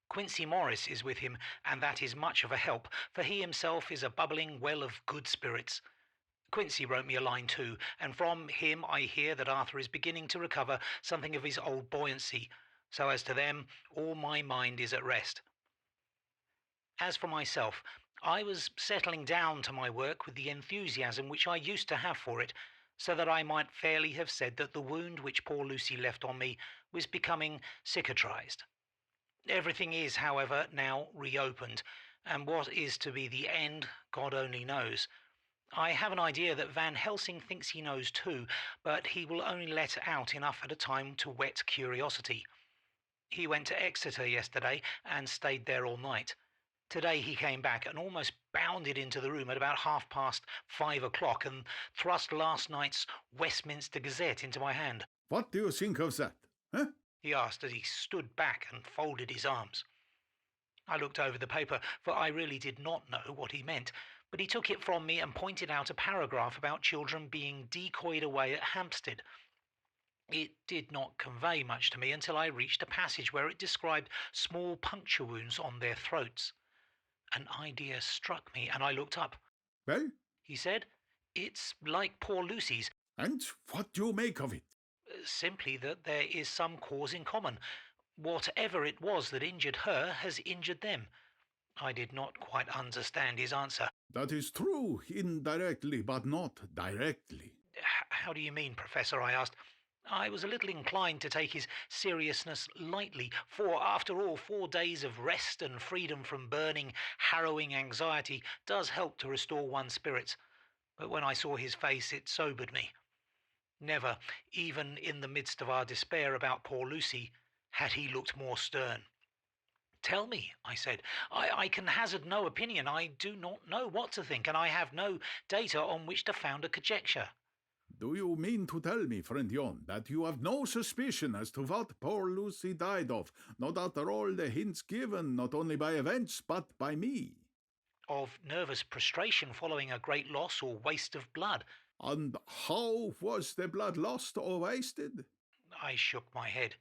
Quincy Morris is with him, and that is much of a help, for he himself is a bubbling well of good spirits. Quincy wrote me a line too, and from him I hear that Arthur is beginning to recover something of his old buoyancy, so as to them, all my mind is at rest. As for myself, I was settling down to my work with the enthusiasm which I used to have for it, so that I might fairly have said that the wound which poor Lucy left on me was becoming cicatrized. Everything is, however, now reopened, and what is to be the end, God only knows. I have an idea that Van Helsing thinks he knows too, but he will only let out enough at a time to whet curiosity. He went to Exeter yesterday and stayed there all night. Today he came back and almost bounded into the room at about 5:30 and thrust last night's Westminster Gazette into my hand. What do you think of that? Huh? He asked as he stood back and folded his arms. I looked over the paper, for I really did not know what he meant, but he took it from me and pointed out a paragraph about children being decoyed away at Hampstead. It did not convey much to me until I reached a passage where it described small puncture wounds on their throats. An idea struck me, and I looked up. Well? He said, It's like poor Lucy's. And what do you make of it? Simply that there is some cause in common. Whatever it was that injured her has injured them. I did not quite understand his answer. That is true, indirectly, but not directly. How do you mean, Professor? I asked. I was a little inclined to take his seriousness lightly, for, after all, 4 days of rest and freedom from burning, harrowing anxiety does help to restore one's spirits. But when I saw his face, it sobered me. Never, even in the midst of our despair about poor Lucy, had he looked more stern. Tell me, I said. I can hazard no opinion. I do not know what to think, and I have no data on which to found a conjecture. Do you mean to tell me, friend Jon, that you have no suspicion as to what poor Lucy died of, not after all the hints given, not only by events, but by me? Of nervous prostration following a great loss or waste of blood. And how was the blood lost or wasted? I shook my head.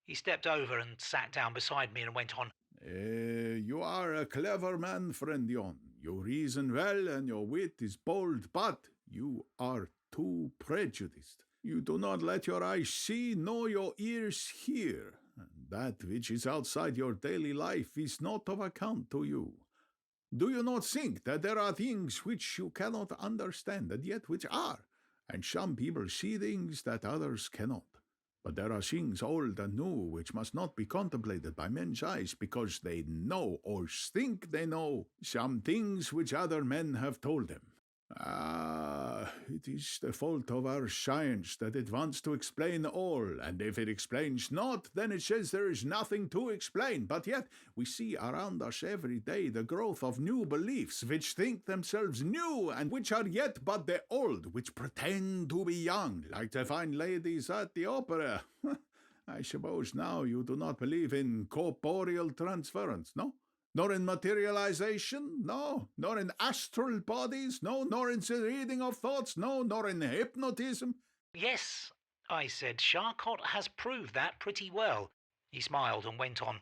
He stepped over and sat down beside me and went on. You are a clever man, friend Jon. You reason well and your wit is bold, but you are too prejudiced. You do not let your eyes see, nor your ears hear. And that which is outside your daily life is not of account to you. Do you not think that there are things which you cannot understand, and yet which are? And some people see things that others cannot. But there are things old and new which must not be contemplated by men's eyes, because they know, or think they know, some things which other men have told them. It is the fault of our science that it wants to explain all, and if it explains not, then it says there is nothing to explain. But yet we see around us every day the growth of new beliefs, which think themselves new, and which are yet but the old, which pretend to be young, like the fine ladies at the opera. I suppose now you do not believe in corporeal transference, no? Nor in materialization, no, nor in astral bodies, no, nor in the reading of thoughts, no, nor in hypnotism. Yes, I said, Charcot has proved that pretty well. He smiled and went on.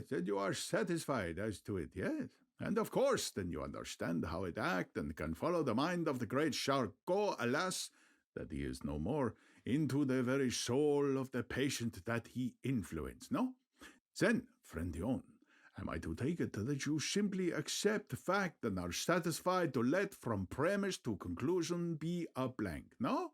Then you are satisfied as to it, yes. And of course, then you understand how it acts and can follow the mind of the great Charcot, alas, that he is no more, into the very soul of the patient that he influenced, no? Then, friend Dion, am I to take it that you simply accept the fact and are satisfied to let from premise to conclusion be a blank, no?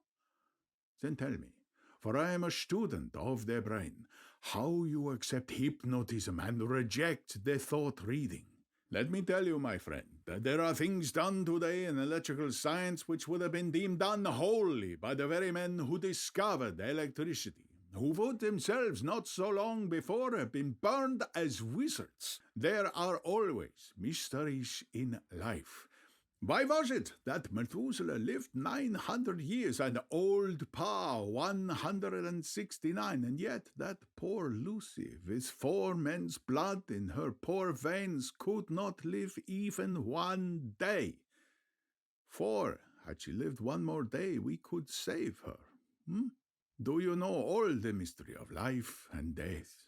Then tell me, for I am a student of the brain, how you accept hypnotism and reject the thought reading. Let me tell you, my friend, that there are things done today in electrical science which would have been deemed unholy by the very men who discovered electricity, who would themselves not so long before have been burned as wizards. There are always mysteries in life. Why was it that Methuselah lived 900 years and old Pa 169, and yet that poor Lucy, with 4 men's blood in her poor veins, could not live even 1 day? For, had she lived 1 more day, we could save her. Do you know all the mystery of life and death?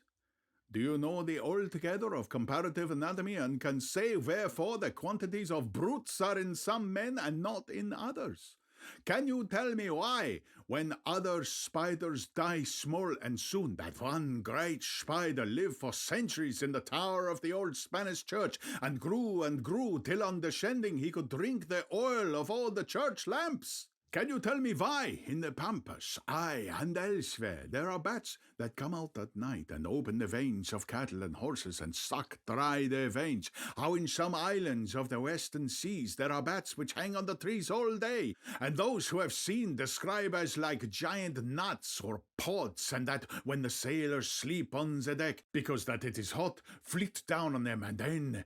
Do you know the altogether of comparative anatomy, and can say wherefore the quantities of brutes are in some men and not in others? Can you tell me why, when other spiders die small and soon, that one great spider lived for centuries in the tower of the old Spanish church, and grew till on descending he could drink the oil of all the church lamps? Can you tell me why, in the pampas, aye, and elsewhere, there are bats that come out at night and open the veins of cattle and horses and suck dry their veins? How in some islands of the western seas there are bats which hang on the trees all day, and those who have seen describe as like giant nuts or pods, and that when the sailors sleep on the deck, because that it is hot, flit down on them, and then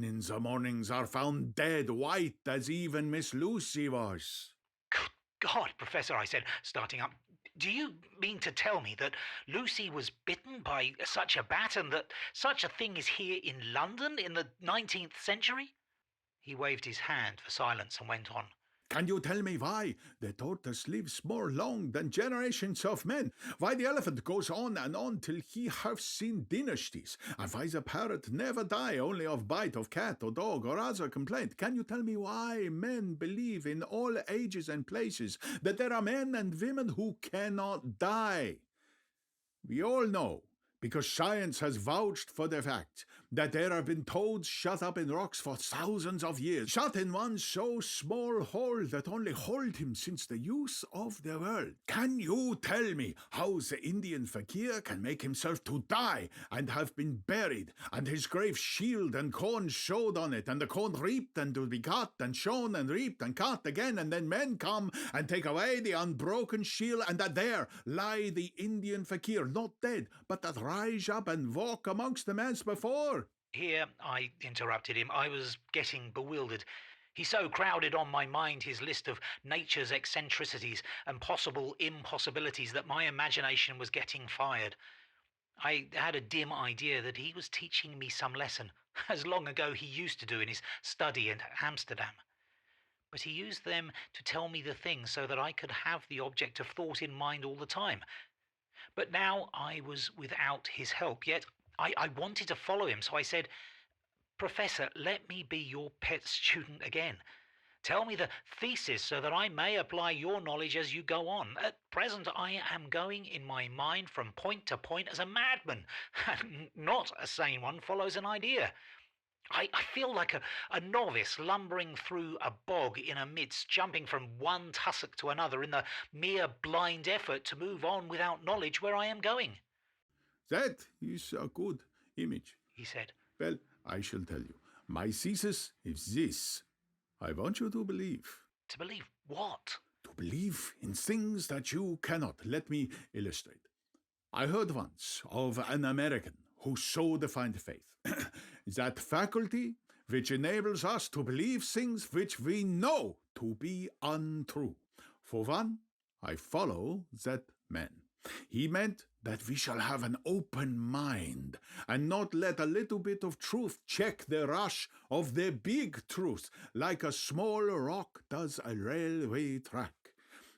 in the mornings are found dead, white as even Miss Lucy was. God, Professor, I said, starting up, do you mean to tell me that Lucy was bitten by such a bat and that such a thing is here in London in the 19th century? He waved his hand for silence and went on. Can you tell me why the tortoise lives more long than generations of men? Why the elephant goes on and on till he have seen dynasties? And why the parrot never die only of bite of cat or dog or other complaint? Can you tell me why men believe in all ages and places that there are men and women who cannot die? We all know, because science has vouched for the fact, that there have been toads shut up in rocks for thousands of years, shut in one so small hole that only hold him since the use of the world. Can you tell me how the Indian fakir can make himself to die and have been buried, and his grave shield and corn showed on it, and the corn reaped and to be cut and shown and reaped and cut again, and then men come and take away the unbroken shield, and that there lie the Indian fakir, not dead, but that rise up and walk amongst them as before? Here, I interrupted him. I was getting bewildered. He so crowded on my mind his list of nature's eccentricities and possible impossibilities that my imagination was getting fired. I had a dim idea that he was teaching me some lesson, as long ago he used to do in his study in Amsterdam. But he used them to tell me the things so that I could have the object of thought in mind all the time. But now I was without his help, yet I wanted to follow him, so I said, Professor, let me be your pet student again. Tell me the thesis so that I may apply your knowledge as you go on. At present, I am going in my mind from point to point as a madman, and not a sane one follows an idea. I feel like a novice lumbering through a bog in a midst, jumping from one tussock to another in the mere blind effort to move on without knowledge where I am going. That is a good image, he said. Well, I shall tell you. My thesis is this. I want you to believe. To believe what? To believe in things that you cannot. Let me illustrate. I heard once of an American who so defined faith. That faculty which enables us to believe things which we know to be untrue. For one, I follow that man. He meant that we shall have an open mind and not let a little bit of truth check the rush of the big truth, like a small rock does a railway track.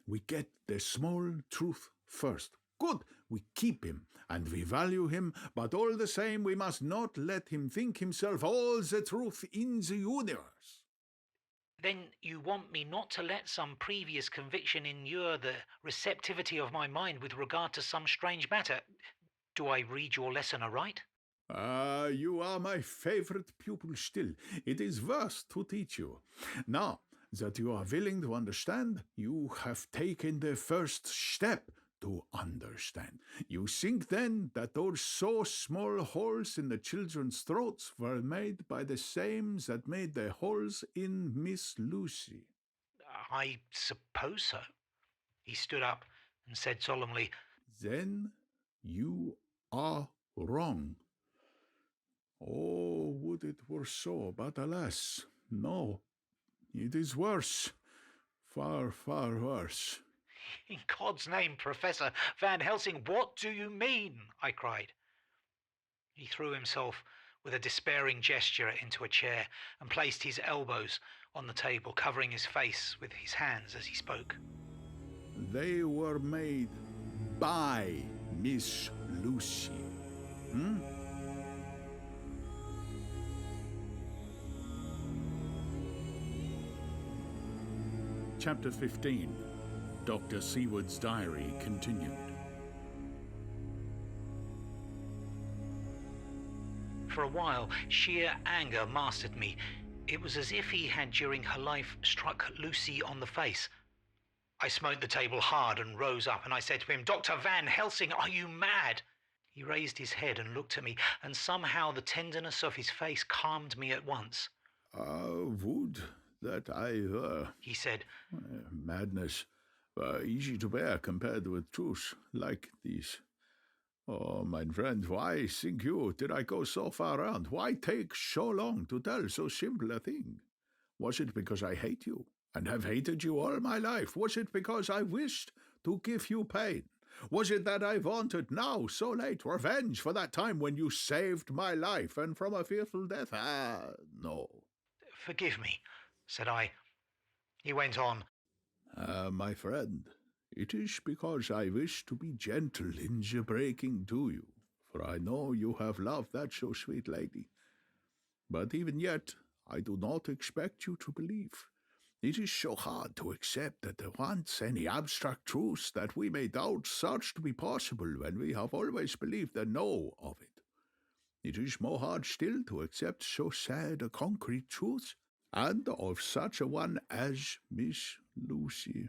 We get the small truth first. Good, we keep him and we value him, but all the same we must not let him think himself all the truth in the universe. Then you want me not to let some previous conviction inure the receptivity of my mind with regard to some strange matter. Do I read your lesson aright? You are my favorite pupil still. It is worth to teach you. Now that you are willing to understand, you have taken the first step to understand. You think then that those so small holes in the children's throats were made by the same that made the holes in Miss Lucy? I suppose so. He stood up and said solemnly, Then you are wrong. Oh, would it were so, but alas, no. It is worse. Far, far worse. In God's name, Professor Van Helsing, what do you mean? I cried. He threw himself with a despairing gesture into a chair and placed his elbows on the table, covering his face with his hands as he spoke. They were made by Miss Lucy. Chapter 15. Dr. Seward's diary continued. For a while, sheer anger mastered me. It was as if he had, during her life, struck Lucy on the face. I smote the table hard and rose up, and I said to him, Dr. Van Helsing, are you mad? He raised his head and looked at me, and somehow the tenderness of his face calmed me at once. Would that I were, he said. Madness were easy to bear compared with truths like these. Oh, my friend, why, think you, did I go so far round? Why take so long to tell so simple a thing? Was it because I hate you, and have hated you all my life? Was it because I wished to give you pain? Was it that I wanted now, so late, revenge for that time when you saved my life, and from a fearful death? No. Forgive me, said I. He went on. My friend, it is because I wish to be gentle in the breaking to you, for I know you have loved that so sweet lady. But even yet, I do not expect you to believe. It is so hard to accept that there wants any abstract truths that we may doubt such to be possible when we have always believed the no of it. It is more hard still to accept so sad a concrete truth, and of such a one as Miss Lucy.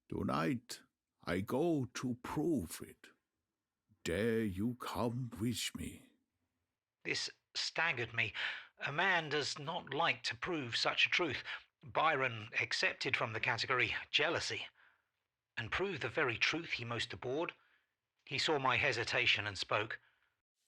Tonight I go to prove it. Dare you come with me? This staggered me. A man does not like to prove such a truth. Byron excepted from the category jealousy, and prove the very truth he most abhorred. He saw my hesitation and spoke.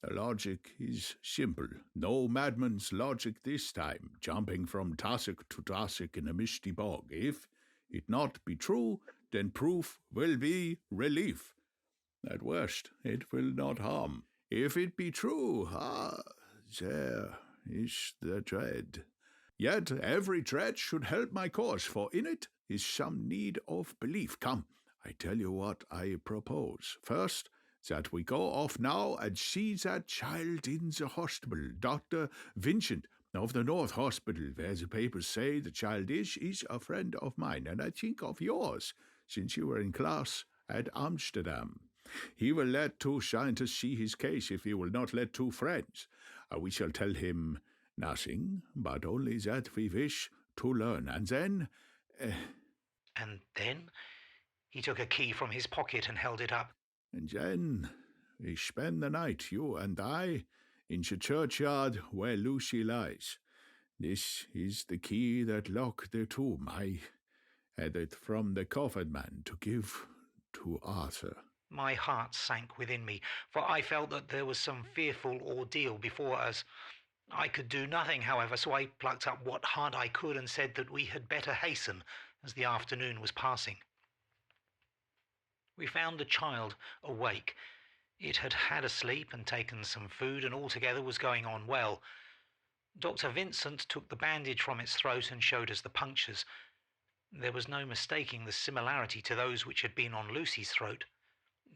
The logic is simple. No madman's logic this time, jumping from tussock to tussock in a misty bog. If it not be true, then proof will be relief. At worst, it will not harm. If it be true, there is the dread. Yet every dread should help my cause, for in it is some need of belief. Come, I tell you what I propose. First, that we go off now and see that child in the hospital. Dr. Vincent of the North Hospital, where the papers say the child is a friend of mine, and I think of yours, since you were in class at Amsterdam. He will let two scientists see his case if he will not let two friends. We shall tell him nothing, but only that we wish to learn, and then... And then? He took a key from his pocket and held it up. And then we spend the night, you and I, in the churchyard where Lucy lies. This is the key that locked the tomb. I had it from the coffin man to give to Arthur. My heart sank within me, for I felt that there was some fearful ordeal before us. I could do nothing, however, so I plucked up what heart I could and said that we had better hasten, as the afternoon was passing. We found the child awake. It had had a sleep and taken some food, and altogether was going on well. Dr. Vincent took the bandage from its throat and showed us the punctures. There was no mistaking the similarity to those which had been on Lucy's throat.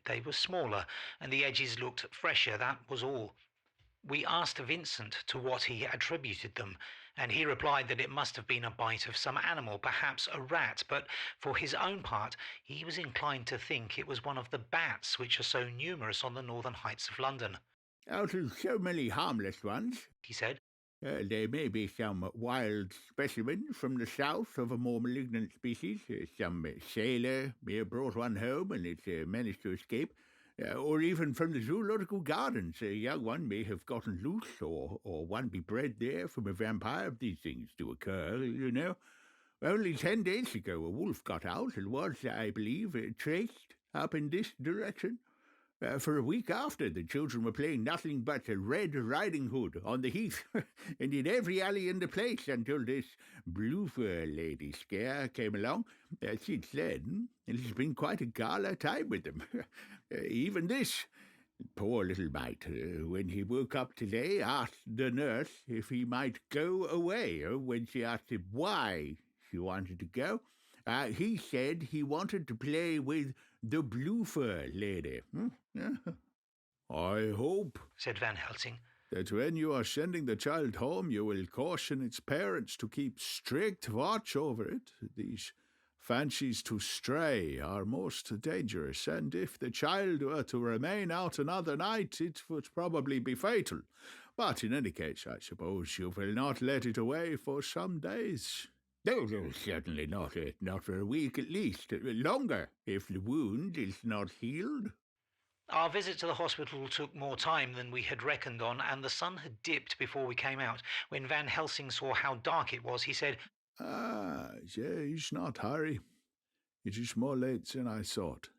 They were smaller, and the edges looked fresher, that was all. We asked Vincent to what he attributed them, and he replied that it must have been a bite of some animal, perhaps a rat, but for his own part he was inclined to think it was one of the bats which are so numerous on the northern heights of London. Out of so many harmless ones, he said, there may be some wild specimens from the south of a more malignant species. Some sailor may have brought one home and it's managed to escape. Or even from the zoological gardens. A young one may have gotten loose, or one be bred there from a vampire. These things do occur, you know. Only 10 days ago a wolf got out and was, I believe, traced up in this direction. For a week after, the children were playing nothing but Red Riding Hood on the heath, and in every alley in the place until this blue fur lady scare came along. Since then, it has been quite a gala time with them. Even this poor little mite, when he woke up today, asked the nurse if he might go away. When she asked him why she wanted to go, he said he wanted to play with the blue fur lady. I hope, said Van Helsing, that when you are sending the child home, you will caution its parents to keep strict watch over it. These fancies to stray are most dangerous, and if the child were to remain out another night, it would probably be fatal. But in any case, I suppose you will not let it away for some days. No, certainly not. Not for a week at least. Longer, if the wound is not healed. Our visit to the hospital took more time than we had reckoned on, and the sun had dipped before we came out. When Van Helsing saw how dark it was, he said, there is not hurry. It is more late than I thought.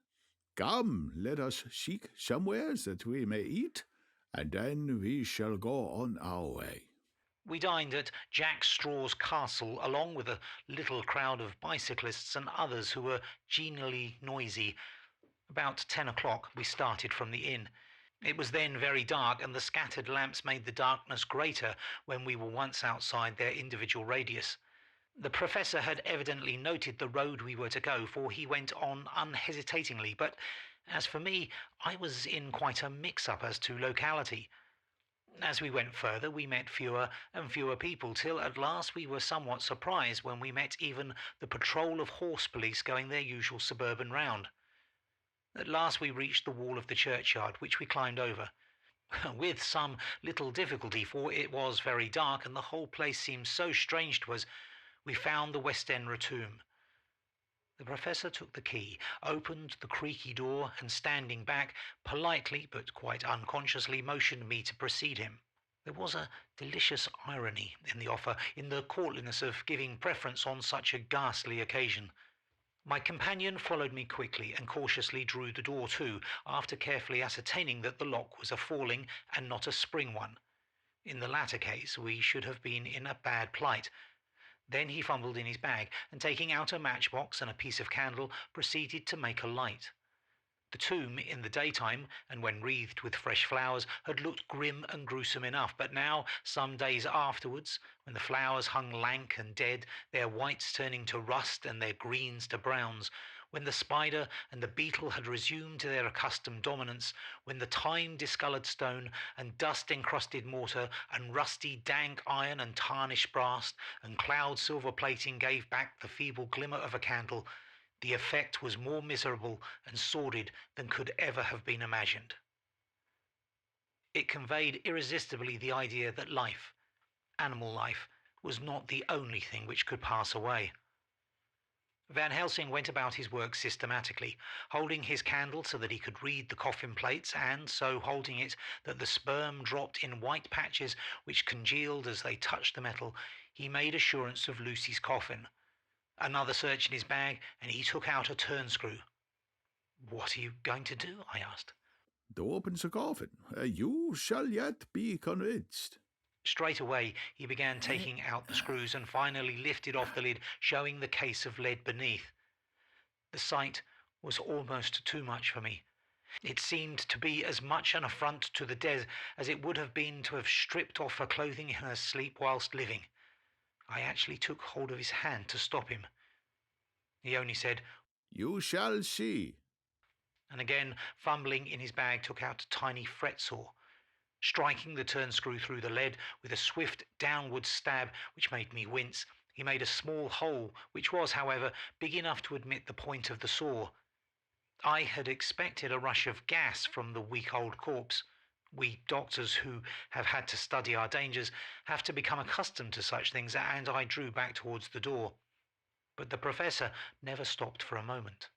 Come, let us seek somewhere that we may eat, and then we shall go on our way. We dined at Jack Straw's castle, along with a little crowd of bicyclists and others who were genially noisy. About 10 o'clock we started from the inn. It was then very dark, and the scattered lamps made the darkness greater when we were once outside their individual radius. The professor had evidently noted the road we were to go, for he went on unhesitatingly, but as for me, I was in quite a mix-up as to locality. As we went further, we met fewer and fewer people, till at last we were somewhat surprised when we met even the patrol of horse police going their usual suburban round. At last we reached the wall of the churchyard, which we climbed over. With some little difficulty, for it was very dark and the whole place seemed so strange to us, we found the Westenra tomb. The professor took the key, opened the creaky door, and standing back, politely but quite unconsciously motioned me to precede him. There was a delicious irony in the offer, in the courtliness of giving preference on such a ghastly occasion. My companion followed me quickly and cautiously drew the door to, after carefully ascertaining that the lock was a falling and not a spring one. In the latter case, we should have been in a bad plight. Then he fumbled in his bag, and taking out a matchbox and a piece of candle, proceeded to make a light. The tomb, in the daytime, and when wreathed with fresh flowers, had looked grim and gruesome enough, but now, some days afterwards, when the flowers hung lank and dead, their whites turning to rust and their greens to browns, when the spider and the beetle had resumed their accustomed dominance, when the time-discoloured stone and dust-encrusted mortar and rusty dank iron and tarnished brass and cloud-silver plating gave back the feeble glimmer of a candle, the effect was more miserable and sordid than could ever have been imagined. It conveyed irresistibly the idea that life, animal life, was not the only thing which could pass away. Van Helsing went about his work systematically, holding his candle so that he could read the coffin plates, and so holding it that the sperm dropped in white patches which congealed as they touched the metal. He made assurance of Lucy's coffin. Another search in his bag, and he took out a turnscrew. "What are you going to do?" I asked. To open the coffin. You shall yet be convinced. Straight away he began taking out the screws, and finally lifted off the lid, showing the case of lead beneath. The sight was almost too much for me. It seemed to be as much an affront to the dead as it would have been to have stripped off her clothing in her sleep whilst living. I actually took hold of his hand to stop him. He only said, "You shall see," and again, fumbling in his bag, took out a tiny fret saw. Striking the turn screw through the lead with a swift downward stab which made me wince, he made a small hole, which was, however, big enough to admit the point of the saw. I had expected a rush of gas from the week-old corpse. We doctors who have had to study our dangers have to become accustomed to such things, and I drew back towards the door. But the professor never stopped for a moment.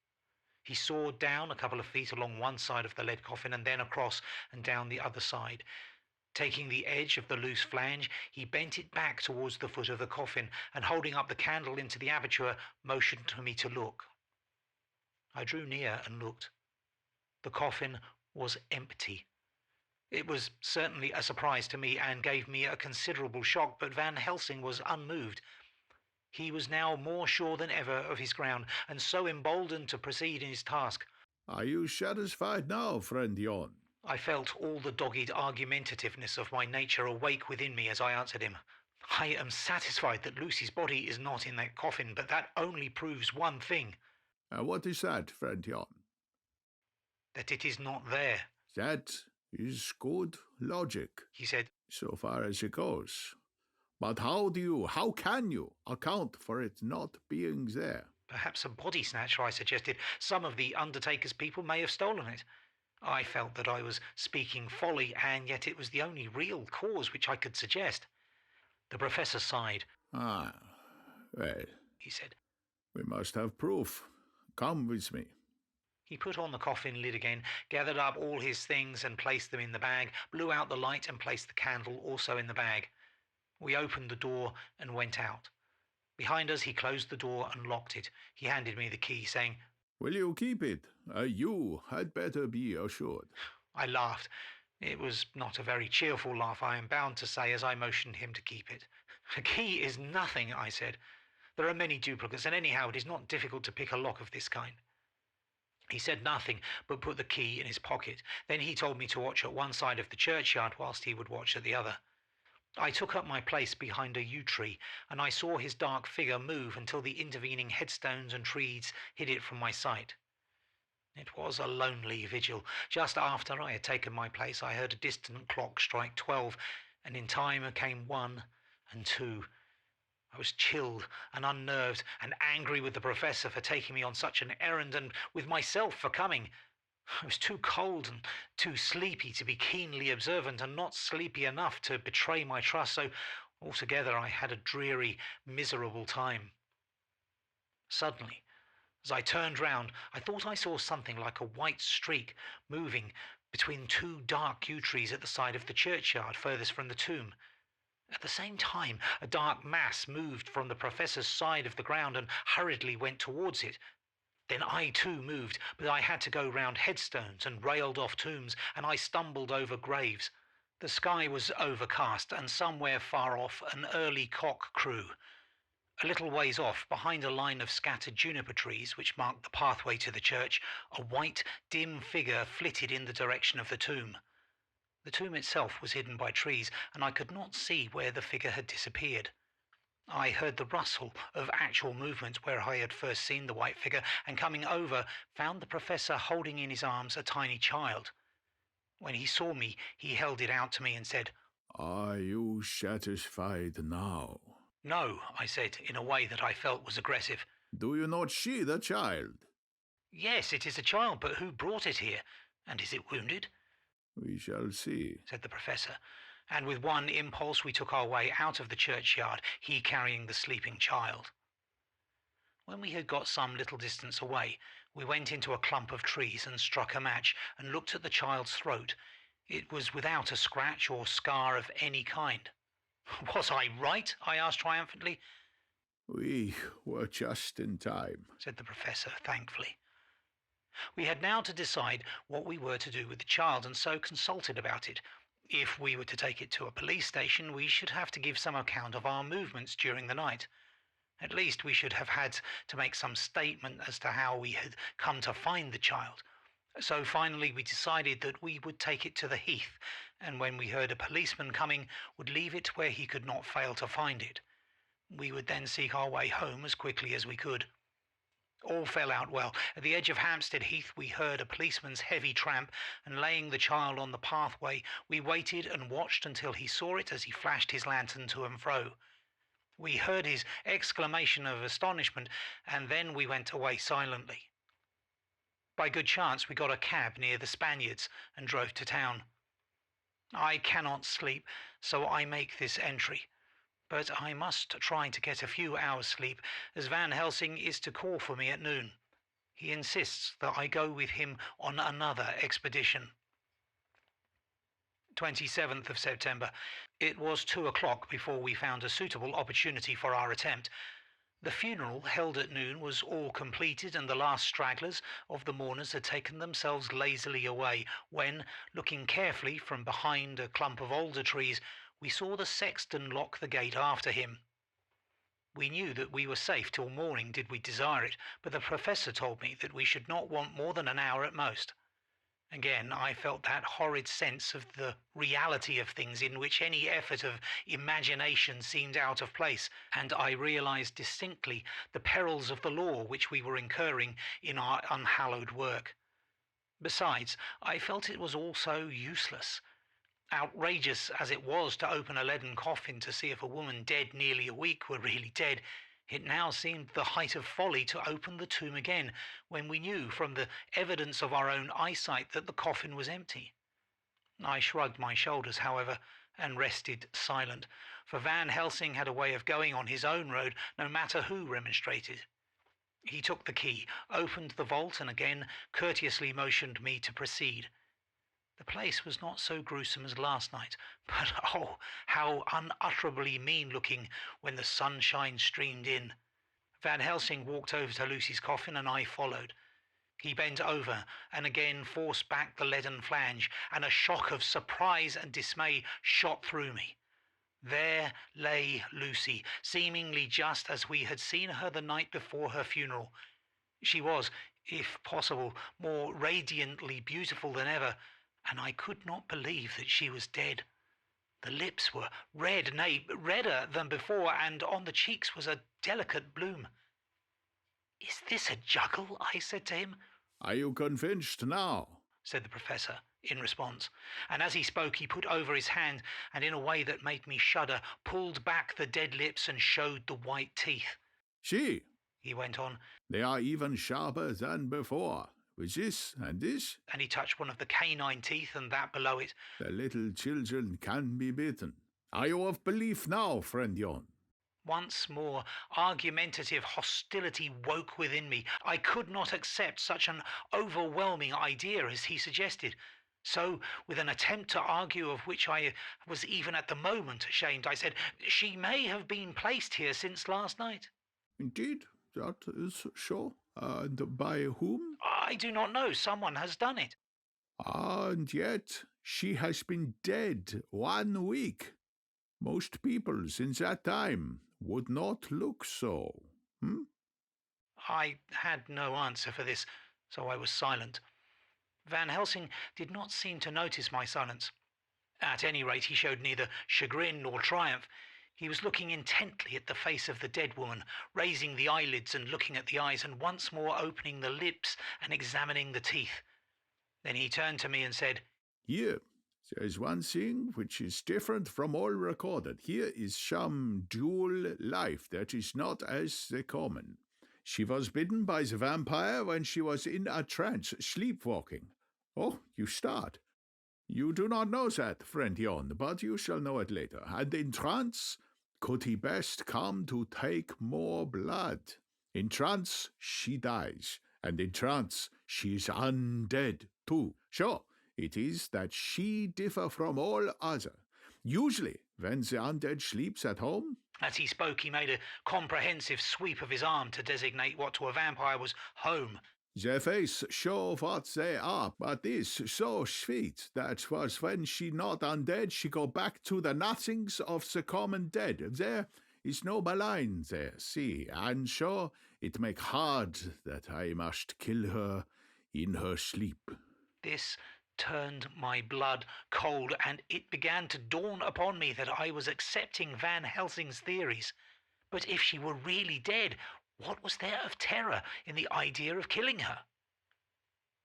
He sawed down a couple of feet along one side of the lead coffin and then across and down the other side. Taking the edge of the loose flange, he bent it back towards the foot of the coffin and, holding up the candle into the aperture, motioned to me to look. I drew near and looked. The coffin was empty. It was certainly a surprise to me and gave me a considerable shock, but Van Helsing was unmoved. He was now more sure than ever of his ground, and so emboldened to proceed in his task. Are you satisfied now, friend Jon? I felt all the dogged argumentativeness of my nature awake within me as I answered him. I am satisfied that Lucy's body is not in that coffin, but that only proves one thing. What is that, friend Jon? That it is not there. That is good logic, he said, so far as it goes. But how can you account for it not being there? Perhaps a body snatcher, I suggested. Some of the Undertaker's people may have stolen it. I felt that I was speaking folly, and yet it was the only real cause which I could suggest. The professor sighed. Well, he said, we must have proof. Come with me. He put on the coffin lid again, gathered up all his things and placed them in the bag, blew out the light and placed the candle also in the bag. We opened the door and went out. Behind us he closed the door and locked it. He handed me the key, saying, Will you keep it? You had better be assured. I laughed. It was not a very cheerful laugh, I am bound to say, as I motioned him to keep it. A key is nothing, I said. There are many duplicates, and anyhow it is not difficult to pick a lock of this kind. He said nothing, but put the key in his pocket. Then he told me to watch at one side of the churchyard whilst he would watch at the other. I took up my place behind a yew tree, and I saw his dark figure move until the intervening headstones and trees hid it from my sight. It was a lonely vigil. Just after I had taken my place, I heard a distant clock strike 12, and in time came 1 and 2. I was chilled and unnerved and angry with the professor for taking me on such an errand, and with myself for coming. I was too cold and too sleepy to be keenly observant, and not sleepy enough to betray my trust, so altogether I had a dreary, miserable time. Suddenly, as I turned round, I thought I saw something like a white streak moving between 2 dark yew trees at the side of the churchyard furthest from the tomb. At the same time, a dark mass moved from the professor's side of the ground and hurriedly went towards it. Then I too moved, but I had to go round headstones and railed off tombs, and I stumbled over graves. The sky was overcast, and somewhere far off an early cock crew. A little ways off, behind a line of scattered juniper trees which marked the pathway to the church, a white, dim figure flitted in the direction of the tomb. The tomb itself was hidden by trees, and I could not see where the figure had disappeared. I heard the rustle of actual movement where I had first seen the white figure, and coming over, found the professor holding in his arms a tiny child. When he saw me, he held it out to me and said, Are you satisfied now? No, I said, in a way that I felt was aggressive. Do you not see the child? Yes, it is a child, but who brought it here? And is it wounded? We shall see, said the professor, and with one impulse we took our way out of the churchyard, he carrying the sleeping child. When we had got some little distance away, we went into a clump of trees and struck a match and looked at the child's throat. It was without a scratch or scar of any kind. Was I right? I asked triumphantly. We were just in time, said the professor thankfully. We had now to decide what we were to do with the child, and so consulted about it. If we were to take it to a police station, we should have to give some account of our movements during the night. At least we should have had to make some statement as to how we had come to find the child. So finally we decided that we would take it to the heath, and when we heard a policeman coming, would leave it where he could not fail to find it. We would then seek our way home as quickly as we could. All fell out well. At the edge of Hampstead Heath we heard a policeman's heavy tramp, and laying the child on the pathway, we waited and watched until he saw it as he flashed his lantern to and fro. We heard his exclamation of astonishment, and then we went away silently. By good chance we got a cab near the Spaniards and drove to town. I cannot sleep, so I make this entry. But I must try to get a few hours' sleep, as Van Helsing is to call for me at noon. He insists that I go with him on another expedition. 27th of September. It was 2 o'clock before we found a suitable opportunity for our attempt. The funeral, held at noon, was all completed, and the last stragglers of the mourners had taken themselves lazily away, when, looking carefully from behind a clump of alder trees, we saw the sexton lock the gate after him. We knew that we were safe till morning did we desire it, but the professor told me that we should not want more than an hour at most. Again, I felt that horrid sense of the reality of things in which any effort of imagination seemed out of place, and I realized distinctly the perils of the law which we were incurring in our unhallowed work. Besides, I felt it was all so useless. Outrageous as it was to open a leaden coffin to see if a woman dead nearly a week were really dead, it now seemed the height of folly to open the tomb again, when we knew from the evidence of our own eyesight that the coffin was empty. I shrugged my shoulders, however, and rested silent, for Van Helsing had a way of going on his own road, no matter who remonstrated. He took the key, opened the vault, and again courteously motioned me to proceed. The place was not so gruesome as last night, but oh, how unutterably mean-looking when the sunshine streamed in. Van Helsing walked over to Lucy's coffin, and I followed. He bent over and again forced back the leaden flange, and a shock of surprise and dismay shot through me. There lay Lucy, seemingly just as we had seen her the night before her funeral. She was, if possible, more radiantly beautiful than ever, and I could not believe that she was dead. The lips were red, nay, redder than before, and on the cheeks was a delicate bloom. "Is this a juggle?" I said to him. "Are you convinced now?" said the professor in response, and as he spoke he put over his hand and, in a way that made me shudder, pulled back the dead lips and showed the white teeth. "See," he went on, "they are even sharper than before. With this and this," and he touched one of the canine teeth and that below it, "the little children can be bitten. Are you of belief now, friend Jon?" Once more, argumentative hostility woke within me. I could not accept such an overwhelming idea as he suggested. So, with an attempt to argue of which I was even at the moment ashamed, I said, "She may have been placed here since last night." "Indeed, that is sure. And by whom?" "I do not know. Someone has done it." "And yet she has been dead 1 week. Most people since that time would not look so. I had no answer for this, so I was silent. Van Helsing did not seem to notice my silence. At any rate, he showed neither chagrin nor triumph. He was looking intently at the face of the dead woman, raising the eyelids and looking at the eyes, and once more opening the lips and examining the teeth. Then he turned to me and said, "Here, there's one thing which is different from all recorded. Here is some dual life that is not as the common. She was bitten by the vampire when she was in a trance, sleepwalking. Oh, you start. You do not know that, friend Jon, but you shall know it later. And in trance, could he best come to take more blood? In trance, she dies, and in trance, she is undead, too. Sure, it is that she differ from all other. Usually, when the undead sleeps at home..." As he spoke, he made a comprehensive sweep of his arm to designate what to a vampire was home. "Their face show what they are, but this so sweet that was when she not undead, she go back to the nothings of the common dead. There is no malign there, see, and sure it make hard that I must kill her in her sleep." This turned my blood cold, and it began to dawn upon me that I was accepting Van Helsing's theories. But if she were really dead, What was there of terror in the idea of killing her?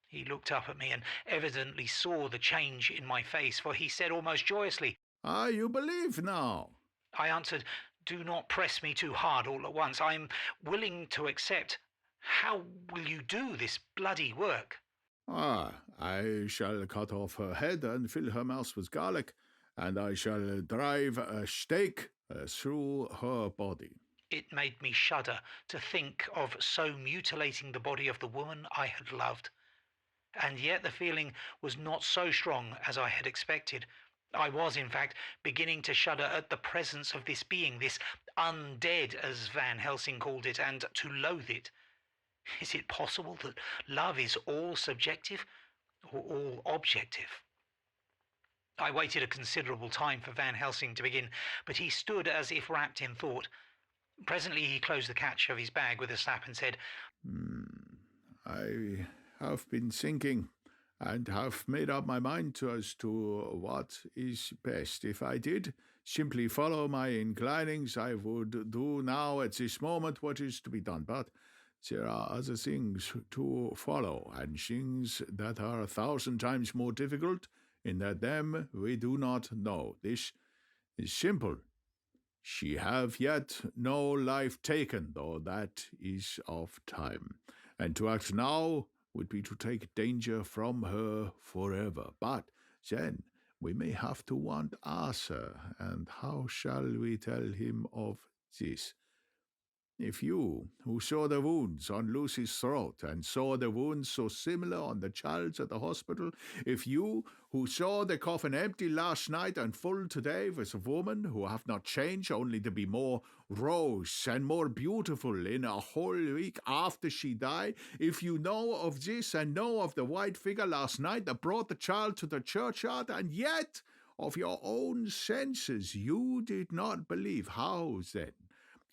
He looked up at me and evidently saw the change in my face, for he said almost joyously, "Ah, you believe now?" I answered, "Do not press me too hard all at once. I am willing to accept. How will you do this bloody work?" "Ah, I shall cut off her head and fill her mouth with garlic, and I shall drive a stake through her body." It made me shudder to think of so mutilating the body of the woman I had loved. And yet the feeling was not so strong as I had expected. I was, in fact, beginning to shudder at the presence of this being, this undead, as Van Helsing called it, and to loathe it. Is it possible that love is all subjective or all objective? I waited a considerable time for Van Helsing to begin, but he stood as if wrapped in thought. Presently he closed the catch of his bag with a snap and said, "I have been thinking, and have made up my mind as to what is best. If I did simply follow my inclinings, I would do now at this moment what is to be done. But there are other things to follow, and things that are 1,000 times more difficult, in that them we do not know. This is simple. She have yet no life taken, though that is of time, and to act now would be to take danger from her forever. But then we may have to want Arthur, and how shall we tell him of this? If you, who saw the wounds on Lucy's throat, and saw the wounds so similar on the child's at the hospital, if you, who saw the coffin empty last night and full today with a woman who have not changed, only to be more rose and more beautiful in a whole week after she died, if you know of this and know of the white figure last night that brought the child to the churchyard, and yet of your own senses you did not believe, how then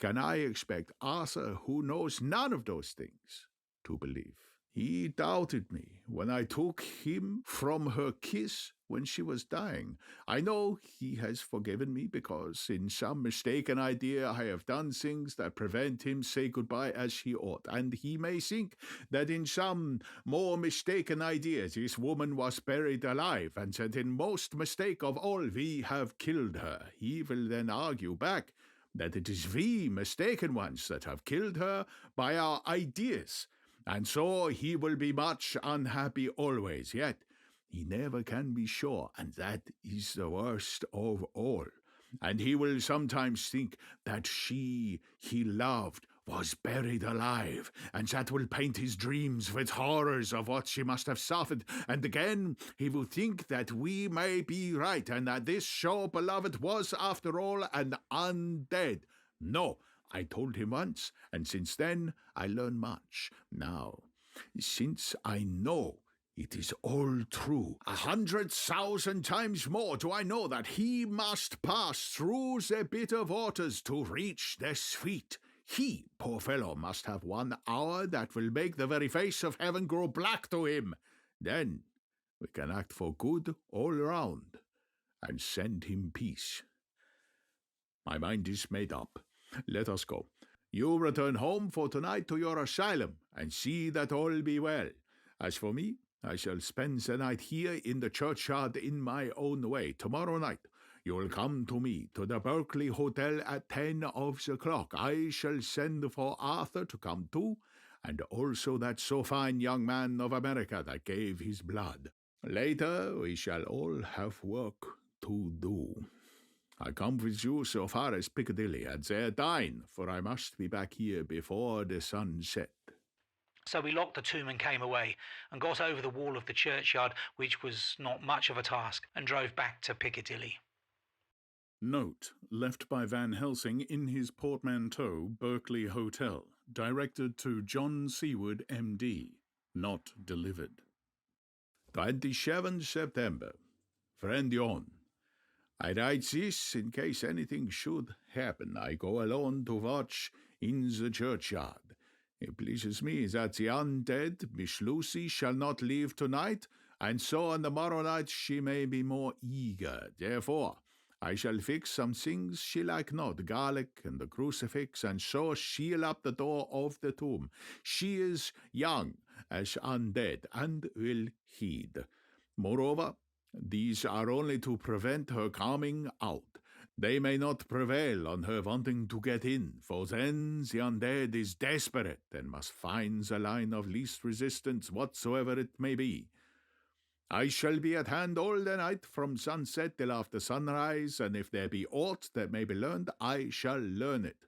can I expect Arthur, who knows none of those things, to believe? He doubted me when I took him from her kiss when she was dying. I know he has forgiven me because in some mistaken idea I have done things that prevent him say goodbye as he ought, and he may think that in some more mistaken idea this woman was buried alive, and that in most mistake of all we have killed her. He will then argue back that it is we mistaken ones that have killed her by our ideas, and so he will be much unhappy always. Yet he never can be sure, and that is the worst of all. And he will sometimes think that she he loved was buried alive, and that will paint his dreams with horrors of what she must have suffered. And again he will think that we may be right, and that this sure beloved was, after all, an undead. No, I told him once, and since then I learn much. Now, since I know it is all true, 100,000 times more do I know that he must pass through the bitter waters to reach the sweet. He, poor fellow, must have 1 hour that will make the very face of heaven grow black to him. Then we can act for good all round, and send him peace. My mind is made up. Let us go. You return home for tonight to your asylum, and see that all be well. As for me, I shall spend the night here in the churchyard in my own way. Tomorrow night you will come to me to the Berkeley Hotel at 10 of the clock. I shall send for Arthur to come too, and also that so fine young man of America that gave his blood. Later we shall all have work to do. I come with you so far as Piccadilly, and there dine, for I must be back here before the sun set. So we locked the tomb and came away, and got over the wall of the churchyard, which was not much of a task, and drove back to Piccadilly. Note left by Van Helsing in his portmanteau, Berkeley Hotel, directed to John Seward, M.D., not delivered. 27 September. Friend John, I write this in case anything should happen. I go alone to watch in the churchyard. It pleases me that the undead Miss Lucy shall not leave tonight, and so on the morrow night she may be more eager. Therefore, I shall fix some things she like not, garlic and the crucifix, and so seal up the door of the tomb. She is young as undead, and will heed. Moreover, these are only to prevent her coming out. They may not prevail on her wanting to get in, for then the undead is desperate and must find the line of least resistance whatsoever it may be. I shall be at hand all the night from sunset till after sunrise, and if there be aught that may be learned, I shall learn it.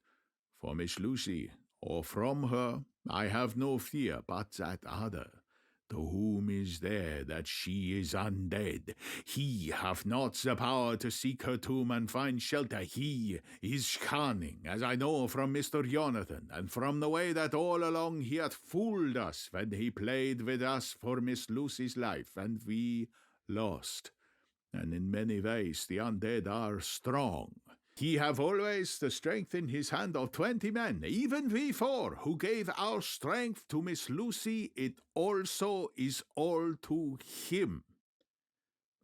For Miss Lucy, or from her, I have no fear but that other. To whom is there that she is undead? He hath not the power to seek her tomb and find shelter. He is cunning, as I know from Mr. Jonathan, and from the way that all along he hath fooled us when he played with us for Miss Lucy's life, and we lost. And in many ways the undead are strong. He have always the strength in his hand of 20 men, even we 4, who gave our strength to Miss Lucy. It also is all to him.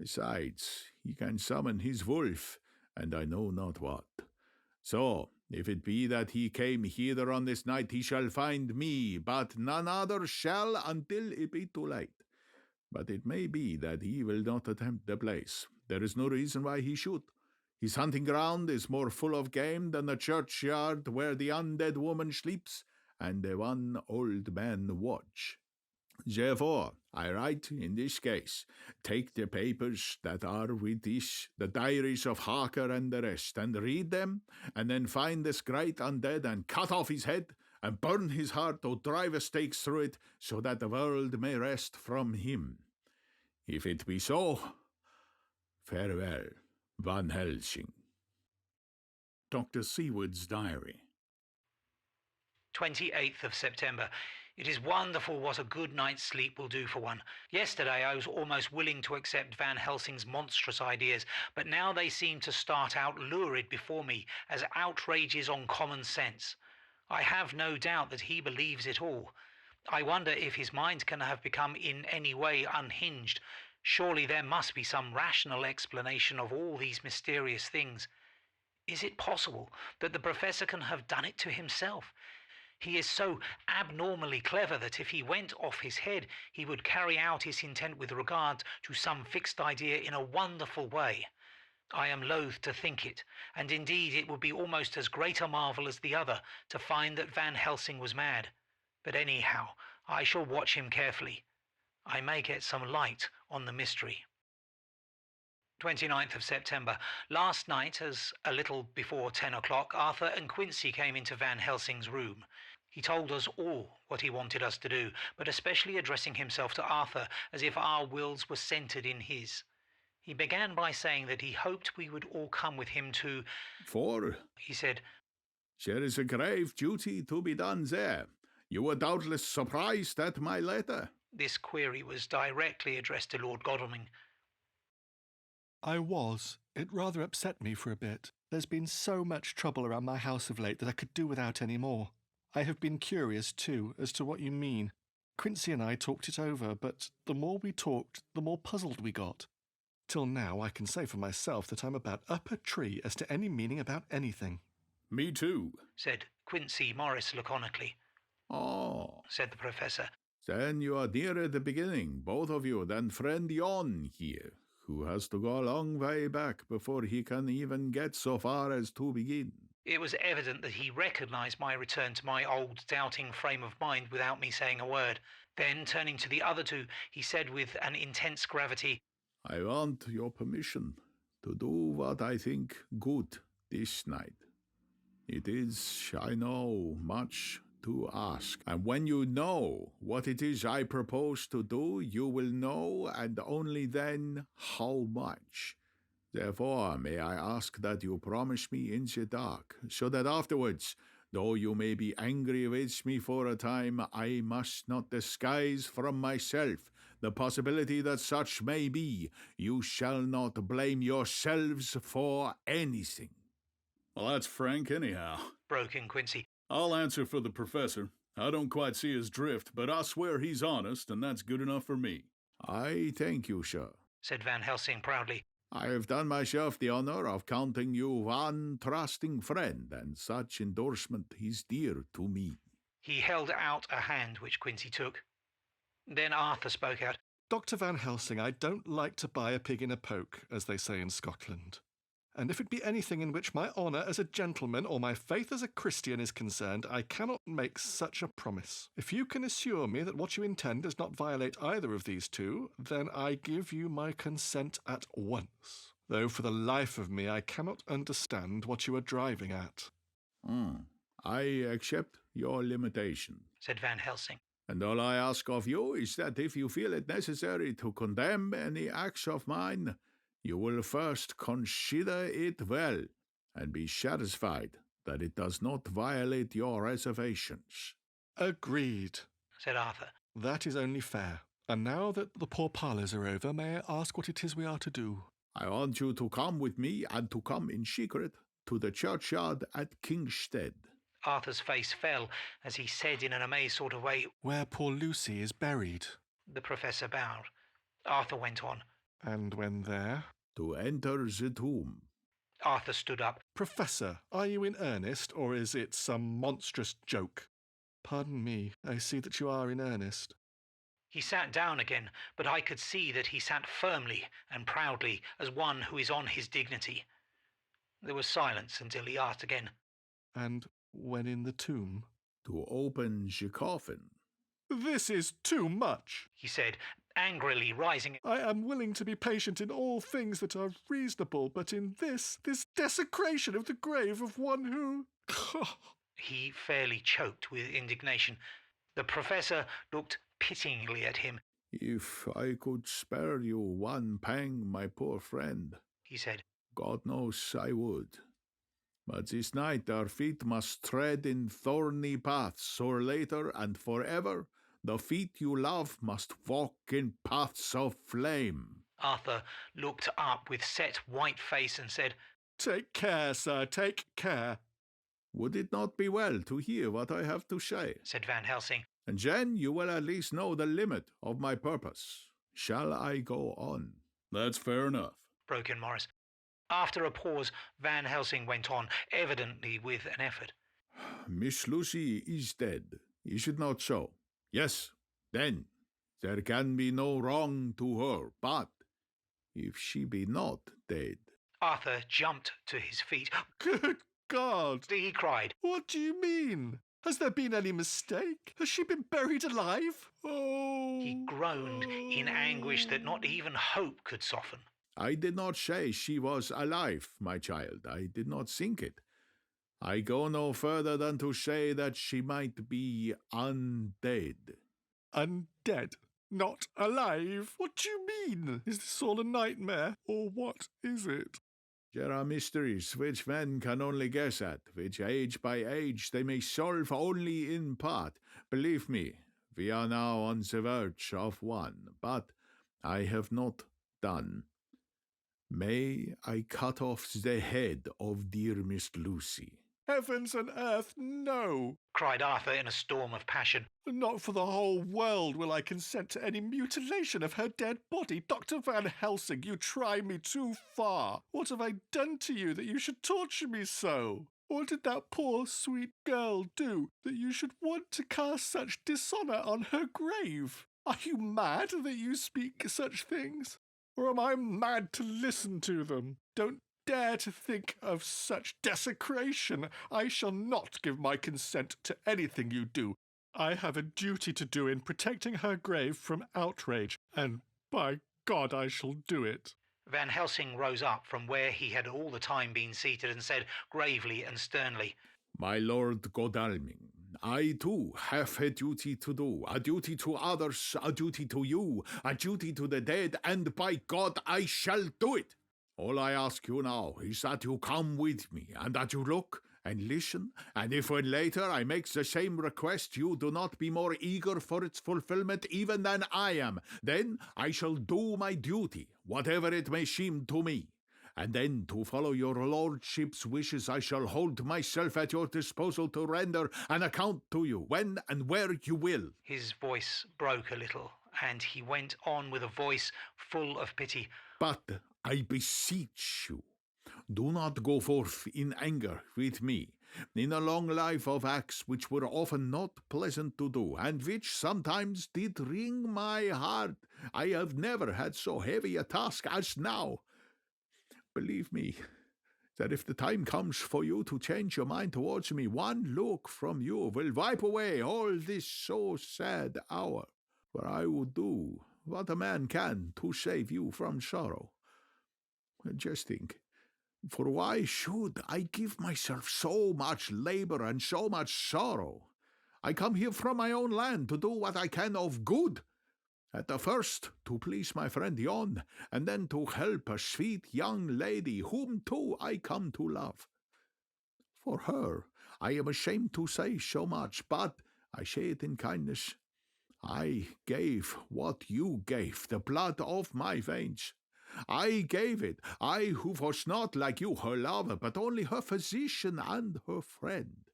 Besides, he can summon his wolf, and I know not what. So, if it be that he came hither on this night, he shall find me, but none other shall until it be too late. But it may be that he will not attempt the place. There is no reason why he should. His hunting ground is more full of game than the churchyard where the undead woman sleeps and the one old man watch. Therefore, I write in this case, take the papers that are with this, the diaries of Harker and the rest, and read them, and then find this great undead and cut off his head, and burn his heart or drive a stake through it, so that the world may rest from him. If it be so, farewell. Van Helsing. Dr. Seward's Diary. 28th of September. It is wonderful what a good night's sleep will do for one. Yesterday I was almost willing to accept Van Helsing's monstrous ideas, but now they seem to start out lurid before me as outrages on common sense. I have no doubt that he believes it all. I wonder if his mind can have become in any way unhinged. Surely there must be some rational explanation of all these mysterious things. Is it possible that the professor can have done it to himself? He is so abnormally clever that if he went off his head, he would carry out his intent with regard to some fixed idea in a wonderful way. I am loath to think it, and indeed it would be almost as great a marvel as the other to find that Van Helsing was mad. But anyhow, I shall watch him carefully. I may get some light on the mystery. 29th of September. Last night, as a little before 10 o'clock, Arthur and Quincy came into Van Helsing's room. He told us all what he wanted us to do, but especially addressing himself to Arthur as if our wills were centred in his. He began by saying that he hoped we would all come with him to... For, he said, there is a grave duty to be done there. You were doubtless surprised at my letter. This query was directly addressed to Lord Godalming. I was. It rather upset me for a bit. There's been so much trouble around my house of late that I could do without any more. I have been curious, too, as to what you mean. Quincy and I talked it over, but the more we talked, the more puzzled we got. Till now, I can say for myself that I'm about up a tree as to any meaning about anything. Me too, said Quincy Morris laconically. Oh, said the professor. Then you are nearer the beginning, both of you, than friend Jon here, who has to go a long way back before he can even get so far as to begin. It was evident that he recognized my return to my old doubting frame of mind without me saying a word. Then, turning to the other two, he said with an intense gravity, I want your permission to do what I think good this night. It is, I know, much to ask, and when you know what it is I propose to do, you will know, and only then, how much. Therefore, may I ask that you promise me in the dark, so that afterwards, though you may be angry with me for a time, I must not disguise from myself the possibility that such may be. You shall not blame yourselves for anything. Well, that's frank anyhow, broke in Quincy. I'll answer for the professor. I don't quite see his drift, but I swear he's honest, and that's good enough for me. I thank you, sir, said Van Helsing proudly. I have done myself the honour of counting you one trusting friend, and such endorsement is dear to me. He held out a hand which Quincy took. Then Arthur spoke out. Dr. Van Helsing, I don't like to buy a pig in a poke, as they say in Scotland. And if it be anything in which my honour as a gentleman or my faith as a Christian is concerned, I cannot make such a promise. If you can assure me that what you intend does not violate either of these two, then I give you my consent at once. Though for the life of me I cannot understand what you are driving at. I accept your limitation, said Van Helsing. And all I ask of you is that if you feel it necessary to condemn any acts of mine, you will first consider it well, and be satisfied that it does not violate your reservations. Agreed, said Arthur. That is only fair. And now that the pourparlers are over, may I ask what it is we are to do? I want you to come with me, and to come in secret, to the churchyard at Kingstead. Arthur's face fell as he said in an amazed sort of way, Where poor Lucy is buried. The professor bowed. Arthur went on. And when there? To enter the tomb. Arthur stood up. Professor, are you in earnest, or is it some monstrous joke? Pardon me, I see that you are in earnest. He sat down again, but I could see that he sat firmly and proudly as one who is on his dignity. There was silence until he asked again. And when in the tomb? To open the coffin. This is too much, he said, angrily rising. I am willing to be patient in all things that are reasonable, but in this desecration of the grave of one who... He fairly choked with indignation. The professor looked pityingly at him. If I could spare you one pang, my poor friend, he said, God knows I would. But this night our feet must tread in thorny paths, or later and forever the feet you love must walk in paths of flame. Arthur looked up with set white face and said, Take care, sir, take care. Would it not be well to hear what I have to say? Said Van Helsing. And then you will at least know the limit of my purpose. Shall I go on? That's fair enough, broke in Morris. After a pause, Van Helsing went on, evidently with an effort. Miss Lucy is dead, is it not so? Yes, then there can be no wrong to her, but if she be not dead... Arthur jumped to his feet. Good God! He cried. What do you mean? Has there been any mistake? Has she been buried alive? Oh! He groaned in anguish that not even hope could soften. I did not say she was alive, my child. I did not think it. I go no further than to say that she might be undead. Undead? Not alive? What do you mean? Is this all a nightmare? Or what is it? There are mysteries which men can only guess at, which age by age they may solve only in part. Believe me, we are now on the verge of one, but I have not done. May I cut off the head of dear Miss Lucy? Heavens and earth, no! Cried Arthur in a storm of passion. Not for the whole world will I consent to any mutilation of her dead body. Dr. Van Helsing, you try me too far. What have I done to you that you should torture me so? What did that poor, sweet girl do that you should want to cast such dishonour on her grave? Are you mad that you speak such things? Or am I mad to listen to them? Don't dare to think of such desecration. I shall not give my consent to anything you do. I have a duty to do in protecting her grave from outrage, and by God I shall do it. Van Helsing rose up from where he had all the time been seated and said gravely and sternly, My lord Godalming, I too have a duty to do, a duty to others, a duty to you, a duty to the dead, and by God I shall do it. All I ask you now is that you come with me, and that you look and listen, and if when later I make the same request you do not be more eager for its fulfillment even than I am, then I shall do my duty, whatever it may seem to me. And then, to follow your lordship's wishes, I shall hold myself at your disposal to render an account to you, when and where you will. His voice broke a little and he went on with a voice full of pity. But I beseech you, do not go forth in anger with me, in a long life of acts which were often not pleasant to do, and which sometimes did wring my heart. I have never had so heavy a task as now. Believe me, that if the time comes for you to change your mind towards me, one look from you will wipe away all this so sad hour. For I would do what a man can to save you from sorrow. Just think, for why should I give myself so much labor and so much sorrow? I come here from my own land to do what I can of good. At the first, to please my friend Jon, and then to help a sweet young lady whom too I come to love. For her, I am ashamed to say so much, but I say it in kindness. I gave what you gave, the blood of my veins. I gave it, I who was not like you her lover, but only her physician and her friend.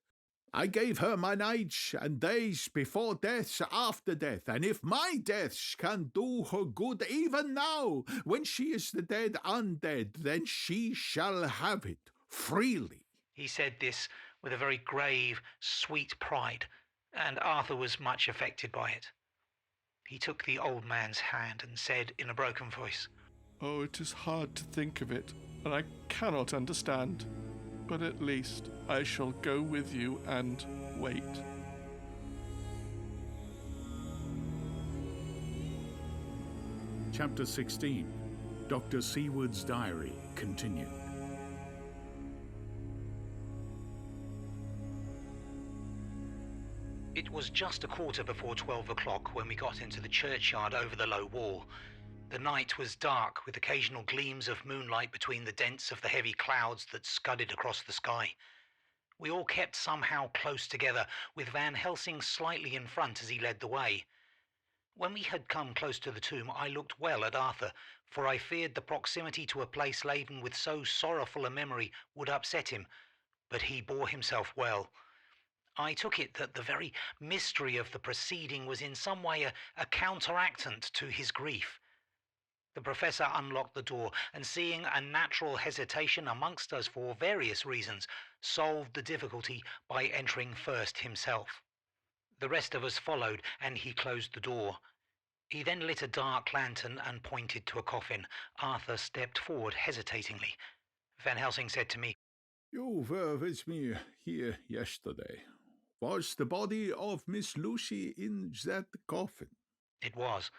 I gave her my nights and days before deaths, after death, and if my deaths can do her good even now, when she is the dead undead, then she shall have it freely. He said this with a very grave, sweet pride, and Arthur was much affected by it. He took the old man's hand and said in a broken voice, "Oh, it is hard to think of it, and I cannot understand. But at least I shall go with you and wait." Chapter 16. Dr. Seward's Diary continued. It was just 12:15 when we got into the churchyard over the low wall. The night was dark, with occasional gleams of moonlight between the dents of the heavy clouds that scudded across the sky. We all kept somehow close together, with Van Helsing slightly in front as he led the way. When we had come close to the tomb, I looked well at Arthur, for I feared the proximity to a place laden with so sorrowful a memory would upset him, but he bore himself well. I took it that the very mystery of the proceeding was in some way a counteractant to his grief. The professor unlocked the door, and seeing a natural hesitation amongst us for various reasons, solved the difficulty by entering first himself. The rest of us followed, and he closed the door. He then lit a dark lantern and pointed to a coffin. Arthur stepped forward hesitatingly. Van Helsing said to me, "You were with me here yesterday. Was the body of Miss Lucy in that coffin?" It was.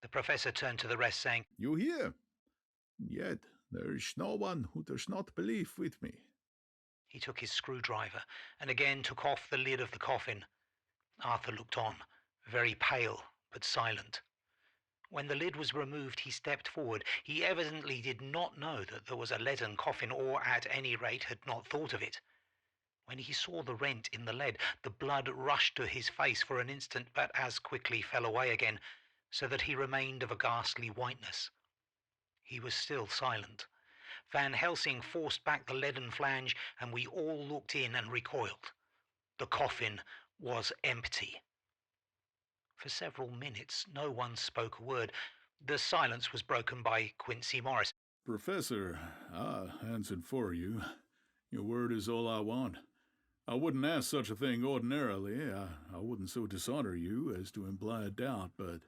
The professor turned to the rest, saying, "You hear? Yet there is no one who does not believe with me." He took his screwdriver and again took off the lid of the coffin. Arthur looked on, very pale but silent. When the lid was removed, he stepped forward. He evidently did not know that there was a leaden coffin, or at any rate had not thought of it. When he saw the rent in the lead, the blood rushed to his face for an instant, but as quickly fell away again, so that he remained of a ghastly whiteness. He was still silent. Van Helsing forced back the leaden flange, and we all looked in and recoiled. The coffin was empty. For several minutes no one spoke a word. The silence was broken by Quincy Morris. "Professor, I answered for you. Your word is all I want. I wouldn't ask such a thing ordinarily. I wouldn't so dishonor you as to imply a doubt, but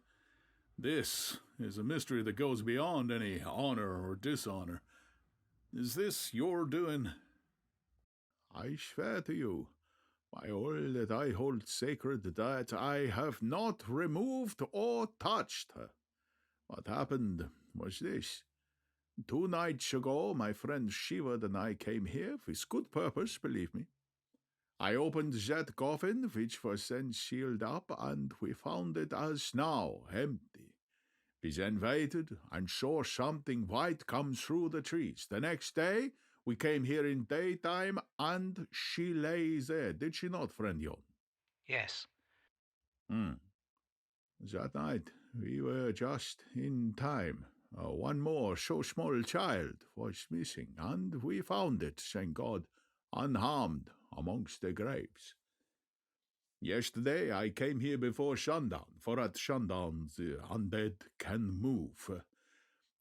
this is a mystery that goes beyond any honor or dishonor. Is this your doing?" "I swear to you, by all that I hold sacred, that I have not removed or touched her. What happened was this. 2 nights ago, my friend Seward and I came here, with good purpose, believe me. I opened that coffin, which was then sealed up, and we found it as now empty. We then waited and saw something white come through the trees. The next day, we came here in daytime, and she lay there. Did she not, friend Jon?" Yes. That night, we were just in time. One more so small child was missing, and we found it, thank God, unharmed amongst the graves. Yesterday I came here before sundown, for at sundown the undead can move.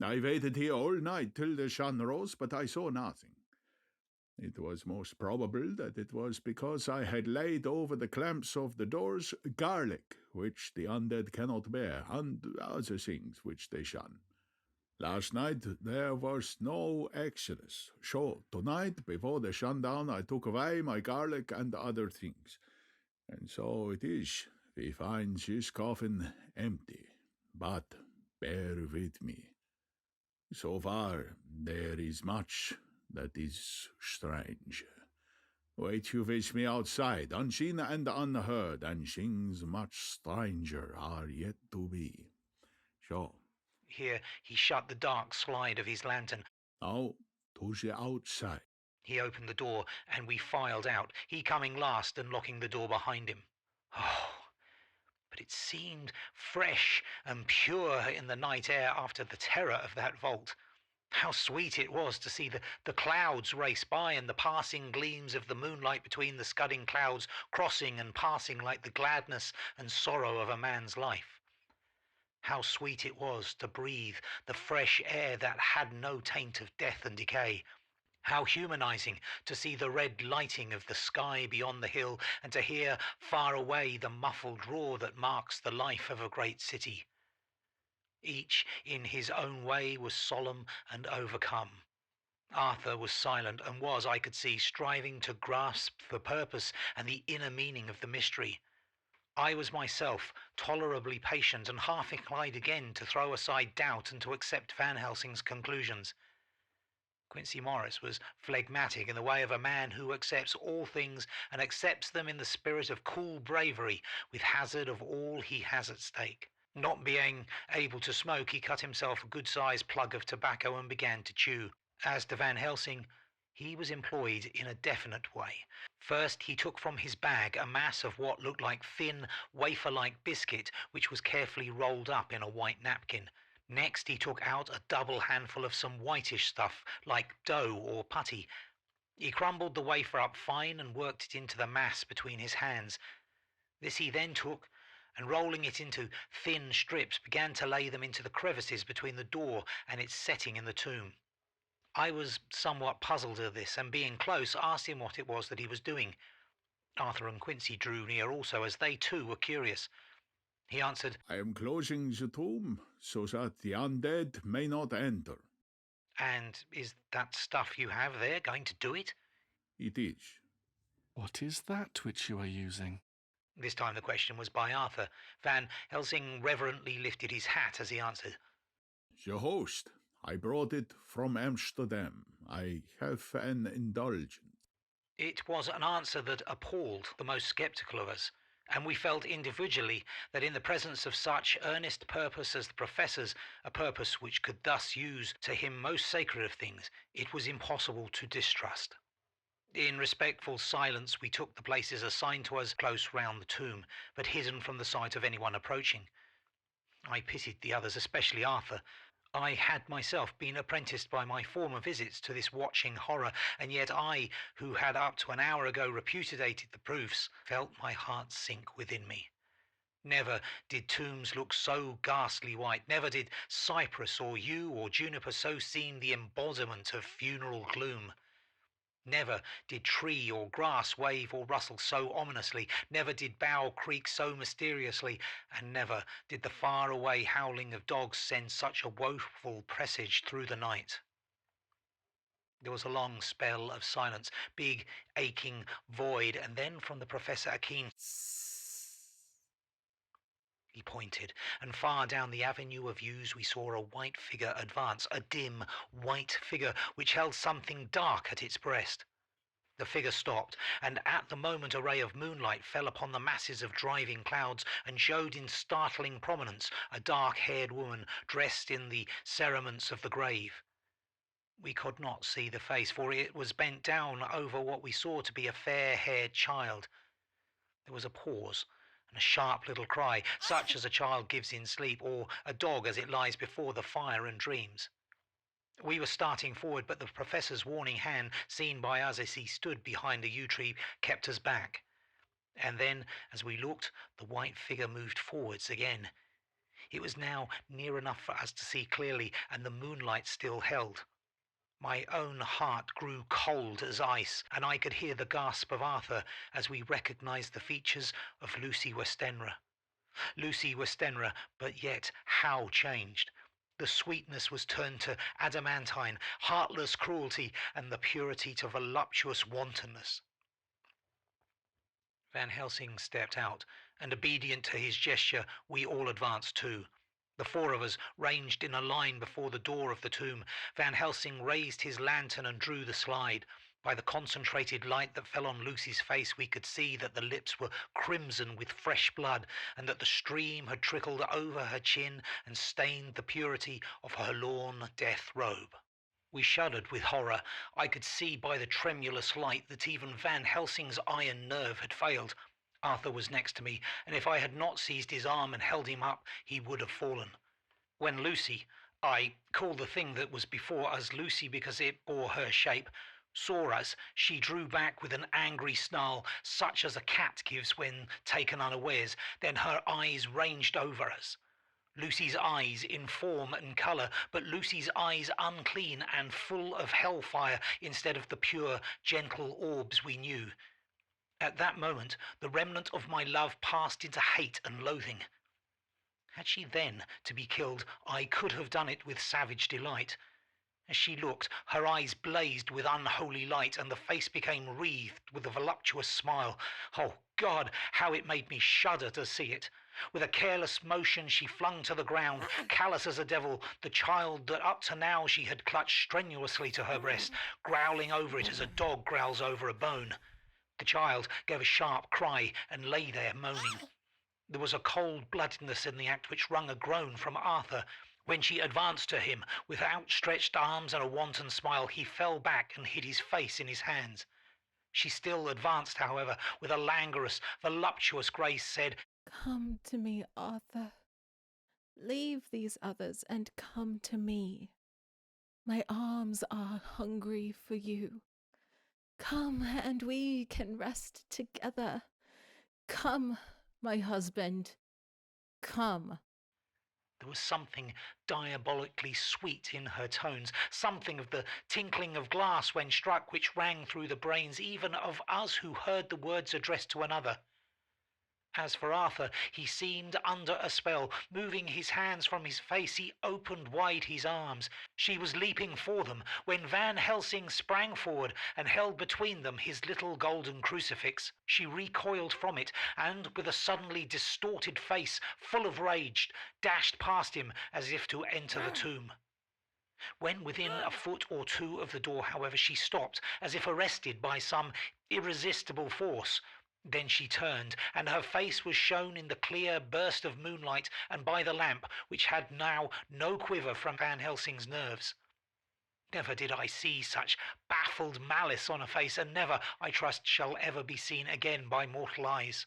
I waited here all night till the sun rose, but I saw nothing. It was most probable that it was because I had laid over the clamps of the doors garlic, which the undead cannot bear, and other things which they shun. Last night there was no exodus, so tonight, before the sundown, I took away my garlic and other things. And so it is, we find this coffin empty. But bear with me. So far, there is much that is strange. Wait you with me outside, unseen and unheard, and things much stranger are yet to be. So. Here he shut the dark slide of his lantern. Now, to the outside. He opened the door, and we filed out, he coming last and locking the door behind him. Oh, but it seemed fresh and pure in the night air after the terror of that vault. How sweet it was to see the clouds race by and the passing gleams of the moonlight between the scudding clouds crossing and passing like the gladness and sorrow of a man's life. How sweet it was to breathe the fresh air that had no taint of death and decay. How humanizing to see the red lighting of the sky beyond the hill and to hear far away the muffled roar that marks the life of a great city. Each, in his own way, was solemn and overcome. Arthur was silent and was, I could see, striving to grasp the purpose and the inner meaning of the mystery. I was myself tolerably patient and half inclined again to throw aside doubt and to accept Van Helsing's conclusions. Quincy Morris was phlegmatic in the way of a man who accepts all things and accepts them in the spirit of cool bravery with hazard of all he has at stake. Not being able to smoke, he cut himself a good-sized plug of tobacco and began to chew. As to Van Helsing, he was employed in a definite way. First, he took from his bag a mass of what looked like thin, wafer-like biscuit, which was carefully rolled up in a white napkin. Next, he took out a double handful of some whitish stuff, like dough or putty. He crumbled the wafer up fine and worked it into the mass between his hands. This he then took, and rolling it into thin strips, began to lay them into the crevices between the door and its setting in the tomb. I was somewhat puzzled at this, and being close, asked him what it was that he was doing. Arthur and Quincy drew near also, as they too were curious. He answered, I am closing the tomb, so that the undead may not enter. And is that stuff you have there going to do it? It is. What is that which you are using? This time the question was by Arthur. Van Helsing reverently lifted his hat as he answered. The host. I brought it from Amsterdam. I have an indulgence. It was an answer that appalled the most sceptical of us, and we felt individually that in the presence of such earnest purpose as the Professor's, a purpose which could thus use to him most sacred of things, it was impossible to distrust. In respectful silence we took the places assigned to us close round the tomb, but hidden from the sight of anyone approaching. I pitied the others, especially Arthur. I had myself been apprenticed by my former visits to this watching horror, and yet I, who had up to an hour ago repudiated the proofs, felt my heart sink within me. Never did tombs look so ghastly white, never did cypress or yew or juniper so seem the embodiment of funeral gloom. Never did tree or grass wave or rustle so ominously, never did bough creak so mysteriously, and never did the far-away howling of dogs send such a woeful presage through the night. There was a long spell of silence, big, aching void, and then from the Professor a keen he pointed, and far down the avenue of yews we saw a white figure advance, a dim, white figure which held something dark at its breast. The figure stopped, and at the moment a ray of moonlight fell upon the masses of driving clouds and showed in startling prominence a dark-haired woman dressed in the cerements of the grave. We could not see the face, for it was bent down over what we saw to be a fair-haired child. There was a pause, and a sharp little cry, such as a child gives in sleep, or a dog as it lies before the fire and dreams. We were starting forward, but the Professor's warning hand, seen by us as he stood behind a yew tree, kept us back. And then, as we looked, the white figure moved forwards again. It was now near enough for us to see clearly, and the moonlight still held. My own heart grew cold as ice, and I could hear the gasp of Arthur as we recognised the features of Lucy Westenra. Lucy Westenra, but yet how changed! The sweetness was turned to adamantine, heartless cruelty, and the purity to voluptuous wantonness. Van Helsing stepped out, and obedient to his gesture, we all advanced too. The four of us ranged in a line before the door of the tomb. Van Helsing raised his lantern and drew the slide. By the concentrated light that fell on Lucy's face, we could see that the lips were crimson with fresh blood, and that the stream had trickled over her chin and stained the purity of her lawn death robe. We shuddered with horror. I could see by the tremulous light that even Van Helsing's iron nerve had failed. Arthur was next to me, and if I had not seized his arm and held him up, he would have fallen. When Lucy, I call the thing that was before us Lucy because it bore her shape, saw us, she drew back with an angry snarl, such as a cat gives when taken unawares. Then her eyes ranged over us. Lucy's eyes in form and colour, but Lucy's eyes unclean and full of hellfire instead of the pure, gentle orbs we knew. At that moment, the remnant of my love passed into hate and loathing. Had she then to be killed, I could have done it with savage delight. As she looked, her eyes blazed with unholy light, and the face became wreathed with a voluptuous smile. Oh, God, how it made me shudder to see it. With a careless motion, she flung to the ground, callous as a devil, the child that up to now she had clutched strenuously to her breast, growling over it as a dog growls over a bone. The child gave a sharp cry and lay there moaning. There was a cold-bloodedness in the act which wrung a groan from Arthur. When she advanced to him with outstretched arms and a wanton smile, he fell back and hid his face in his hands. She still advanced, however, with a languorous, voluptuous grace, said, "Come to me, Arthur. Leave these others and come to me. My arms are hungry for you. Come, and we can rest together. Come, my husband. Come." There was something diabolically sweet in her tones, something of the tinkling of glass when struck, which rang through the brains even of us who heard the words addressed to another. As for Arthur, he seemed under a spell. Moving his hands from his face, he opened wide his arms. She was leaping for them when Van Helsing sprang forward and held between them his little golden crucifix. She recoiled from it, and with a suddenly distorted face, full of rage, dashed past him as if to enter the tomb. When within a foot or two of the door, however, she stopped, as if arrested by some irresistible force. Then she turned, and her face was shown in the clear burst of moonlight and by the lamp, which had now no quiver from Van Helsing's nerves. Never did I see such baffled malice on a face, and never, I trust, shall ever be seen again by mortal eyes.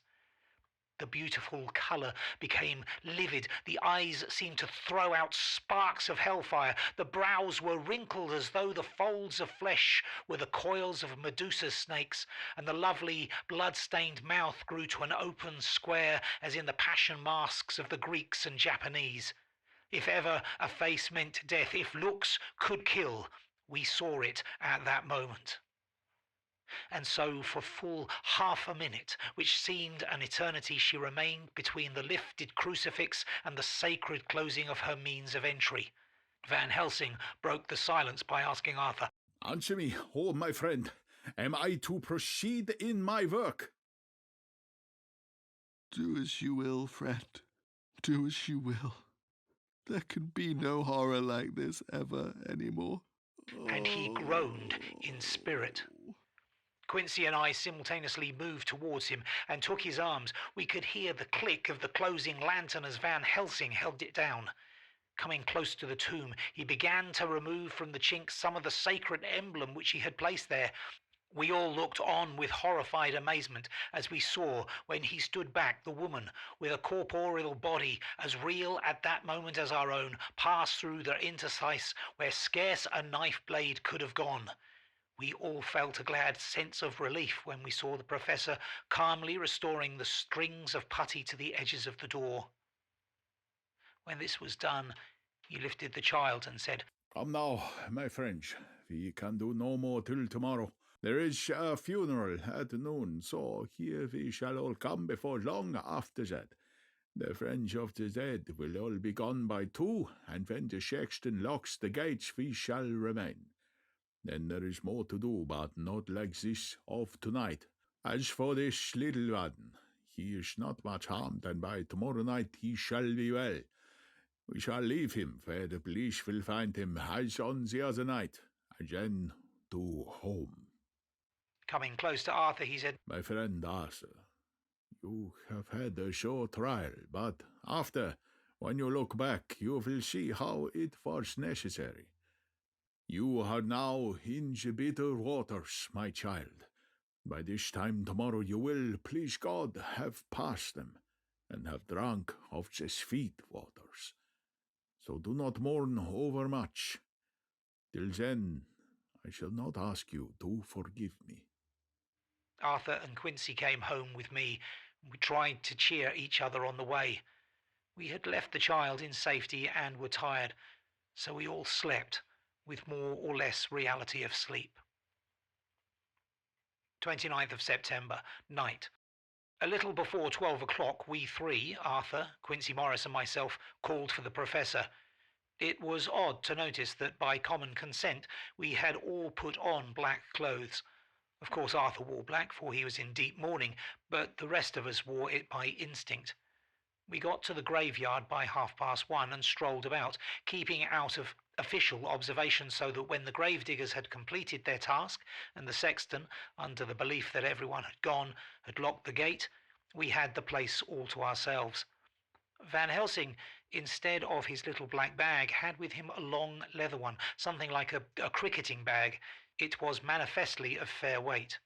The beautiful colour became livid, the eyes seemed to throw out sparks of hellfire, the brows were wrinkled as though the folds of flesh were the coils of Medusa's snakes, and the lovely blood-stained mouth grew to an open square as in the passion masks of the Greeks and Japanese. If ever a face meant death, if looks could kill, we saw it at that moment. And so for full half a minute, which seemed an eternity, she remained between the lifted crucifix and the sacred closing of her means of entry. Van Helsing broke the silence by asking Arthur, "Answer me, oh my friend, am I to proceed in my work?" Do as you will, friend. Do as you will. There can be no horror like this ever anymore. and he groaned in spirit. Quincy and I simultaneously moved towards him and took his arms. We could hear the click of the closing lantern as Van Helsing held it down. Coming close to the tomb, he began to remove from the chink some of the sacred emblem which he had placed there. We all looked on with horrified amazement as we saw, when he stood back, the woman, with a corporeal body as real at that moment as our own, pass through the interstice where scarce a knife blade could have gone. We all felt a glad sense of relief when we saw the Professor calmly restoring the strings of putty to the edges of the door. When this was done, he lifted the child and said, "Come now, my friends. We can do no more till tomorrow. There is a funeral at noon, so here we shall all come before long after that. The friends of the dead will all be gone by 2, and when the sexton locks the gates, we shall remain. Then there is more to do, but not like this of tonight. As for this little one, he is not much harmed, and by tomorrow night he shall be well. We shall leave him where the police will find him, as on the other night, and then to home." Coming close to Arthur, he said, "My friend Arthur, you have had a short trial, but after, when you look back, you will see how it was necessary. You are now in the bitter waters, my child. By this time tomorrow you will, please God, have passed them, and have drunk of the sweet waters. So do not mourn overmuch. Till then, I shall not ask you to forgive me." Arthur and Quincy came home with me, and we tried to cheer each other on the way. We had left the child in safety and were tired, so we all slept, with more or less reality of sleep. 29th of September, night. A little before 12 o'clock, we 3, Arthur, Quincy Morris and myself, called for the Professor. It was odd to notice that by common consent we had all put on black clothes. Of course Arthur wore black, for he was in deep mourning, but the rest of us wore it by instinct. We got to the graveyard by 1:30 and strolled about, keeping out of official observation, so that when the gravediggers had completed their task and the sexton, under the belief that everyone had gone, had locked the gate, we had the place all to ourselves. Van Helsing, instead of his little black bag, had with him a long leather one, something like a cricketing bag. It was manifestly of fair weight.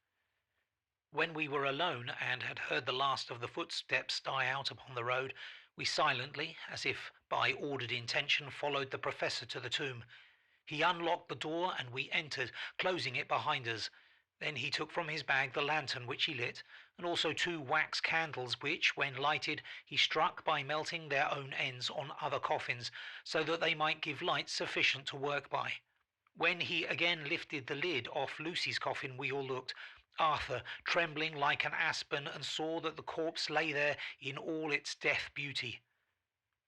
When we were alone and had heard the last of the footsteps die out upon the road, we silently, as if by ordered intention, followed the Professor to the tomb. He unlocked the door and we entered, closing it behind us. Then he took from his bag the lantern which he lit, and also 2 wax candles which, when lighted, he struck by melting their own ends on other coffins, so that they might give light sufficient to work by. When he again lifted the lid off Lucy's coffin, we all looked, Arthur trembling like an aspen, and saw that the corpse lay there in all its death beauty.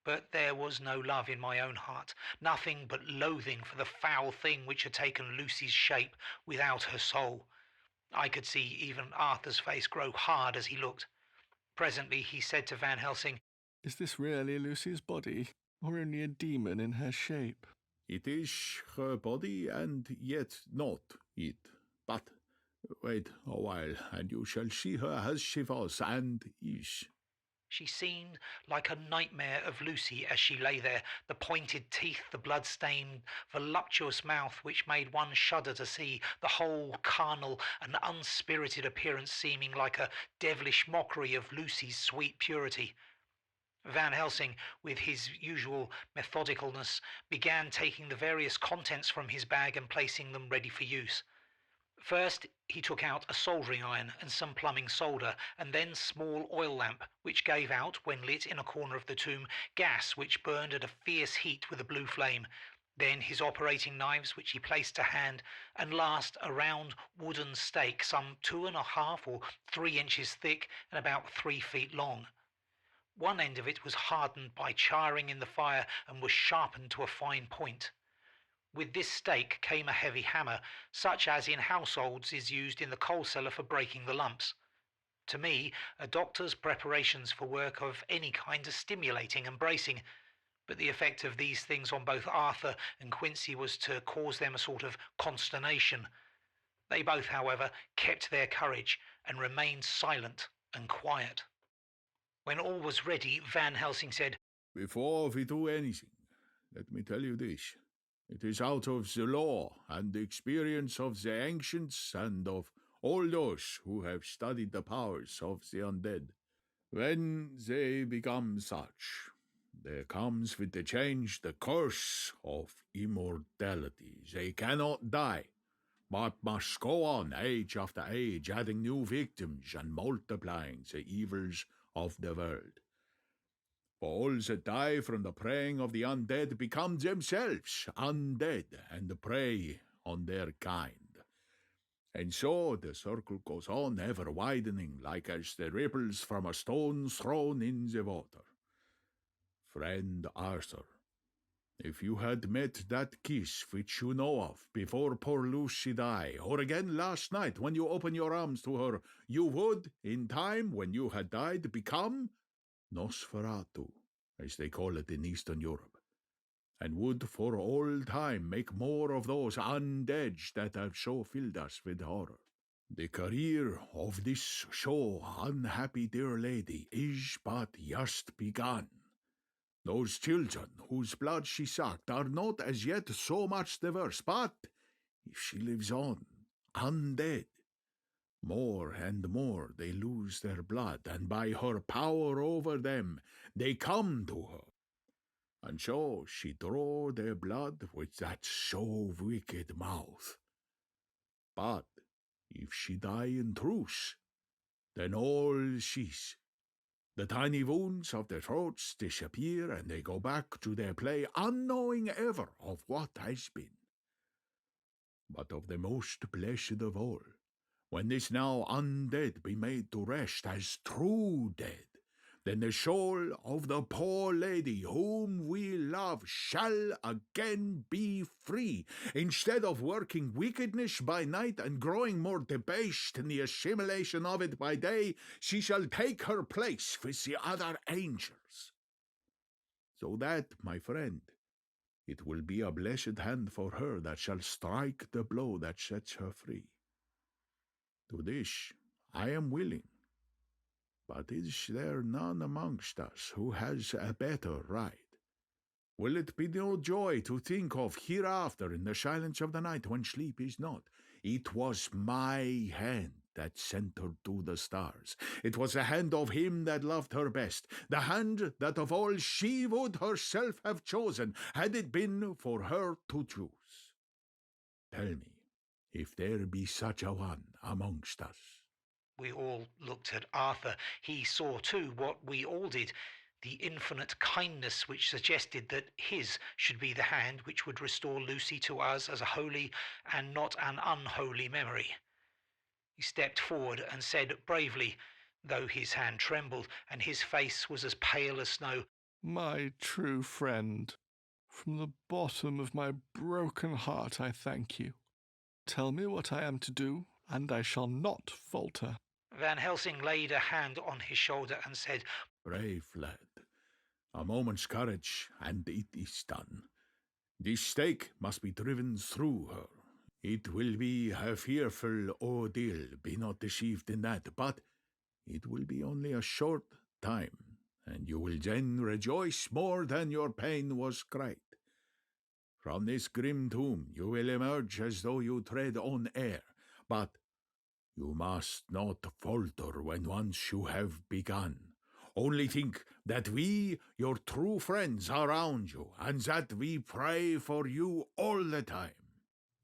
But there was no love in my own heart, nothing but loathing for the foul thing which had taken Lucy's shape without her soul. I could see even Arthur's face grow hard as he looked. Presently he said to Van Helsing, "Is this really Lucy's body, or only a demon in her shape?" "It is her body, and yet not it. But wait a while, and you shall see her as she was and is." She seemed like a nightmare of Lucy as she lay there, the pointed teeth, the blood-stained, voluptuous mouth which made one shudder to see, the whole carnal and unspirited appearance seeming like a devilish mockery of Lucy's sweet purity. Van Helsing, with his usual methodicalness, began taking the various contents from his bag and placing them ready for use. First, he took out a soldering iron and some plumbing solder, and then small oil lamp, which gave out, when lit in a corner of the tomb, gas which burned at a fierce heat with a blue flame. Then his operating knives, which he placed to hand, and last a round wooden stake, some 2.5 or 3 inches thick and about 3 feet long. One end of it was hardened by charring in the fire and was sharpened to a fine point. With this stake came a heavy hammer, such as in households is used in the coal cellar for breaking the lumps. To me, a doctor's preparations for work of any kind are stimulating and bracing, but the effect of these things on both Arthur and Quincy was to cause them a sort of consternation. They both, however, kept their courage and remained silent and quiet. When all was ready, Van Helsing said, "Before we do anything, let me tell you this. It is out of the law and the experience of the ancients and of all those who have studied the powers of the undead. When they become such, there comes with the change the curse of immortality. They cannot die. but must go on age after age, adding new victims and multiplying the evils of the world. For all that die from the preying of the undead become themselves undead and prey on their kind. And so the circle goes on, ever widening, like as the ripples from a stone thrown in the water. Friend Arthur, if you had met that kiss which you know of before poor Lucy died, or again last night when you opened your arms to her, you would, in time when you had died, become Nosferatu, as they call it in Eastern Europe, and would for all time make more of those undead that have so filled us with horror. The career of this so unhappy dear lady is but just begun. Those children whose blood she sucked are not as yet so much the worse, but if she lives on, undead, more and more they lose their blood, and by her power over them they come to her. And so she draw their blood with that so wicked mouth. But if she die in truth, then all cease. The tiny wounds of their throats disappear, and they go back to their play, unknowing ever of what has been. But of the most blessed of all, when this now undead be made to rest as true dead, then the soul of the poor lady whom we love shall again be free. Instead of working wickedness by night and growing more debased in the assimilation of it by day, she shall take her place with the other angels. So that, my friend, it will be a blessed hand for her that shall strike the blow that sets her free. To this I am willing. But is there none amongst us who has a better right? Will it be no joy to think of hereafter in the silence of the night when sleep is not? It was my hand that sent her to the stars. It was the hand of him that loved her best, the hand that of all she would herself have chosen, had it been for her to choose. Tell me, if there be such a one amongst us. We all looked at Arthur. He saw too what we all did, the infinite kindness which suggested that his should be the hand which would restore Lucy to us as a holy and not an unholy memory. He stepped forward and said bravely, though his hand trembled and his face was as pale as snow, "My true friend, from the bottom of my broken heart I thank you. Tell me what I am to do, and I shall not falter." Van Helsing laid a hand on his shoulder and said, Brave lad, a moment's courage, and it is done. This stake must be driven through her. It will be a fearful ordeal, be not deceived in that, but it will be only a short time, and you will then rejoice more than your pain was great. From this grim tomb you will emerge as though you tread on air, but you must not falter when once you have begun. Only think that we, your true friends, are around you, and that we pray for you all the time.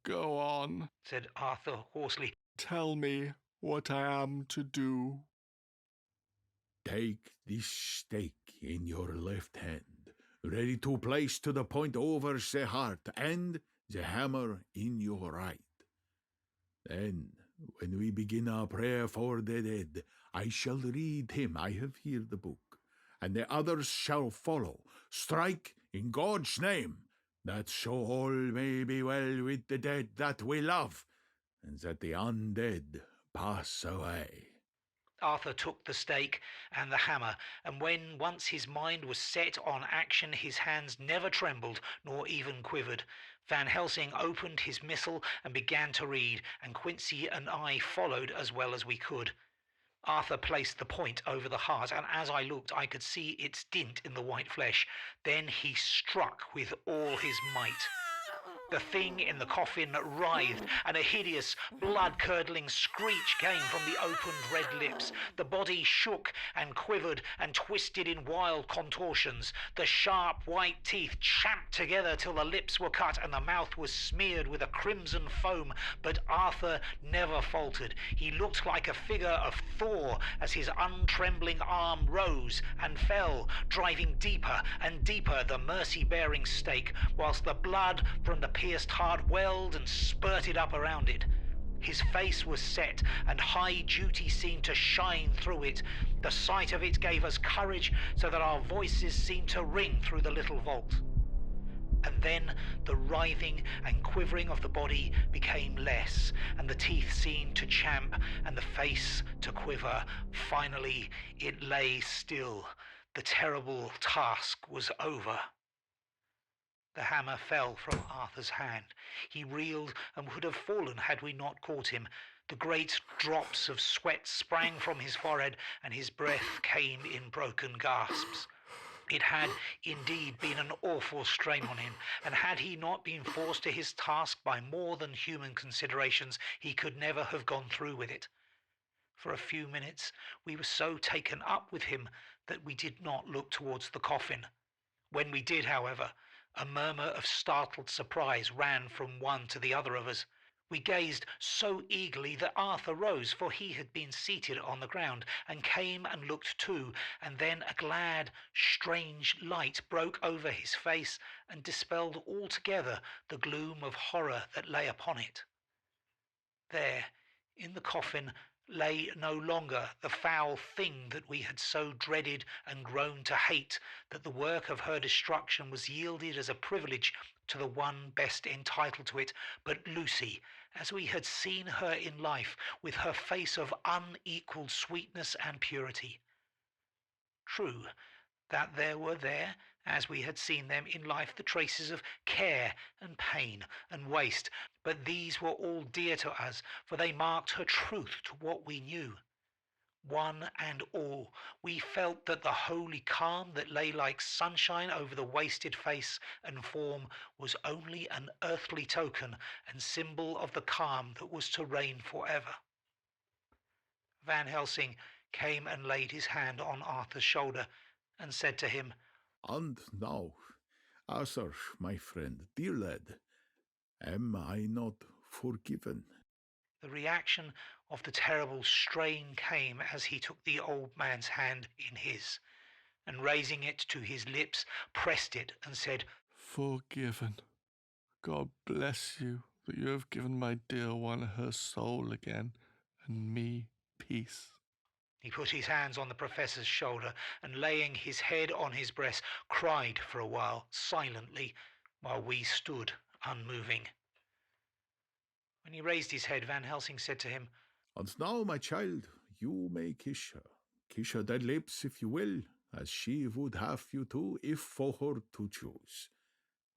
"Go on," said Arthur hoarsely. "Tell me what I am to do." Take this stake in your left hand, ready to place to the point over the heart, and the hammer in your right. Then, when we begin our prayer for the dead, I shall read him. I have here the book, and the others shall follow. Strike in God's name, that so all may be well with the dead that we love, and that the undead pass away. Arthur took the stake and the hammer, and when once his mind was set on action, his hands never trembled nor even quivered. Van Helsing opened his missal and began to read, and Quincy and I followed as well as we could. Arthur placed the point over the heart, and as I looked, I could see its dint in the white flesh. Then he struck with all his might. The thing in the coffin writhed, and a hideous, blood-curdling screech came from the opened red lips. The body shook and quivered and twisted in wild contortions. The sharp white teeth champed together till the lips were cut and the mouth was smeared with a crimson foam. But Arthur never faltered. He looked like a figure of Thor as his untrembling arm rose and fell, driving deeper and deeper the mercy-bearing stake, whilst the blood from the pierced heart welled and spurted up around it. His face was set, and high duty seemed to shine through it. The sight of it gave us courage, so that our voices seemed to ring through the little vault. And then the writhing and quivering of the body became less, and the teeth seemed to champ, and the face to quiver. Finally, it lay still. The terrible task was over. The hammer fell from Arthur's hand. He reeled and would have fallen had we not caught him. The great drops of sweat sprang from his forehead, and his breath came in broken gasps. It had indeed been an awful strain on him, and had he not been forced to his task by more than human considerations, he could never have gone through with it. For a few minutes we were so taken up with him that we did not look towards the coffin. When we did, however, a murmur of startled surprise ran from one to the other of us. We gazed so eagerly that Arthur rose, for he had been seated on the ground, and came and looked too, and then a glad, strange light broke over his face and dispelled altogether the gloom of horror that lay upon it. There, in the coffin, lay no longer the foul thing that we had so dreaded and grown to hate, that the work of her destruction was yielded as a privilege to the one best entitled to it, but Lucy, as we had seen her in life, with her face of unequalled sweetness and purity. True, that there were there, as we had seen them in life, the traces of care and pain and waste, but these were all dear to us, for they marked her truth to what we knew. One and all, we felt that the holy calm that lay like sunshine over the wasted face and form was only an earthly token and symbol of the calm that was to reign forever. Van Helsing came and laid his hand on Arthur's shoulder and said to him, "And now, Arthur, my friend, dear lad, am I not forgiven?" The reaction of the terrible strain came as he took the old man's hand in his, and raising it to his lips, pressed it and said, "Forgiven. God bless you that you have given my dear one her soul again, and me peace." He put his hands on the professor's shoulder and, laying his head on his breast, cried for a while, silently, while we stood unmoving. When he raised his head, Van Helsing said to him, "And now, my child, you may kiss her. Kiss her dead lips, if you will, as she would have you to, if for her to choose.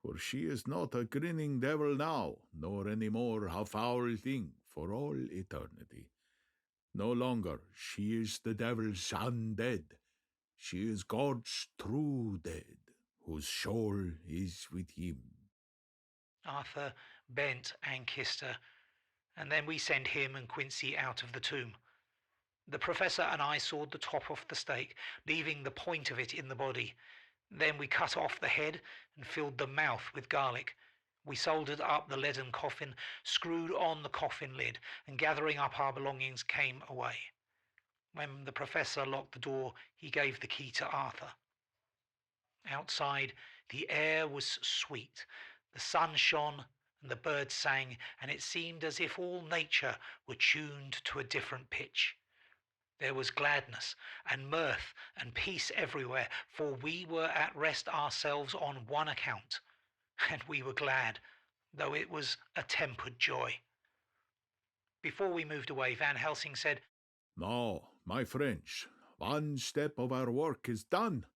For she is not a grinning devil now, nor any more a foul thing for all eternity. No longer she is the devil's undead. She is God's true dead, whose soul is with him." Arthur bent and kissed her, and then we sent him and Quincy out of the tomb. The professor and I sawed the top off the stake, leaving the point of it in the body. Then we cut off the head and filled the mouth with garlic. We soldered up the leaden coffin, screwed on the coffin lid, and gathering up our belongings came away. When the professor locked the door, he gave the key to Arthur. Outside, the air was sweet. The sun shone and the birds sang, and it seemed as if all nature were tuned to a different pitch. There was gladness and mirth and peace everywhere, for we were at rest ourselves on one account, and we were glad, though it was a tempered joy. Before we moved away, Van Helsing said, "Now, my friends, one step of our work is done.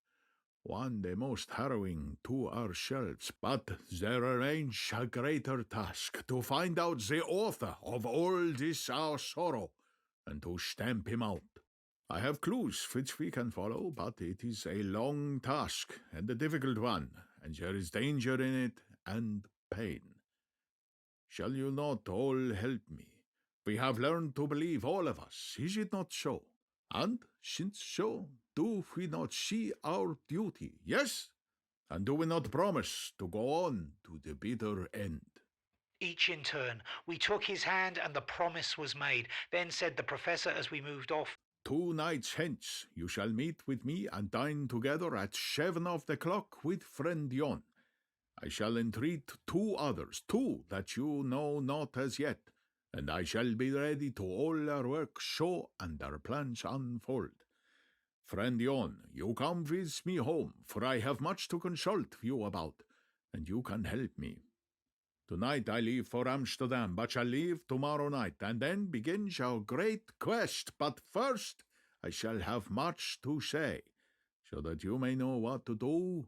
One the most harrowing to ourselves, but there remains a greater task, to find out the author of all this our sorrow, and to stamp him out. I have clues which we can follow, but it is a long task and a difficult one, and there is danger in it and pain. Shall you not all help me? We have learned to believe, all of us, is it not so? And, since so, do we not see our duty, yes? And do we not promise to go on to the bitter end? Each in turn, we took his hand and the promise was made. Then said the professor as we moved off, 2 nights hence you shall meet with me and dine together at 7 of the clock with friend Jon. I shall entreat 2 others, 2 that you know not as yet, and I shall be ready to all our work show and our plans unfold. Friend Jon, you come with me home, for I have much to consult you about, and you can help me. Tonight I leave for Amsterdam, but shall leave tomorrow night, and then begins our great quest. But first I shall have much to say, so that you may know what to do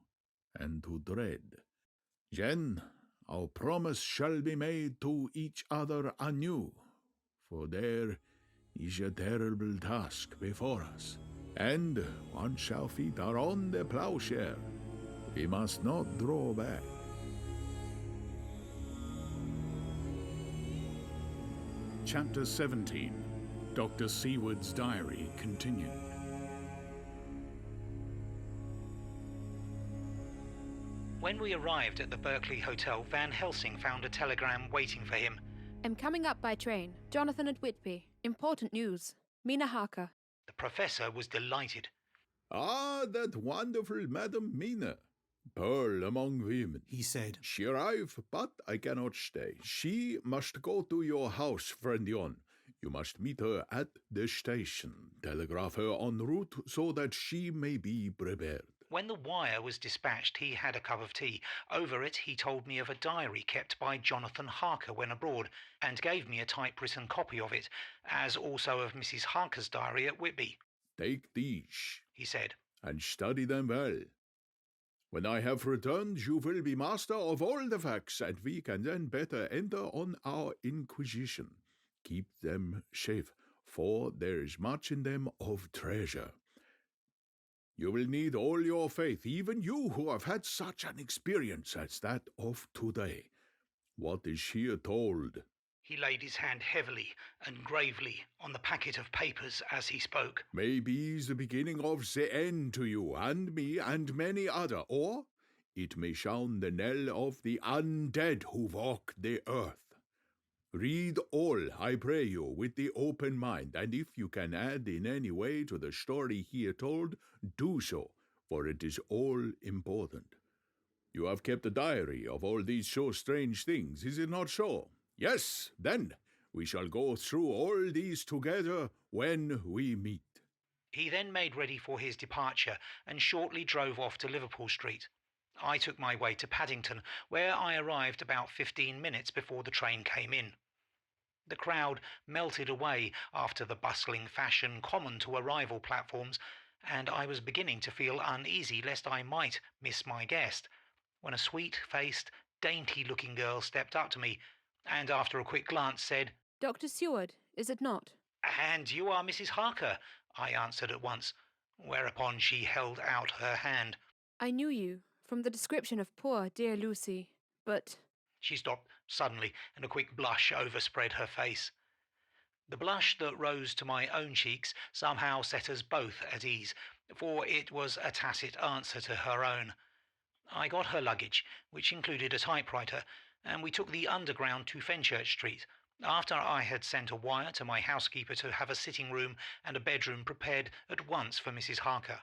and to dread. Then our promise shall be made to each other anew, for there is a terrible task before us. And once our feet are on the plowshare, we must not draw back. Chapter 17. Dr. Seward's Diary continued. When we arrived at the Berkeley Hotel, Van Helsing found a telegram waiting for him. I'm coming up by train. Jonathan at Whitby. Important news. Mina Harker. The professor was delighted. Ah, that wonderful Madam Mina. Pearl among women, he said. She arrived, but I cannot stay. She must go to your house, friend Jon. You must meet her at the station. Telegraph her en route so that she may be prepared. When the wire was dispatched, he had a cup of tea. Over it, he told me of a diary kept by Jonathan Harker when abroad, and gave me a typewritten copy of it, as also of Mrs. Harker's diary at Whitby. Take these, he said, and study them well. When I have returned, you will be master of all the facts, and we can then better enter on our inquisition. Keep them safe, for there is much in them of treasure. You will need all your faith, even you who have had such an experience as that of today. What is here told? He laid his hand heavily and gravely on the packet of papers as he spoke. May be the beginning of the end to you and me and many other, or it may sound the knell of the undead who walk the earth. Read all, I pray you, with the open mind, and if you can add in any way to the story here told, do so, for it is all important. You have kept a diary of all these so strange things, is it not so? Yes, then we shall go through all these together when we meet. He then made ready for his departure and shortly drove off to Liverpool Street. I took my way to Paddington, where I arrived about 15 minutes before the train came in. The crowd melted away after the bustling fashion common to arrival platforms, and I was beginning to feel uneasy lest I might miss my guest, when a sweet-faced, dainty-looking girl stepped up to me, and after a quick glance said, Dr. Seward, is it not? And you are Mrs. Harker, I answered at once, whereupon she held out her hand. I knew you, from the description of poor dear Lucy, but... She stopped suddenly, and a quick blush overspread her face. The blush that rose to my own cheeks somehow set us both at ease, for it was a tacit answer to her own. I got her luggage, which included a typewriter, and we took the Underground to Fenchurch Street, after I had sent a wire to my housekeeper to have a sitting room and a bedroom prepared at once for Mrs. Harker.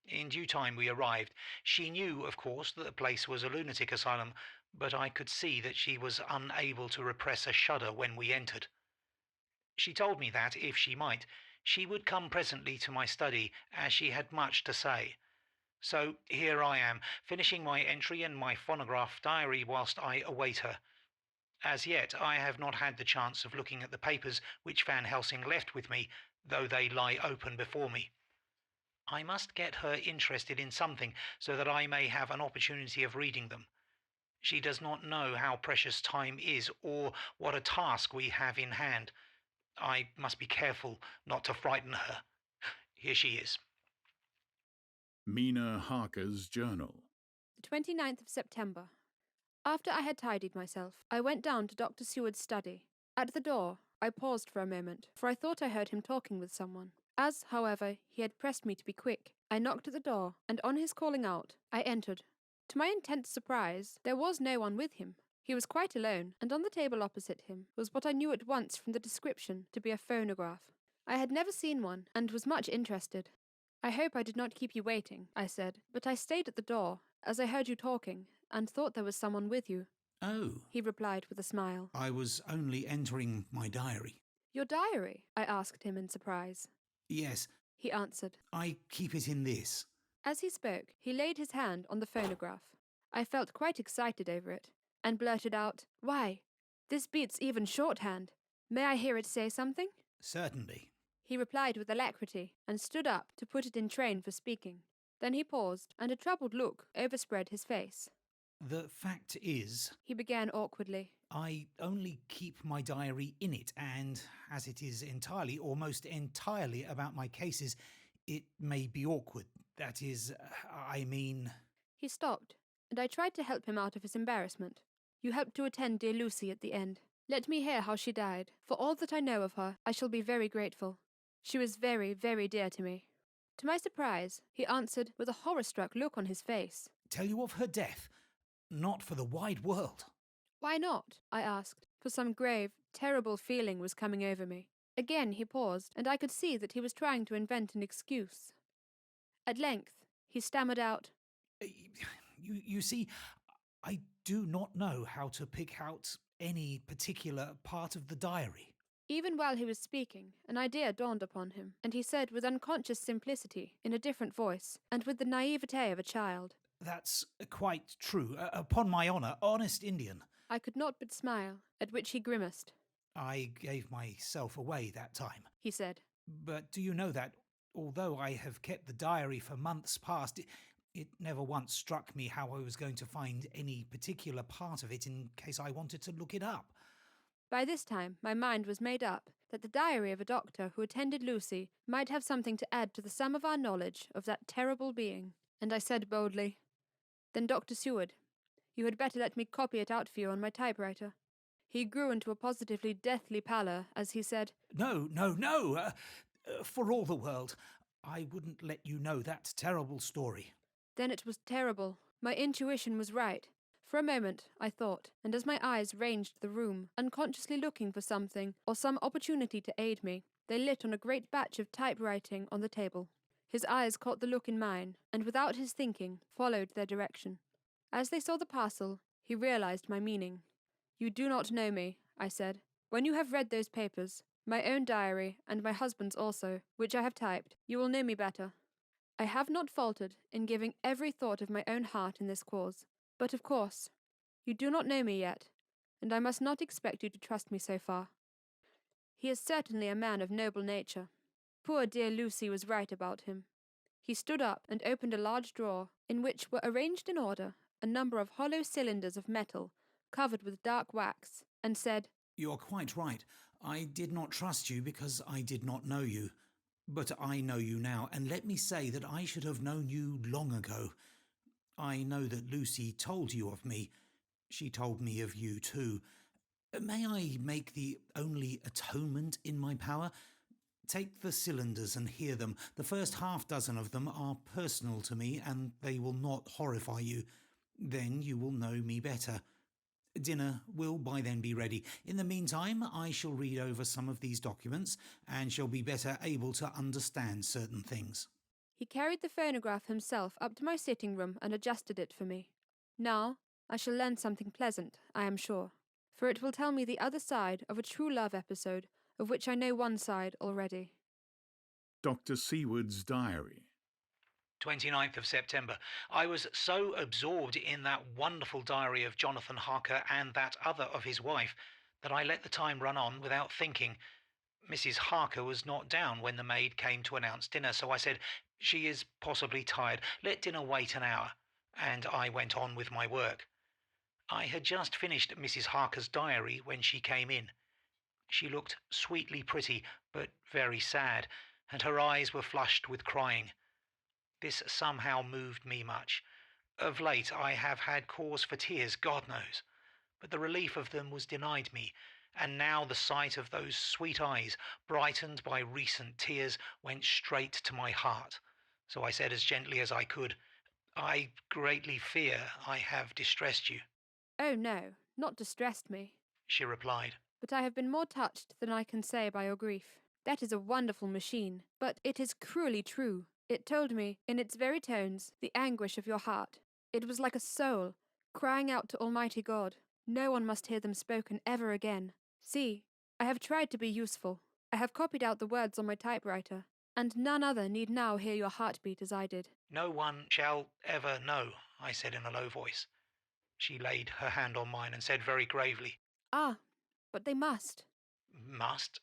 In due time we arrived. She knew, of course, that the place was a lunatic asylum, but I could see that she was unable to repress a shudder when we entered. She told me that, if she might, she would come presently to my study, as she had much to say. So here I am, finishing my entry and my phonograph diary whilst I await her. As yet I have not had the chance of looking at the papers which Van Helsing left with me, though they lie open before me. I must get her interested in something so that I may have an opportunity of reading them. She does not know how precious time is, or what a task we have in hand. I must be careful not to frighten her. Here she is. Mina Harker's journal. The 29th of September. After I had tidied myself, I went down to Dr. Seward's study. At the door, I paused for a moment, for I thought I heard him talking with someone. As, however, he had pressed me to be quick, I knocked at the door, and on his calling out, I entered. To my intense surprise, there was no one with him. He was quite alone, and on the table opposite him was what I knew at once from the description to be a phonograph. I had never seen one, and was much interested. I hope I did not keep you waiting, I said, but I stayed at the door, as I heard you talking, and thought there was someone with you. Oh, He replied with a smile. I was only entering my diary. Your diary? I asked him in surprise. Yes, He answered. I keep it in this. As he spoke, he laid his hand on the phonograph. I felt quite excited over it, and blurted out, Why, this beats even shorthand. May I hear it say something? Certainly. He replied with alacrity, and stood up to put it in train for speaking. Then he paused, and a troubled look overspread his face. The fact is, He began awkwardly. I only keep my diary in it, and as it is entirely, almost entirely about my cases, it may be awkward. That is, I mean... He stopped, and I tried to help him out of his embarrassment. You helped to attend dear Lucy at the end. Let me hear how she died. For all that I know of her, I shall be very grateful. She was very, very dear to me. To my surprise, he answered with a horror-struck look on his face. Tell you of her death? Not for the wide world. Why not? I asked, for some grave, terrible feeling was coming over me. Again he paused, and I could see that he was trying to invent an excuse. At length, he stammered out, You see, I do not know how to pick out any particular part of the diary. Even while he was speaking, an idea dawned upon him, and he said with unconscious simplicity, in a different voice, and with the naivete of a child, That's quite true. Upon my honour, honest Indian. I could not but smile, at which he grimaced. I gave myself away that time. He said. But do you know that, although I have kept the diary for months past, it never once struck me how I was going to find any particular part of it in case I wanted to look it up. By this time, my mind was made up that the diary of a doctor who attended Lucy might have something to add to the sum of our knowledge of that terrible being, and I said boldly, Then Dr. Seward, you had better let me copy it out for you on my typewriter. He grew into a positively deathly pallor as he said, No. For all the world, I wouldn't let you know that terrible story. Then it was terrible. My intuition was right. For a moment, I thought, and as my eyes ranged the room, unconsciously looking for something or some opportunity to aid me, they lit on a great batch of typewriting on the table. His eyes caught the look in mine, and without his thinking, followed their direction. As they saw the parcel, he realized my meaning. You do not know me, I said. When you have read those papers, my own diary, and my husband's also, which I have typed, you will know me better. I have not faltered in giving every thought of my own heart in this cause. But of course, you do not know me yet, and I must not expect you to trust me so far. He is certainly a man of noble nature. Poor dear Lucy was right about him. He stood up and opened a large drawer, in which were arranged in order a number of hollow cylinders of metal, covered with dark wax, and said, You're quite right. I did not trust you because I did not know you. But I know you now, and let me say that I should have known you long ago. I know that Lucy told you of me. She told me of you too. May I make the only atonement in my power? Take the cylinders and hear them. The first half dozen of them are personal to me, and they will not horrify you. Then you will know me better. Dinner will by then be ready. In the meantime, I shall read over some of these documents, and shall be better able to understand certain things. He carried the phonograph himself up to my sitting room and adjusted it for me. Now, I shall learn something pleasant, I am sure, for it will tell me the other side of a true love episode, of which I know one side already. Dr. Seward's diary. 29th of September. I was so absorbed in that wonderful diary of Jonathan Harker and that other of his wife that I let the time run on without thinking. Mrs. Harker was not down when the maid came to announce dinner, so I said, She is possibly tired. Let dinner wait an hour. And I went on with my work. I had just finished Mrs. Harker's diary when she came in. She looked sweetly pretty, but very sad, and her eyes were flushed with crying. This somehow moved me much. Of late I have had cause for tears, God knows, but the relief of them was denied me, and now the sight of those sweet eyes, brightened by recent tears, went straight to my heart. So I said as gently as I could, I greatly fear I have distressed you. Oh no, not distressed me, She replied. but I have been more touched than I can say by your grief. That is a wonderful machine, but it is cruelly true. It told me, in its very tones, the anguish of your heart. It was like a soul, crying out to Almighty God. No one must hear them spoken ever again. See, I have tried to be useful. I have copied out the words on my typewriter, and none other need now hear your heartbeat as I did. No one shall ever know, I said in a low voice. She laid her hand on mine and said very gravely, Ah, but they must. Must?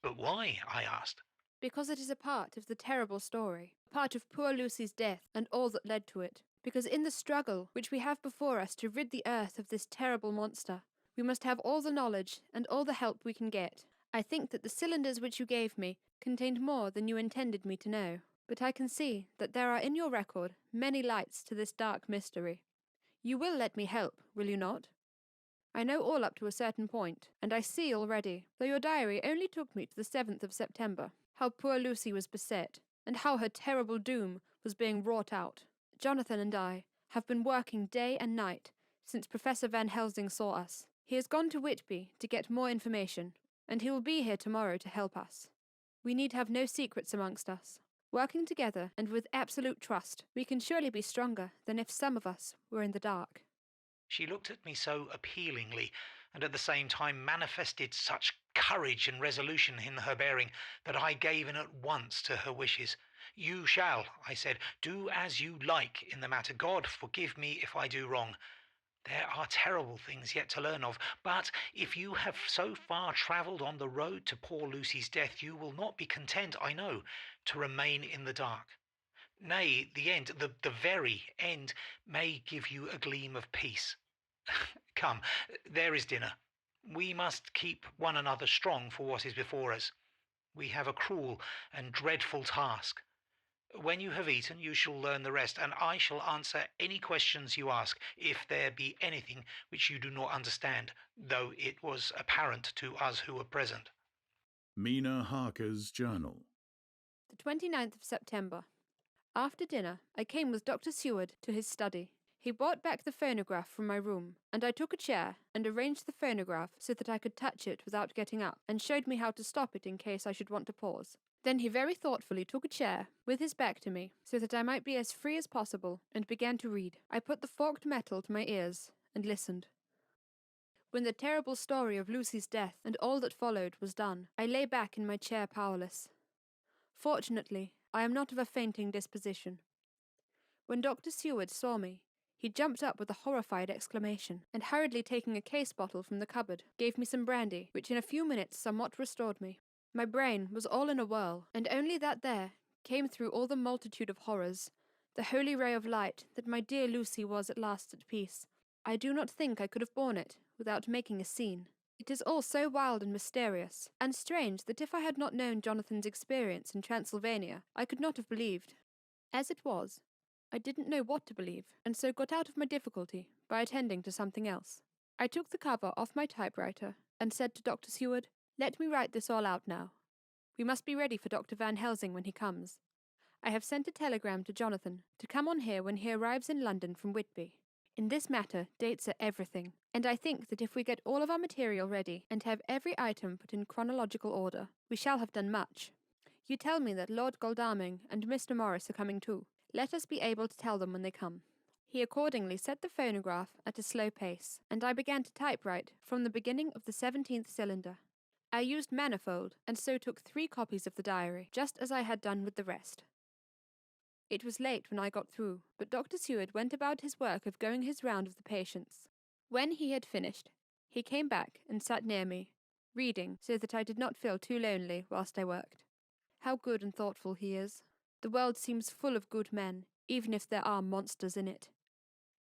But why? I asked. Because it is a part of the terrible story, a part of poor Lucy's death and all that led to it. Because in the struggle which we have before us to rid the earth of this terrible monster, we must have all the knowledge and all the help we can get. I think that the cylinders which you gave me contained more than you intended me to know, but I can see that there are in your record many lights to this dark mystery. You will let me help, will you not? I know all up to a certain point, and I see already, though your diary only took me to the 7th of September, how poor Lucy was beset, and how her terrible doom was being wrought out. Jonathan and I have been working day and night since Professor Van Helsing saw us. He has gone to Whitby to get more information, and he will be here tomorrow to help us. We need have no secrets amongst us. Working together and with absolute trust, we can surely be stronger than if some of us were in the dark. She looked at me so appealingly, and at the same time manifested such courage and resolution in her bearing, that I gave in at once to her wishes. You shall, I said, do as you like in the matter. God forgive me if I do wrong. There are terrible things yet to learn of, but if you have so far travelled on the road to poor Lucy's death, you will not be content, I know, to remain in the dark. Nay, the end, the very end, may give you a gleam of peace. Come, there is dinner. We must keep one another strong for what is before us. We have a cruel and dreadful task. When you have eaten, you shall learn the rest, and I shall answer any questions you ask, if there be anything which you do not understand, though it was apparent to us who were present. Mina Harker's journal. The 29th of September. After dinner, I came with Dr. Seward to his study. He brought back the phonograph from my room, and I took a chair and arranged the phonograph so that I could touch it without getting up, and showed me how to stop it in case I should want to pause. Then he very thoughtfully took a chair, with his back to me, so that I might be as free as possible, and began to read. I put the forked metal to my ears, and listened. When the terrible story of Lucy's death and all that followed was done, I lay back in my chair powerless. Fortunately, I am not of a fainting disposition. When Dr. Seward saw me, he jumped up with a horrified exclamation, and hurriedly taking a case bottle from the cupboard, gave me some brandy, which in a few minutes somewhat restored me. My brain was all in a whirl, and only that there came through all the multitude of horrors the holy ray of light that my dear Lucy was at last at peace. I do not think I could have borne it without making a scene. It is all so wild and mysterious, and strange that if I had not known Jonathan's experience in Transylvania, I could not have believed. As it was, I didn't know what to believe, and so got out of my difficulty by attending to something else. I took the cover off my typewriter and said to Dr. Seward, "Let me write this all out now. We must be ready for Dr. Van Helsing when he comes. I have sent a telegram to Jonathan to come on here when he arrives in London from Whitby. In this matter, dates are everything, and I think that if we get all of our material ready and have every item put in chronological order, we shall have done much. You tell me that Lord Godalming and Mr. Morris are coming too. Let us be able to tell them when they come." He accordingly set the phonograph at a slow pace, and I began to typewrite from the beginning of the 17th cylinder. I used manifold, and so took 3 copies of the diary, just as I had done with the rest. It was late when I got through, but Dr. Seward went about his work of going his round of the patients. When he had finished, he came back and sat near me, reading, so that I did not feel too lonely whilst I worked. How good and thoughtful he is. The world seems full of good men, even if there are monsters in it.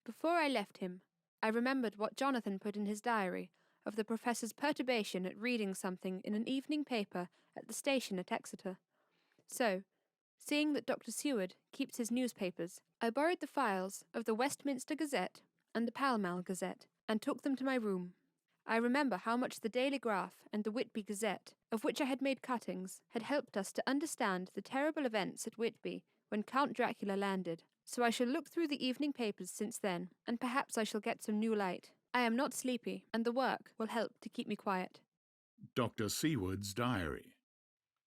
Before I left him, I remembered what Jonathan put in his diary of the professor's perturbation at reading something in an evening paper at the station at Exeter. So, Seeing that Dr. Seward keeps his newspapers, I borrowed the files of the Westminster Gazette and the Pall Mall Gazette and took them to my room. I remember how much the Daily Graph and the Whitby Gazette, of which I had made cuttings, had helped us to understand the terrible events at Whitby when Count Dracula landed. So I shall look through the evening papers since then, and perhaps I shall get some new light. I am not sleepy, and the work will help to keep me quiet. Dr. Seward's diary.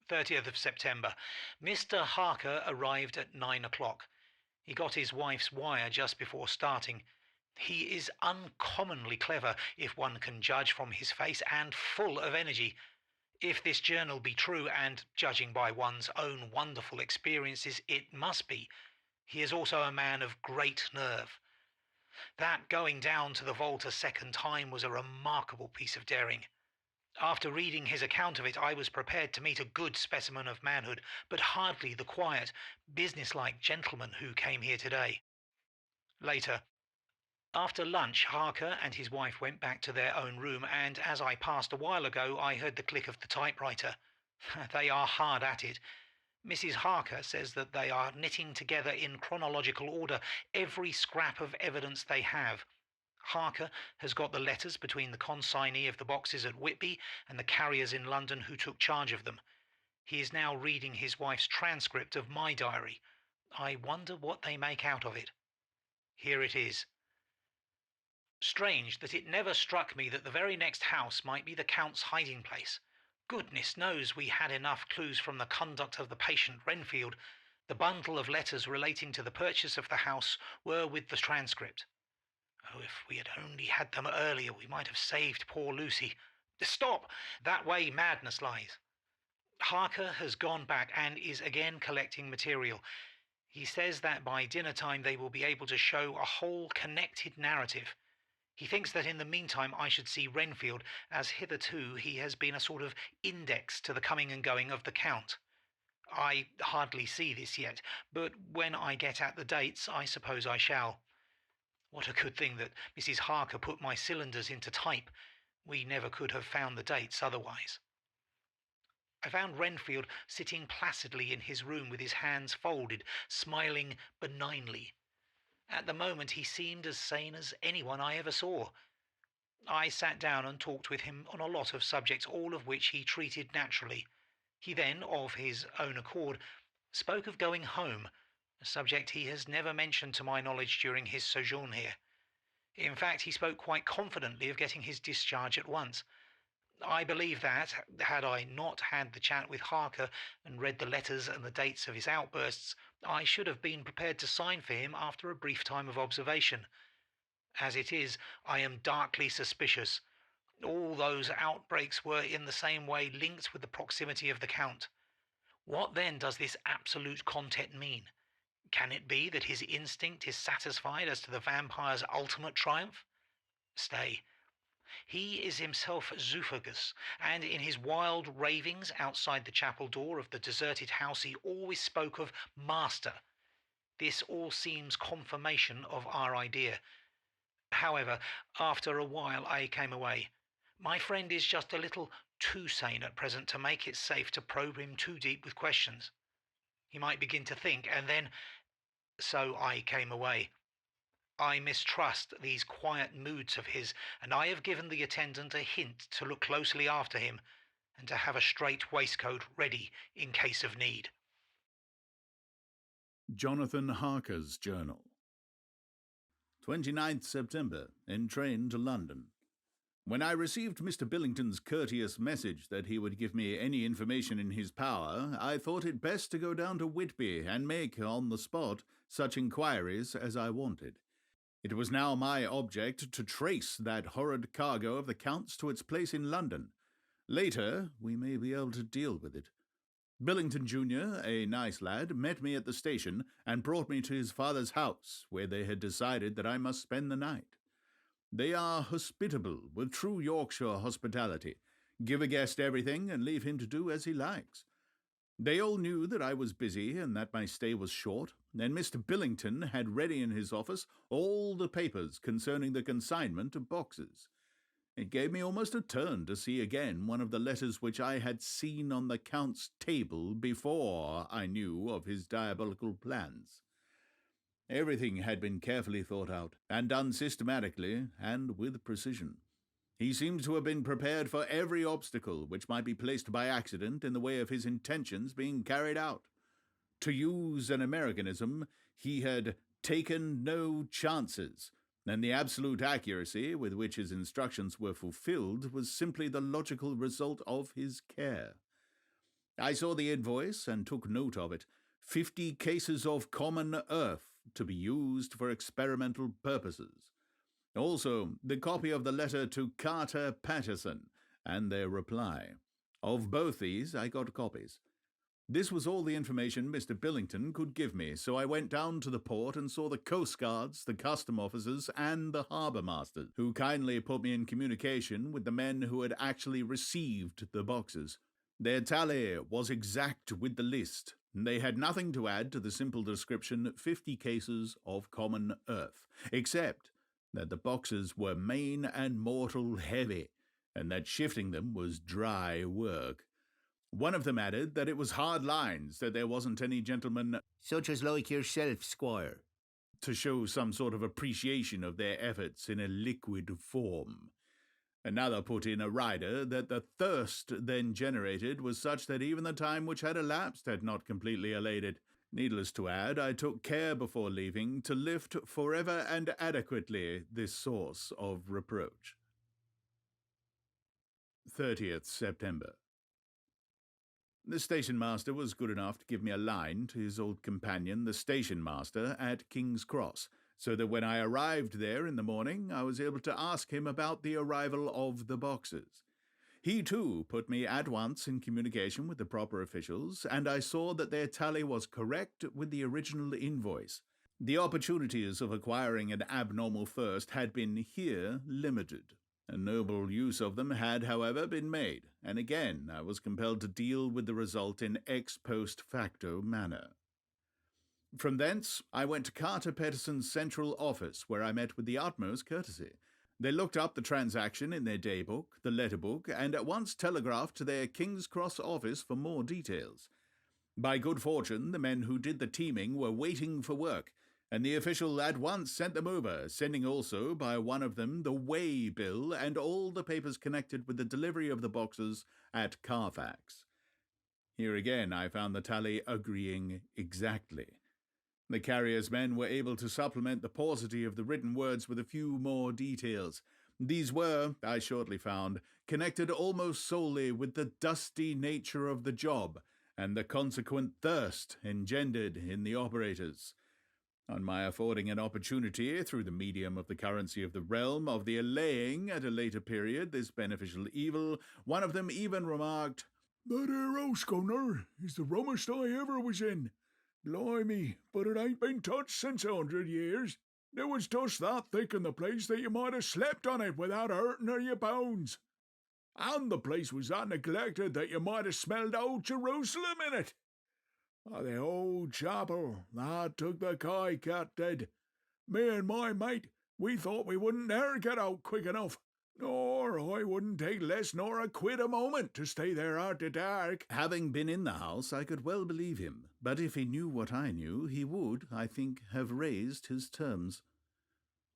30th of September. Mr. Harker arrived at 9 o'clock. He got his wife's wire just before starting. He is uncommonly clever, if one can judge from his face, and full of energy. If this journal be true, and judging by one's own wonderful experiences, it must be, he is also a man of great nerve. That going down to the vault a second time was a remarkable piece of daring. After reading his account of it, I was prepared to meet a good specimen of manhood, but hardly the quiet, businesslike gentleman who came here today. Later. After lunch, Harker and his wife went back to their own room, and as I passed a while ago, I heard the click of the typewriter. They are hard at it. Mrs. Harker says that they are knitting together in chronological order every scrap of evidence they have. Harker has got the letters between the consignee of the boxes at Whitby and the carriers in London who took charge of them. He is now reading his wife's transcript of my diary. I wonder what they make out of it. Here it is. Strange that it never struck me that the very next house might be the Count's hiding place. Goodness knows we had enough clues from the conduct of the patient Renfield. The bundle of letters relating to the purchase of the house were with the transcript. Oh, if we had only had them earlier, we might have saved poor Lucy. Stop! That way madness lies. Harker has gone back and is again collecting material. He says that by dinner time they will be able to show a whole connected narrative. He thinks that in the meantime I should see Renfield, as hitherto he has been a sort of index to the coming and going of the Count. I hardly see this yet, but when I get at the dates, I suppose I shall. What a good thing that Mrs. Harker put my cylinders into type. We never could have found the dates otherwise. I found Renfield sitting placidly in his room with his hands folded, smiling benignly. At the moment he seemed as sane as anyone I ever saw. I sat down and talked with him on a lot of subjects, all of which he treated naturally. He then, of his own accord, spoke of going home, a subject he has never mentioned to my knowledge during his sojourn here. In fact, he spoke quite confidently of getting his discharge at once. I believe that, had I not had the chat with Harker and read the letters and the dates of his outbursts, I should have been prepared to sign for him after a brief time of observation. As it is, I am darkly suspicious. All those outbreaks were in the same way linked with the proximity of the Count. What then does this absolute content mean? Can it be that his instinct is satisfied as to the vampire's ultimate triumph? Stay. He is himself Zoophagous, and in his wild ravings outside the chapel door of the deserted house he always spoke of Master. This all seems confirmation of our idea. However, after a while I came away. My friend is just a little too sane at present to make it safe to probe him too deep with questions. He might begin to think, and then... So I came away. I mistrust these quiet moods of his, and I have given the attendant a hint to look closely after him and to have a strait waistcoat ready in case of need. Jonathan Harker's Journal. 29th September, in train to London. When I received Mr. Billington's courteous message that he would give me any information in his power, I thought it best to go down to Whitby and make, on the spot, such inquiries as I wanted. It was now my object to trace that horrid cargo of the Count's to its place in London. Later, we may be able to deal with it. Billington Jr., a nice lad, met me at the station and brought me to his father's house, where they had decided that I must spend the night. They are hospitable, with true Yorkshire hospitality, give a guest everything and leave him to do as he likes. They all knew that I was busy and that my stay was short, and Mr. Billington had ready in his office all the papers concerning the consignment of boxes. It gave me almost a turn to see again one of the letters which I had seen on the Count's table before I knew of his diabolical plans. Everything had been carefully thought out, and done systematically and with precision. He seemed to have been prepared for every obstacle which might be placed by accident in the way of his intentions being carried out. To use an Americanism, he had taken no chances, and the absolute accuracy with which his instructions were fulfilled was simply the logical result of his care. I saw the invoice and took note of it. 50 cases of common earth to be used for experimental purposes. Also, the copy of the letter to Carter Patterson and their reply. Of both these, I got copies. This was all the information Mr. Billington could give me, so I went down to the port and saw the Coast Guards, the custom officers, and the harbour masters, who kindly put me in communication with the men who had actually received the boxes. Their tally was exact with the list. They had nothing to add to the simple description 50 cases of common earth, except that the boxes were main and mortal heavy, and that shifting them was dry work. One of them added that it was hard lines, that there wasn't any gentleman, such as like yourself, Squire, to show some sort of appreciation of their efforts in a liquid form. Another put in a rider that the thirst then generated was such that even the time which had elapsed had not completely allayed it. Needless to add, I took care before leaving to lift forever and adequately this source of reproach. 30th September. The station master was good enough to give me a line to his old companion, the station master, at King's Cross, so that when I arrived there in the morning, I was able to ask him about the arrival of the boxes. He, too, put me at once in communication with the proper officials, and I saw that their tally was correct with the original invoice. The opportunities of acquiring an abnormal thirst had been here limited. A noble use of them had, however, been made, and again I was compelled to deal with the result in ex post facto manner. From thence I went to Carter Pedersen's central office, where I met with the utmost courtesy. They looked up the transaction in their daybook, the letter book, and at once telegraphed to their King's Cross office for more details. By good fortune, the men who did the teaming were waiting for work, and the official at once sent them over, sending also by one of them the way bill and all the papers connected with the delivery of the boxes at Carfax. Here again I found the tally agreeing exactly. The carrier's men were able to supplement the paucity of the written words with a few more details. These were, I shortly found, connected almost solely with the dusty nature of the job and the consequent thirst engendered in the operators. On my affording an opportunity, through the medium of the currency of the realm, of the allaying at a later period this beneficial evil, one of them even remarked, "That 'ere house, Governor, is the rummest I ever was in. Blimey, but it ain't been touched since 100 years. There was dust that thick in the place that you might have slept on it without hurting of your bones. And the place was that neglected that you might have smelled old Jerusalem in it. The old chapel, that took the cat dead. Me and my mate, we thought we wouldn't e'er get out quick enough. Nor I wouldn't take less nor a quid a moment to stay there after dark." Having been in the house, I could well believe him, but if he knew what I knew, he would, I think, have raised his terms.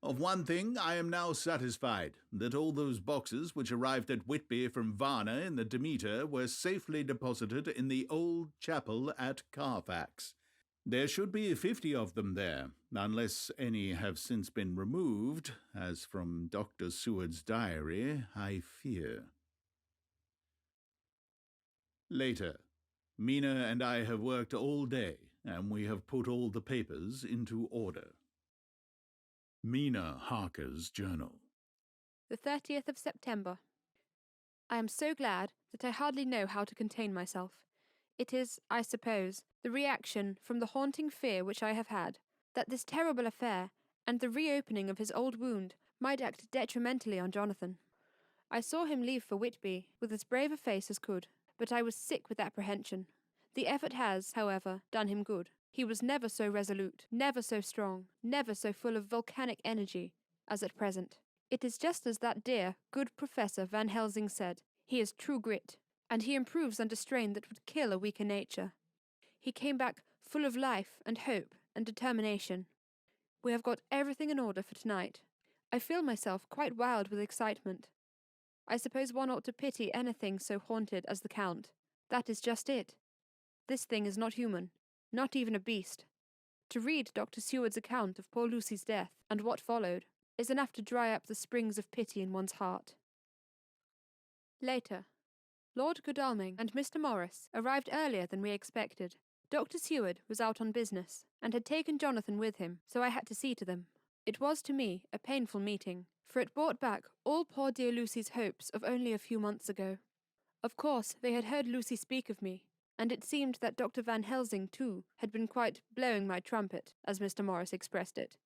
Of one thing I am now satisfied, that all those boxes which arrived at Whitby from Varna in the Demeter were safely deposited in the old chapel at Carfax. There should be 50 of them there, unless any have since been removed, as from Dr. Seward's diary, I fear. Later, Mina and I have worked all day, and we have put all the papers into order. Mina Harker's Journal. The 30th of September. I am so glad that I hardly know how to contain myself. It is, I suppose, the reaction from the haunting fear which I have had, that this terrible affair and the reopening of his old wound might act detrimentally on Jonathan. I saw him leave for Whitby with as brave a face as could, but I was sick with apprehension. The effort has, however, done him good. He was never so resolute, never so strong, never so full of volcanic energy as at present. It is just as that dear, good Professor Van Helsing said. He is true grit, and he improves under strain that would kill a weaker nature. He came back full of life and hope and determination. We have got everything in order for tonight. I feel myself quite wild with excitement. I suppose one ought to pity anything so haunted as the Count. That is just it. This thing is not human, not even a beast. To read Dr. Seward's account of poor Lucy's death, and what followed, is enough to dry up the springs of pity in one's heart. Later, Lord Godalming and Mr. Morris arrived earlier than we expected. Dr. Seward was out on business, and had taken Jonathan with him, so I had to see to them. It was to me a painful meeting, for it brought back all poor dear Lucy's hopes of only a few months ago. Of course, they had heard Lucy speak of me, and it seemed that Dr. Van Helsing, too, had been quite blowing my trumpet, as Mr. Morris expressed it.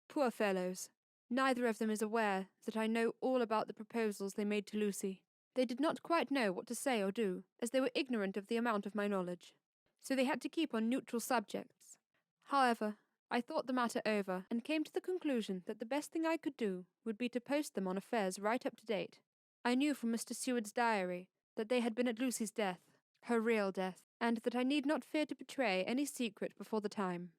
Poor fellows! Neither of them is aware that I know all about the proposals they made to Lucy. They did not quite know what to say or do, as they were ignorant of the amount of my knowledge, so they had to keep on neutral subjects. However, I thought the matter over, and came to the conclusion that the best thing I could do would be to post them on affairs right up to date. I knew from Mr. Seward's diary that they had been at Lucy's death, her real death, and that I need not fear to betray any secret before the time.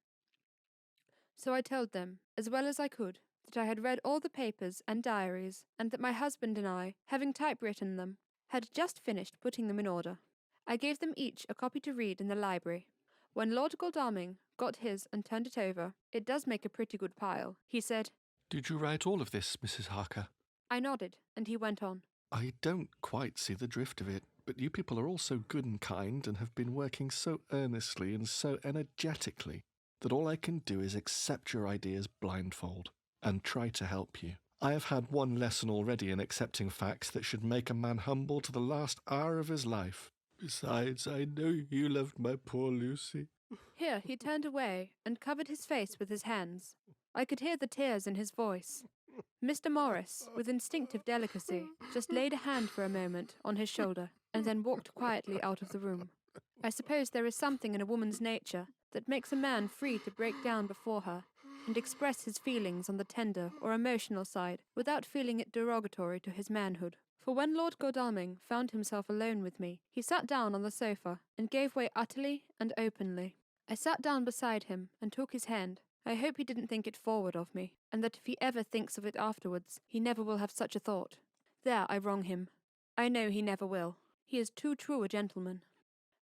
So I told them, as well as I could, that I had read all the papers and diaries, and that my husband and I, having typewritten them, had just finished putting them in order. I gave them each a copy to read in the library. When Lord Godalming got his and turned it over, it does make a pretty good pile. He said, "Did you write all of this, Mrs. Harker?" I nodded, and he went on. "I don't quite see the drift of it, but you people are all so good and kind and have been working so earnestly and so energetically that all I can do is accept your ideas blindfold and try to help you. I have had one lesson already in accepting facts that should make a man humble to the last hour of his life. Besides, I know you loved my poor Lucy." Here he turned away and covered his face with his hands. I could hear the tears in his voice. Mr. Morris, with instinctive delicacy, just laid a hand for a moment on his shoulder and then walked quietly out of the room. I suppose there is something in a woman's nature that makes a man free to break down before her and express his feelings on the tender or emotional side without feeling it derogatory to his manhood. For when Lord Godalming found himself alone with me, he sat down on the sofa and gave way utterly and openly. I sat down beside him and took his hand. I hope he didn't think it forward of me, and that if he ever thinks of it afterwards, he never will have such a thought. There I wrong him. I know he never will. He is too true a gentleman.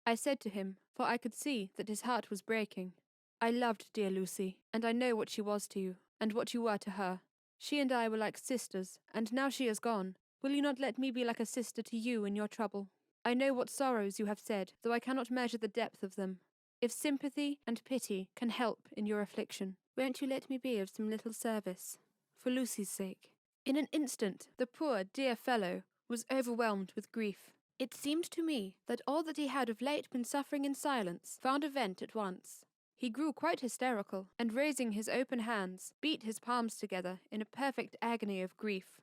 I said to him, for I could see that his heart was breaking, "I loved dear Lucy, and I know what she was to you, and what you were to her. She and I were like sisters, and now she is gone. Will you not let me be like a sister to you in your trouble? I know what sorrows you have said, though I cannot measure the depth of them. If sympathy and pity can help in your affliction, won't you let me be of some little service, for Lucy's sake?" In an instant, the poor, dear fellow was overwhelmed with grief. It seemed to me that all that he had of late been suffering in silence found a vent at once. He grew quite hysterical, and raising his open hands, beat his palms together in a perfect agony of grief.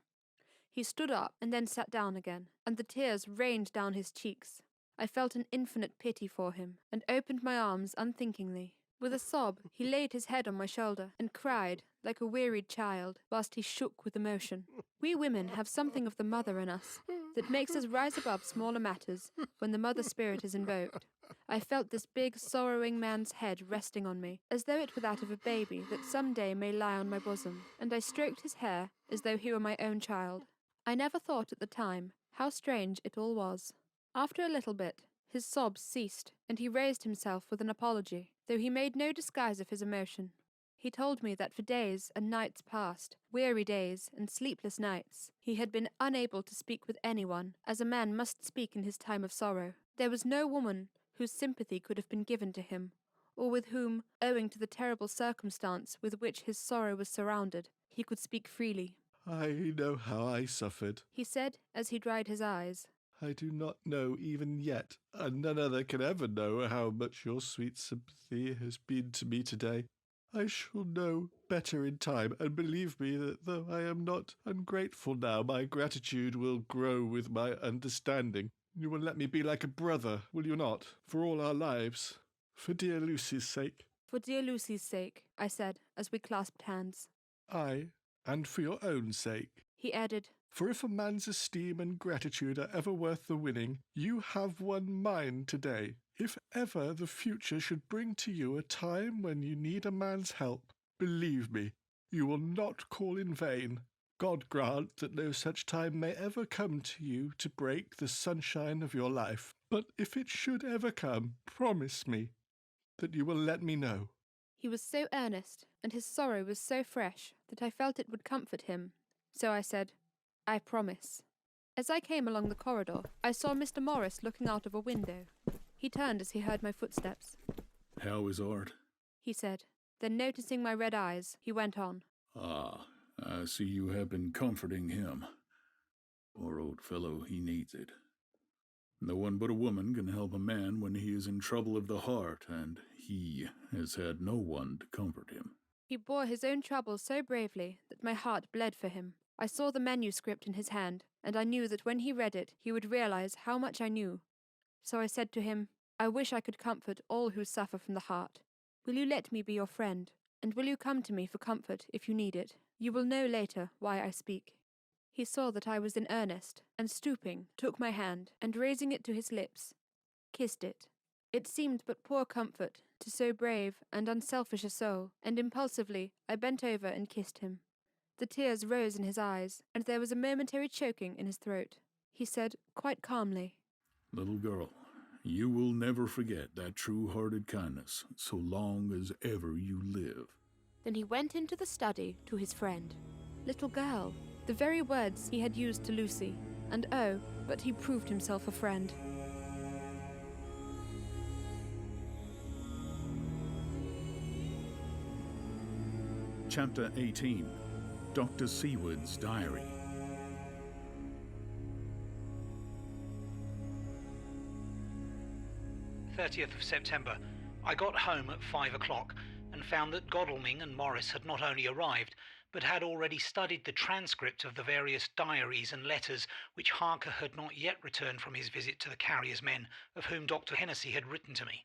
He stood up and then sat down again, and the tears rained down his cheeks. I felt an infinite pity for him, and opened my arms unthinkingly. With a sob, he laid his head on my shoulder, and cried like a wearied child, whilst he shook with emotion. We women have something of the mother in us, that makes us rise above smaller matters when the mother spirit is invoked. I felt this big, sorrowing man's head resting on me, as though it were that of a baby that some day may lie on my bosom, and I stroked his hair as though he were my own child. I never thought at the time how strange it all was. After a little bit, his sobs ceased, and he raised himself with an apology, though he made no disguise of his emotion. He told me that for days and nights past, weary days and sleepless nights, he had been unable to speak with anyone, as a man must speak in his time of sorrow. There was no woman whose sympathy could have been given to him, or with whom, owing to the terrible circumstance with which his sorrow was surrounded, he could speak freely. "I know how I suffered," he said, as he dried his eyes. "I do not know even yet, and none other can ever know how much your sweet sympathy has been to me today. I shall know better in time, and believe me that though I am not ungrateful now, my gratitude will grow with my understanding. You will let me be like a brother, will you not, for all our lives, for dear Lucy's sake?" "For dear Lucy's sake," I said, as we clasped hands. "Aye, and for your own sake." He added, For if a man's esteem and gratitude are ever worth the winning, you have won mine today. If ever the future should bring to you a time when you need a man's help, believe me, you will not call in vain. God grant that no such time may ever come to you to break the sunshine of your life. But if it should ever come, promise me that you will let me know. He was so earnest, and his sorrow was so fresh, that I felt it would comfort him. So I said, I promise. As I came along the corridor, I saw Mr. Morris looking out of a window. He turned as he heard my footsteps. How is Art? He said. Then noticing my red eyes, he went on. Ah, I see you have been comforting him. Poor old fellow, he needs it. No one but a woman can help a man when he is in trouble of the heart, and he has had no one to comfort him. He bore his own troubles so bravely that my heart bled for him. I saw the manuscript in his hand, and I knew that when he read it, he would realize how much I knew. So I said to him, I wish I could comfort all who suffer from the heart. Will you let me be your friend, and will you come to me for comfort if you need it? You will know later why I speak. He saw that I was in earnest, and stooping, took my hand, and raising it to his lips, kissed it. It seemed but poor comfort to so brave and unselfish a soul, and impulsively I bent over and kissed him. The tears rose in his eyes, and there was a momentary choking in his throat. He said, quite calmly, Little girl, you will never forget that true-hearted kindness so long as ever you live. Then he went into the study to his friend. Little girl, the very words he had used to Lucy, and oh, but he proved himself a friend. Chapter 18. Dr. Seward's Diary. "30th of September. I got home at 5 o'clock and found that Godalming and Morris had not only arrived, but had already studied the transcript of the various diaries and letters which Harker had not yet returned from his visit to the carrier's men, of whom Dr. Hennessy had written to me.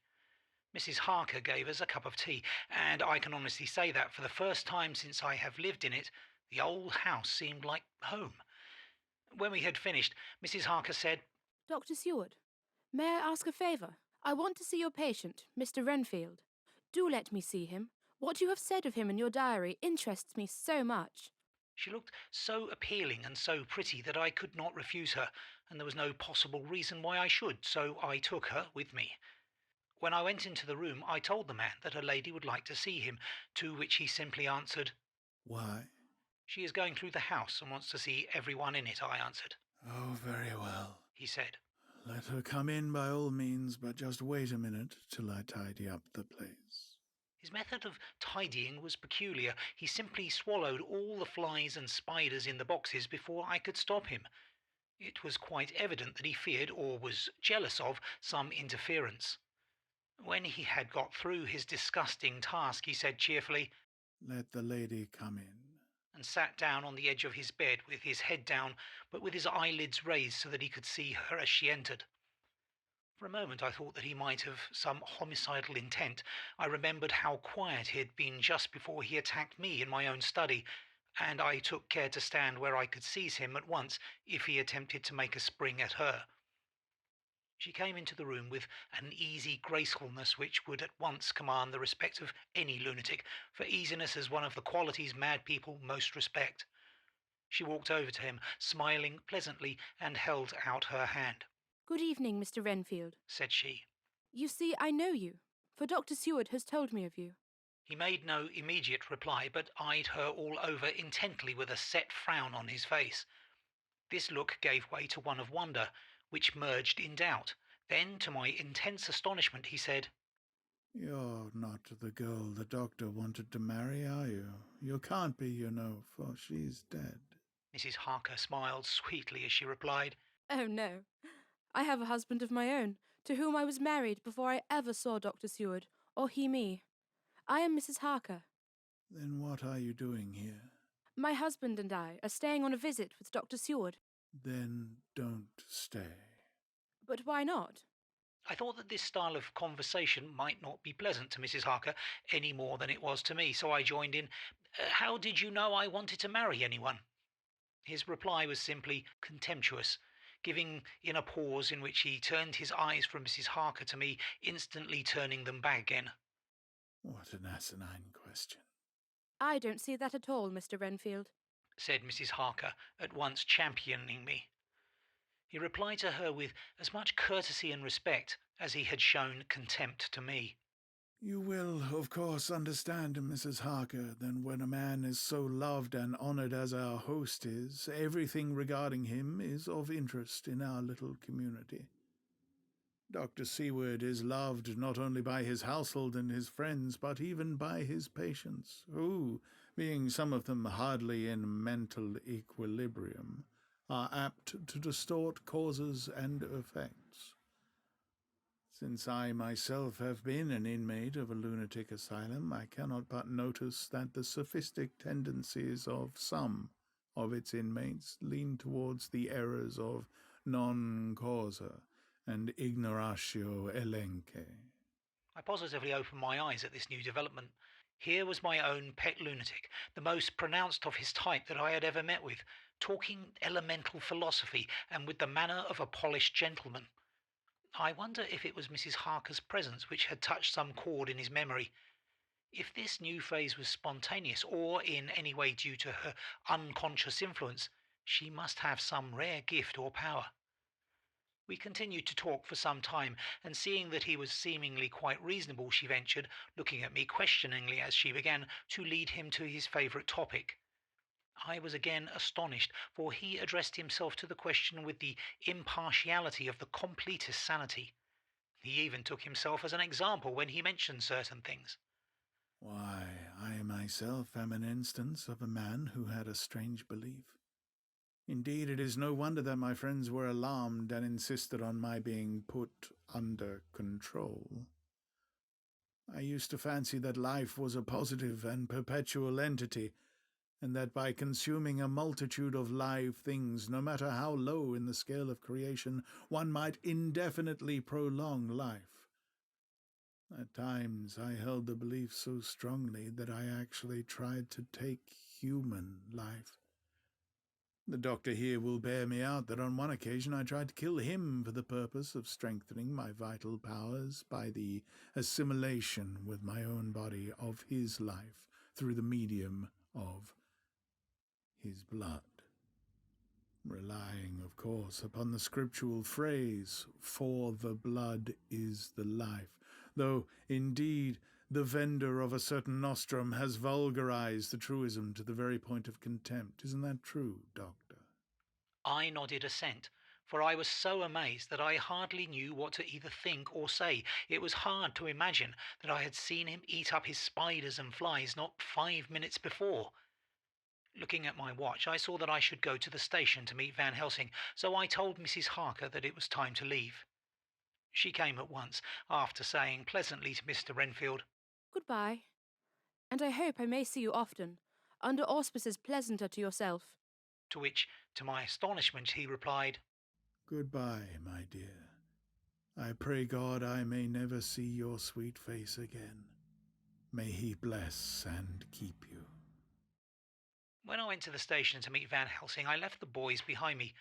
Mrs. Harker gave us a cup of tea, and I can honestly say that for the first time since I have lived in it, the old house seemed like home. When we had finished, Mrs. Harker said, Dr. Seward, may I ask a favour? I want to see your patient, Mr. Renfield. Do let me see him. What you have said of him in your diary interests me so much. She looked so appealing and so pretty that I could not refuse her, and there was no possible reason why I should, so I took her with me. When I went into the room, I told the man that a lady would like to see him, to which he simply answered, Why? She is going through the house and wants to see everyone in it, I answered. Oh, very well, he said. Let her come in by all means, but just wait a minute till I tidy up the place. His method of tidying was peculiar. He simply swallowed all the flies and spiders in the boxes before I could stop him. It was quite evident that he feared, or was jealous of, some interference. When he had got through his disgusting task, he said cheerfully, Let the lady come in. And sat down on the edge of his bed with his head down, but with his eyelids raised so that he could see her as she entered. For a moment I thought that he might have some homicidal intent. I remembered how quiet he had been just before he attacked me in my own study, and I took care to stand where I could seize him at once if he attempted to make a spring at her. She came into the room with an easy gracefulness which would at once command the respect of any lunatic, for easiness is one of the qualities mad people most respect. She walked over to him, smiling pleasantly, and held out her hand. Good evening, Mr. Renfield, said she. You see, I know you, for Dr. Seward has told me of you. He made no immediate reply, but eyed her all over intently with a set frown on his face. This look gave way to one of wonder, which merged in doubt. Then, to my intense astonishment, he said, You're not the girl the doctor wanted to marry, are you? You can't be, you know, for she's dead. Mrs. Harker smiled sweetly as she replied, Oh, no. I have a husband of my own, to whom I was married before I ever saw Dr. Seward, or he me. I am Mrs. Harker. Then what are you doing here? My husband and I are staying on a visit with Dr. Seward. Then don't stay. But why not? I thought that this style of conversation might not be pleasant to Mrs. Harker any more than it was to me, so I joined in. How did you know I wanted to marry anyone? His reply was simply contemptuous, giving in a pause in which he turned his eyes from Mrs. Harker to me, instantly turning them back again. What an asinine question. I don't see that at all, Mr. Renfield, said Mrs. Harker, at once championing me. He replied to her with as much courtesy and respect as he had shown contempt to me. You will, of course, understand, Mrs. Harker, that when a man is so loved and honoured as our host is, everything regarding him is of interest in our little community. Dr. Seward is loved not only by his household and his friends, but even by his patients, who, being some of them hardly in mental equilibrium, are apt to distort causes and effects. Since I myself have been an inmate of a lunatic asylum, I cannot but notice that the sophistic tendencies of some of its inmates lean towards the errors of non causa and ignoratio elenchi. I positively opened my eyes at this new development. Here was my own pet lunatic, the most pronounced of his type that I had ever met with, talking elemental philosophy and with the manner of a polished gentleman. I wonder if it was Mrs. Harker's presence which had touched some chord in his memory. If this new phase was spontaneous or in any way due to her unconscious influence, she must have some rare gift or power. We continued to talk for some time, and seeing that he was seemingly quite reasonable, she ventured, looking at me questioningly as she began, to lead him to his favourite topic. I was again astonished, for he addressed himself to the question with the impartiality of the completest sanity. He even took himself as an example when he mentioned certain things. Why, I myself am an instance of a man who had a strange belief. Indeed, it is no wonder that my friends were alarmed and insisted on my being put under control. I used to fancy that life was a positive and perpetual entity, and that by consuming a multitude of live things, no matter how low in the scale of creation, one might indefinitely prolong life. At times I held the belief so strongly that I actually tried to take human life. The doctor here will bear me out that on one occasion I tried to kill him for the purpose of strengthening my vital powers by the assimilation with my own body of his life through the medium of his blood, relying, of course, upon the scriptural phrase, "For the blood is the life," though, indeed, the vendor of a certain nostrum has vulgarized the truism to the very point of contempt. Isn't that true, Doctor? I nodded assent, for I was so amazed that I hardly knew what to either think or say. It was hard to imagine that I had seen him eat up his spiders and flies not 5 minutes before. Looking at my watch, I saw that I should go to the station to meet Van Helsing, so I told Mrs. Harker that it was time to leave. She came at once, after saying pleasantly to Mr. Renfield, "Goodbye, and I hope I may see you often, under auspices pleasanter to yourself." To which, to my astonishment, he replied, Goodbye, my dear. I pray God I may never see your sweet face again. May he bless and keep you. When I went to the station to meet Van Helsing, I left the boys behind me.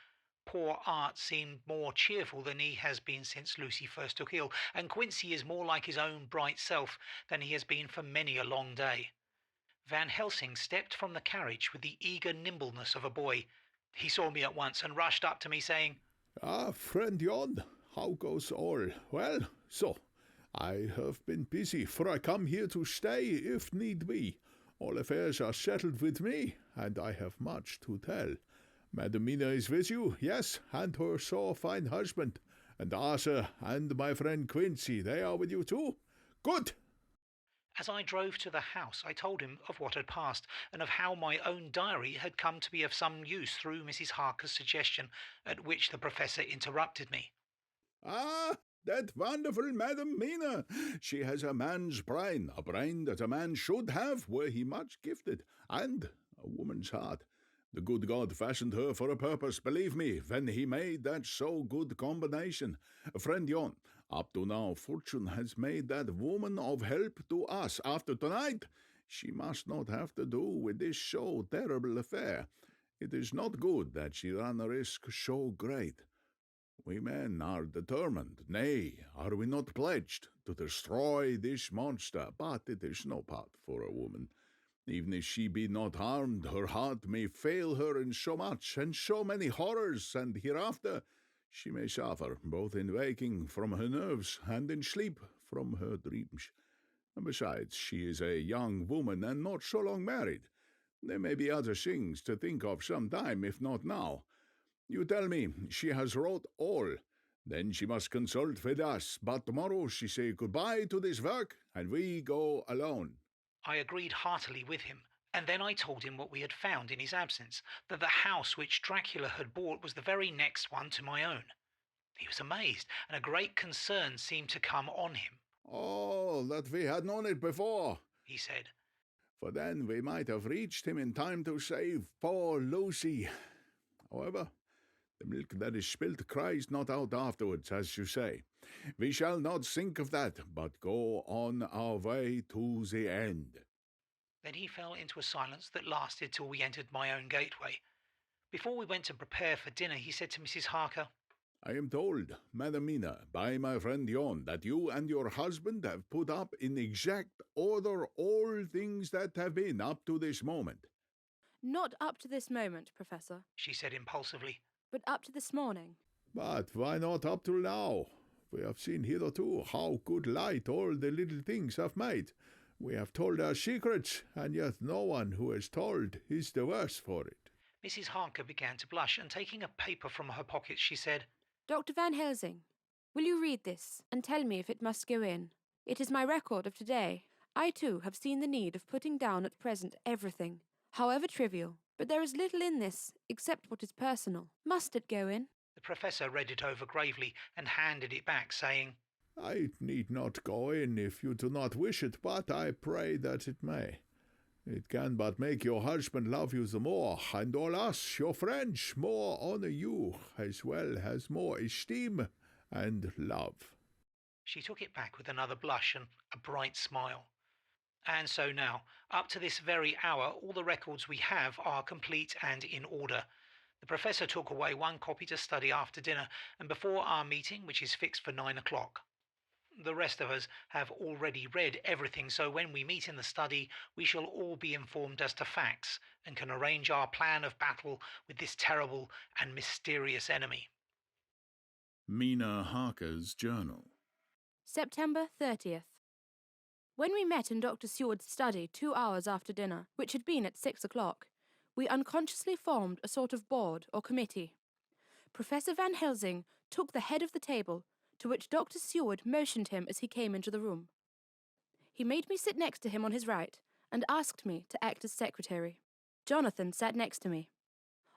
Poor Art seemed more cheerful than he has been since Lucy first took ill, and Quincy is more like his own bright self than he has been for many a long day. Van Helsing stepped from the carriage with the eager nimbleness of a boy. He saw me at once and rushed up to me, saying, Friend Jon, how goes all? Well, so, I have been busy, for I come here to stay if need be. All affairs are settled with me, and I have much to tell. Madam Mina is with you, yes, and her so fine husband. And Arthur and my friend Quincy, they are with you too? Good! As I drove to the house, I told him of what had passed, and of how my own diary had come to be of some use through Mrs. Harker's suggestion, at which the Professor interrupted me. That wonderful Madam Mina! She has a man's brain, a brain that a man should have were he much gifted, and a woman's heart. The good God fashioned her for a purpose, believe me, when he made that so good combination. Friend Jon, up to now, fortune has made that woman of help to us. After tonight, she must not have to do with this so terrible affair. It is not good that she ran a risk so great. We men are determined, nay, are we not pledged, to destroy this monster, but it is no part for a woman. Even if she be not harmed, her heart may fail her in so much, and so many horrors, and hereafter she may suffer, both in waking from her nerves, and in sleep from her dreams. And besides, she is a young woman, and not so long married. There may be other things to think of some time, if not now. You tell me she has wrote all. Then she must consult with us, but tomorrow she say goodbye to this work, and we go alone. I agreed heartily with him, and then I told him what we had found in his absence, that the house which Dracula had bought was the very next one to my own. He was amazed, and a great concern seemed to come on him. Oh, that we had known it before, he said. For then we might have reached him in time to save poor Lucy. However, the milk that is spilt cries not out afterwards, as you say. We shall not think of that, but go on our way to the end. Then he fell into a silence that lasted till we entered my own gateway. Before we went to prepare for dinner, he said to Mrs. Harker, I am told, Madam Mina, by my friend Yon, that you and your husband have put up in exact order all things that have been up to this moment. Not up to this moment, Professor, she said impulsively, but up to this morning. But why not up till now? We have seen hitherto how good light all the little things have made. We have told our secrets, and yet no one who has told is the worse for it. Mrs. Harker began to blush, and taking a paper from her pocket, she said, Dr. Van Helsing, will you read this and tell me if it must go in? It is my record of today. I, too, have seen the need of putting down at present everything, however trivial, but there is little in this except what is personal. Must it go in? The Professor read it over gravely and handed it back, saying, I need not go in if you do not wish it, but I pray that it may. It can but make your husband love you the more, and all us, your friends, more honour you, as well as more esteem and love. She took it back with another blush and a bright smile. And so now, up to this very hour, all the records we have are complete and in order. The Professor took away one copy to study after dinner, and before our meeting, which is fixed for 9 o'clock. The rest of us have already read everything, so when we meet in the study, we shall all be informed as to facts, and can arrange our plan of battle with this terrible and mysterious enemy. Mina Harker's Journal. September 30th. When we met in Dr. Seward's study 2 hours after dinner, which had been at 6 o'clock, we unconsciously formed a sort of board or committee. Professor Van Helsing took the head of the table, to which Dr. Seward motioned him as he came into the room. He made me sit next to him on his right, and asked me to act as secretary. Jonathan sat next to me.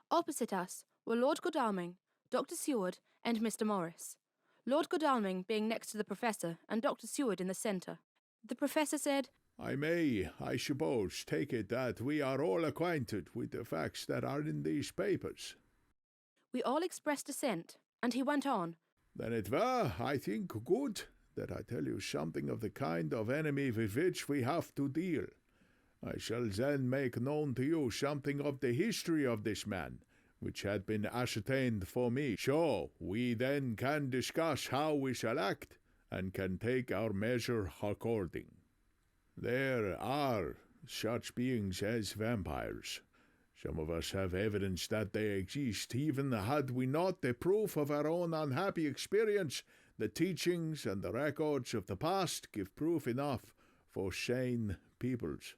Opposite us were Lord Godalming, Dr. Seward, and Mr. Morris, Lord Godalming being next to the Professor, and Dr. Seward in the centre. The Professor said, I may, I suppose, take it that we are all acquainted with the facts that are in these papers. We all expressed assent, and he went on, Then it were, I think, good that I tell you something of the kind of enemy with which we have to deal. I shall then make known to you something of the history of this man, which had been ascertained for me, so we then can discuss how we shall act, and can take our measure according. There are such beings as vampires. Some of us have evidence that they exist, even had we not the proof of our own unhappy experience. The teachings and the records of the past give proof enough for sane peoples.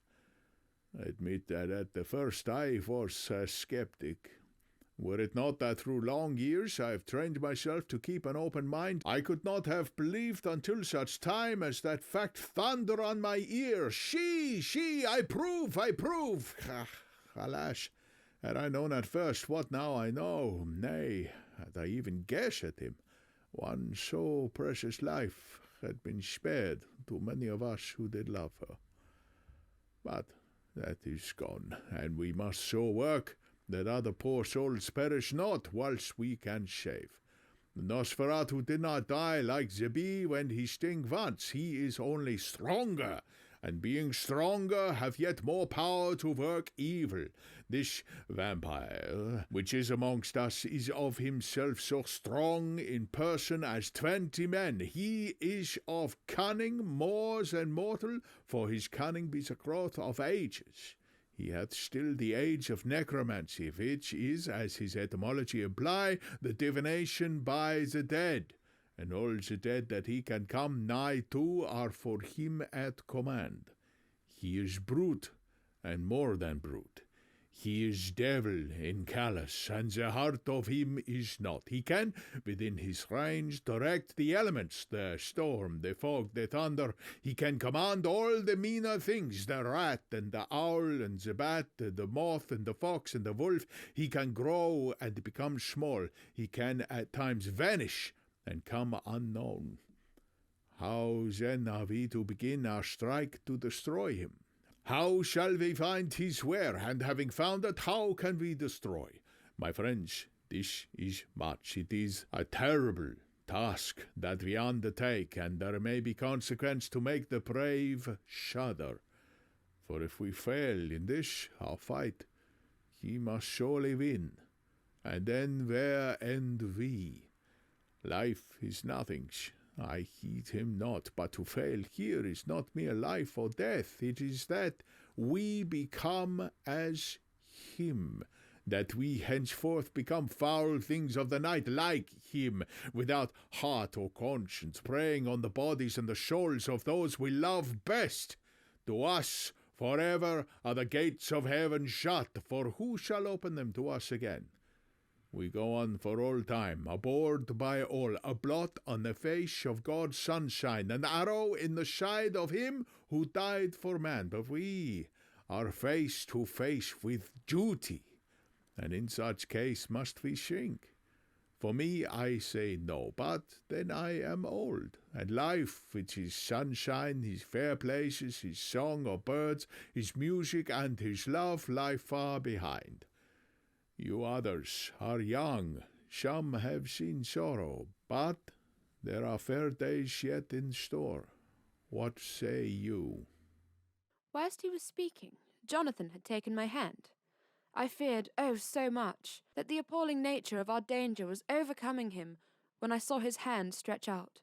I admit that at the first I was a skeptic. Were it not that through long years I have trained myself to keep an open mind, I could not have believed until such time as that fact thunder on my ear. She, I prove. Alas, had I known at first what now I know, nay, had I even guessed at him, one so precious life had been spared to many of us who did love her. But that is gone, and we must so work that other poor souls perish not whilst we can save. Nosferatu did not die like the bee when he sting once. He is only stronger, and being stronger have yet more power to work evil. This vampire, which is amongst us, is of himself so strong in person as 20 men. He is of cunning more than mortal, for his cunning be the growth of ages. He hath still the age of necromancy, which is, as his etymology imply, the divination by the dead. And all the dead that he can come nigh to are for him at command. He is brute, and more than brute. He is devil in callous, and the heart of him is not. He can, within his range, direct the elements, the storm, the fog, the thunder. He can command all the meaner things, the rat and the owl and the bat, the moth and the fox and the wolf. He can grow and become small. He can at times vanish and come unknown. How then are we to begin our strike to destroy him? How shall we find his where, and having found it, how can we destroy? My friends, this is much. It is a terrible task that we undertake, and there may be consequence to make the brave shudder. For if we fail in this, our fight, he must surely win, and then where end we? Life is nothing. I heed him not, but to fail here is not mere life or death. It is that we become as him, that we henceforth become foul things of the night like him, without heart or conscience, preying on the bodies and the souls of those we love best. To us forever are the gates of heaven shut, for who shall open them to us again? We go on for all time, abhorred by all, a blot on the face of God's sunshine, an arrow in the side of him who died for man. But we are face to face with duty, and in such case must we shrink. For me, I say no, but then I am old, and life, which is sunshine, his fair places, his song of birds, his music, and his love, lie far behind. You others are young, some have seen sorrow, but there are fair days yet in store. What say you? Whilst he was speaking, Jonathan had taken my hand. I feared, oh so much, that the appalling nature of our danger was overcoming him when I saw his hand stretch out.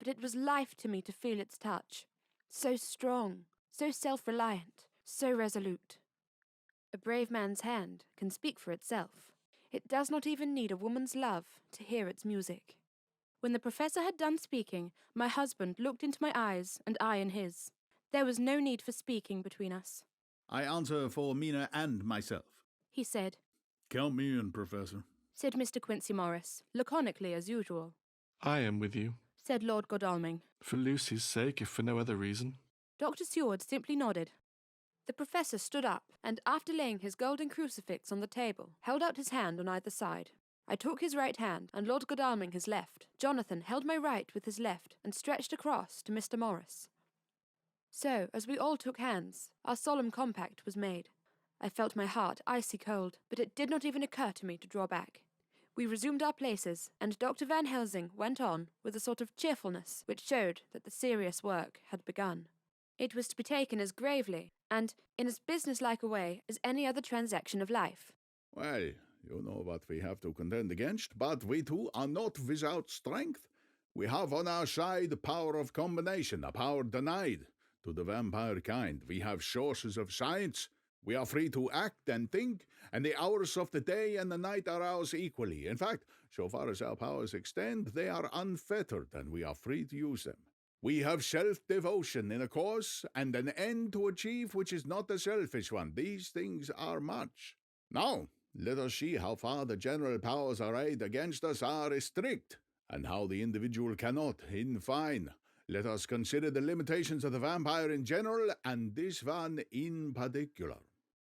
But it was life to me to feel its touch, so strong, so self-reliant, so resolute. A brave man's hand can speak for itself. It does not even need a woman's love to hear its music. When the professor had done speaking, my husband looked into my eyes and I in his. There was no need for speaking between us. I answer for Mina and myself, He said. Count me in, Professor, Said Mr. Quincy Morris, laconically as usual. I am with you. Said Lord Godalming. For Lucy's sake, if for no other reason. Dr. Seward simply nodded. The professor stood up, and after laying his golden crucifix on the table, held out his hand on either side. I took his right hand, and Lord Godalming his left. Jonathan held my right with his left, and stretched across to Mr. Morris. So, as we all took hands, our solemn compact was made. I felt my heart icy cold, but it did not even occur to me to draw back. We resumed our places, and Dr. Van Helsing went on with a sort of cheerfulness which showed that the serious work had begun. It was to be taken as gravely, and in as business-like a way as any other transaction of life. Well, you know what we have to contend against, but we too are not without strength. We have on our side the power of combination, a power denied to the vampire kind. We have sources of science. We are free to act and think, and the hours of the day and the night are ours equally. In fact, so far as our powers extend, they are unfettered, and we are free to use them. We have self-devotion in a cause, and an end to achieve which is not a selfish one. These things are much. Now, let us see how far the general powers arrayed against us are restrict, and how the individual cannot. In fine, let us consider the limitations of the vampire in general, and this one in particular.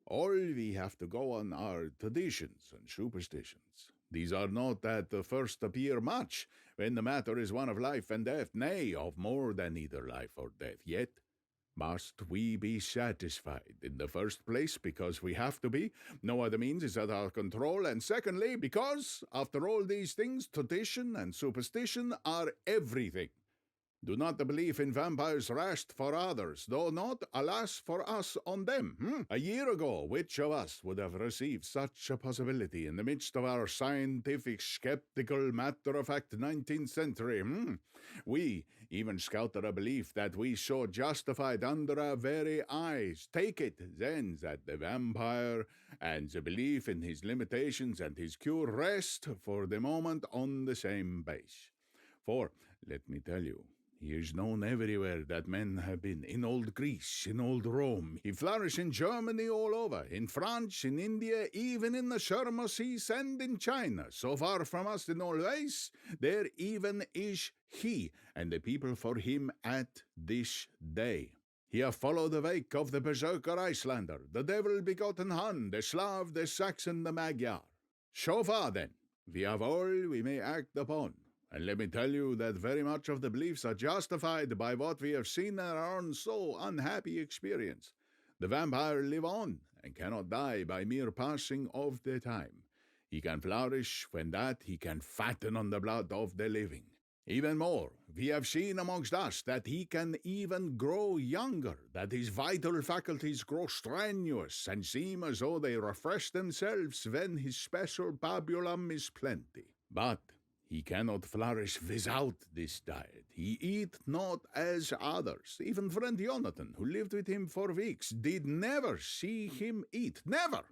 All we have to go on are traditions and superstitions. These are not at the first appear much, when the matter is one of life and death, nay, of more than either life or death. Yet must we be satisfied, in the first place, because we have to be, no other means is at our control, and secondly, because, after all these things, tradition and superstition are everything. Do not the belief in vampires rest for others, though not, alas, for us on them? A year ago, which of us would have received such a possibility in the midst of our scientific, skeptical, matter-of-fact 19th century? We even scouted a belief that we saw justified under our very eyes. Take it, then, that the vampire and the belief in his limitations and his cure rest for the moment on the same base. For, let me tell you, he is known everywhere that men have been, in old Greece, in old Rome. He flourished in Germany all over, in France, in India, even in the Sherma Seas and in China. So far from us in all ways, there even is he, and the people for him at this day. He hath followed the wake of the Berserker Icelander, the devil-begotten Hun, the Slav, the Saxon, the Magyar. So far, then, we have all we may act upon. And let me tell you that very much of the beliefs are justified by what we have seen in our own so unhappy experience. The vampire live on, and cannot die by mere passing of the time. He can flourish when that he can fatten on the blood of the living. Even more, we have seen amongst us that he can even grow younger, that his vital faculties grow strenuous and seem as though they refresh themselves when his special pabulum is plenty. But he cannot flourish without this diet. He eat not as others. Even friend Jonathan, who lived with him for weeks, did never see him eat. Never!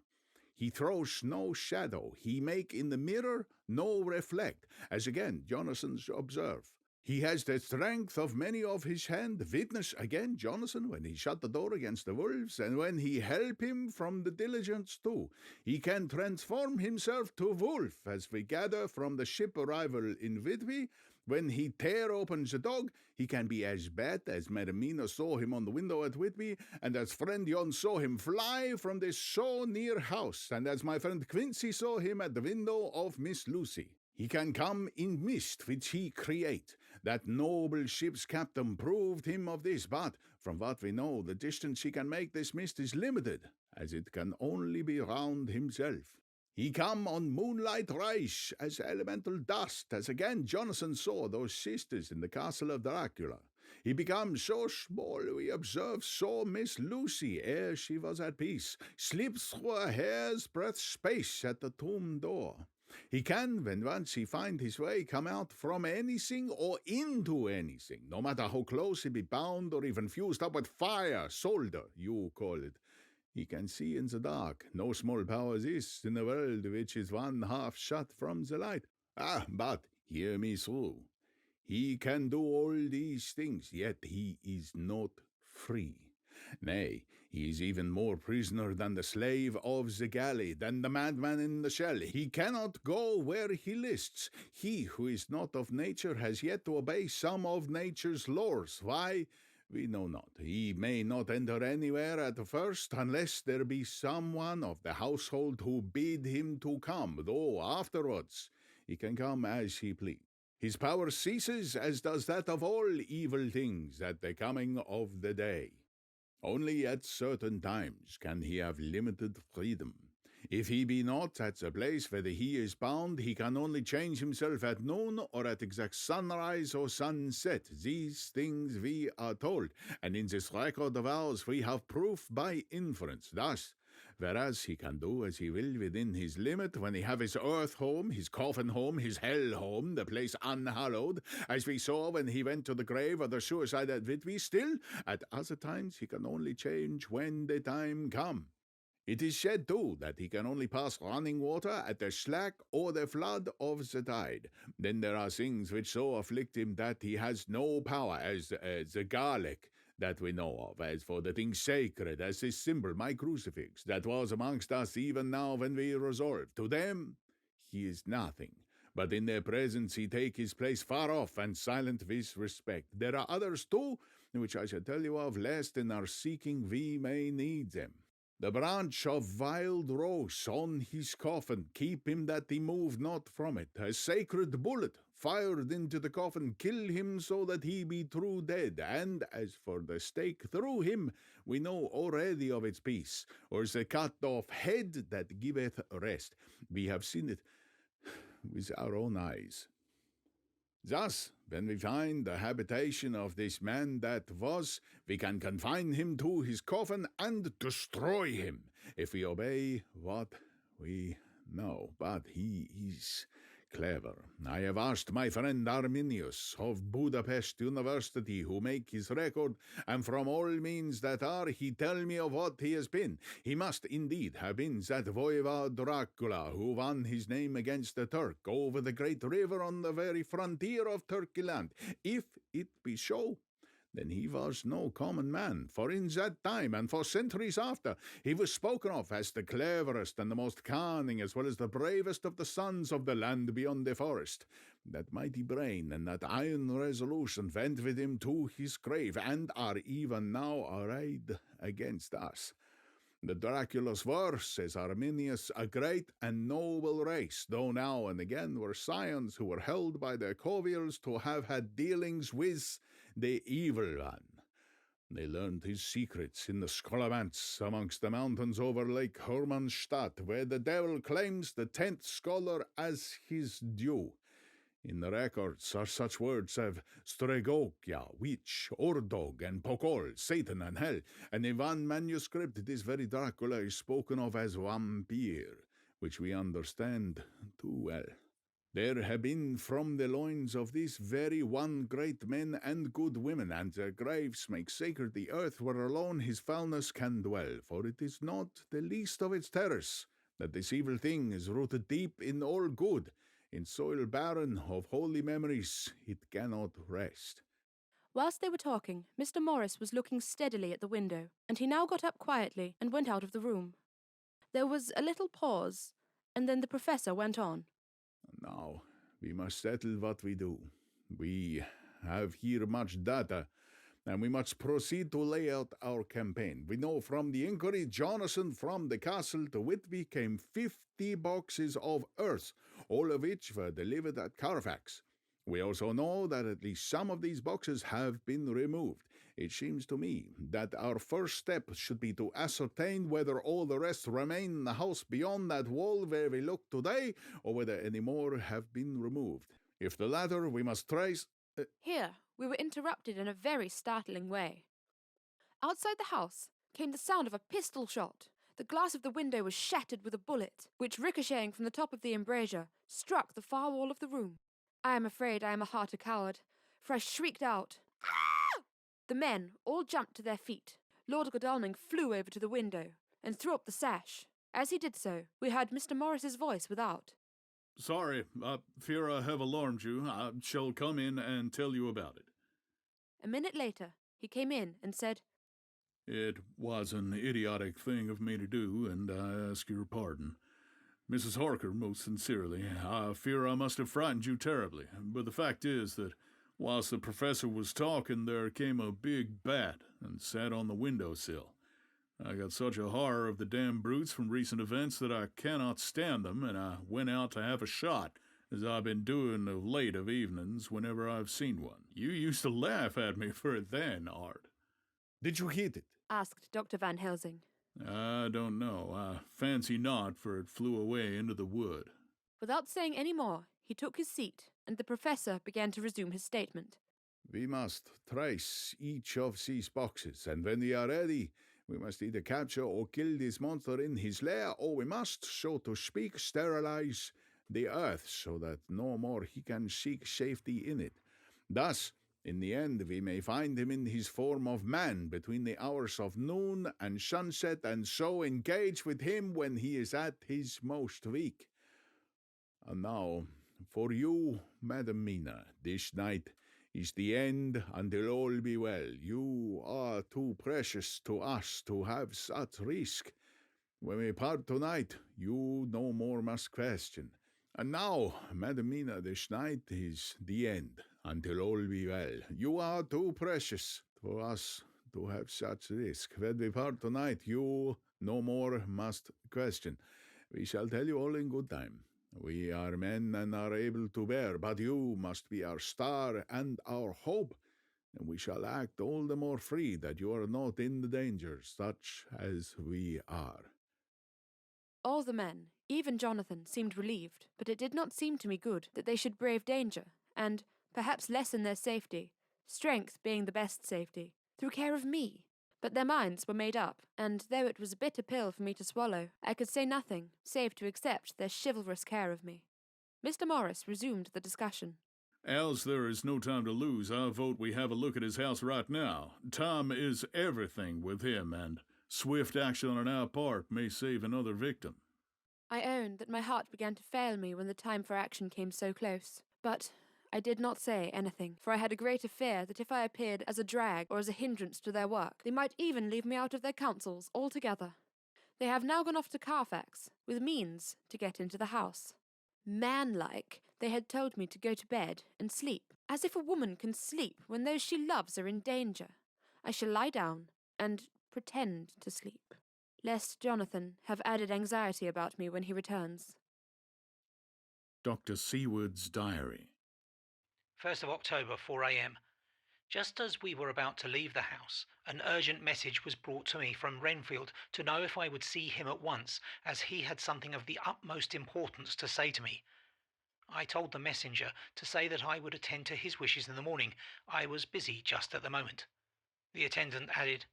He throws no shadow. He make in the mirror no reflect, as again Jonathan's observe. He has the strength of many of his hand. Witness again Jonathan when he shut the door against the wolves, and when he help him from the diligence too. He can transform himself to wolf, as we gather from the ship arrival in Whitby. When he tear opens the dog, he can be as bad as Madam Mina saw him on the window at Whitby, and as friend Jon saw him fly from this so near house, and as my friend Quincy saw him at the window of Miss Lucy. He can come in mist which he create. That noble ship's captain proved him of this, but from what we know, the distance he can make this mist is limited, as it can only be round himself. He come on moonlight rise as elemental dust, as again Jonathan saw those sisters in the castle of Dracula. He becomes so small, we observe, saw Miss Lucy, ere she was at peace, slip through a hair's breadth space at the tomb door. He can, when once he find his way, come out from anything or into anything, no matter how close he be bound or even fused up with fire, solder, you call it. He can see in the dark. No small power this in a world which is one half shut from the light. But hear me through. He can do all these things, yet he is not free. Nay, he is even more prisoner than the slave of the galley, than the madman in the shell. He cannot go where he lists. He who is not of nature has yet to obey some of nature's laws. Why? We know not. He may not enter anywhere at first, unless there be someone of the household who bid him to come, though afterwards he can come as he please. His power ceases, as does that of all evil things, at the coming of the day. Only at certain times can he have limited freedom. If he be not at the place where he is bound, he can only change himself at noon or at exact sunrise or sunset. These things we are told, and in this record of ours we have proof by inference. Thus, whereas he can do as he will within his limit, when he have his earth home, his coffin home, his hell home, the place unhallowed, as we saw when he went to the grave or the suicide at Whitby, still, at other times he can only change when the time come. It is said, too, that he can only pass running water at the slack or the flood of the tide. Then there are things which so afflict him that he has no power, as the garlic that we know of, as for the things sacred, as this symbol, my crucifix, that was amongst us even now when we resolved. To them he is nothing, but in their presence he take his place far off and silent with respect. There are others, too, which I shall tell you of, lest in our seeking we may need them. The branch of wild rose on his coffin, keep him that he move not from it. A sacred bullet fired into the coffin, kill him so that he be true dead. And as for the stake through him, we know already of its peace, or the cut off head that giveth rest. We have seen it with our own eyes. Thus, when we find the habitation of this man that was, we can confine him to his coffin and destroy him, if we obey what we know. But he is clever. I have asked my friend Arminius of Budapest University who make his record, and from all means that are, he tell me of what he has been. He must indeed have been that voivode Dracula who won his name against the Turk over the great river on the very frontier of Turkey land. If it be so, then he was no common man, for in that time, and for centuries after, he was spoken of as the cleverest and the most cunning, as well as the bravest of the sons of the land beyond the forest. That mighty brain and that iron resolution went with him to his grave, and are even now arrayed against us. The Draculas were, says Arminius, a great and noble race, though now and again were scions who were held by their covials to have had dealings with the evil one. They learned his secrets in the Scholomance amongst the mountains over Lake Hermannstadt, where the devil claims the 10th scholar as his due. In the records are such words as Stregokia, witch, Ordog, and Pokol, Satan and hell, and in one manuscript this very Dracula is spoken of as vampire, which we understand too well. There have been from the loins of this very one great men and good women, and their graves make sacred the earth where alone his foulness can dwell, for it is not the least of its terrors that this evil thing is rooted deep in all good. In soil barren of holy memories it cannot rest. Whilst they were talking, Mr. Morris was looking steadily at the window, and he now got up quietly and went out of the room. There was a little pause, and then the professor went on. Now, we must settle what we do. We have here much data, and we must proceed to lay out our campaign. We know from the inquiry Jonathan from the castle to Whitby came 50 boxes of earth, all of which were delivered at Carfax. We also know that at least some of these boxes have been removed. It seems to me that our first step should be to ascertain whether all the rest remain in the house beyond that wall where we look today, or whether any more have been removed. If the latter, we must trace... Here, we were interrupted in a very startling way. Outside the house came the sound of a pistol shot. The glass of the window was shattered with a bullet, which, ricocheting from the top of the embrasure, struck the far wall of the room. I am afraid I am a hearty coward, for I shrieked out, "Ah!" The men all jumped to their feet. Lord Godalming flew over to the window and threw up the sash. As he did so, we heard Mr. Morris's voice without. Sorry, I fear I have alarmed you. I shall come in and tell you about it. A minute later, he came in and said, It was an idiotic thing of me to do, and I ask your pardon. Mrs. Harker, most sincerely, I fear I must have frightened you terribly, but the fact is that whilst the professor was talking, there came a big bat and sat on the windowsill. I got such a horror of the damn brutes from recent events that I cannot stand them, and I went out to have a shot, as I've been doing of late of evenings whenever I've seen one. You used to laugh at me for it then, Art. Did you hit it? Asked Dr. Van Helsing. I don't know. I fancy not, for it flew away into the wood. Without saying any more, he took his seat, and the professor began to resume his statement. We must trace each of these boxes, and when we are ready, we must either capture or kill this monster in his lair, or we must, so to speak, sterilize the earth so that no more he can seek safety in it. Thus, in the end, we may find him in his form of man between the hours of noon and sunset, and so engage with him when he is at his most weak. And now, for you, Madam Mina, this night is the end until all be well. You are too precious to us to have such risk. When we part tonight, you no more must question. And now, Madam Mina, this night is the end until all be well. You are too precious for us to have such risk. When we part tonight, you no more must question. We shall tell you all in good time. We are men and are able to bear, but you must be our star and our hope, and we shall act all the more free that you are not in the danger, such as we are. All the men, even Jonathan, seemed relieved, but it did not seem to me good that they should brave danger, and, perhaps lessen their safety, strength being the best safety, through care of me. But their minds were made up, and though it was a bitter pill for me to swallow, I could say nothing, save to accept their chivalrous care of me. Mr. Morris resumed the discussion. As there is no time to lose, I vote we have a look at his house right now. Time is everything with him, and swift action on our part may save another victim. I own that my heart began to fail me when the time for action came so close, but I did not say anything, for I had a greater fear that if I appeared as a drag or as a hindrance to their work, they might even leave me out of their counsels altogether. They have now gone off to Carfax, with means to get into the house. Man-like, they had told me to go to bed and sleep, as if a woman can sleep when those she loves are in danger. I shall lie down and pretend to sleep, lest Jonathan have added anxiety about me when he returns. Dr. Seward's diary. 1st of October, 4 a.m. Just as we were about to leave the house, an urgent message was brought to me from Renfield to know if I would see him at once, as he had something of the utmost importance to say to me. I told the messenger to say that I would attend to his wishes in the morning. I was busy just at the moment. The attendant added,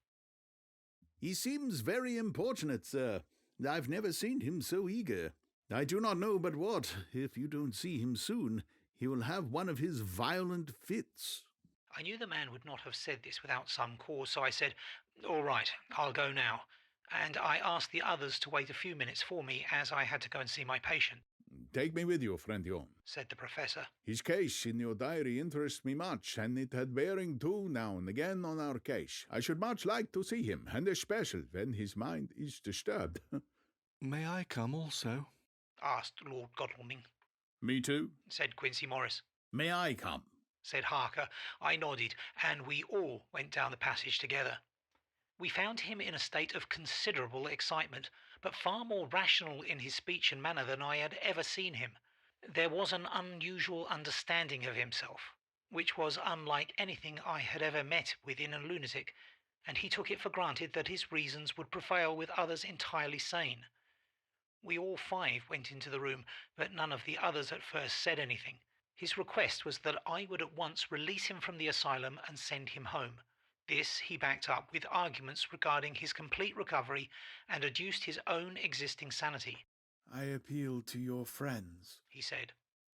"He seems very importunate, sir. I've never seen him so eager. I do not know but what, if you don't see him soon, he will have one of his violent fits." I knew the man would not have said this without some cause, so I said, "All right, I'll go now." And I asked the others to wait a few minutes for me, as I had to go and see my patient. "Take me with you, friend Jon," said the professor. "His case in your diary interests me much, and it had bearing too now and again on our case. I should much like to see him, and especially when his mind is disturbed." May I come also? Asked Lord Godalming. "Me too," said Quincy Morris. "May I come?" said Harker. I nodded, and we all went down the passage together. We found him in a state of considerable excitement, but far more rational in his speech and manner than I had ever seen him. There was an unusual understanding of himself, which was unlike anything I had ever met with in a lunatic, and he took it for granted that his reasons would prevail with others entirely sane. We all 5 went into the room, but none of the others at first said anything. His request was that I would at once release him from the asylum and send him home. This he backed up with arguments regarding his complete recovery and adduced his own existing sanity. "I appeal to your friends," he said.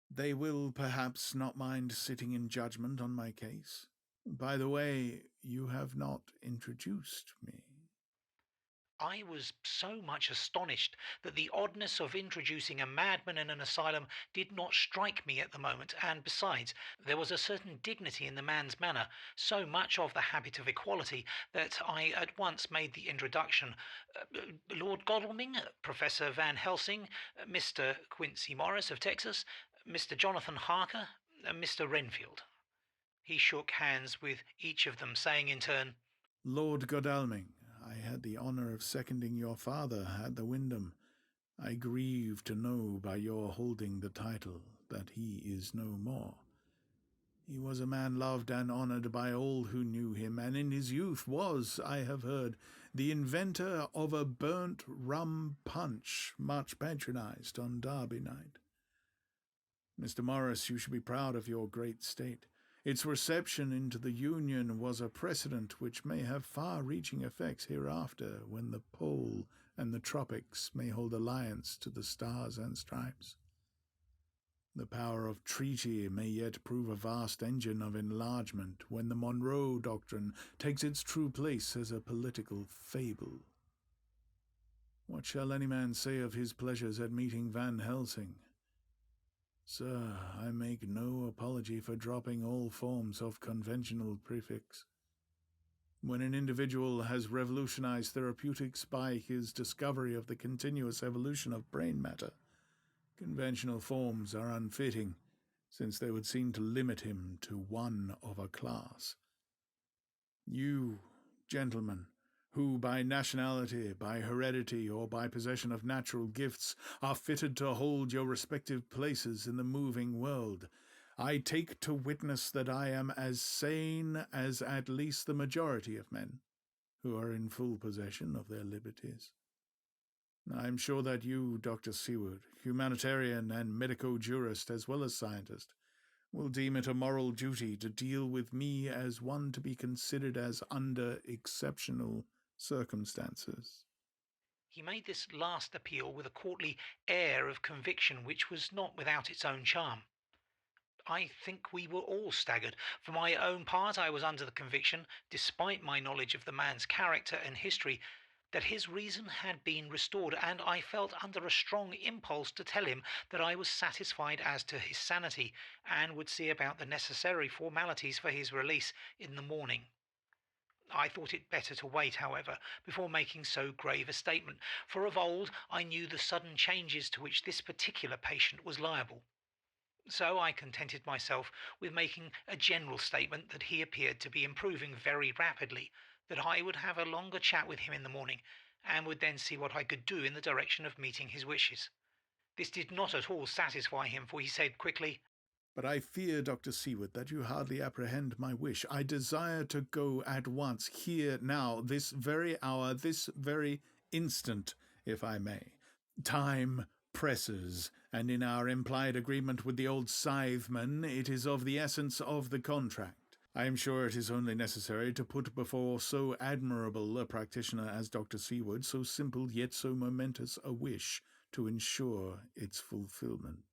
"They will perhaps not mind sitting in judgment on my case. By the way, you have not introduced me." I was so much astonished that the oddness of introducing a madman in an asylum did not strike me at the moment, and besides, there was a certain dignity in the man's manner, so much of the habit of equality, that I at once made the introduction. Lord Godalming, Professor Van Helsing, Mr. Quincy Morris of Texas, Mr. Jonathan Harker, Mr. Renfield. He shook hands with each of them, saying in turn, "Lord Godalming, I had the honour of seconding your father at the Wyndham. I grieve to know by your holding the title that he is no more. He was a man loved and honoured by all who knew him, and in his youth was, I have heard, the inventor of a burnt rum punch, much patronized on Derby night. Mr. Morris, you should be proud of your great state. Its reception into the Union was a precedent which may have far-reaching effects hereafter, when the Pole and the Tropics may hold alliance to the Stars and Stripes. The power of treaty may yet prove a vast engine of enlargement when the Monroe Doctrine takes its true place as a political fable. What shall any man say of his pleasures at meeting Van Helsing? Sir, I make no apology for dropping all forms of conventional prefix. When an individual has revolutionized therapeutics by his discovery of the continuous evolution of brain matter, conventional forms are unfitting, since they would seem to limit him to one of a class. You, gentlemen, who by nationality, by heredity, or by possession of natural gifts are fitted to hold your respective places in the moving world, I take to witness that I am as sane as at least the majority of men who are in full possession of their liberties. I am sure that you, Dr. Seward, humanitarian and medico-jurist as well as scientist, will deem it a moral duty to deal with me as one to be considered as under exceptional circumstances. He made this last appeal with a courtly air of conviction which was not without its own charm. I think we were all staggered. For my own part, I was under the conviction, despite my knowledge of the man's character and history, that his reason had been restored, and I felt under a strong impulse to tell him that I was satisfied as to his sanity, and would see about the necessary formalities for his release in the morning. I thought it better to wait, however, before making so grave a statement, for of old I knew the sudden changes to which this particular patient was liable. So I contented myself with making a general statement that he appeared to be improving very rapidly, that I would have a longer chat with him in the morning, and would then see what I could do in the direction of meeting his wishes. This did not at all satisfy him, for he said quickly, "But I fear, Dr. Seward, that you hardly apprehend my wish. I desire to go at once, here, now, this very hour, this very instant, if I may. Time presses, and in our implied agreement with the old scytheman, it is of the essence of the contract. I am sure it is only necessary to put before so admirable a practitioner as Dr. Seward so simple yet so momentous a wish to ensure its fulfillment."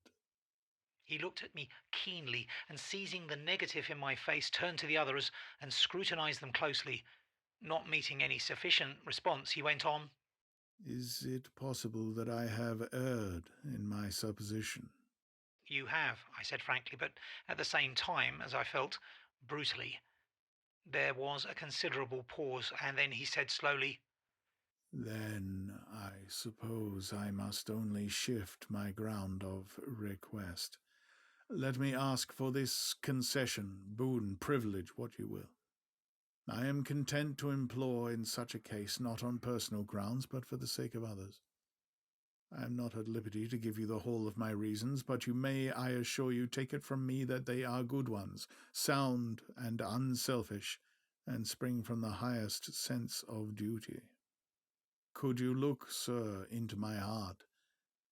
He looked at me keenly, and seizing the negative in my face, turned to the others and scrutinized them closely. Not meeting any sufficient response, he went on, "Is it possible that I have erred in my supposition?" "You have," I said frankly, but at the same time, as I felt, brutally. There was a considerable pause, and then he said slowly, "Then I suppose I must only shift my ground of request. Let me ask for this concession, boon, privilege, what you will. I am content to implore in such a case, not on personal grounds, but for the sake of others. I am not at liberty to give you the whole of my reasons, but you may, I assure you, take it from me that they are good ones, sound and unselfish, and spring from the highest sense of duty. Could you look, sir, into my heart,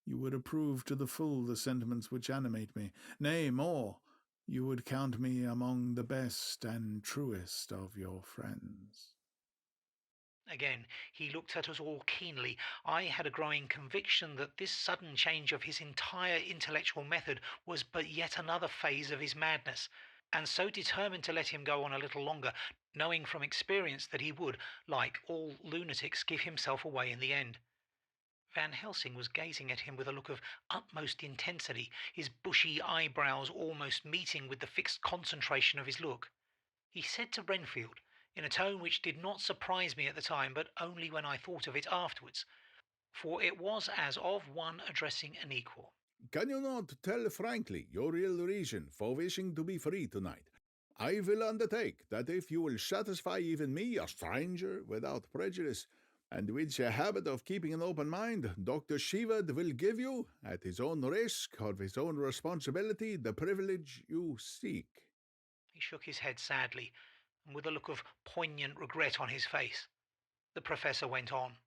you would approve to the full the sentiments which animate me. Nay, more, you would count me among the best and truest of your friends." Again, he looked at us all keenly. I had a growing conviction that this sudden change of his entire intellectual method was but yet another phase of his madness, and so determined to let him go on a little longer, knowing from experience that he would, like all lunatics, give himself away in the end. Van Helsing was gazing at him with a look of utmost intensity, his bushy eyebrows almost meeting with the fixed concentration of his look. He said to Renfield, in a tone which did not surprise me at the time, but only when I thought of it afterwards, for it was as of one addressing an equal, "Can you not tell frankly your real reason for wishing to be free tonight? I will undertake that if you will satisfy even me, a stranger, without prejudice, and with a habit of keeping an open mind, Dr. Seward will give you, at his own risk, of his own responsibility, the privilege you seek." He shook his head sadly, and with a look of poignant regret on his face. The professor went on,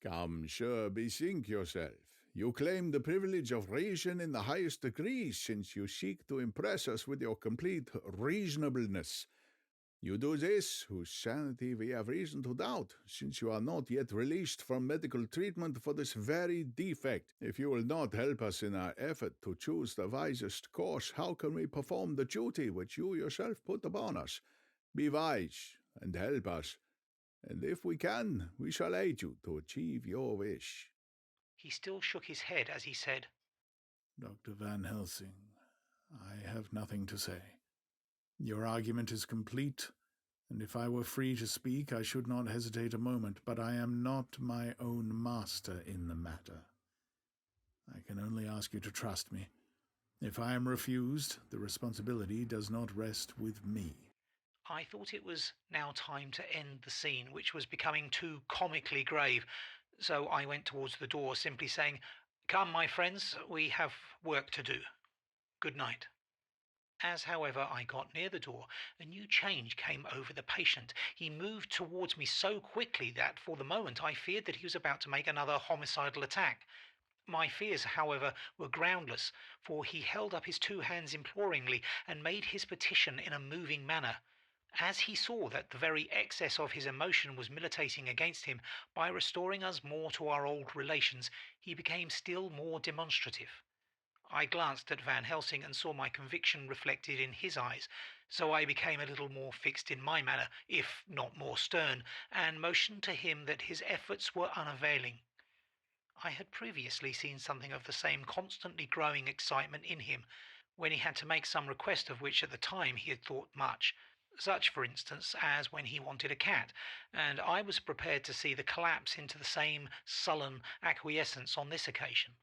"Come, sir, bethink yourself. You claim the privilege of reason in the highest degree, since you seek to impress us with your complete reasonableness. You do this, whose sanity we have reason to doubt, since you are not yet released from medical treatment for this very defect. If you will not help us in our effort to choose the wisest course, how can we perform the duty which you yourself put upon us? Be wise, and help us, and if we can, we shall aid you to achieve your wish." He still shook his head as he said, "Dr. Van Helsing, I have nothing to say. Your argument is complete, and if I were free to speak, I should not hesitate a moment, but I am not my own master in the matter. I can only ask you to trust me. If I am refused, the responsibility does not rest with me." I thought it was now time to end the scene, which was becoming too comically grave, so I went towards the door, simply saying, "Come, my friends, we have work to do. Good night." As, however, I got near the door, a new change came over the patient. He moved towards me so quickly that, for the moment, I feared that he was about to make another homicidal attack. My fears, however, were groundless, for he held up his 2 hands imploringly and made his petition in a moving manner. As he saw that the very excess of his emotion was militating against him, by restoring us more to our old relations, he became still more demonstrative. I glanced at Van Helsing and saw my conviction reflected in his eyes, so I became a little more fixed in my manner, if not more stern, and motioned to him that his efforts were unavailing. I had previously seen something of the same constantly growing excitement in him, when he had to make some request of which at the time he had thought much, such, for instance, as when he wanted a cat, and I was prepared to see the collapse into the same sullen acquiescence on this occasion.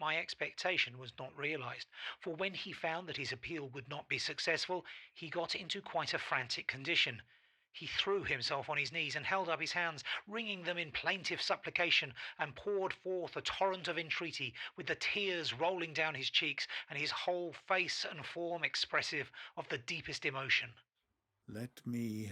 My expectation was not realized, for when he found that his appeal would not be successful, he got into quite a frantic condition. He threw himself on his knees and held up his hands, wringing them in plaintive supplication, and poured forth a torrent of entreaty, with the tears rolling down his cheeks, and his whole face and form expressive of the deepest emotion. Let me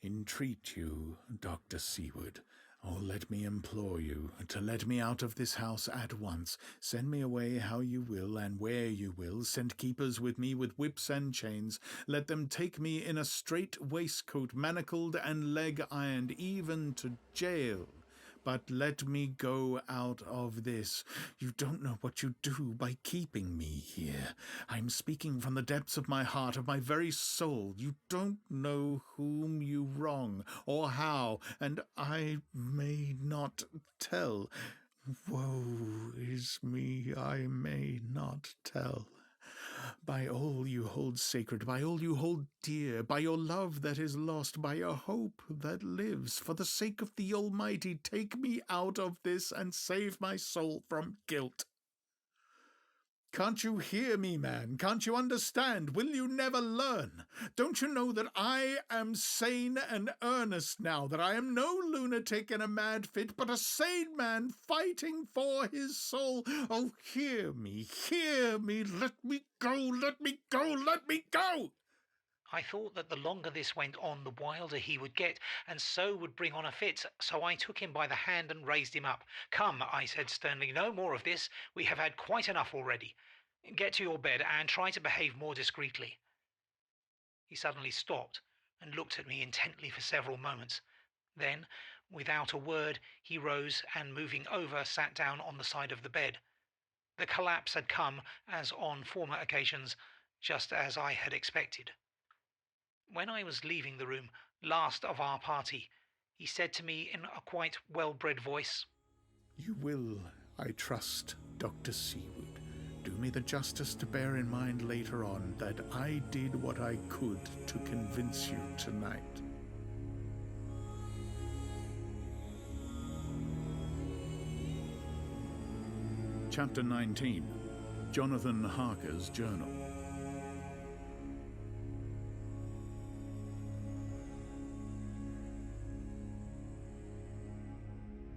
entreat you, Dr. Seward. Oh, let me implore you to let me out of this house at once. Send me away how you will and where you will. Send keepers with me with whips and chains. Let them take me in a strait waistcoat, manacled and leg-ironed, even to jail. But let me go out of this. You don't know what you do by keeping me here. I'm speaking from the depths of my heart, of my very soul. You don't know whom you wrong, or how, and I may not tell. Woe is me, I may not tell. By all you hold sacred, by all you hold dear, by your love that is lost, by your hope that lives, for the sake of the Almighty, take me out of this and save my soul from guilt. Can't you hear me, man? Can't you understand? Will you never learn? Don't you know that I am sane and earnest now, that I am no lunatic in a mad fit, but a sane man fighting for his soul? Oh, hear me, let me go, let me go, let me go! I thought that the longer this went on, the wilder he would get, and so would bring on a fit, so I took him by the hand and raised him up. Come, I said sternly, no more of this. We have had quite enough already. Get to your bed and try to behave more discreetly. He suddenly stopped and looked at me intently for several moments. Then, without a word, he rose and, moving over, sat down on the side of the bed. The collapse had come, as on former occasions, just as I had expected. When I was leaving the room, last of our party, he said to me in a quite well-bred voice, You will, I trust, Dr. Seward, do me the justice to bear in mind later on that I did what I could to convince you tonight. Chapter 19. Jonathan Harker's Journal.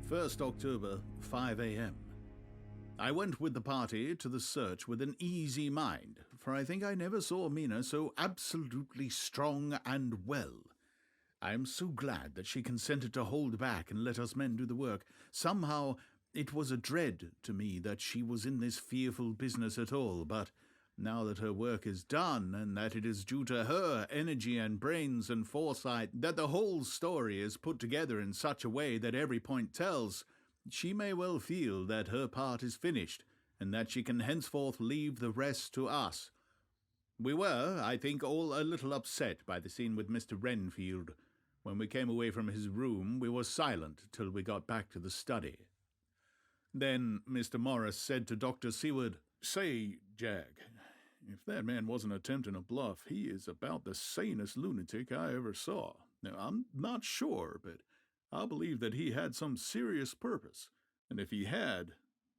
1st October, 5 a.m. I went with the party to the search with an easy mind, for I think I never saw Mina so absolutely strong and well. I am so glad that she consented to hold back and let us men do the work. Somehow it was a dread to me that she was in this fearful business at all, but now that her work is done, and that it is due to her energy and brains and foresight that the whole story is put together in such a way that every point tells, she may well feel that her part is finished, and that she can henceforth leave the rest to us. We were, I think, all a little upset by the scene with Mr. Renfield. When we came away from his room, we were silent till we got back to the study. Then Mr. Morris said to Dr. Seward, Say, Jack, if that man wasn't attempting a bluff, he is about the sanest lunatic I ever saw. Now, I'm not sure, but I believe that he had some serious purpose, and if he had,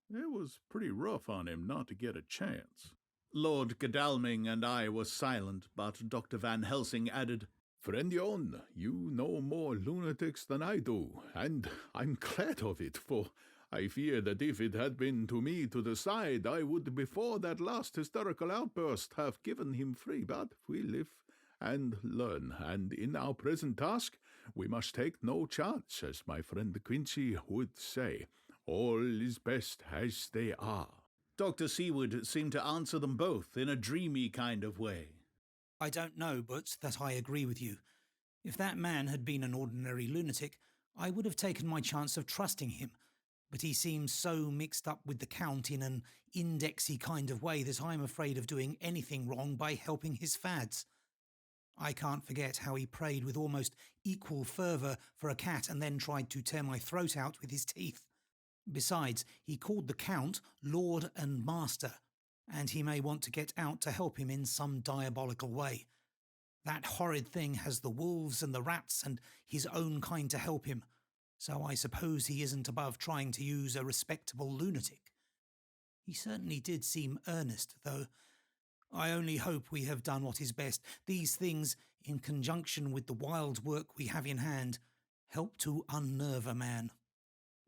it was pretty rough on him not to get a chance. Lord Godalming and I were silent, but Dr. Van Helsing added, Friend Jon, you know more lunatics than I do, and I'm glad of it, for I fear that if it had been to me to decide, I would, before that last hysterical outburst, have given him free. But we live and learn, and in our present task, we must take no chance, as my friend Quincy would say. All is best as they are. Dr. Seward seemed to answer them both in a dreamy kind of way. I don't know, but that I agree with you. If that man had been an ordinary lunatic, I would have taken my chance of trusting him. But he seems so mixed up with the Count in an indexy kind of way that I'm afraid of doing anything wrong by helping his fads. I can't forget how he prayed with almost equal fervour for a cat and then tried to tear my throat out with his teeth. Besides, he called the Count Lord and Master, and he may want to get out to help him in some diabolical way. That horrid thing has the wolves and the rats and his own kind to help him, so I suppose he isn't above trying to use a respectable lunatic. He certainly did seem earnest, though. I only hope we have done what is best. These things, in conjunction with the wild work we have in hand, help to unnerve a man.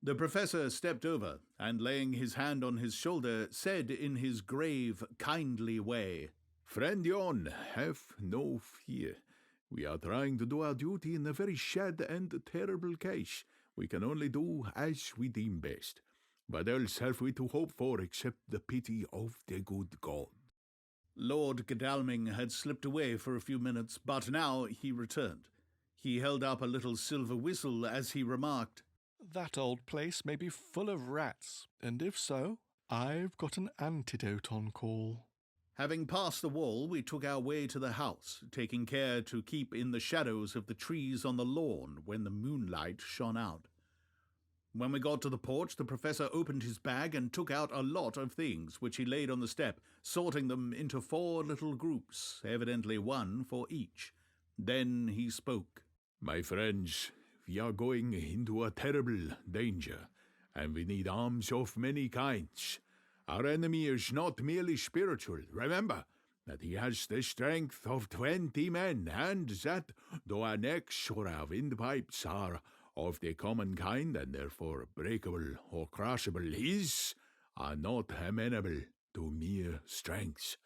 The professor stepped over and, laying his hand on his shoulder, said in his grave, kindly way, Friend Jon, have no fear. We are trying to do our duty in a very sad and terrible case. We can only do as we deem best. What else have we to hope for except the pity of the good God? Lord Godalming had slipped away for a few minutes, but now he returned. He held up a little silver whistle as he remarked, That old place may be full of rats, and if so, I've got an antidote on call. Having passed the wall, we took our way to the house, taking care to keep in the shadows of the trees on the lawn when the moonlight shone out. When we got to the porch, the professor opened his bag and took out a lot of things, which he laid on the step, sorting them into 4 little groups, evidently one for each. Then he spoke. My friends, we are going into a terrible danger, and we need arms of many kinds. Our enemy is not merely spiritual. Remember that he has the strength of 20 men, and that, though our necks or our windpipes are of the common kind and therefore breakable or crushable, his are not amenable to mere strength.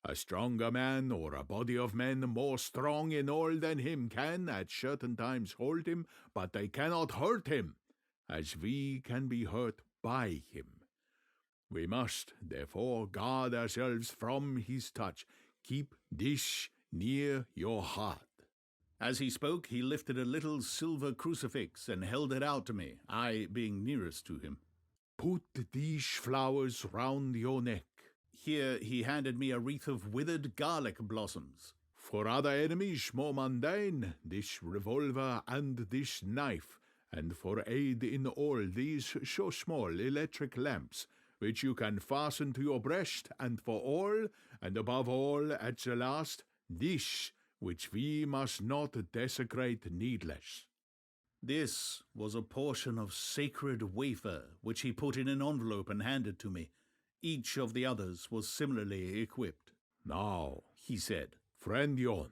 A stronger man or a body of men more strong in all than him can at certain times hold him, but they cannot hurt him, as we can be hurt by him. We must, therefore, guard ourselves from his touch. Keep this near your heart. As he spoke, he lifted a little silver crucifix and held it out to me, I being nearest to him. Put these flowers round your neck. Here he handed me a wreath of withered garlic blossoms. For other enemies more mundane, this revolver and this knife, and for aid in all, these so small electric lamps, which you can fasten to your breast, and for all, and above all, at the last, this, which we must not desecrate needless. This was a portion of sacred wafer, which he put in an envelope and handed to me. Each of the others was similarly equipped. Now, he said, Friend Jon,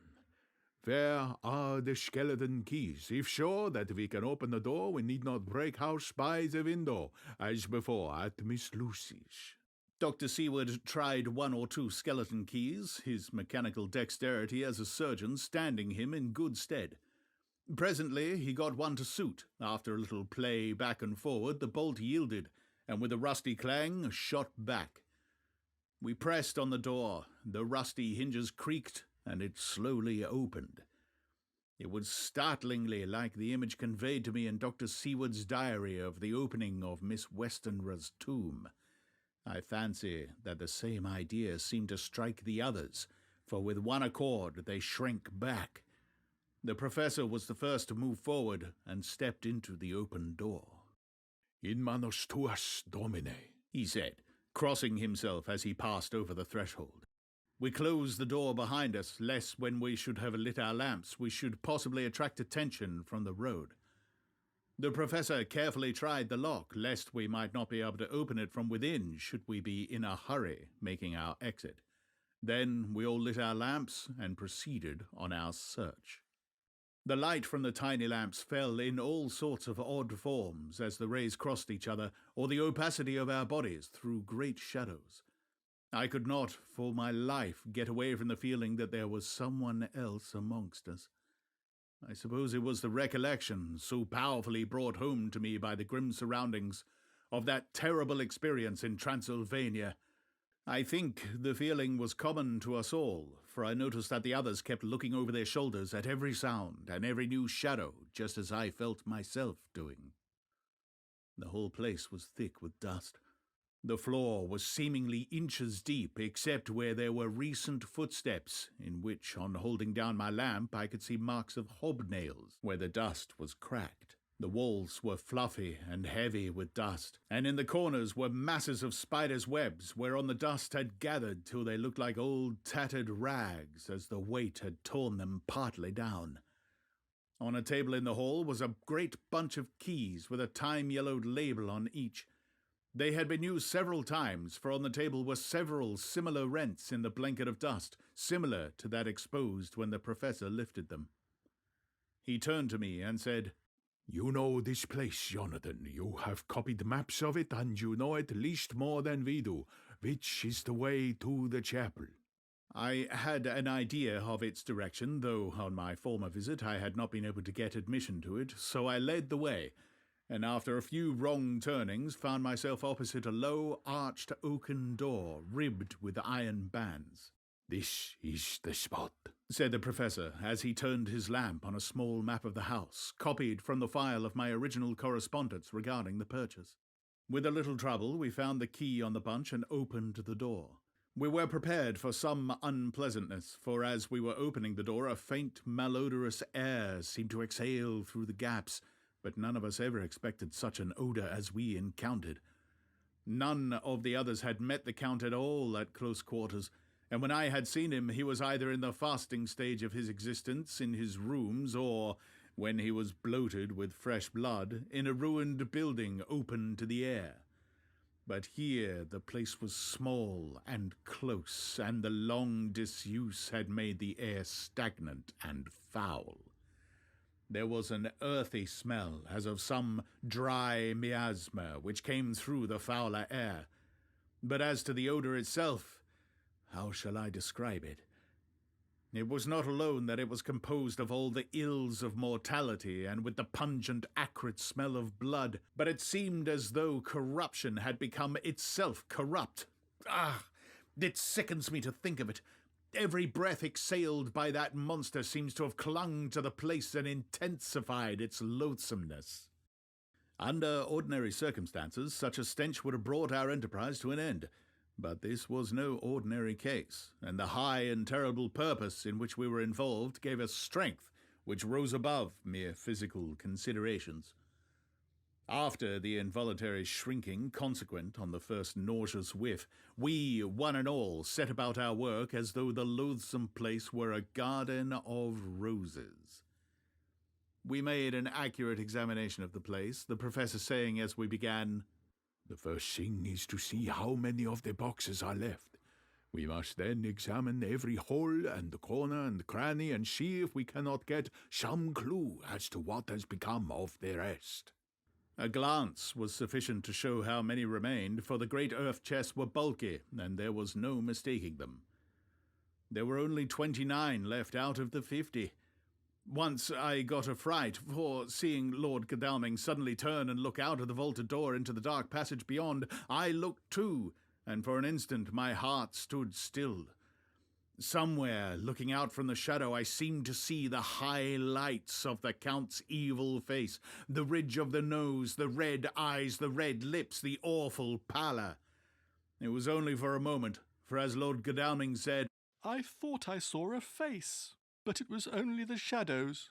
where are the skeleton keys? If sure that we can open the door, we need not break house by the window, as before at Miss Lucy's. Dr. Seward tried 1 or 2 skeleton keys, his mechanical dexterity as a surgeon standing him in good stead. Presently he got one to suit. After a little play back and forward, the bolt yielded, and with a rusty clang, shot back. We pressed on the door. The rusty hinges creaked, and it slowly opened. It was startlingly like the image conveyed to me in Dr. Seward's diary of the opening of Miss Westenra's tomb. I fancy that the same idea seemed to strike the others, for with one accord they shrank back. The professor was the first to move forward and stepped into the open door. In manus tuas, Domine, he said, crossing himself as he passed over the threshold. We closed the door behind us, lest when we should have lit our lamps we should possibly attract attention from the road. The professor carefully tried the lock, lest we might not be able to open it from within should we be in a hurry making our exit. Then we all lit our lamps and proceeded on our search. The light from the tiny lamps fell in all sorts of odd forms as the rays crossed each other, or the opacity of our bodies threw great shadows. I could not, for my life, get away from the feeling that there was someone else amongst us. I suppose it was the recollection, so powerfully brought home to me by the grim surroundings, of that terrible experience in Transylvania. I think the feeling was common to us all, for I noticed that the others kept looking over their shoulders at every sound and every new shadow, just as I felt myself doing. The whole place was thick with dust. The floor was seemingly inches deep, except where there were recent footsteps, in which, on holding down my lamp, I could see marks of hobnails, where the dust was cracked. The walls were fluffy and heavy with dust, and in the corners were masses of spiders' webs, whereon the dust had gathered till they looked like old tattered rags, as the weight had torn them partly down. On a table in the hall was a great bunch of keys with a time-yellowed label on each. They had been used several times, for on the table were several similar rents in the blanket of dust, similar to that exposed when the professor lifted them. He turned to me and said, "You know this place, Jonathan. You have copied maps of it, and you know at least more than we do, which is the way to the chapel." I had an idea of its direction, though on my former visit I had not been able to get admission to it, so I led the way, and after a few wrong turnings found myself opposite a low, arched oaken door, ribbed with iron bands. "This is the spot," said the professor, as he turned his lamp on a small map of the house, copied from the file of my original correspondence regarding the purchase. With a little trouble, we found the key on the bunch and opened the door. We were prepared for some unpleasantness, for as we were opening the door, a faint, malodorous air seemed to exhale through the gaps, but none of us ever expected such an odour as we encountered. None of the others had met the Count at all at close quarters, and when I had seen him, he was either in the fasting stage of his existence in his rooms, or, when he was bloated with fresh blood, in a ruined building open to the air. But here the place was small and close, and the long disuse had made the air stagnant and foul. There was an earthy smell, as of some dry miasma, which came through the fouler air. But as to the odour itself, how shall I describe it? It was not alone that it was composed of all the ills of mortality and with the pungent, acrid smell of blood, but it seemed as though corruption had become itself corrupt. Ah! It sickens me to think of it. Every breath exhaled by that monster seems to have clung to the place and intensified its loathsomeness. Under ordinary circumstances, such a stench would have brought our enterprise to an end. But this was no ordinary case, and the high and terrible purpose in which we were involved gave us strength which rose above mere physical considerations. After the involuntary shrinking consequent on the first nauseous whiff, we, one and all, set about our work as though the loathsome place were a garden of roses. We made an accurate examination of the place, the professor saying as we began, "The first thing is to see how many of the boxes are left. We must then examine every hole and corner and cranny and see if we cannot get some clue as to what has become of the rest." A glance was sufficient to show how many remained, for the great earth chests were bulky, and there was no mistaking them. There were only 29 left out of the 50. Once I got a fright, for seeing Lord Godalming suddenly turn and look out of the vaulted door into the dark passage beyond, I looked too, and for an instant my heart stood still. Somewhere, looking out from the shadow, I seemed to see the high lights of the Count's evil face, the ridge of the nose, the red eyes, the red lips, the awful pallor. It was only for a moment, for as Lord Godalming said, "I thought I saw a face, but it was only the shadows."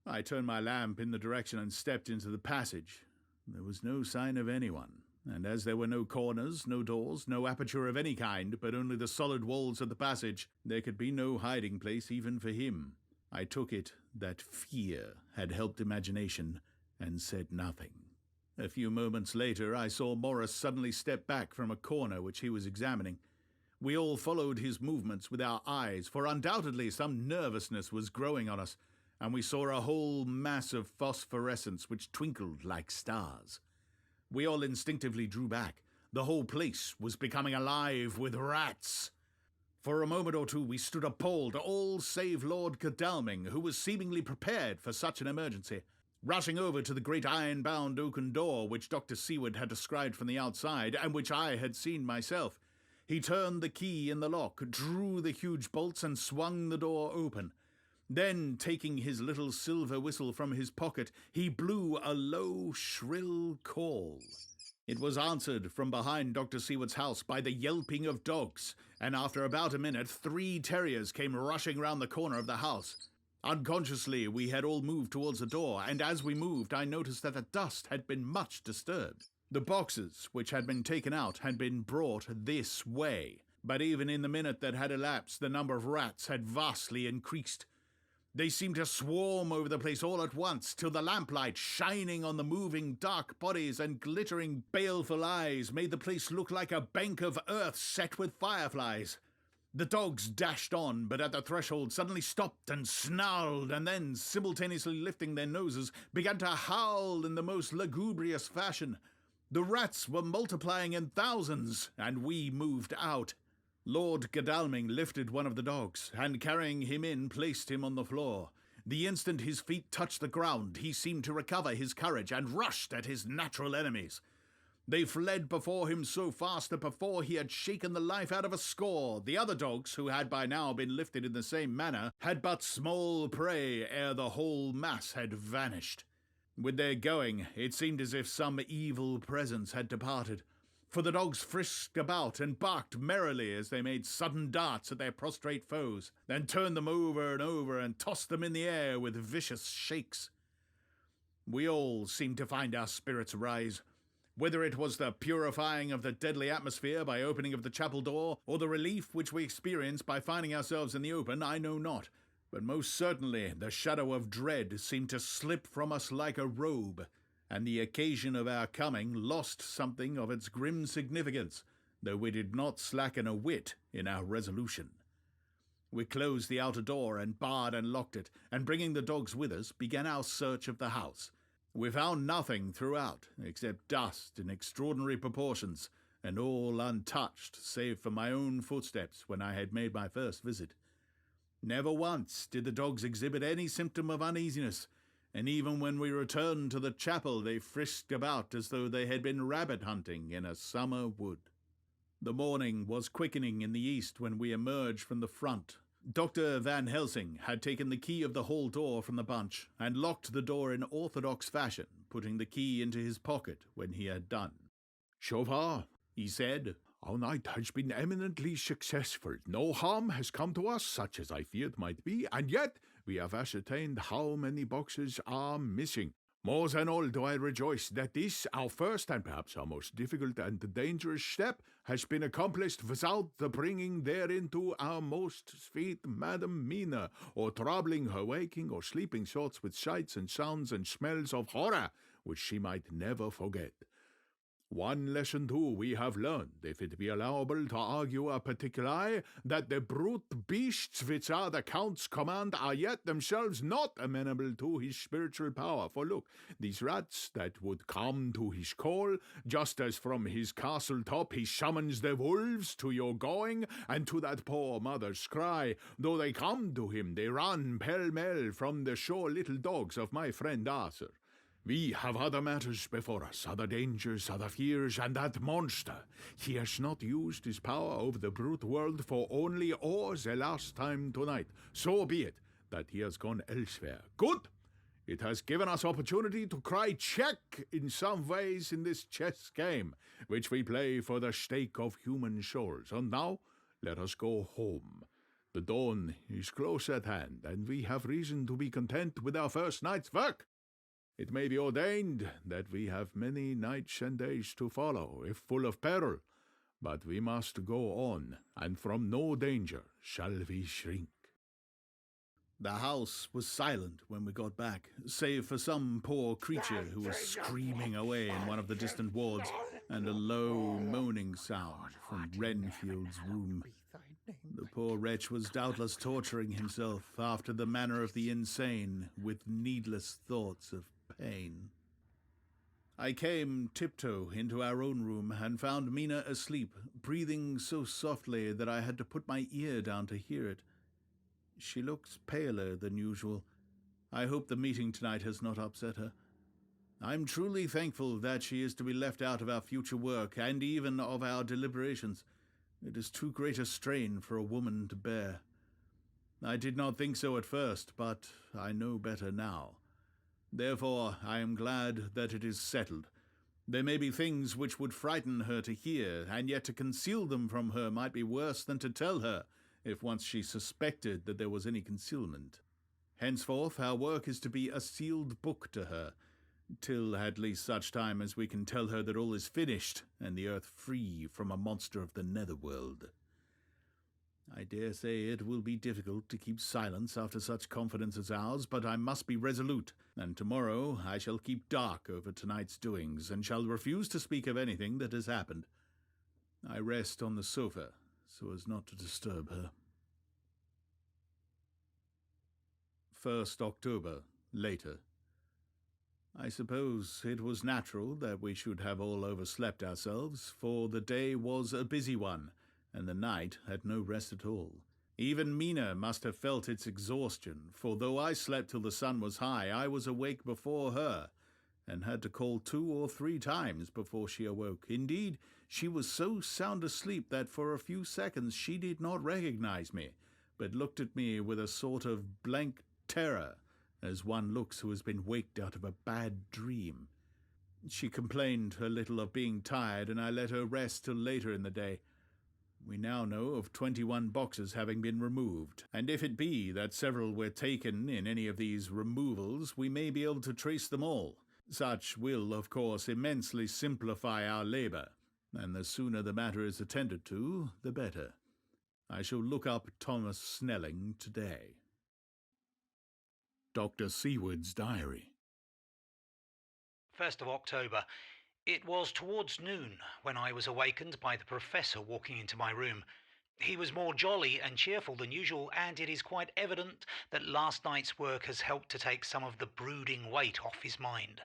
I turned my lamp in the direction and stepped into the passage. There was no sign of anyone, and as there were no corners, no doors, no aperture of any kind, but only the solid walls of the passage, there could be no hiding place even for him. I took it that fear had helped imagination, and said nothing. A few moments later I saw Morris suddenly step back from a corner which he was examining. We all followed his movements with our eyes, for undoubtedly some nervousness was growing on us, and we saw a whole mass of phosphorescence which twinkled like stars. We all instinctively drew back. The whole place was becoming alive with rats. For a moment or two we stood appalled, all save Lord Godalming, who was seemingly prepared for such an emergency. Rushing over to the great iron-bound oaken door which Dr. Seward had described from the outside, and which I had seen myself, he turned the key in the lock, drew the huge bolts, and swung the door open. Then, taking his little silver whistle from his pocket, he blew a low, shrill call. It was answered from behind Dr. Seward's house by the yelping of dogs, and after about a minute 3 terriers came rushing round the corner of the house. Unconsciously, we had all moved towards the door, and as we moved, I noticed that the dust had been much disturbed. The boxes, which had been taken out, had been brought this way, but even in the minute that had elapsed, the number of rats had vastly increased. They seemed to swarm over the place all at once, till the lamplight, shining on the moving dark bodies and glittering baleful eyes, made the place look like a bank of earth set with fireflies. The dogs dashed on, but at the threshold suddenly stopped and snarled, and then, simultaneously lifting their noses, began to howl in the most lugubrious fashion. The rats were multiplying in thousands, and we moved out. Lord Godalming lifted one of the dogs, and carrying him in, placed him on the floor. The instant his feet touched the ground, he seemed to recover his courage, and rushed at his natural enemies. They fled before him so fast that before he had shaken the life out of a score, the other dogs, who had by now been lifted in the same manner, had but small prey ere the whole mass had vanished. With their going, it seemed as if some evil presence had departed, for the dogs frisked about and barked merrily as they made sudden darts at their prostrate foes, then turned them over and over and tossed them in the air with vicious shakes. We all seemed to find our spirits rise. Whether it was the purifying of the deadly atmosphere by opening of the chapel door, or the relief which we experienced by finding ourselves in the open, I know not. But most certainly the shadow of dread seemed to slip from us like a robe, and the occasion of our coming lost something of its grim significance, though we did not slacken a whit in our resolution. We closed the outer door and barred and locked it, and bringing the dogs with us, began our search of the house. We found nothing throughout, except dust in extraordinary proportions, and all untouched, save for my own footsteps when I had made my first visit. Never once did the dogs exhibit any symptom of uneasiness, and even when we returned to the chapel they frisked about as though they had been rabbit hunting in a summer wood. The morning was quickening in the east when we emerged from the front. Dr. Van Helsing had taken the key of the hall door from the bunch and locked the door in orthodox fashion, putting the key into his pocket when he had done. So far, he said, our night has been eminently successful. No harm has come to us, such as I feared might be, and yet we have ascertained how many boxes are missing. More than all do I rejoice that this, our first and perhaps our most difficult and dangerous step, has been accomplished without the bringing thereinto our most sweet Madam Mina, or troubling her waking or sleeping thoughts with sights and sounds and smells of horror, which she might never forget. One lesson, too, we have learned, if it be allowable to argue a particular, that the brute beasts which are the Count's command are yet themselves not amenable to his spiritual power. For look, these rats that would come to his call, just as from his castle top he summons the wolves to your going, and to that poor mother's cry, though they come to him, they run pell-mell from the sure little dogs of my friend Arthur. We have other matters before us, other dangers, other fears, and that monster. He has not used his power over the brute world for only or the last time tonight. So be it that he has gone elsewhere. Good! It has given us opportunity to cry check in some ways in this chess game, which we play for the stake of human souls. And now, let us go home. The dawn is close at hand, and we have reason to be content with our first night's work. It may be ordained that we have many nights and days to follow, if full of peril, but we must go on, and from no danger shall we shrink. The house was silent when we got back, save for some poor creature who was screaming away in one of the distant wards, and a low moaning sound from Renfield's room. The poor wretch was doubtless torturing himself after the manner of the insane, with needless thoughts of pain. I came tiptoe into our own room and found Mina asleep, breathing so softly that I had to put my ear down to hear it. She looks paler than usual, I hope the meeting tonight has not upset her. I'm truly thankful that she is to be left out of our future work, and even of our deliberations. It is too great a strain for a woman to bear. I did not think so at first, but I know better now. Therefore, I am glad that it is settled. There may be things which would frighten her to hear, and yet to conceal them from her might be worse than to tell her, if once she suspected that there was any concealment. Henceforth, our work is to be a sealed book to her, till at least such time as we can tell her that all is finished, and the earth free from a monster of the netherworld. I dare say it will be difficult to keep silence after such confidence as ours, but I must be resolute, and tomorrow I shall keep dark over tonight's doings, and shall refuse to speak of anything that has happened. I rest on the sofa, so as not to disturb her. 1st October, later. I suppose it was natural that we should have all overslept ourselves, for the day was a busy one, and the night had no rest at all. Even Mina must have felt its exhaustion, for though I slept till the sun was high, I was awake before her, and had to call 2 or 3 times before she awoke. Indeed, she was so sound asleep that for a few seconds she did not recognize me, but looked at me with a sort of blank terror, as one looks who has been waked out of a bad dream. She complained a little of being tired, and I let her rest till later in the day. We now know of 21 boxes having been removed, and if it be that several were taken in any of these removals, we may be able to trace them all. Such will, of course, immensely simplify our labour, and the sooner the matter is attended to, the better. I shall look up Thomas Snelling today. Dr. Seward's diary. 1st of October. It was towards noon when I was awakened by the professor walking into my room. He was more jolly and cheerful than usual, and it is quite evident that last night's work has helped to take some of the brooding weight off his mind.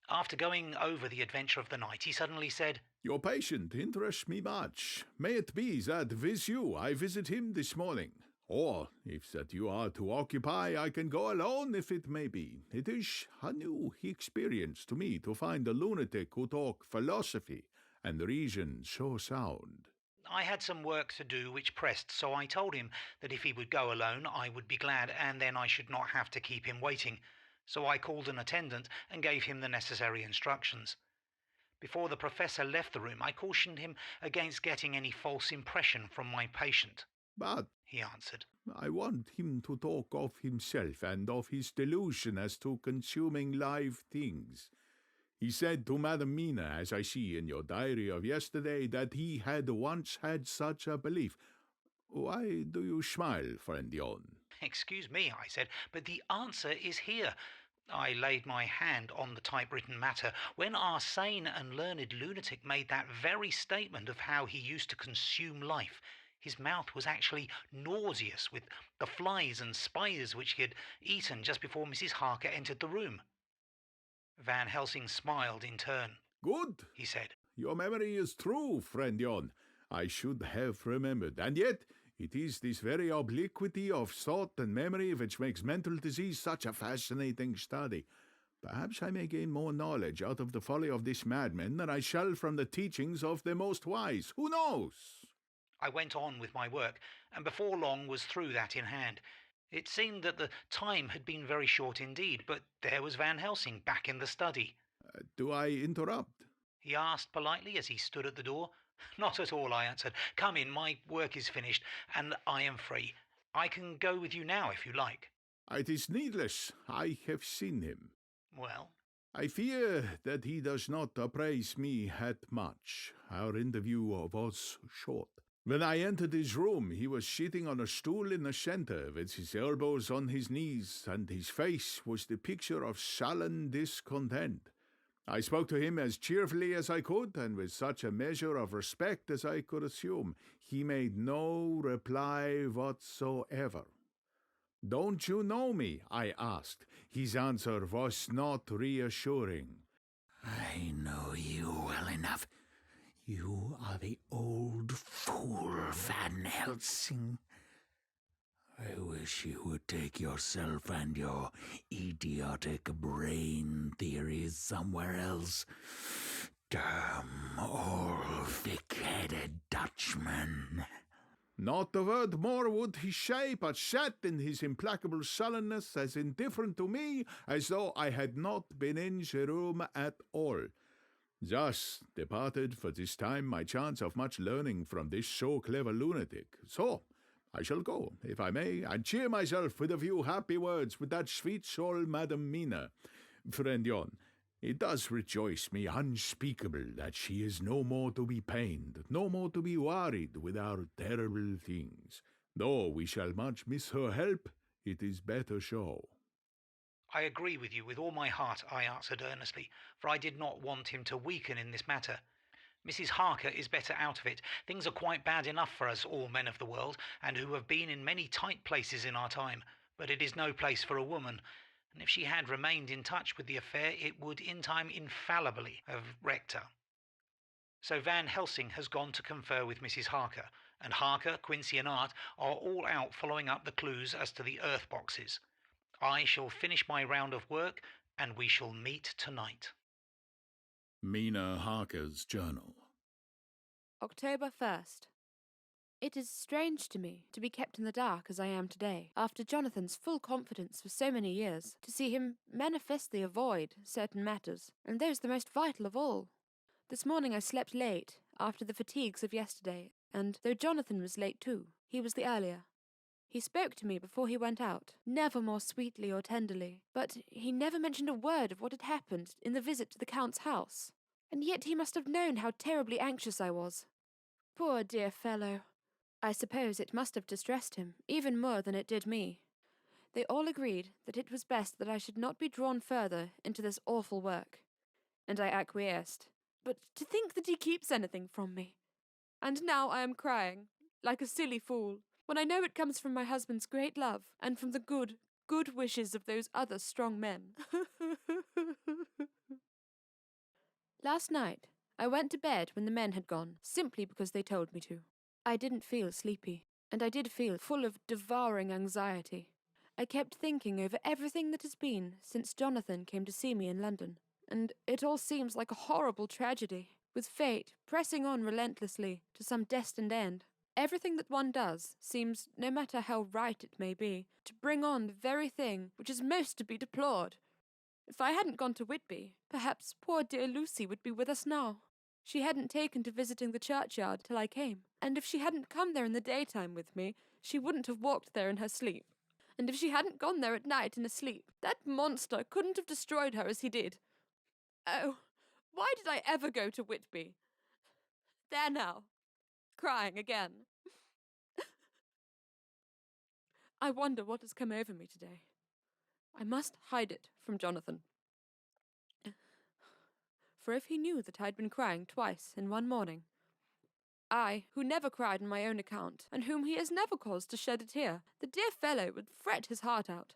After going over the adventure of the night, he suddenly said, "Your patient interests me much. May it be that with you I visit him this morning. Or, if that you are to occupy, I can go alone if it may be. It is a new experience to me to find a lunatic who talk philosophy and reason so sound." I had some work to do which pressed, so I told him that if he would go alone, I would be glad, and then I should not have to keep him waiting. So I called an attendant and gave him the necessary instructions. Before the professor left the room, I cautioned him against getting any false impression from my patient. "But," he answered, "I want him to talk of himself and of his delusion as to consuming live things. He said to Madam Mina, as I see in your diary of yesterday, that he had once had such a belief. Why do you smile, friend Yon?" "Excuse me," I said, "but the answer is here." I laid my hand on the typewritten matter when our sane and learned lunatic made that very statement of how he used to consume life. His mouth was actually nauseous with the flies and spiders which he had eaten just before Mrs. Harker entered the room. Van Helsing smiled in turn. "Good," he said. "Your memory is true, friend Yon. I should have remembered. And yet, it is this very obliquity of thought and memory which makes mental disease such a fascinating study. Perhaps I may gain more knowledge out of the folly of this madman than I shall from the teachings of the most wise. Who knows?" I went on with my work, and before long was through that in hand. It seemed that the time had been very short indeed, but there was Van Helsing back in the study. "Do I interrupt?" he asked politely as he stood at the door. "Not at all," I answered. "Come in, my work is finished, and I am free. I can go with you now if you like." "It is needless. I have seen him." "Well?" "I fear that he does not appraise me at much. Our interview was short. When I entered his room, he was sitting on a stool in the center, with his elbows on his knees, and his face was the picture of sullen discontent. I spoke to him as cheerfully as I could, and with such a measure of respect as I could assume. He made no reply whatsoever. "Don't you know me?" I asked. His answer was not reassuring. "I know you well enough. You are the old fool, Van Helsing. I wish you would take yourself and your idiotic brain theories somewhere else. Damn old thick-headed Dutchman. Not a word more would he say, but sat in his implacable sullenness as indifferent to me as though I had not been in the room at all. Thus departed for this time my chance of much learning from this so clever lunatic. So I shall go, if I may, and cheer myself with a few happy words with that sweet soul Madam Mina. Friend John, it does rejoice me unspeakable that she is no more to be pained, no more to be worried with our terrible things. Though we shall much miss her help, it is better so. I agree with you with all my heart, I answered earnestly, for I did not want him to weaken in this matter. Mrs. Harker is better out of it. Things are quite bad enough for us all men of the world, and who have been in many tight places in our time, but it is no place for a woman, and if she had remained in touch with the affair, it would in time infallibly have wrecked her. So Van Helsing has gone to confer with Mrs. Harker, and Harker, Quincy and Art are all out following up the clues as to the earth boxes. I shall finish my round of work, and we shall meet tonight. Mina Harker's journal. October 1st. It is strange to me to be kept in the dark as I am today, after Jonathan's full confidence for so many years, to see him manifestly avoid certain matters, and those the most vital of all. This morning I slept late, after the fatigues of yesterday, and though Jonathan was late too, he was the earlier. He spoke to me before he went out, never more sweetly or tenderly, but he never mentioned a word of what had happened in the visit to the Count's house. And yet he must have known how terribly anxious I was. Poor dear fellow. I suppose it must have distressed him, even more than it did me. They all agreed that it was best that I should not be drawn further into this awful work, and I acquiesced. But to think that he keeps anything from me! And now I am crying, like a silly fool, when I know it comes from my husband's great love, and from the good wishes of those other strong men. Last night, I went to bed when the men had gone, simply because they told me to. I didn't feel sleepy, and I did feel full of devouring anxiety. I kept thinking over everything that has been since Jonathan came to see me in London, and it all seems like a horrible tragedy, with fate pressing on relentlessly to some destined end. Everything that one does seems, no matter how right it may be, to bring on the very thing which is most to be deplored. If I hadn't gone to Whitby, perhaps poor dear Lucy would be with us now. She hadn't taken to visiting the churchyard till I came, and if she hadn't come there in the daytime with me, she wouldn't have walked there in her sleep. And if she hadn't gone there at night in her sleep, that monster couldn't have destroyed her as he did. Oh, why did I ever go to Whitby? There now, crying again. I wonder what has come over me today. I must hide it from Jonathan. For if he knew that I had been crying twice in one morning, I, who never cried on my own account, and whom he has never caused to shed a tear, the dear fellow would fret his heart out.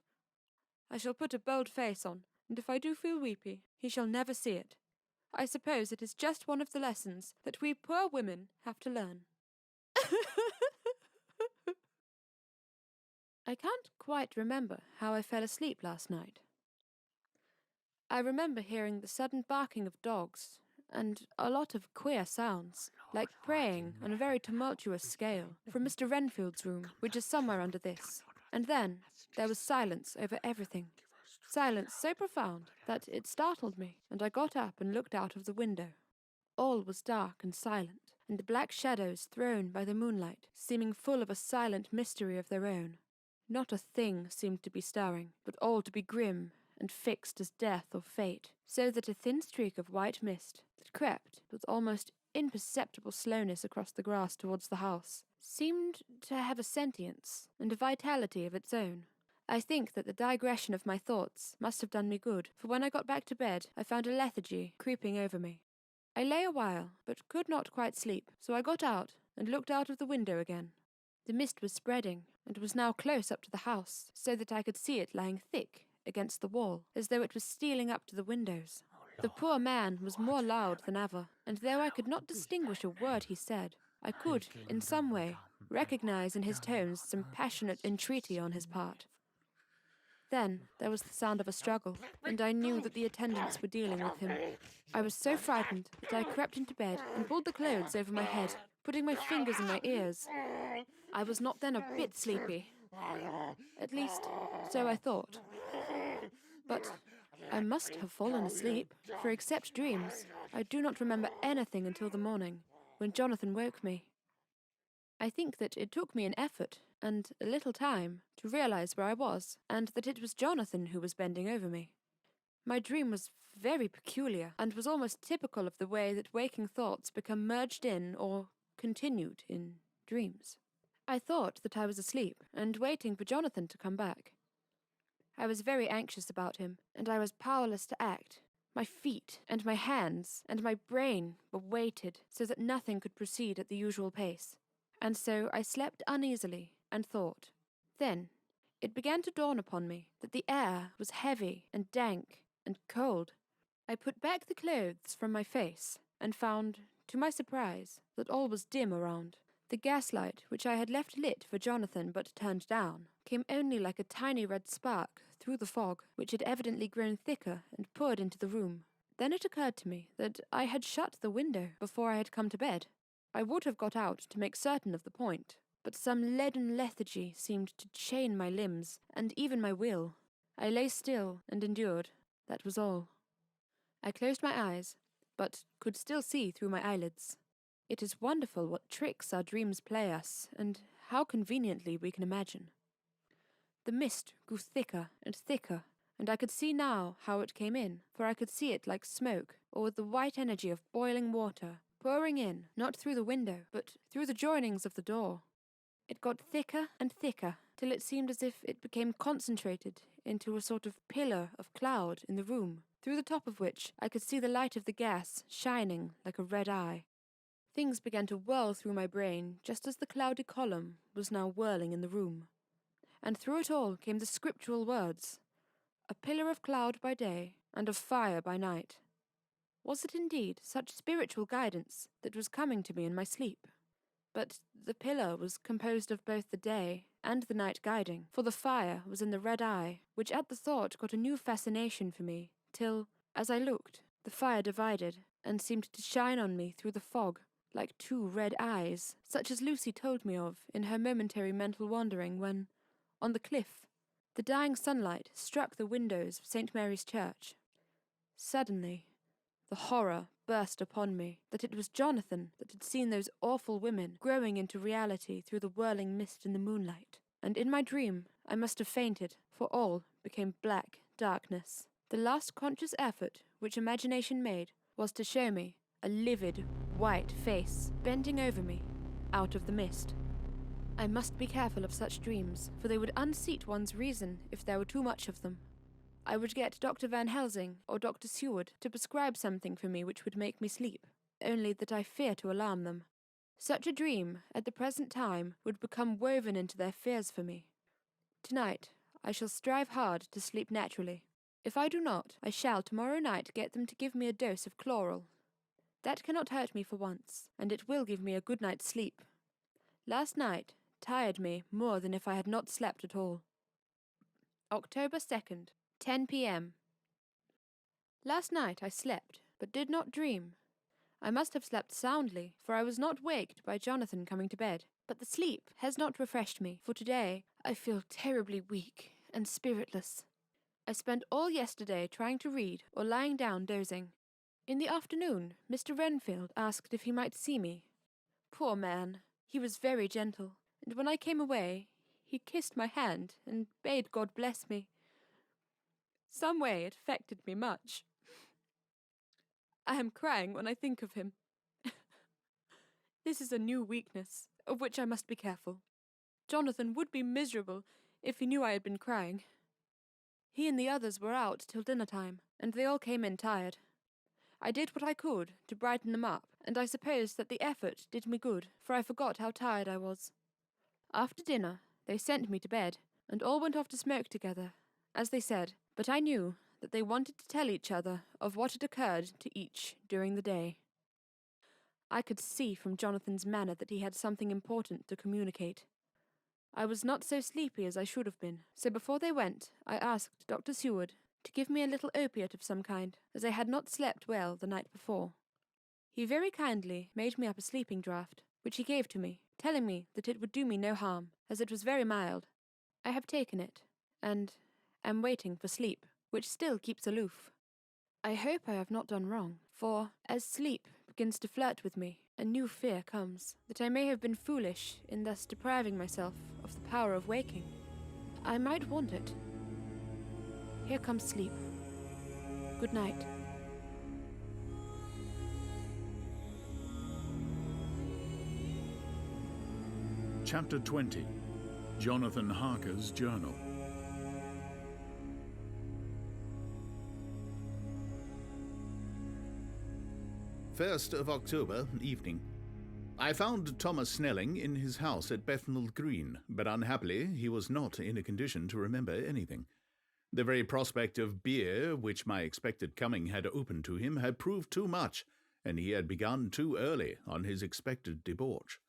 I shall put a bold face on, and if I do feel weepy, he shall never see it. I suppose it is just one of the lessons that we poor women have to learn. I can't quite remember how I fell asleep last night. I remember hearing the sudden barking of dogs, and a lot of queer sounds, like praying on a very tumultuous scale, from Mr. Renfield's room, which is somewhere under this. And then there was silence over everything. Silence so profound that it startled me, and I got up and looked out of the window. All was dark and silent, and the black shadows thrown by the moonlight, seeming full of a silent mystery of their own. Not a thing seemed to be stirring, but all to be grim and fixed as death or fate, so that a thin streak of white mist that crept with almost imperceptible slowness across the grass towards the house seemed to have a sentience and a vitality of its own. I think that the digression of my thoughts must have done me good, for when I got back to bed I found a lethargy creeping over me. I lay a while, but could not quite sleep, so I got out and looked out of the window again. The mist was spreading, and was now close up to the house, so that I could see it lying thick against the wall, as though it was stealing up to the windows. The poor man was more loud than ever, and though I could not distinguish a word he said, I could, in some way, recognize in his tones some passionate entreaty on his part. Then there was the sound of a struggle, and I knew that the attendants were dealing with him. I was so frightened that I crept into bed and pulled the clothes over my head, putting my fingers in my ears. I was not then a bit sleepy. At least, so I thought. But I must have fallen asleep, for except dreams, I do not remember anything until the morning, when Jonathan woke me. I think that it took me an effort and a little time to realize where I was, and that it was Jonathan who was bending over me. My dream was very peculiar, and was almost typical of the way that waking thoughts become merged in or continued in dreams. I thought that I was asleep and waiting for Jonathan to come back. I was very anxious about him, and I was powerless to act. My feet and my hands and my brain were weighted so that nothing could proceed at the usual pace. And so I slept uneasily and thought. Then it began to dawn upon me that the air was heavy and dank and cold. I put back the clothes from my face and found, to my surprise, that all was dim around. The gaslight, which I had left lit for Jonathan but turned down, came only like a tiny red spark through the fog, which had evidently grown thicker and poured into the room. Then it occurred to me that I had shut the window before I had come to bed. I would have got out to make certain of the point, but some leaden lethargy seemed to chain my limbs and even my will. I lay still and endured. That was all. I closed my eyes, but could still see through my eyelids. It is wonderful what tricks our dreams play us, and how conveniently we can imagine. The mist grew thicker and thicker, and I could see now how it came in, for I could see it like smoke, or with the white energy of boiling water, pouring in, not through the window, but through the joinings of the door. It got thicker and thicker, till it seemed as if it became concentrated into a sort of pillar of cloud in the room, through the top of which I could see the light of the gas shining like a red eye. Things began to whirl through my brain, just as the cloudy column was now whirling in the room. And through it all came the scriptural words, "A pillar of cloud by day, and of fire by night." Was it indeed such spiritual guidance that was coming to me in my sleep? But the pillar was composed of both the day and the night guiding, for the fire was in the red eye, which at the thought got a new fascination for me, till, as I looked, the fire divided, and seemed to shine on me through the fog, like two red eyes, such as Lucy told me of in her momentary mental wandering when, on the cliff, the dying sunlight struck the windows of St. Mary's Church. Suddenly, the horror burst upon me that it was Jonathan that had seen those awful women growing into reality through the whirling mist in the moonlight, and in my dream I must have fainted, for all became black darkness. The last conscious effort which imagination made was to show me a livid, white face bending over me out of the mist. I must be careful of such dreams, for they would unseat one's reason if there were too much of them. I would get Dr. Van Helsing or Dr. Seward to prescribe something for me which would make me sleep, only that I fear to alarm them. Such a dream, at the present time, would become woven into their fears for me. Tonight, I shall strive hard to sleep naturally. If I do not, I shall tomorrow night get them to give me a dose of chloral. That cannot hurt me for once, and it will give me a good night's sleep. Last night tired me more than if I had not slept at all. October 2nd, 10 p.m. Last night I slept, but did not dream. I must have slept soundly, for I was not waked by Jonathan coming to bed. But the sleep has not refreshed me, for today I feel terribly weak and spiritless. I spent all yesterday trying to read or lying down dozing. In the afternoon, Mr. Renfield asked if he might see me. Poor man, he was very gentle, and when I came away, he kissed my hand and bade God bless me. Some way it affected me much. I am crying when I think of him. This is a new weakness, of which I must be careful. Jonathan would be miserable if he knew I had been crying. He and the others were out till dinner time, and they all came in tired. I did what I could to brighten them up, and I suppose that the effort did me good, for I forgot how tired I was. After dinner, they sent me to bed, and all went off to smoke together, as they said, but I knew that they wanted to tell each other of what had occurred to each during the day. I could see from Jonathan's manner that he had something important to communicate. I was not so sleepy as I should have been, so before they went, I asked Dr. Seward to give me a little opiate of some kind, as I had not slept well the night before. He very kindly made me up a sleeping draught, which he gave to me, telling me that it would do me no harm, as it was very mild. I have taken it, and am waiting for sleep, which still keeps aloof. I hope I have not done wrong, for, as sleep begins to flirt with me, a new fear comes, that I may have been foolish in thus depriving myself of the power of waking. I might want it. Here comes sleep. Good night. Chapter 20. Jonathan Harker's Journal. First of October, evening. I found Thomas Snelling in his house at Bethnal Green, but unhappily he was not in a condition to remember anything. The very prospect of beer, which my expected coming had opened to him, had proved too much, and he had begun too early on his expected debauch.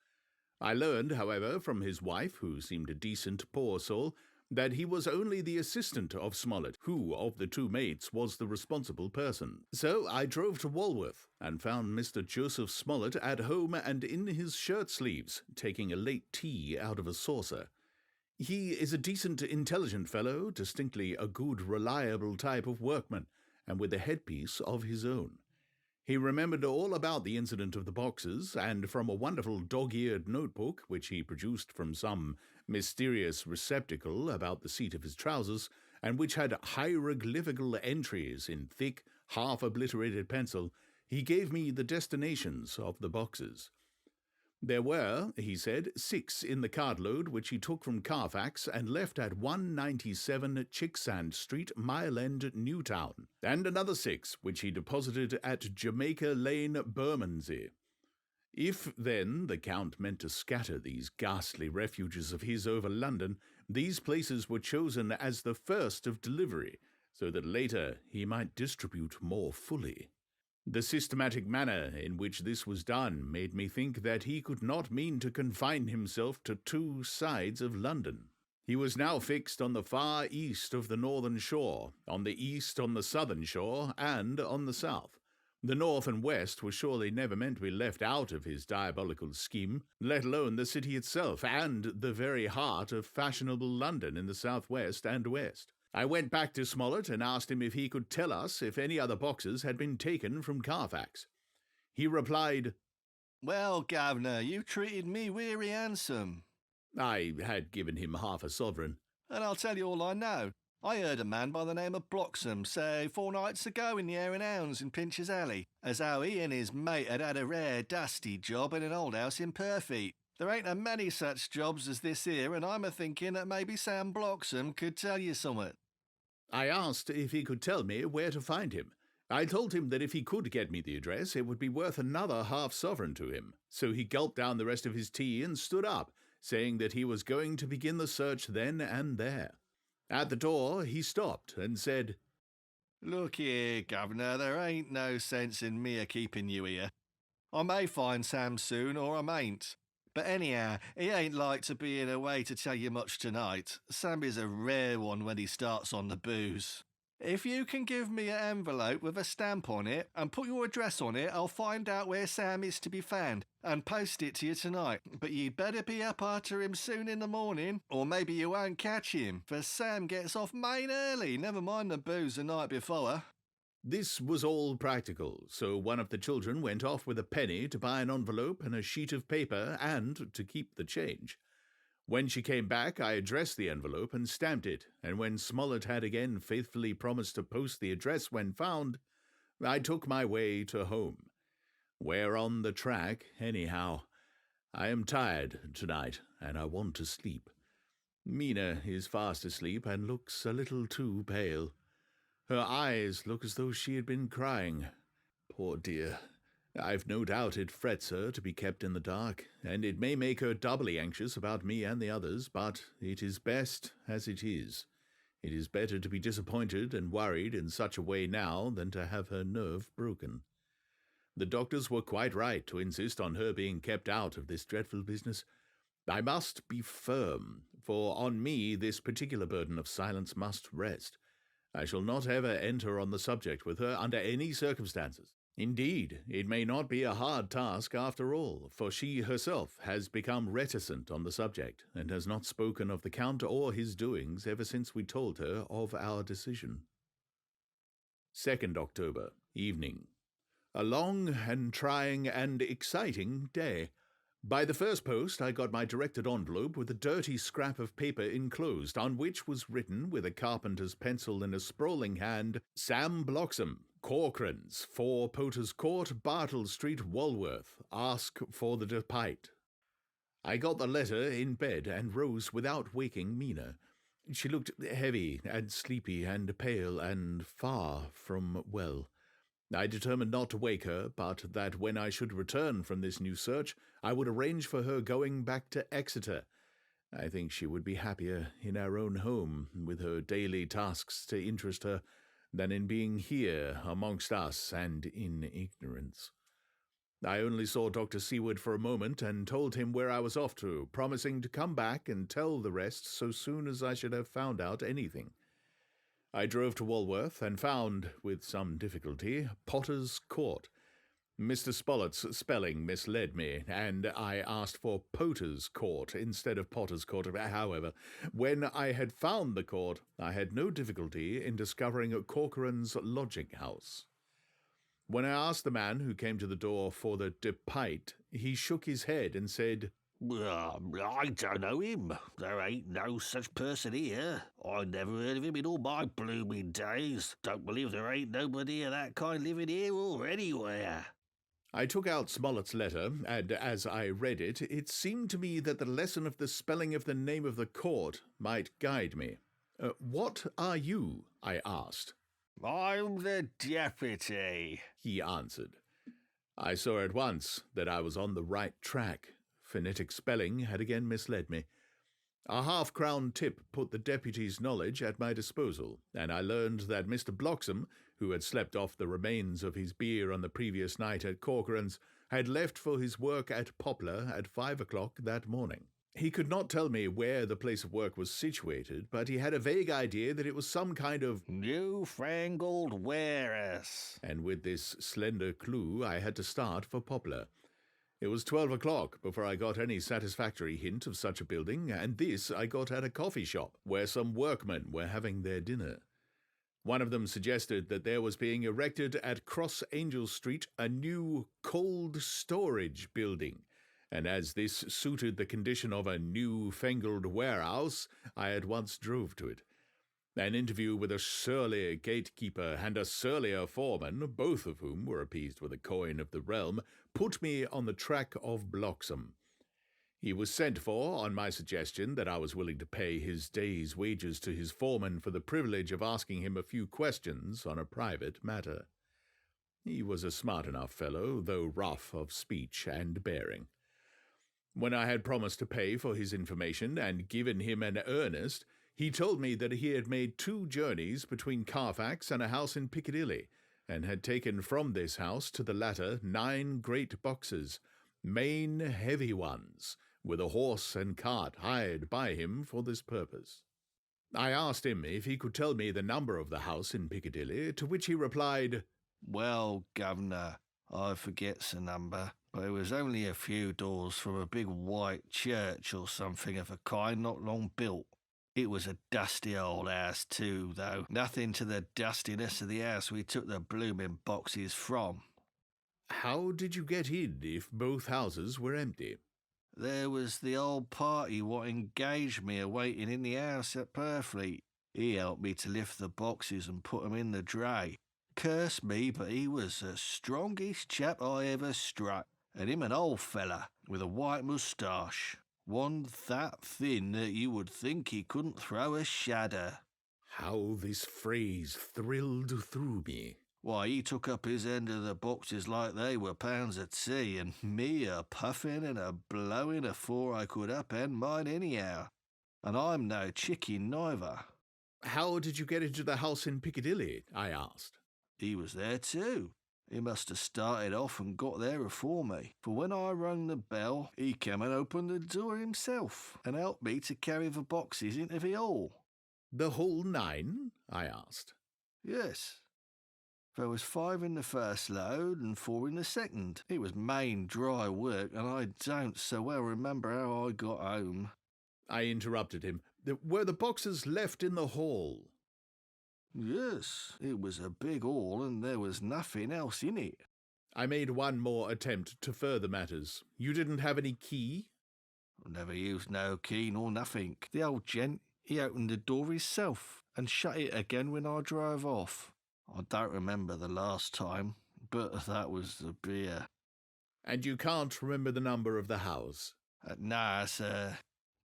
I learned, however, from his wife, who seemed a decent poor soul, that he was only the assistant of Smollett, who, of the two mates, was the responsible person. So I drove to Walworth, and found Mr. Joseph Smollett at home and in his shirt-sleeves, taking a late tea out of a saucer. He is a decent, intelligent fellow, distinctly a good, reliable type of workman, and with a headpiece of his own. He remembered all about the incident of the boxes, and from a wonderful dog-eared notebook, which he produced from some mysterious receptacle about the seat of his trousers, and which had hieroglyphical entries in thick, half-obliterated pencil, he gave me the destinations of the boxes. There were, he said, 6 in the cartload which he took from Carfax and left at 197 Chicksand Street, Mile End, Newtown, and another 6 which he deposited at Jamaica Lane, Bermondsey. If, then, the Count meant to scatter these ghastly refuges of his over London, these places were chosen as the first of delivery, so that later he might distribute more fully. The systematic manner in which this was done made me think that he could not mean to confine himself to 2 sides of London. He was now fixed on the far east of the northern shore, on the east on the southern shore, and on the south. The north and west were surely never meant to be left out of his diabolical scheme, let alone the city itself, and the very heart of fashionable London in the southwest and west. I went back to Smollett and asked him if he could tell us if any other boxes had been taken from Carfax. He replied, "Well, Governor, you treated me weary handsome." I had given him half a sovereign. "And I'll tell you all I know. I heard a man by the name of Bloxham say 4 nights ago in the Hare and Hounds in Pincher's Alley, as how he and his mate had a rare dusty job in an old house in Purfleet. There ain't a many such jobs as this here, and I'm a-thinking that maybe Sam Bloxham could tell you somewhat." I asked if he could tell me where to find him. I told him that if he could get me the address, it would be worth another half sovereign to him. So he gulped down the rest of his tea and stood up, saying that he was going to begin the search then and there. At the door he stopped and said, "Look here, Governor, there ain't no sense in me a-keeping you here. I may find Sam soon, or I mayn't. But anyhow, he ain't like to be in a way to tell you much tonight. Sam is a rare one when he starts on the booze. If you can give me an envelope with a stamp on it and put your address on it, I'll find out where Sam is to be found and post it to you tonight. But you'd better be up after him soon in the morning, or maybe you won't catch him, for Sam gets off main early, never mind the booze the night before." This was all practical, so one of the children went off with a penny to buy an envelope and a sheet of paper and to keep the change. When she came back, I addressed the envelope and stamped it, and when Smollett had again faithfully promised to post the address when found, I took my way to home. We're on the track, anyhow. I am tired tonight, and I want to sleep. Mina is fast asleep and looks a little too pale. Her eyes look as though she had been crying. Poor dear. I've no doubt it frets her to be kept in the dark, and it may make her doubly anxious about me and the others, but it is best as it is. It is better to be disappointed and worried in such a way now than to have her nerve broken. The doctors were quite right to insist on her being kept out of this dreadful business. I must be firm, for on me this particular burden of silence must rest. I shall not ever enter on the subject with her under any circumstances. Indeed, it may not be a hard task after all, for she herself has become reticent on the subject, and has not spoken of the Count or his doings ever since we told her of our decision. 2nd October, evening. A long and trying and exciting day. By the first post I got my directed envelope with a dirty scrap of paper enclosed, on which was written with a carpenter's pencil in a sprawling hand, Sam Bloxham, Corcoran's, 4 Potters Court, Bartle Street, Walworth. Ask for the Depite. I got the letter in bed and rose without waking Mina. She looked heavy and sleepy and pale and far from well. I determined not to wake her, but that when I should return from this new search, I would arrange for her going back to Exeter. I think she would be happier in our own home, with her daily tasks to interest her, than in being here amongst us and in ignorance. I only saw Dr. Seward for a moment and told him where I was off to, promising to come back and tell the rest so soon as I should have found out anything. I drove to Walworth and found, with some difficulty, Potter's Court. Mr. Spollett's spelling misled me, and I asked for Potter's Court instead of Potter's Court. However, when I had found the court, I had no difficulty in discovering Corcoran's lodging-house. When I asked the man who came to the door for the Depite, he shook his head and said, I don't know him. There ain't no such person here. I never heard of him in all my blooming days. Don't believe there ain't nobody of that kind living here or anywhere. I took out Smollett's letter, and as I read it, it seemed to me that the lesson of the spelling of the name of the court might guide me. What are you? I asked. I'm the deputy, he answered. I saw at once that I was on the right track. Phonetic spelling had again misled me. A half-crown tip put the deputy's knowledge at my disposal, and I learned that Mr. Bloxham, who had slept off the remains of his beer on the previous night at Corcoran's, had left for his work at Poplar at 5 o'clock that morning. He could not tell me where the place of work was situated, but he had a vague idea that it was some kind of newfangled warehouse. And with this slender clue I had to start for Poplar. It was 12 o'clock before I got any satisfactory hint of such a building, and this I got at a coffee shop, where some workmen were having their dinner. One of them suggested that there was being erected at Cross Angel Street a new cold storage building, and as this suited the condition of a new-fangled warehouse, I at once drove to it. An interview with a surly gatekeeper and a surlier foreman, both of whom were appeased with a coin of the realm, put me on the track of Bloxham. He was sent for on my suggestion that I was willing to pay his day's wages to his foreman for the privilege of asking him a few questions on a private matter. He was a smart enough fellow, though rough of speech and bearing. When I had promised to pay for his information and given him an earnest, he told me that he had made 2 journeys between Carfax and a house in Piccadilly, and had taken from this house to the latter 9 great boxes, main heavy ones, with a horse and cart hired by him for this purpose. I asked him if he could tell me the number of the house in Piccadilly, to which he replied, Well, Governor, I forgets the number, but it was only a few doors from a big white church or something of a kind not long built. It was a dusty old house too, though. Nothing to the dustiness of the house we took the blooming boxes from. How did you get in if both houses were empty? There was the old party what engaged me a-waiting in the house at Purfleet. He helped me to lift the boxes and put 'em in the dray. Curse me, but he was the strongest chap I ever struck, and him an old fella with a white moustache. One that thin that you would think he couldn't throw a shadder. How this phrase thrilled through me. Why, he took up his end of the boxes like they were pounds at sea, and me a-puffing and a-blowing afore I could upend mine anyhow. And I'm no chicken neither. How did you get into the house in Piccadilly? I asked. He was there too. He must have started off and got there before me, for when I rang the bell, he came and opened the door himself and helped me to carry the boxes into the hall. The whole 9? I asked. Yes. There was 5 in the first load and 4 in the second. It was main dry work, and I don't so well remember how I got home. I interrupted him. Were the boxes left in the hall? Yes, it was a big hall, and there was nothing else in it. I made one more attempt to further matters. You didn't have any key? I never used no key nor nothing. The old gent, he opened the door himself and shut it again when I drove off. I don't remember the last time, but that was the beer. And you can't remember the number of the house? Nah, sir.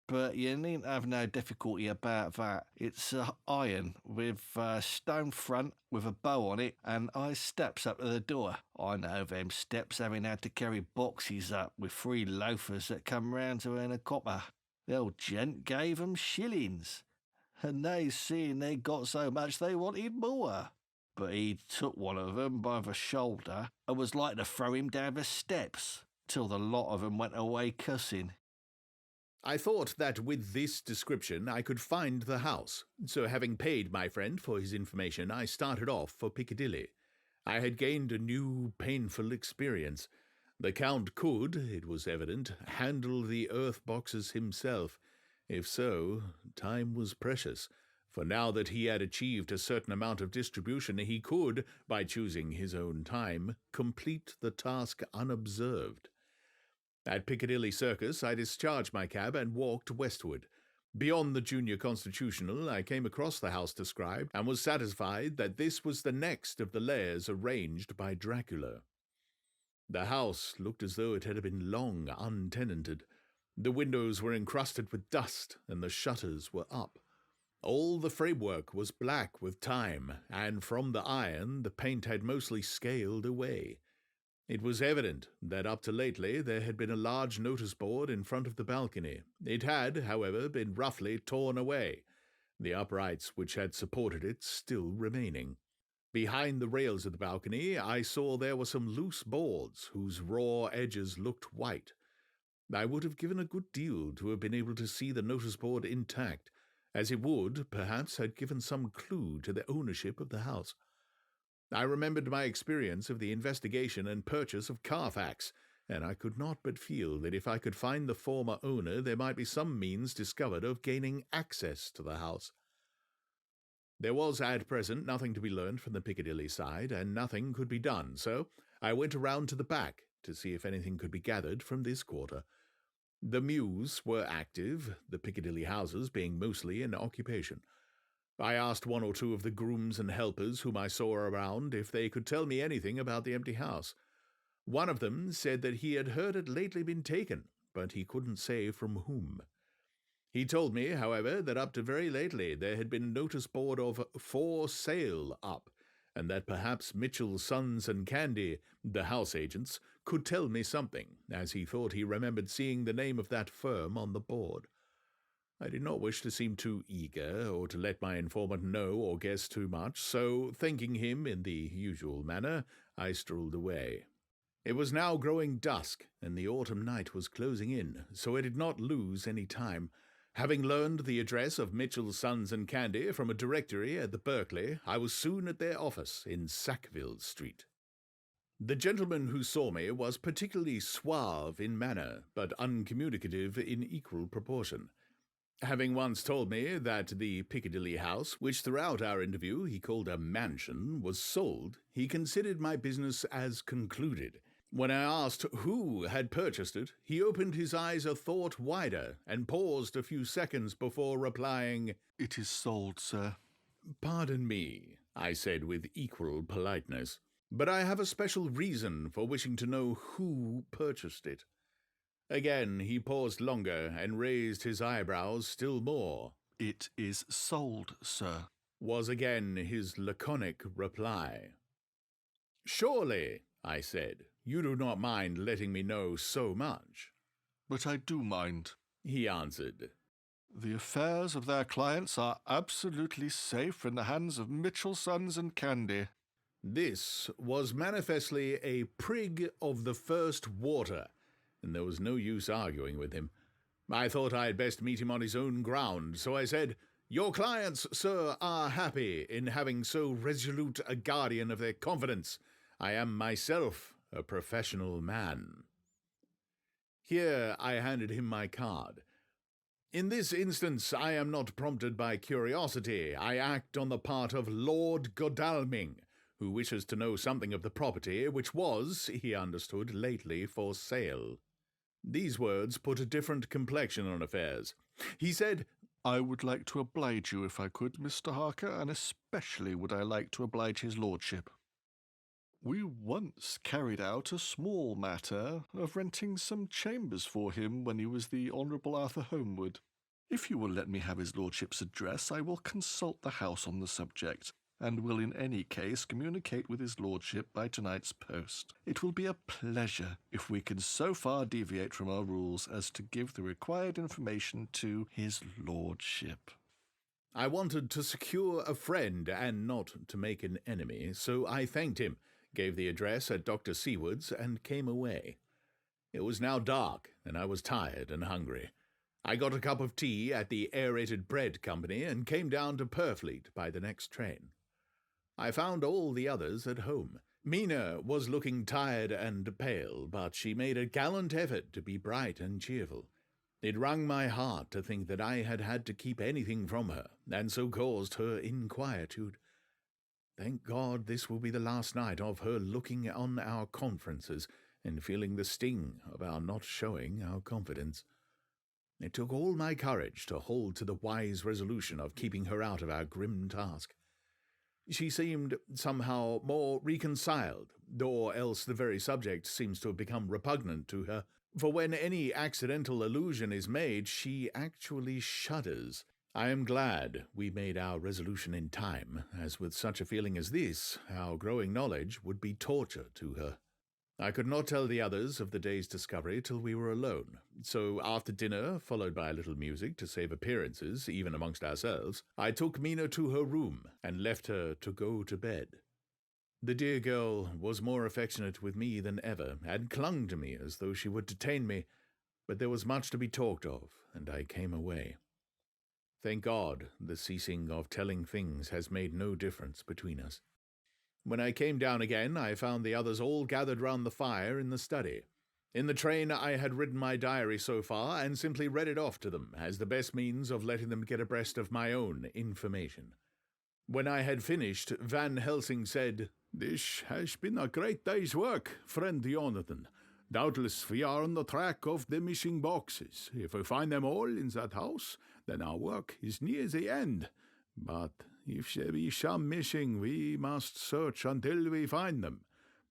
But you needn't have no difficulty about that. It's iron, with a stone front with a bow on it, and high steps up to the door. I know them steps, having had to carry boxes up with 3 loafers that come round to earn a copper. The old gent gave 'em shillings, and they, seeing they got so much, they wanted more. But he took one of 'em by the shoulder and was like to throw him down the steps, till the lot of 'em went away cussing. I thought that with this description I could find the house, so having paid my friend for his information, I started off for Piccadilly. I had gained a new, painful experience. The Count could, it was evident, handle the earth boxes himself. If so, time was precious, for now that he had achieved a certain amount of distribution, he could, by choosing his own time, complete the task unobserved. At Piccadilly Circus, I discharged my cab and walked westward. Beyond the Junior Constitutional, I came across the house described and was satisfied that this was the next of the lairs arranged by Dracula. The house looked as though it had been long untenanted. The windows were encrusted with dust, and the shutters were up. All the framework was black with time, and from the iron the paint had mostly scaled away. It was evident that up to lately there had been a large notice board in front of the balcony. It had, however, been roughly torn away, the uprights which had supported it still remaining. Behind the rails of the balcony I saw there were some loose boards whose raw edges looked white. I would have given a good deal to have been able to see the notice board intact, as it would, perhaps, have given some clue to the ownership of the house. I remembered my experience of the investigation and purchase of Carfax, and I could not but feel that if I could find the former owner, there might be some means discovered of gaining access to the house. There was at present nothing to be learned from the Piccadilly side, and nothing could be done, so I went around to the back to see if anything could be gathered from this quarter. The mews were active, the Piccadilly houses being mostly in occupation. I asked 1 or 2 of the grooms and helpers whom I saw around if they could tell me anything about the empty house. One of them said that he had heard it lately been taken, but he couldn't say from whom. He told me, however, that up to very lately there had been a notice board of "For Sale" up, and that perhaps Mitchell, Sons and Candy, the house agents, could tell me something, as he thought he remembered seeing the name of that firm on the board. I did not wish to seem too eager, or to let my informant know or guess too much, so, thanking him in the usual manner, I strolled away. It was now growing dusk, and the autumn night was closing in, so I did not lose any time. Having learned the address of Mitchell, Sons and Candy from a directory at the Berkeley, I was soon at their office in Sackville Street. The gentleman who saw me was particularly suave in manner, but uncommunicative in equal proportion. Having once told me that the Piccadilly house, which throughout our interview he called a mansion, was sold, he considered my business as concluded. When I asked who had purchased it, he opened his eyes a thought wider and paused a few seconds before replying, "It is sold, sir." "Pardon me," I said with equal politeness, "but I have a special reason for wishing to know who purchased it." Again he paused longer and raised his eyebrows still more. "It is sold, sir," was again his laconic reply. "Surely," I said, "you do not mind letting me know so much?" "But I do mind," he answered. "The affairs of their clients are absolutely safe in the hands of Mitchell, Sons and Candy. This was manifestly a prig of the first water, and there was no use arguing with him. I thought I had best meet him on his own ground, so I said, "Your clients, sir, are happy in having so resolute a guardian of their confidence. I am myself a professional man." Here I handed him my card. In this instance, I am not prompted by curiosity. I act on the part of Lord Godalming, who wishes to know something of the property which was, he understood, lately for sale. These words put a different complexion on affairs. He said, "I would like to oblige you if I could, Mr. Harker, and especially would I like to oblige his lordship. We once carried out a small matter of renting some chambers for him when he was the Honourable Arthur Homewood. If you will let me have his lordship's address, I will consult the house on the subject, and will in any case communicate with his lordship by tonight's post. It will be a pleasure if we can so far deviate from our rules as to give the required information to his lordship." I wanted to secure a friend and not to make an enemy, so I thanked him, gave the address at Dr. Seward's, and came away. It was now dark, and I was tired and hungry. I got a cup of tea at the Aerated Bread Company and came down to Purfleet by the next train. I found all the others at home. Mina was looking tired and pale, but she made a gallant effort to be bright and cheerful. It wrung my heart to think that I had had to keep anything from her, and so caused her inquietude. Thank God this will be the last night of her looking on our conferences and feeling the sting of our not showing our confidence. It took all my courage to hold to the wise resolution of keeping her out of our grim task. She seemed somehow more reconciled, or else the very subject seems to have become repugnant to her, for when any accidental allusion is made, she actually shudders. I am glad we made our resolution in time, as with such a feeling as this, our growing knowledge would be torture to her. I could not tell the others of the day's discovery till we were alone, so after dinner, followed by a little music to save appearances, even amongst ourselves, I took Mina to her room and left her to go to bed. The dear girl was more affectionate with me than ever, and clung to me as though she would detain me, but there was much to be talked of, and I came away. Thank God, the ceasing of telling things has made no difference between us. When I came down again, I found the others all gathered round the fire in the study. In the train I had written my diary so far, and simply read it off to them, as the best means of letting them get abreast of my own information. When I had finished, Van Helsing said, "This has been a great day's work, friend Jonathan. Doubtless we are on the track of the missing boxes. If we find them all in that house, then our work is near the end. But if there be some missing, we must search until we find them.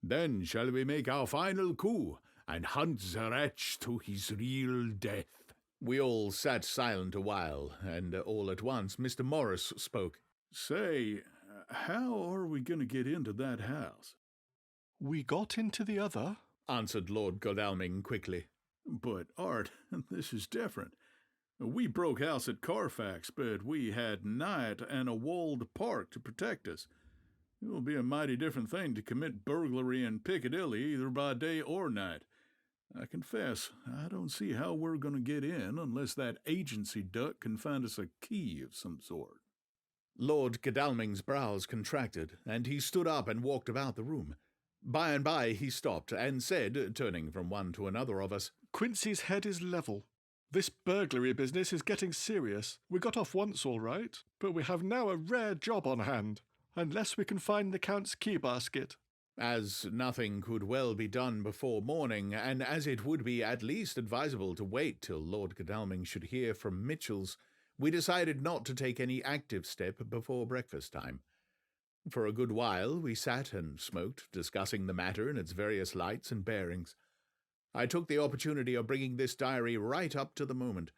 Then shall we make our final coup and hunt the wretch to his real death." We all sat silent a while, and all at once Mr. Morris spoke. "Say, how are we going to get into that house?" "We got into the other," answered Lord Godalming quickly. "But, Art, this is different. We broke house at Carfax, but we had night and a walled park to protect us. It will be a mighty different thing to commit burglary in Piccadilly either by day or night. I confess, I don't see how we're going to get in unless that agency duck can find us a key of some sort." Lord Godalming's brows contracted, and he stood up and walked about the room. By and by he stopped and said, turning from one to another of us, "Quincy's head is level. This burglary business is getting serious. We got off once all right, but we have now a rare job on hand, unless we can find the Count's key basket." As nothing could well be done before morning, and as it would be at least advisable to wait till Lord Godalming should hear from Mitchell's, we decided not to take any active step before breakfast time. For a good while we sat and smoked, discussing the matter in its various lights and bearings. I took the opportunity of bringing this diary right up to the moment.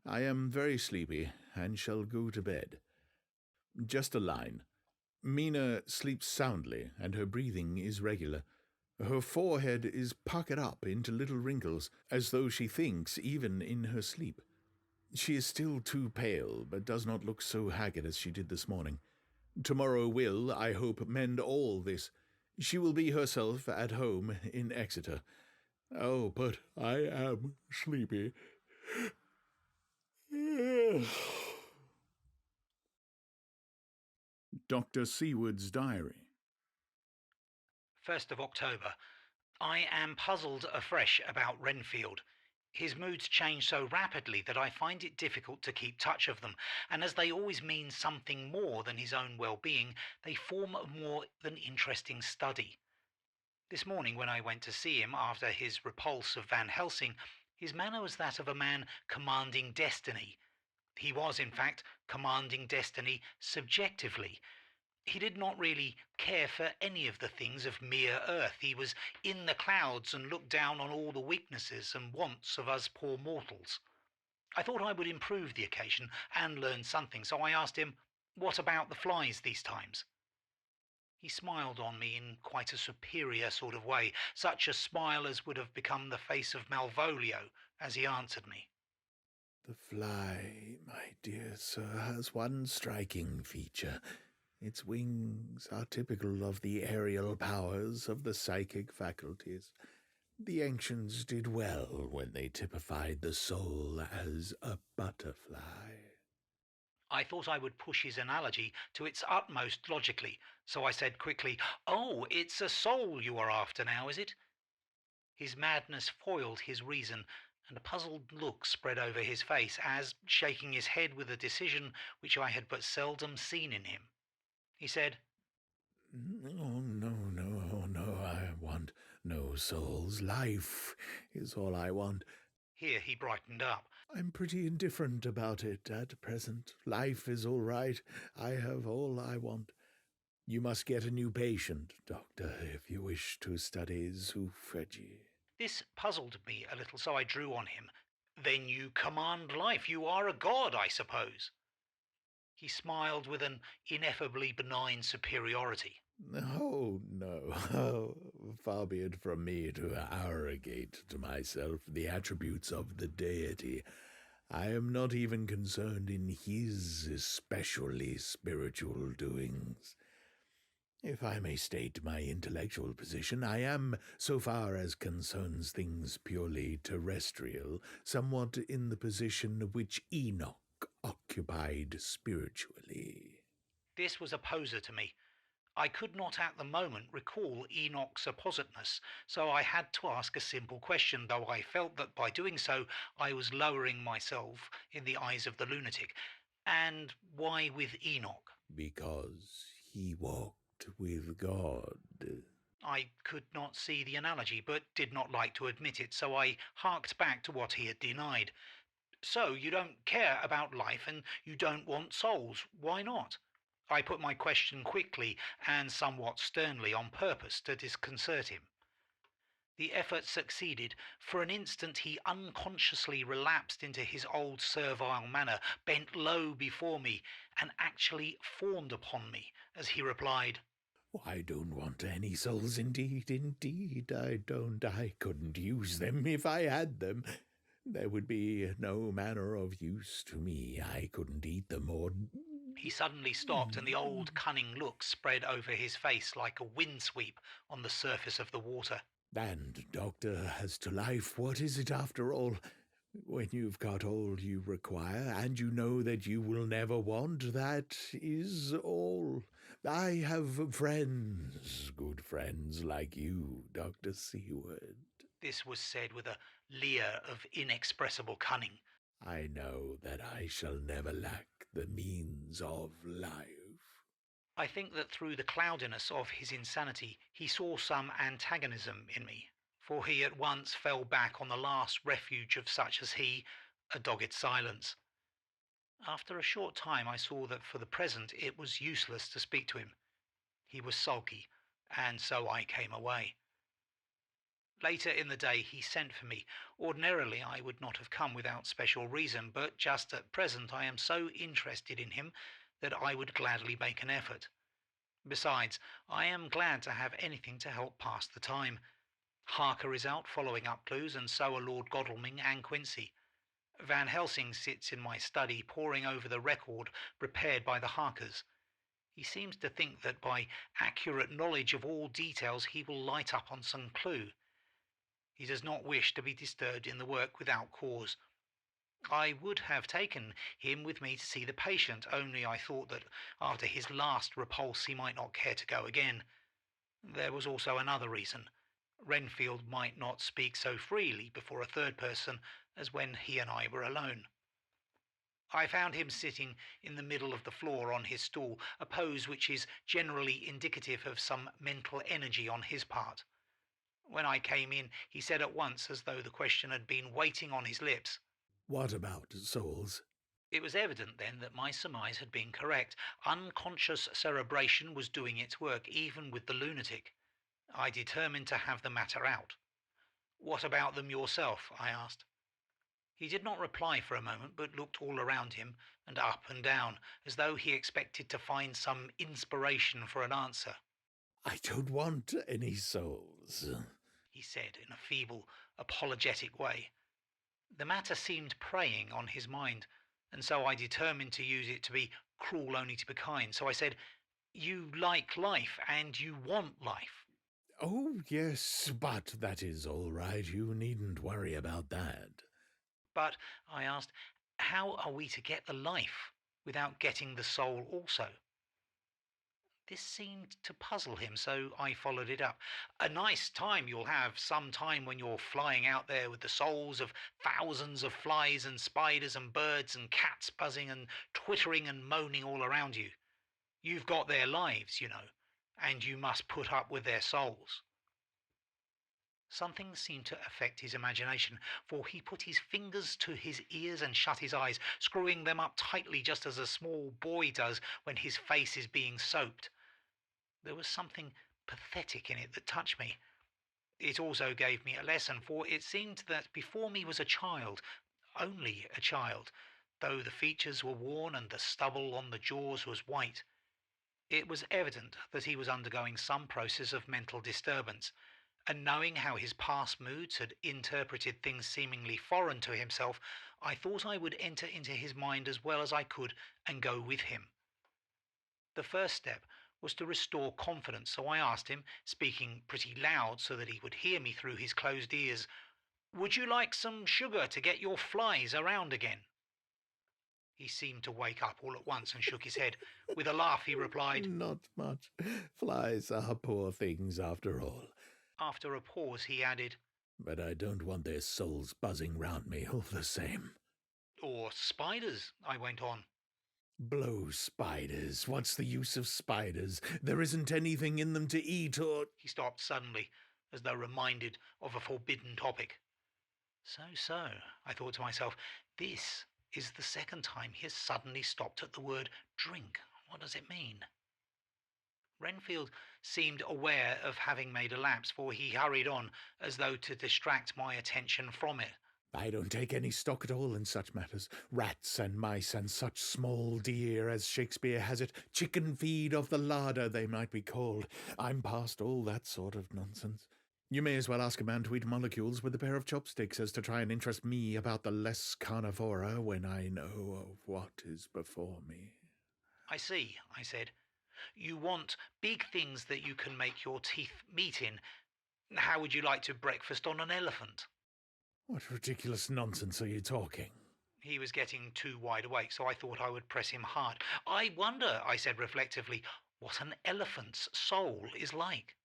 I am very sleepy, and shall go to bed. Just a line. Mina sleeps soundly, and her breathing is regular. Her forehead is puckered up into little wrinkles, as though she thinks even in her sleep. She is still too pale, but does not look so haggard as she did this morning. Tomorrow will, I hope, mend all this. She will be herself at home in Exeter. Oh, but I am sleepy. Dr. Seward's diary. 1st of October. I am puzzled afresh about Renfield. His moods change so rapidly that I find it difficult to keep touch of them, and as they always mean something more than his own well-being, they form a more than interesting study. This morning, when I went to see him after his repulse of Van Helsing, his manner was that of a man commanding destiny. He was, in fact, commanding destiny subjectively. He did not really care for any of the things of mere earth. He was in the clouds and looked down on all the weaknesses and wants of us poor mortals. I thought I would improve the occasion and learn something, so I asked him, "What about the flies these times?" He smiled on me in quite a superior sort of way, such a smile as would have become the face of Malvolio, as he answered me. The fly, my dear sir, has one striking feature. Its wings are typical of the aerial powers of the psychic faculties. The ancients did well when they typified the soul as a butterfly. I thought I would push his analogy to its utmost logically, so I said quickly, "Oh, it's a soul you are after now, is it?" His madness foiled his reason, and a puzzled look spread over his face as, shaking his head with a decision which I had but seldom seen in him, he said, Oh, no, I want no souls. Life is all I want. Here he brightened up. I'm pretty indifferent about it at present. Life is all right. I have all I want. You must get a new patient, Doctor, if you wish to study zoophagy. This puzzled me a little, so I drew on him. Then you command life. You are a god, I suppose. He smiled with an ineffably benign superiority. Oh, no. Oh, far be it from me to arrogate to myself the attributes of the deity. I am not even concerned in his especially spiritual doings. If I may state my intellectual position, I am, so far as concerns things purely terrestrial, somewhat in the position which Enoch occupied spiritually. This was a poser to me. I could not at the moment recall Enoch's appositeness, so I had to ask a simple question, though I felt that by doing so I was lowering myself in the eyes of the lunatic. And why with Enoch? Because he walked with God. I could not see the analogy, but did not like to admit it, so I harked back to what he had denied. So you don't care about life and you don't want souls. Why not? I put my question quickly and somewhat sternly on purpose to disconcert him. The effort succeeded. For an instant he unconsciously relapsed into his old servile manner, bent low before me, and actually fawned upon me as he replied, I don't want any souls, indeed I don't. I couldn't use them if I had them. There would be no manner of use to me. I couldn't eat them or... He suddenly stopped, and the old cunning look spread over his face like a windsweep on the surface of the water. And, Doctor, as to life, what is it after all? When you've got all you require, and you know that you will never want, that is all. I have friends, good friends like you, Dr. Seward. This was said with a leer of inexpressible cunning. I know that I shall never lack the means of life. I think that through the cloudiness of his insanity, he saw some antagonism in me, for he at once fell back on the last refuge of such as he, a dogged silence. After a short time I saw that for the present it was useless to speak to him. He was sulky, and so I came away. Later in the day he sent for me. Ordinarily I would not have come without special reason, but just at present I am so interested in him that I would gladly make an effort. Besides, I am glad to have anything to help pass the time. Harker is out following up clues, and so are Lord Godalming and Quincy. Van Helsing sits in my study poring over the record prepared by the Harkers. He seems to think that by accurate knowledge of all details he will light up on some clue. He does not wish to be disturbed in the work without cause. I would have taken him with me to see the patient, only I thought that after his last repulse he might not care to go again. There was also another reason. Renfield might not speak so freely before a third person as when he and I were alone. I found him sitting in the middle of the floor on his stool, a pose which is generally indicative of some mental energy on his part. When I came in, he said at once, as though the question had been waiting on his lips, "What about souls?" It was evident then that my surmise had been correct. Unconscious cerebration was doing its work, even with the lunatic. I determined to have the matter out. "What about them yourself?" I asked. He did not reply for a moment, but looked all around him and up and down, as though he expected to find some inspiration for an answer. "I don't want any souls," he said in a feeble, apologetic way. The matter seemed preying on his mind, and so I determined to use it to be cruel only to be kind. So I said, "You like life, and you want life." "Oh, yes, but that is all right. You needn't worry about that." "But," I asked, "how are we to get the life without getting the soul also?" This seemed to puzzle him, so I followed it up. "A nice time you'll have some time when you're flying out there with the souls of thousands of flies and spiders and birds and cats buzzing and twittering and moaning all around you. You've got their lives, you know, and you must put up with their souls." Something seemed to affect his imagination, for he put his fingers to his ears and shut his eyes, screwing them up tightly just as a small boy does when his face is being soaped. There was something pathetic in it that touched me. It also gave me a lesson, for it seemed that before me was a child, only a child, though the features were worn and the stubble on the jaws was white. It was evident that he was undergoing some process of mental disturbance, and knowing how his past moods had interpreted things seemingly foreign to himself, I thought I would enter into his mind as well as I could and go with him. The first step was to restore confidence, so I asked him, speaking pretty loud so that he would hear me through his closed ears, "Would you like some sugar to get your flies around again?" He seemed to wake up all at once and shook his head. With a laugh he replied, "Not much. Flies are poor things after all." After a pause he added, "But I don't want their souls buzzing round me all the same." "Or spiders," I went on. "Blow spiders. What's the use of spiders? There isn't anything in them to eat or—" He stopped suddenly, as though reminded of a forbidden topic. So, I thought to myself, this is the second time he has suddenly stopped at the word drink. What does it mean? Renfield seemed aware of having made a lapse, for he hurried on, as though to distract my attention from it. "I don't take any stock at all in such matters. Rats and mice and such small deer, as Shakespeare has it, chicken feed of the larder they might be called. I'm past all that sort of nonsense. You may as well ask a man to eat molecules with a pair of chopsticks as to try and interest me about the less carnivora when I know of what is before me." "I see," I said. "You want big things that you can make your teeth meet in. How would you like to breakfast on an elephant?" "What ridiculous nonsense are you talking?" He was getting too wide awake, so I thought I would press him hard. "I wonder," I said reflectively, "what an elephant's soul is like."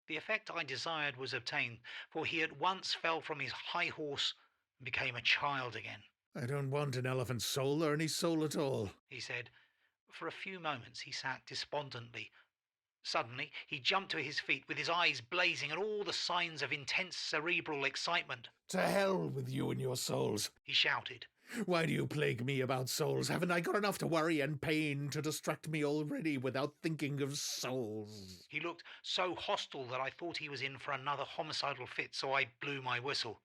The effect I desired was obtained, for he at once fell from his high horse and became a child again. "I don't want an elephant's soul or any soul at all," he said. For a few moments he sat despondently. Suddenly he jumped to his feet with his eyes blazing and all the signs of intense cerebral excitement. "To hell with you and your souls," he shouted. "Why do you plague me about souls? Haven't I got enough to worry and pain to distract me already without thinking of souls?" He looked so hostile that I thought he was in for another homicidal fit, so I blew my whistle.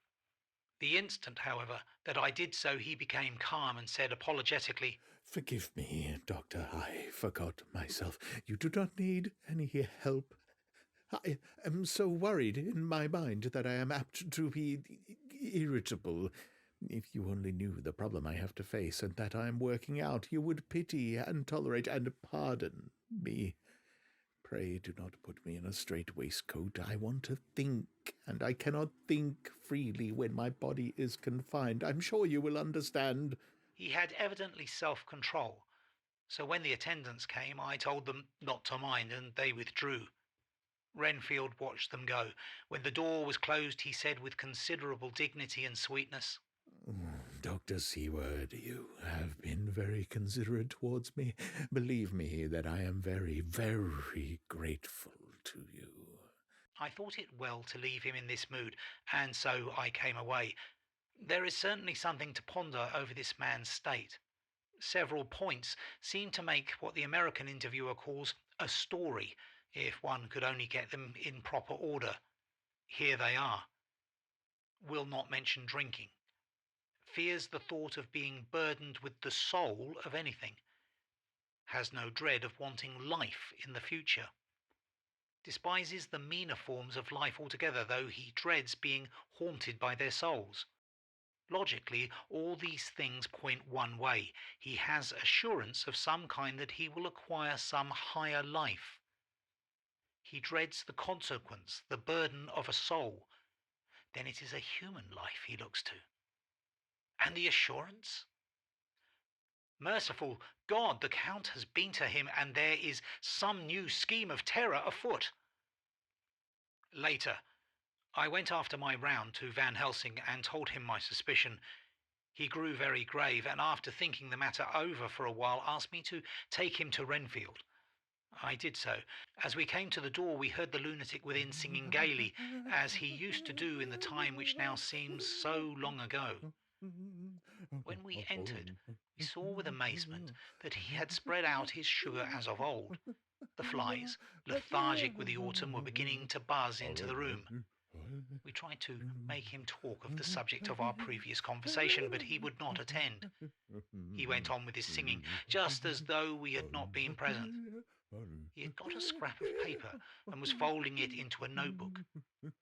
The instant, however, that I did so, he became calm and said apologetically, "Forgive me, Doctor. I forgot myself. You do not need any help. I am so worried in my mind that I am apt to be irritable. If you only knew the problem I have to face and that I am working out, you would pity and tolerate and pardon me. Pray do not put me in a strait waistcoat. I want to think, and I cannot think freely when my body is confined. I'm sure you will understand. He had evidently self-control, so when the attendants came, I told them not to mind, and they withdrew. Renfield watched them go. When the door was closed, he said with considerable dignity and sweetness, Dr. Seward, you have been very considerate towards me. Believe me that I am very, very grateful to you. I thought it well to leave him in this mood, and so I came away. There is certainly something to ponder over this man's state. Several points seem to make what the American interviewer calls a story, if one could only get them in proper order. Here they are. Will not mention drinking. Fears the thought of being burdened with the soul of anything. Has no dread of wanting life in the future. Despises the meaner forms of life altogether, though he dreads being haunted by their souls. Logically, all these things point one way. He has assurance of some kind that he will acquire some higher life. He dreads the consequence, the burden of a soul. Then it is a human life he looks to. And the assurance? Merciful God, the Count has been to him, and there is some new scheme of terror afoot. Later, I went after my round to Van Helsing and told him my suspicion. He grew very grave, and after thinking the matter over for a while, asked me to take him to Renfield. I did so. As we came to the door, we heard the lunatic within singing gaily, as he used to do in the time which now seems so long ago. When we entered, we saw with amazement that he had spread out his sugar as of old. The flies, lethargic with the autumn, were beginning to buzz into the room. We tried to make him talk of the subject of our previous conversation, but he would not attend. He went on with his singing, just as though we had not been present. He had got a scrap of paper and was folding it into a notebook.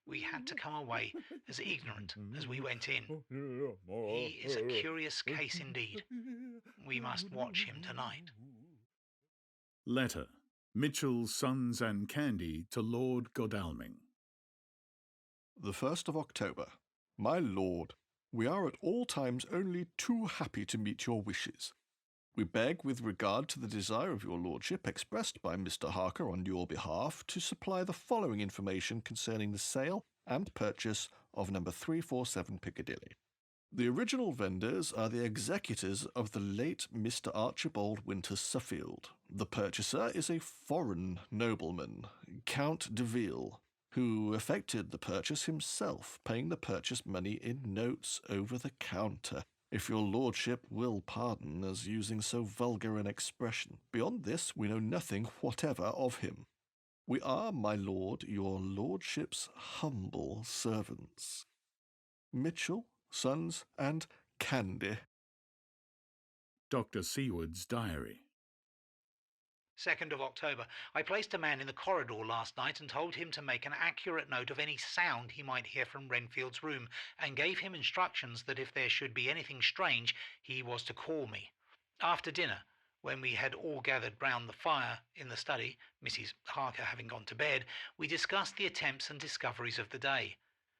We had to come away as ignorant as we went in. He is a curious case indeed. We must watch him tonight. Letter. Mitchell, Sons and Candy to Lord Godalming. The 1st of October. My lord, we are at all times only too happy to meet your wishes. We beg, with regard to the desire of your lordship expressed by Mr. Harker on your behalf, to supply the following information concerning the sale and purchase of number 347 Piccadilly. The original vendors are the executors of the late Mr. Archibald Winters Suffield. The purchaser is a foreign nobleman, Count de Ville, who effected the purchase himself, paying the purchase money in notes over the counter, if your lordship will pardon us using so vulgar an expression. Beyond this, we know nothing whatever of him. We are, my lord, your lordship's humble servants. Mitchell, Sons, and Candy. Dr. Seward's Diary. 2nd of October. I placed a man in the corridor last night and told him to make an accurate note of any sound he might hear from Renfield's room, and gave him instructions that if there should be anything strange, he was to call me. After dinner, when we had all gathered round the fire in the study, Mrs. Harker having gone to bed, we discussed the attempts and discoveries of the day.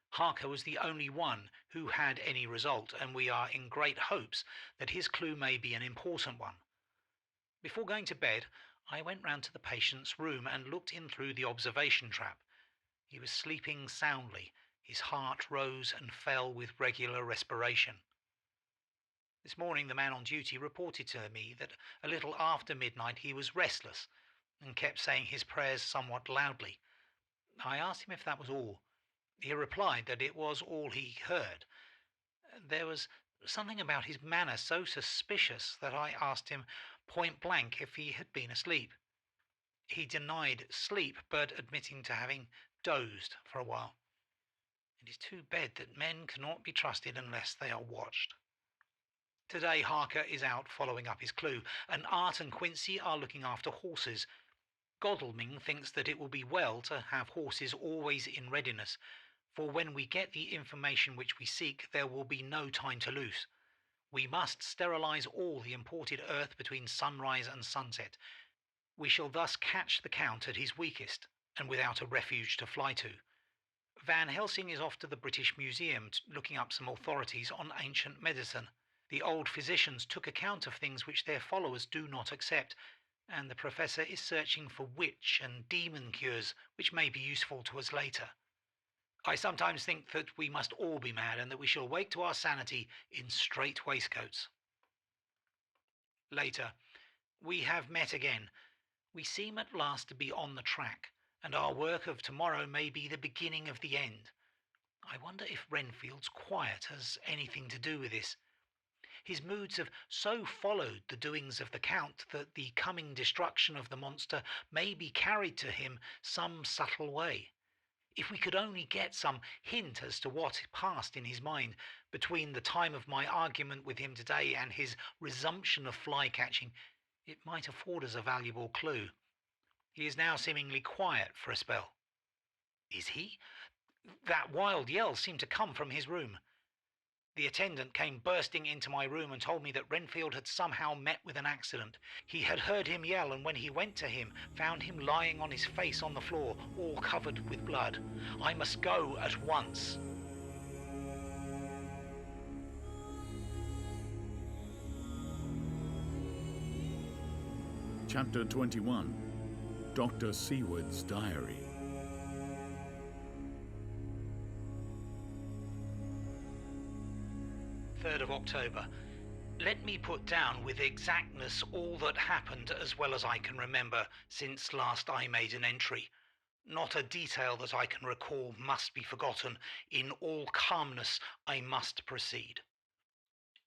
Harker was the only one who had any result, and we are in great hopes that his clue may be an important one. Before going to bed, I went round to the patient's room and looked in through the observation trap. He was sleeping soundly. His heart rose and fell with regular respiration. This morning the man on duty reported to me that a little after midnight he was restless and kept saying his prayers somewhat loudly. I asked him if that was all. He replied that it was all he heard. There was something about his manner so suspicious that I asked him point blank if he had been asleep. He denied sleep, but admitting to having dozed for a while. It is too bad that men cannot be trusted unless they are watched. Today Harker is out following up his clue, and Art and Quincy are looking after horses. Godalming thinks that it will be well to have horses always in readiness, For when we get the information which we seek, there will be no time to lose. We must sterilize all the imported earth between sunrise and sunset. We shall thus catch the Count at his weakest, and without a refuge to fly to. Van Helsing is off to the British Museum looking up some authorities on ancient medicine. The old physicians took account of things which their followers do not accept, and the professor is searching for witch and demon cures which may be useful to us later. I sometimes think that we must all be mad and that we shall wake to our sanity in strait waistcoats. Later. We have met again. We seem at last to be on the track, and our work of tomorrow may be the beginning of the end. I wonder if Renfield's quiet has anything to do with this. His moods have so followed the doings of the Count that the coming destruction of the monster may be carried to him some subtle way. If we could only get some hint as to what passed in his mind between the time of my argument with him today and his resumption of fly-catching, it might afford us a valuable clue. He is now seemingly quiet for a spell. Is he? That wild yell seemed to come from his room. The attendant came bursting into my room and told me that Renfield had somehow met with an accident. He had heard him yell, and when he went to him, found him lying on his face on the floor, all covered with blood. I must go at once. Chapter 21. Dr. Seward's Diary. 3rd of October. Let me put down with exactness all that happened as well as I can remember since last I made an entry. Not a detail that I can recall must be forgotten. In all calmness I must proceed.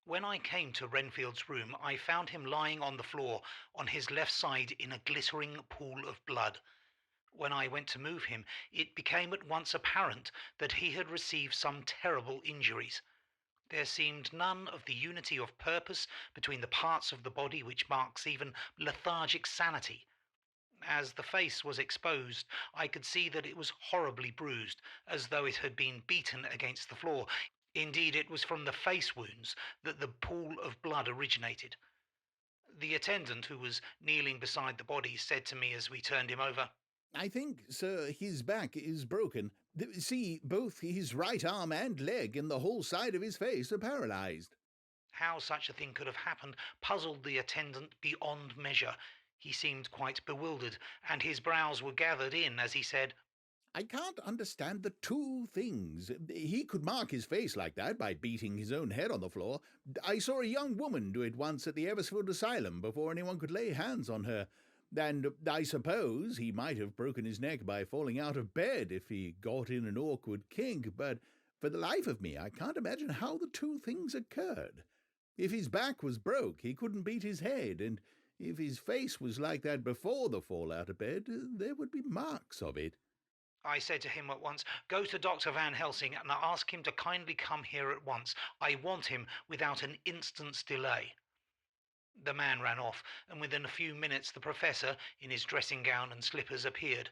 When I came to Renfield's room, I found him lying on the floor on his left side in a glittering pool of blood. When I went to move him, it became at once apparent that he had received some terrible injuries. There seemed none of the unity of purpose between the parts of the body which marks even lethargic sanity. As the face was exposed, I could see that it was horribly bruised, as though it had been beaten against the floor. Indeed, it was from the face wounds that the pool of blood originated. The attendant, who was kneeling beside the body, said to me as we turned him over, "I think, sir, his back is broken. See, both his right arm and leg and the whole side of his face are paralyzed." How such a thing could have happened puzzled the attendant beyond measure. He seemed quite bewildered, and his brows were gathered in as he said, "I can't understand the two things. He could mark his face like that by beating his own head on the floor. I saw a young woman do it once at the Eversfield Asylum before anyone could lay hands on her. And I suppose he might have broken his neck by falling out of bed if he got in an awkward kink, but for the life of me I can't imagine how the two things occurred. If his back was broke, he couldn't beat his head, and if his face was like that before the fall out of bed, there would be marks of it." I said to him at once, "Go to Dr. Van Helsing and ask him to kindly come here at once. I want him without an instant's delay." The man ran off, and within a few minutes the professor, in his dressing gown and slippers, appeared.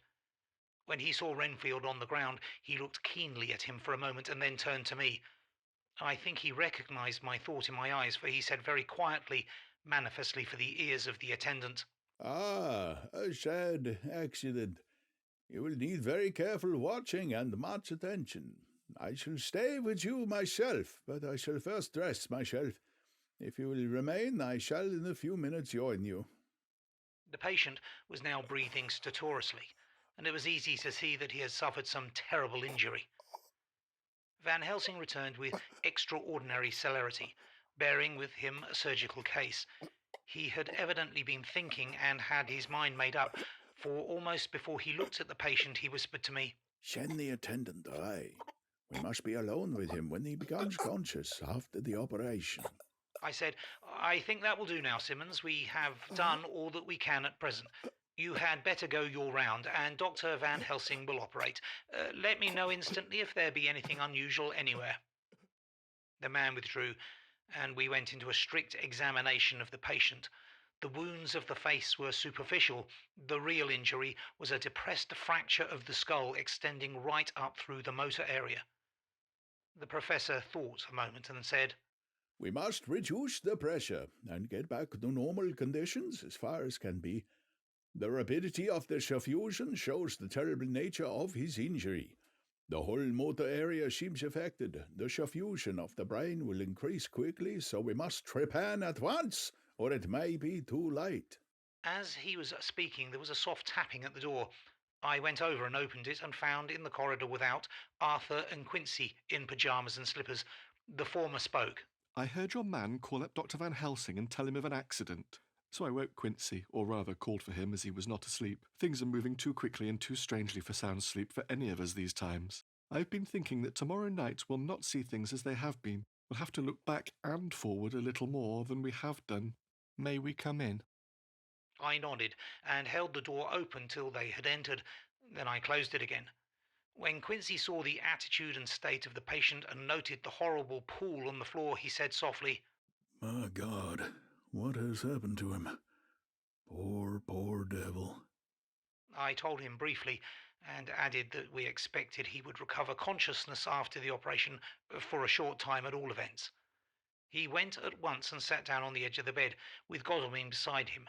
When he saw Renfield on the ground, he looked keenly at him for a moment and then turned to me. I think he recognized my thought in my eyes, for he said very quietly, manifestly for the ears of the attendant, "Ah, a sad accident. You will need very careful watching and much attention. I shall stay with you myself, but I shall first dress myself. If you will remain, I shall in a few minutes join you." The patient was now breathing stertorously, and it was easy to see that he had suffered some terrible injury. Van Helsing returned with extraordinary celerity, bearing with him a surgical case. He had evidently been thinking and had his mind made up, for almost before he looked at the patient he whispered to me, "Send the attendant away. We must be alone with him when he becomes conscious after the operation." I said, "I think that will do now, Simmons. We have done all that we can at present. You had better go your round, and Dr. Van Helsing will operate. Let me know instantly if there be anything unusual anywhere." The man withdrew, and we went into a strict examination of the patient. The wounds of the face were superficial. The real injury was a depressed fracture of the skull extending right up through the motor area. The professor thought a moment and said, "We must reduce the pressure and get back to normal conditions as far as can be. The rapidity of the suffusion shows the terrible nature of his injury. The whole motor area seems affected. The suffusion of the brain will increase quickly, so we must trepan at once, or it may be too late." As he was speaking, there was a soft tapping at the door. I went over and opened it and found in the corridor without Arthur and Quincy in pyjamas and slippers. The former spoke. "I heard your man call up Dr. Van Helsing and tell him of an accident. So I woke Quincy, or rather called for him as he was not asleep. Things are moving too quickly and too strangely for sound sleep for any of us these times. I've been thinking that tomorrow night we'll not see things as they have been. We'll have to look back and forward a little more than we have done. May we come in?" I nodded and held the door open till they had entered. Then I closed it again. When Quincy saw the attitude and state of the patient and noted the horrible pool on the floor, he said softly, "My God, what has happened to him? Poor devil." I told him briefly and added that we expected he would recover consciousness after the operation, for a short time at all events. He went at once and sat down on the edge of the bed, with Godalming beside him.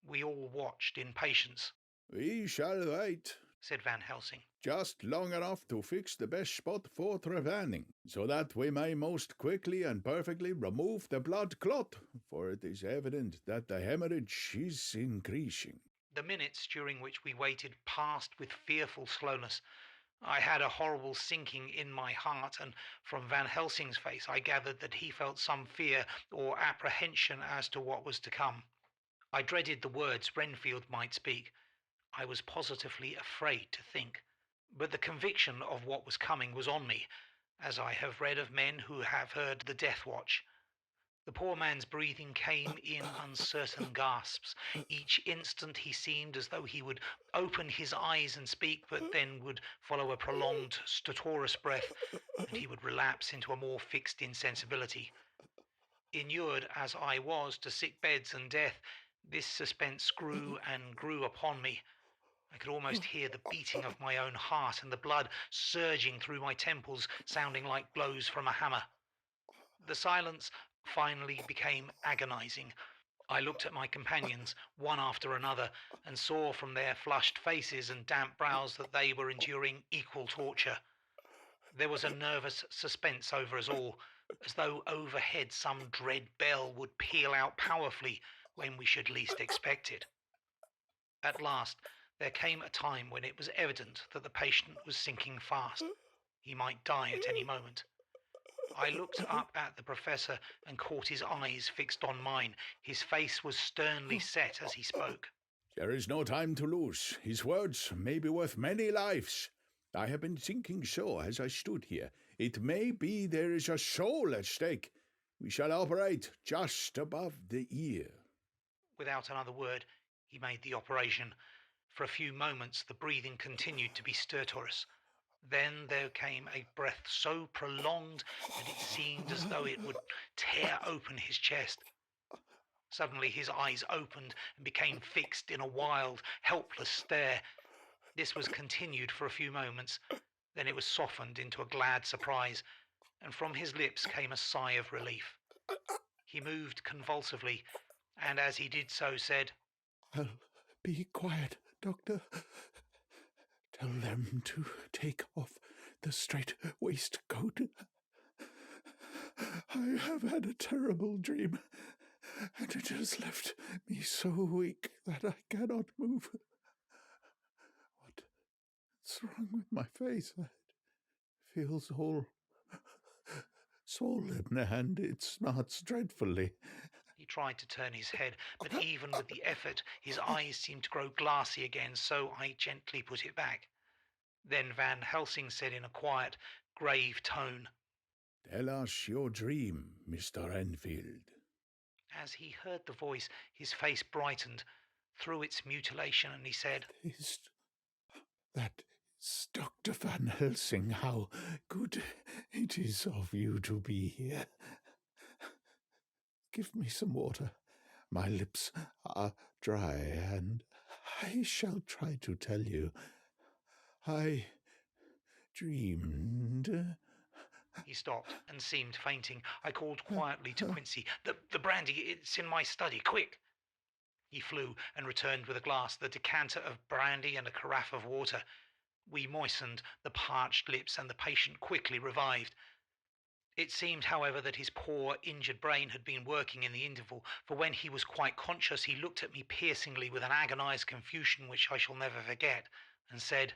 We all watched in patience. "We shall wait," said Van Helsing. "just long enough to fix the best spot for trepanning, so that we may most quickly and perfectly remove the blood clot, for it is evident that the hemorrhage is increasing." The minutes during which we waited passed with fearful slowness. I had a horrible sinking in my heart, and from Van Helsing's face I gathered that he felt some fear or apprehension as to what was to come. I dreaded the words Renfield might speak. I was positively afraid to think. But the conviction of what was coming was on me, as I have read of men who have heard the death watch. The poor man's breathing came in uncertain gasps. Each instant he seemed as though he would open his eyes and speak, but then would follow a prolonged, stertorous breath, and he would relapse into a more fixed insensibility. Inured as I was to sick beds and death, this suspense grew and grew upon me. I could almost hear the beating of my own heart and the blood surging through my temples, sounding like blows from a hammer. The silence finally became agonizing. I looked at my companions, one after another, and saw from their flushed faces and damp brows that they were enduring equal torture. There was a nervous suspense over us all, as though overhead some dread bell would peal out powerfully when we should least expect it. At last, there came a time when it was evident that the patient was sinking fast. He might die at any moment. I looked up at the professor and caught his eyes fixed on mine. His face was sternly set as he spoke. "There is no time to lose. His words may be worth many lives. I have been thinking so as I stood here. It may be there is a soul at stake. We shall operate just above the ear." Without another word, he made the operation. For a few moments the breathing continued to be stertorous. Then there came a breath so prolonged that it seemed as though it would tear open his chest. Suddenly his eyes opened and became fixed in a wild, helpless stare. This was continued for a few moments. Then it was softened into a glad surprise, and from his lips came a sigh of relief. He moved convulsively, and as he did so said, "I'll be quiet, Doctor. Tell them to take off the straight waistcoat. I have had a terrible dream, and it has left me so weak that I cannot move. What's wrong with my face? It feels all swollen, and it smarts dreadfully." He tried to turn his head, but even with the effort, his eyes seemed to grow glassy again, so I gently put it back. Then Van Helsing said in a quiet, grave tone, "Tell us your dream, Mr. Renfield." As he heard the voice, his face brightened through its mutilation, and he said, That is Dr. Van Helsing. How good it is of you to be here. Give me some water. My lips are dry, and I shall try to tell you. I dreamed. He stopped and seemed fainting. I called quietly to Quincy. The brandy, it's in my study, quick! He flew and returned with a glass, the decanter of brandy and a carafe of water. We moistened the parched lips, and the patient quickly revived. It seemed, however, that his poor, injured brain had been working in the interval, for when he was quite conscious, he looked at me piercingly with an agonized confusion which I shall never forget, and said,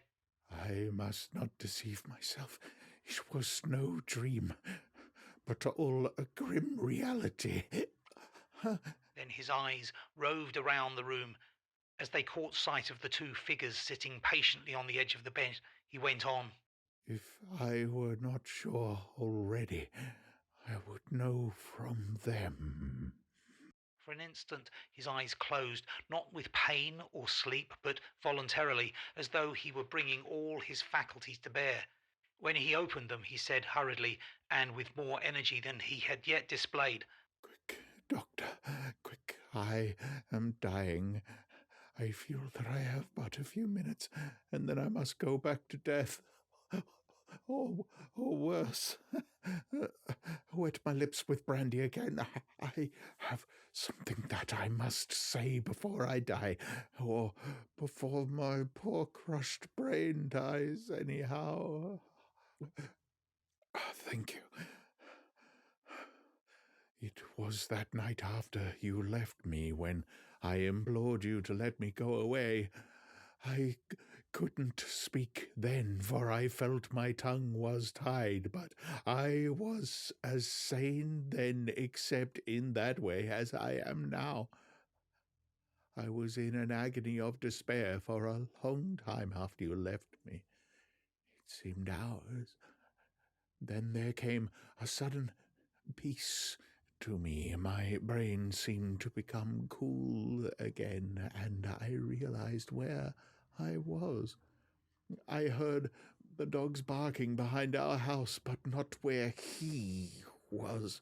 I must not deceive myself. It was no dream, but all a grim reality. Then his eyes roved around the room. As they caught sight of the two figures sitting patiently on the edge of the bed, he went on. If I were not sure already, I would know from them. For an instant his eyes closed, not with pain or sleep, but voluntarily, as though he were bringing all his faculties to bear. When he opened them, he said hurriedly, and with more energy than he had yet displayed, Quick, doctor, quick, I am dying. I feel that I have but a few minutes, and then I must go back to death. Or worse. Wet my lips with brandy again. I have something that I must say before I die, or before my poor crushed brain dies anyhow. Thank you. It was that night after you left me when I implored you to let me go away. I couldn't speak then, for I felt my tongue was tied, but I was as sane then, except in that way, as I am now. I was in an agony of despair for a long time after you left me. It seemed hours. Then there came a sudden peace to me. My brain seemed to become cool again, and I realized where I was. I heard the dogs barking behind our house, but not where he was.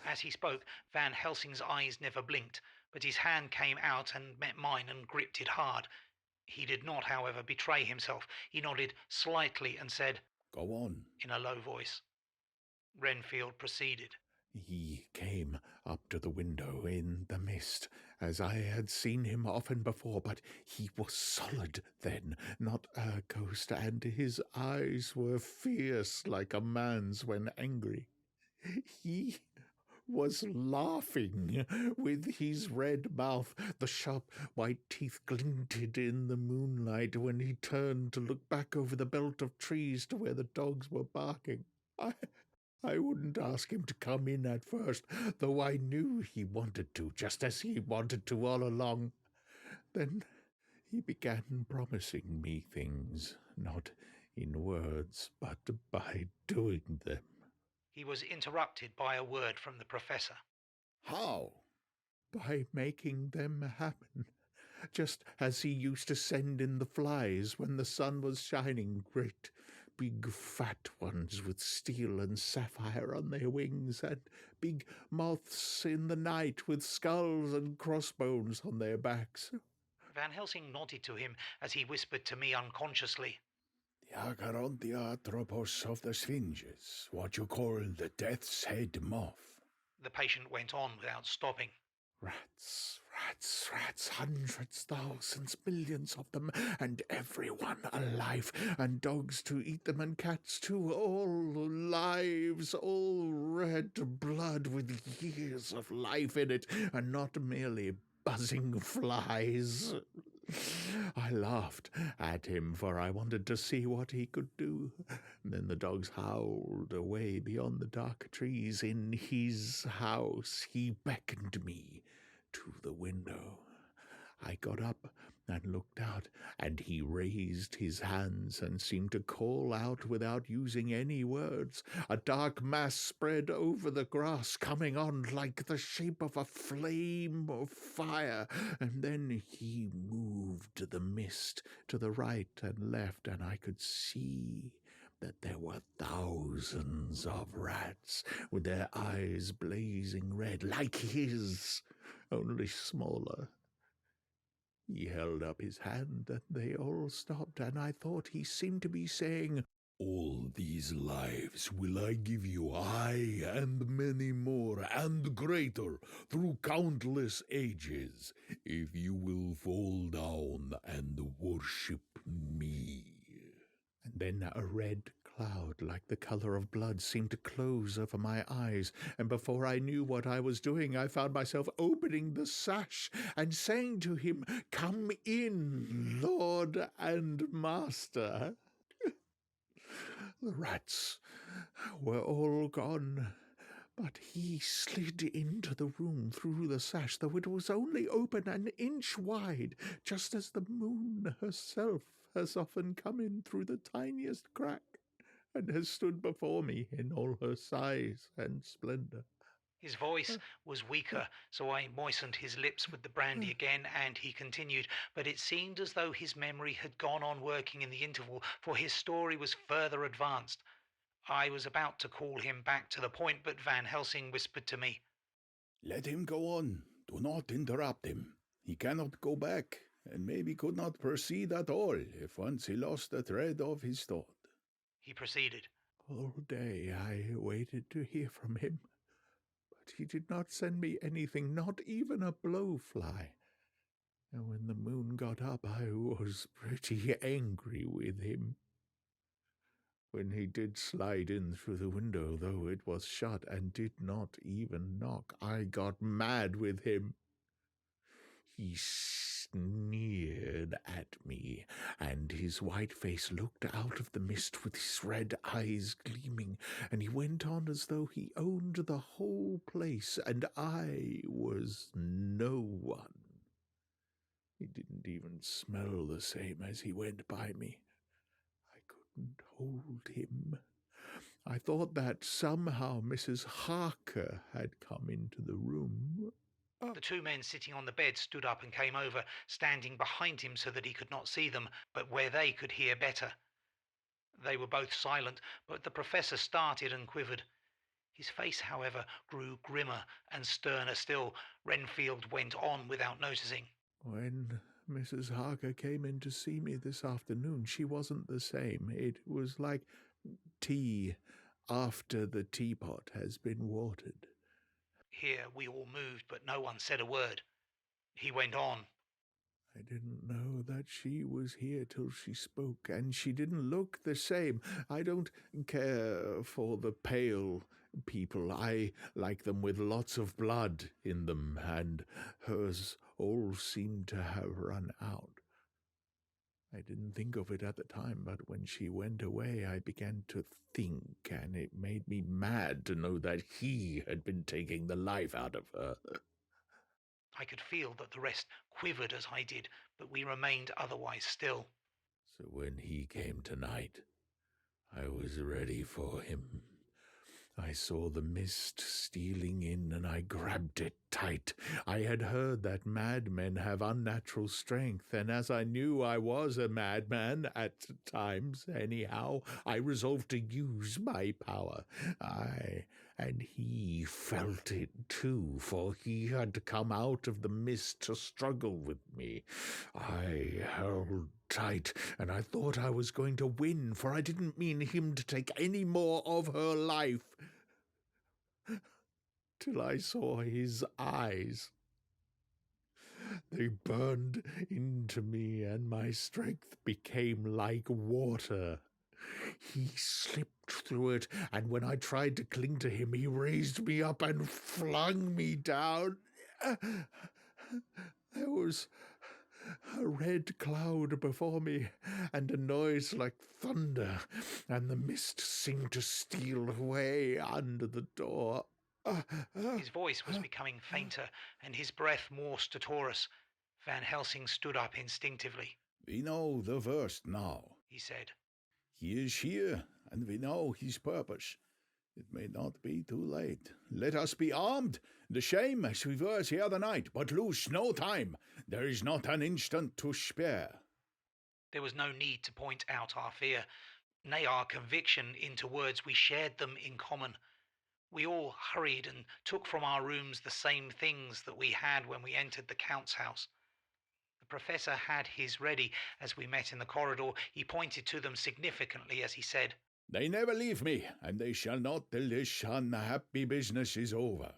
As he spoke, Van Helsing's eyes never blinked, but his hand came out and met mine and gripped it hard. He did not, however, betray himself. He nodded slightly and said, Go on, in a low voice. Renfield proceeded. He came up to the window in the mist, as I had seen him often before, but he was solid then, not a ghost, and his eyes were fierce like a man's when angry. He was laughing with his red mouth. The sharp white teeth glinted in the moonlight when he turned to look back over the belt of trees to where the dogs were barking. I wouldn't ask him to come in at first, though I knew he wanted to, just as he wanted to all along. Then he began promising me things, not in words, but by doing them. He was interrupted by a word from the professor. How? By making them happen, just as he used to send in the flies when the sun was shining, great big fat ones with steel and sapphire on their wings, and big moths in the night with skulls and crossbones on their backs. Van Helsing nodded to him as he whispered to me unconsciously. The Acherontiatropos of the Sphinges, what you call the death's head moth. The patient went on without stopping. Rats, rats, rats, hundreds, thousands, millions of them, and everyone alive, and dogs to eat them, and cats too, all lives, all red blood with years of life in it, and not merely buzzing flies. I laughed at him, for I wanted to see what he could do. Then the dogs howled away beyond the dark trees in his house. He beckoned me to the window. I got up and looked out, and he raised his hands and seemed to call out without using any words. A dark mass spread over the grass, coming on like the shape of a flame of fire, and then he moved the mist to the right and left, and I could see that there were thousands of rats with their eyes blazing red like his, only smaller. He held up his hand and they all stopped, and I thought he seemed to be saying, "All these lives will I give you, I and many more and greater, through countless ages, if you will fall down and worship me." And then a red cloud like the color of blood seemed to close over my eyes, and before I knew what I was doing, I found myself opening the sash and saying to him, "Come in, Lord and Master." The rats were all gone, but he slid into the room through the sash, though it was only open an inch wide, just as the moon herself has often come in through the tiniest crack, and has stood before me in all her size and splendor. His voice was weaker, so I moistened his lips with the brandy again, and he continued, but it seemed as though his memory had gone on working in the interval, for his story was further advanced. I was about to call him back to the point, but Van Helsing whispered to me, "Let him go on. Do not interrupt him. He cannot go back, and maybe could not proceed at all if once he lost the thread of his thought." He proceeded. All day I waited to hear from him, but he did not send me anything, not even a blowfly. And when the moon got up, I was pretty angry with him. When he did slide in through the window, though it was shut, and did not even knock, I got mad with him. He sneered at me, and his white face looked out of the mist with his red eyes gleaming, and he went on as though he owned the whole place, and I was no one. He didn't even smell the same as he went by me. I couldn't hold him. I thought that somehow Mrs. Harker had come into the room. The two men sitting on the bed stood up and came over, standing behind him so that he could not see them, but where they could hear better. They were both silent, but the professor started and quivered. His face, however, grew grimmer and sterner still. Renfield went on without noticing. When Mrs. Harker came in to see me this afternoon, she wasn't the same. It was like tea after the teapot has been watered. Here we all moved, but no one said a word. He went on. I didn't know that she was here till she spoke, and she didn't look the same. I don't care for the pale people. I like them with lots of blood in them, and hers all seemed to have run out. I didn't think of it at the time, but when she went away, I began to think, and it made me mad to know that he had been taking the life out of her. I could feel that the rest quivered as I did, but we remained otherwise still. So when he came tonight, I was ready for him. I saw the mist stealing in, and I grabbed it tight. I had heard that madmen have unnatural strength, and as I knew I was a madman at times anyhow, I resolved to use my power. And he felt it too, for he had come out of the mist to struggle with me. I held tight, and I thought I was going to win, for I didn't mean him to take any more of her life. Till I saw his eyes. They burned into me, and my strength became like water. He slipped through it, and when I tried to cling to him, he raised me up and flung me down. There was a red cloud before me, and a noise like thunder, and the mist seemed to steal away under the door. His voice was becoming fainter, and his breath more stertorous. Van Helsing stood up instinctively. "We know the worst now," he said. "He is here, and we know his purpose. It may not be too late. Let us be armed, the same as we were the other night, but lose no time. There is not an instant to spare." There was no need to point out our fear. nay our conviction, into words we shared them in common. We all hurried and took from our rooms the same things that we had when we entered the Count's house. The Professor had his ready as we met in the corridor. He pointed to them significantly as he said, "They never leave me, and they shall not till this unhappy business is over.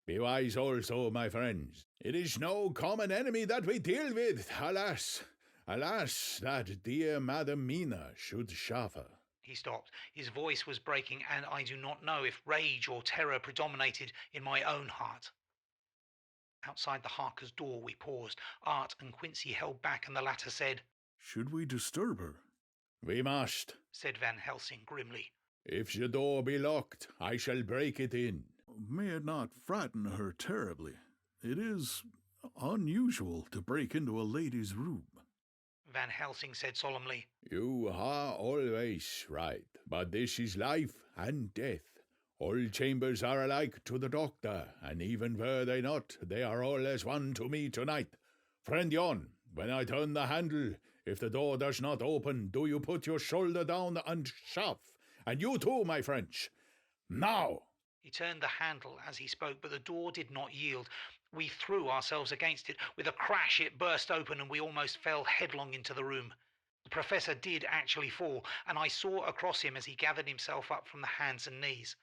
Be wise also, my friends. It is no common enemy that we deal with, alas. Alas, that dear Madam Mina should suffer." He stopped. His voice was breaking, and I do not know if rage or terror predominated in my own heart. Outside the Harker's door we paused. Art and Quincy held back, and the latter said, "Should we disturb her?" "We must," said Van Helsing grimly. "If the door be locked, I shall break it in." "May it not frighten her terribly. It is unusual to break into a lady's room." Van Helsing said solemnly, "You are always right, but this is life and death. All chambers are alike to the doctor, and even were they not, they are all as one to me tonight. Friend Jon, when I turn the handle, if the door does not open, do you put your shoulder down and shove? And you too, my French. Now!" He turned the handle as he spoke, but the door did not yield. We threw ourselves against it. With a crash it burst open, and we almost fell headlong into the room. The Professor did actually fall, and I saw across him as he gathered himself up from the hands and knees.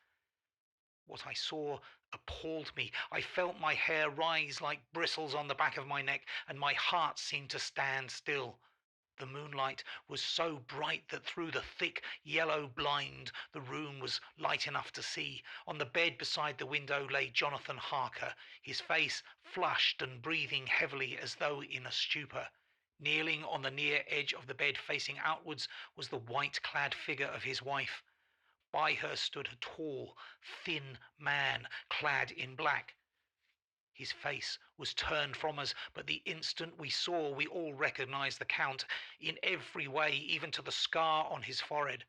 What I saw appalled me. I felt my hair rise like bristles on the back of my neck, and my heart seemed to stand still. The moonlight was so bright that through the thick yellow blind the room was light enough to see. On the bed beside the window lay Jonathan Harker, his face flushed and breathing heavily as though in a stupor. Kneeling on the near edge of the bed facing outwards was the white-clad figure of his wife. By her stood a tall, thin man clad in black. His face was turned from us, but the instant we saw, we all recognized the Count in every way, even to the scar on his forehead.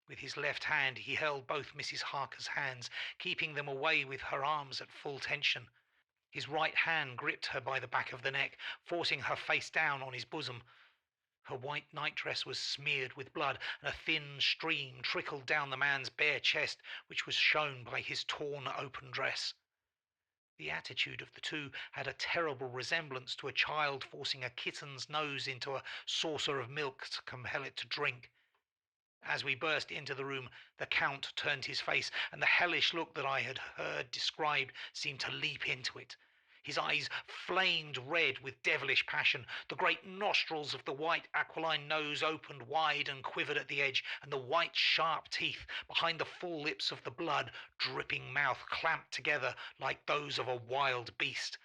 With his left hand he held both Mrs. Harker's hands, keeping them away with her arms at full tension. His right hand gripped her by the back of the neck, forcing her face down on his bosom. Her white nightdress was smeared with blood, and a thin stream trickled down the man's bare chest, which was shown by his torn open dress. The attitude of the two had a terrible resemblance to a child forcing a kitten's nose into a saucer of milk to compel it to drink. As we burst into the room, the Count turned his face, and the hellish look that I had heard described seemed to leap into it. His eyes flamed red with devilish passion. The great nostrils of the white aquiline nose opened wide and quivered at the edge, and the white sharp teeth behind the full lips of the blood-dripping mouth clamped together like those of a wild beast.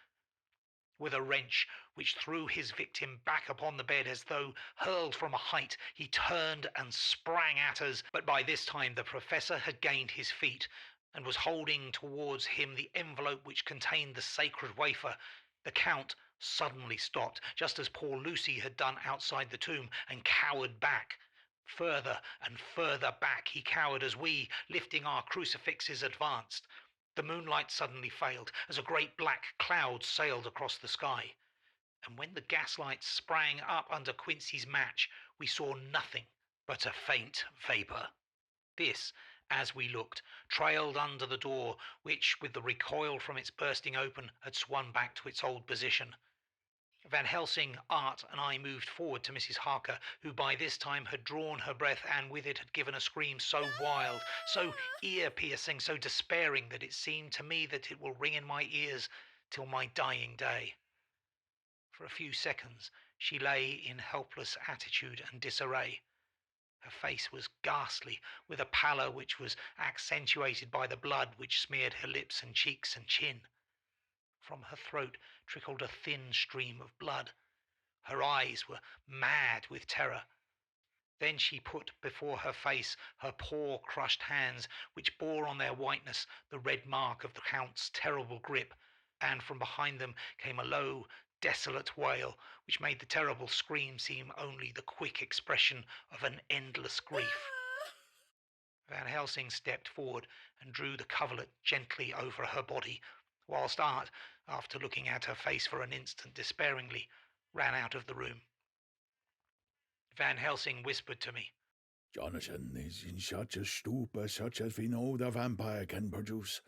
With a wrench which threw his victim back upon the bed as though hurled from a height, he turned and sprang at us, but by this time the Professor had gained his feet and was holding towards him the envelope which contained the sacred wafer. The Count suddenly stopped, just as poor Lucy had done outside the tomb, and cowered back. Further and further back he cowered as we, lifting our crucifixes, advanced. The moonlight suddenly failed as a great black cloud sailed across the sky. And when the gaslight sprang up under Quincy's match, we saw nothing but a faint vapour. This, as we looked, trailed under the door, which, with the recoil from its bursting open, had swung back to its old position. Van Helsing, Art, and I moved forward to Mrs. Harker, who by this time had drawn her breath and with it had given a scream so wild, so ear-piercing, so despairing that it seemed to me that it will ring in my ears till my dying day. For a few seconds she lay in helpless attitude and disarray. Her face was ghastly, with a pallor which was accentuated by the blood which smeared her lips and cheeks and chin. From her throat trickled a thin stream of blood. Her eyes were mad with terror. Then she put before her face her poor crushed hands, which bore on their whiteness the red mark of the Count's terrible grip, and from behind them came a low, desolate wail, which made the terrible scream seem only the quick expression of an endless grief. Van Helsing stepped forward and drew the coverlet gently over her body, whilst Art, after looking at her face for an instant despairingly, ran out of the room. Van Helsing whispered to me, Jonathan is in such a stupor such as we know the vampire can produce.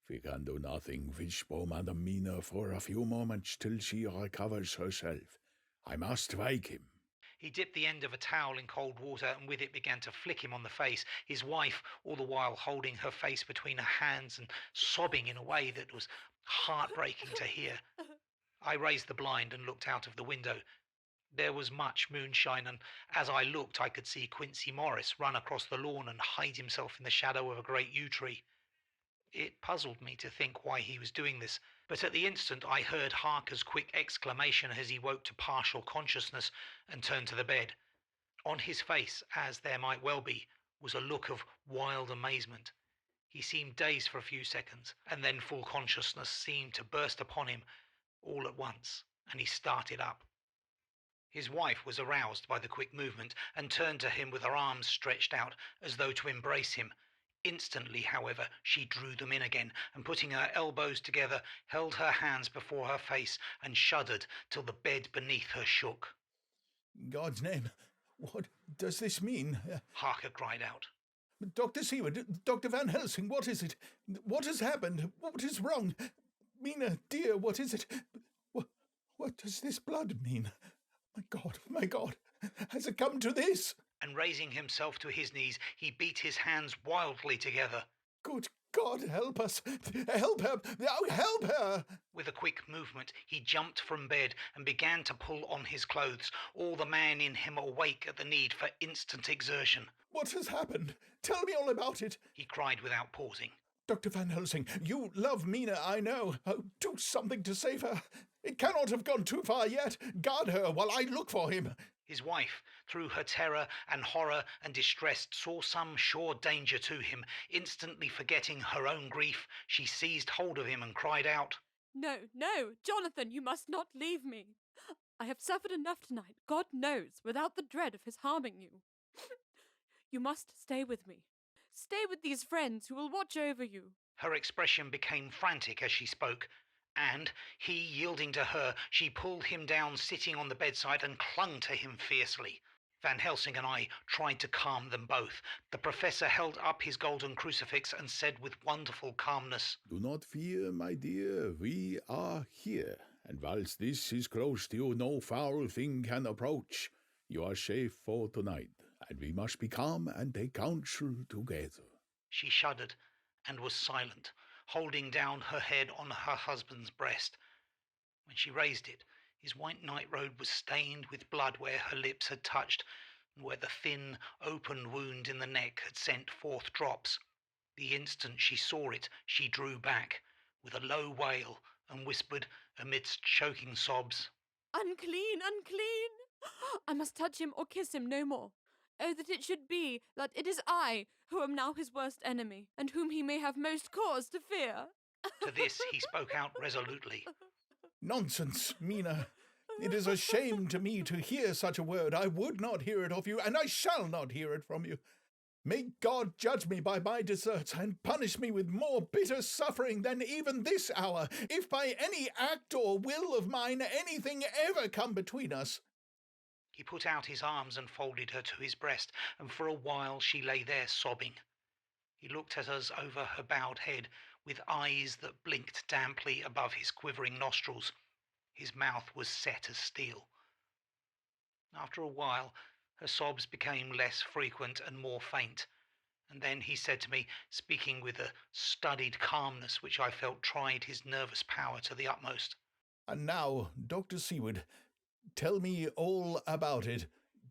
We can do nothing for Madame Mina for a few moments till she recovers herself. I must wake him. He dipped the end of a towel in cold water and with it began to flick him on the face, his wife all the while holding her face between her hands and sobbing in a way that was heartbreaking to hear. I raised the blind and looked out of the window. There was much moonshine, and as I looked I could see Quincy Morris run across the lawn and hide himself in the shadow of a great yew tree. It puzzled me to think why he was doing this, but at the instant I heard Harker's quick exclamation as he woke to partial consciousness and turned to the bed. On his face, as there might well be, was a look of wild amazement. He seemed dazed for a few seconds, and then full consciousness seemed to burst upon him all at once, and he started up. His wife was aroused by the quick movement and turned to him with her arms stretched out as though to embrace him. Instantly, however, she drew them in again, and putting her elbows together, held her hands before her face and shuddered till the bed beneath her shook. God's name, what does this mean? Harker cried out. Dr. Seward, Dr. Van Helsing, what is it? What has happened? What is wrong? Mina, dear, what is it? What does this blood mean? My God, has it come to this? And raising himself to his knees, he beat his hands wildly together. Good God, help us! Help her! Oh, help her! With a quick movement, he jumped from bed and began to pull on his clothes, all the man in him awake at the need for instant exertion. What has happened? Tell me all about it! He cried without pausing. Dr. Van Helsing, you love Mina, I know. Oh, do something to save her. It cannot have gone too far yet. Guard her while I look for him. His wife, through her terror and horror and distress, saw some sure danger to him. Instantly forgetting her own grief, she seized hold of him and cried out, No, Jonathan, you must not leave me. I have suffered enough tonight, God knows, without the dread of his harming you. You must stay with me. Stay with these friends who will watch over you. Her expression became frantic as she spoke, and, he yielding to her, she pulled him down sitting on the bedside and clung to him fiercely. Van Helsing and I tried to calm them both. The professor held up his golden crucifix and said with wonderful calmness, Do not fear, my dear, we are here, and whilst this is close to you, no foul thing can approach. You are safe for tonight, and we must be calm and take counsel together. She shuddered and was silent, holding down her head on her husband's breast. When she raised it, his white nightrobe was stained with blood where her lips had touched, and where the thin, open wound in the neck had sent forth drops. The instant she saw it, she drew back, with a low wail, and whispered, amidst choking sobs, Unclean! I must touch him or kiss him no more. Oh, that it should be that it is I who am now his worst enemy, and whom he may have most cause to fear. To this he spoke out resolutely. Nonsense, Mina. It is a shame to me to hear such a word. I would not hear it of you, and I shall not hear it from you. May God judge me by my deserts, and punish me with more bitter suffering than even this hour, if by any act or will of mine anything ever come between us. He put out his arms and folded her to his breast, and for a while she lay there sobbing. He looked at us over her bowed head, with eyes that blinked damply above his quivering nostrils. His mouth was set as steel. After a while, her sobs became less frequent and more faint, and then he said to me, speaking with a studied calmness which I felt tried his nervous power to the utmost. And now, Dr. Seward, tell me all about it.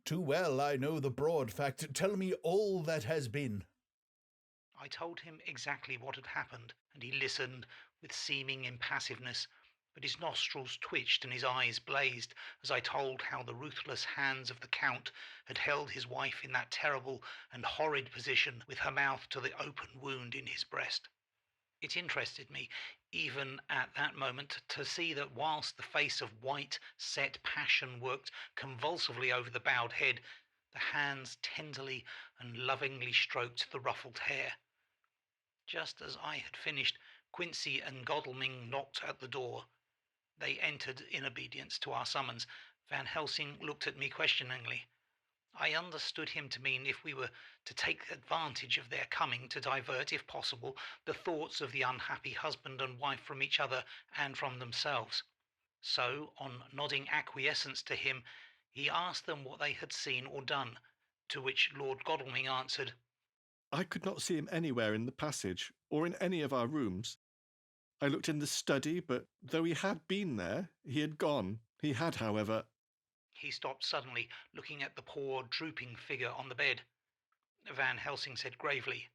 Too well I know the broad fact. Tell me all that has been. I told him exactly what had happened, and he listened with seeming impassiveness, but his nostrils twitched and his eyes blazed as I told how the ruthless hands of the Count had held his wife in that terrible and horrid position with her mouth to the open wound in his breast. It interested me, even at that moment, to see that whilst the face of white, set passion worked convulsively over the bowed head, the hands tenderly and lovingly stroked the ruffled hair. Just as I had finished, Quincy and Godalming knocked at the door. They entered in obedience to our summons. Van Helsing looked at me questioningly. I understood him to mean if we were to take advantage of their coming to divert, if possible, the thoughts of the unhappy husband and wife from each other and from themselves. So, on nodding acquiescence to him, he asked them what they had seen or done, to which Lord Godalming answered, I could not see him anywhere in the passage or in any of our rooms. I looked in the study, but though he had been there, he had gone. He had, however... He stopped suddenly, looking at the poor, drooping figure on the bed. Van Helsing said gravely,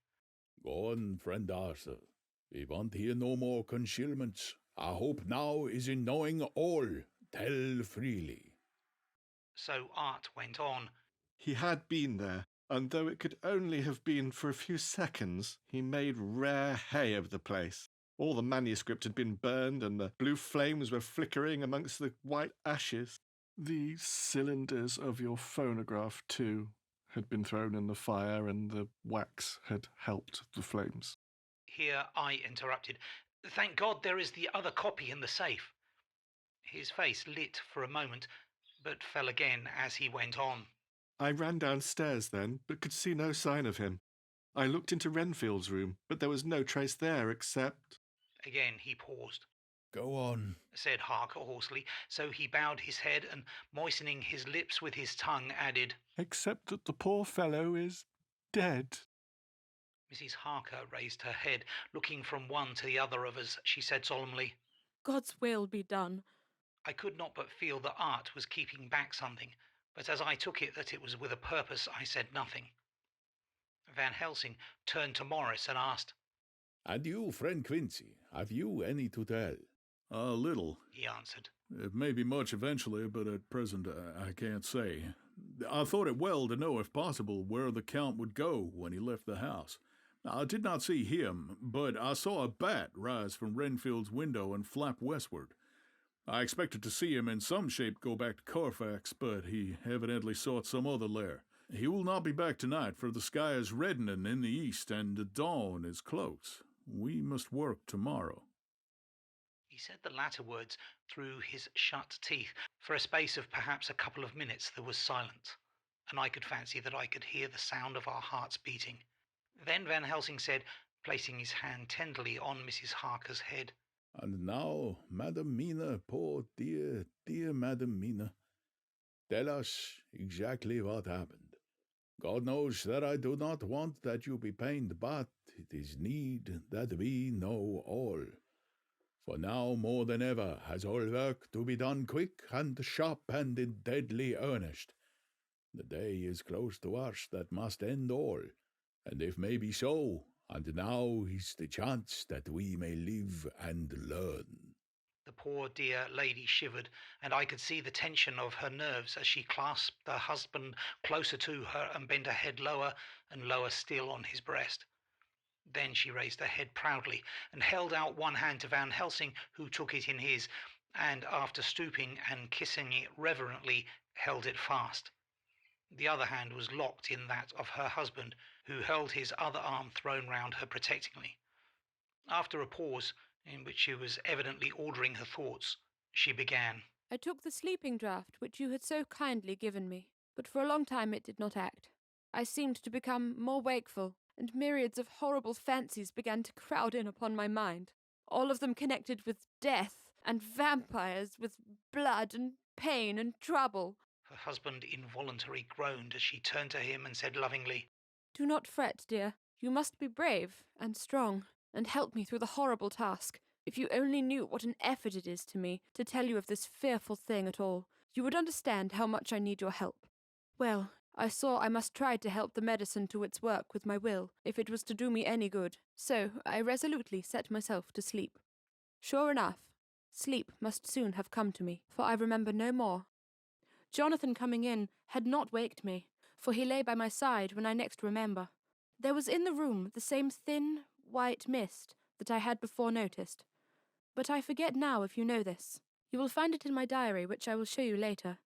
Go on, friend Arthur. We want here no more concealments. Our hope now is in knowing all. Tell freely. So Art went on. He had been there, and though it could only have been for a few seconds, he made rare hay of the place. All the manuscript had been burned, and the blue flames were flickering amongst the white ashes. The cylinders of your phonograph, too, had been thrown in the fire, and the wax had helped the flames. Here I interrupted. Thank God there is the other copy in the safe. His face lit for a moment, but fell again as he went on. I ran downstairs then, but could see no sign of him. I looked into Renfield's room, but there was no trace there except... Again he paused. Go on, said Harker hoarsely, so he bowed his head and, moistening his lips with his tongue, added, Except that the poor fellow is dead. Mrs. Harker raised her head, looking from one to the other of us. She said solemnly, God's will be done. I could not but feel that Art was keeping back something, but as I took it that it was with a purpose, I said nothing. Van Helsing turned to Morris and asked, And you, friend Quincy, have you any to tell? A little, he answered. It may be much eventually, but at present I can't say. I thought it well to know, if possible, where the Count would go when he left the house. I did not see him, but I saw a bat rise from Renfield's window and flap westward. I expected to see him in some shape go back to Carfax, but he evidently sought some other lair. He will not be back tonight, for the sky is reddening in the east and the dawn is close. We must work tomorrow. He said the latter words through his shut teeth. For a space of perhaps a couple of minutes there was silence, and I could fancy that I could hear the sound of our hearts beating. Then Van Helsing said, placing his hand tenderly on Mrs. Harker's head, And now, Madam Mina, poor dear, dear Madam Mina, tell us exactly what happened. God knows that I do not want that you be pained, but it is need that we know all. For now more than ever has all work to be done quick and sharp and in deadly earnest. The day is close to us that must end all, and if may be so, and now is the chance that we may live and learn. The poor dear lady shivered, and I could see the tension of her nerves as she clasped her husband closer to her and bent her head lower and lower still on his breast. Then she raised her head proudly and held out one hand to Van Helsing, who took it in his, and after stooping and kissing it reverently, held it fast. The other hand was locked in that of her husband, who held his other arm thrown round her protectingly. After a pause, in which she was evidently ordering her thoughts, she began. I took the sleeping draught which you had so kindly given me, but for a long time it did not act. I seemed to become more wakeful, and myriads of horrible fancies began to crowd in upon my mind, all of them connected with death and vampires, with blood and pain and trouble. Her husband involuntarily groaned as she turned to him and said lovingly, Do not fret, dear. You must be brave and strong, and help me through the horrible task. If you only knew what an effort it is to me to tell you of this fearful thing at all, you would understand how much I need your help. Well, I saw I must try to help the medicine to its work with my will, if it was to do me any good, so I resolutely set myself to sleep. Sure enough, sleep must soon have come to me, for I remember no more. Jonathan coming in had not waked me, for he lay by my side when I next remember. There was in the room the same thin, white mist that I had before noticed. But I forget now if you know this. You will find it in my diary, which I will show you later.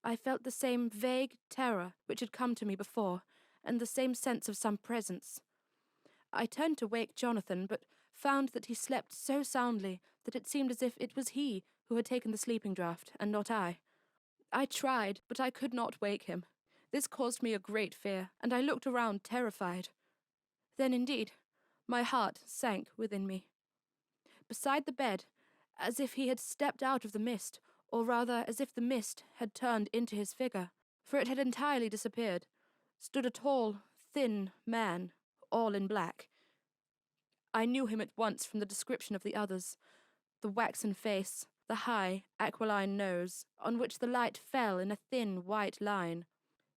I felt the same vague terror which had come to me before, and the same sense of some presence. I turned to wake Jonathan, but found that he slept so soundly that it seemed as if it was he who had taken the sleeping draught, and not I. I tried, but I could not wake him. This caused me a great fear, and I looked around terrified. Then, indeed, my heart sank within me. Beside the bed, as if he had stepped out of the mist, or rather as if the mist had turned into his figure, for it had entirely disappeared, stood a tall, thin man, all in black. I knew him at once from the description of the others. The waxen face, the high, aquiline nose, on which the light fell in a thin white line,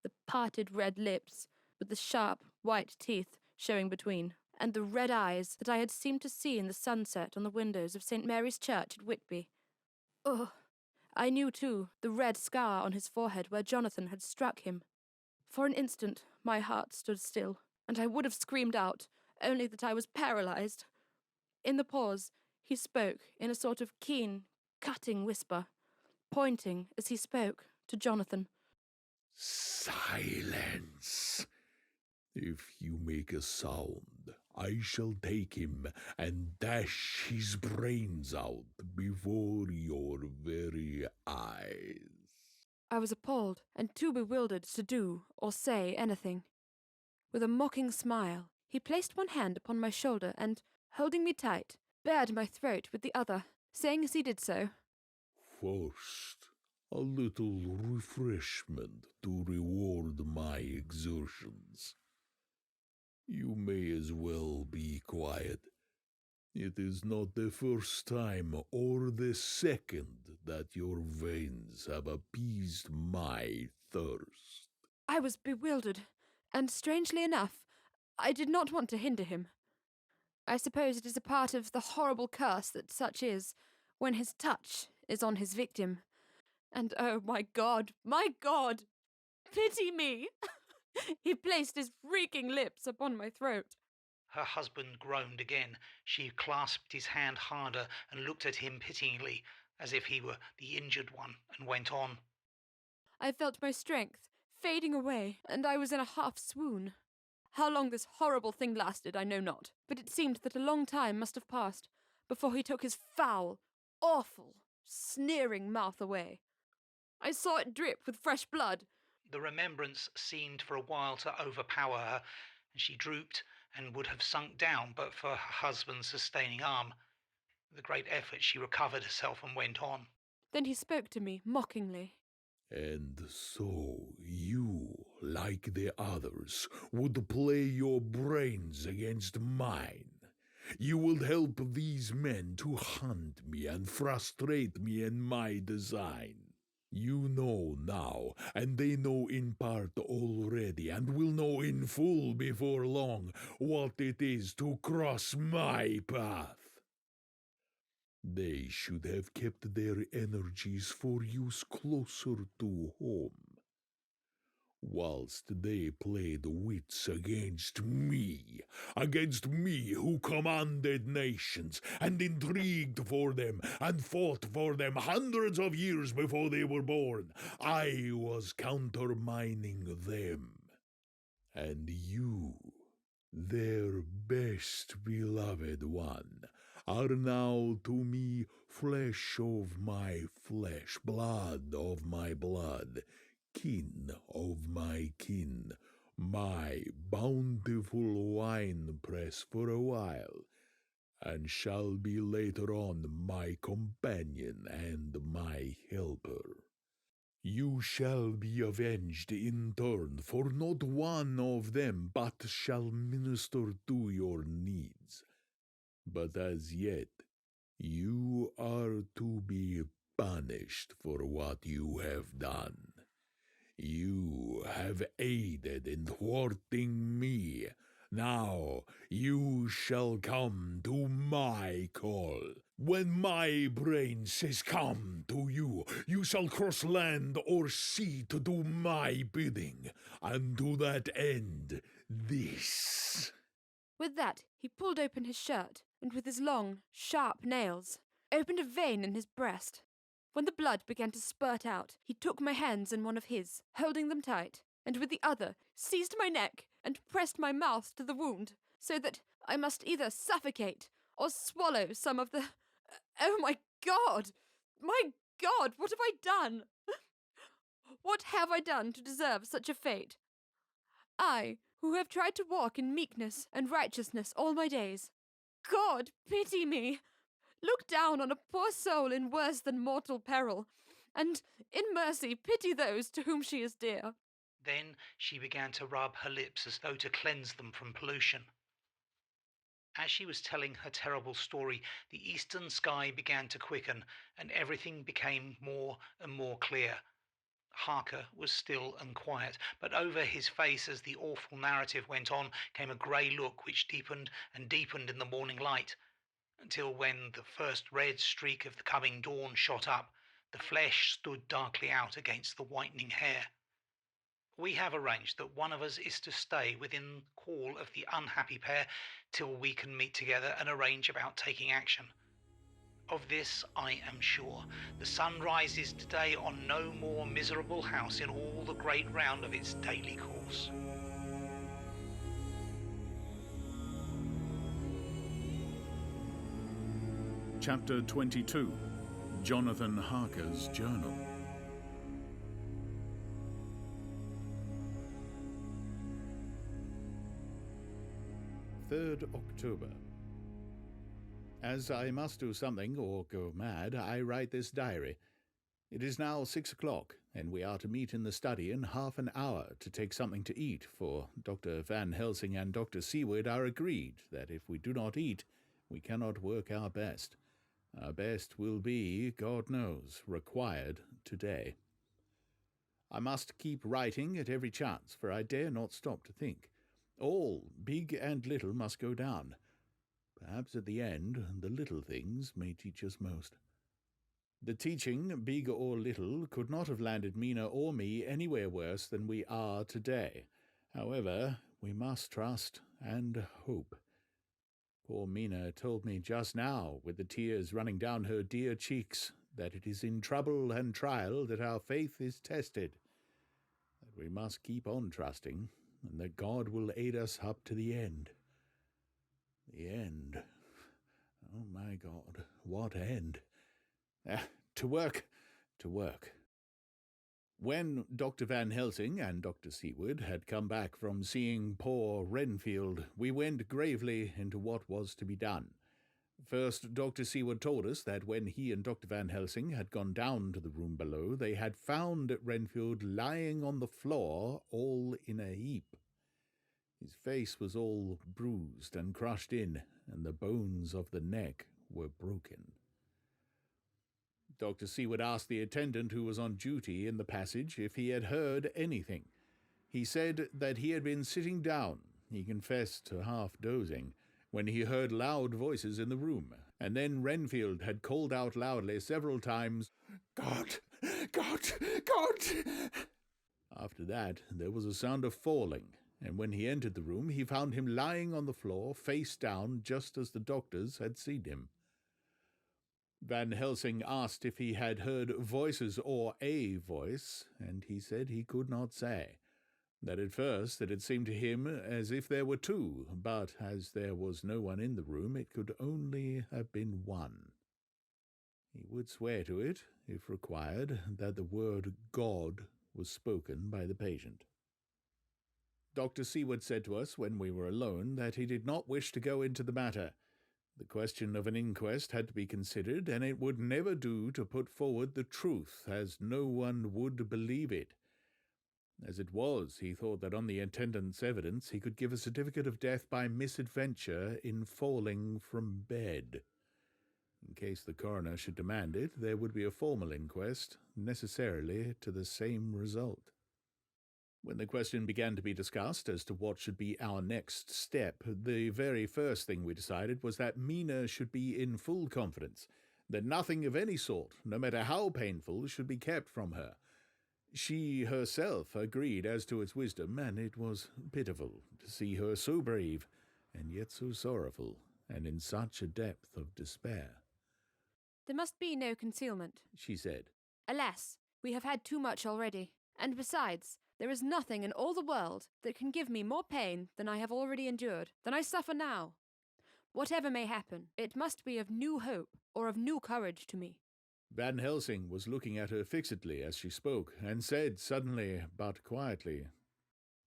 the parted red lips, with the sharp, white teeth showing between, and the red eyes that I had seemed to see in the sunset on the windows of St. Mary's Church at Whitby. Oh, I knew, too, the red scar on his forehead where Jonathan had struck him. For an instant, my heart stood still, and I would have screamed out, only that I was paralyzed. In the pause, he spoke in a sort of keen, cutting whisper, pointing, as he spoke, to Jonathan. Silence! If you make a sound, I shall take him and dash his brains out before your very eyes. I was appalled and too bewildered to do or say anything. With a mocking smile, he placed one hand upon my shoulder and, holding me tight, bared my throat with the other, saying as he did so, First, a little refreshment to reward my exertions. You may as well be quiet. It is not the first time or the second that your veins have appeased my thirst. I was bewildered, and strangely enough, I did not want to hinder him. I suppose it is a part of the horrible curse that such is, when his touch is on his victim. And oh, my God, pity me! He placed his freaking lips upon my throat. Her husband groaned again. She clasped his hand harder and looked at him pityingly, as if he were the injured one, and went on. I felt my strength fading away, and I was in a half-swoon. How long this horrible thing lasted, I know not, but it seemed that a long time must have passed before he took his foul, awful, sneering mouth away. I saw it drip with fresh blood. The remembrance seemed for a while to overpower her, and she drooped and would have sunk down but for her husband's sustaining arm. With a great effort she recovered herself and went on. Then he spoke to me mockingly. And so you, like the others, would play your brains against mine. You will help these men to hunt me and frustrate me in my design. You know now, and they know in part already, and will know in full before long, what it is to cross my path. They should have kept their energies for use closer to home. Whilst they played wits against me who commanded nations, and intrigued for them, and fought for them hundreds of years before they were born, I was countermining them. And you, their best beloved one, are now to me flesh of my flesh, blood of my blood, kin of my kin, my bountiful wine-press for a while, and shall be later on my companion and my helper. You shall be avenged in turn, for not one of them but shall minister to your needs. But as yet, you are to be punished for what you have done. You have aided in thwarting me. Now you shall come to my call. When my brain says come to you, you shall cross land or sea to do my bidding, and to that end, this. With that, he pulled open his shirt, and with his long, sharp nails, opened a vein in his breast. When the blood began to spurt out, he took my hands in one of his, holding them tight, and with the other seized my neck and pressed my mouth to the wound, so that I must either suffocate or swallow some of the... Oh, my God! My God, what have I done? what have I done to deserve such a fate? I, who have tried to walk in meekness and righteousness all my days. God, pity me! Look down on a poor soul in worse than mortal peril, and, in mercy, pity those to whom she is dear. Then she began to rub her lips as though to cleanse them from pollution. As she was telling her terrible story, the eastern sky began to quicken, and everything became more and more clear. Harker was still and quiet, but over his face as the awful narrative went on came a grey look which deepened and deepened in the morning light, until when the first red streak of the coming dawn shot up, the flesh stood darkly out against the whitening hair. We have arranged that one of us is to stay within call of the unhappy pair till we can meet together and arrange about taking action. Of this I am sure. The sun rises today on no more miserable house in all the great round of its daily course. Chapter 22. Jonathan Harker's Journal. October. As I must do something or go mad, I write this diary. It is now 6 o'clock, and we are to meet in the study in half an hour to take something to eat, for Dr. Van Helsing and Dr. Seward are agreed that if we do not eat, we cannot work our best. Our best will be, God knows, required today. I must keep writing at every chance, for I dare not stop to think. All, big and little, must go down. Perhaps at the end, the little things may teach us most. The teaching, big or little, could not have landed Mina or me anywhere worse than we are today. However, we must trust and hope. Poor Mina told me just now, with the tears running down her dear cheeks, that it is in trouble and trial that our faith is tested, that we must keep on trusting, and that God will aid us up to the end. The end. Oh, my God, what end? To work, to work. When Dr. Van Helsing and Dr. Seward had come back from seeing poor Renfield, we went gravely into what was to be done. First, Dr. Seward told us that when he and Dr. Van Helsing had gone down to the room below, they had found Renfield lying on the floor, all in a heap. His face was all bruised and crushed in, and the bones of the neck were broken. Dr. Seward asked the attendant who was on duty in the passage if he had heard anything. He said that he had been sitting down, he confessed to half dozing, when he heard loud voices in the room, and then Renfield had called out loudly several times, "God! God! God!" After that, there was a sound of falling, and when he entered the room, he found him lying on the floor, face down, just as the doctors had seen him. Van Helsing asked if he had heard voices or a voice, and he said he could not say. That at first it had seemed to him as if there were two, but as there was no one in the room, it could only have been one. He would swear to it, if required, that the word God was spoken by the patient. Dr. Seward said to us when we were alone that he did not wish to go into the matter. The question of an inquest had to be considered, and it would never do to put forward the truth, as no one would believe it. As it was, he thought that on the attendant's evidence he could give a certificate of death by misadventure in falling from bed. In case the coroner should demand it, there would be a formal inquest, necessarily to the same result. When the question began to be discussed as to what should be our next step, the very first thing we decided was that Mina should be in full confidence, that nothing of any sort, no matter how painful, should be kept from her. She herself agreed as to its wisdom, and it was pitiful to see her so brave, and yet so sorrowful, and in such a depth of despair. "There must be no concealment," she said. "Alas, we have had too much already. And besides, there is nothing in all the world that can give me more pain than I have already endured, than I suffer now. Whatever may happen, it must be of new hope or of new courage to me. Van Helsing was looking at her fixedly as she spoke, and said suddenly but quietly,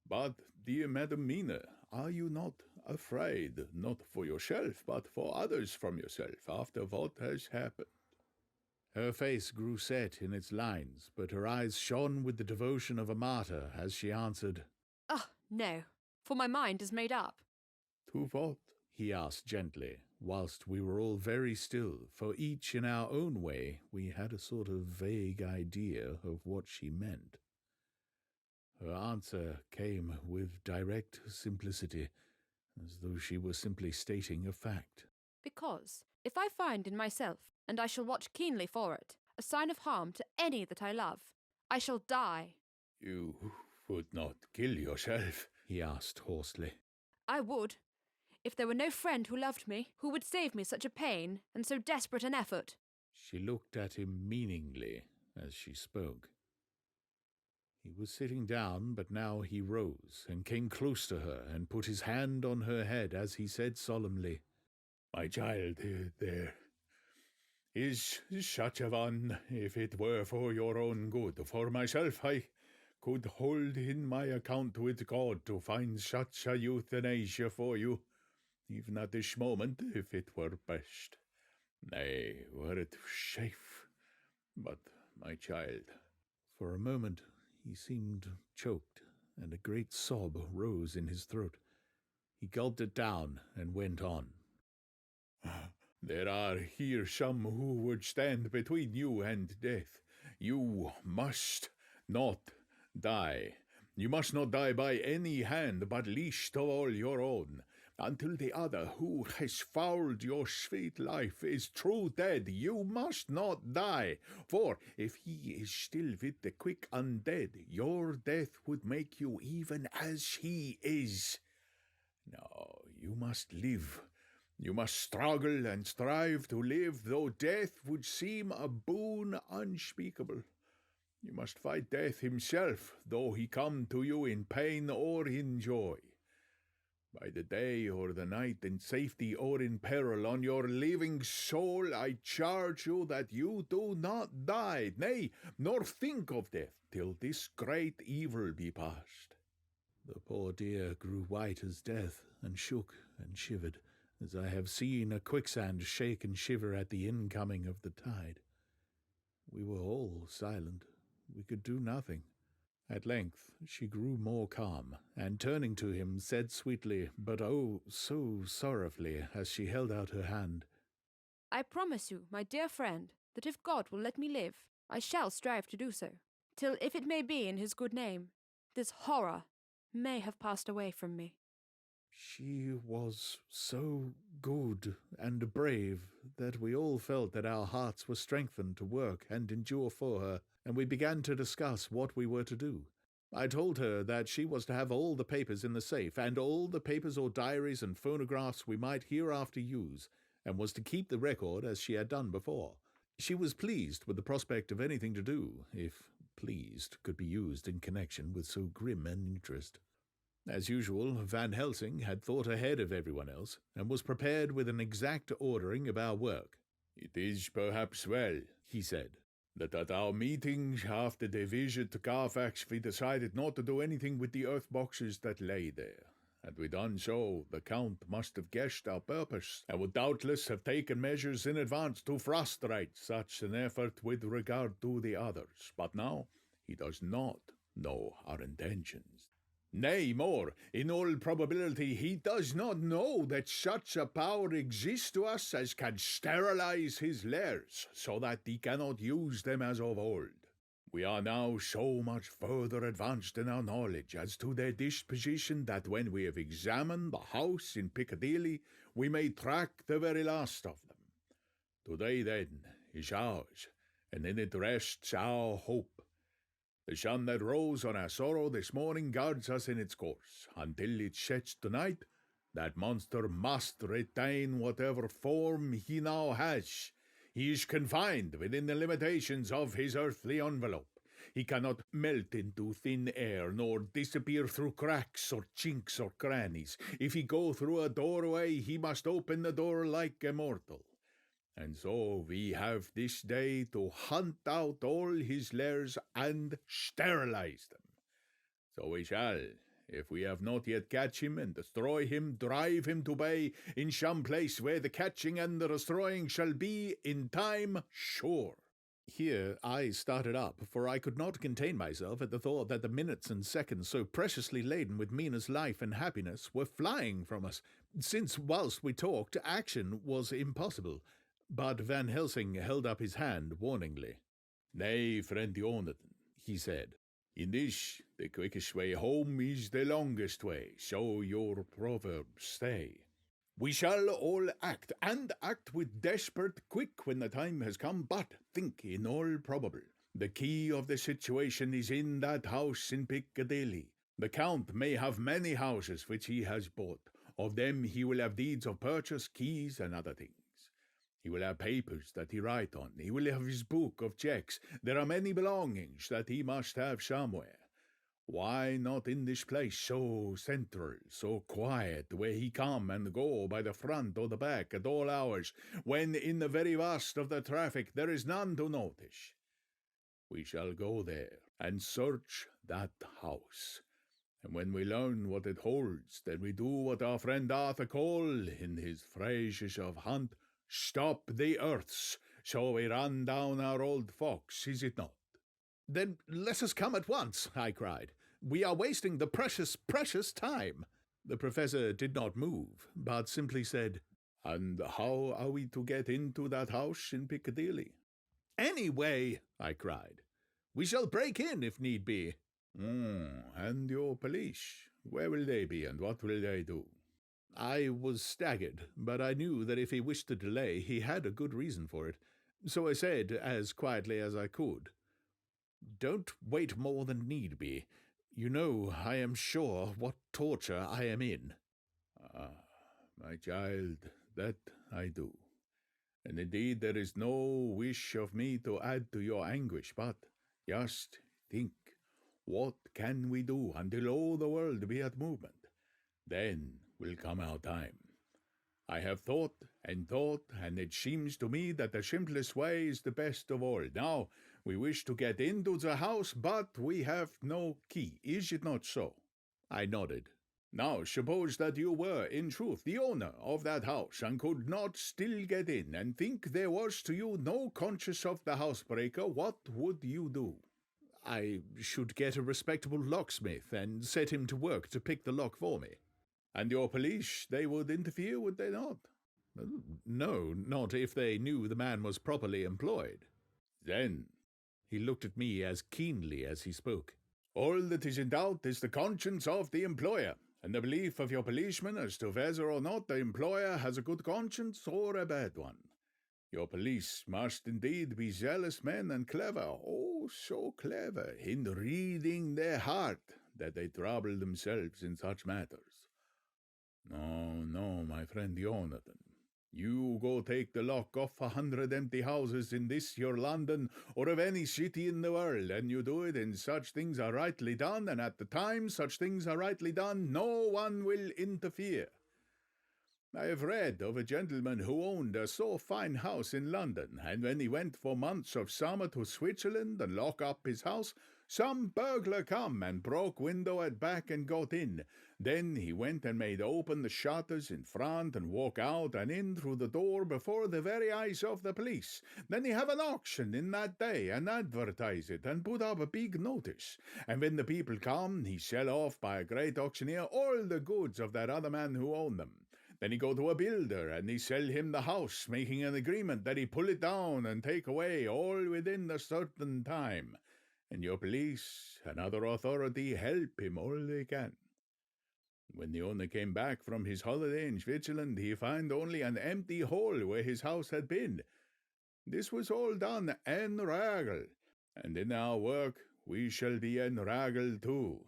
"But, dear Madam Mina, are you not afraid, not for yourself, but for others from yourself, after what has happened?" Her face grew set in its lines, but her eyes shone with the devotion of a martyr as she answered, "Ah, no, for my mind is made up." "To what?" he asked gently, whilst we were all very still, for each in our own way we had a sort of vague idea of what she meant. Her answer came with direct simplicity, as though she were simply stating a fact. "Because if I find in myself, and I shall watch keenly for it, a sign of harm to any that I love, I shall die." "You would not kill yourself?" he asked hoarsely. "I would, if there were no friend who loved me, who would save me such a pain and so desperate an effort." She looked at him meaningly as she spoke. He was sitting down, but now he rose and came close to her and put his hand on her head as he said solemnly, "My child, there is such a one, if it were for your own good. For myself, I could hold in my account with God to find such a euthanasia for you, even at this moment, if it were best. Nay, were it safe. But, my child—" For a moment he seemed choked, and a great sob rose in his throat. He gulped it down and went on. "There are here some who would stand between you and death. You must not die. You must not die by any hand, but least of all your own. Until the other, who has fouled your sweet life, is true dead, you must not die. For if he is still with the quick undead, your death would make you even as he is. No, you must live. You must struggle and strive to live, though death would seem a boon unspeakable. You must fight death himself, though he come to you in pain or in joy. By the day or the night, in safety or in peril, on your living soul I charge you that you do not die, nay, nor think of death, till this great evil be past." The poor dear grew white as death, and shook and shivered, as I have seen a quicksand shake and shiver at the incoming of the tide. We were all silent. We could do nothing. At length she grew more calm, and turning to him said sweetly, but oh, so sorrowfully, as she held out her hand, "I promise you, my dear friend, that if God will let me live, I shall strive to do so, till, if it may be in his good name, this horror may have passed away from me." She was so good and brave that we all felt that our hearts were strengthened to work and endure for her, and we began to discuss what we were to do. I told her that she was to have all the papers in the safe, and all the papers or diaries and phonographs we might hereafter use, and was to keep the record as she had done before. She was pleased with the prospect of anything to do, if pleased could be used in connection with so grim an interest. As usual, Van Helsing had thought ahead of everyone else, and was prepared with an exact ordering of our work. "It is perhaps well," he said, "that at our meeting after the visit to Carfax we decided not to do anything with the earth boxes that lay there. Had we done so, the Count must have guessed our purpose, and would doubtless have taken measures in advance to frustrate such an effort with regard to the others. But now he does not know our intentions. Nay, more, in all probability he does not know that such a power exists to us as can sterilize his lairs, so that he cannot use them as of old. We are now so much further advanced in our knowledge as to their disposition that when we have examined the house in Piccadilly, we may track the very last of them. Today, then, is ours, and in it rests our hope. The sun that rose on our sorrow this morning guards us in its course. Until it sets tonight, that monster must retain whatever form he now has. He is confined within the limitations of his earthly envelope. He cannot melt into thin air, nor disappear through cracks or chinks or crannies. If he go through a doorway, he must open the door like a mortal. And so we have this day to hunt out all his lairs and sterilize them. So we shall, if we have not yet catch him and destroy him, drive him to bay in some place where the catching and the destroying shall be in time sure. Here I started up, for I could not contain myself at the thought that the minutes and seconds so preciously laden with Mina's life and happiness were flying from us, since whilst we talked, action was impossible. But Van Helsing held up his hand warningly. "Nay, friend Jonathan," he said. "In this, the quickest way home is the longest way, so your proverbs say. We shall all act, and act with desperate quick when the time has come, but think in all probable. The key of the situation is in that house in Piccadilly. The Count may have many houses which he has bought. Of them he will have deeds of purchase, keys, and other things. He will have papers that he write on. He will have his book of checks. There are many belongings that he must have somewhere. Why not in this place so central, so quiet, where he come and go by the front or the back at all hours, when in the very vast of the traffic there is none to notice? We shall go there and search that house. And when we learn what it holds, then we do what our friend Arthur called, in his phrases of hunt, stop the earths, so we run down our old fox, is it not?" "Then let us come at once," I cried. "We are wasting the precious, precious time." The professor did not move, but simply said, "And how are we to get into that house in Piccadilly?" "Any way," I cried. "We shall break in if need be." And your police, where will they be, and what will they do?" I was staggered, but I knew that if he wished to delay, he had a good reason for it. So I said, as quietly as I could, "Don't wait more than need be. You know, I am sure, what torture I am in." "Ah, my child, that I do. And indeed there is no wish of me to add to your anguish, but just think, what can we do until all the world be at movement? Then will come our time. I have thought, and it seems to me that the simplest way is the best of all. Now, we wish to get into the house, but we have no key. Is it not so?" I nodded. "Now, suppose that you were, in truth, the owner of that house, and could not still get in, and think there was to you no conscience of the housebreaker, what would you do?" "I should get a respectable locksmith, and set him to work to pick the lock for me." "And your police, they would interfere, would they not?" "No, not if they knew the man was properly employed." "Then," he looked at me as keenly as he spoke, "all that is in doubt is the conscience of the employer, and the belief of your policeman as to whether or not the employer has a good conscience or a bad one. Your police must indeed be zealous men and clever, oh, so clever, in reading their heart, that they trouble themselves in such matters. No, my friend Jonathan. You go take the lock off 100 empty houses in this your London, or of any city in the world, and you do it, and such things are rightly done, and at the time such things are rightly done, no one will interfere. I have read of a gentleman who owned a so fine house in London, and when he went for months of summer to Switzerland and lock up his house, some burglar come and broke window at back and got in. Then he went and made open the shutters in front and walk out and in through the door before the very eyes of the police. Then he have an auction in that day and advertise it and put up a big notice. And when the people come, he sell off by a great auctioneer all the goods of that other man who owned them. Then he go to a builder, and he sell him the house, making an agreement that he pull it down and take away all within a certain time. And your police and other authority help him all they can. When the owner came back from his holiday in Switzerland, he found only an empty hole where his house had been. This was all done en règle, and in our work we shall be en règle too.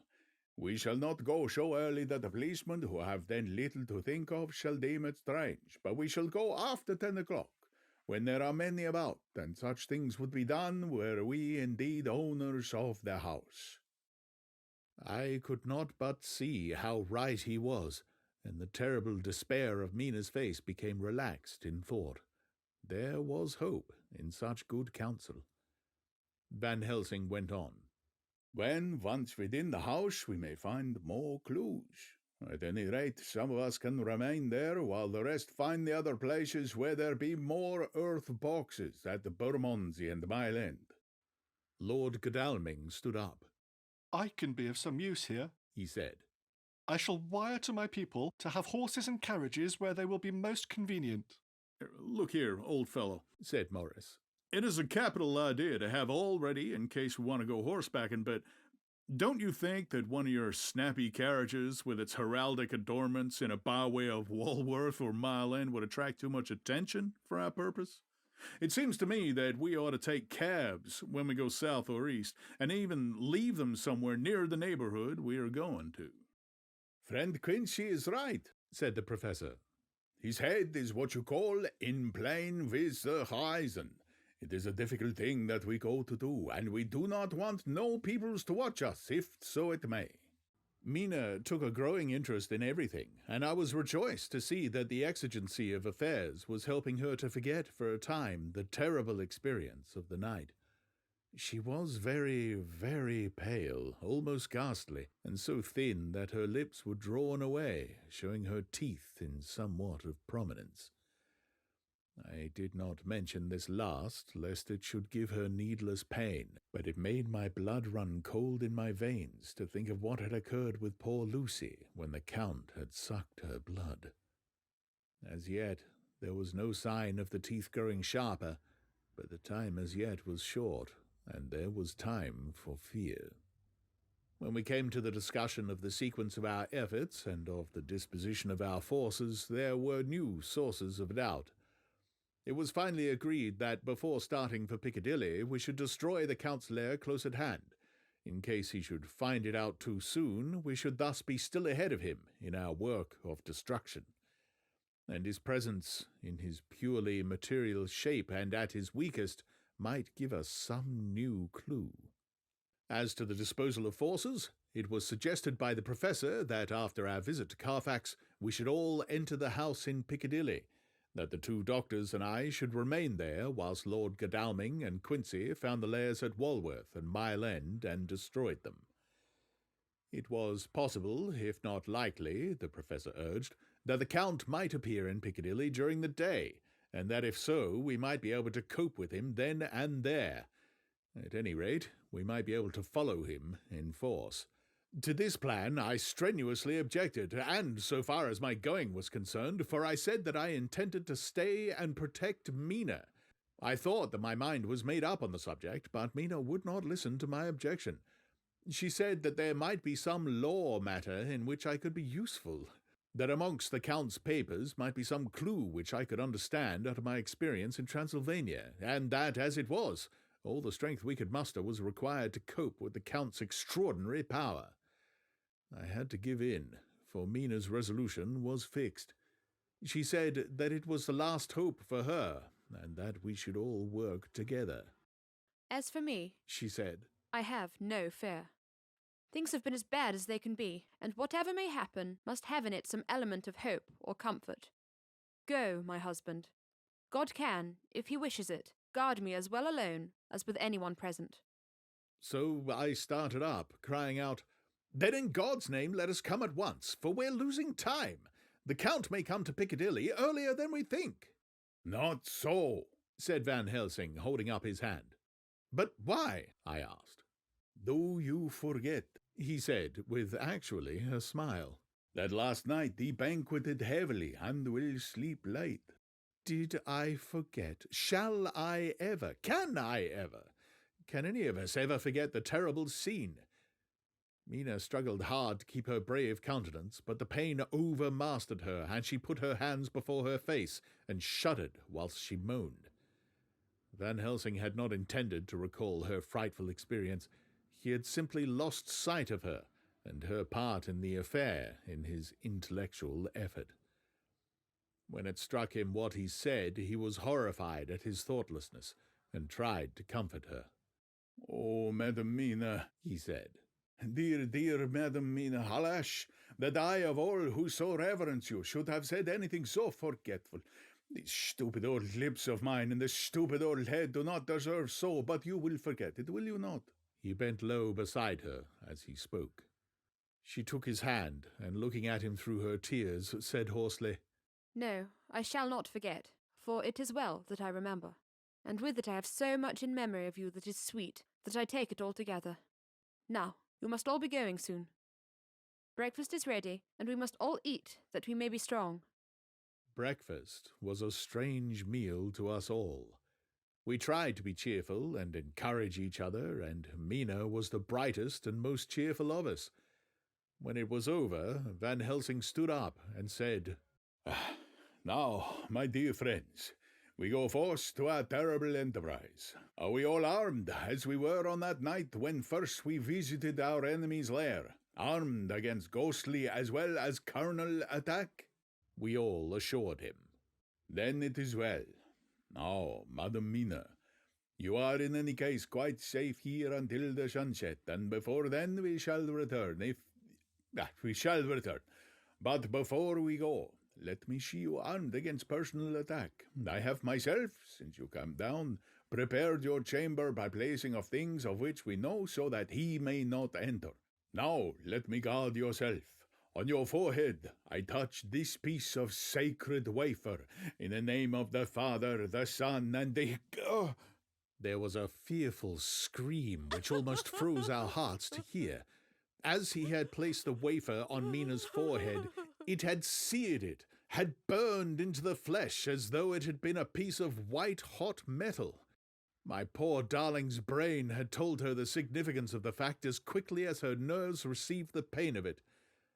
We shall not go so early that the policemen, who have then little to think of, shall deem it strange, but we shall go after 10 o'clock, when there are many about, and such things would be done were we indeed owners of the house." I could not but see how right he was, and the terrible despair of Mina's face became relaxed in thought. There was hope in such good counsel. Van Helsing went on. When once within the house, we may find more clues. At any rate, some of us can remain there, while the rest find the other places where there be more earth boxes at the Bermondsey and Mile End. Lord Godalming stood up. I can be of some use here, he said. I shall wire to my people to have horses and carriages where they will be most convenient. Look here, old fellow, said Morris. It is a capital idea to have all ready in case we want to go horsebacking, but don't you think that one of your snappy carriages with its heraldic adornments in a byway of Walworth or Mile End would attract too much attention for our purpose? It seems to me that we ought to take cabs when we go south or east, and even leave them somewhere near the neighborhood we are going to. Friend Quincy is right, said the professor. His head is what you call in plane with the horizon. It is a difficult thing that we go to do, and we do not want no peoples to watch us, if so it may. Mina took a growing interest in everything, and I was rejoiced to see that the exigency of affairs was helping her to forget for a time the terrible experience of the night. She was very, very pale, almost ghastly, and so thin that her lips were drawn away, showing her teeth in somewhat of prominence. I did not mention this last, lest it should give her needless pain, but it made my blood run cold in my veins to think of what had occurred with poor Lucy when the Count had sucked her blood. As yet, there was no sign of the teeth growing sharper, but the time as yet was short, and there was time for fear. When we came to the discussion of the sequence of our efforts and of the disposition of our forces, there were new sources of doubt. It was finally agreed that before starting for Piccadilly we should destroy the Count's lair close at hand. In case he should find it out too soon, we should thus be still ahead of him in our work of destruction. And his presence, in his purely material shape and at his weakest, might give us some new clue. As to the disposal of forces, it was suggested by the professor that after our visit to Carfax we should all enter the house in Piccadilly, that the two doctors and I should remain there whilst Lord Godalming and Quincy found the lairs at Walworth and Mile End and destroyed them. It was possible, if not likely, the professor urged, that the Count might appear in Piccadilly during the day, and that if so, we might be able to cope with him then and there. At any rate, we might be able to follow him in force. To this plan I strenuously objected, and so far as my going was concerned, for I said that I intended to stay and protect Mina. I thought that my mind was made up on the subject, but Mina would not listen to my objection. She said that there might be some law matter in which I could be useful, that amongst the Count's papers might be some clue which I could understand out of my experience in Transylvania, and that, as it was, all the strength we could muster was required to cope with the Count's extraordinary power. I had to give in, for Mina's resolution was fixed. She said that it was the last hope for her, and that we should all work together. As for me, she said, I have no fear. Things have been as bad as they can be, and whatever may happen must have in it some element of hope or comfort. Go, my husband. God can, if he wishes it, guard me as well alone as with anyone present. So I started up, crying out, Then in God's name let us come at once, for we're losing time. The Count may come to Piccadilly earlier than we think. Not so, said Van Helsing, holding up his hand. But why? I asked. Do you forget, he said, with actually a smile, that last night he banqueted heavily and will sleep late? Did I forget? Shall I ever? Can I ever? Can any of us ever forget the terrible scene? Mina struggled hard to keep her brave countenance, but the pain overmastered her, and she put her hands before her face and shuddered whilst she moaned. Van Helsing had not intended to recall her frightful experience. He had simply lost sight of her and her part in the affair in his intellectual effort. When it struck him what he said, he was horrified at his thoughtlessness and tried to comfort her. Oh, Madam Mina, he said. Dear, dear Madam Mina, alas, that I of all who so reverence you should have said anything so forgetful. These stupid old lips of mine and this stupid old head do not deserve so, but you will forget it, will you not? He bent low beside her as he spoke. She took his hand, and looking at him through her tears, said hoarsely, No, I shall not forget, for it is well that I remember, and with it I have so much in memory of you that is sweet, that I take it all together. Now, you must all be going soon. Breakfast is ready, and we must all eat, that we may be strong. Breakfast was a strange meal to us all. We tried to be cheerful and encourage each other, and Mina was the brightest and most cheerful of us. When it was over, Van Helsing stood up and said, Now, my dear friends, we go forth to our terrible enterprise. Are we all armed, as we were on that night when first we visited our enemy's lair, armed against ghostly as well as carnal attack? We all assured him. Then it is well. Now, Madam Mina, you are in any case quite safe here until the sunset, and before then we shall return, we shall return. But before we go, let me see you armed against personal attack. I have myself, since you come down, prepared your chamber by placing of things of which we know, so that he may not enter. Now let me guard yourself. On your forehead I touch this piece of sacred wafer, in the name of the Father, the Son, and the... There was a fearful scream which almost froze our hearts to hear. As he had placed the wafer on Mina's forehead, it had seared it, had burned into the flesh as though it had been a piece of white-hot metal. My poor darling's brain had told her the significance of the fact as quickly as her nerves received the pain of it,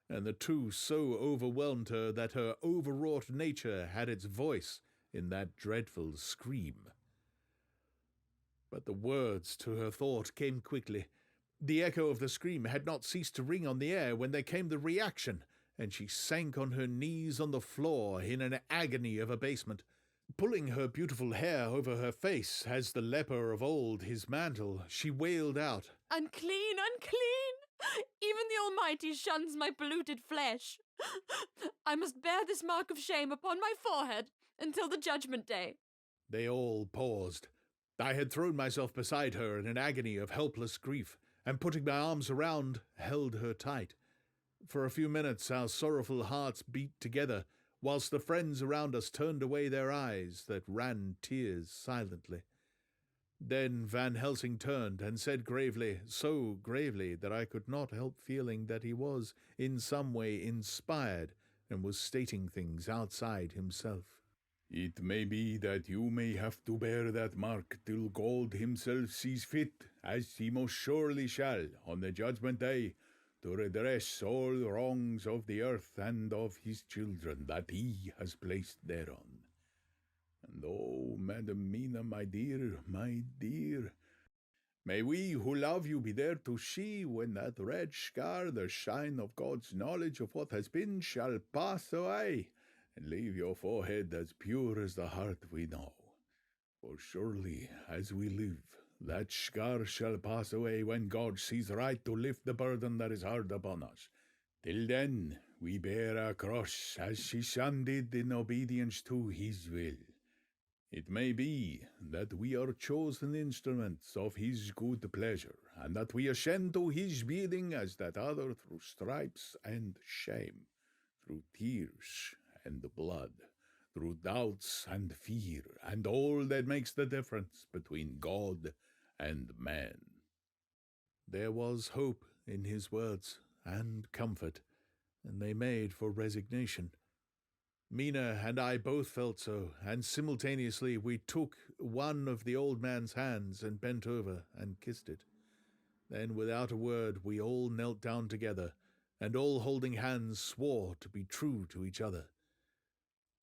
and the two so overwhelmed her that her overwrought nature had its voice in that dreadful scream. But the words to her thought came quickly. The echo of the scream had not ceased to ring on the air when there came the reaction, and she sank on her knees on the floor in an agony of abasement. Pulling her beautiful hair over her face, as the leper of old his mantle, she wailed out, Unclean, unclean! Even the Almighty shuns my polluted flesh. I must bear this mark of shame upon my forehead until the judgment day. They all paused. I had thrown myself beside her in an agony of helpless grief, and putting my arms around, held her tight. For a few minutes our sorrowful hearts beat together, whilst the friends around us turned away their eyes that ran tears silently. Then Van Helsing turned and said gravely, so gravely that I could not help feeling that he was in some way inspired and was stating things outside himself. It may be that you may have to bear that mark till God himself sees fit, as he most surely shall, on the judgment day, to redress all wrongs of the earth and of his children that he has placed thereon. And oh, Madam Mina, my dear, may we who love you be there to see when that red scar, the shine of God's knowledge of what has been, shall pass away, and leave your forehead as pure as the heart we know. For surely, as we live, that scar shall pass away when God sees right to lift the burden that is hard upon us. Till then, we bear our cross as his Son did in obedience to his will. It may be that we are chosen instruments of his good pleasure, and that we ascend to his bidding as that other through stripes and shame, through tears and blood, through doubts and fear, and all that makes the difference between God and man. There was hope in his words, and comfort, and they made for resignation. Mina and I both felt so, and simultaneously we took one of the old man's hands and bent over and kissed it. Then, without a word, we all knelt down together, and all holding hands swore to be true to each other.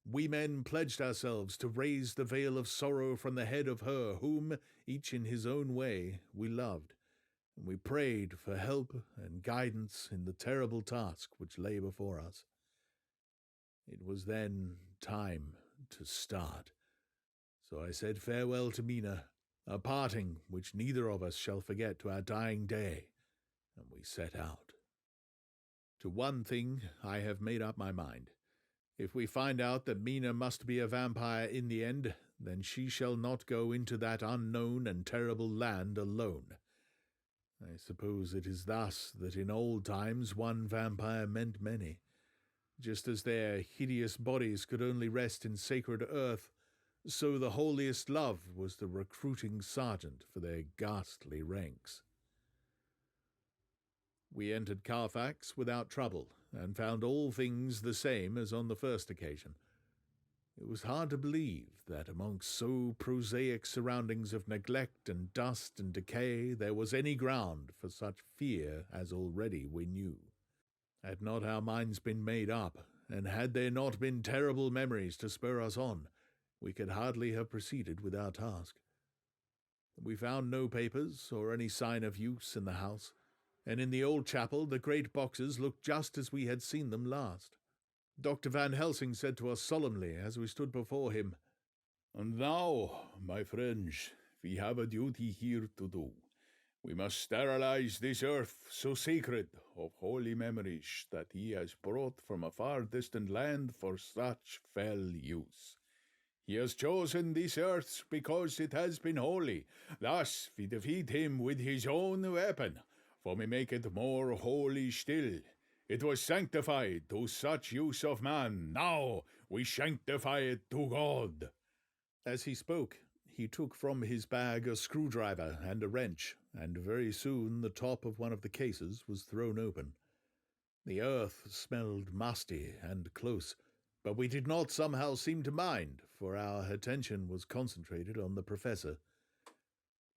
We men pledged ourselves to raise the veil of sorrow from the head of her whom, each in his own way, we loved, and we prayed for help and guidance in the terrible task which lay before us. It was then time to start. So I said farewell to Mina, a parting which neither of us shall forget to our dying day, and we set out. To one thing I have made up my mind. If we find out that Mina must be a vampire in the end, then she shall not go into that unknown and terrible land alone. I suppose it is thus that in old times one vampire meant many. Just as their hideous bodies could only rest in sacred earth, so the holiest love was the recruiting sergeant for their ghastly ranks. We entered Carfax without trouble, and found all things the same as on the first occasion. It was hard to believe that amongst so prosaic surroundings of neglect and dust and decay there was any ground for such fear as already we knew. Had not our minds been made up, and had there not been terrible memories to spur us on, we could hardly have proceeded with our task. We found no papers or any sign of use in the house, and in the old chapel the great boxes looked just as we had seen them last. Dr. Van Helsing said to us solemnly as we stood before him, "And now, my friends, we have a duty here to do. We must sterilize this earth so sacred of holy memories that he has brought from a far distant land for such fell use. He has chosen this earth because it has been holy. Thus we defeat him with his own weapon, for we make it more holy still. It was sanctified to such use of man. Now we sanctify it to God." As he spoke, he took from his bag a screwdriver and a wrench, and very soon the top of one of the cases was thrown open. The earth smelled musty and close, but we did not somehow seem to mind, for our attention was concentrated on the professor.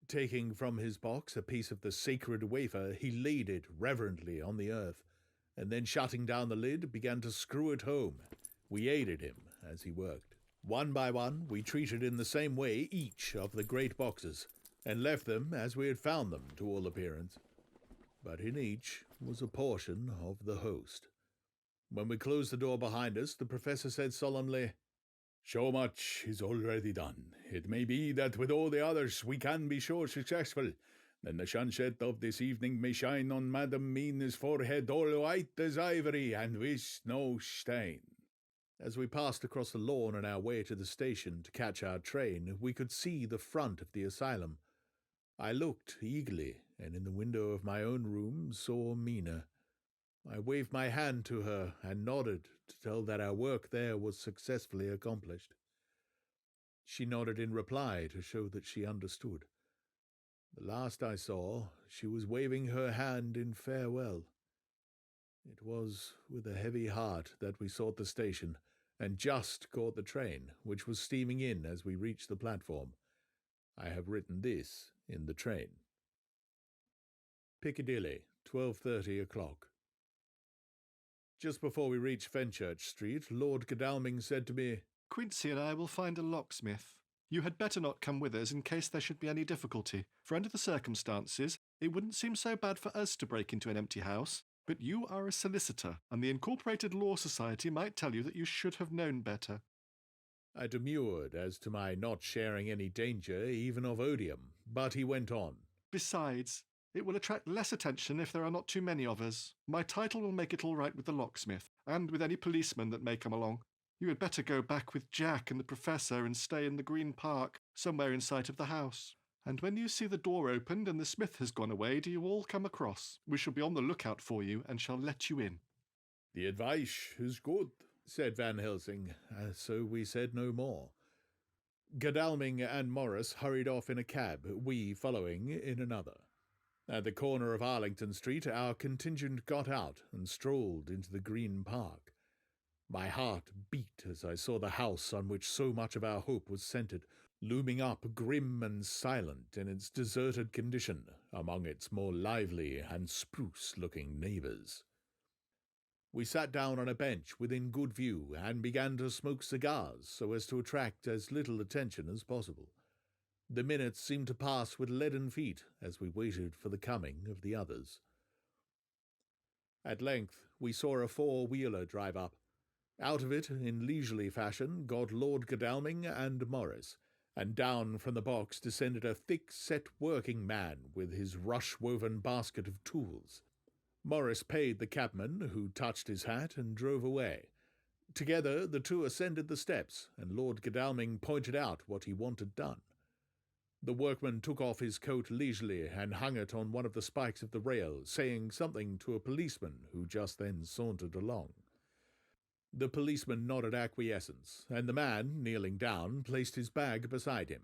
Taking from his box a piece of the sacred wafer, he laid it reverently on the earth, and then shutting down the lid, began to screw it home. We aided him as he worked. One by one, we treated in the same way each of the great boxes, and left them as we had found them, to all appearance. But in each was a portion of the host. When we closed the door behind us, the professor said solemnly, "So much is already done. It may be that with all the others we can be sure successful. Then the sunset of this evening may shine on Madame Mina's forehead all white as ivory and with no stain." As we passed across the lawn on our way to the station to catch our train, we could see the front of the asylum. I looked eagerly, and in the window of my own room saw Mina. I waved my hand to her and nodded to tell that our work there was successfully accomplished. She nodded in reply to show that she understood. The last I saw, she was waving her hand in farewell. It was with a heavy heart that we sought the station, and just caught the train, which was steaming in as we reached the platform. I have written this in the train. Piccadilly, 12:30 o'clock. Just before we reached Fenchurch Street, Lord Godalming said to me, "Quincy and I will find a locksmith. You had better not come with us in case there should be any difficulty, for under the circumstances, it wouldn't seem so bad for us to break into an empty house. But you are a solicitor, and the Incorporated Law Society might tell you that you should have known better." I demurred as to my not sharing any danger, even of odium, but he went on. "Besides, it will attract less attention if there are not too many of us. My title will make it all right with the locksmith, and with any policeman that may come along. You had better go back with Jack and the Professor and stay in the Green Park, somewhere in sight of the house. And when you see the door opened and the smith has gone away, do you all come across. We shall be on the lookout for you and shall let you in." "The advice is good," said Van Helsing, so we said no more. Godalming and Morris hurried off in a cab, we following in another. At the corner of Arlington Street, our contingent got out and strolled into the Green Park. My heart beat as I saw the house on which so much of our hope was centred, looming up grim and silent in its deserted condition among its more lively and spruce-looking neighbours. We sat down on a bench within good view and began to smoke cigars so as to attract as little attention as possible. The minutes seemed to pass with leaden feet as we waited for the coming of the others. At length we saw a four-wheeler drive up. Out of it, in leisurely fashion, got Lord Godalming and Morris, and down from the box descended a thick-set working man with his rush-woven basket of tools. Morris paid the cabman, who touched his hat and drove away. Together the two ascended the steps, and Lord Godalming pointed out what he wanted done. The workman took off his coat leisurely and hung it on one of the spikes of the rail, saying something to a policeman who just then sauntered along. The policeman nodded acquiescence, and the man, kneeling down, placed his bag beside him.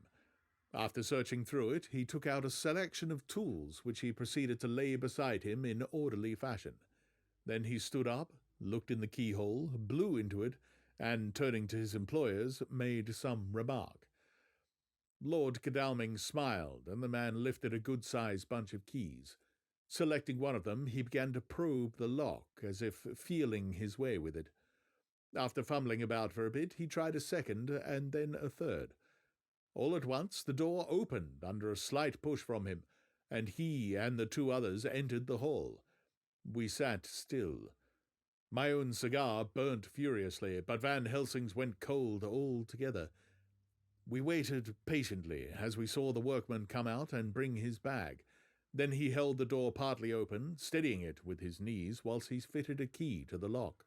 After searching through it, he took out a selection of tools which he proceeded to lay beside him in orderly fashion. Then he stood up, looked in the keyhole, blew into it, and, turning to his employers, made some remark. Lord Godalming smiled, and the man lifted a good-sized bunch of keys. Selecting one of them, he began to probe the lock, as if feeling his way with it. After fumbling about for a bit, he tried a second, and then a third. All at once the door opened under a slight push from him, and he and the two others entered the hall. We sat still. My own cigar burnt furiously, but Van Helsing's went cold altogether. We waited patiently as we saw the workman come out and bring his bag. Then he held the door partly open, steadying it with his knees whilst he fitted a key to the lock.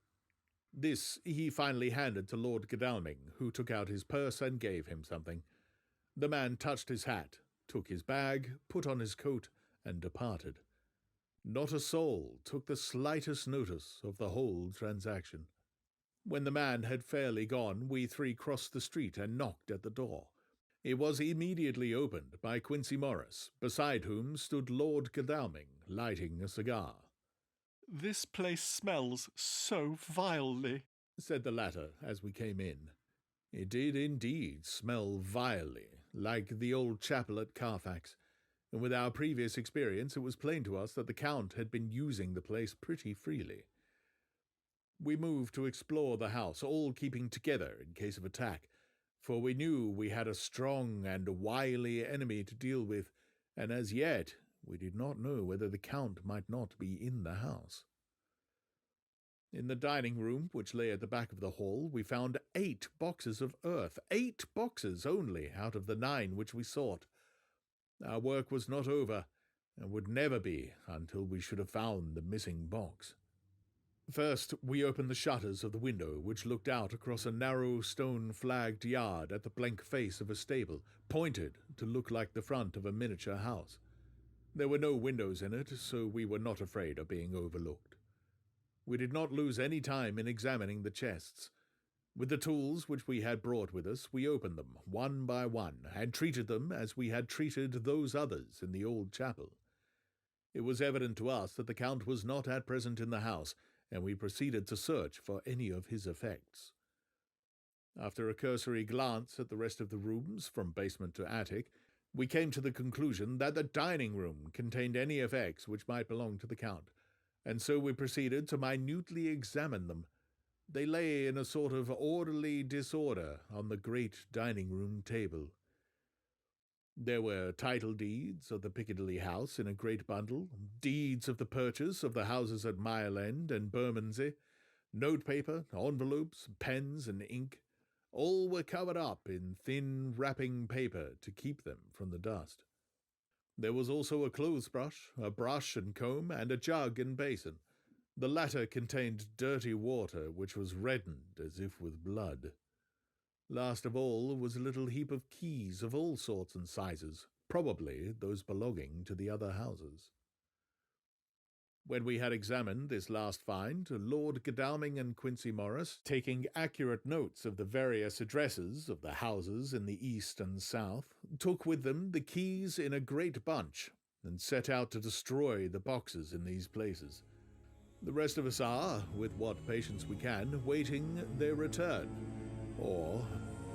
This he finally handed to Lord Godalming, who took out his purse and gave him something. The man touched his hat, took his bag, put on his coat, and departed. Not a soul took the slightest notice of the whole transaction. When the man had fairly gone, we three crossed the street and knocked at the door. It was immediately opened by Quincy Morris, beside whom stood Lord Godalming, lighting a cigar. "This place smells so vilely," said the latter as we came in. It did indeed smell vilely, like the old chapel at Carfax, and with our previous experience it was plain to us that the Count had been using the place pretty freely. We moved to explore the house, all keeping together in case of attack, for we knew we had a strong and wily enemy to deal with, and as yet we did not know whether the Count might not be in the house. In the dining room, which lay at the back of the hall, we found 8 boxes of earth, 8 boxes only out of the 9 which we sought. Our work was not over, and would never be until we should have found the missing box. First, we opened the shutters of the window, which looked out across a narrow stone-flagged yard at the blank face of a stable, pointed to look like the front of a miniature house. There were no windows in it, so we were not afraid of being overlooked. We did not lose any time in examining the chests. With the tools which we had brought with us, we opened them, one by one, and treated them as we had treated those others in the old chapel. It was evident to us that the Count was not at present in the house, and we proceeded to search for any of his effects. After a cursory glance at the rest of the rooms, from basement to attic, we came to the conclusion that the dining room contained any effects which might belong to the Count, and so we proceeded to minutely examine them. They lay in a sort of orderly disorder on the great dining-room table. There were title deeds of the Piccadilly house in a great bundle, deeds of the purchase of the houses at Mile End and Bermondsey, notepaper, envelopes, pens, and ink. All were covered up in thin wrapping paper to keep them from the dust. There was also a clothes-brush, a brush and comb, and a jug and basin. The latter contained dirty water, which was reddened as if with blood. Last of all was a little heap of keys of all sorts and sizes, probably those belonging to the other houses. When we had examined this last find, Lord Godalming and Quincy Morris, taking accurate notes of the various addresses of the houses in the east and south, took with them the keys in a great bunch, and set out to destroy the boxes in these places. The rest of us are, with what patience we can, waiting their return, or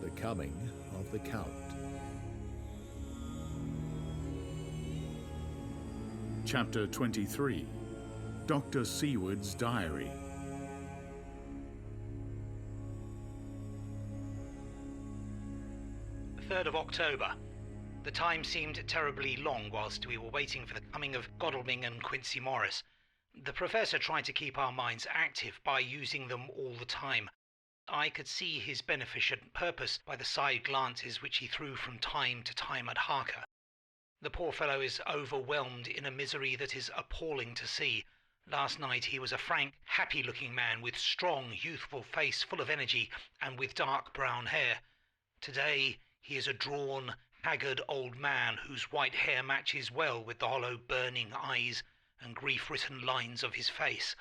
the coming of the Count. Chapter 23. Dr. Seward's Diary. The 3rd of October. The time seemed terribly long whilst we were waiting for the coming of Godalming and Quincy Morris. The Professor tried to keep our minds active by using them all the time. I could see his beneficent purpose by the side glances which he threw from time to time at Harker. The poor fellow is overwhelmed in a misery that is appalling to see, Last night he was a frank, happy-looking man with strong, youthful face full of energy and with dark brown hair. Today he is a drawn, haggard old man whose white hair matches well with the hollow, burning eyes and grief-written lines of his face.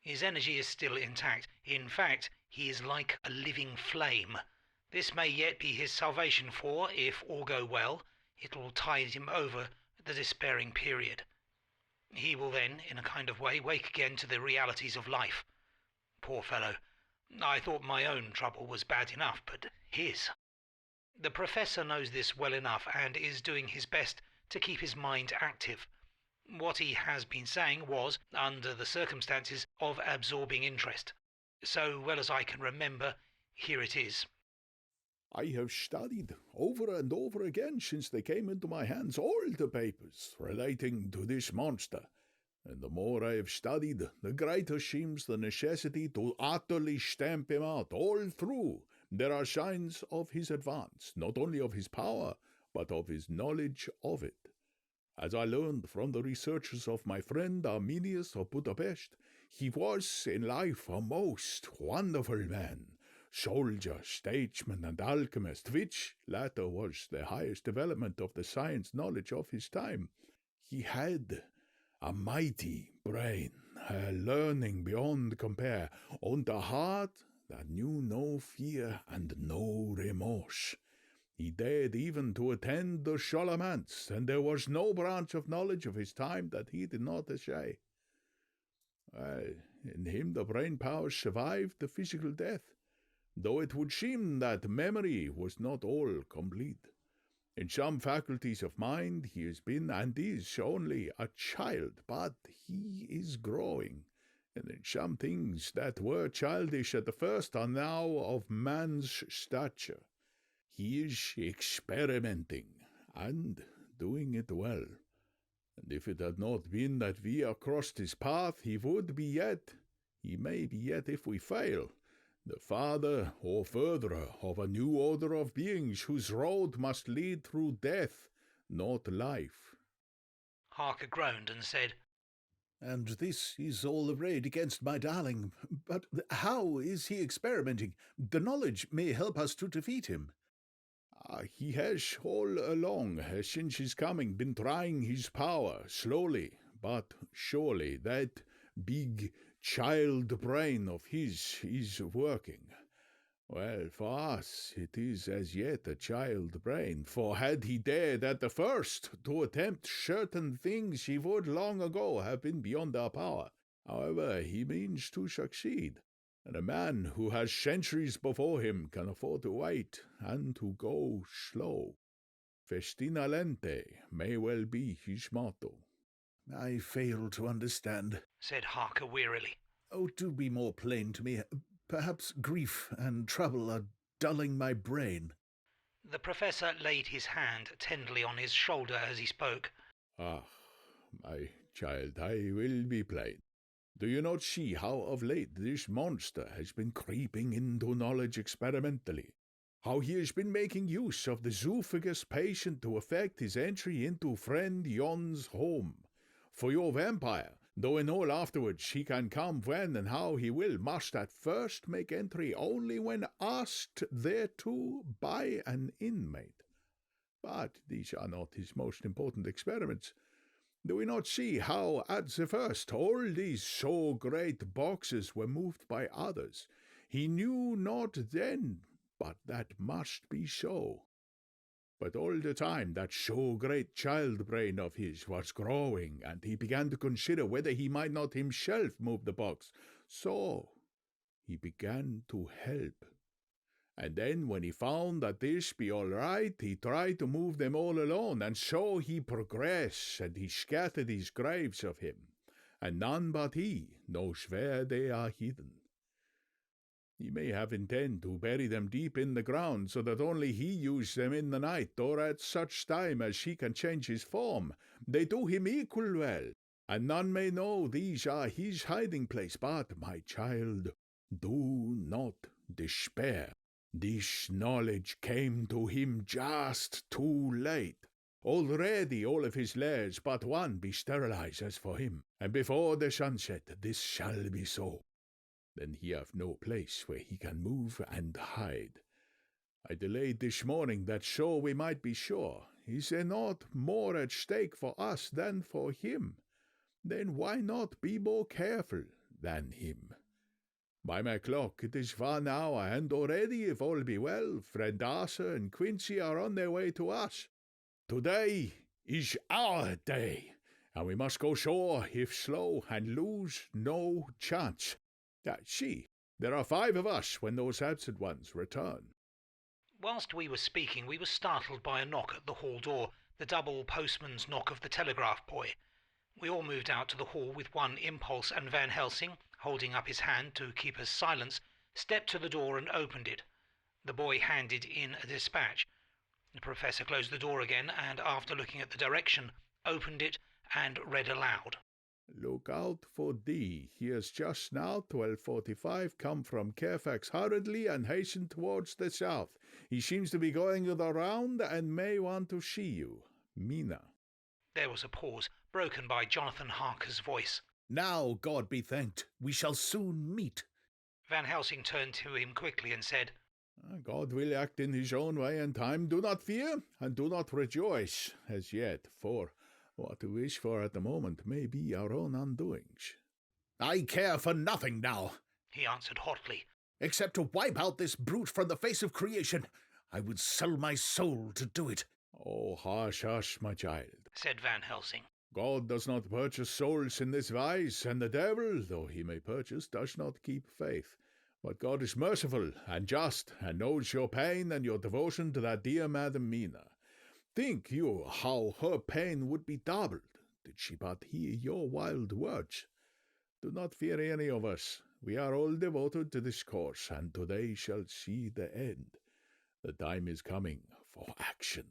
His energy is still intact. In fact, he is like a living flame. This may yet be his salvation, for, if all go well, it will tide him over the despairing period. He will then, in a kind of way, wake again to the realities of life. Poor fellow. I thought my own trouble was bad enough, but his. The Professor knows this well enough and is doing his best to keep his mind active. What he has been saying was, under the circumstances, of absorbing interest. So well as I can remember, here it is. I have studied over and over again since they came into my hands all the papers relating to this monster, and the more I have studied, the greater seems the necessity to utterly stamp him out all through. There are signs of his advance, not only of his power, but of his knowledge of it. As I learned from the researches of my friend Arminius of Budapest, he was in life a most wonderful man, soldier, statesman, and alchemist, which latter was the highest development of the science knowledge of his time. He had a mighty brain, a learning beyond compare, and a heart that knew no fear and no remorse. He dared even to attend the Charlemagne's, and there was no branch of knowledge of his time that he did not essay. In him the brain powers survived the physical death, though it would seem that memory was not all complete. In some faculties of mind he has been and is only a child, but he is growing, and in some things that were childish at the first are now of man's stature. He is experimenting, and doing it well. And if it had not been that we have crossed his path, he may be yet if we fail, the father or furtherer of a new order of beings whose road must lead through death, not life. Harker groaned and said, And this is all the raid against my darling. But how is he experimenting? The knowledge may help us to defeat him. He has all along, since his coming, been trying his power, slowly but surely. That big child brain of his is working. Well, for us it is as yet a child brain, for had he dared at the first to attempt certain things, he would long ago have been beyond our power. However, he means to succeed, and a man who has centuries before him can afford to wait and to go slow. Festina lente may well be his motto. I fail to understand, said Harker wearily. Oh, do be more plain to me. Perhaps grief and trouble are dulling my brain. The Professor laid his hand tenderly on his shoulder as he spoke. Ah, my child, I will be plain. Do you not see how of late this monster has been creeping into knowledge experimentally? How he has been making use of the zoophagous patient to effect his entry into friend Yon's home? For your vampire, though in all afterwards he can come when and how he will, must at first make entry only when asked thereto by an inmate. But these are not his most important experiments. Do we not see how at the first all these so great boxes were moved by others? He knew not then, but that must be so. But all the time that so great child brain of his was growing, and he began to consider whether he might not himself move the box. So he began to help. And then when he found that this be all right, he tried to move them all alone, and so he progressed, and he scattered his graves of him, and none but he knows where they are hidden. He may have intent to bury them deep in the ground, so that only he use them in the night, or at such time as he can change his form. They do him equal well, and none may know these are his hiding place. But, my child, do not despair. This knowledge came to him just too late. Already all of his lairs but one be sterilized as for him, and before the sunset this shall be so. Then he have no place where he can move and hide. I delayed this morning that so we might be sure. Is there not more at stake for us than for him? Then why not be more careful than him? By my clock it is 1 hour, and already, if all be well, friend Arthur and Quincy are on their way to us. Today is our day, and we must go sure if slow and lose no chance. See, there are 5 of us when those absent ones return. Whilst we were speaking, we were startled by a knock at the hall door, the double postman's knock of the telegraph boy. We all moved out to the hall with one impulse, and Van Helsing, holding up his hand to keep us silence, stepped to the door and opened it. The boy handed in a dispatch. The professor closed the door again, and after looking at the direction, opened it and read aloud. Look out for D. He has just now, 12:45, come from Fairfax hurriedly and hastened towards the south. He seems to be going the round and may want to see you. Mina. There was a pause, broken by Jonathan Harker's voice. Now, God be thanked, we shall soon meet. Van Helsing turned to him quickly and said, God will act in his own way and time. Do not fear, and do not rejoice as yet, for what we wish for at the moment may be our own undoings. I care for nothing now, he answered hotly, except to wipe out this brute from the face of creation. I would sell my soul to do it. Oh, hush, hush, my child, said Van Helsing. God does not purchase souls in this wise, and the devil, though he may purchase, does not keep faith. But God is merciful and just, and knows your pain and your devotion to that dear Madam Mina. Think you how her pain would be doubled, did she but hear your wild words. Do not fear any of us. We are all devoted to this course, and today shall see the end. The time is coming for action.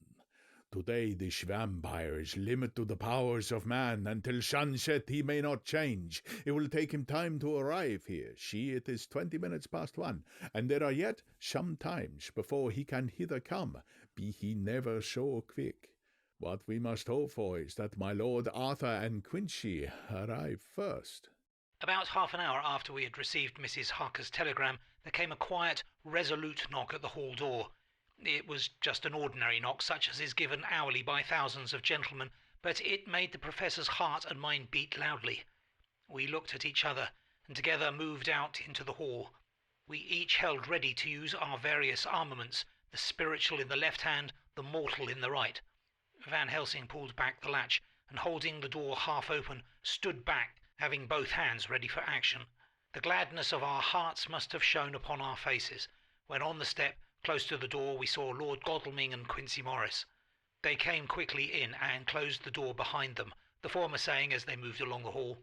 Today this vampire is limited to the powers of man. Until sunset he may not change. It will take him time to arrive here. See, it is 20 minutes past 1, and there are yet some times before he can hither come, be he never so quick. What we must hope for is that my Lord Arthur and Quincy arrive first. About half an hour after we had received Mrs. Harker's telegram, there came a quiet, resolute knock at the hall door. It was just an ordinary knock, such as is given hourly by thousands of gentlemen, but it made the professor's heart and mind beat loudly. We looked at each other, and together moved out into the hall. We each held ready to use our various armaments, the spiritual in the left hand, the mortal in the right. Van Helsing pulled back the latch, and holding the door half open, stood back, having both hands ready for action. The gladness of our hearts must have shone upon our faces, when on the step, close to the door, we saw Lord Godalming and Quincy Morris. They came quickly in and closed the door behind them, the former saying as they moved along the hall,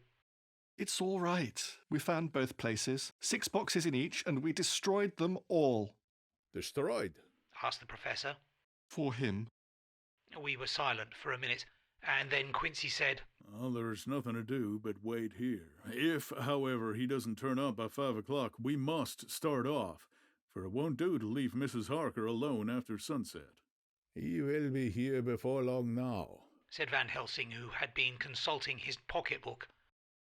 It's all right. We found both places, 6 boxes in each, and we destroyed them all. Destroyed? Asked the professor. For him. We were silent for a minute, and then Quincy said, Well, there's nothing to do but wait here. If, however, he doesn't turn up by 5 o'clock, we must start off. For it won't do to leave Mrs. Harker alone after sunset. He will be here before long now, said Van Helsing, who had been consulting his pocketbook.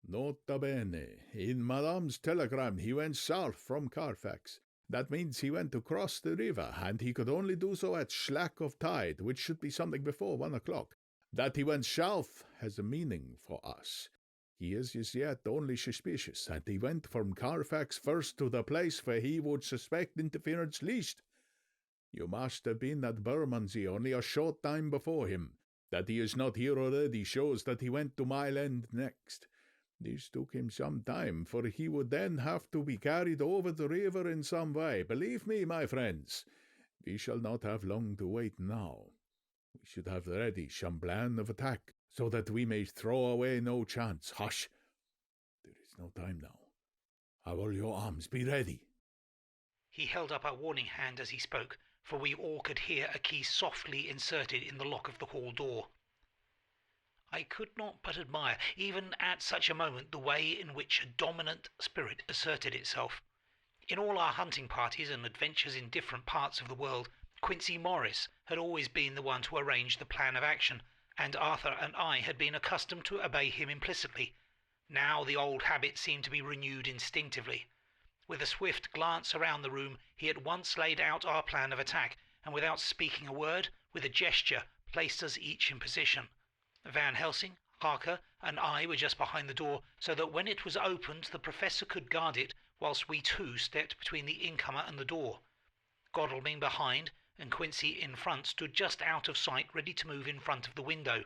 Nota bene. In Madame's telegram he went south from Carfax. That means he went to cross the river, and he could only do so at slack of tide, which should be something before 1 o'clock. That he went south has a meaning for us. He is as yet only suspicious, and he went from Carfax first to the place where he would suspect interference least. You must have been at Bermondsey only a short time before him. That he is not here already shows that he went to Mile End next. This took him some time, for he would then have to be carried over the river in some way. Believe me, my friends, we shall not have long to wait now. We should have ready some plan of attack, so that we may throw away no chance. Hush! There is no time now. Have all your arms be ready. He held up a warning hand as he spoke, for we all could hear a key softly inserted in the lock of the hall door. I could not but admire, even at such a moment, the way in which a dominant spirit asserted itself. In all our hunting parties and adventures in different parts of the world, Quincy Morris had always been the one to arrange the plan of action, and Arthur and I had been accustomed to obey him implicitly. Now the old habit seemed to be renewed instinctively. With a swift glance around the room, he at once laid out our plan of attack, and without speaking a word, with a gesture, placed us each in position. Van Helsing, Harker, and I were just behind the door, so that when it was opened the Professor could guard it, whilst we two stepped between the incomer and the door. Godalming behind, and Quincy in front, stood just out of sight, ready to move in front of the window.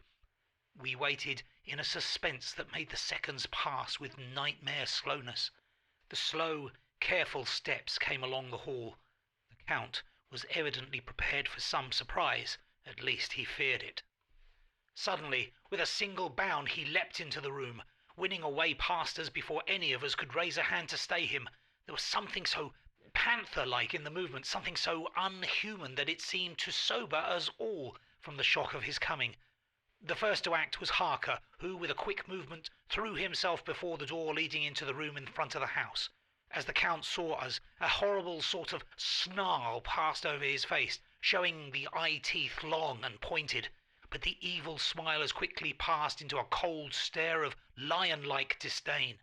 We waited in a suspense that made the seconds pass with nightmare slowness. The slow, careful steps came along the hall. The Count was evidently prepared for some surprise, at least he feared it. Suddenly, with a single bound, he leapt into the room, winning a way past us before any of us could raise a hand to stay him. There was something so panther-like in the movement, something so unhuman that it seemed to sober us all from the shock of his coming. The first to act was Harker, who, with a quick movement, threw himself before the door leading into the room in front of the house. As the Count saw us, a horrible sort of snarl passed over his face, showing the eye-teeth long and pointed, but the evil smile as quickly passed into a cold stare of lion-like disdain.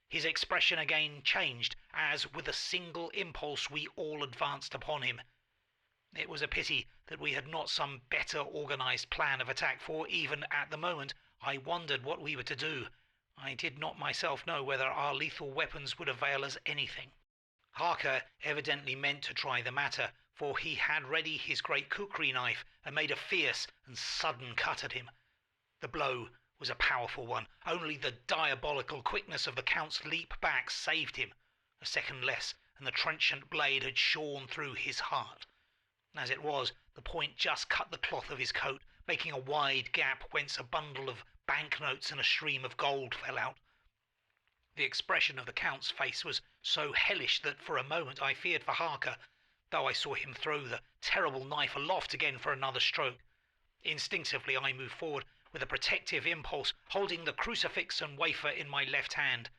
His expression again changed, as, with a single impulse, we all advanced upon him. It was a pity that we had not some better organised plan of attack, for even at the moment I wondered what we were to do. I did not myself know whether our lethal weapons would avail us anything. Harker evidently meant to try the matter, for he had ready his great kukri knife and made a fierce and sudden cut at him. The blow was a powerful one. Only the diabolical quickness of the Count's leap back saved him. A second less, and the trenchant blade had shorn through his heart. As it was, the point just cut the cloth of his coat, making a wide gap whence a bundle of banknotes and a stream of gold fell out. The expression of the Count's face was so hellish that for a moment I feared for Harker, though I saw him throw the terrible knife aloft again for another stroke. Instinctively I moved forward with a protective impulse, holding the crucifix and wafer in my left hand.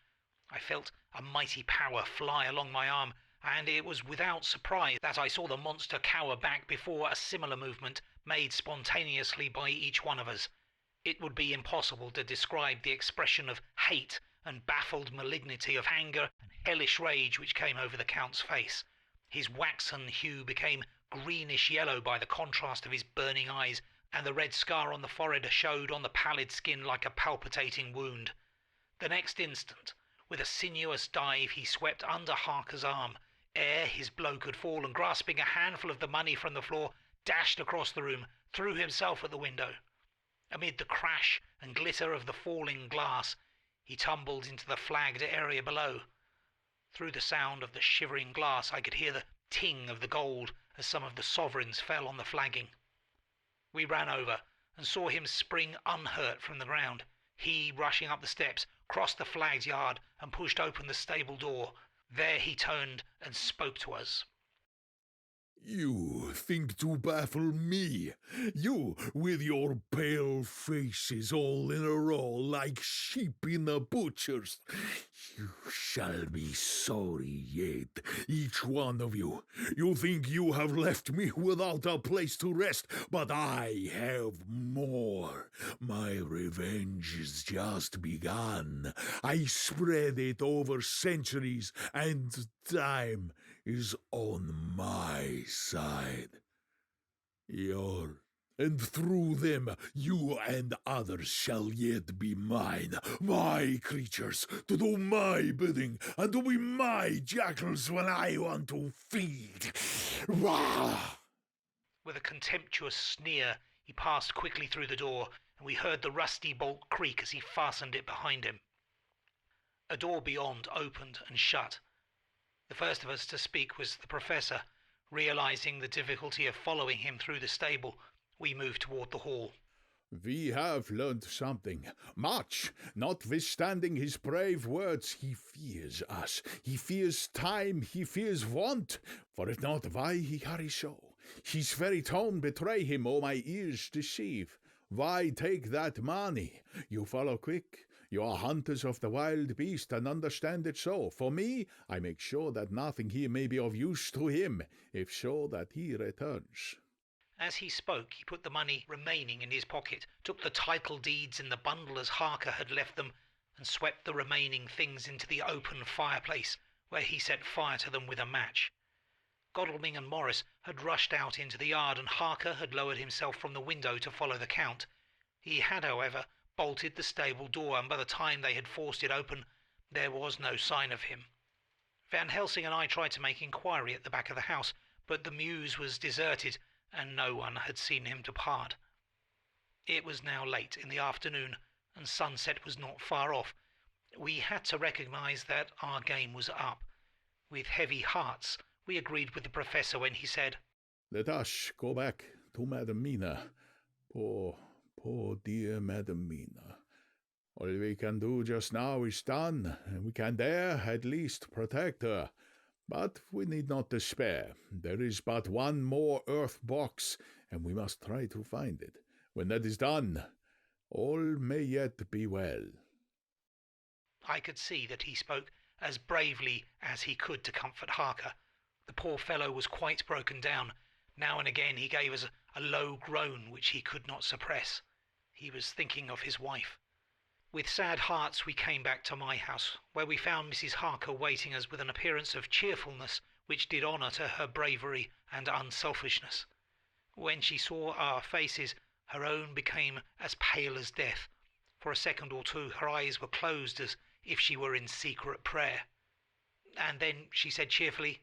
I felt a mighty power fly along my arm, and it was without surprise that I saw the monster cower back before a similar movement made spontaneously by each one of us. It would be impossible to describe the expression of hate and baffled malignity, of anger and hellish rage which came over the Count's face. His waxen hue became greenish-yellow by the contrast of his burning eyes, and the red scar on the forehead showed on the pallid skin like a palpitating wound. The next instant, with a sinuous dive, he swept under Harker's arm, ere his blow could fall, and grasping a handful of the money from the floor, dashed across the room, threw himself at the window. Amid the crash and glitter of the falling glass, he tumbled into the flagged area below. Through the sound of the shivering glass I could hear the ting of the gold as some of the sovereigns fell on the flagging. We ran over and saw him spring unhurt from the ground. He, rushing up the steps, crossed the flagged yard and pushed open the stable door. There he turned and spoke to us. You think to baffle me? You, with your pale faces all in a row like sheep in a butcher's. You shall be sorry yet, each one of you. You think you have left me without a place to rest, but I have more. My revenge is just begun. I spread it over centuries, and time is on my side. And through them, you and others shall yet be mine, my creatures, to do my bidding, and to be my jackals when I want to feed. Rah! With a contemptuous sneer, he passed quickly through the door, and we heard the rusty bolt creak as he fastened it behind him. A door beyond opened and shut. The first of us to speak was the Professor. Realizing the difficulty of following him through the stable, we moved toward the hall. We have learned something, much. Notwithstanding his brave words, he fears us. He fears time, he fears want. For if not, why he hurry so? His very tone betray him, or my ears deceive. Why take that money? You follow quick. You are hunters of the wild beast, and understand it so. For me, I make sure that nothing here may be of use to him, if so that he returns. As he spoke, he put the money remaining in his pocket, took the title deeds in the bundle as Harker had left them, and swept the remaining things into the open fireplace, where he set fire to them with a match. Godalming and Morris had rushed out into the yard, and Harker had lowered himself from the window to follow the Count. He had, however, bolted the stable door, and by the time they had forced it open, there was no sign of him. Van Helsing and I tried to make inquiry at the back of the house, but the mews was deserted, and no one had seen him depart. It was now late in the afternoon, and sunset was not far off. We had to recognise that our game was up. With heavy hearts, we agreed with the Professor when he said, "Let us go back to Madam Mina. Poor dear Madam Mina. All we can do just now is done, and we can there at least protect her. But we need not despair. There is but one more earth box, and we must try to find it. When that is done, all may yet be well." I could see that he spoke as bravely as he could to comfort Harker. The poor fellow was quite broken down. Now and again he gave us a low groan which he could not suppress. He was thinking of his wife. With sad hearts we came back to my house, where we found Mrs. Harker waiting us with an appearance of cheerfulness which did honour to her bravery and unselfishness. When she saw our faces, her own became as pale as death. For a second or two her eyes were closed as if she were in secret prayer. And then she said cheerfully,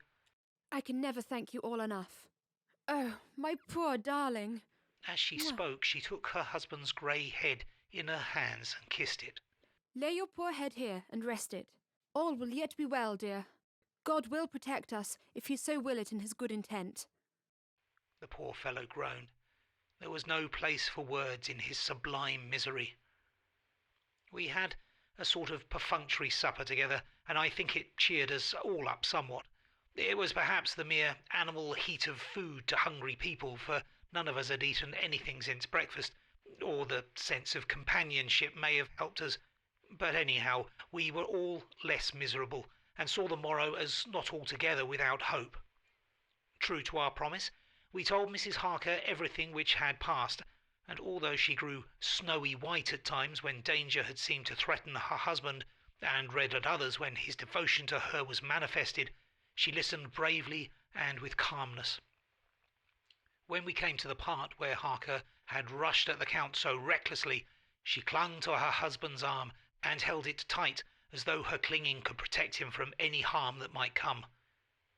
"I can never thank you all enough. Oh, my poor darling." As she spoke, she took her husband's grey head in her hands and kissed it. "Lay your poor head here and rest it. All will yet be well, dear. God will protect us if he so will it in his good intent." The poor fellow groaned. There was no place for words in his sublime misery. We had a sort of perfunctory supper together, and I think it cheered us all up somewhat. It was perhaps the mere animal heat of food to hungry people, for none of us had eaten anything since breakfast, or the sense of companionship may have helped us. But anyhow, we were all less miserable, and saw the morrow as not altogether without hope. True to our promise, we told Mrs. Harker everything which had passed, and although she grew snowy white at times when danger had seemed to threaten her husband, and red at others when his devotion to her was manifested, she listened bravely and with calmness. When we came to the part where Harker had rushed at the Count so recklessly, she clung to her husband's arm and held it tight, as though her clinging could protect him from any harm that might come.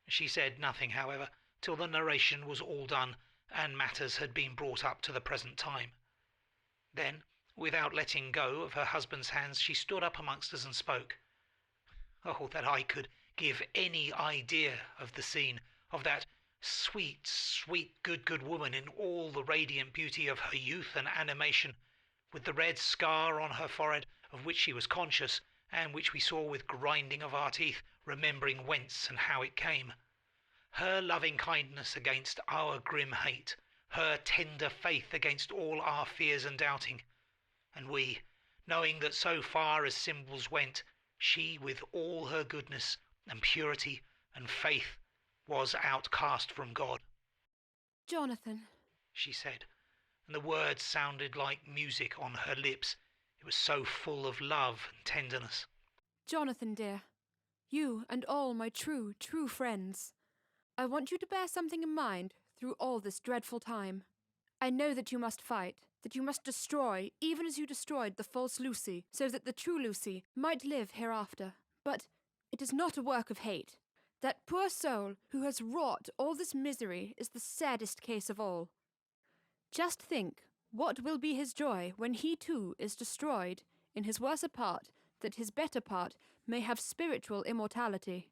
She said nothing, however, till the narration was all done, and matters had been brought up to the present time. Then, without letting go of her husband's hands, she stood up amongst us and spoke. Oh, that I could give any idea of the scene, of that sweet, sweet, good woman in all the radiant beauty of her youth and animation, with the red scar on her forehead of which she was conscious, and which we saw with grinding of our teeth, remembering whence and how it came. Her loving kindness against our grim hate, her tender faith against all our fears and doubting, and we, knowing that so far as symbols went, she with all her goodness and purity and faith was outcast from God. "Jonathan," she said, and the words sounded like music on her lips. It was so full of love and tenderness. "Jonathan, dear, you and all my true, true friends, I want you to bear something in mind through all this dreadful time. I know that you must fight, that you must destroy, even as you destroyed the false Lucy, so that the true Lucy might live hereafter. But it is not a work of hate. That poor soul who has wrought all this misery is the saddest case of all. Just think what will be his joy when he too is destroyed, in his worser part, that his better part may have spiritual immortality.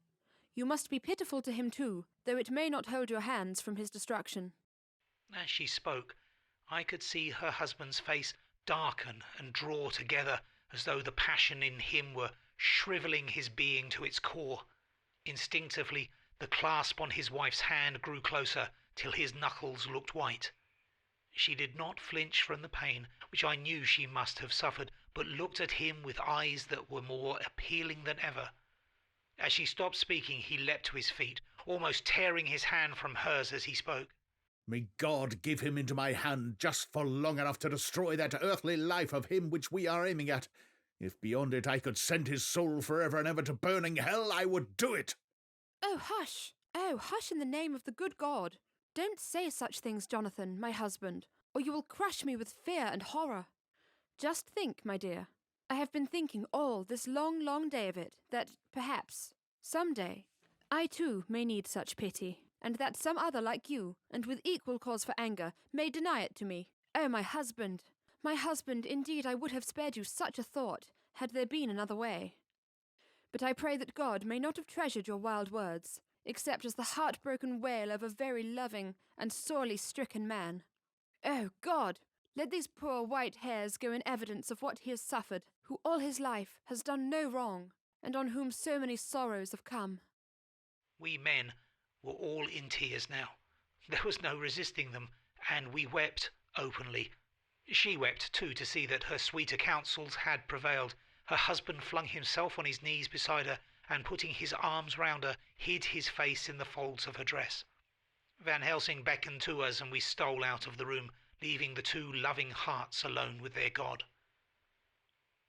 You must be pitiful to him too, though it may not hold your hands from his destruction." As she spoke, I could see her husband's face darken and draw together, as though the passion in him were shrivelling his being to its core. Instinctively, the clasp on his wife's hand grew closer, till his knuckles looked white. She did not flinch from the pain, which I knew she must have suffered, but looked at him with eyes that were more appealing than ever. As she stopped speaking, he leapt to his feet, almost tearing his hand from hers as he spoke. May God give him into my hand just for long enough to destroy that earthly life of him which we are aiming at. If beyond it I could send his soul forever and ever to burning hell, I would do it. Oh, hush! Oh, hush in the name of the good God! Don't say such things, Jonathan, my husband, or you will crush me with fear and horror. Just think, my dear. I have been thinking all this long, long day of it, that perhaps, some day, I too may need such pity, and that some other like you, and with equal cause for anger, may deny it to me. Oh, my husband! My husband, indeed I would have spared you such a thought, had there been another way. But I pray that God may not have treasured your wild words, except as the heartbroken wail of a very loving and sorely stricken man. Oh, God! Let these poor white hairs go in evidence of what he has suffered, who all his life has done no wrong, and on whom so many sorrows have come. We men were all in tears now. There was no resisting them, and we wept openly. She wept too to see that her sweeter counsels had prevailed. Her husband flung himself on his knees beside her, and putting his arms round her, hid his face in the folds of her dress. Van Helsing beckoned to us, and we stole out of the room, leaving the two loving hearts alone with their God.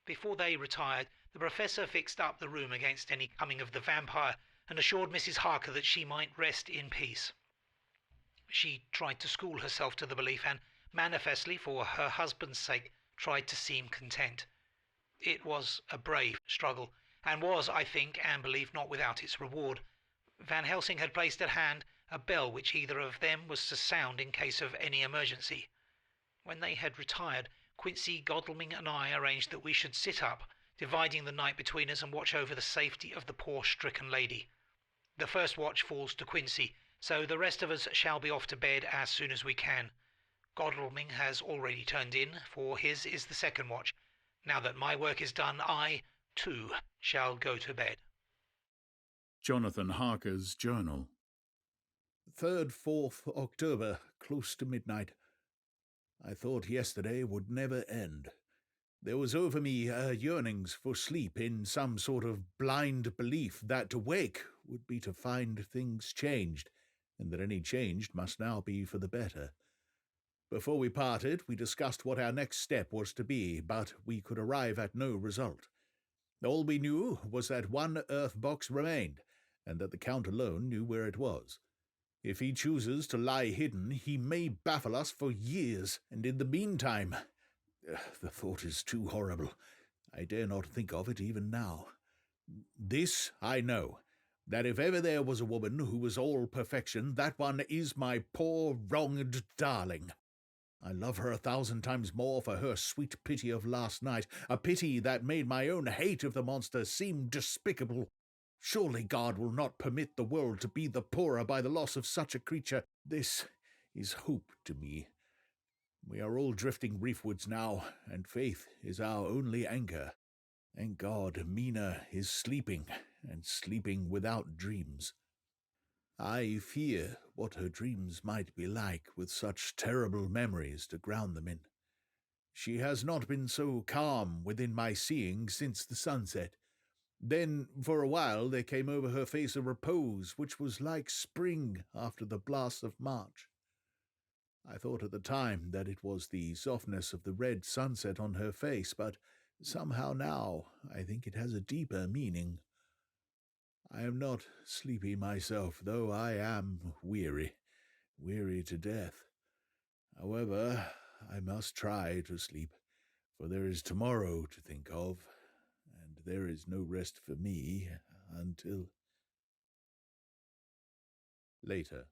Before they retired, the Professor fixed up the room against any coming of the vampire, and assured Mrs. Harker that she might rest in peace. She tried to school herself to the belief, and manifestly for her husband's sake tried to seem content. It was a brave struggle, and was, I think, and believe, not without its reward. Van Helsing had placed at hand a bell which either of them was to sound in case of any emergency. When they had retired, Quincy, Godalming and I arranged that we should sit up, dividing the night between us, and watch over the safety of the poor stricken lady. The first watch falls to Quincy, so the rest of us shall be off to bed as soon as we can. Godalming has already turned in, for his is the second watch. Now that my work is done, I, too, shall go to bed. Jonathan Harker's Journal. 3rd, 4th October, close to midnight. I thought yesterday would never end. There was over me yearnings for sleep, in some sort of blind belief that to wake would be to find things changed, and that any changed must now be for the better. Before we parted, we discussed what our next step was to be, but we could arrive at no result. All we knew was that one earth box remained, and that the Count alone knew where it was. If he chooses to lie hidden, he may baffle us for years, and in the meantime... the thought is too horrible. I dare not think of it even now. This I know, that if ever there was a woman who was all perfection, that one is my poor wronged darling. I love her 1,000 times more for her sweet pity of last night, a pity that made my own hate of the monster seem despicable. Surely God will not permit the world to be the poorer by the loss of such a creature. This is hope to me. We are all drifting reefwards now, and faith is our only anchor. Thank God Mina is sleeping, and sleeping without dreams. I fear what her dreams might be like, with such terrible memories to ground them in. She has not been so calm within my seeing since the sunset. Then, for a while, there came over her face a repose which was like spring after the blasts of March. I thought at the time that it was the softness of the red sunset on her face, but somehow now I think it has a deeper meaning. I am not sleepy myself, though I am weary to death. However, I must try to sleep, for there is tomorrow to think of, and there is no rest for me until... Later.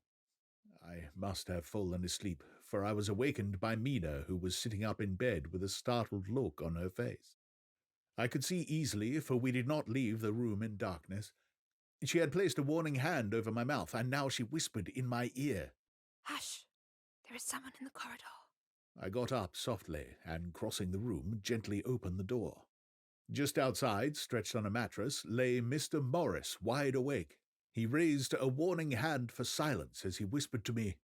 I must have fallen asleep, for I was awakened by Mina, who was sitting up in bed with a startled look on her face. I could see easily, for we did not leave the room in darkness. She had placed a warning hand over my mouth, and now she whispered in my ear. Hush! There is someone in the corridor. I got up softly, and crossing the room, gently opened the door. Just outside, stretched on a mattress, lay Mr. Morris, wide awake. He raised a warning hand for silence as he whispered to me,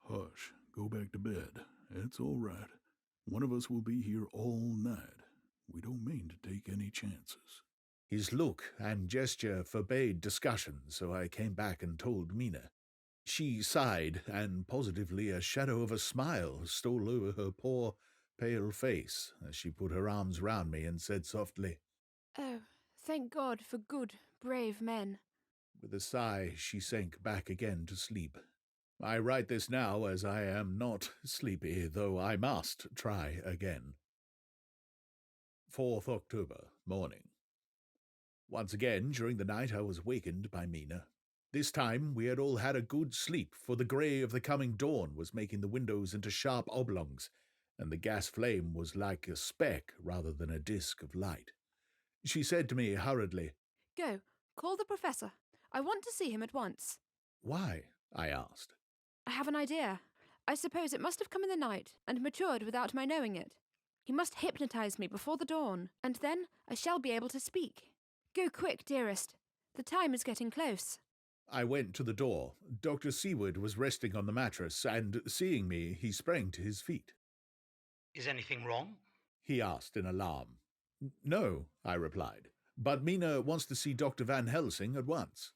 "Hush, go back to bed. It's all right. One of us will be here all night. We don't mean to take any chances." His look and gesture forbade discussion, so I came back and told Mina. She sighed, and positively a shadow of a smile stole over her poor, pale face as she put her arms round me and said softly, "Oh, thank God for good, brave men." With a sigh, she sank back again to sleep. I write this now as I am not sleepy, though I must try again. 4th October, morning. Once again, during the night, I was wakened by Mina. This time we had all had a good sleep, for the grey of the coming dawn was making the windows into sharp oblongs, and the gas flame was like a speck rather than a disk of light. She said to me hurriedly, "Go, call the professor. I want to see him at once." "Why?" I asked. "I have an idea. I suppose it must have come in the night and matured without my knowing it. He must hypnotize me before the dawn, and then I shall be able to speak. Go quick, dearest. The time is getting close." I went to the door. Dr. Seward was resting on the mattress, and seeing me, he sprang to his feet. "Is anything wrong?" he asked in alarm. "No," I replied, "but Mina wants to see Dr. Van Helsing at once."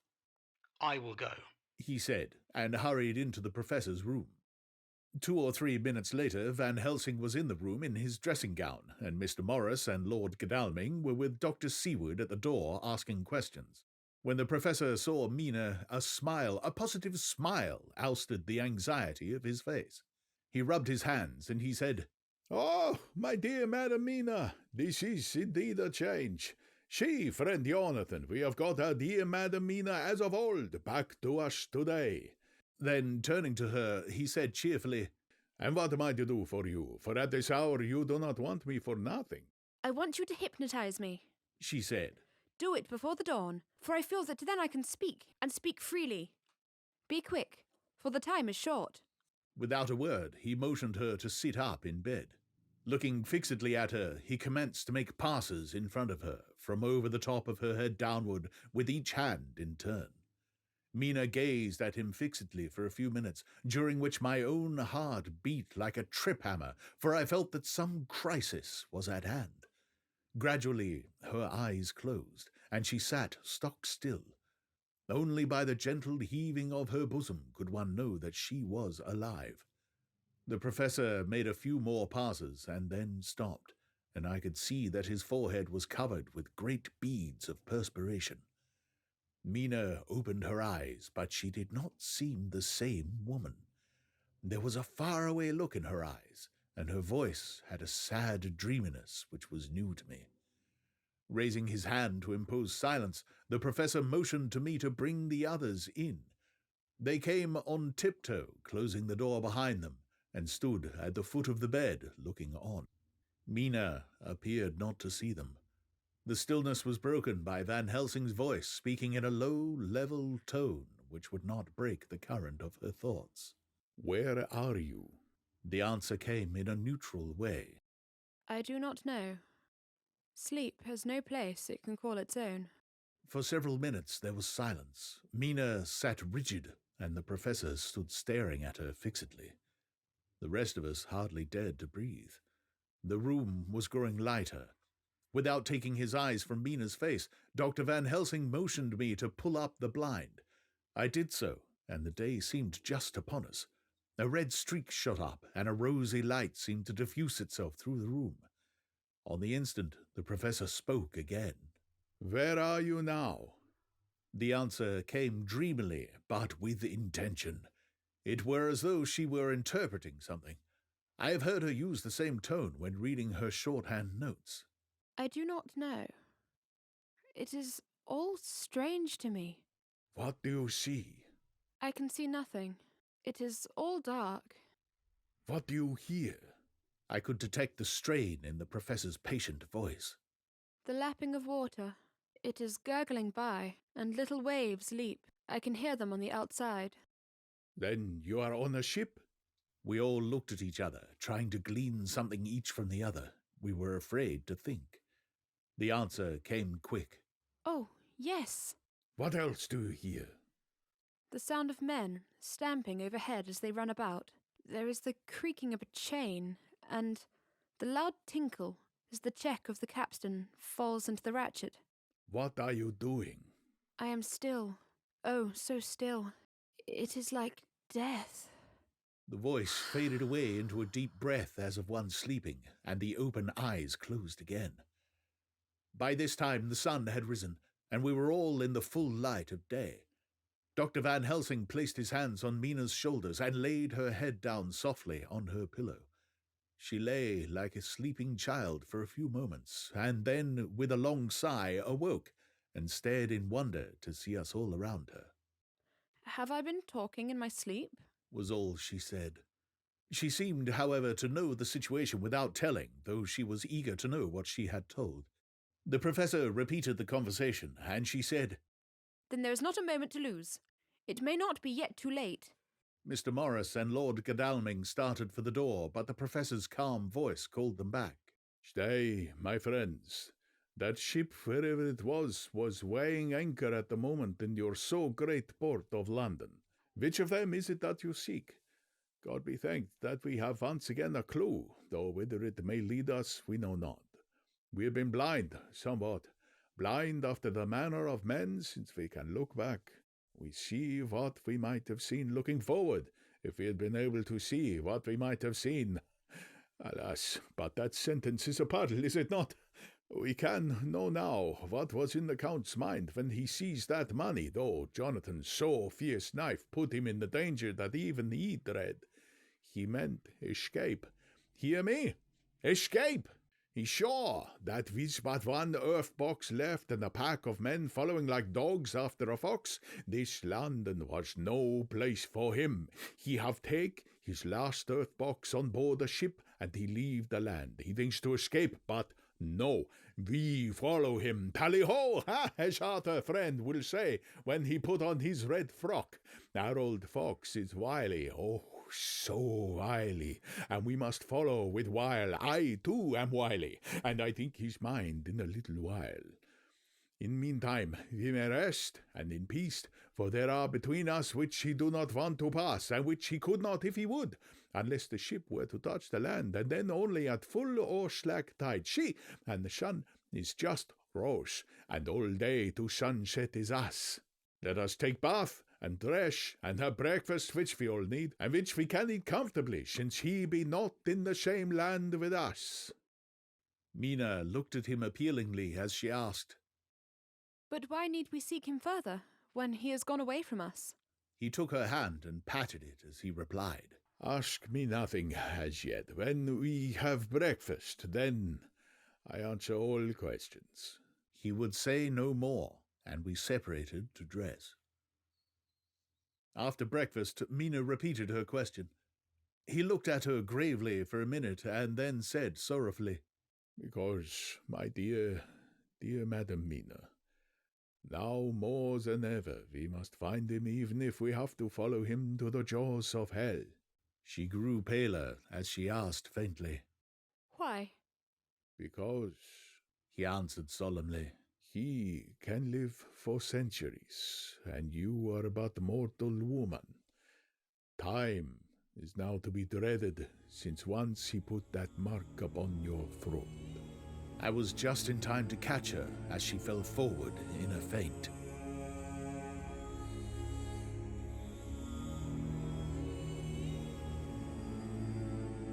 "I will go," he said, and hurried into the professor's room. 2 or 3 minutes later, Van Helsing was in the room in his dressing gown, and Mr. Morris and Lord Godalming were with Dr. Seward at the door asking questions. When the professor saw Mina, a smile, a positive smile, ousted the anxiety of his face. He rubbed his hands, and he said, "Oh, my dear Madam Mina, this is indeed a change. She, friend Jonathan, we have got our dear Madam Mina as of old back to us today." Then, turning to her, he said cheerfully, "And what am I to do for you? For at this hour you do not want me for nothing." "I want you to hypnotize me," she said. "Do it before the dawn, for I feel that then I can speak, and speak freely. Be quick, for the time is short." Without a word, he motioned her to sit up in bed. Looking fixedly at her, he commenced to make passes in front of her, from over the top of her head downward, with each hand in turn. Mina gazed at him fixedly for a few minutes, during which my own heart beat like a trip-hammer, for I felt that some crisis was at hand. Gradually her eyes closed, and she sat stock still. Only by the gentle heaving of her bosom could one know that she was alive. The professor made a few more passes and then stopped, and I could see that his forehead was covered with great beads of perspiration. Mina opened her eyes, but she did not seem the same woman. There was a faraway look in her eyes, and her voice had a sad dreaminess which was new to me. Raising his hand to impose silence, the professor motioned to me to bring the others in. They came on tiptoe, closing the door behind them, and stood at the foot of the bed, looking on. Mina appeared not to see them. The stillness was broken by Van Helsing's voice, speaking in a low, level tone which would not break the current of her thoughts. "Where are you?" The answer came in a neutral way. "I do not know. Sleep has no place it can call its own." For several minutes there was silence. Mina sat rigid, and the professor stood staring at her fixedly. The rest of us hardly dared to breathe. The room was growing lighter. Without taking his eyes from Mina's face, Dr. Van Helsing motioned me to pull up the blind. I did so, and the day seemed just upon us. A red streak shot up, and a rosy light seemed to diffuse itself through the room. On the instant, the professor spoke again. "Where are you now?" The answer came dreamily, but with intention. It were as though she were interpreting something. I have heard her use the same tone when reading her shorthand notes. "I do not know. It is all strange to me." "What do you see?" "I can see nothing. It is all dark." "What do you hear?" I could detect the strain in the professor's patient voice. "The lapping of water. It is gurgling by, and little waves leap. I can hear them on the outside." "Then you are on a ship?" We all looked at each other, trying to glean something each from the other. We were afraid to think. The answer came quick. "Oh, yes." "What else do you hear?" "The sound of men stamping overhead as they run about. There is the creaking of a chain, and the loud tinkle as the check of the capstan falls into the ratchet." "What are you doing?" "I am still. Oh, so still. It is like death. The voice faded away into a deep breath as of one sleeping, and the open eyes closed again. By this time the sun had risen, and we were all in the full light of day. Dr. Van Helsing placed his hands on Mina's shoulders and laid her head down softly on her pillow. She lay like a sleeping child for a few moments, and then, with a long sigh, awoke and stared in wonder to see us all around her. Have I been talking in my sleep? Was all she said. She seemed, however, to know the situation without telling, though she was eager to know what she had told. The professor repeated the conversation, and she said, Then there is not a moment to lose. It may not be yet too late. Mr. Morris and Lord Godalming started for the door, but the professor's calm voice called them back. Stay, my friends. That ship, wherever it was weighing anchor at the moment in your so great port of London. Which of them is it that you seek? God be thanked that we have once again a clue, though whither it may lead us we know not. We have been blind, somewhat, blind after the manner of men since we can look back. We see what we might have seen looking forward, if we had been able to see what we might have seen. Alas, but that sentence is a puddle, is it not? We can know now what was in the Count's mind when he seized that money, though Jonathan's so fierce knife put him in the danger that even he dread. He meant escape. Hear me? Escape! He saw that with but one earth box left and a pack of men following like dogs after a fox, this London was no place for him. He have take his last earth box on board a ship and he leave the land. He thinks to escape, but no, we follow him. Tally-ho! Ha! As Arthur friend will say when he put on his red frock. Our old fox is wily, oh, so wily, and we must follow with wile. I, too, am wily, and I think his mind in a little while. In meantime, we may rest, and in peace, for there are between us which he do not want to pass, and which he could not if he would, unless the ship were to touch the land, and then only at full or slack tide. She, and the sun is just rose, and all day to sunset is us. Let us take bath, and dress, and have breakfast which we all need, and which we can eat comfortably, since he be not in the same land with us. Mina looked at him appealingly as she asked, But why need we seek him further, when he has gone away from us? He took her hand and patted it as he replied, Ask me nothing as yet. When we have breakfast, then I answer all questions. He would say no more, and we separated to dress. After breakfast, Mina repeated her question. He looked at her gravely for a minute, and then said sorrowfully, Because, my dear Madam Mina, now more than ever we must find him, even if we have to follow him to the jaws of hell. She grew paler as she asked faintly, Why? Because, he answered solemnly, he can live for centuries, and you are but a mortal woman. Time is now to be dreaded, since once he put that mark upon your throat. I was just in time to catch her as she fell forward in a faint.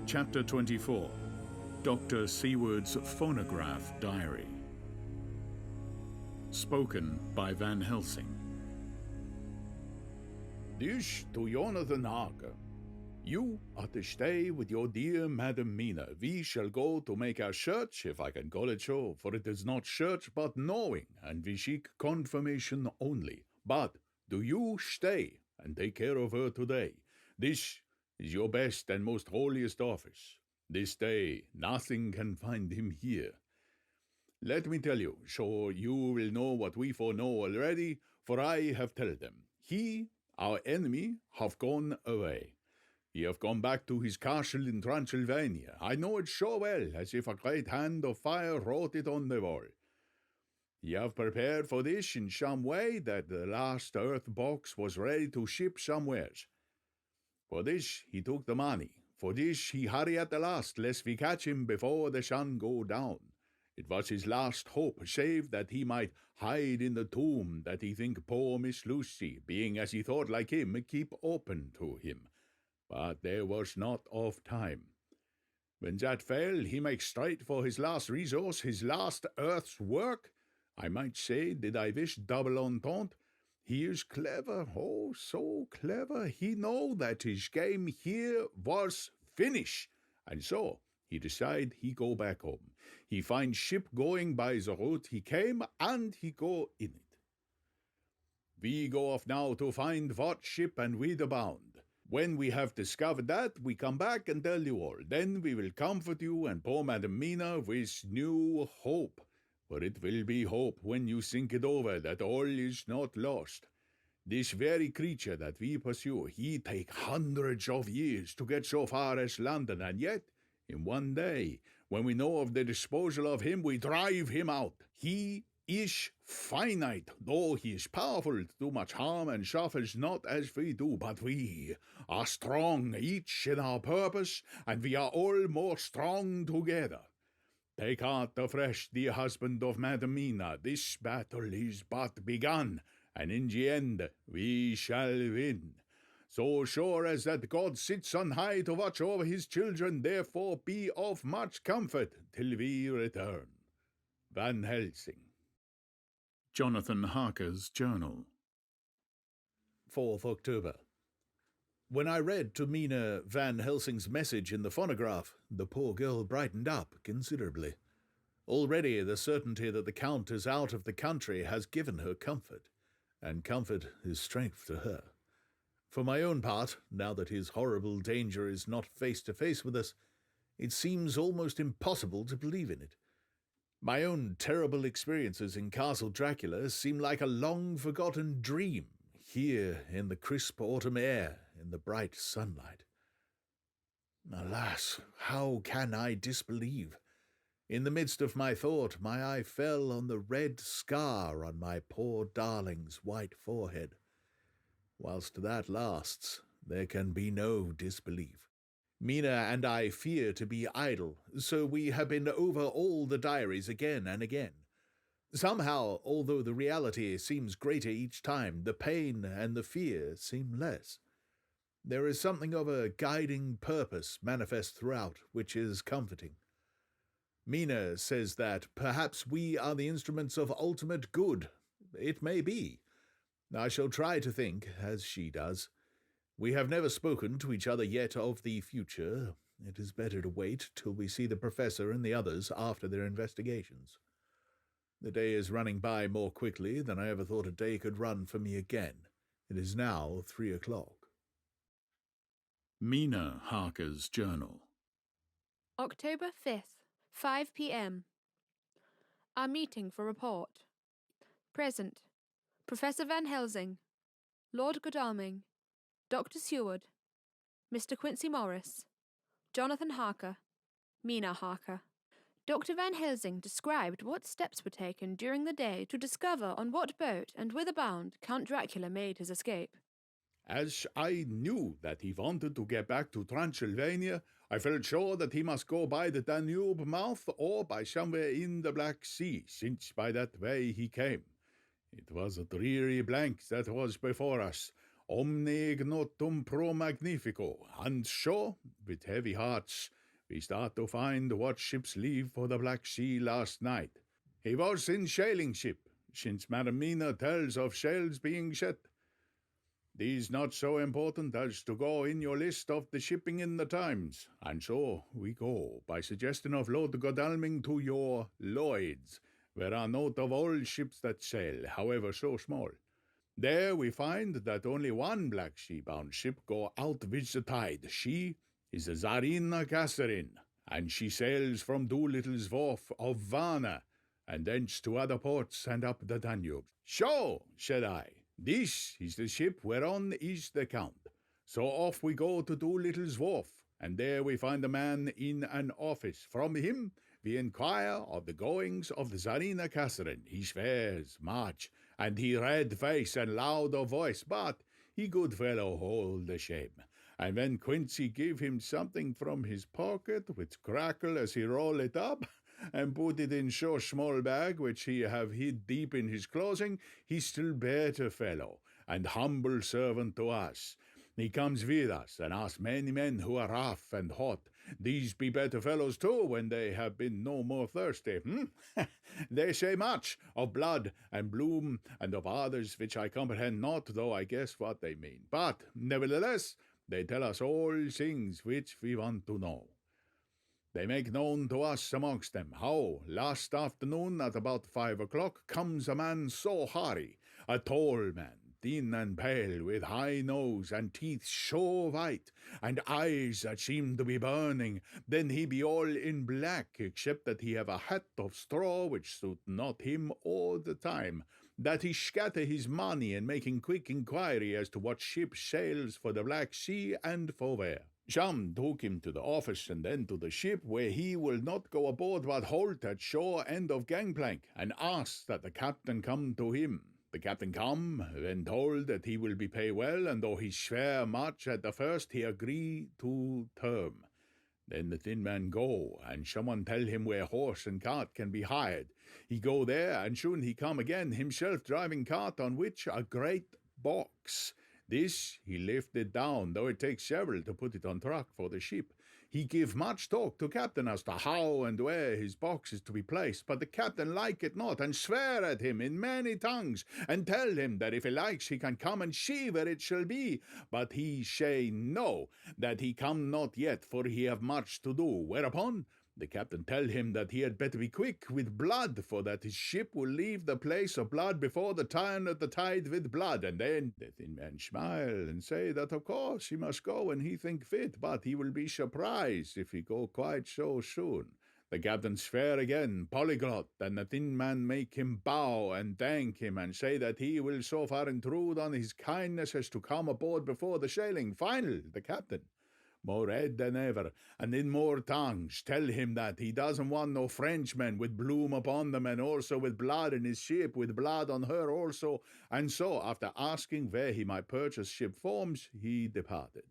Chapter 24. Dr. Seward's Phonograph Diary. Spoken by Van Helsing. This to Jonathan Harker. You are to stay with your dear Madam Mina. We shall go to make our search, if I can call it so, for it is not search but knowing, and we seek confirmation only. But do you stay and take care of her today. This is your best and most holiest office. This day nothing can find him here. Let me tell you, so you will know what we foreknow already, for I have told them. He, our enemy, have gone away. He have gone back to his castle in Transylvania. I know it so well, as if a great hand of fire wrote it on the wall. He have prepared for this in some way that the last earth box was ready to ship somewheres. For this he took the money. For this he hurry at the last, lest we catch him before the sun go down. It was his last hope, save that he might hide in the tomb that he think poor Miss Lucy, being as he thought like him, keep open to him. But there was not of time. When that fail, he makes straight for his last resource, his last earth's work. I might say, did I wish double entente? He is clever, oh, so clever. He know that his game here was finish, and so he decide he go back home. He find ship going by the route he came, and he go in it. We go off now to find what ship and whither bound. When we have discovered that, we come back and tell you all. Then we will comfort you and poor Madam Mina with new hope. For it will be hope when you think it over that all is not lost. This very creature that we pursue, he take hundreds of years to get so far as London, and yet, in one day, when we know of the disposal of him, we drive him out. He is finite, though he is powerful to do much harm and suffers not as we do, but we are strong, each in our purpose, and we are all more strong together. Take heart afresh, dear husband of Madam Mina, this battle is but begun, and in the end we shall win. So sure as that God sits on high to watch over his children, therefore be of much comfort till we return. Van Helsing. Jonathan Harker's Journal. 4th October. When I read to Mina Van Helsing's message in the phonograph, the poor girl brightened up considerably. Already the certainty that the Count is out of the country has given her comfort, and comfort is strength to her. For my own part, now that his horrible danger is not face to face with us, it seems almost impossible to believe in it. My own terrible experiences in Castle Dracula seem like a long-forgotten dream, here in the crisp autumn air, in the bright sunlight. Alas, how can I disbelieve? In the midst of my thought, my eye fell on the red scar on my poor darling's white forehead. Whilst that lasts, there can be no disbelief. Mina and I fear to be idle, so we have been over all the diaries again and again. Somehow, although the reality seems greater each time, the pain and the fear seem less. There is something of a guiding purpose manifest throughout, which is comforting. Mina says that perhaps we are the instruments of ultimate good. It may be. I shall try to think, as she does. We have never spoken to each other yet of the future. It is better to wait till we see the Professor and the others after their investigations. The day is running by more quickly than I ever thought a day could run for me again. It is now 3 o'clock. Mina Harker's Journal. October 5th, 5 p.m. Our meeting for report. Present: Professor Van Helsing, Lord Godalming, Dr. Seward, Mr. Quincy Morris, Jonathan Harker, Mina Harker. Dr. Van Helsing described what steps were taken during the day to discover on what boat and whither bound Count Dracula made his escape. As I knew that he wanted to get back to Transylvania, I felt sure that he must go by the Danube mouth or by somewhere in the Black Sea, since by that way he came. It was a dreary blank that was before us, omne ignotum pro magnifico, and so, with heavy hearts, we start to find what ships leave for the Black Sea last night. He was in sailing ship, since Madam Mina tells of sails being set. These not so important as to go in your list of the shipping in the Times, and so we go, by suggestion of Lord Godalming, to your Lloyd's, where are note of all ships that sail, however so small. There we find that only one Black Sea-bound ship go out with the tide. She is the Tsarina Catherine, and she sails from Doolittle's Wharf of Varna, and thence to other ports and up the Danube. So, said I, this is the ship whereon is the Count. So off we go to Doolittle's Wharf, and there we find a man in an office. From him we inquire of the goings of the Tsarina Catherine, his fares, march, and he red face and loud of voice, but he good fellow all the shame. And when Quincy give him something from his pocket, which crackle as he roll it up, and put it in so small bag which he have hid deep in his clothing, he still better fellow, and humble servant to us. He comes with us, and us many men who are rough and hot. These be better fellows too, when they have been no more thirsty. They say much of blood and bloom, and of others which I comprehend not, though I guess what they mean. But, nevertheless, they tell us all things which we want to know. They make known to us amongst them how, last afternoon at about 5 o'clock, comes a man so hairy, a tall man, thin and pale, with high nose and teeth so white, and eyes that seem to be burning. Then he be all in black, except that he have a hat of straw which suit not him all the time, that he scatter his money in making quick inquiry as to what ship sails for the Black Sea and for where. Some took him to the office and then to the ship, where he will not go aboard but halt at shore end of gangplank, and ask that the captain come to him. The captain come, then told that he will be pay well, and though he swear much at the first, he agree to term. Then the thin man go, and someone tell him where horse and cart can be hired. He go there, and soon he come again, himself driving cart, on which a great box. This he lifted down, though it takes several to put it on truck for the ship. He give much talk to captain as to how and where his box is to be placed, but the captain like it not, and swear at him in many tongues, and tell him that if he likes he can come and see where it shall be. But he say no, that he come not yet, for he have much to do. Whereupon the captain tell him that he had better be quick with blood, for that his ship will leave the place of blood before the turn of the tide with blood. And then the thin man smile and say that of course he must go when he think fit, but he will be surprised if he go quite so soon. The captain swear again, polyglot, and the thin man make him bow and thank him, and say that he will so far intrude on his kindness as to come aboard before the sailing. Finally, the captain, more red than ever, and in more tongues, tell him that he doesn't want no Frenchmen with bloom upon them, and also with blood in his ship, with blood on her also. And so, after asking where he might purchase ship forms, he departed.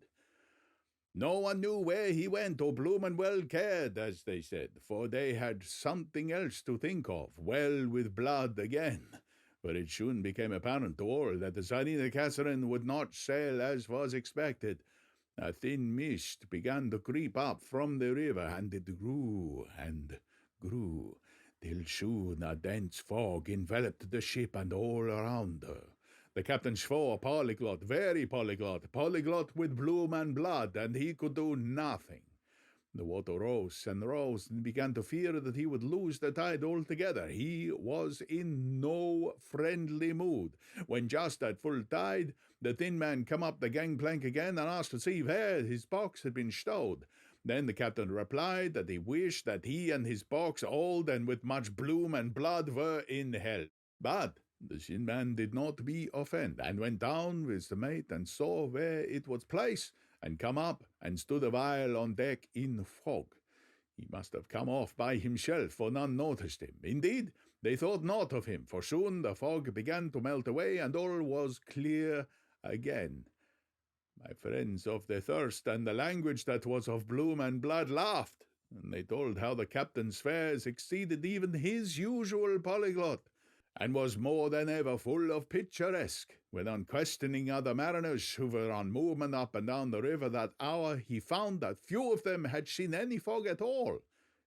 No one knew where he went, or bloomin' well cared, as they said, for they had something else to think of, well with blood again. But it soon became apparent to all that the Tsarina Catherine would not sail as was expected. A thin mist began to creep up from the river, and it grew and grew, till soon a dense fog enveloped the ship and all around her. The captain swore polyglot, very polyglot, polyglot with bloom and blood, and he could do nothing. The water rose and rose, and began to fear that he would lose the tide altogether. He was in no friendly mood, when just at full tide the thin man come up the gangplank again and asked to see where his box had been stowed. Then the captain replied that he wished that he and his box, old and with much bloom and blood, were in hell. But the thin man did not be offended, and went down with the mate and saw where it was placed, and come up and stood a while on deck in fog. He must have come off by himself, for none noticed him. Indeed, they thought not of him, for soon the fog began to melt away, and all was clear again. My friends of the thirst and the language that was of bloom and blood laughed, and they told how the captain's fares exceeded even his usual polyglot, and was more than ever full of picturesque, when on questioning other mariners who were on movement up and down the river that hour, he found that few of them had seen any fog at all,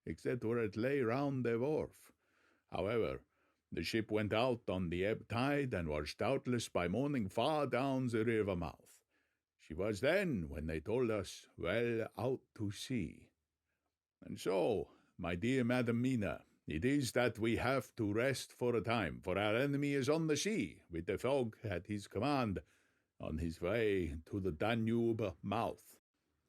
except where it lay round the wharf. However, the ship went out on the ebb tide, and was doubtless by morning far down the river mouth. She was then, when they told us, well out to sea. And so, my dear Madam Mina, it is that we have to rest for a time, for our enemy is on the sea, with the fog at his command, on his way to the Danube mouth.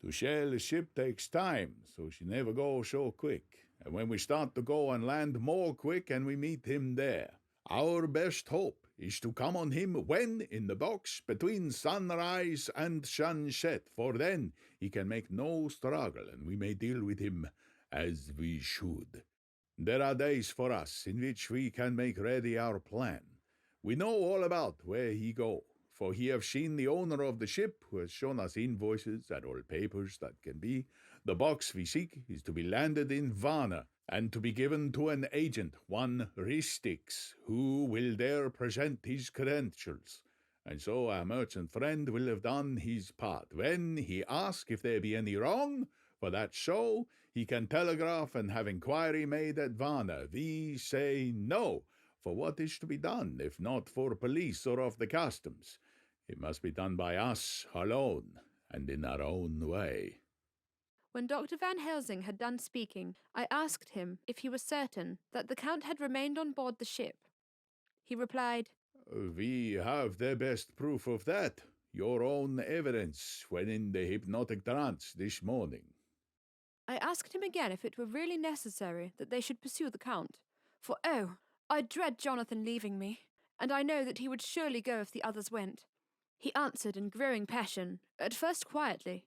To sail a ship takes time, so she never goes so quick, and when we start to go and land more quick, and we meet him there. Our best hope is to come on him when in the box between sunrise and sunset, for then he can make no struggle, and we may deal with him as we should. There are days for us in which we can make ready our plan. We know all about where he go, for he have seen the owner of the ship, who has shown us invoices and all papers that can be. The box we seek is to be landed in Varna, and to be given to an agent, one Ristix, who will there present his credentials. And so our merchant friend will have done his part. When he asks if there be any wrong, for that so, he can telegraph and have inquiry made at Varna. We say no, for what is to be done, if not for police or of the customs? It must be done by us alone, and in our own way. When Dr. Van Helsing had done speaking, I asked him if he was certain that the Count had remained on board the ship. He replied, We have the best proof of that, your own evidence when in the hypnotic trance this morning. I asked him again if it were really necessary that they should pursue the Count, for oh, I dread Jonathan leaving me, and I know that he would surely go if the others went. He answered in growing passion, at first quietly.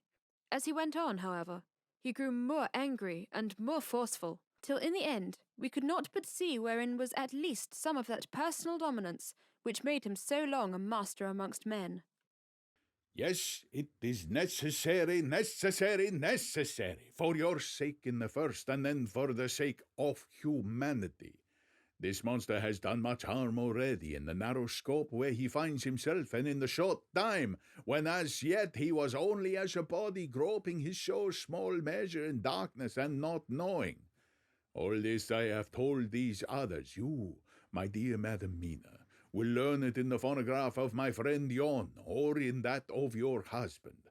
As he went on, however, he grew more angry and more forceful, till in the end we could not but see wherein was at least some of that personal dominance which made him so long a master amongst men. Yes, it is necessary, for your sake in the first, and then for the sake of humanity. This monster has done much harm already in the narrow scope where he finds himself, and in the short time, when as yet he was only as a body groping his so small measure in darkness and not knowing. All this I have told these others. You, my dear Madam Mina, will learn it in the phonograph of my friend Jon, or in that of your husband.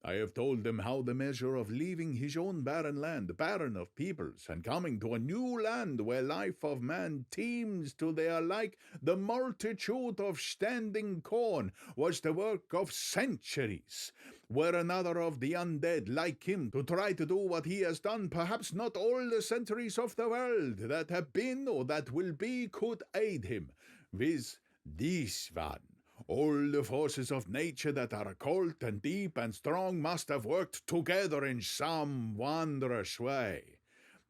I have told them how the measure of leaving his own barren land, barren of peoples, and coming to a new land where life of man teems to their like the multitude of standing corn, was the work of centuries. Were another of the undead like him to try to do what he has done, perhaps not all the centuries of the world that have been or that will be could aid him. With this one, all the forces of nature that are occult and deep and strong must have worked together in some wondrous way.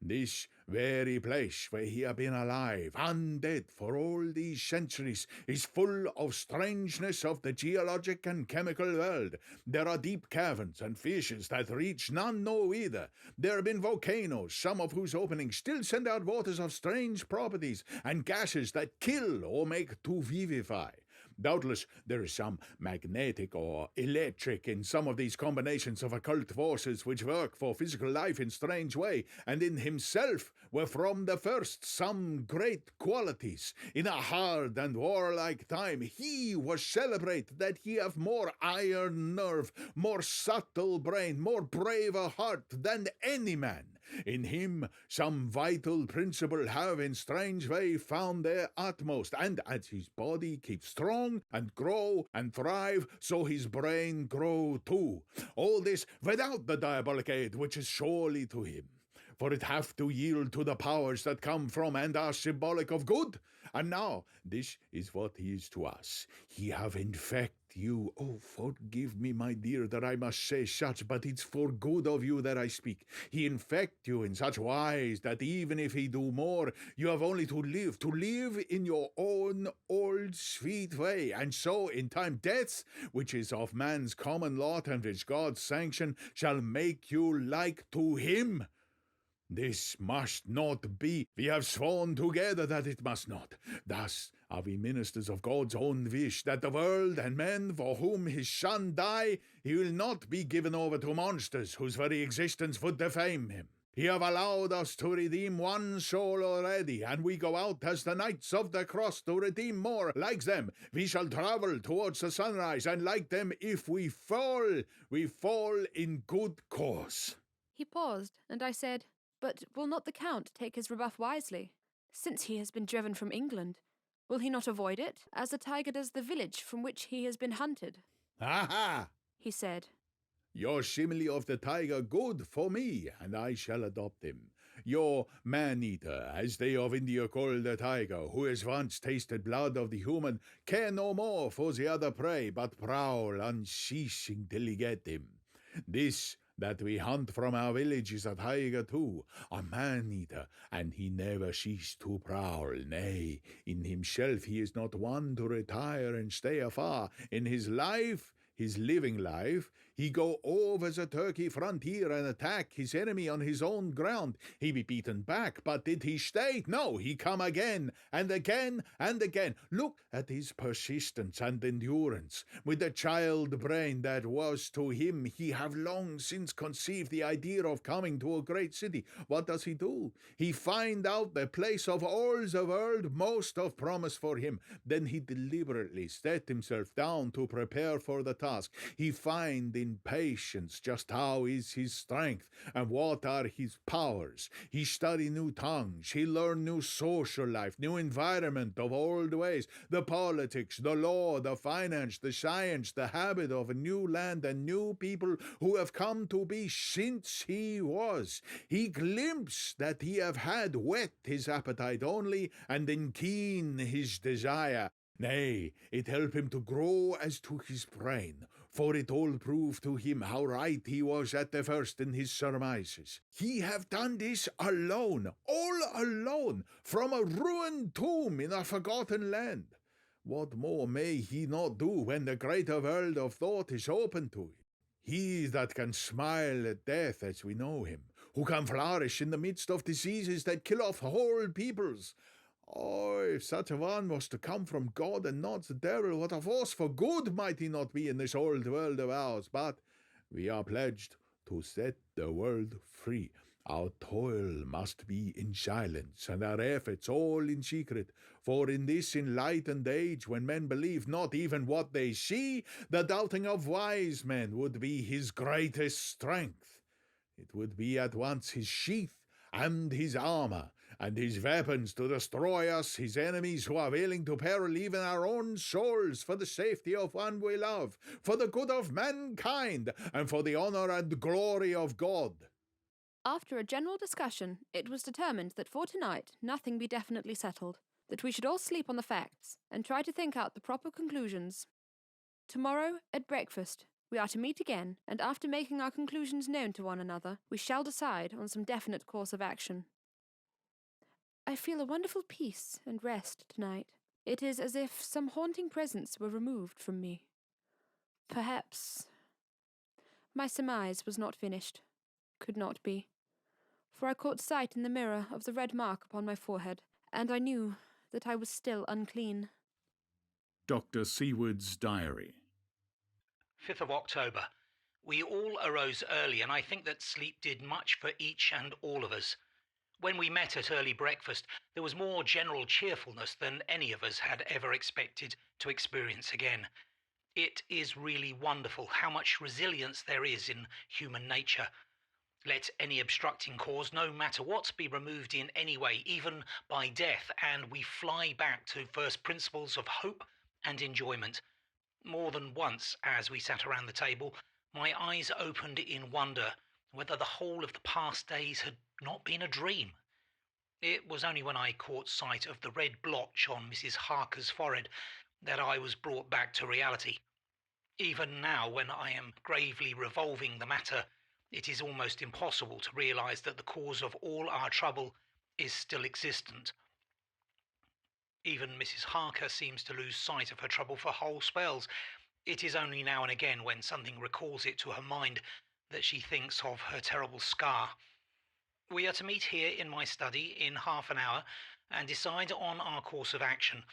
This very place where he has been alive, undead for all these centuries, is full of strangeness of the geologic and chemical world. There are deep caverns and fissures that reach none know either. There have been volcanoes, some of whose openings still send out waters of strange properties, and gases that kill or make to vivify. Doubtless there is some magnetic or electric in some of these combinations of occult forces which work for physical life in strange way, and in himself were from the first some great qualities. In a hard and warlike time he was celebrated that he have more iron nerve, more subtle brain, more braver heart than any man. In him some vital principle have in strange way found their utmost, and as his body keeps strong and grow and thrive, so his brain grow too. All this without the diabolic aid which is surely to him, for it have to yield to the powers that come from and are symbolic of good. And now this is what he is to us. He have infect you. Oh, forgive me, my dear, that I must say such, but it's for good of you that I speak. He infect you in such wise that even if he do more, you have only to live in your own old sweet way, and so in time death, which is of man's common lot and which God's sanction, shall make you like to him. This must not be. We have sworn together that it must not. Thus are we ministers of God's own wish, that the world and men for whom his Son die, he will not be given over to monsters whose very existence would defame him. He have allowed us to redeem one soul already, and we go out as the Knights of the Cross to redeem more. Like them, we shall travel towards the sunrise, and like them, if we fall in good cause. He paused, and I said, But will not the Count take his rebuff wisely? Since he has been driven from England, will he not avoid it, as a tiger does the village from which he has been hunted? Ha! He said. Your simile of the tiger good for me, and I shall adopt him. Your man-eater, as they of India call the tiger, who has once tasted blood of the human, care no more for the other prey, but prowl unceasing till he get him. This That we hunt from our village is a tiger too, a man-eater, and he never ceased to prowl. Nay, in himself he is not one to retire and stay afar. In his life, his living life, he go over the Turkey frontier and attack his enemy on his own ground. He be beaten back, but did he stay? No, he come again, and again, and again. Look at his persistence and endurance. With the child brain that was to him, he have long since conceived the idea of coming to a great city. What does he do? He find out the place of all the world most of promise for him. Then he deliberately set himself down to prepare for the task. He find in patience just how is his strength and what are his powers. He study new tongues, he learn new social life, new environment of old ways, the politics, the law, the finance, the science, the habit of a new land and new people who have come to be since he was. He glimpse that he have had whet his appetite only and then keen his desire. Nay, it help him to grow as to his brain, for it all proved to him how right he was at the first in his surmises. He have done this alone, all alone, from a ruined tomb in a forgotten land. What more may he not do when the greater world of thought is open to him? He that can smile at death as we know him, who can flourish in the midst of diseases that kill off whole peoples. Oh, if such a one was to come from God and not the devil, what a force for good might he not be in this old world of ours. But we are pledged to set the world free. Our toil must be in silence, and our efforts all in secret. For in this enlightened age, when men believe not even what they see, the doubting of wise men would be his greatest strength. It would be at once his sheath and his armor, and his weapons to destroy us, his enemies who are willing to peril even our own souls for the safety of one we love, for the good of mankind, and for the honor and glory of God. After a general discussion, it was determined that for tonight nothing be definitely settled, that we should all sleep on the facts, and try to think out the proper conclusions. Tomorrow, at breakfast, we are to meet again, and after making our conclusions known to one another, we shall decide on some definite course of action. I feel a wonderful peace and rest tonight. It is as if some haunting presence were removed from me. Perhaps... My surmise was not finished. Could not be. For I caught sight in the mirror of the red mark upon my forehead, and I knew that I was still unclean. Dr. Seward's Diary. 5th of October. We all arose early, and I think that sleep did much for each and all of us. When we met at early breakfast, there was more general cheerfulness than any of us had ever expected to experience again. It is really wonderful how much resilience there is in human nature. Let any obstructing cause, no matter what, be removed in any way, even by death, and we fly back to first principles of hope and enjoyment. More than once, as we sat around the table, my eyes opened in wonder whether the whole of the past days had not been a dream. It was only when I caught sight of the red blotch on Mrs. Harker's forehead that I was brought back to reality. Even now, when I am gravely revolving the matter, it is almost impossible to realise that the cause of all our trouble is still existent. Even Mrs. Harker seems to lose sight of her trouble for whole spells. It is only now and again, when something recalls it to her mind, that she thinks of her terrible scar. We are to meet here in my study in half an hour and decide on our course of action.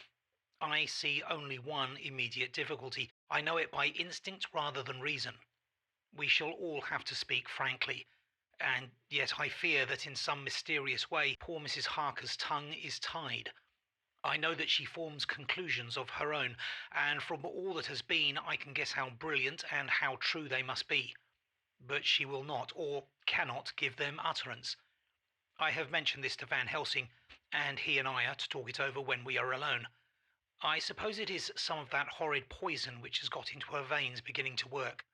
I see only one immediate difficulty. I know it by instinct rather than reason. We shall all have to speak frankly, and yet I fear that in some mysterious way poor Mrs. Harker's tongue is tied. I know that she forms conclusions of her own, and from all that has been I can guess how brilliant and how true they must be. But she will not, or cannot, give them utterance. I have mentioned this to Van Helsing, and he and I are to talk it over when we are alone. I suppose it is some of that horrid poison which has got into her veins beginning to work.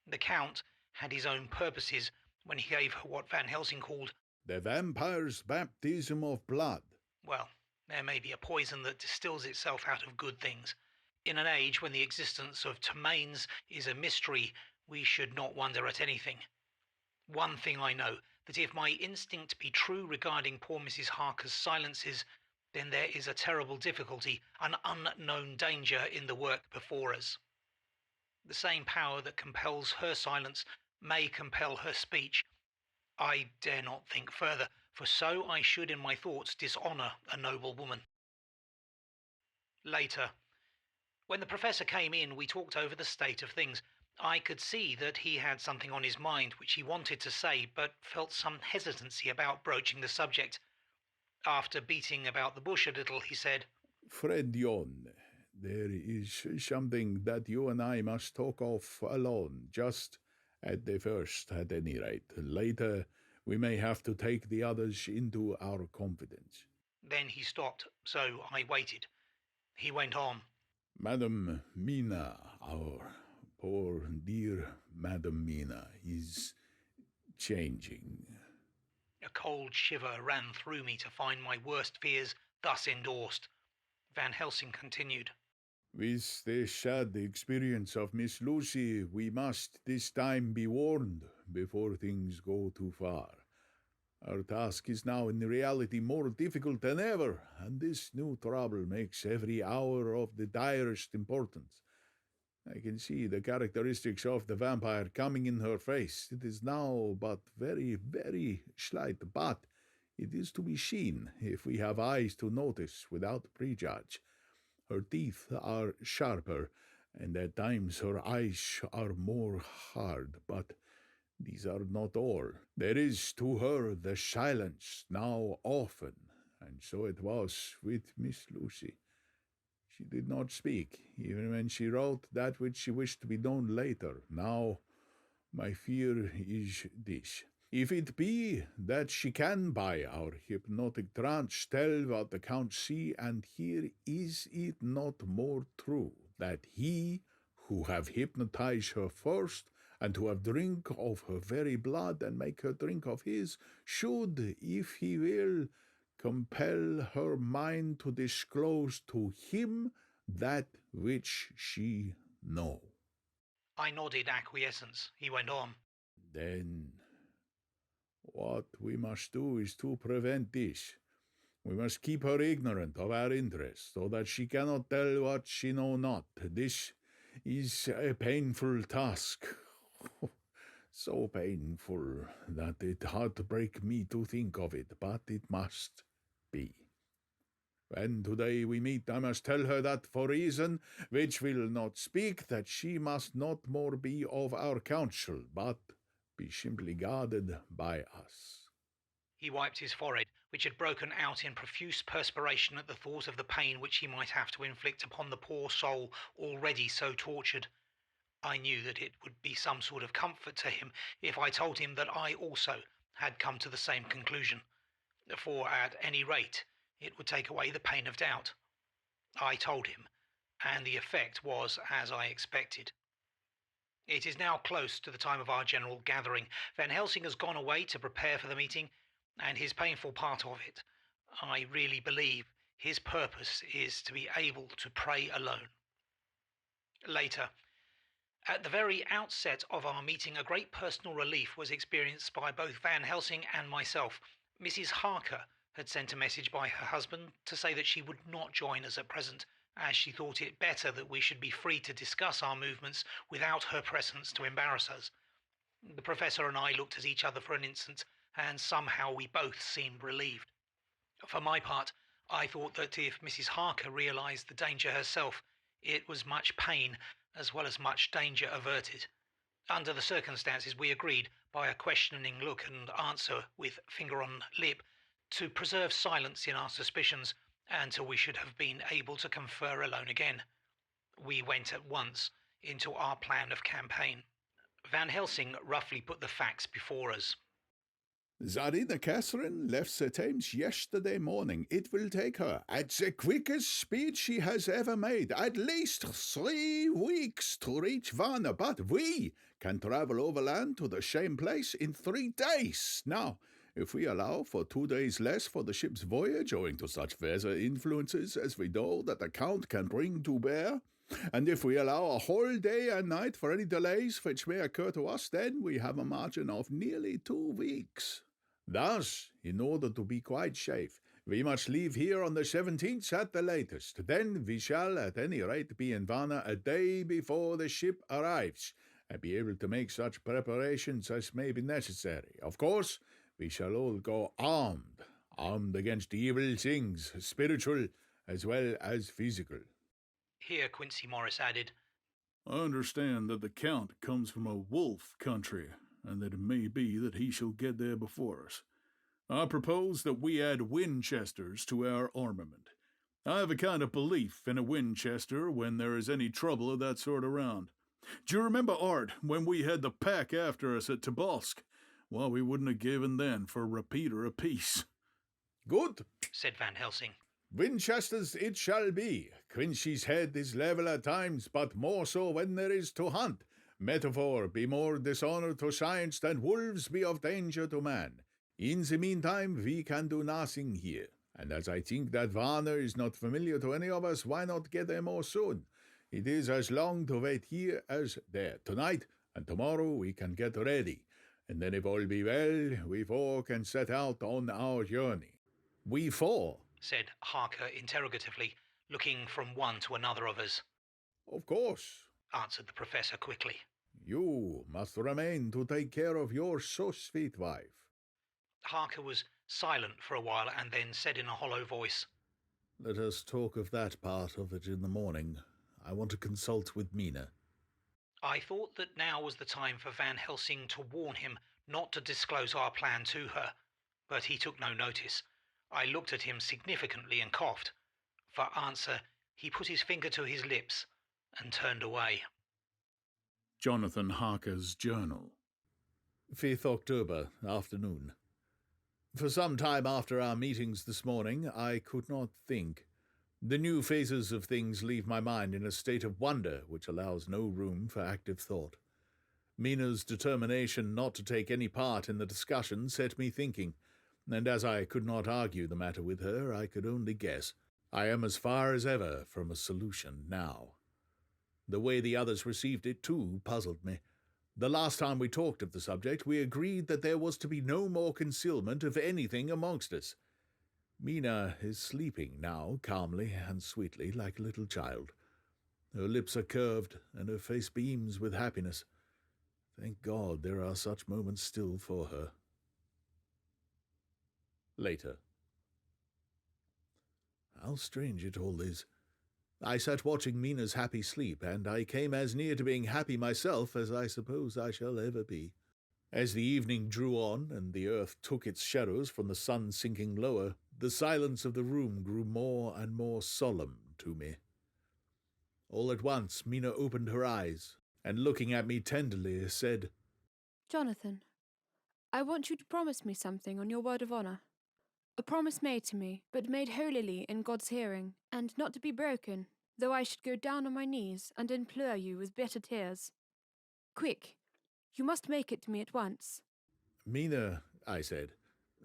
The Count had his own purposes when he gave her what Van Helsing called the vampire's baptism of blood. Well, there may be a poison that distills itself out of good things. In an age when the existence of ptomaines is a mystery, we should not wonder at anything. One thing I know, that if my instinct be true regarding poor Mrs. Harker's silences, then there is a terrible difficulty, an unknown danger in the work before us. The same power that compels her silence may compel her speech. I dare not think further, for so I should in my thoughts dishonour a noble woman. Later. When the professor came in, we talked over the state of things. I could see that he had something on his mind which he wanted to say, but felt some hesitancy about broaching the subject. After beating about the bush a little, he said, Friend Jon, there is something that you and I must talk of alone, just at the first, at any rate. Later, we may have to take the others into our confidence. Then he stopped, so I waited. He went on. Madam Mina, our poor dear Madam Mina, is changing. A cold shiver ran through me to find my worst fears thus endorsed. Van Helsing continued. With the sad experience of Miss Lucy, we must this time be warned before things go too far. Our task is now in reality more difficult than ever, and this new trouble makes every hour of the direst importance. I can see the characteristics of the vampire coming in her face. It is now but very, very slight, but it is to be seen if we have eyes to notice without prejudge. Her teeth are sharper, and at times her eyes are more hard, but these are not all. There is to her the silence now often, and so it was with Miss Lucy. She did not speak, even when she wrote that which she wished to be known later. Now, my fear is this. If it be that she can, by our hypnotic trance, tell what the Count see and hear, is it not more true that he, who have hypnotized her first, and who have drink of her very blood and make her drink of his, should, if he will, compel her mind to disclose to him that which she know? I nodded acquiescence. He went on. Then what we must do is to prevent this. We must keep her ignorant of our interest, so that she cannot tell what she know not. This is a painful task. So painful that it heartbreak me to think of it, but it must be. When today we meet, I must tell her that for reason which will not speak, that she must not more be of our counsel, but be simply guarded by us. He wiped his forehead, which had broken out in profuse perspiration at the thought of the pain which he might have to inflict upon the poor soul already so tortured. I knew that it would be some sort of comfort to him if I told him that I also had come to the same conclusion, for at any rate it would take away the pain of doubt. I told him, and the effect was as I expected. It is now close to the time of our general gathering. Van Helsing has gone away to prepare for the meeting, and his painful part of it, I really believe his purpose is to be able to pray alone. Later. At the very outset of our meeting, a great personal relief was experienced by both Van Helsing and myself. Mrs. Harker had sent a message by her husband to say that she would not join us at present, as she thought it better that we should be free to discuss our movements without her presence to embarrass us. The professor and I looked at each other for an instant, and somehow we both seemed relieved. For my part, I thought that if Mrs. Harker realised the danger herself, it was much pain as well as much danger averted. Under the circumstances, we agreed, by a questioning look and answer with finger on lip, to preserve silence in our suspicions until we should have been able to confer alone again. We went at once into our plan of campaign. Van Helsing roughly put the facts before us. Tsarina Catherine left the Thames yesterday morning. It will take her, at the quickest speed she has ever made, at least 3 weeks to reach Varna, but we can travel overland to the same place in 3 days. Now, if we allow for 2 days less for the ship's voyage, owing to such weather influences as we know that the Count can bring to bear, And if we allow a whole day and night for any delays which may occur to us, then we have a margin of nearly 2 weeks. Thus, in order to be quite safe, we must leave here on the 17th at the latest. Then we shall, at any rate, be in Varna a day before the ship arrives, and be able to make such preparations as may be necessary. Of course, we shall all go armed against evil things, spiritual as well as physical. Here Quincy Morris added, I understand that the Count comes from a wolf country, and that it may be that he shall get there before us. I propose that we add Winchesters to our armament. I have a kind of belief in a Winchester when there is any trouble of that sort around. Do you remember, Art, when we had the pack after us at Tobolsk? Well, we wouldn't have given then for a repeater apiece. Good, said Van Helsing. Winchesters it shall be. Quincy's head is level at times, but more so when there is to hunt. Metaphor be more dishonour to science than wolves be of danger to man. In the meantime, we can do nothing here. And as I think that Varna is not familiar to any of us, why not get there more soon? It is as long to wait here as there. Tonight and tomorrow we can get ready. And then if all be well, we four can set out on our journey. We four, said Harker interrogatively, looking from one to another of us. Of course, answered the Professor quickly. You must remain to take care of your so sweet wife. Harker was silent for a while and then said in a hollow voice, Let us talk of that part of it in the morning. I want to consult with Mina. I thought that now was the time for Van Helsing to warn him not to disclose our plan to her, but he took no notice. I looked at him significantly and coughed. For answer, he put his finger to his lips and turned away. Jonathan Harker's Journal. 5th October, afternoon. For some time after our meetings this morning, I could not think. The new phases of things leave my mind in a state of wonder which allows no room for active thought. Mina's determination not to take any part in the discussion set me thinking, and as I could not argue the matter with her, I could only guess. I am as far as ever from a solution now. The way the others received it, too, puzzled me. The last time we talked of the subject, we agreed that there was to be no more concealment of anything amongst us. Mina is sleeping now, calmly and sweetly, like a little child. Her lips are curved, and her face beams with happiness. Thank God there are such moments still for her. Later. How strange it all is. I sat watching Mina's happy sleep, and I came as near to being happy myself as I suppose I shall ever be. As the evening drew on, and the earth took its shadows from the sun sinking lower, the silence of the room grew more and more solemn to me. All at once Mina opened her eyes, and looking at me tenderly, said, Jonathan, I want you to promise me something on your word of honour. A promise made to me, but made holily in God's hearing, and not to be broken, though I should go down on my knees and implore you with bitter tears. Quick, you must make it to me at once. Mina, I said,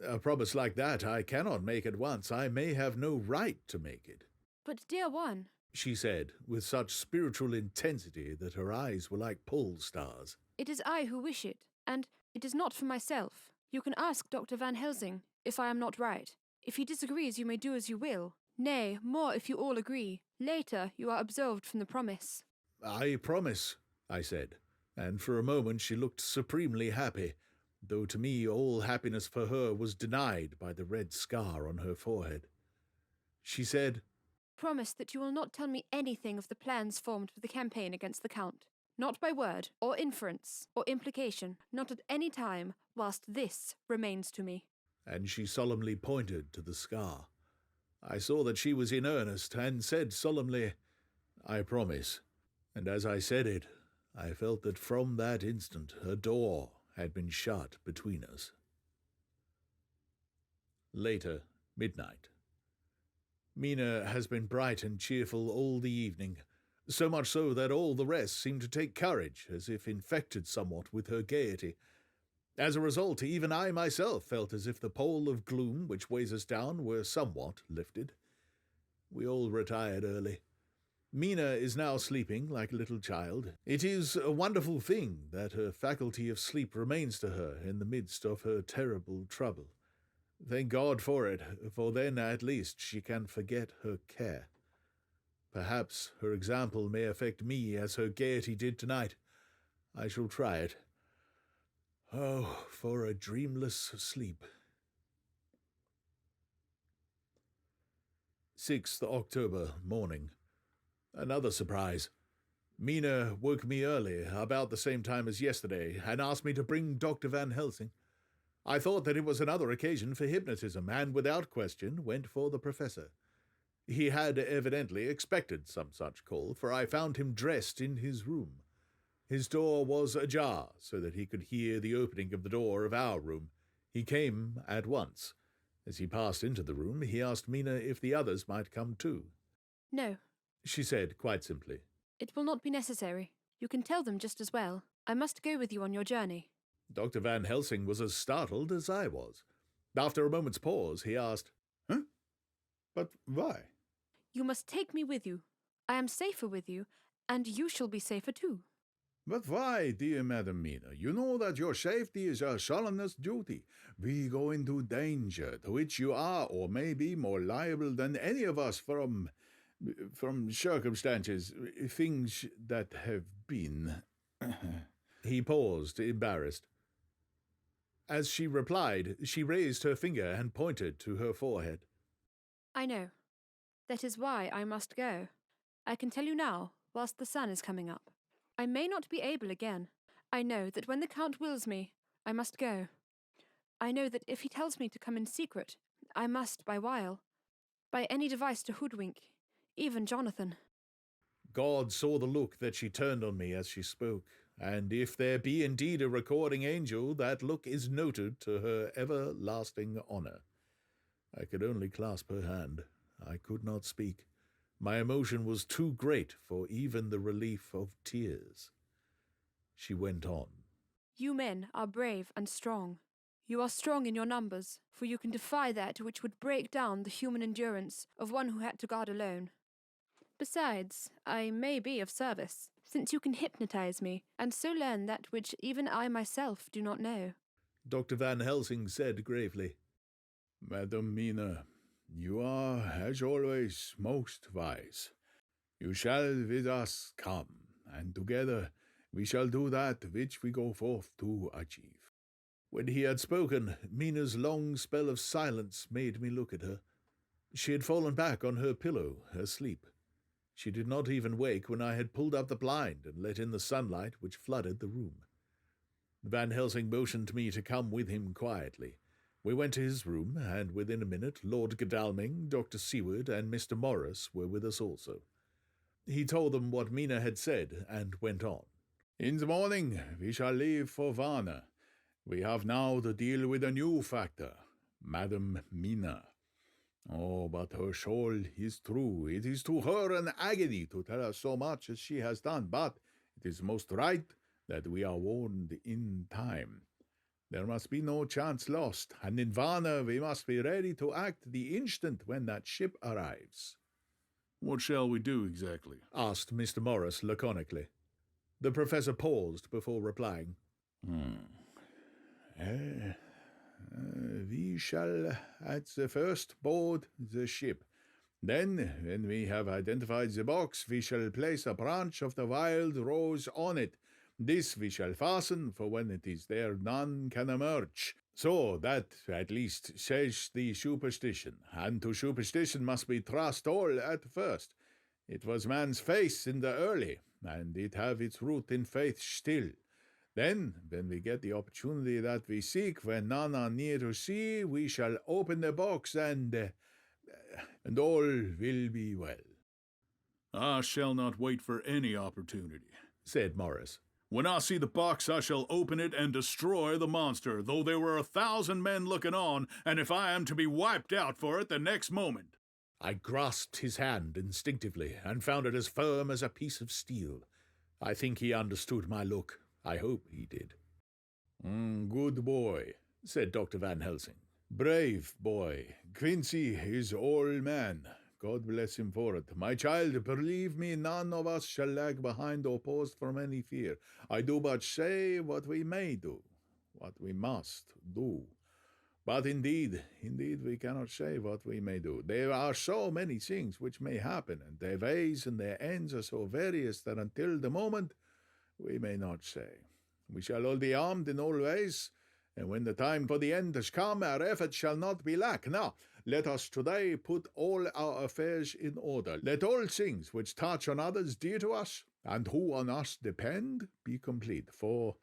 a promise like that I cannot make at once. I may have no right to make it. But, dear one, she said, with such spiritual intensity that her eyes were like pole stars. It is I who wish it, and it is not for myself. You can ask Dr. Van Helsing, if I am not right. If he disagrees, you may do as you will. Nay, more if you all agree. Later, you are absolved from the promise. I promise, I said, and for a moment she looked supremely happy, though to me all happiness for her was denied by the red scar on her forehead. She said, Promise that you will not tell me anything of the plans formed for the campaign against the Count. Not by word, or inference, or implication, not at any time, whilst this remains to me. And she solemnly pointed to the scar. I saw that she was in earnest, and said solemnly, I promise. And as I said it, I felt that from that instant a door had been shut between us. Later, midnight. Mina has been bright and cheerful all the evening, so much so that all the rest seemed to take courage, as if infected somewhat with her gaiety. As a result, even I myself felt as if the pall of gloom which weighs us down were somewhat lifted. We all retired early. Mina is now sleeping like a little child. It is a wonderful thing that her faculty of sleep remains to her in the midst of her terrible trouble. Thank God for it, for then at least she can forget her care. Perhaps her example may affect me as her gaiety did tonight. I shall try it. Oh, for a dreamless sleep. 6th October morning. Another surprise. Mina woke me early, about the same time as yesterday, and asked me to bring Dr. Van Helsing. I thought that it was another occasion for hypnotism, and without question went for the professor. He had evidently expected some such call, for I found him dressed in his room. His door was ajar, so that he could hear the opening of the door of our room. He came at once. As he passed into the room, he asked Mina if the others might come too. No, She said quite simply. it will not be necessary. You can tell them just as well. I must go with you on your journey. Dr. Van Helsing was as startled as I was. After a moment's pause, he asked, Huh? But why? You must take me with you. I am safer with you, and you shall be safer too. But why, dear Madam Mina? You know that your safety is our solemnest duty. We go into danger, to which you are or may be more liable than any of us from circumstances, things that have been. He paused, embarrassed. As she replied, she raised her finger and pointed to her forehead. I know. That is why I must go. I can tell you now, whilst the sun is coming up. I may not be able again. I know that when the Count wills me, I must go. I know that if he tells me to come in secret, I must by wile, by any device to hoodwink, even Jonathan. God saw the look that she turned on me as she spoke, and if there be indeed a recording angel, that look is noted to her everlasting honour. I could only clasp her hand. I could not speak. My emotion was too great for even the relief of tears. She went on. You men are brave and strong. You are strong in your numbers, for you can defy that which would break down the human endurance of one who had to guard alone. Besides, I may be of service, since you can hypnotize me, and so learn that which even I myself do not know. Dr. Van Helsing said gravely, Madam Mina, you are, as always, most wise. You shall with us come, and together we shall do that which we go forth to achieve. When he had spoken, Mina's long spell of silence made me look at her. She had fallen back on her pillow, asleep. She did not even wake when I had pulled up the blind and let in the sunlight which flooded the room. Van Helsing motioned me to come with him quietly. We went to his room, and within a minute Lord Godalming, Dr. Seward, and Mr. Morris were with us also. He told them what Mina had said, and went on. In the morning we shall leave for Varna. We have now to deal with a new factor, Madam Mina. Oh, but her soul is true. It is to her an agony to tell us so much as she has done, but it is most right that we are warned in time. There must be no chance lost, and in Varna we must be ready to act the instant when that ship arrives. What shall we do exactly? Asked Mr. Morris laconically. The professor paused before replying. We shall at the first board the ship. Then, when we have identified the box, we shall place a branch of the wild rose on it. This we shall fasten, for when it is there none can emerge. So that at least says the superstition, and to superstition must we trust all at first. It was man's face in the early, and it have its root in faith still. Then, when we get the opportunity that we seek, when none are near to see, we shall open the box and all will be well. I shall not wait for any opportunity, said Morris. When I see the box, I shall open it and destroy the monster, though there were 1,000 men looking on, and if I am to be wiped out for it the next moment. I grasped his hand instinctively, and found it as firm as a piece of steel. I think he understood my look. I hope he did. Good boy, said Dr. Van Helsing. Brave boy. Quincy is all man. God bless him for it. My child, believe me, none of us shall lag behind or pause from any fear. I do but say what we may do, what we must do. But indeed, we cannot say what we may do. There are so many things which may happen, and their ways and their ends are so various that until the moment we may not say. We shall all be armed in all ways, and when the time for the end has come, our efforts shall not be lack. Now, let us today put all our affairs in order. Let all things which touch on others dear to us, and who on us depend, be complete, for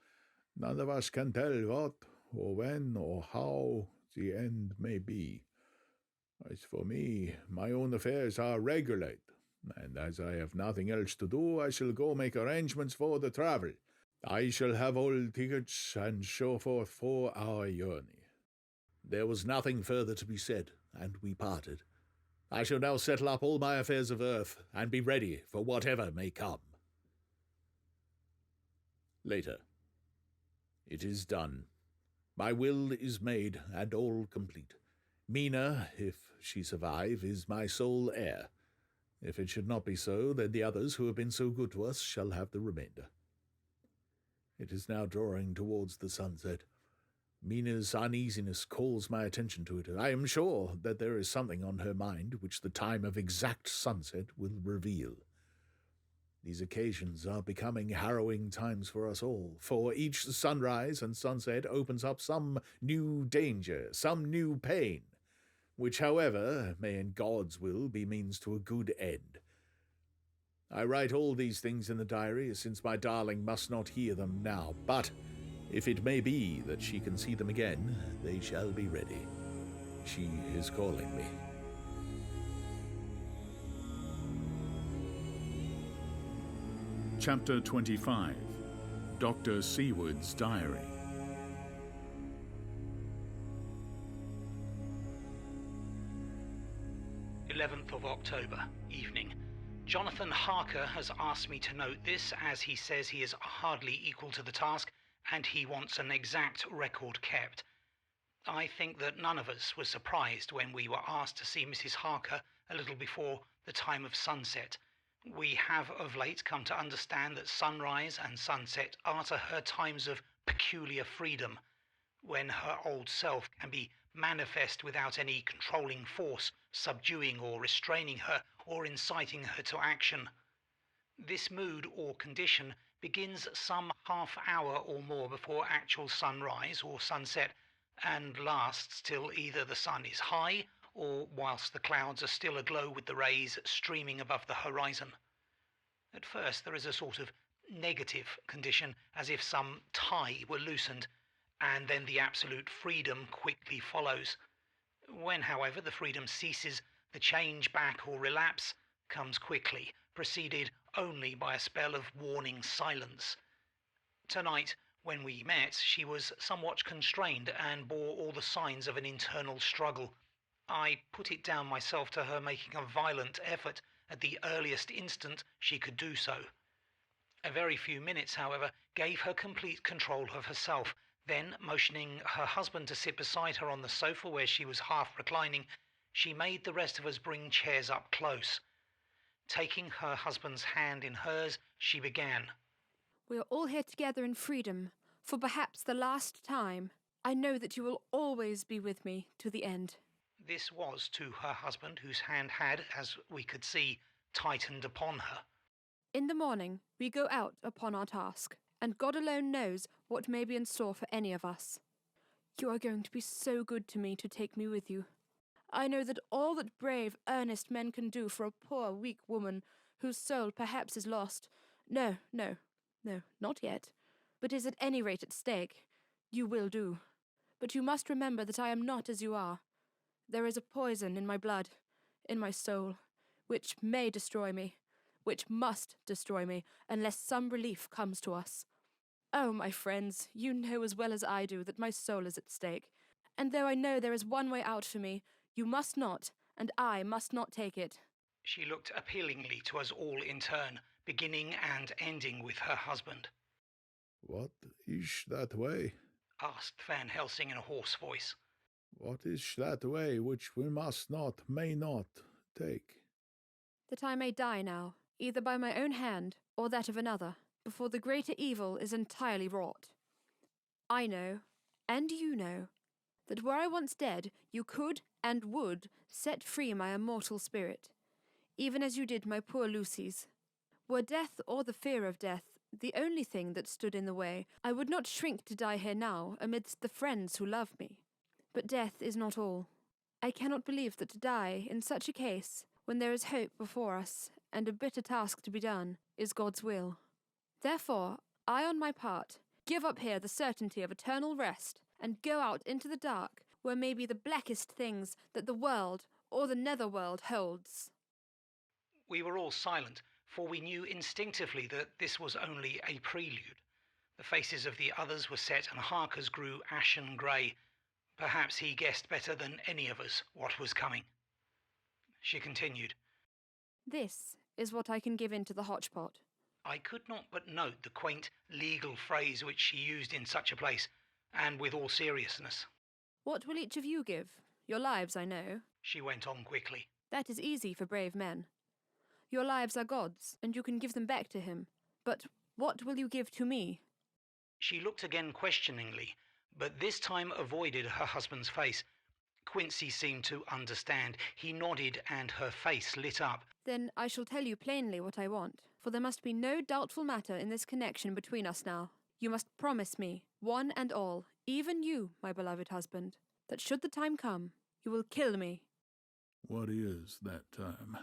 none of us can tell what, or when, or how the end may be. As for me, my own affairs are regulate, and as I have nothing else to do, I shall go make arrangements for the travel. I shall have all tickets and so forth for our journey. There was nothing further to be said, and we parted. I shall now settle up all my affairs of earth, and be ready for whatever may come. Later. It is done. My will is made, and all complete. Mina, if she survive, is my sole heir. If it should not be so, then the others who have been so good to us shall have the remainder. It is now drawing towards the sunset. Mina's uneasiness calls my attention to it. I am sure that there is something on her mind which the time of exact sunset will reveal. These occasions are becoming harrowing times for us all, for each sunrise and sunset opens up some new danger, some new pain, which, however, may in God's will be means to a good end. I write all these things in the diary, since my darling must not hear them now, but if it may be that she can see them again, they shall be ready. She is calling me. Chapter 25. Dr. Seward's Diary. "11th October, evening. Jonathan Harker has asked me to note this, as he says he is hardly equal to the task, and he wants an exact record kept. I think that none of us was surprised when we were asked to see Mrs. Harker a little before the time of sunset. We have of late come to understand that sunrise and sunset are to her times of peculiar freedom, when her old self can be manifest without any controlling force, subduing or restraining her, or inciting her to action. This mood or condition begins some half hour or more before actual sunrise or sunset, and lasts till either the sun is high, or whilst the clouds are still aglow with the rays streaming above the horizon. At first there is a sort of negative condition, as if some tie were loosened, and then the absolute freedom quickly follows. When, however, the freedom ceases, the change back or relapse comes quickly, preceded only by a spell of warning silence. Tonight, when we met, she was somewhat constrained and bore all the signs of an internal struggle. I put it down myself to her making a violent effort at the earliest instant she could do so. A very few minutes, however, gave her complete control of herself. Then, motioning her husband to sit beside her on the sofa where she was half reclining, she made the rest of us bring chairs up close. Taking her husband's hand in hers, she began. "We are all here together in freedom, for perhaps the last time. I know that you will always be with me to the end." This was to her husband, whose hand had, as we could see, tightened upon her. "In the morning we go out upon our task, and God alone knows what may be in store for any of us. You are going to be so good to me to take me with you. I know that all that brave, earnest men can do for a poor, weak woman whose soul perhaps is lost, no, not yet, but is at any rate at stake, you will do. But you must remember that I am not as you are. There is a poison in my blood, in my soul, which may destroy me, which must destroy me, unless some relief comes to us. Oh, my friends, you know as well as I do that my soul is at stake, and though I know there is one way out for me, you must not, and I must not take it." She looked appealingly to us all in turn, beginning and ending with her husband. "What is that way?" asked Van Helsing in a hoarse voice. "What is that way which we must not, may not, take?" that I may die now, either by my own hand or that of another, before the greater evil is entirely wrought. I know, and you know, that were I once dead, you could and would set free my immortal spirit, even as you did my poor Lucy's. Were death or the fear of death the only thing that stood in the way, I would not shrink to die here now amidst the friends who love me. But death is not all. I cannot believe that to die in such a case, when there is hope before us and a bitter task to be done, is God's will. Therefore, I on my part give up here the certainty of eternal rest and go out into the dark where may be the blackest things that the world or the netherworld holds. We were all silent, for we knew instinctively that this was only a prelude. The faces of the others were set and Harker's grew ashen grey. Perhaps he guessed better than any of us what was coming. She continued. This is what I can give into the hotchpot. I could not but note the quaint legal phrase which she used in such a place, and with all seriousness. What will each of you give? Your lives, I know. She went on quickly. That is easy for brave men. Your lives are God's, and you can give them back to him. But what will you give to me? She looked again questioningly, but this time avoided her husband's face. Quincy seemed to understand. He nodded, and her face lit up. Then I shall tell you plainly what I want, for there must be no doubtful matter in this connection between us now. You must promise me, one and all, even you, my beloved husband, that should the time come, you will kill me. What is that time?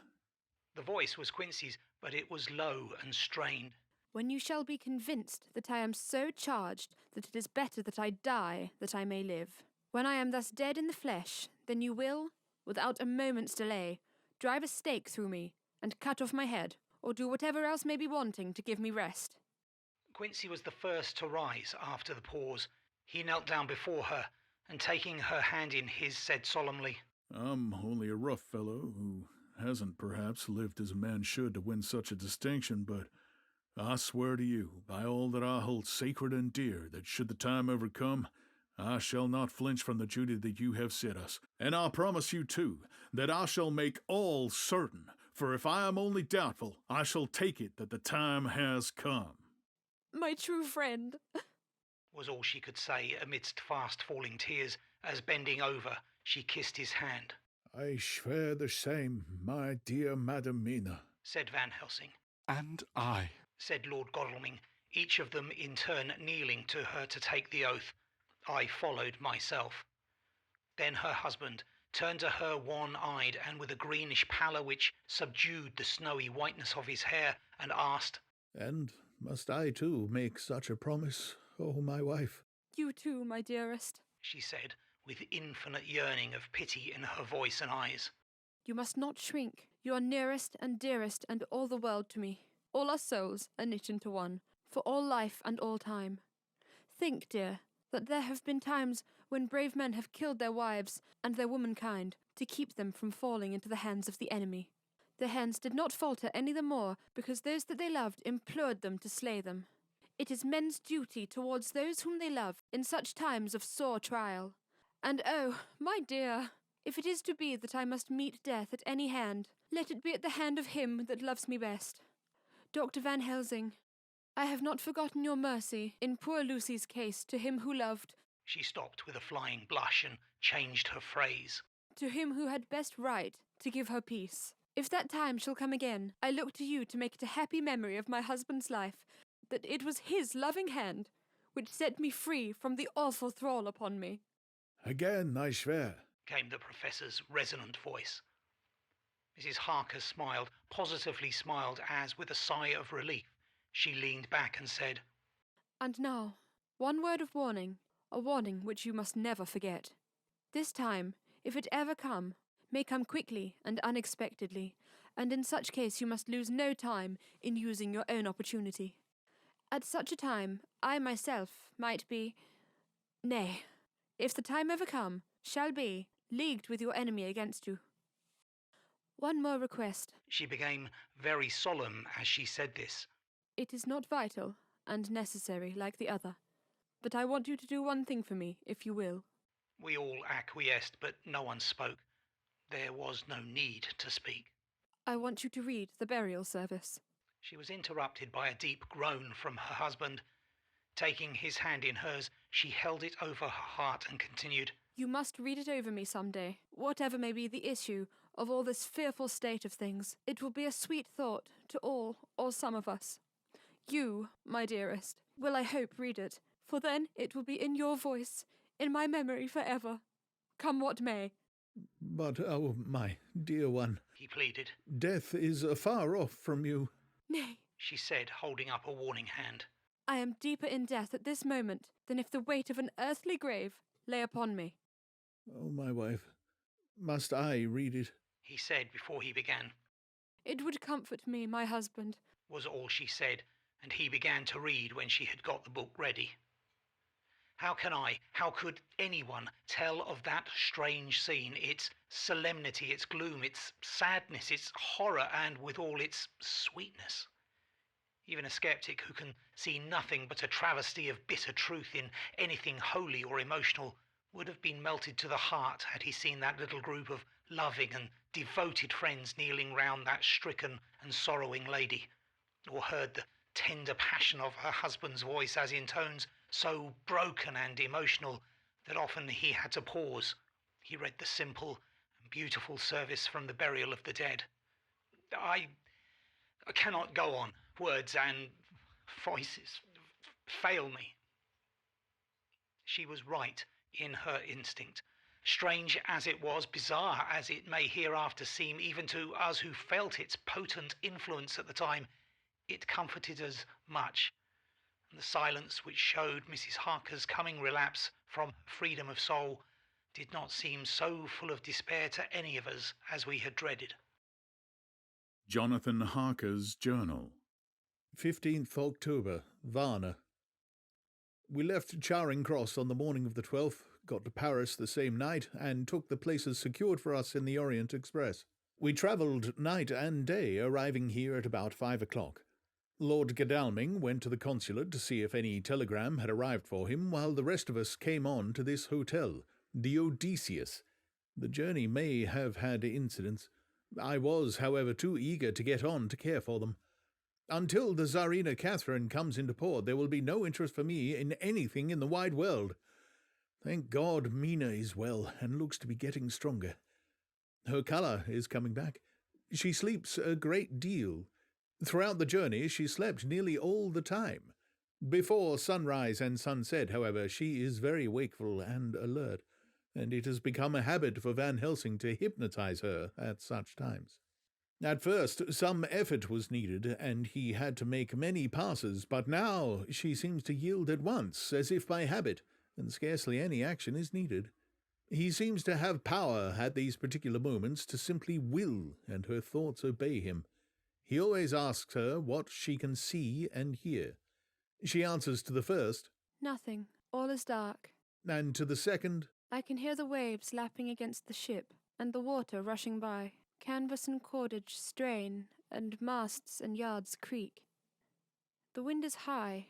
The voice was Quincy's, but it was low and strained. When you shall be convinced that I am so charged that it is better that I die that I may live. When I am thus dead in the flesh, then you will, without a moment's delay, drive a stake through me and cut off my head, or do whatever else may be wanting to give me rest. Quincy was the first to rise after the pause. He knelt down before her, and taking her hand in his, said solemnly, I'm only a rough fellow who hasn't perhaps lived as a man should to win such a distinction, but I swear to you, by all that I hold sacred and dear, that should the time ever come, I shall not flinch from the duty that you have set us. And I promise you, too, that I shall make all certain, for if I am only doubtful, I shall take it that the time has come. My true friend, was all she could say amidst fast-falling tears, as bending over, she kissed his hand. I swear the same, my dear Madam Mina, said Van Helsing. And I, said Lord Godalming, each of them in turn kneeling to her to take the oath. I followed myself. Then her husband turned to her wan-eyed and with a greenish pallor which subdued the snowy whiteness of his hair, and asked, And must I too make such a promise, oh my wife? You too, my dearest, she said, with infinite yearning of pity in her voice and eyes. You must not shrink. You are nearest and dearest and all the world to me. All our souls are knit into one, for all life and all time. Think, dear, that there have been times when brave men have killed their wives and their womankind to keep them from falling into the hands of the enemy. Their hands did not falter any the more because those that they loved implored them to slay them. It is men's duty towards those whom they love in such times of sore trial. And oh, my dear, if it is to be that I must meet death at any hand, let it be at the hand of him that loves me best. Dr. Van Helsing, I have not forgotten your mercy in poor Lucy's case to him who loved. She stopped with a flying blush and changed her phrase. To him who had best right to give her peace. If that time shall come again, I look to you to make it a happy memory of my husband's life, that it was his loving hand which set me free from the awful thrall upon me. Again, I swear, came the Professor's resonant voice. Mrs. Harker smiled, positively smiled, as, with a sigh of relief, she leaned back and said, And now, one word of warning, a warning which you must never forget. This time, if it ever come, may come quickly and unexpectedly, and in such case you must lose no time in using your own opportunity. At such a time, I myself might be, nay, if the time ever come, shall be, leagued with your enemy against you. One more request. She became very solemn as she said this. It is not vital and necessary like the other, but I want you to do one thing for me, if you will. We all acquiesced, but no one spoke. There was no need to speak. I want you to read the burial service. She was interrupted by a deep groan from her husband. Taking his hand in hers, she held it over her heart and continued, You must read it over me some day, whatever may be the issue of all this fearful state of things. It will be a sweet thought to all or some of us. You, my dearest, will I hope read it, for then it will be in your voice, in my memory forever, come what may. But, oh, my dear one, he pleaded. Death is afar off from you. Nay, she said, holding up a warning hand. I am deeper in death at this moment than if the weight of an earthly grave lay upon me. Oh, my wife, must I read it? He said before he began. It would comfort me, my husband, was all she said, and he began to read when she had got the book ready. How could anyone tell of that strange scene, its solemnity, its gloom, its sadness, its horror, and with all its sweetness? Even a skeptic who can see nothing but a travesty of bitter truth in anything holy or emotional would have been melted to the heart had he seen that little group of loving and devoted friends kneeling round that stricken and sorrowing lady, or heard the tender passion of her husband's voice as in tones so broken and emotional that often he had to pause. He read the simple and beautiful service from the burial of the dead. I cannot go on. Words and voices fail me. She was right in her instinct. Strange as it was, bizarre as it may hereafter seem even to us who felt its potent influence at the time, it comforted us much. And the silence which showed Mrs. Harker's coming relapse from freedom of soul did not seem so full of despair to any of us as we had dreaded. Jonathan Harker's Journal. 15th October, Varna. We left Charing Cross on the morning of the 12th, got to Paris the same night, and took the places secured for us in the Orient Express. We travelled night and day, arriving here at about 5 o'clock. Lord Godalming went to the consulate to see if any telegram had arrived for him, while the rest of us came on to this hotel, the Odysseus. The journey may have had incidents. I was, however, too eager to get on to care for them. Until the Tsarina Catherine comes into port, there will be no interest for me in anything in the wide world. Thank God Mina is well and looks to be getting stronger. Her colour is coming back. She sleeps a great deal. Throughout the journey she slept nearly all the time. Before sunrise and sunset, however, she is very wakeful and alert, and it has become a habit for Van Helsing to hypnotize her at such times. At first, some effort was needed, and he had to make many passes, but now she seems to yield at once, as if by habit, and scarcely any action is needed. He seems to have power at these particular moments to simply will, and her thoughts obey him. He always asks her what she can see and hear. She answers to the first, Nothing, all is dark. And to the second, I can hear the waves lapping against the ship, and the water rushing by. Canvas and cordage strain, and masts and yards creak. The wind is high.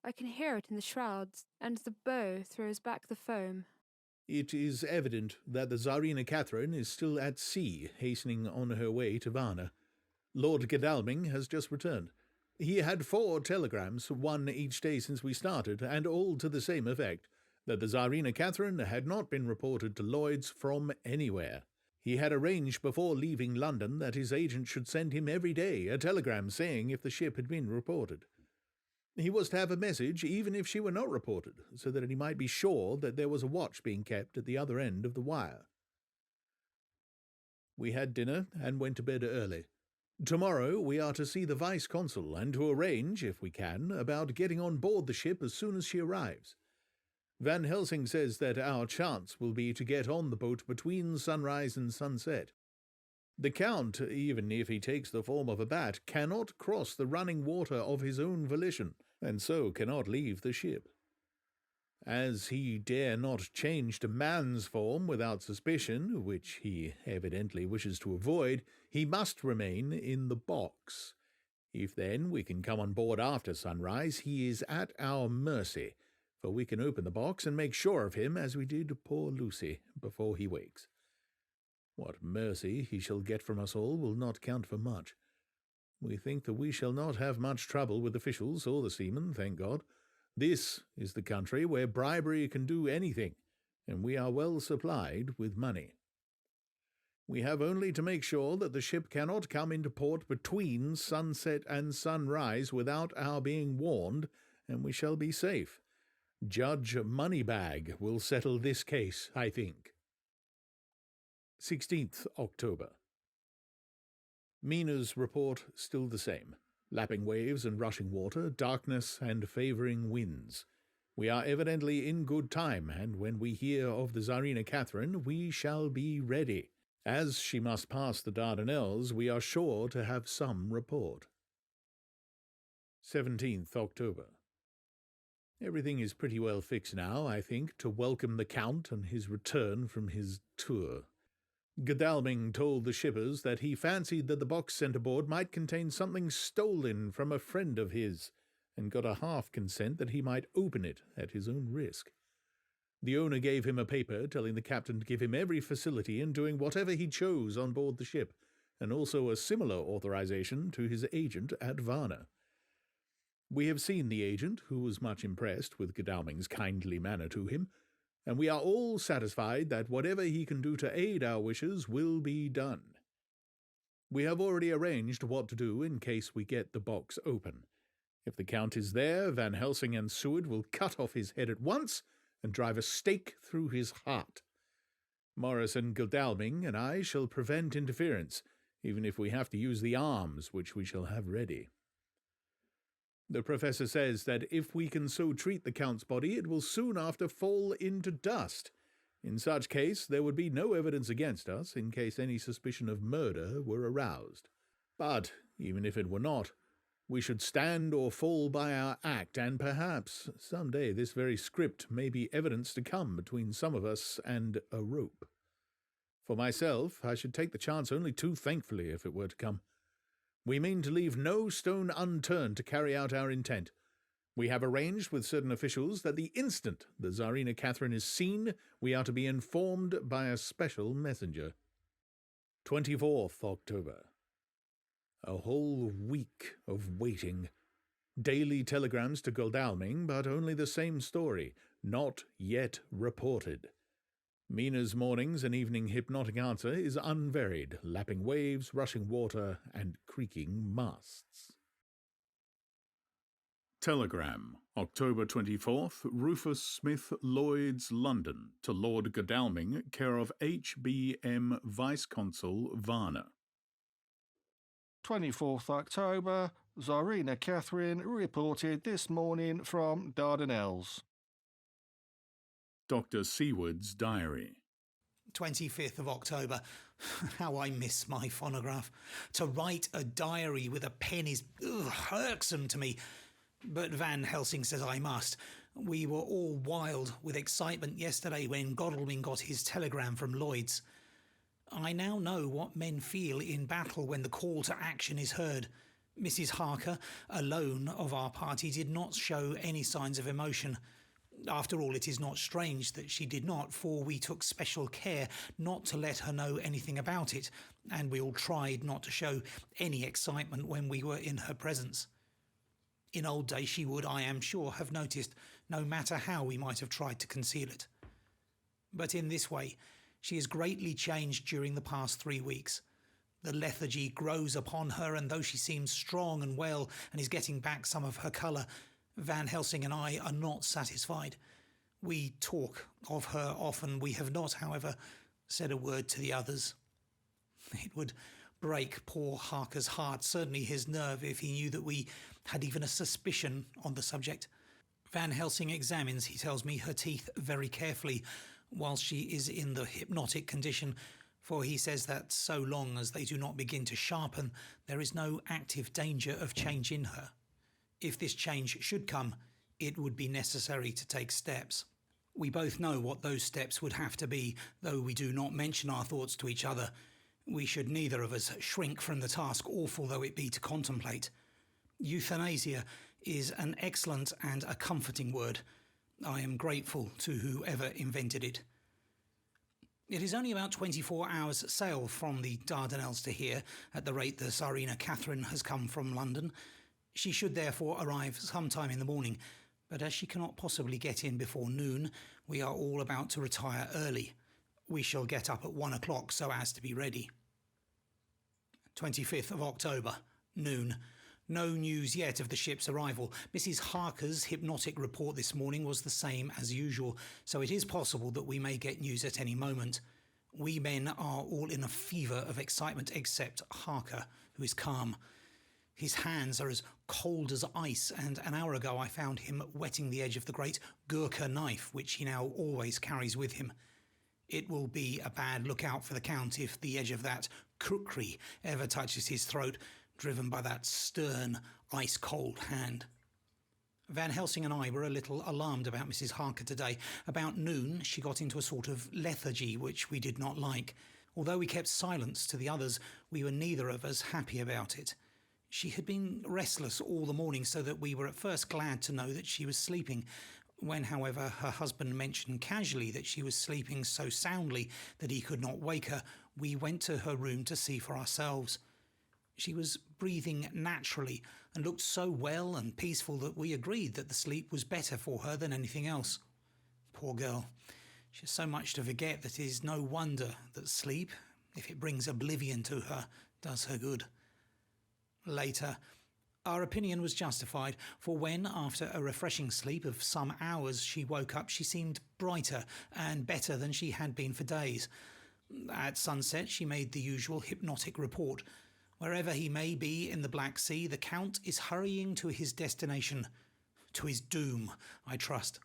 I can hear it in the shrouds, and the bow throws back the foam. It is evident that the Tsarina Catherine is still at sea, hastening on her way to Varna. Lord Godalming has just returned. He had 4 telegrams, one each day since we started, and all to the same effect, that the Tsarina Catherine had not been reported to Lloyd's from anywhere. He had arranged before leaving London that his agent should send him every day a telegram saying if the ship had been reported. He was to have a message even if she were not reported, so that he might be sure that there was a watch being kept at the other end of the wire. We had dinner and went to bed early. Tomorrow we are to see the Vice-Consul and to arrange, if we can, about getting on board the ship as soon as she arrives. Van Helsing says that our chance will be to get on the boat between sunrise and sunset. The Count, even if he takes the form of a bat, cannot cross the running water of his own volition, and so cannot leave the ship. As he dare not change to man's form without suspicion, which he evidently wishes to avoid, he must remain in the box. If then we can come on board after sunrise, he is at our mercy, for we can open the box and make sure of him as we did poor Lucy before he wakes. What mercy he shall get from us all will not count for much. We think that we shall not have much trouble with officials or the seamen, thank God. This is the country where bribery can do anything, and we are well supplied with money. We have only to make sure that the ship cannot come into port between sunset and sunrise without our being warned, and we shall be safe. Judge Moneybag will settle this case, I think. 16th October. Mina's report still the same. Lapping waves and rushing water, darkness and favouring winds. We are evidently in good time, and when we hear of the Tsarina Catherine, we shall be ready. As she must pass the Dardanelles, we are sure to have some report. 17th October. Everything is pretty well fixed now, I think, to welcome the Count on his return from his tour. Godalming told the shippers that he fancied that the box sent aboard might contain something stolen from a friend of his, and got a half consent that he might open it at his own risk. The owner gave him a paper telling the captain to give him every facility in doing whatever he chose on board the ship, and also a similar authorization to his agent at Varna. We have seen the agent, who was much impressed with Godalming's kindly manner to him, and we are all satisfied that whatever he can do to aid our wishes will be done. We have already arranged what to do in case we get the box open. If the Count is there, Van Helsing and Seward will cut off his head at once and drive a stake through his heart. Morris and Godalming and I shall prevent interference, even if we have to use the arms which we shall have ready. The Professor says that if we can so treat the Count's body, it will soon after fall into dust. In such case, there would be no evidence against us in case any suspicion of murder were aroused. But, even if it were not, we should stand or fall by our act, and perhaps some day this very script may be evidence to come between some of us and a rope. For myself, I should take the chance only too thankfully if it were to come. We mean to leave no stone unturned to carry out our intent. We have arranged with certain officials that the instant the Tsarina Catherine is seen, we are to be informed by a special messenger. 24th October. A whole week of waiting. Daily telegrams to Godalming, but only the same story, not yet reported. Mina's mornings and evening hypnotic answer is unvaried, lapping waves, rushing water, and creaking masts. Telegram, October 24th, Rufus Smith, Lloyd's, London, to Lord Godalming, care of H.B.M. Vice-Consul, Varna. 24th October, Tsarina Catherine reported this morning from Dardanelles. Dr. Seward's diary. 25th of October. How I miss my phonograph. To write a diary with a pen is irksome to me. But Van Helsing says I must. We were all wild with excitement yesterday when Godalming got his telegram from Lloyd's. I now know what men feel in battle when the call to action is heard. Mrs. Harker, alone of our party, did not show any signs of emotion. After all, it is not strange that she did not, for we took special care not to let her know anything about it, and we all tried not to show any excitement when we were in her presence. In old days she would, I am sure, have noticed, no matter how we might have tried to conceal it. But in this way, she is greatly changed during the past 3 weeks. The lethargy grows upon her, and though she seems strong and well and is getting back some of her colour, Van Helsing and I are not satisfied. We talk of her often. We have not, however, said a word to the others. It would break poor Harker's heart, certainly his nerve, if he knew that we had even a suspicion on the subject. Van Helsing examines, he tells me, her teeth very carefully whilst she is in the hypnotic condition, for he says that so long as they do not begin to sharpen, there is no active danger of change in her. If this change should come, it would be necessary to take steps. We both know what those steps would have to be, though we do not mention our thoughts to each other. We should neither of us shrink from the task, awful though it be to contemplate. Euthanasia is an excellent and a comforting word. I am grateful to whoever invented it. It is only about 24 hours sail from the Dardanelles to here, at the rate the Tsarina Catherine has come from London. She should therefore arrive sometime in the morning, but as she cannot possibly get in before noon, we are all about to retire early. We shall get up at 1 o'clock so as to be ready. 25th of October, noon. No news yet of the ship's arrival. Mrs. Harker's hypnotic report this morning was the same as usual, so it is possible that we may get news at any moment. We men are all in a fever of excitement except Harker, who is calm. His hands are as cold as ice, and an hour ago I found him wetting the edge of the great Gurkha knife, which he now always carries with him. It will be a bad lookout for the Count if the edge of that kukri ever touches his throat, driven by that stern, ice-cold hand. Van Helsing and I were a little alarmed about Mrs. Harker today. About noon, she got into a sort of lethargy, which we did not like. Although we kept silence to the others, we were neither of us happy about it. She had been restless all the morning, so that we were at first glad to know that she was sleeping. When, however, her husband mentioned casually that she was sleeping so soundly that he could not wake her, we went to her room to see for ourselves. She was breathing naturally and looked so well and peaceful that we agreed that the sleep was better for her than anything else. Poor girl. She has so much to forget that it is no wonder that sleep, if it brings oblivion to her, does her good. Later, our opinion was justified, for when, after a refreshing sleep of some hours, she woke up, she seemed brighter and better than she had been for days. At sunset, she made the usual hypnotic report. Wherever he may be in the Black Sea, the Count is hurrying to his destination, to his doom, I trust.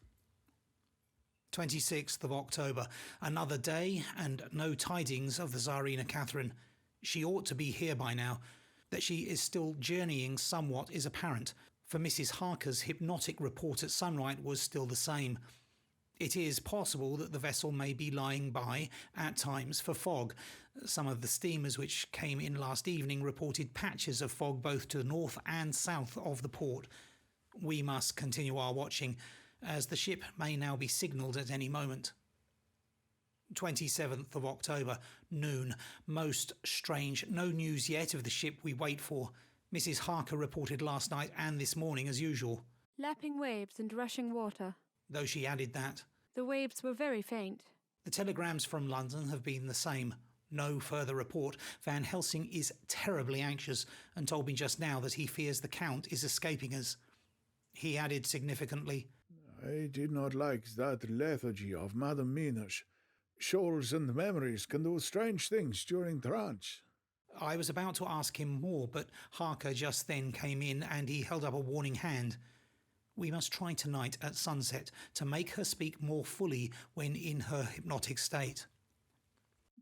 26th of October, another day and no tidings of the Tsarina Catherine. She ought to be here by now. That she is still journeying somewhat is apparent, for Mrs. Harker's hypnotic report at sunrise was still the same. It is possible that the vessel may be lying by, at times, for fog. Some of the steamers which came in last evening reported patches of fog both to the north and south of the port. We must continue our watching, as the ship may now be signalled at any moment. 27th of October, noon. Most strange. No news yet of the ship we wait for. Mrs. Harker reported last night and this morning as usual. Lapping waves and rushing water. Though she added that. The waves were very faint. The telegrams from London have been the same. No further report. Van Helsing is terribly anxious and told me just now that he fears the Count is escaping us. He added significantly, I did not like that lethargy of Madame Mina's. Shoals and memories can do strange things during trance. I was about to ask him more, but Harker just then came in and he held up a warning hand. We must try tonight at sunset to make her speak more fully when in her hypnotic state.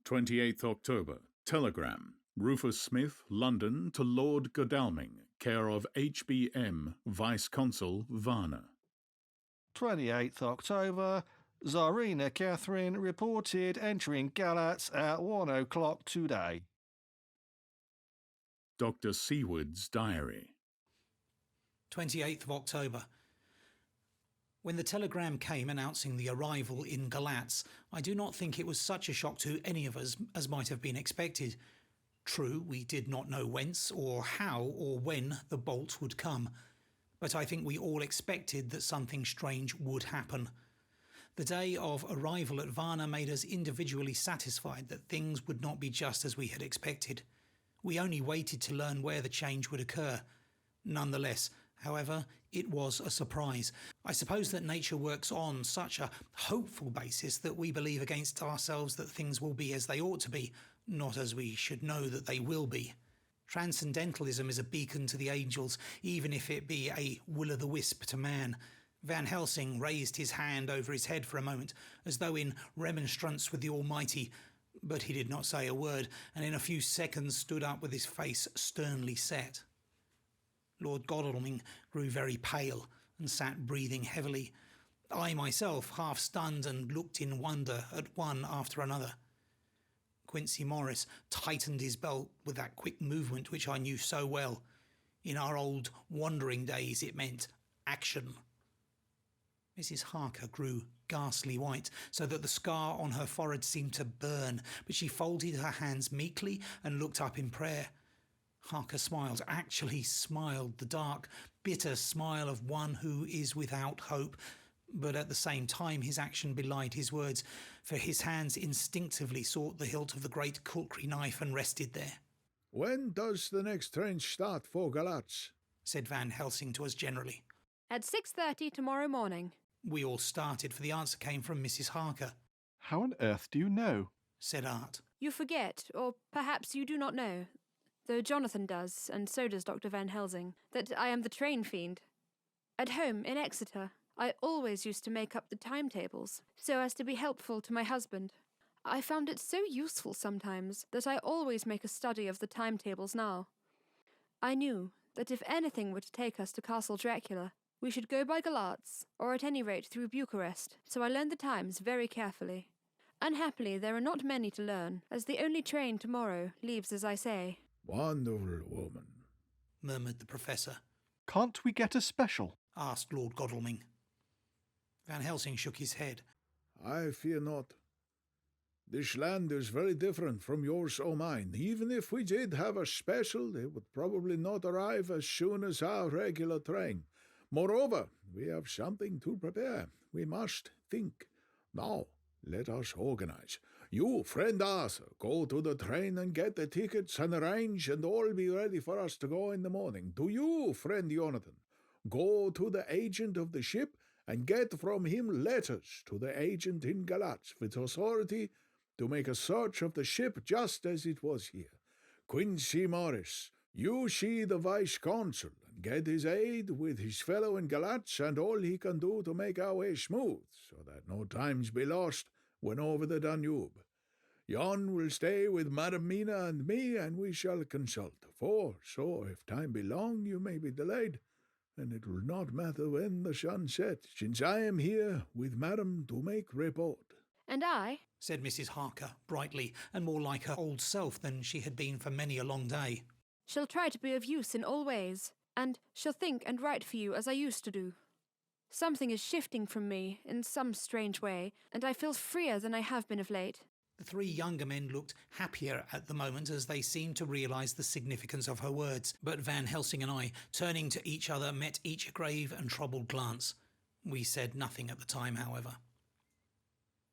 28th October. Telegram. Rufus Smith, London, to Lord Godalming, care of HBM, Vice-Consul, Varna. 28th October. Tsarina Catherine reported entering Galatz at 1 o'clock today. Dr. Seward's diary. 28th of October. When the telegram came announcing the arrival in Galatz, I do not think it was such a shock to any of us as might have been expected. True, we did not know whence or how or when the bolt would come, but I think we all expected that something strange would happen. The day of arrival at Varna made us individually satisfied that things would not be just as we had expected. We only waited to learn where the change would occur. Nonetheless, however, it was a surprise. I suppose that nature works on such a hopeful basis that we believe against ourselves that things will be as they ought to be, not as we should know that they will be. Transcendentalism is a beacon to the angels, even if it be a will-o'-the-wisp to man. Van Helsing raised his hand over his head for a moment, as though in remonstrance with the Almighty, but he did not say a word, and in a few seconds stood up with his face sternly set. Lord Godalming grew very pale and sat breathing heavily. I myself half stunned and looked in wonder at one after another. Quincy Morris tightened his belt with that quick movement which I knew so well. In our old wandering days it meant action. Mrs. Harker grew ghastly white, so that the scar on her forehead seemed to burn, but she folded her hands meekly and looked up in prayer. Harker smiled, actually smiled, the dark, bitter smile of one who is without hope, but at the same time his action belied his words, for his hands instinctively sought the hilt of the great kukri knife and rested there. "When does the next train start for Galatz?" said Van Helsing to us generally. At 6:30 tomorrow morning. We all started, for the answer came from Mrs. Harker. How on earth do you know? Said Art. You forget, or perhaps you do not know, though Jonathan does, and so does Dr. Van Helsing, that I am the train fiend. At home, in Exeter, I always used to make up the timetables, so as to be helpful to my husband. I found it so useful sometimes that I always make a study of the timetables now. I knew that if anything were to take us to Castle Dracula, we should go by Galatz, or at any rate through Bucharest, so I learned the times very carefully. Unhappily, there are not many to learn, as the only train tomorrow leaves as I say. "Wonderful woman," murmured the Professor. Can't we get a special? Asked Lord Godalming. Van Helsing shook his head. "I fear not. This land is very different from yours or mine. Even if we did have a special, it would probably not arrive as soon as our regular train. Moreover, we have something to prepare. We must think. Now, let us organize. You, friend Arthur, go to the train and get the tickets and arrange, and all be ready for us to go in the morning. Do you, friend Jonathan, go to the agent of the ship and get from him letters to the agent in Galatz with authority to make a search of the ship just as it was here. Quincy Morris, you see the vice-consul and get his aid with his fellow in Galatz and all he can do to make our way smooth, so that no times be lost when over the Danube. Jon will stay with Madam Mina and me, and we shall consult, for so if time be long you may be delayed, and it will not matter when the sun sets, since I am here with Madam to make report." And I, said Mrs. Harker, brightly, and more like her old self than she had been for many a long day, shall try to be of use in all ways, and shall think and write for you as I used to do. Something is shifting from me in some strange way, and I feel freer than I have been of late. The three younger men looked happier at the moment as they seemed to realise the significance of her words, but Van Helsing and I, turning to each other, met each a grave and troubled glance. We said nothing at the time, however.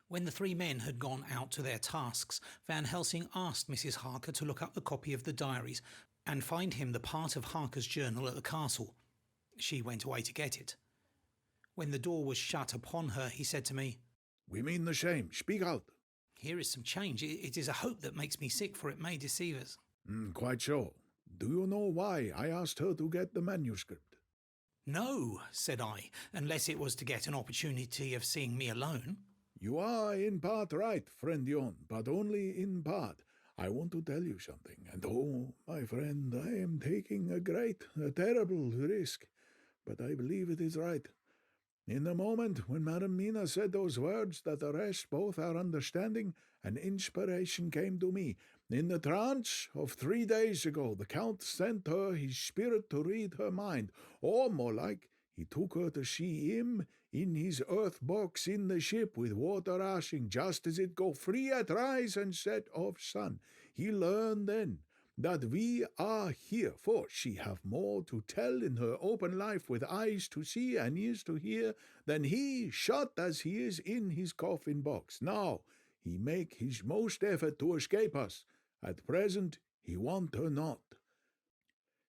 When the three men had gone out to their tasks, Van Helsing asked Mrs. Harker to look up the copy of the diaries and find him the part of Harker's journal at the castle. She went away to get it. When the door was shut upon her, he said to me, "We mean the same. Speak out." "Here is some change. It is a hope that makes me sick, for it may deceive us." Quite so. Do you know why I asked her to get the manuscript?" "No," said I, "unless it was to get an opportunity of seeing me alone." "You are in part right, friend Jon, but only in part. I want to tell you something, and oh, my friend, I am taking a terrible risk, but I believe it is right. In the moment when Madam Mina said those words that arrest both our understanding, an inspiration came to me. In the trance of 3 days ago, the Count sent her his spirit to read her mind, or more like, he took her to see him in his earth box in the ship with water rushing just as it go free at rise and set of sun. He learned then that we are here, for she have more to tell in her open life with eyes to see and ears to hear than he, shut as he is in his coffin box. Now he make his most effort to escape us. At present he want her not.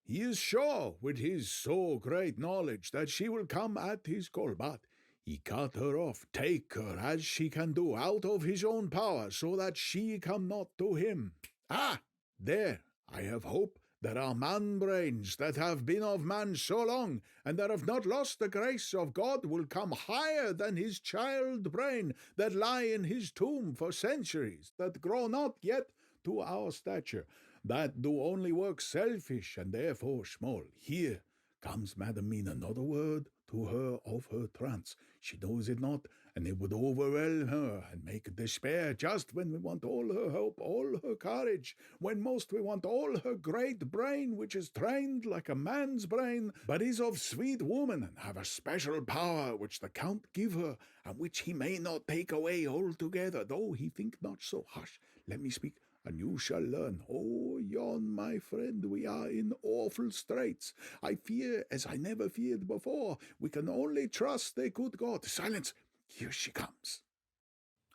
He is sure with his so great knowledge that she will come at his call, but he cut her off, take her as she can do, out of his own power, so that she come not to him. Ah, there, I have hope that our man-brains that have been of man so long, and that have not lost the grace of God, will come higher than his child-brain that lie in his tomb for centuries, that grow not yet to our stature, that do only work selfish and therefore small. Here comes Madam Mina, not a word to her of her trance. She knows it not, and it would overwhelm her and make despair just when we want all her hope, all her courage, when most we want all her great brain, which is trained like a man's brain, but is of sweet woman, and have a special power which the Count give her, and which he may not take away altogether, though he think not so. Hush, let me speak, and you shall learn. Oh, yon, my friend, we are in awful straits. I fear, as I never feared before. We can only trust the good God. Silence! Here she comes.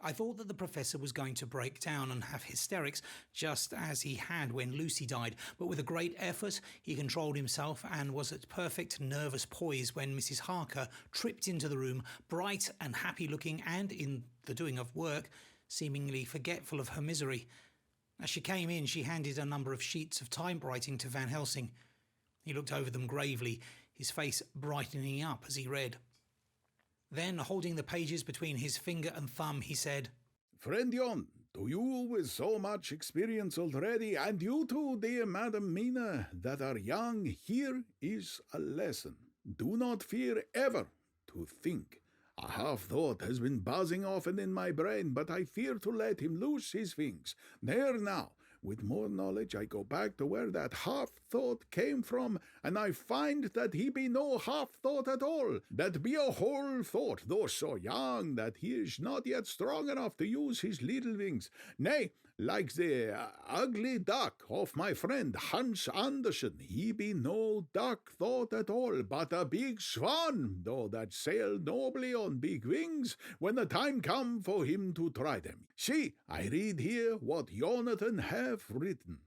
I thought that the professor was going to break down and have hysterics, just as he had when Lucy died, but with a great effort he controlled himself and was at perfect nervous poise when Mrs. Harker tripped into the room, bright and happy looking, and, in the doing of work, seemingly forgetful of her misery. As she came in, she handed a number of sheets of typewriting to Van Helsing. He looked over them gravely, his face brightening up as he read. Then, holding the pages between his finger and thumb, he said, Friend Jon, to you with so much experience already, and you too, dear Madam Mina, that are young, here is a lesson. Do not fear ever to think. A half-thought has been buzzing often in my brain, but I fear to let him loose his wings. There now, with more knowledge, I go back to where that half-thought came from, and I find that he be no half-thought at all, that be a whole thought, though so young that he is not yet strong enough to use his little wings. Nay, like the ugly duck of my friend Hans Andersen, he be no duck thought at all, but a big swan, though that sail nobly on big wings, when the time come for him to try them. See, I read here what Jonathan have written.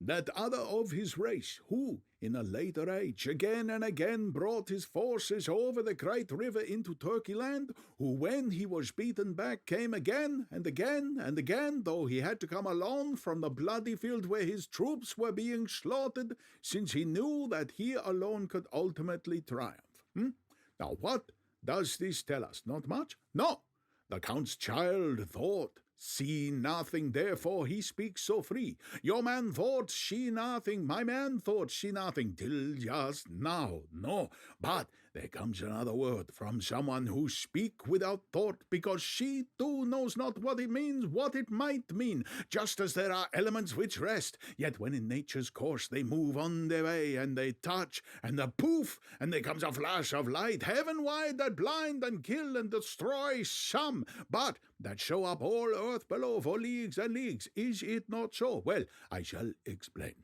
That other of his race, who, in a later age, again and again brought his forces over the great river into Turkey land, who, when he was beaten back, came again and again and again, though he had to come alone from the bloody field where his troops were being slaughtered, since he knew that he alone could ultimately triumph. Now, what does this tell us? Not much? No! The Count's child thought. See nothing, therefore he speaks so free. Your man thought she nothing, my man thought she nothing, till just now. No, but there comes another word from someone who speak without thought, because she too knows not what it means, what it might mean, just as there are elements which rest, yet when in nature's course they move on their way, and they touch, and a poof, and there comes a flash of light, heaven-wide, that blind and kill and destroy some, but that show up all earth below for leagues and leagues. Is it not so? Well, I shall explain.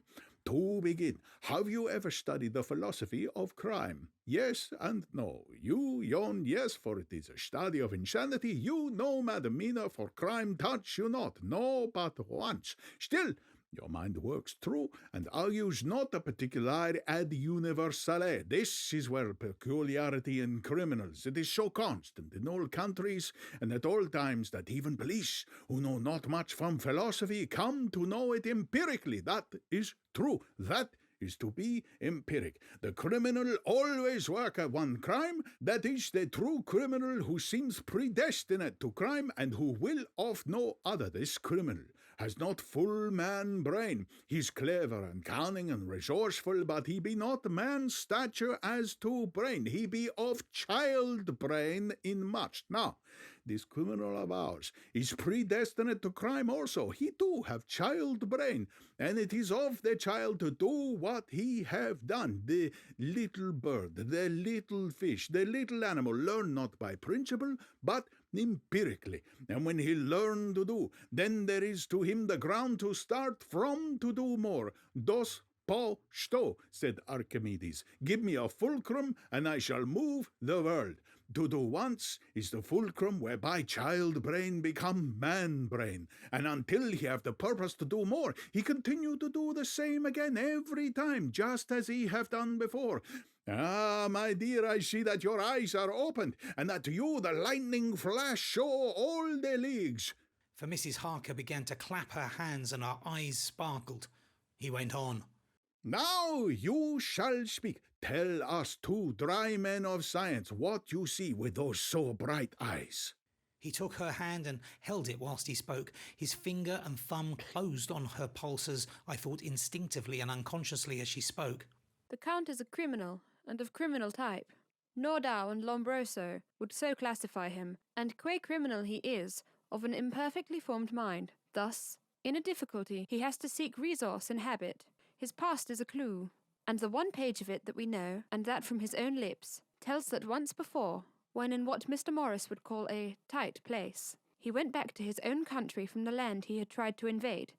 To begin, have you ever studied the philosophy of crime? Yes and no. You, Jon, yes, for it is a study of insanity. You, no, Madam Mina, for crime touch you not. No, but once. Still, your mind works true, and argues not a particular ad universale. This is where peculiarity in criminals, it is so constant in all countries, and at all times, that even police, who know not much from philosophy, come to know it empirically. That is true. That is to be empiric. The criminal always work at one crime. That is the true criminal who seems predestinate to crime, and who will of no other. This criminal has not full man brain. He's clever and cunning and resourceful, but he be not man's stature as to brain. He be of child brain in much. Now, this criminal of ours is predestinate to crime also. He too have child brain, and it is of the child to do what he have done. The little bird, the little fish, the little animal learn not by principle, but empirically. And when he learn to do, then there is to him the ground to start from to do more. Dos po sto, said Archimedes. Give me a fulcrum, and I shall move the world. To do once is the fulcrum whereby child brain become man brain, and until he have the purpose to do more, he continue to do the same again every time, just as he have done before. Ah, my dear, I see that your eyes are opened, and that to you the lightning flash show all the leagues. For Mrs. Harker began to clap her hands, and her eyes sparkled. He went on. Now you shall speak. Tell us two dry men of science what you see with those so bright eyes. He took her hand and held it whilst he spoke. His finger and thumb closed on her pulses, I thought instinctively and unconsciously as she spoke. The Count is a criminal, and of criminal type. Nordau and Lombroso would so classify him, and qué criminal he is, of an imperfectly formed mind. Thus, in a difficulty, he has to seek resource in habit. His past is a clue, and the one page of it that we know, and that from his own lips, tells that once before, when in what Mr. Morris would call a tight place, he went back to his own country from the land he had tried to invade,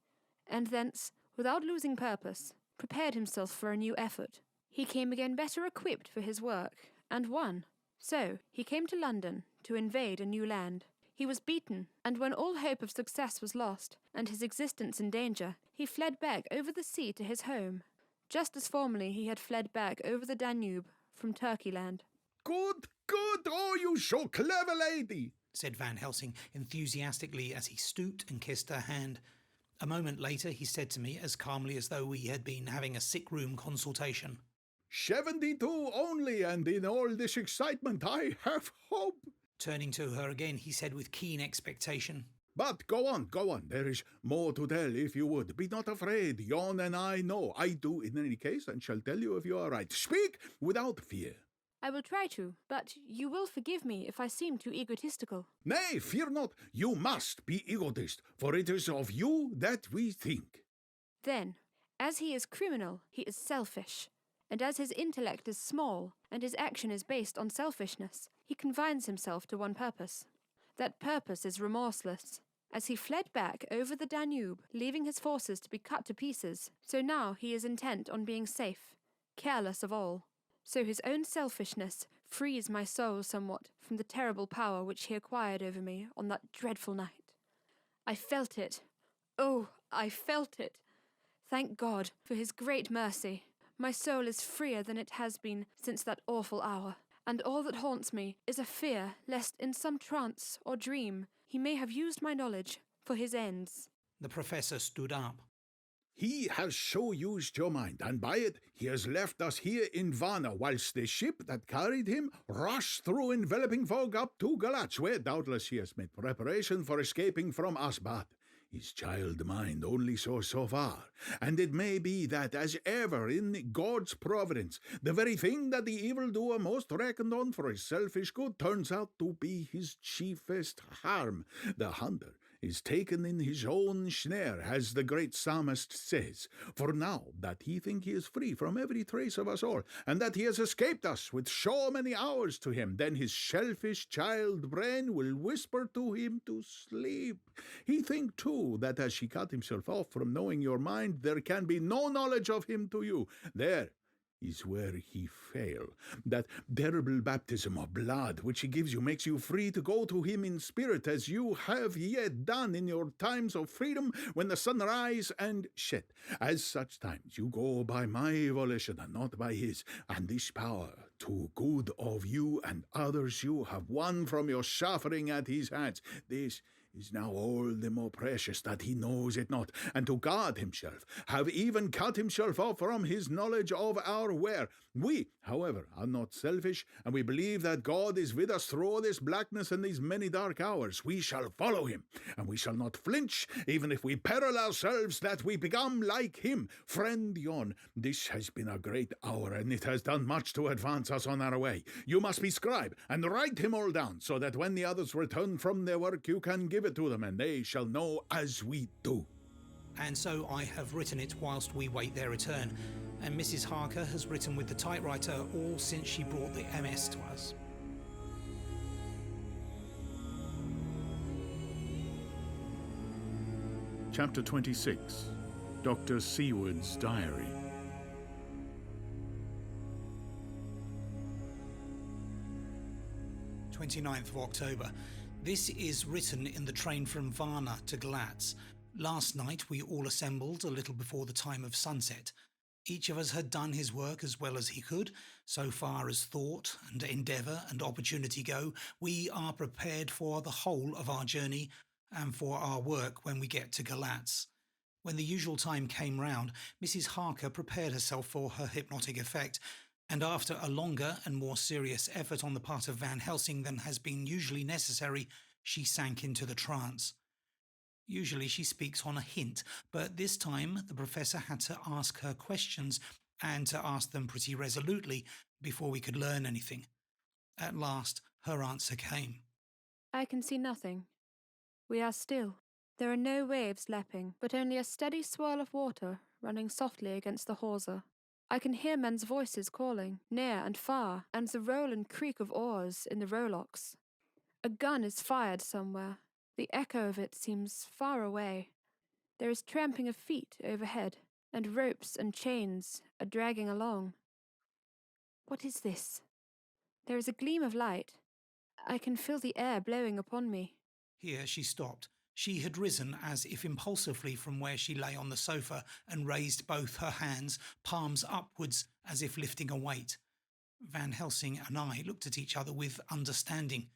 and thence, without losing purpose, prepared himself for a new effort. He came again better equipped for his work, and won. So, he came to London to invade a new land. He was beaten, and when all hope of success was lost, and his existence in danger, he fled back over the sea to his home, just as formerly he had fled back over the Danube from Turkeyland. Good, good, oh, you so clever, lady, said Van Helsing enthusiastically as he stooped and kissed her hand. A moment later he said to me, as calmly as though we had been having a sick-room consultation, 72 only, and in all this excitement I have hope. Turning to her again, he said with keen expectation, But go on, there is more to tell if you would. Be not afraid, Jon and I know. I do in any case, and shall tell you if you are right. Speak without fear. I will try to, but you will forgive me if I seem too egotistical. Nay, fear not, you must be egotist, for it is of you that we think. Then, as he is criminal, he is selfish. And as his intellect is small, and his action is based on selfishness, he confines himself to one purpose. That purpose is remorseless. As he fled back over the Danube, leaving his forces to be cut to pieces, so now he is intent on being safe, careless of all. So his own selfishness frees my soul somewhat from the terrible power which he acquired over me on that dreadful night. I felt it. Oh, I felt it. Thank God for his great mercy. My soul is freer than it has been since that awful hour, and all that haunts me is a fear lest in some trance or dream he may have used my knowledge for his ends. The professor stood up. He has so used your mind, and by it he has left us here in Varna, whilst the ship that carried him rushed through enveloping fog up to Galatz, where doubtless he has made preparation for escaping from us, but his child mind only saw so far, and it may be that, as ever in God's providence, the very thing that the evildoer most reckoned on for his selfish good turns out to be his chiefest harm. The hunter is taken in his own snare, as the great psalmist says. For now that he think he is free from every trace of us all, and that he has escaped us with so many hours to him, then his selfish child brain will whisper to him to sleep. He think too that as he cut himself off from knowing your mind, there can be no knowledge of him to you. There is where he fail. That terrible baptism of blood which he gives you makes you free to go to him in spirit, as you have yet done in your times of freedom when the sun rise and set. As such times you go by my volition and not by his, and this power to good of you and others you have won from your suffering at his hands. This is now all the more precious that he knows it not, and to guard himself, have even cut himself off from his knowledge of our where. We, however, are not selfish, and we believe that God is with us through all this blackness and these many dark hours. We shall follow him, and we shall not flinch, even if we peril ourselves that we become like him. Friend Jon, this has been a great hour, and it has done much to advance us on our way. You must be scribe, and write him all down, so that when the others return from their work, you can give it to them, and they shall know as we do. And so I have written it whilst we wait their return, and Mrs. Harker has written with the typewriter all since she brought the MS to us. Chapter 26. Dr. Seward's Diary. October. This is written in the train from Varna to Galatz. Last night we all assembled a little before the time of sunset. Each of us had done his work as well as he could. So far as thought and endeavour and opportunity go, we are prepared for the whole of our journey and for our work when we get to Galatz. When the usual time came round, Mrs. Harker prepared herself for her hypnotic effect, and after a longer and more serious effort on the part of Van Helsing than has been usually necessary, she sank into the trance. Usually she speaks on a hint, but this time the professor had to ask her questions, and to ask them pretty resolutely before we could learn anything. At last, her answer came. I can see nothing. We are still. There are no waves lapping, but only a steady swirl of water running softly against the hawser. I can hear men's voices calling, near and far, and the roll and creak of oars in the rowlocks. A gun is fired somewhere. The echo of it seems far away. There is tramping of feet overhead, and ropes and chains are dragging along. What is this? There is a gleam of light. I can feel the air blowing upon me. Here she stopped. She had risen as if impulsively from where she lay on the sofa and raised both her hands, palms upwards as if lifting a weight. Van Helsing and I looked at each other with understanding.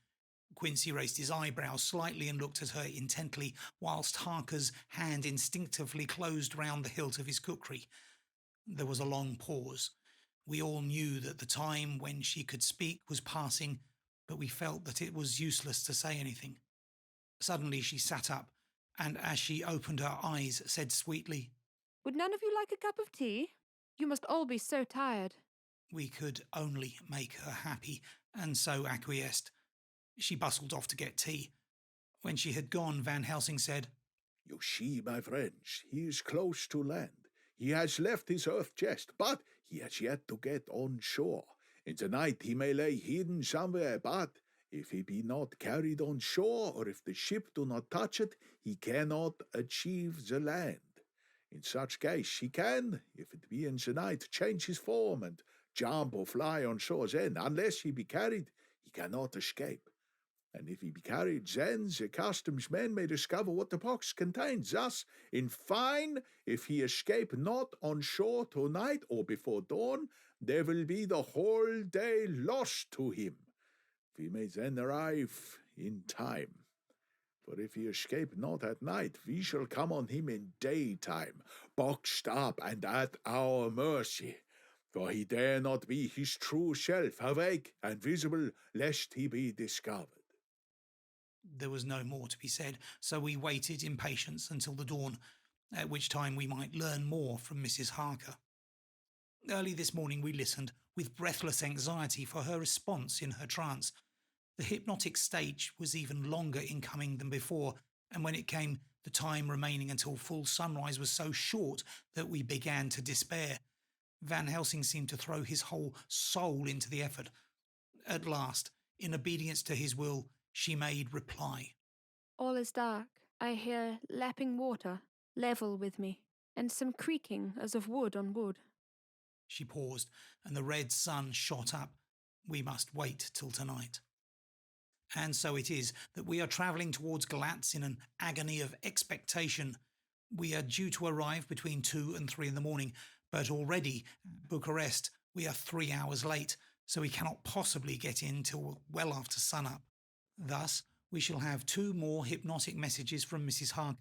Quincy raised his eyebrows slightly and looked at her intently, whilst Harker's hand instinctively closed round the hilt of his kukri. There was a long pause. We all knew that the time when she could speak was passing, but we felt that it was useless to say anything. Suddenly she sat up, and as she opened her eyes, said sweetly, Would none of you like a cup of tea? You must all be so tired. We could only make her happy, and so acquiesced. She bustled off to get tea. When she had gone, Van Helsing said, You see, my friends, he is close to land. He has left his earth chest, but he has yet to get on shore. In the night he may lay hidden somewhere, but if he be not carried on shore, or if the ship do not touch it, he cannot achieve the land. In such case he can, if it be in the night, change his form and jump or fly on shore. Then, unless he be carried, he cannot escape. And if he be carried, then the customs men may discover what the box contains. Thus, in fine, if he escape not on shore tonight or before dawn, there will be the whole day lost to him. We may then arrive in time. For if he escape not at night, we shall come on him in daytime, boxed up and at our mercy. For he dare not be his true self, awake and visible, lest he be discovered. There was no more to be said, so we waited in patience until the dawn, at which time we might learn more from Mrs. Harker. Early this morning we listened with breathless anxiety for her response in her trance. The hypnotic stage was even longer in coming than before, and when it came, the time remaining until full sunrise was so short that we began to despair. Van Helsing seemed to throw his whole soul into the effort. At last, in obedience to his will, she made reply. All is dark. I hear lapping water, level with me, and some creaking as of wood on wood. She paused, and the red sun shot up. We must wait till tonight. And so it is that we are travelling towards Galatz in an agony of expectation. We are due to arrive between 2 and 3 in the morning, but already at Bucharest we are 3 hours late, so we cannot possibly get in till well after sunup. Thus, we shall have 2 more hypnotic messages from Mrs. Harker.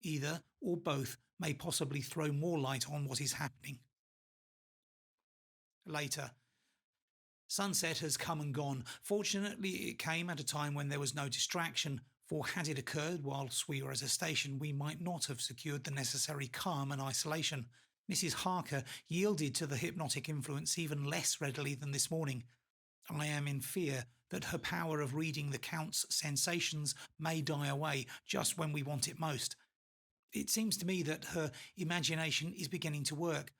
Either or both may possibly throw more light on what is happening. Later. Sunset has come and gone. Fortunately, it came at a time when there was no distraction, for had it occurred whilst we were at a station, we might not have secured the necessary calm and isolation. Mrs. Harker yielded to the hypnotic influence even less readily than this morning. I am in fear that her power of reading the Count's sensations may die away just when we want it most. It seems to me that her imagination is beginning to work.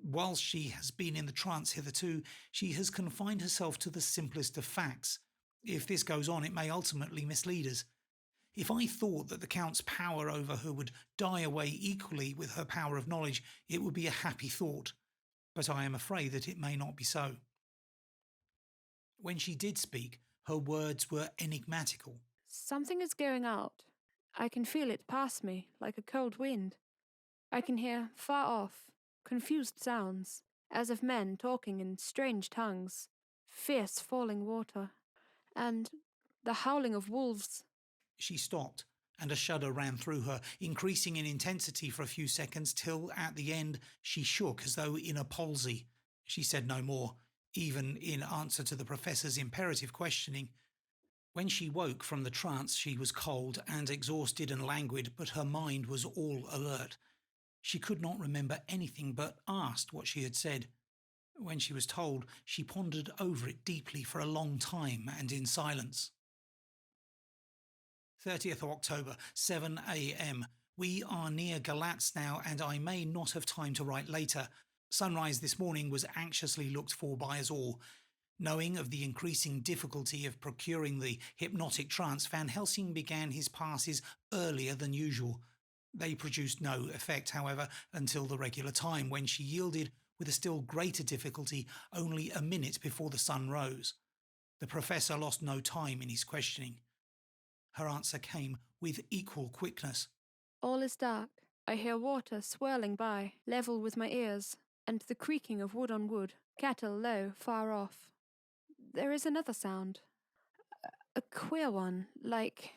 Whilst she has been in the trance hitherto, she has confined herself to the simplest of facts. If this goes on, it may ultimately mislead us. If I thought that the Count's power over her would die away equally with her power of knowledge, it would be a happy thought. But I am afraid that it may not be so. When she did speak, her words were enigmatical. Something is going out. I can feel it pass me, like a cold wind. I can hear, far off, confused sounds, as of men talking in strange tongues, fierce falling water, and the howling of wolves. She stopped, and a shudder ran through her, increasing in intensity for a few seconds, till at the end she shook as though in a palsy. She said no more, even in answer to the professor's imperative questioning. When she woke from the trance, she was cold and exhausted and languid, but her mind was all alert. She could not remember anything, but asked what she had said. When she was told, she pondered over it deeply for a long time and in silence. 30th October, 7 a.m. We are near Galatz now, and I may not have time to write later. Sunrise this morning was anxiously looked for by us all. Knowing of the increasing difficulty of procuring the hypnotic trance, Van Helsing began his passes earlier than usual. They produced no effect, however, until the regular time, when she yielded with a still greater difficulty only a minute before the sun rose. The professor lost no time in his questioning. Her answer came with equal quickness. All is dark. I hear water swirling by, level with my ears, and the creaking of wood on wood, cattle low, far off. There is another sound. A queer one, like...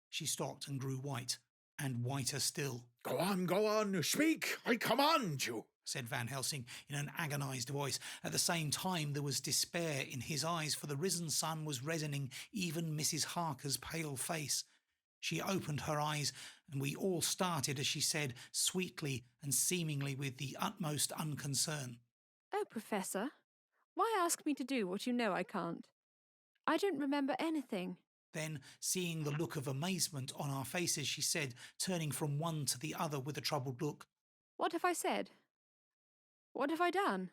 She stopped and grew white, and whiter still. Go on, speak, I command you, said Van Helsing in an agonised voice. At the same time there was despair in his eyes, for the risen sun was reddening even Mrs. Harker's pale face. She opened her eyes, and we all started as she said, sweetly and seemingly with the utmost unconcern. Oh, Professor, why ask me to do what you know I can't? I don't remember anything. Then, seeing the look of amazement on our faces, she said, turning from one to the other with a troubled look, What have I said? What have I done?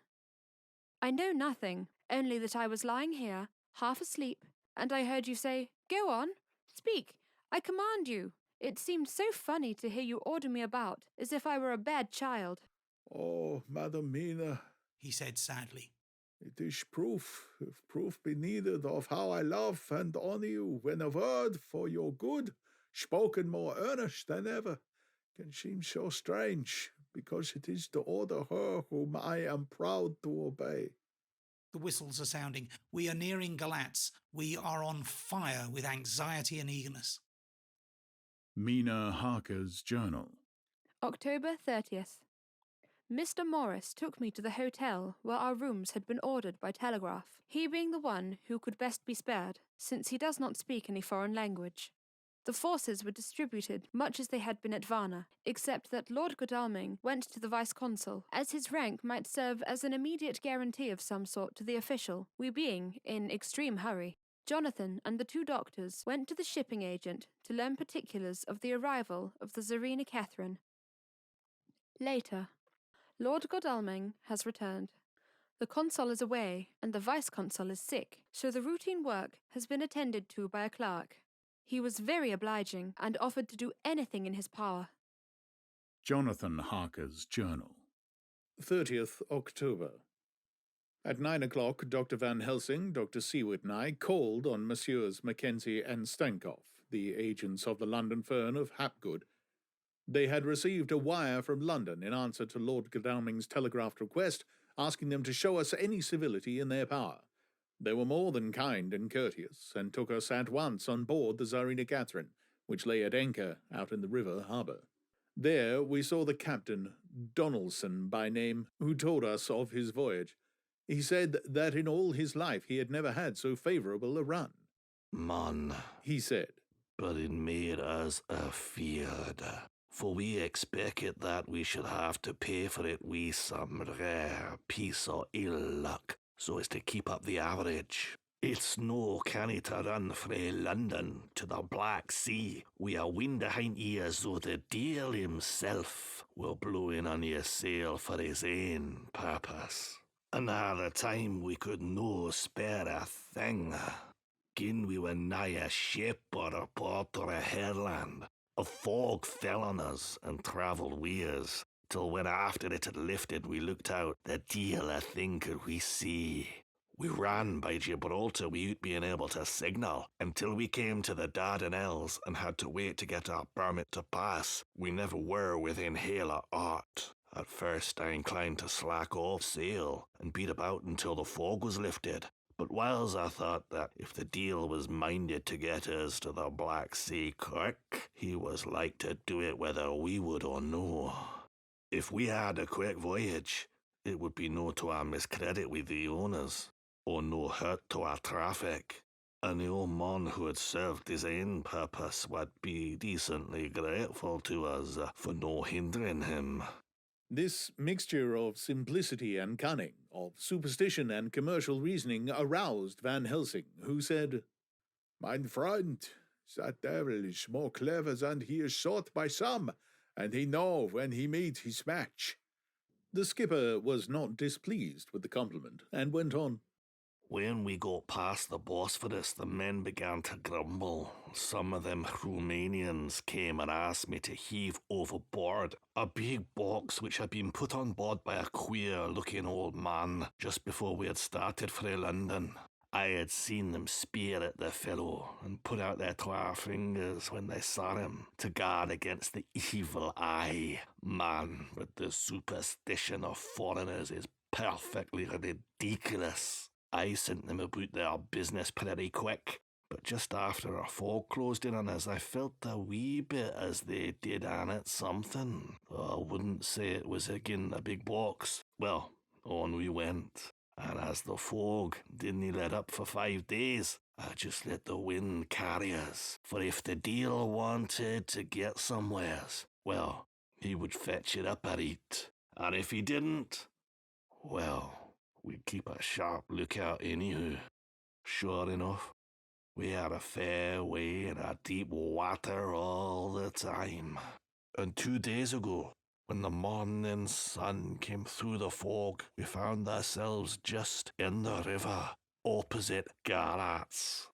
I know nothing, only that I was lying here, half asleep, and I heard you say, Go on, speak, I command you. It seemed so funny to hear you order me about, as if I were a bad child. Oh, Madam Mina, he said sadly. It is proof, if proof be needed, of how I love and honour you, when a word for your good, spoken more earnest than ever, can seem so strange, because it is to order her whom I am proud to obey. The whistles are sounding. We are nearing Galatz. We are on fire with anxiety and eagerness. Mina Harker's journal. October 30th. Mr. Morris took me to the hotel where our rooms had been ordered by telegraph, he being the one who could best be spared, since he does not speak any foreign language. The forces were distributed much as they had been at Varna, except that Lord Godalming went to the vice-consul, as his rank might serve as an immediate guarantee of some sort to the official, we being in extreme hurry. Jonathan and the two doctors went to the shipping agent to learn particulars of the arrival of the Tsarina Catherine. Later. Lord Godalming has returned. The consul is away, and the vice-consul is sick, so the routine work has been attended to by a clerk. He was very obliging, and offered to do anything in his power. Jonathan Harker's journal. 30th October. At 9 o'clock, Dr. Van Helsing, Dr. Seward and I called on Messrs. Mackenzie and Stankoff, the agents of the London firm of Hapgood. They had received a wire from London in answer to Lord Godalming's telegraphed request, asking them to show us any civility in their power. They were more than kind and courteous, and took us at once on board the Tsarina Catherine, which lay at anchor out in the river harbour. There we saw the captain, Donaldson by name, who told us of his voyage. He said that in all his life he had never had so favourable a run. Man, he said, but it made us afeard, for we expected that we should have to pay for it with some rare piece of ill luck, so as to keep up the average. It's no canny to run frae London to the Black Sea wi' a wind behind ye as though the deil himself were blowing on your sail for his ain purpose. And at the time we could no spare a thing. Gin we were nigh a ship or a port or a headland, a fog fell on us and travelled wi' us, till when after it had lifted we looked out, the deil a thing could we see. We ran by Gibraltar without being able to signal, until we came to the Dardanelles and had to wait to get our permit to pass. We never were within hail of aught. At first I inclined to slack off sail and beat about until the fog was lifted. But whiles I thought that if the deil was minded to get us to the Black Sea quick, he was like to do it whether we would or no. If we had a quick voyage, it would be no to our miscredit with the owners, or no hurt to our traffic, and the old man who had served his ain purpose would be decently grateful to us for no hindering him. This mixture of simplicity and cunning, of superstition and commercial reasoning, aroused Van Helsing, who said, "Mein Freund, that devil is more clever than he is thought by some, and he know when he meet his match." The skipper was not displeased with the compliment, and went on, When we got past the Bosphorus, the men began to grumble. Some of them Romanians came and asked me to heave overboard a big box which had been put on board by a queer-looking old man just before we had started for London. I had seen them spear at the fellow and put out their 12 fingers when they saw him to guard against the evil eye. Man, but the superstition of foreigners is perfectly ridiculous. I sent them about their business pretty quick, but just after our fog closed in on us, I felt a wee bit as they did on it something. I wouldn't say it was again a big box. Well, on we went, and as the fog didn't let up for 5 days, I just let the wind carry us. For if the deal wanted to get somewheres, well, he would fetch it up at it. And if he didn't, well, we'd keep a sharp lookout anyhow. Sure enough, we had a fair way in a deep water all the time. And 2 days ago, when the morning sun came through the fog, we found ourselves just in the river, opposite Galatz.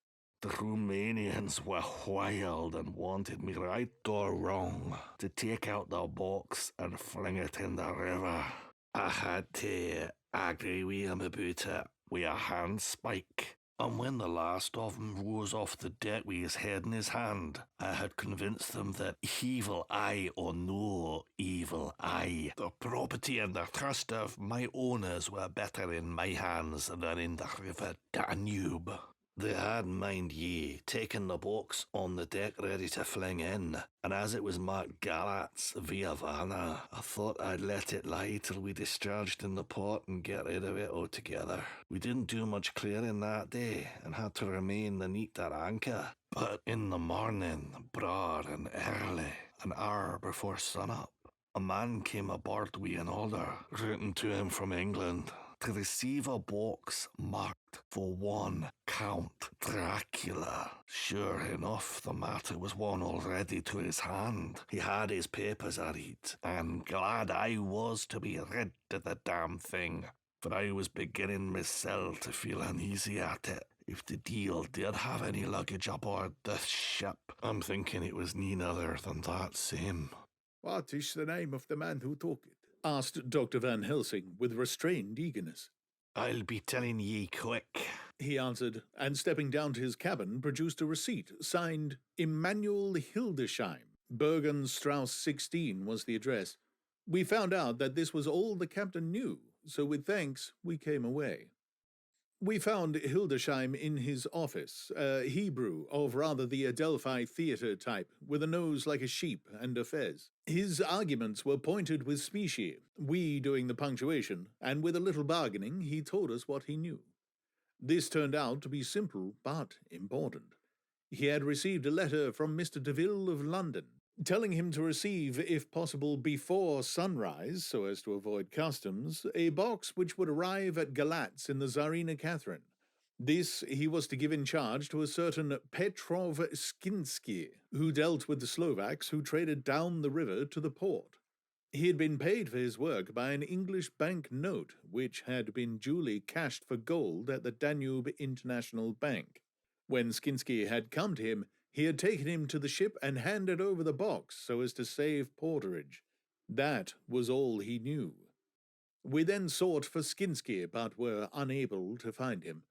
The Romanians were wild and wanted me, right or wrong, to take out the box and fling it in the river. I had to agree with him about it with a handspike. And when the last of them rose off the deck with his head in his hand, I had convinced them that evil eye or no evil eye, the property and the trust of my owners were better in my hands than in the river Danube. They had, mind ye, taken the box on the deck ready to fling in, and as it was marked Galatz via Varna, I thought I'd let it lie till we discharged in the port and get rid of it altogether. We didn't do much clearing that day, and had to remain the neat at anchor. But in the morning, broad and early, an hour before sunup, a man came aboard with an order, written to him from England, to receive a box marked for one Count Dracula. Sure enough, the matter was one already to his hand. He had his papers at it, and glad I was to be rid of the damn thing, for I was beginning myself to feel uneasy at it. If the deal did have any luggage aboard this ship, I'm thinking it was none other than that same. "What is the name of the man who took it?" asked Dr. Van Helsing with restrained eagerness. "I'll be telling ye quick," he answered, and stepping down to his cabin, produced a receipt signed Emanuel Hildesheim. Bergen-Strauss 16 was the address. We found out that this was all the captain knew, so with thanks we came away. We found Hildesheim in his office, a Hebrew of rather the Adelphi theatre type, with a nose like a sheep and a fez. His arguments were pointed with Speake, we doing the punctuation, and with a little bargaining he told us what he knew. This turned out to be simple but important. He had received a letter from Mr. Deville of London, telling him to receive, if possible before sunrise, so as to avoid customs, a box which would arrive at Galatz in the Tsarina Catherine. This he was to give in charge to a certain Petrov Skinsky, who dealt with the Slovaks who traded down the river to the port. He had been paid for his work by an English bank note, which had been duly cashed for gold at the Danube International Bank. When Skinsky had come to him, he had taken him to the ship and handed over the box so as to save porterage. That was all he knew. We then sought for Skinsky, but were unable to find him.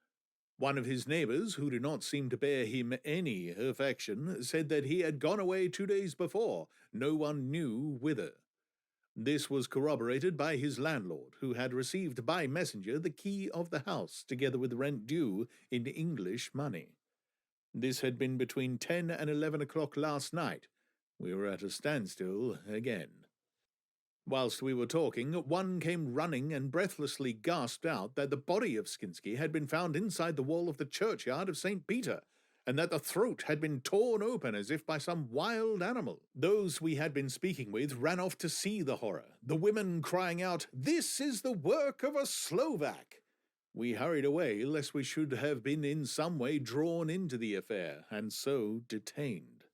One of his neighbours, who did not seem to bear him any affection, said that he had gone away 2 days before, no one knew whither. This was corroborated by his landlord, who had received by messenger the key of the house, together with rent due in English money. This had been between 10 and 11 o'clock last night. We were at a standstill again. Whilst we were talking, one came running and breathlessly gasped out that the body of Skinsky had been found inside the wall of the churchyard of St. Peter, and that the throat had been torn open as if by some wild animal. Those we had been speaking with ran off to see the horror, the women crying out, "This is the work of a Slovak!" We hurried away, lest we should have been in some way drawn into the affair, and so detained.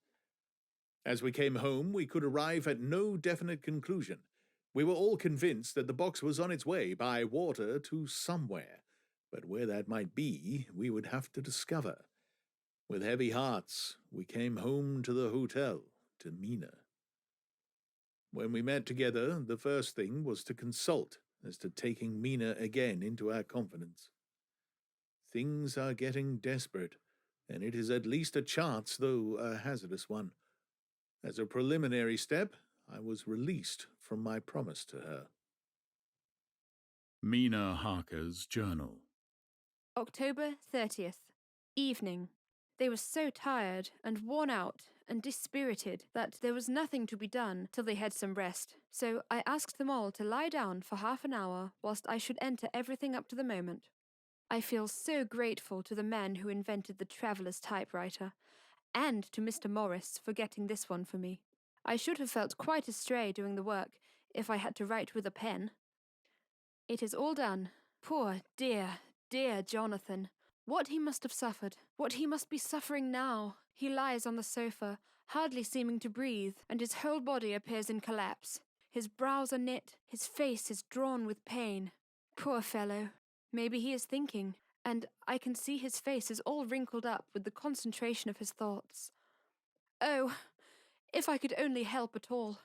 As we came home, we could arrive at no definite conclusion. We were all convinced that the box was on its way by water to somewhere, but where that might be, we would have to discover. With heavy hearts, we came home to the hotel, to Mina. When we met together, the first thing was to consult as to taking Mina again into our confidence. Things are getting desperate, and it is at least a chance, though a hazardous one. As a preliminary step, I was released from my promise to her. Mina Harker's journal. October 30th. Evening. They were so tired and worn out and dispirited that there was nothing to be done till they had some rest, so I asked them all to lie down for half an hour whilst I should enter everything up to the moment. I feel so grateful to the man who invented the traveller's typewriter, and to Mr. Morris for getting this one for me. I should have felt quite astray doing the work if I had to write with a pen. It is all done. Poor, dear, dear Jonathan. What he must have suffered, what he must be suffering now. He lies on the sofa, hardly seeming to breathe, and his whole body appears in collapse. His brows are knit, his face is drawn with pain. Poor fellow. Maybe he is thinking, and I can see his face is all wrinkled up with the concentration of his thoughts. Oh, if I could only help at all.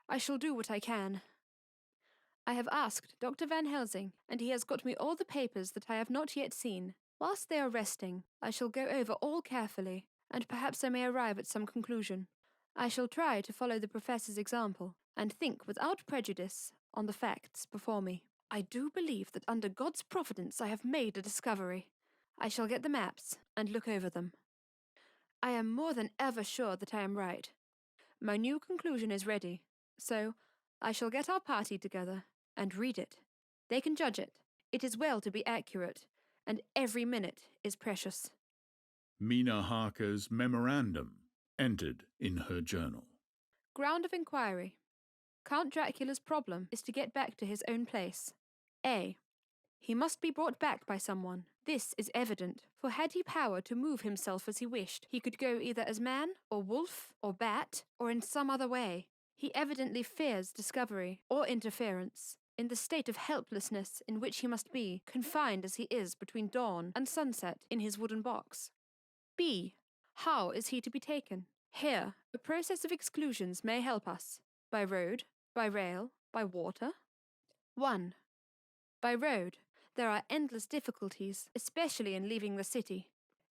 I shall do what I can. I have asked Dr. Van Helsing, and he has got me all the papers that I have not yet seen. Whilst they are resting, I shall go over all carefully, and perhaps I may arrive at some conclusion. I shall try to follow the Professor's example, and think without prejudice on the facts before me. I do believe that under God's providence I have made a discovery. I shall get the maps, and look over them. I am more than ever sure that I am right. My new conclusion is ready, so I shall get our party together, and read it. They can judge it. It is well to be accurate, and every minute is precious. Mina Harker's memorandum entered in her journal. Ground of inquiry. Count Dracula's problem is to get back to his own place. A. He must be brought back by someone. This is evident, for had he power to move himself as he wished, he could go either as man, or wolf, or bat, or in some other way. He evidently fears discovery, or interference, in the state of helplessness in which he must be, confined as he is between dawn and sunset in his wooden box. B. How is he to be taken? Here, a process of exclusions may help us. By road, by rail, by water. 1. By road, there are endless difficulties, especially in leaving the city.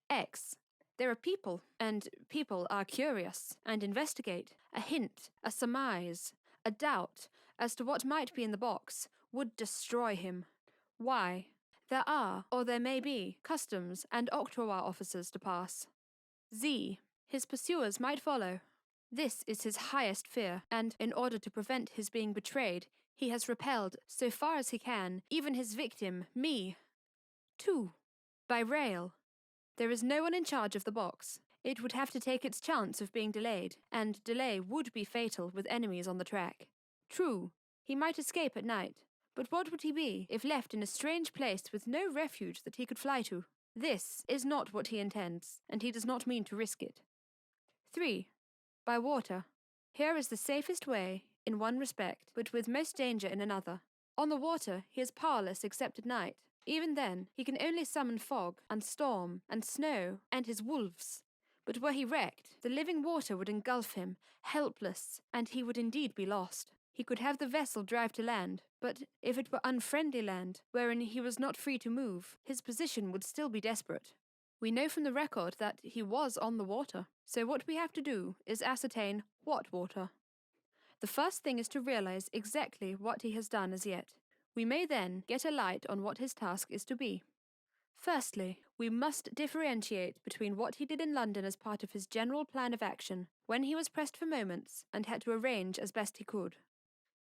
X. There are people, and people are curious, and investigate. A hint, a surmise, a doubt as to what might be in the box would destroy him. Y. There are, or there may be, customs and octroi officers to pass. Z. His pursuers might follow. This is his highest fear, and in order to prevent his being betrayed, he has repelled, so far as he can, even his victim, me. 2. By rail. There is no one in charge of the box. It would have to take its chance of being delayed, and delay would be fatal with enemies on the track. True, he might escape at night, but what would he be if left in a strange place with no refuge that he could fly to? This is not what he intends, and he does not mean to risk it. 3. By water. Here is the safest way, in one respect, but with most danger in another. On the water, he is powerless except at night. Even then, he can only summon fog, and storm, and snow, and his wolves. But were he wrecked, the living water would engulf him, helpless, and he would indeed be lost. He could have the vessel drive to land, but if it were unfriendly land, wherein he was not free to move, his position would still be desperate. We know from the record that he was on the water, so what we have to do is ascertain what water. The first thing is to realize exactly what he has done as yet. We may then get a light on what his task is to be. Firstly, we must differentiate between what he did in London as part of his general plan of action, when he was pressed for moments and had to arrange as best he could.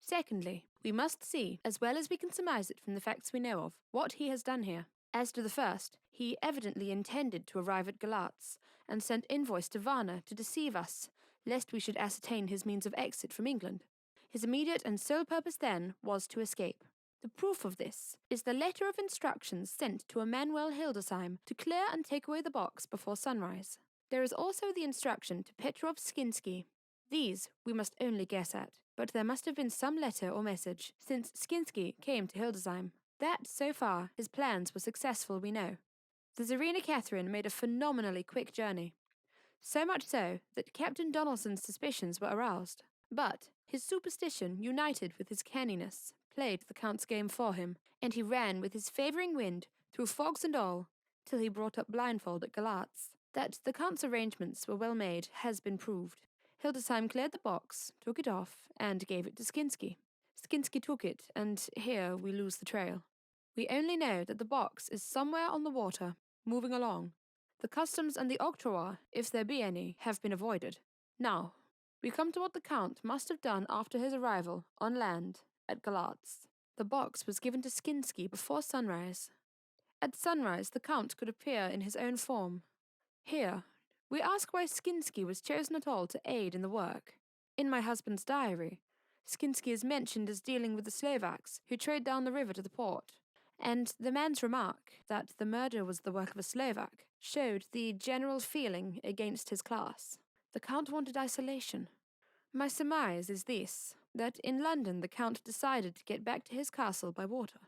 Secondly, we must see, as well as we can surmise it from the facts we know of, what he has done here. As to the first, he evidently intended to arrive at Galatz, and sent invoice to Varna to deceive us, lest we should ascertain his means of exit from England. His immediate and sole purpose then was to escape. The proof of this is the letter of instructions sent to Emanuel Hildesheim to clear and take away the box before sunrise. There is also the instruction to Petrov Skinsky. These we must only guess at, but there must have been some letter or message, since Skinsky came to Hildesheim. That, so far, his plans were successful, we know. The Tsarina Catherine made a phenomenally quick journey. So much so that Captain Donaldson's suspicions were aroused. But his superstition, united with his canniness, played the Count's game for him, and he ran with his favouring wind, through fogs and all, till he brought up blindfold at Galatz. That the Count's arrangements were well made has been proved. Hildesheim cleared the box, took it off, and gave it to Skinsky. Skinsky took it, and here we lose the trail. We only know that the box is somewhere on the water, moving along. The customs and the octroi, if there be any, have been avoided. Now, we come to what the Count must have done after his arrival, on land, at Galatz. The box was given to Skinsky before sunrise. At sunrise, the Count could appear in his own form. Here, we ask why Skinsky was chosen at all to aid in the work. In my husband's diary, Skinsky is mentioned as dealing with the Slovaks who trade down the river to the port, and the man's remark that the murder was the work of a Slovak showed the general feeling against his class. The Count wanted isolation. My surmise is this, that in London the Count decided to get back to his castle by water,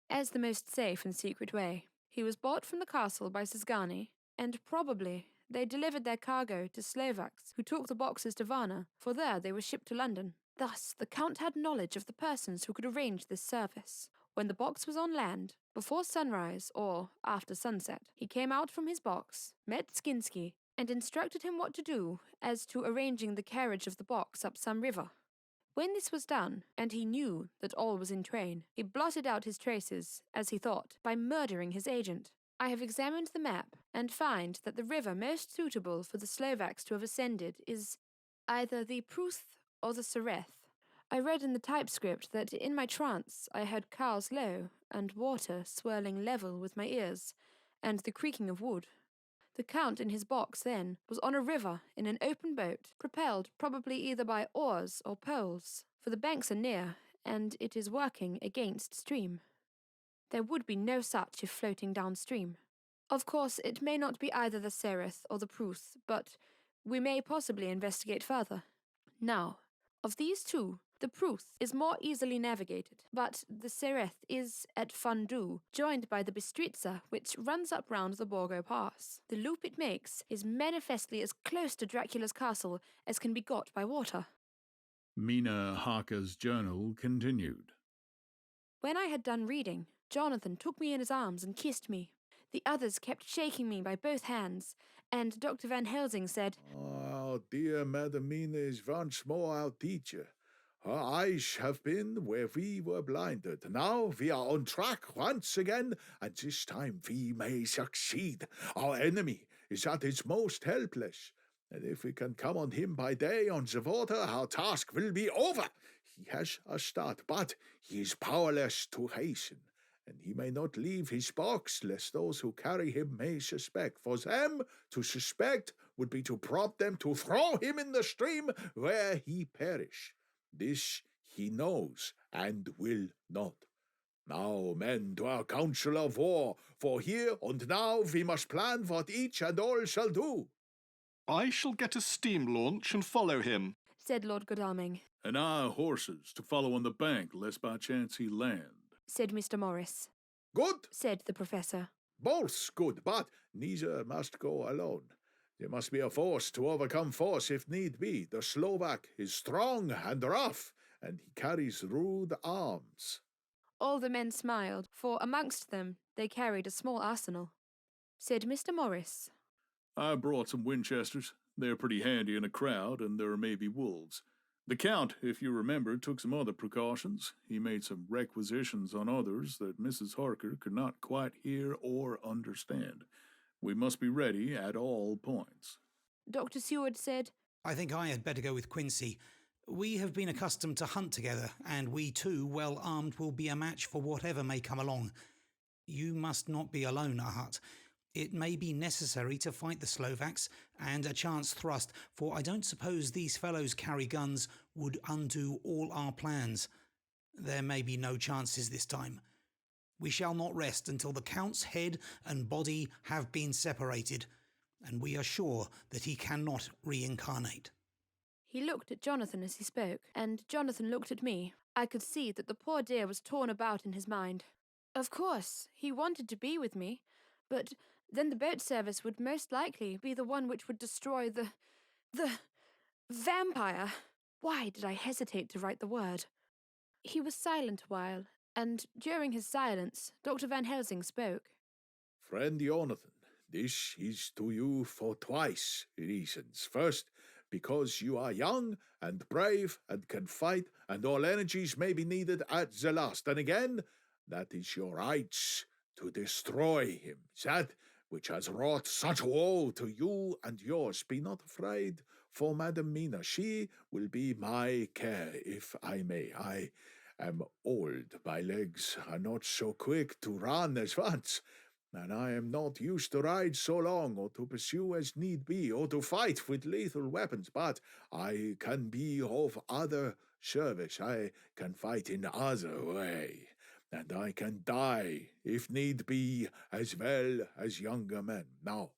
as the most safe and secret way. He was bought from the castle by Szgany, and probably they delivered their cargo to Slovaks who took the boxes to Varna, for there they were shipped to London. Thus, the Count had knowledge of the persons who could arrange this service. When the box was on land, before sunrise or after sunset, he came out from his box, met Skinsky, and instructed him what to do as to arranging the carriage of the box up some river. When this was done, and he knew that all was in train, he blotted out his traces, as he thought, by murdering his agent. I have examined the map, and find that the river most suitable for the Slovaks to have ascended is either the Pruth or the Sereth. I read in the typescript that in my trance I heard cows low, and water swirling level with my ears, and the creaking of wood. The Count in his box, then, was on a river in an open boat, propelled probably either by oars or poles, for the banks are near, and it is working against stream. There would be no such if floating downstream. Of course, it may not be either the Sereth or the Pruth, but we may possibly investigate further. Now, of these two, the Pruth is more easily navigated, but the Sereth is at Fundu, joined by the Bistritza, which runs up round the Borgo Pass. The loop it makes is manifestly as close to Dracula's castle as can be got by water. Mina Harker's journal continued. When I had done reading, Jonathan took me in his arms and kissed me. The others kept shaking me by both hands, and Dr. Van Helsing said, "Oh, dear Madam Mina is once more our teacher. Her eyes have been where we were blinded. Now we are on track once again, and this time we may succeed. Our enemy is at its most helpless, and if we can come on him by day on the water, our task will be over. He has a start, but he is powerless to hasten, and he may not leave his box, lest those who carry him may suspect. For them to suspect would be to prompt them to throw him in the stream where he perish. This he knows, and will not. Now, men, to our council of war, for here and now we must plan what each and all shall do." "I shall get a steam launch and follow him," said Lord Godalming. "And our horses to follow on the bank, lest by chance he land," said Mr. Morris. "Good," said the Professor. "Both good, but neither must go alone. There must be a force to overcome force if need be. The Slovak is strong and rough, and he carries rude arms." All the men smiled, for amongst them they carried a small arsenal. Said Mr. Morris, "I brought some Winchesters. They're pretty handy in a crowd, and there may be wolves. The Count, if you remember, took some other precautions. He made some requisitions on others that Mrs. Harker could not quite hear or understand. We must be ready at all points." Dr. Seward said, "I think I had better go with Quincy. We have been accustomed to hunt together, and we too, well armed, will be a match for whatever may come along. You must not be alone, Ahat. It may be necessary to fight the Slovaks, and a chance thrust, for I don't suppose these fellows carry guns, would undo all our plans. There may be no chances this time. We shall not rest until the Count's head and body have been separated, and we are sure that he cannot reincarnate. He looked at Jonathan as he spoke, and Jonathan looked at me. I could see that the poor dear was torn about in his mind. Of course, he wanted to be with me, but then the boat service would most likely be the one which would destroy the vampire. Why did I hesitate to write the word? He was silent a while, and during his silence, Dr. Van Helsing spoke. Friend Jonathan, this is to you for twice reasons. First, because you are young and brave and can fight, and all energies may be needed at the last. And again, that is your rights to destroy him, that which has wrought such woe to you and yours. Be not afraid for Madam Mina. She will be my care, if I may. I am old. My legs are not so quick to run as once, and I am not used to ride so long, or to pursue as need be, or to fight with lethal weapons. But I can be of other service. I can fight in other way, and I can die, if need be, as well as younger men. Now,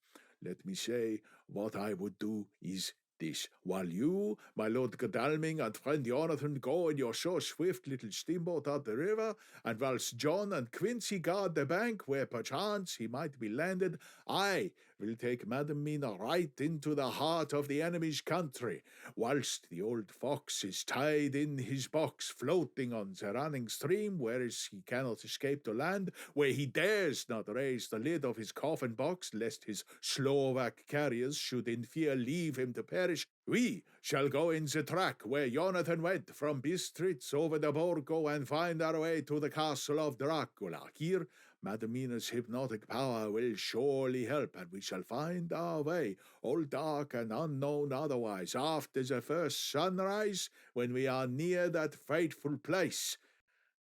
let me say, what I would do is this. While you, my Lord Godalming, and friend Jonathan go in your so swift little steamboat out the river, and whilst John and Quincy guard the bank where perchance he might be landed, I will take Madam Mina right into the heart of the enemy's country, whilst the old fox is tied in his box, floating on the running stream, whereas he cannot escape to land, where he dares not raise the lid of his coffin box, lest his Slovak carriers should in fear leave him to perish. We shall go in the track where Jonathan went from Bistritz over the Borgo, and find our way to the castle of Dracula. Here, Madam Mina's hypnotic power will surely help, and we shall find our way, all dark and unknown otherwise, after the first sunrise, when we are near that fateful place.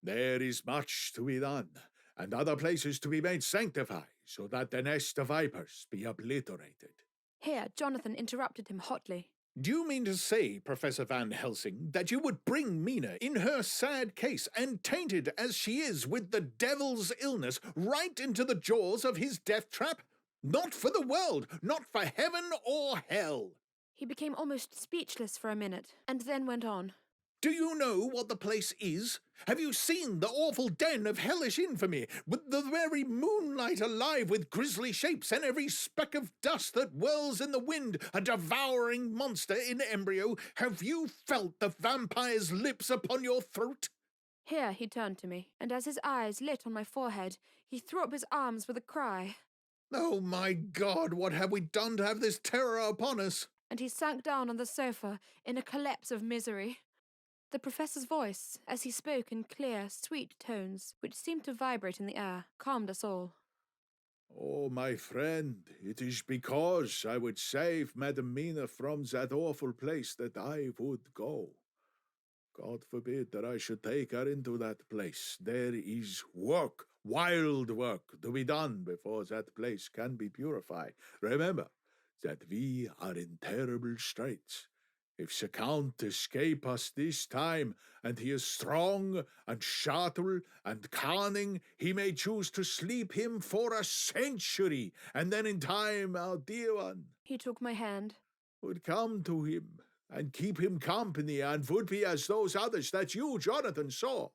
There is much to be done, and other places to be made sanctified, so that the nest of vipers be obliterated. Here, Jonathan interrupted him hotly. Do you mean to say, Professor Van Helsing, that you would bring Mina, in her sad case, and tainted as she is with the devil's illness, right into the jaws of his death trap? Not for the world, not for heaven or hell. He became almost speechless for a minute, and then went on. Do you know what the place is? Have you seen the awful den of hellish infamy, with the very moonlight alive with grisly shapes, and every speck of dust that whirls in the wind, a devouring monster in embryo? Have you felt the vampire's lips upon your throat? Here he turned to me, and as his eyes lit on my forehead, he threw up his arms with a cry. Oh, my God, what have we done to have this terror upon us? And he sank down on the sofa in a collapse of misery. The professor's voice, as he spoke in clear, sweet tones, which seemed to vibrate in the air, calmed us all. Oh, my friend, it is because I would save Madam Mina from that awful place that I would go. God forbid that I should take her into that place. There is work, wild work, to be done before that place can be purified. Remember that we are in terrible straits. If the Count escape us this time, and he is strong and subtle and cunning, he may choose to sleep him for a century, and then in time our dear one— He took my hand. —would come to him and keep him company, and would be as those others that you, Jonathan, saw.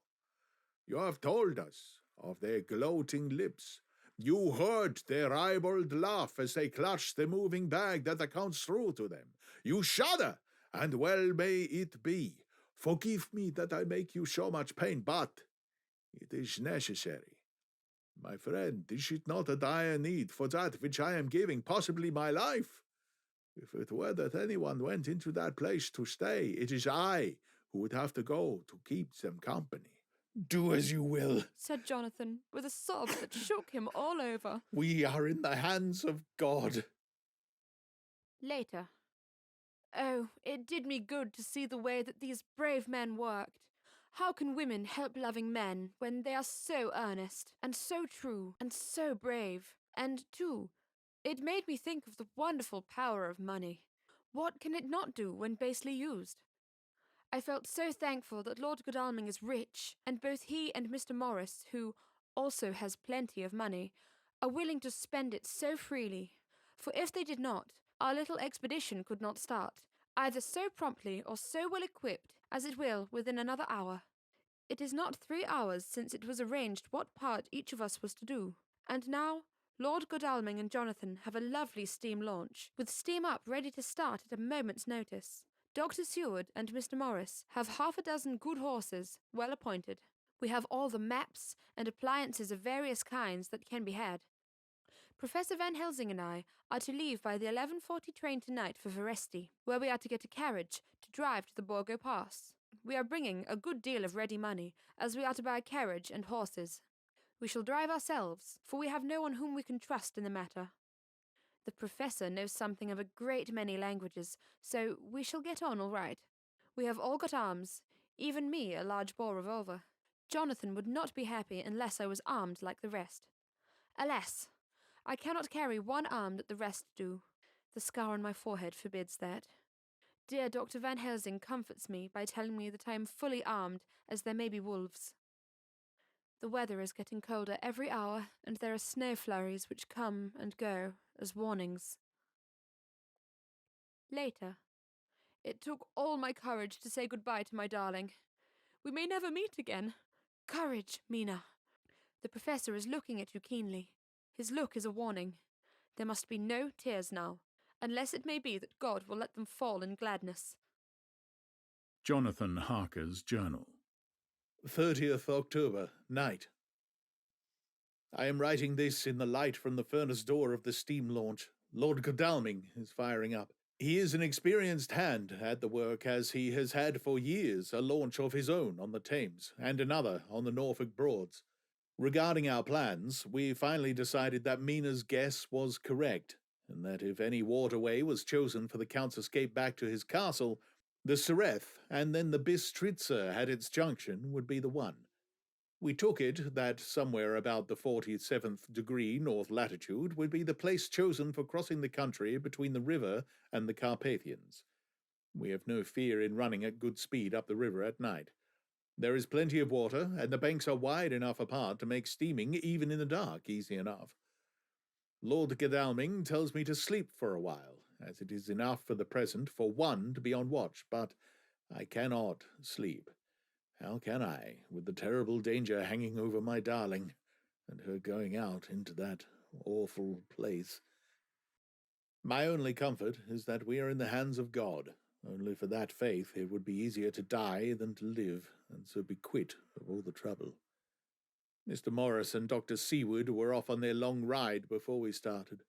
You have told us of their gloating lips. You heard their ribald laugh as they clutched the moving bag that the Count threw to them. You shudder, and well may it be. Forgive me that I make you so much pain, but it is necessary. My friend, is it not a dire need for that which I am giving, possibly my life? If it were that anyone went into that place to stay, it is I who would have to go to keep them company. Do as you will, said Jonathan, with a sob that shook him all over. We are in the hands of God. Later. Oh, it did me good to see the way that these brave men worked, How can women help loving men when they are so earnest, and so true, and so brave? And, too, it made me think of the wonderful power of money. What can it not do when basely used? I felt so thankful that Lord Godalming is rich, and both he and Mr. Morris, who also has plenty of money, are willing to spend it so freely. For if they did not, our little expedition could not start, either so promptly or so well equipped as it will within another hour. It is not 3 hours since it was arranged what part each of us was to do, and now Lord Godalming and Jonathan have a lovely steam launch, with steam up ready to start at a moment's notice. Dr. Seward and Mr. Morris have 6 good horses, well appointed. We have all the maps and appliances of various kinds that can be had. Professor Van Helsing and I are to leave by the 11:40 train tonight for Veresti, where we are to get a carriage to drive to the Borgo Pass. We are bringing a good deal of ready money, as we are to buy a carriage and horses. We shall drive ourselves, for we have no one whom we can trust in the matter. The professor knows something of a great many languages, so we shall get on all right. We have all got arms, even me a large-bore revolver. Jonathan would not be happy unless I was armed like the rest. Alas! I cannot carry one arm that the rest do. The scar on my forehead forbids that. Dear Dr. Van Helsing comforts me by telling me that I am fully armed, as there may be wolves. The weather is getting colder every hour, and there are snow flurries which come and go as warnings. Later. It took all my courage to say goodbye to my darling. We may never meet again. Courage, Mina. The professor is looking at you keenly. His look is a warning. There must be no tears now, unless it may be that God will let them fall in gladness. Jonathan Harker's Journal. 30th October, night. I am writing this in the light from the furnace door of the steam launch. Lord Godalming is firing up. He is an experienced hand at the work, as he has had for years a launch of his own on the Thames and another on the Norfolk Broads. Regarding our plans, we finally decided that Mina's guess was correct, and that if any waterway was chosen for the Count's escape back to his castle, the Sereth and then the Bistritza at its junction would be the one. We took it that somewhere about the 47th degree north latitude would be the place chosen for crossing the country between the river and the Carpathians. We have no fear in running at good speed up the river at night. There is plenty of water, and the banks are wide enough apart to make steaming, even in the dark, easy enough. Lord Godalming tells me to sleep for a while, as it is enough for the present for one to be on watch, but I cannot sleep. How can I, with the terrible danger hanging over my darling, and her going out into that awful place? My only comfort is that we are in the hands of God. Only for that faith it would be easier to die than to live, and so be quit of all the trouble. Mr. Morris and Dr. Seward were off on their long ride before we started.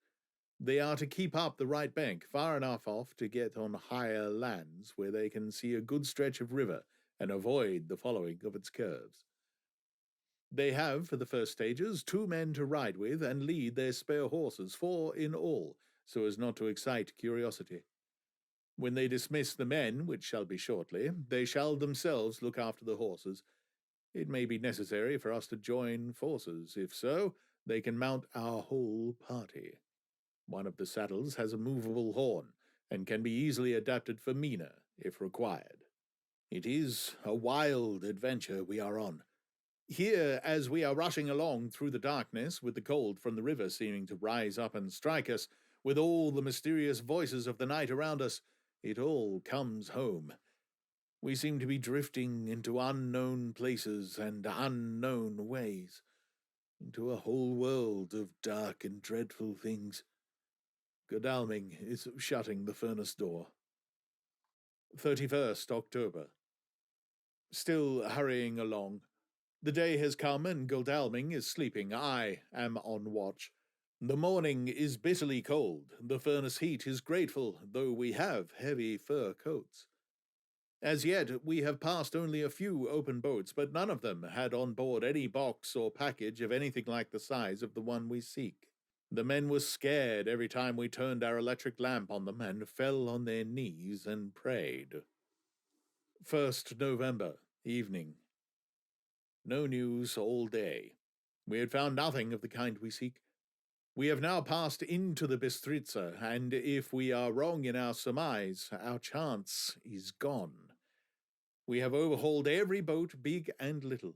They are to keep up the right bank, far enough off to get on higher lands where they can see a good stretch of river and avoid the following of its curves. They have, for the first stages, 2 men to ride with and lead their spare horses, 4 in all, so as not to excite curiosity. When they dismiss the men, which shall be shortly, they shall themselves look after the horses. It may be necessary for us to join forces. If so, they can mount our whole party. One of the saddles has a movable horn, and can be easily adapted for Mina, if required. It is a wild adventure we are on. Here, as we are rushing along through the darkness, with the cold from the river seeming to rise up and strike us, with all the mysterious voices of the night around us, it all comes home. We seem to be drifting into unknown places and unknown ways, into a whole world of dark and dreadful things. Godalming is shutting the furnace door. 31st October. Still hurrying along. The day has come and Godalming is sleeping. I am on watch. The morning is bitterly cold. The furnace heat is grateful, though we have heavy fur coats. As yet, we have passed only a few open boats, but none of them had on board any box or package of anything like the size of the one we seek. The men were scared every time we turned our electric lamp on them and fell on their knees and prayed. 1st November, evening. No news all day. We had found nothing of the kind we seek. We have now passed into the Bistritza, and if we are wrong in our surmise, our chance is gone. We have overhauled every boat, big and little.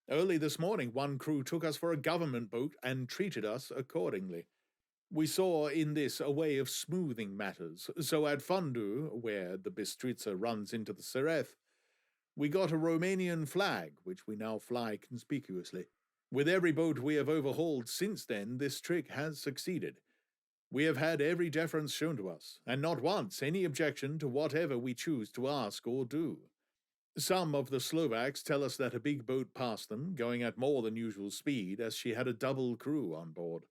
Early this morning, one crew took us for a government boat and treated us accordingly. We saw in this a way of smoothing matters, so at Fundu, where the Bistritza runs into the Sereth, we got a Romanian flag, which we now fly conspicuously. With every boat we have overhauled since then, this trick has succeeded. We have had every deference shown to us, and not once any objection to whatever we choose to ask or do. Some of the Slovaks tell us that a big boat passed them, going at more than usual speed, as she had a double crew on board.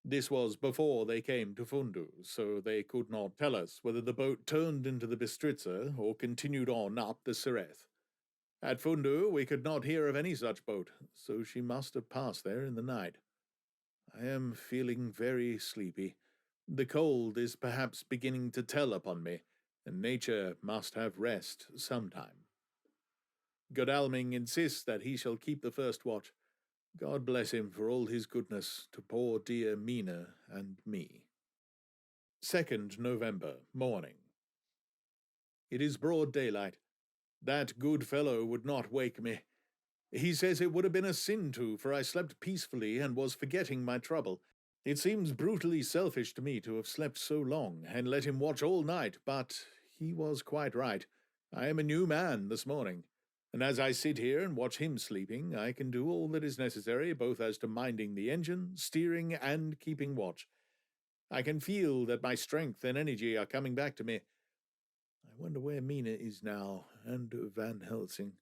This was before they came to Fundu, so they could not tell us whether the boat turned into the Bistritza or continued on up the Sereth. At Fundu we could not hear of any such boat, so she must have passed there in the night. I am feeling very sleepy. The cold is perhaps beginning to tell upon me, and nature must have rest sometime. Godalming insists that he shall keep the first watch. God bless him for all his goodness to poor dear Mina and me. 2nd November, morning. It is broad daylight. That good fellow would not wake me. He says it would have been a sin to, for I slept peacefully and was forgetting my trouble. It seems brutally selfish to me to have slept so long and let him watch all night, but he was quite right. I am a new man this morning, and as I sit here and watch him sleeping, I can do all that is necessary, both as to minding the engine, steering, and keeping watch. I can feel that my strength and energy are coming back to me. I wonder where Mina is now, and Van Helsing.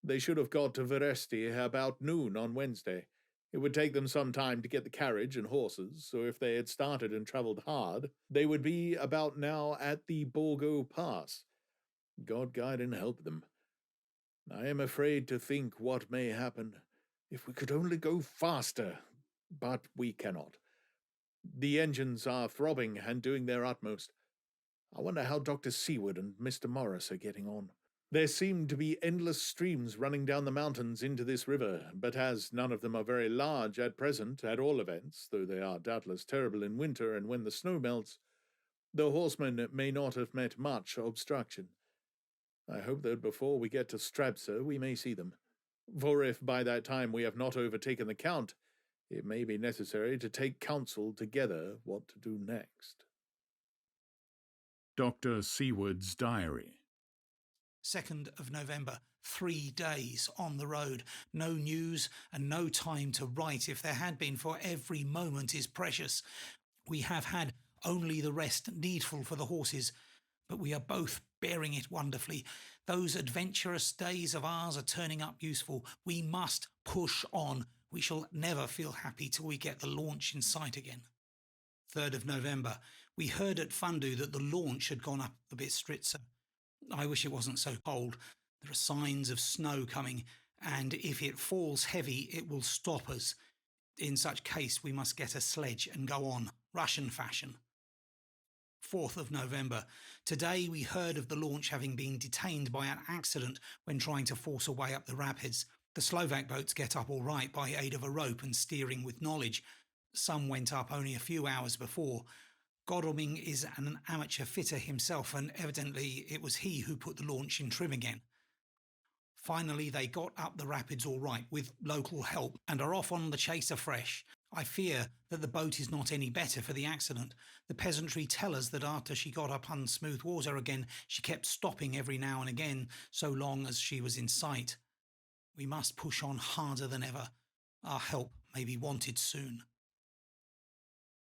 They should have got to Veresti about noon on Wednesday. It would take them some time to get the carriage and horses, so if they had started and travelled hard, they would be about now at the Borgo Pass. God guide and help them. I am afraid to think what may happen. If we could only go faster, but we cannot. The engines are throbbing and doing their utmost. I wonder how Dr. Seward and Mr. Morris are getting on. There seem to be endless streams running down the mountains into this river, but as none of them are very large at present, at all events, though they are doubtless terrible in winter and when the snow melts, the horsemen may not have met much obstruction. I hope that before we get to Strabsa we may see them, for if by that time we have not overtaken the Count, it may be necessary to take counsel together what to do next. Dr. Seward's Diary. 2nd of November, 3 days on the road, no news and no time to write if there had been, for every moment is precious. We have had only the rest needful for the horses, but we are both bearing it wonderfully. Those adventurous days of ours are turning up useful. We must push on. We shall never feel happy till we get the launch in sight again. 3rd of November, we heard at Fundu that the launch had gone up the Bistritza. I wish it wasn't so cold. There are signs of snow coming, and if it falls heavy, it will stop us. In such case, we must get a sledge and go on, Russian fashion. 4th of November. Today we heard of the launch having been detained by an accident when trying to force a way up the rapids. The Slovak boats get up all right by aid of a rope and steering with knowledge. Some went up only a few hours before. Godalming is an amateur fitter himself, and evidently it was he who put the launch in trim again. Finally, they got up the rapids all right, with local help, and are off on the chase afresh. I fear that the boat is not any better for the accident. The peasantry tell us that after she got up on smooth water again, she kept stopping every now and again, so long as she was in sight. We must push on harder than ever. Our help may be wanted soon.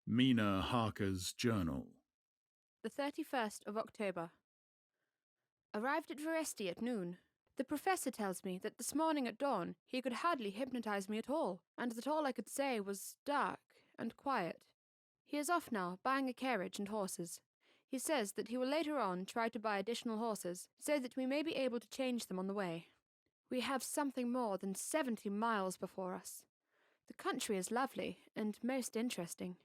Mina Harker's Journal. The 31st of October. Arrived at Veresti at noon. The professor tells me that this morning at dawn he could hardly hypnotize me at all, and that all I could say was dark and quiet. He is off now, buying a carriage and horses. He says that he will later on try to buy additional horses, so that we may be able to change them on the way. We have something more than 70 miles before us. The country is lovely and most interesting.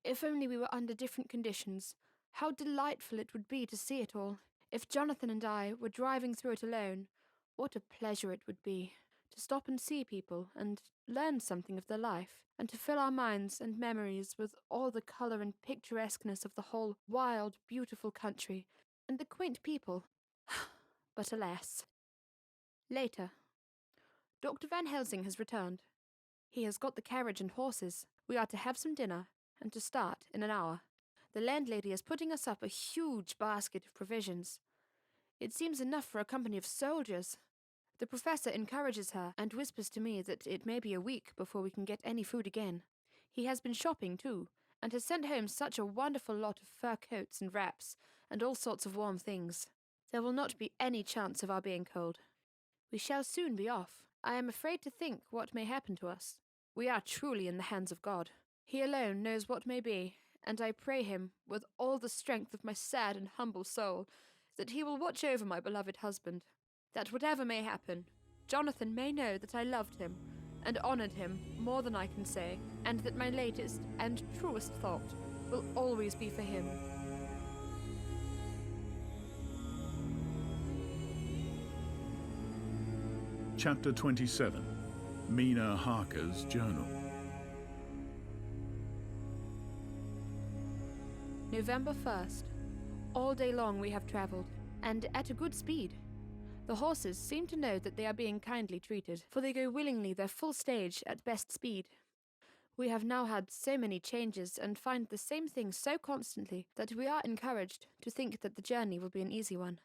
If only we were under different conditions, how delightful it would be to see it all. If Jonathan and I were driving through it alone, what a pleasure it would be. to stop and see people and learn something of their life, and to fill our minds and memories with all the colour and picturesqueness of the whole wild, beautiful country and the quaint people. But alas. Later. Dr. Van Helsing has returned. He has got the carriage and horses. We are to have some dinner, and to start in an hour. The landlady is putting us up a huge basket of provisions. It seems enough for a company of soldiers. The professor encourages her and whispers to me that it may be a week before we can get any food again. He has been shopping too, and has sent home such a wonderful lot of fur coats and wraps, and all sorts of warm things. There will not be any chance of our being cold. We shall soon be off. I am afraid to think what may happen to us. We are truly in the hands of God. He alone knows what may be, and I pray him, with all the strength of my sad and humble soul, that he will watch over my beloved husband, that whatever may happen, Jonathan may know that I loved him, and honoured him more than I can say, and that my latest and truest thought will always be for him. Chapter 27. Mina Harker's Journal. November 1st. All day long we have travelled, and at a good speed. The horses seem to know that they are being kindly treated, for they go willingly their full stage at best speed. We have now had so many changes and find the same thing so constantly that we are encouraged to think that the journey will be an easy one.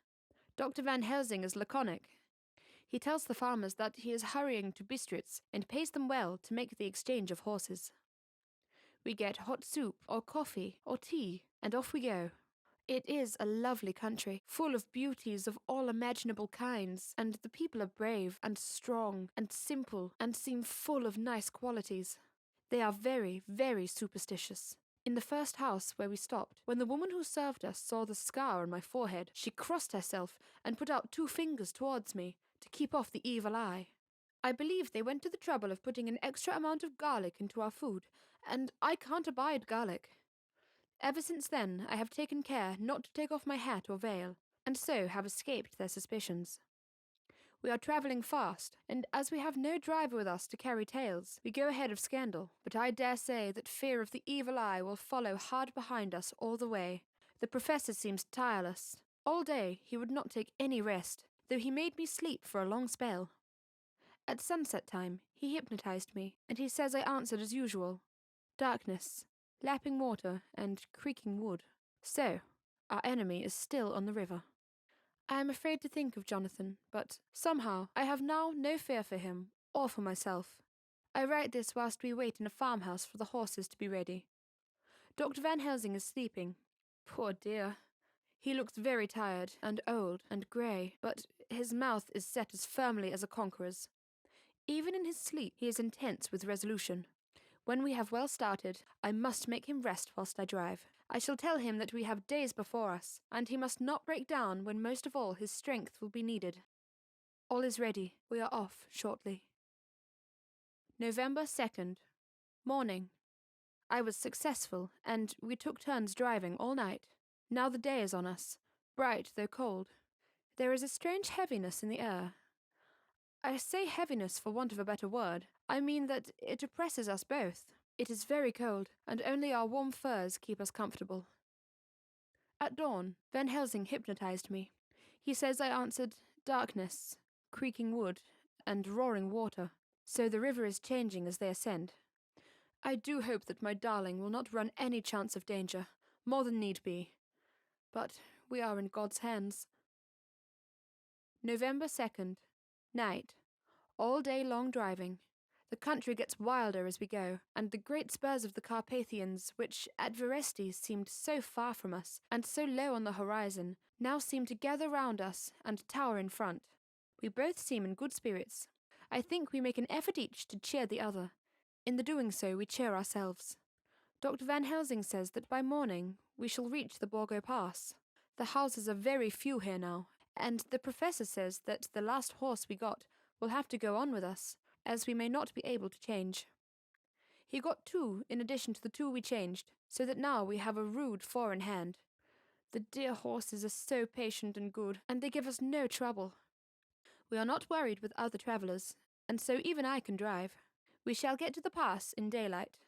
Dr. Van Helsing is laconic. He tells the farmers that he is hurrying to Bistritz and pays them well to make the exchange of horses. We get hot soup or coffee or tea, and off we go. It is a lovely country, full of beauties of all imaginable kinds, and the people are brave and strong and simple and seem full of nice qualities. They are very, very superstitious. In the first house where we stopped, when the woman who served us saw the scar on my forehead, she crossed herself and put out 2 fingers towards me to keep off the evil eye. I believe they went to the trouble of putting an extra amount of garlic into our food, and I can't abide garlic. Ever since then, I have taken care not to take off my hat or veil, and so have escaped their suspicions. We are travelling fast, and as we have no driver with us to carry tales, we go ahead of scandal, but I dare say that fear of the evil eye will follow hard behind us all the way. The professor seems tireless. All day he would not take any rest, though he made me sleep for a long spell. At sunset time, he hypnotized me, and he says I answered as usual. Darkness, lapping water, and creaking wood. So, our enemy is still on the river. I am afraid to think of Jonathan, but somehow I have now no fear for him, or for myself. I write this whilst we wait in a farmhouse for the horses to be ready. Dr. Van Helsing is sleeping. Poor dear. He looks very tired, and old, and grey, but his mouth is set as firmly as a conqueror's. Even in his sleep he is intense with resolution. When we have well started, I must make him rest whilst I drive. I shall tell him that we have days before us, and he must not break down when most of all his strength will be needed. All is ready. We are off shortly. November 2nd. Morning. I was successful, and we took turns driving all night. Now the day is on us, bright though cold. There is a strange heaviness in the air. I say heaviness for want of a better word. I mean that it oppresses us both. It is very cold, and only our warm furs keep us comfortable. At dawn, Van Helsing hypnotized me. He says I answered darkness, creaking wood, and roaring water. So the river is changing as they ascend. I do hope that my darling will not run any chance of danger, more than need be. But we are in God's hands. November 2nd. Night. All day long driving. The country gets wilder as we go, and the great spurs of the Carpathians, which at Verestes seemed so far from us, and so low on the horizon, now seem to gather round us and tower in front. We both seem in good spirits. I think we make an effort each to cheer the other. In the doing so, we cheer ourselves. Dr. Van Helsing says that by morning we shall reach the Borgo Pass. The houses are very few here now, and the professor says that the last horse we got will have to go on with us, as we may not be able to change. He got 2 in addition to the 2 we changed, so that now we have a rude 4 in hand. The dear horses are so patient and good, and they give us no trouble. We are not worried with other travellers, and so even I can drive. We shall get to the pass in daylight.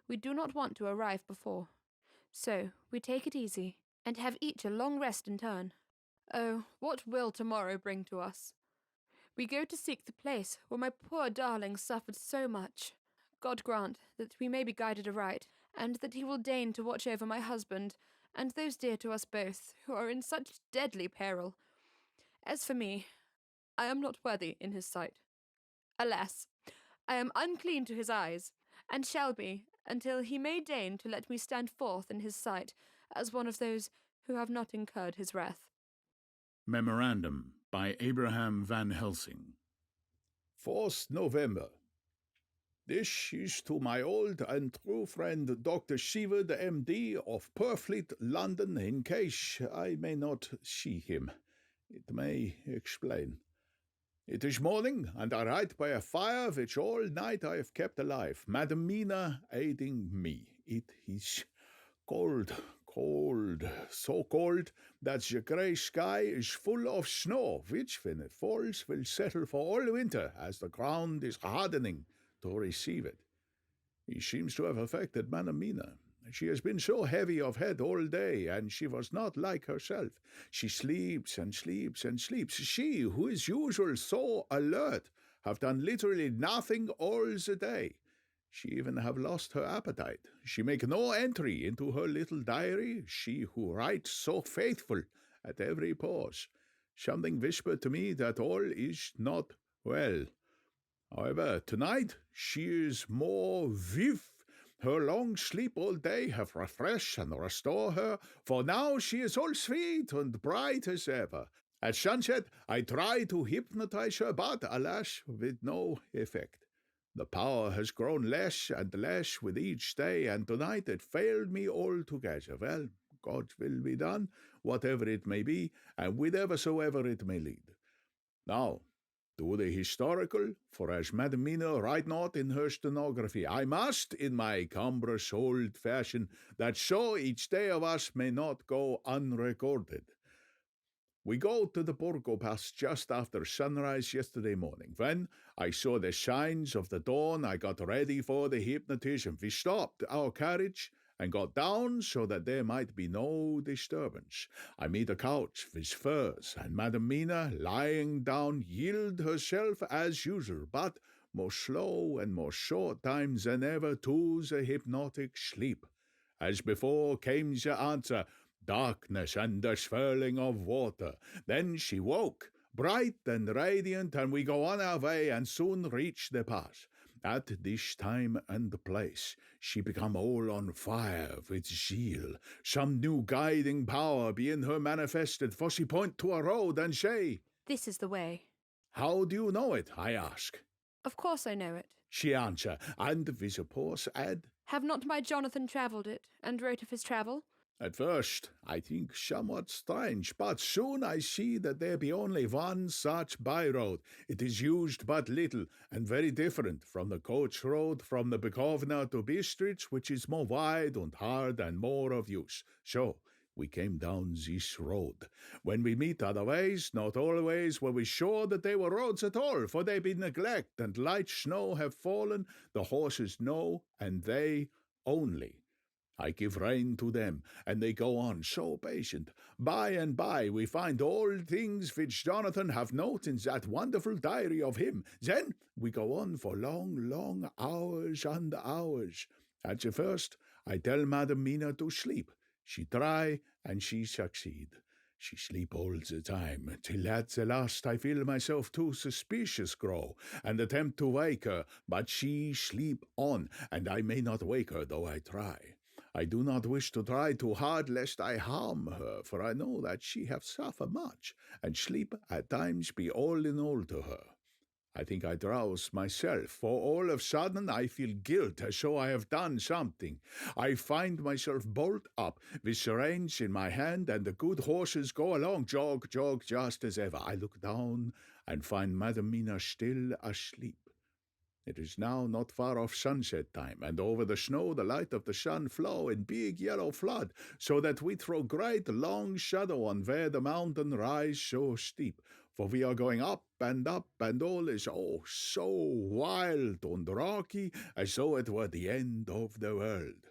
We do not want to arrive before. So we take it easy, and have each a long rest in turn. Oh, what will tomorrow bring to us? We go to seek the place where my poor darling suffered so much. God grant that we may be guided aright, and that he will deign to watch over my husband, and those dear to us both, who are in such deadly peril. As for me, I am not worthy in his sight. Alas, I am unclean to his eyes, and shall be, until he may deign to let me stand forth in his sight as one of those who have not incurred his wrath. Memorandum by Abraham van Helsing. 4th November. This is to my old and true friend Dr. Seward, M.D. of Purfleet, London, in case I may not see him. It may explain. It is morning, and I write by a fire which all night I have kept alive, Madam Mina aiding me. It is cold, so cold that the grey sky is full of snow, which, when it falls, will settle for all winter, as the ground is hardening to receive it. It seems to have affected Madam Mina. She has been so heavy of head all day, and she was not like herself. She sleeps and sleeps and sleeps. She, who is usually so alert, have done literally nothing all the day. She even have lost her appetite. She make no entry into her little diary, she who writes so faithful at every pause. Something whispered to me that all is not well. However, tonight she is more vif. Her long sleep all day have refreshed and restored her, for now she is all sweet and bright as ever. At sunset I try to hypnotize her, but, alas, with no effect. The power has grown less and less with each day, and tonight it failed me altogether. Well, God's will be done, whatever it may be, and whithersoever it may lead. Now, to the historical, for as Madam Mina write not in her stenography, I must, in my cumbrous old fashion, that so each day of us may not go unrecorded. We go to the Borgo Pass just after sunrise yesterday morning. When I saw the signs of the dawn, I got ready for the hypnotism. We stopped our carriage and got down so that there might be no disturbance. I made a couch with furs, and Madam Mina, lying down, yielded herself as usual, but more slow and more short times than ever to the hypnotic sleep. As before came the answer, darkness and the swirling of water. Then she woke, bright and radiant, and we go on our way and soon reach the pass. At this time and place, she become all on fire with zeal. Some new guiding power be in her manifested, for she point to a road and say, This is the way. How do you know it? I ask. Of course I know it. She answer, and with a pause add, Have not my Jonathan travelled it, and wrote of his travel? At first, I think somewhat strange, but soon I see that there be only one such by-road. It is used but little, and very different from the coach road from the Bukovna to Bistritz, which is more wide and hard and more of use. So we came down this road. When we meet other ways, not always were we sure that they were roads at all, for they be neglect, and light snow have fallen, the horses know, and they only. I give rein to them, and they go on so patient. By and by we find all things which Jonathan have noted in that wonderful diary of him. Then we go on for long hours and hours. At the first I tell Madam Mina to sleep. She try, and she succeed. She sleep all the time, till at the last I feel myself too suspicious grow, and attempt to wake her, but she sleep on, and I may not wake her though I try. I do not wish to try too hard lest I harm her, for I know that she have suffered much, and sleep at times be all in all to her. I think I drowse myself, for all of sudden I feel guilt as though I have done something. I find myself bolt up, with the reins in my hand, and the good horses go along, jog, just as ever. I look down and find Madam Mina still asleep. It is now not far off sunset time, and over the snow the light of the sun flow in big yellow flood, so that we throw great long shadow on where the mountain rise so steep. for we are going up, and all is so wild and rocky, as though it were the end of the world.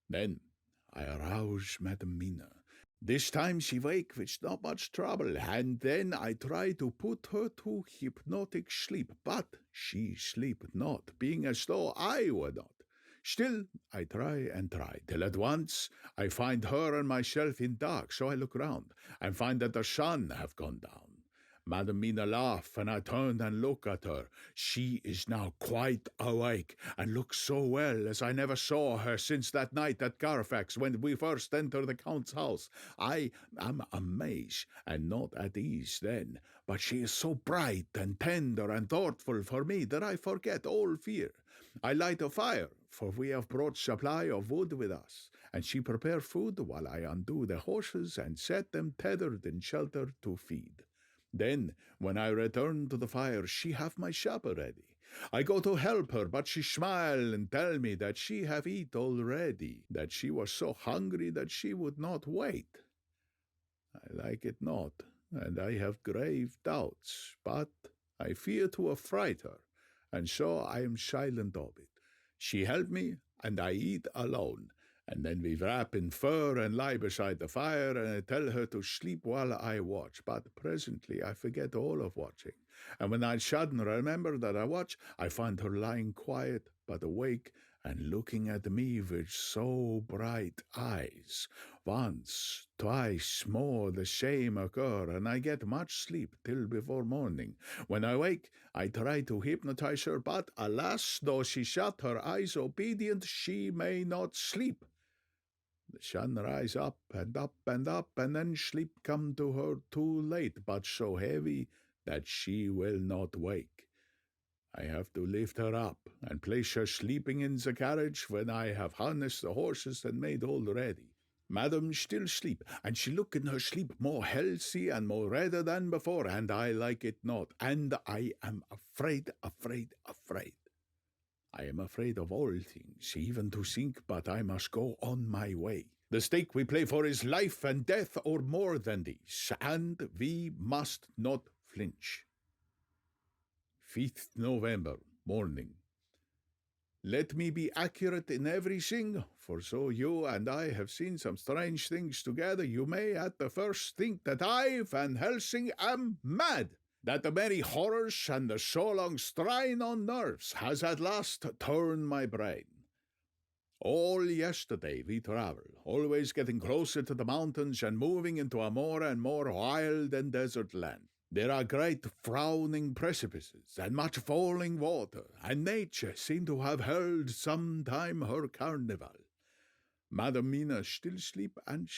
Then I arouse Madam Mina. This time she wake with not much trouble, and then I try to put her to hypnotic sleep, but she sleep not, being as though I were not. Still, I try and try, till at once I find her and myself in dark, so I look round, and find that the sun have gone down. Madam Mina laugh, and I turn and look at her. She is now quite awake, and looks so well as I never saw her since that night at Carfax, when we first entered the Count's house. I am amazed, and not at ease then, but she is so bright and tender and thoughtful for me that I forget all fear. I light a fire, for we have brought supply of wood with us, and she prepare food while I undo the horses and set them tethered in shelter to feed. Then, when I return to the fire, she have my supper ready. I go to help her, but she smile and tell me that she have eat already, that she was so hungry that she would not wait. I like it not, and I have grave doubts, but I fear to affright her, and so I am silent of it. She help me, and I eat alone, and then we wrap in fur and lie beside the fire, and I tell her to sleep while I watch, but presently I forget all of watching, and when I suddenly remember that I watch, I find her lying quiet but awake, and looking at me with so bright eyes. Once, twice more the same occur, and I get much sleep till before morning. When I wake, I try to hypnotize her, but alas, though she shut her eyes obedient, she may not sleep. The sun rise up and up and up, and then sleep come to her too late, but so heavy that she will not wake. I have to lift her up and place her sleeping in the carriage when I have harnessed the horses and made all ready. Madam still sleep, and she look in her sleep more healthy and more redder than before, and I like it not, and I am afraid. I am afraid of all things, even to think, but I must go on my way. The stake we play for is life and death, or more than this, and we must not flinch. 5th November, morning. Let me be accurate in everything, for so you and I have seen some strange things together, you may at the first think that I, Van Helsing, am mad, that the very horrors and the so long strain on nerves has at last turned my brain. All yesterday we travel, always getting closer to the mountains and moving into a more and more wild and desert land. There are great frowning precipices and much falling water, and nature seemed to have held some time her carnival. Madam Mina still sleep, and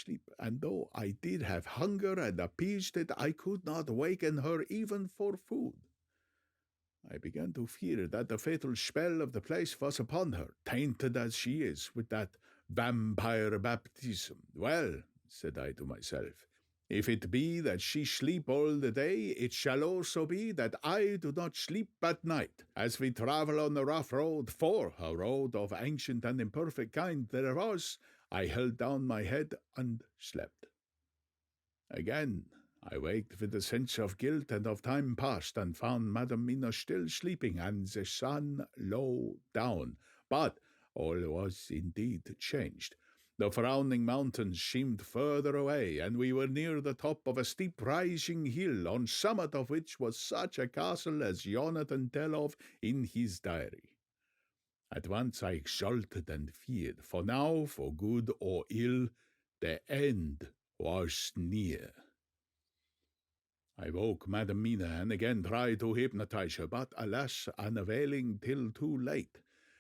though I did have hunger and appeased it, I could not waken her even for food. I began to fear that the fatal spell of the place was upon her, tainted as she is with that vampire baptism. Well, said I to myself, if it be that she sleep all the day, it shall also be that I do not sleep at night, as we travel on the rough road, for a road of ancient and imperfect kind there was. I held down my head and slept. Again I waked with a sense of guilt and of time past, and found Madam Mina still sleeping, and the sun low down. But all was indeed changed. The frowning mountains seemed further away, and we were near the top of a steep rising hill, on summit of which was such a castle as Jonathan tell of in his diary. At once I exulted and feared, for now, for good or ill, the end was near. I woke Madam Mina and again tried to hypnotize her, but alas, unavailing till too late.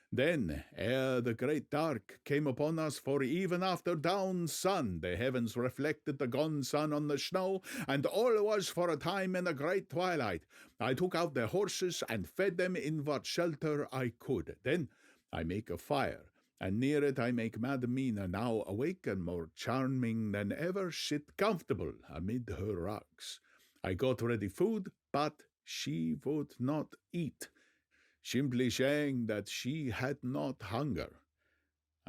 Then, ere the great dark came upon us, for even after down sun, the heavens reflected the gone sun on the snow, and all was for a time in a great twilight. I took out the horses and fed them in what shelter I could. Then I make a fire, and near it I make Madam Mina, now awake and more charming than ever, sit comfortable amid her rugs. I got ready food, but she would not eat, simply saying that she had not hunger.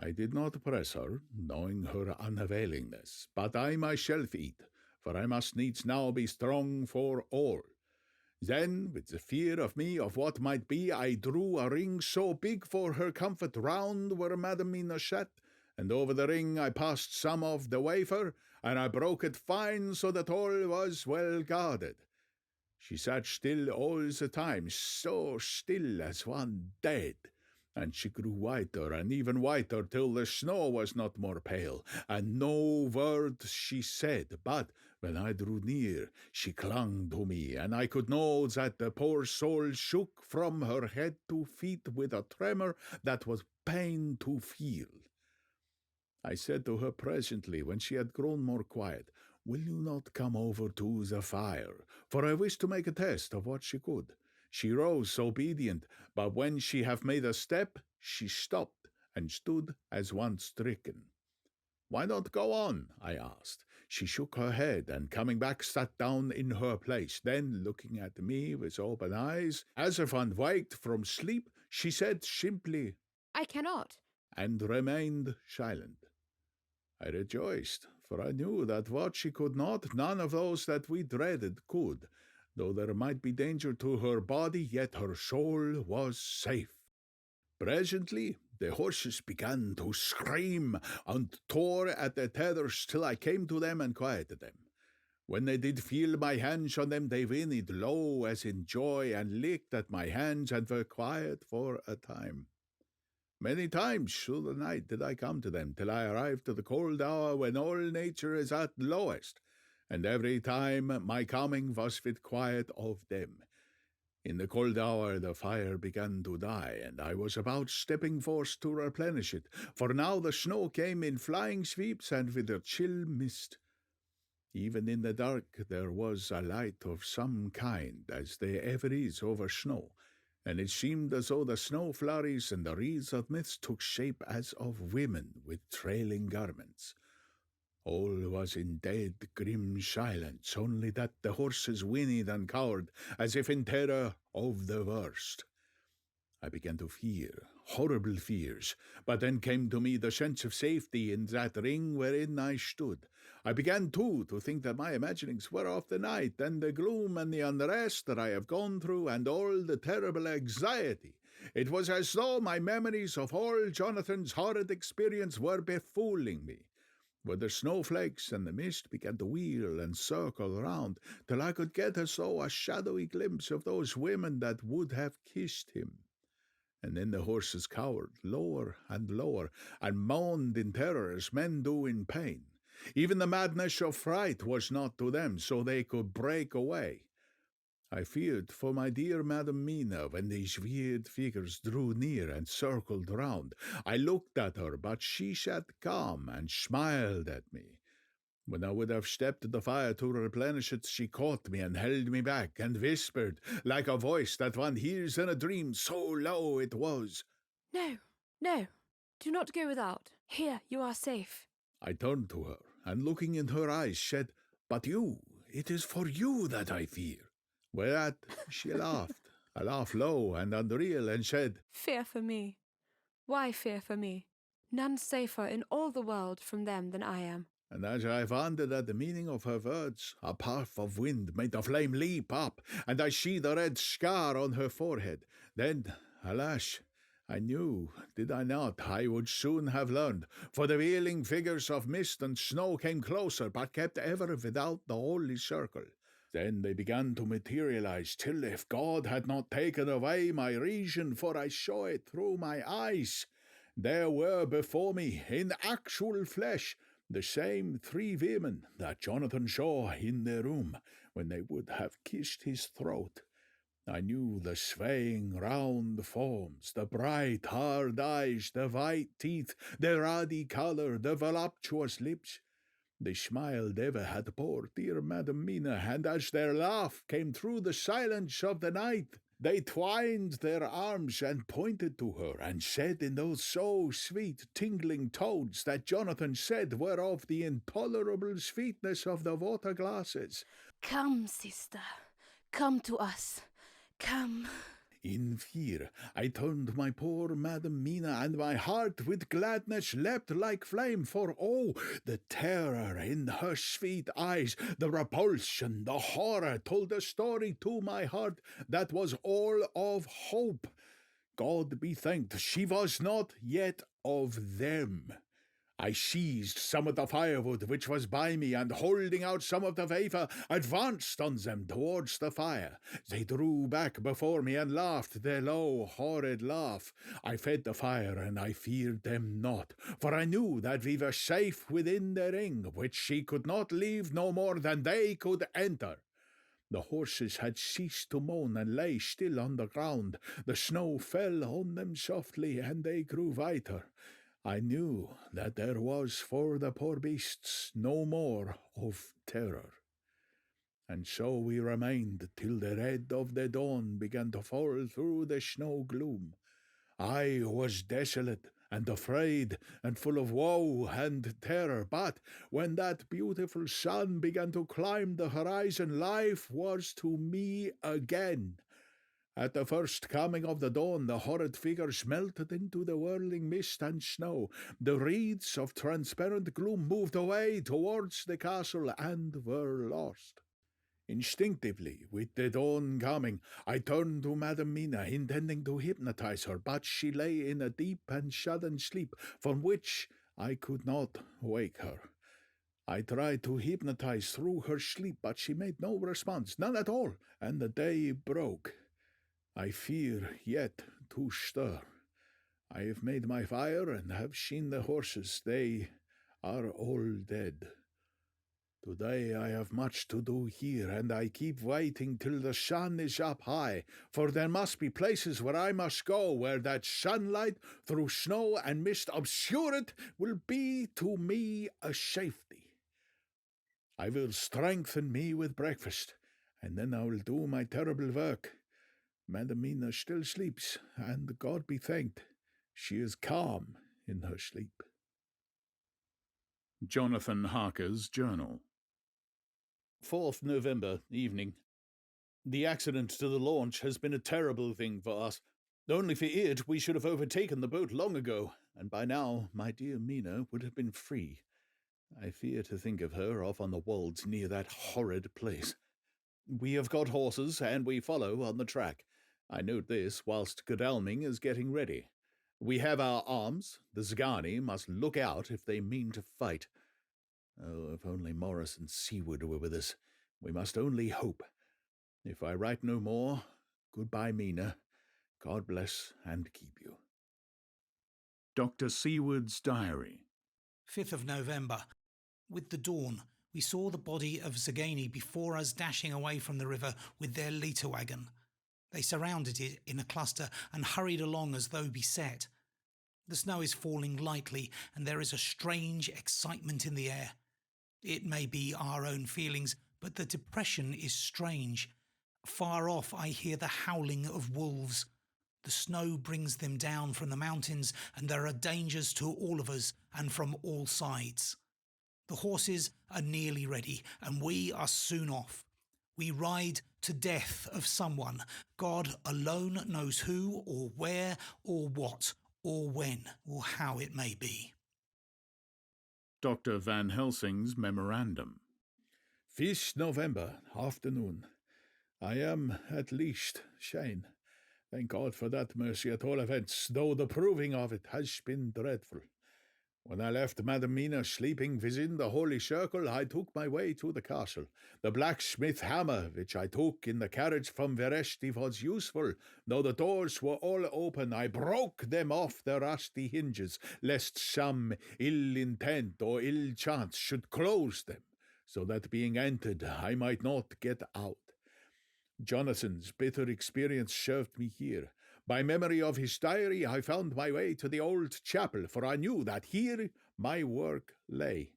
I did not press her, knowing her unavailingness, but I myself eat, for I must needs now be strong for all. Then, with the fear of me of what might be, I drew a ring so big for her comfort round where Madam Mina sat, and over the ring I passed some of the wafer, and I broke it fine so that all was well guarded. She sat still all the time, so still as one dead, and she grew whiter and even whiter till the snow was not more pale, and no word she said, but when I drew near, she clung to me, and I could know that the poor soul shook from her head to feet with a tremor that was pain to feel. I said to her presently, when she had grown more quiet, "Will you not come over to the fire?" For I wished to make a test of what she could. She rose obedient, but when she had made a step, she stopped and stood as one stricken. "Why not go on?" I asked. She shook her head, and coming back sat down in her place. Then, looking at me with open eyes, as if unwaked from sleep, she said simply, "I cannot," and remained silent. I rejoiced, for I knew that what she could not, none of those that we dreaded could. Though there might be danger to her body, yet her soul was safe. Presently the horses began to scream and tore at the tethers till I came to them and quieted them. When they did feel my hands on them, they whinnied low as in joy and licked at my hands and were quiet for a time. Many times through the night did I come to them, till I arrived to the cold hour when all nature is at lowest, and every time my coming was with quiet of them. In the cold hour the fire began to die, and I was about stepping forth to replenish it, for now the snow came in flying sweeps and with a chill mist. Even in the dark there was a light of some kind, as there ever is over snow, and it seemed as though the snow flurries and the wreaths of mist took shape as of women with trailing garments. All was in dead, grim silence, only that the horses whinnied and cowered, as if in terror of the worst. I began to fear, horrible fears, but then came to me the sense of safety in that ring wherein I stood. I began, too, to think that my imaginings were of the night, and the gloom and the unrest that I have gone through, and all the terrible anxiety. It was as though my memories of all Jonathan's horrid experience were befooling me. Where the snowflakes and the mist began to wheel and circle round, till I could get as though a shadowy glimpse of those women that would have kissed him. And then the horses cowered lower and lower, and moaned in terror as men do in pain. Even the madness of fright was not to them, so they could break away. I feared for my dear Madam Mina when these weird figures drew near and circled round. I looked at her, but she sat calm and smiled at me. When I would have stepped to the fire to replenish it, she caught me and held me back, and whispered, like a voice that one hears in a dream, so low it was, "No, no, do not go without. Here you are safe." I turned to her, and looking in her eyes, said, "But you, it is for you that I fear." Whereat she laughed, a laugh low and unreal, and said, "Fear for me? Why fear for me? None safer in all the world from them than I am." And as I wondered at the meaning of her words, a puff of wind made the flame leap up, and I see the red scar on her forehead. Then, alas, I knew, did I not, I would soon have learned, for the wheeling figures of mist and snow came closer, but kept ever without the holy circle. Then they began to materialize, till if God had not taken away my reason, for I saw it through my eyes, there were before me, in actual flesh, the same 3 women that Jonathan saw in their room when they would have kissed his throat. I knew the swaying round forms, the bright hard eyes, the white teeth, the ruddy colour, the voluptuous lips. They smiled ever at poor dear Madam Mina, and as their laugh came through the silence of the night, they twined their arms and pointed to her, and said in those so sweet, tingling tones that Jonathan said were of the intolerable sweetness of the water glasses, "Come, sister, come to us, come." In fear, I turned my poor Madam Mina, and my heart with gladness leapt like flame, for oh, the terror in her sweet eyes, the repulsion, the horror told a story to my heart that was all of hope. God be thanked, she was not yet of them. I seized some of the firewood which was by me, and holding out some of the wafer, advanced on them towards the fire. They drew back before me and laughed their low, horrid laugh. I fed the fire, and I feared them not, for I knew that we were safe within the ring, which she could not leave no more than they could enter. The horses had ceased to moan and lay still on the ground. The snow fell on them softly, and they grew whiter. I knew that there was for the poor beasts no more of terror. And so we remained till the red of the dawn began to fall through the snow gloom. I was desolate and afraid and full of woe and terror, but when that beautiful sun began to climb the horizon, life was to me again. At the first coming of the dawn, the horrid figures melted into the whirling mist and snow. The wreaths of transparent gloom moved away towards the castle and were lost. Instinctively, with the dawn coming, I turned to Madam Mina, intending to hypnotize her, but she lay in a deep and sudden sleep, from which I could not wake her. I tried to hypnotize through her sleep, but she made no response, none at all, and the day broke. I fear yet to stir. I have made my fire and have seen the horses. They are all dead. Today I have much to do here, and I keep waiting till the sun is up high, for there must be places where I must go, where that sunlight through snow and mist obscured will be to me a safety. I will strengthen me with breakfast, and then I will do my terrible work. Madam Mina still sleeps, and God be thanked, she is calm in her sleep. Jonathan Harker's Journal. 4th November, evening. The accident to the launch has been a terrible thing for us. Only for it, we should have overtaken the boat long ago, and by now my dear Mina would have been free. I fear to think of her off on the wolds near that horrid place. We have got horses, and we follow on the track. I note this whilst Godalming is getting ready. We have our arms. The Zagani must look out if they mean to fight. Oh, if only Morris and Seward were with us. We must only hope. If I write no more, goodbye, Mina. God bless and keep you. Dr. Seward's Diary. 5th of November. With the dawn, we saw the body of Zagani before us dashing away from the river with their litter wagon. They surrounded it in a cluster and hurried along as though beset. The snow is falling lightly, and there is a strange excitement in the air. It may be our own feelings, but the depression is strange. Far off I hear the howling of wolves. The snow brings them down from the mountains, and there are dangers to all of us and from all sides. The horses are nearly ready, and we are soon off. We ride to death of someone. God alone knows who or where or what or when or how it may be. Dr. Van Helsing's Memorandum. 5th November, afternoon. I am at least sane. Thank God for that mercy at all events, though the proving of it has been dreadful. When I left Madam Mina sleeping within the holy circle, I took my way to the castle. The blacksmith hammer, which I took in the carriage from Veresti, was useful. Though the doors were all open, I broke them off the rusty hinges, lest some ill intent or ill chance should close them, so that being entered I might not get out. Jonathan's bitter experience served me here. By memory of his diary, I found my way to the old chapel, for I knew that here my work lay.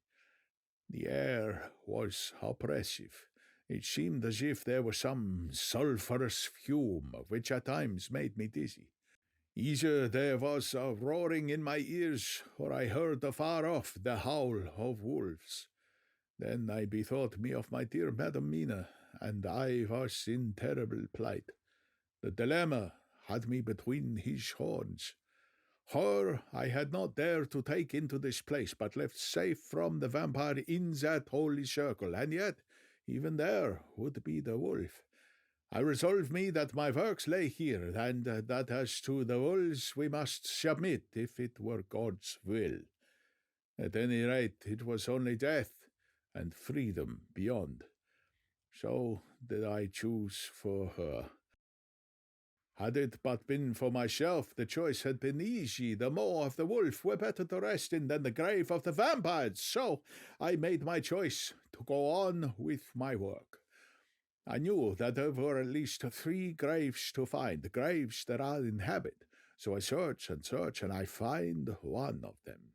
The air was oppressive. It seemed as if there was some sulphurous fume, which at times made me dizzy. Either there was a roaring in my ears, or I heard afar off the howl of wolves. Then I bethought me of my dear Madam Mina, and I was in terrible plight. The dilemma had me between his horns. Her I had not dared to take into this place, but left safe from the vampire in that holy circle, and yet, even there, would be the wolf. I resolved me that my works lay here, and that as to the wolves we must submit if it were God's will. At any rate, it was only death and freedom beyond. So did I choose for her. Had it but been for myself, the choice had been easy. The maw of the wolf were better to rest in than the grave of the vampires. So I made my choice to go on with my work. I knew that there were at least 3 graves to find, graves that I'll inhabit. So I search, and I find one of them.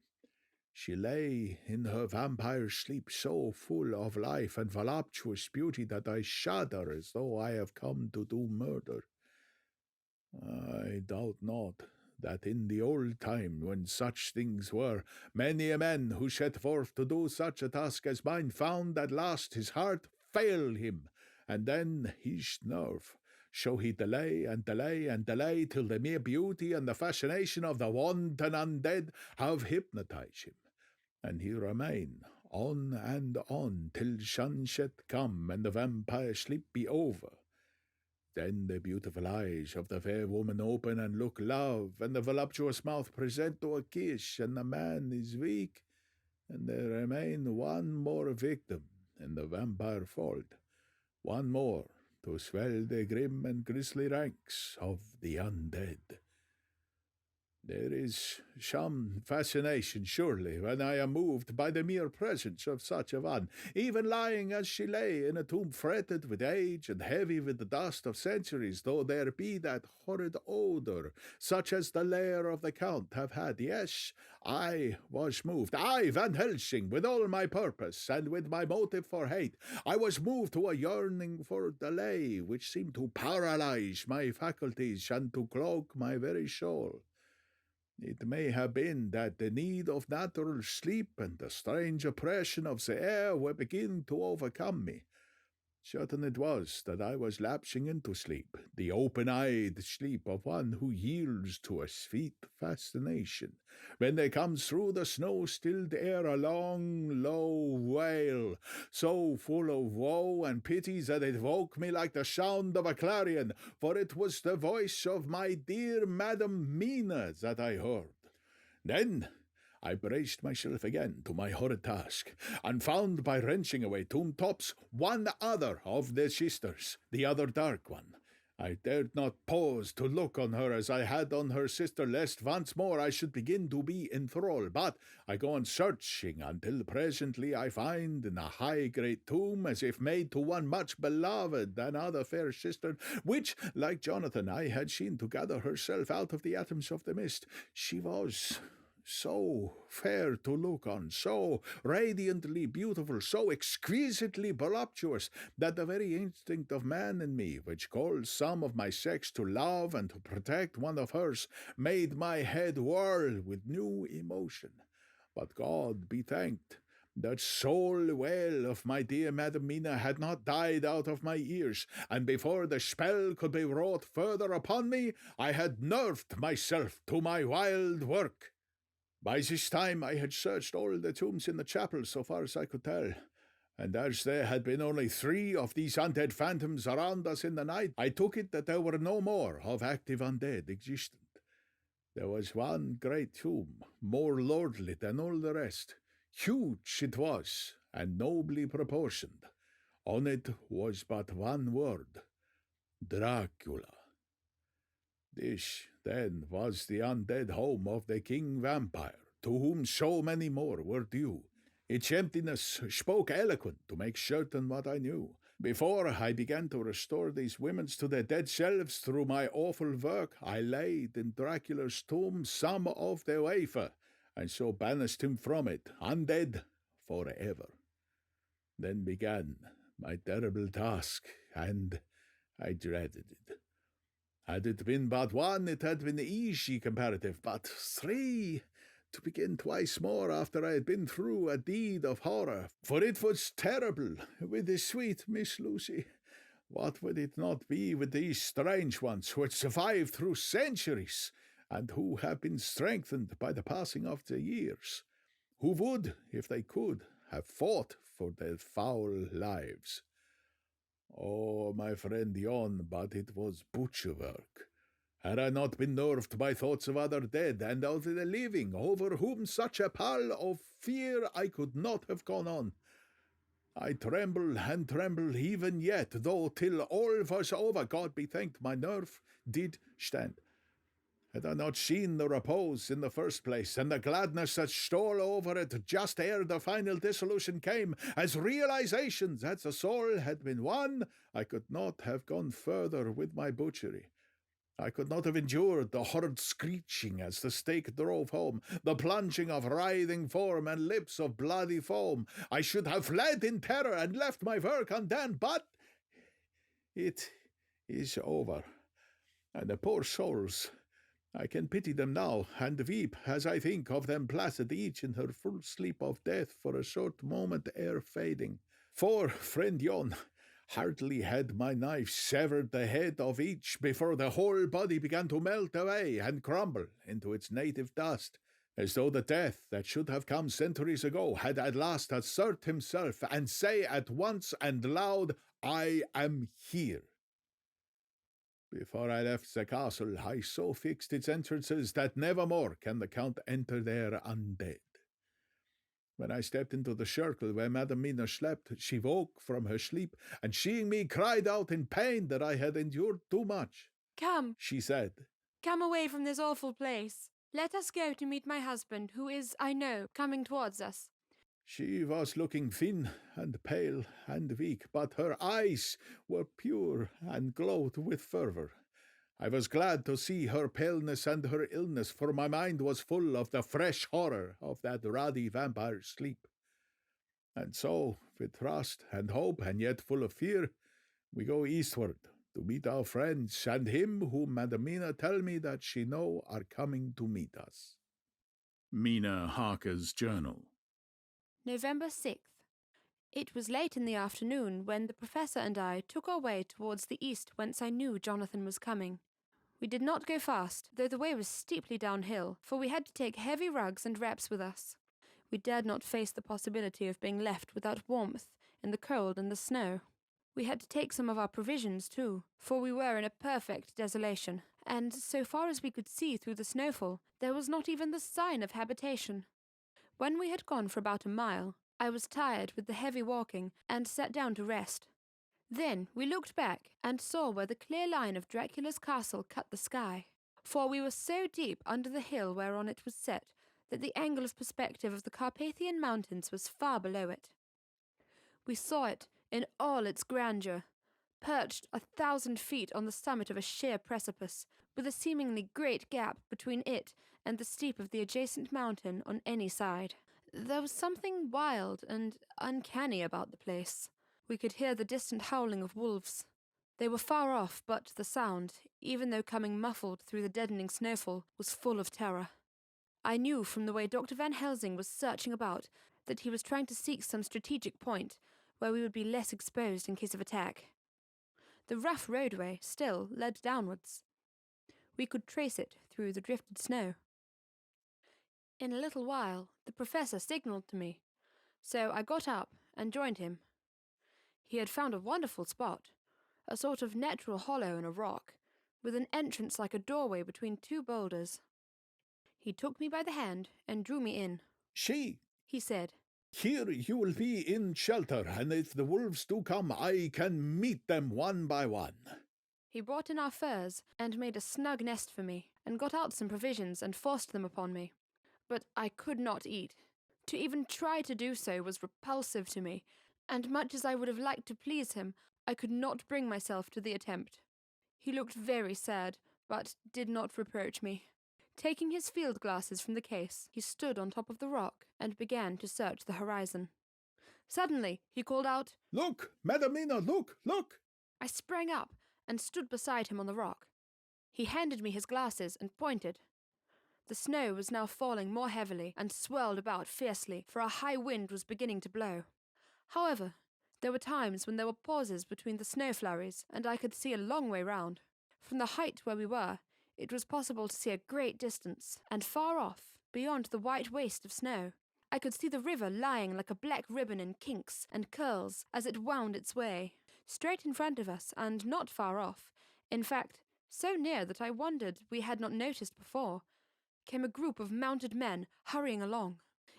She lay in her vampire sleep so full of life and voluptuous beauty that I shudder as though I have come to do murder. I doubt not that in the old time, when such things were, many a man who set forth to do such a task as mine found at last his heart fail him, and then his nerve. So he delay till the mere beauty and the fascination of the wanton undead have hypnotized him, and he remain on and on till sunset come and the vampire sleep be over. Then the beautiful eyes of the fair woman open and look love, and the voluptuous mouth present to a kiss, and the man is weak, and there remain one more victim in the vampire fold, one more to swell the grim and grisly ranks of the undead. There is some fascination, surely, when I am moved by the mere presence of such a one, even lying as she lay in a tomb fretted with age and heavy with the dust of centuries, though there be that horrid odour, such as the lair of the Count have had. Yes, I was moved, I, Van Helsing, with all my purpose, and with my motive for hate. I was moved to a yearning for delay, which seemed to paralyze my faculties and to cloak my very soul. It may have been that the need of natural sleep and the strange oppression of the air were beginning to overcome me. Certain it was that I was lapsing into sleep, the open-eyed sleep of one who yields to a sweet fascination, when there comes through the snow-stilled air a long, low wail, so full of woe and pity that it woke me like the sound of a clarion, for it was the voice of my dear Madam Mina that I heard. Then I braced myself again to my horrid task, and found by wrenching away tomb tops one other of the sisters, the other dark one. I dared not pause to look on her as I had on her sister, lest once more I should begin to be enthralled. But I go on searching until presently I find in a high great tomb, as if made to one much beloved, another fair sister, which, like Jonathan, I had seen to gather herself out of the atoms of the mist. She was so fair to look on, so radiantly beautiful, so exquisitely voluptuous, that the very instinct of man in me, which calls some of my sex to love and to protect one of hers, made my head whirl with new emotion. But God be thanked, that soul wail of my dear Madam Mina had not died out of my ears, and before the spell could be wrought further upon me, I had nerved myself to my wild work. By this time I had searched all the tombs in the chapel so far as I could tell, and as there had been only 3 of these undead phantoms around us in the night, I took it that there were no more of active undead existent. There was one great tomb, more lordly than all the rest. Huge it was, and nobly proportioned. On it was but one word: Dracula. This, then, was the undead home of the king vampire, to whom so many more were due. Its emptiness spoke eloquent to make certain what I knew. Before I began to restore these women to their dead selves through my awful work, I laid in Dracula's tomb some of their wafer, and so banished him from it, undead forever. Then began my terrible task, and I dreaded it. Had it been but one, it had been easy comparative, but 3, to begin twice more after I had been through a deed of horror, for it was terrible with the sweet Miss Lucy. What would it not be with these strange ones who had survived through centuries, and who have been strengthened by the passing of the years, who would, if they could, have fought for their foul lives? Oh, my friend Jon, but it was butcher work. Had I not been nerved by thoughts of other dead and of the living, over whom such a pall of fear I could not have gone on. I tremble and tremble even yet, though till all was over, God be thanked, my nerve did stand. Had I not seen the repose in the first place, and the gladness that stole over it just ere the final dissolution came, as realizations that the soul had been won, I could not have gone further with my butchery. I could not have endured the horrid screeching as the stake drove home, the plunging of writhing form and lips of bloody foam. I should have fled in terror and left my work undone, but it is over. And the poor souls, I can pity them now, and weep as I think of them placid each in her full sleep of death for a short moment ere fading. For, friend Jon, hardly had my knife severed the head of each before the whole body began to melt away and crumble into its native dust, as though the death that should have come centuries ago had at last assert himself and say at once and loud, I am here. Before I left the castle, I so fixed its entrances that nevermore can the Count enter there undead. When I stepped into the circle where Madam Mina slept, she woke from her sleep, and seeing me cried out in pain that I had endured too much. Come, she said. Come away from this awful place. Let us go to meet my husband, who is, I know, coming towards us. She was looking thin and pale and weak, but her eyes were pure and glowed with fervour. I was glad to see her paleness and her illness, for my mind was full of the fresh horror of that ruddy vampire's sleep. And so, with trust and hope, and yet full of fear, we go eastward to meet our friends and him whom Madam Mina tell me that she know are coming to meet us. Mina Harker's Journal. November 6th. It was late in the afternoon when the Professor and I took our way towards the east, whence I knew Jonathan was coming. We did not go fast, though the way was steeply downhill, for we had to take heavy rugs and wraps with us. We dared not face the possibility of being left without warmth in the cold and the snow. We had to take some of our provisions, too, for we were in a perfect desolation, and so far as we could see through the snowfall, there was not even the sign of habitation. When we had gone for about a mile, I was tired with the heavy walking and sat down to rest. Then we looked back and saw where the clear line of Dracula's castle cut the sky, for we were so deep under the hill whereon it was set that the angle of perspective of the Carpathian Mountains was far below it. We saw it in all its grandeur, perched 1,000 feet on the summit of a sheer precipice, with a seemingly great gap between it and the steep of the adjacent mountain on any side. There was something wild and uncanny about the place. We could hear the distant howling of wolves. They were far off, but the sound, even though coming muffled through the deadening snowfall, was full of terror. I knew from the way Dr. Van Helsing was searching about that he was trying to seek some strategic point where we would be less exposed in case of attack. The rough roadway still led downwards. We could trace it through the drifted snow. In a little while, the Professor signalled to me, so I got up and joined him. He had found a wonderful spot, a sort of natural hollow in a rock, with an entrance like a doorway between two boulders. He took me by the hand and drew me in. She, he said, here you will be in shelter, and if the wolves do come, I can meet them one by one. He brought in our furs and made a snug nest for me, and got out some provisions and forced them upon me. But I could not eat. To even try to do so was repulsive to me, and much as I would have liked to please him, I could not bring myself to the attempt. He looked very sad, but did not reproach me. Taking his field glasses from the case, he stood on top of the rock and began to search the horizon. Suddenly, he called out, Look, Madam Mina, look, look! I sprang up and stood beside him on the rock. He handed me his glasses and pointed. The snow was now falling more heavily and swirled about fiercely, for a high wind was beginning to blow. However, There were times when there were pauses between the snow flurries, and I could see a long way round. From the height where we were, it was possible to see a great distance, and far off, beyond the white waste of snow, I could see the river lying like a black ribbon in kinks and curls as it wound its way. Straight in front of us, and not far off, in fact, so near that I wondered we had not noticed before, came a group of mounted men hurrying along.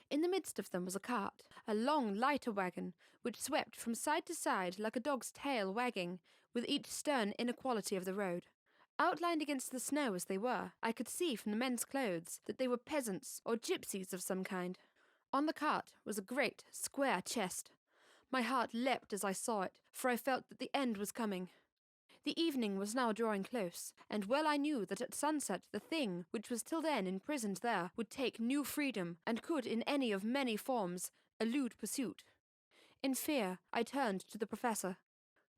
In the midst of them was a cart, a long lighter wagon, which swept from side to side like a dog's tail wagging, with each stern inequality of the road. Outlined against the snow as they were, I could see from the men's clothes that they were peasants or gypsies of some kind. On the cart was a great, square chest. My heart leapt as I saw it, for I felt that the end was coming. The evening was now drawing close, and well I knew that at sunset the thing, which was till then imprisoned there, would take new freedom, and could in any of many forms elude pursuit. In fear, I turned to the professor.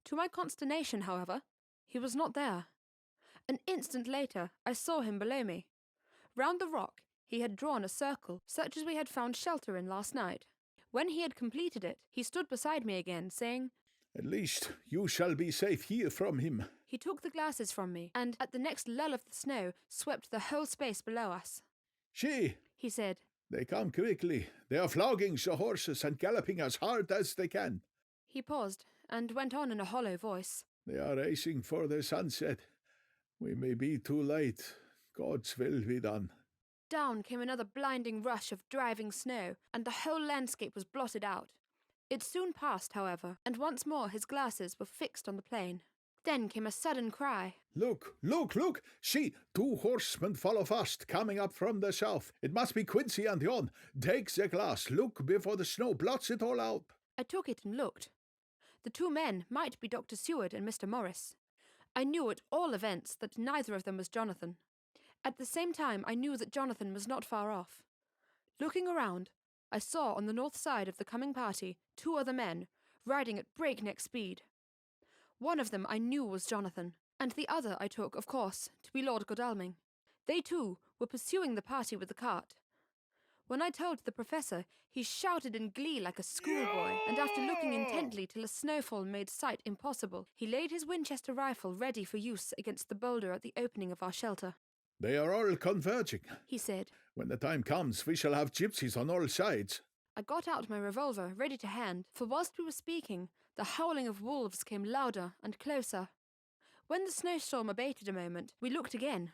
To my consternation, however, he was not there. An instant later, I saw him below me. Round the rock, he had drawn a circle, such as we had found shelter in last night. When he had completed it, he stood beside me again, saying, "At least you shall be safe here from him." He took the glasses from me, and at the next lull of the snow, swept the whole space below us. "She," he said. "They come quickly. They are flogging the horses and galloping as hard as they can." He paused, and went on in a hollow voice. "They are racing for the sunset. We may be too late. God's will be done." Down came another blinding rush of driving snow, and the whole landscape was blotted out. It soon passed, however, and once more his glasses were fixed on the plain. Then came a sudden cry. "Look, look, look! See, 2 horsemen follow fast, coming up from the south. It must be Quincy and Jon. Take the glass, look before the snow blots it all out." I took it and looked. The 2 men might be Dr. Seward and Mr. Morris. I knew at all events that neither of them was Jonathan. At the same time, I knew that Jonathan was not far off. Looking around, I saw on the north side of the coming party 2 other men, riding at breakneck speed. One of them I knew was Jonathan, and the other I took, of course, to be Lord Godalming. They, too, were pursuing the party with the cart. When I told the professor, he shouted in glee like a schoolboy, and after looking intently till a snowfall made sight impossible, he laid his Winchester rifle ready for use against the boulder at the opening of our shelter. "They are all converging," he said. "When the time comes, we shall have gypsies on all sides." I got out my revolver, ready to hand, for whilst we were speaking, the howling of wolves came louder and closer. When the snowstorm abated a moment, we looked again.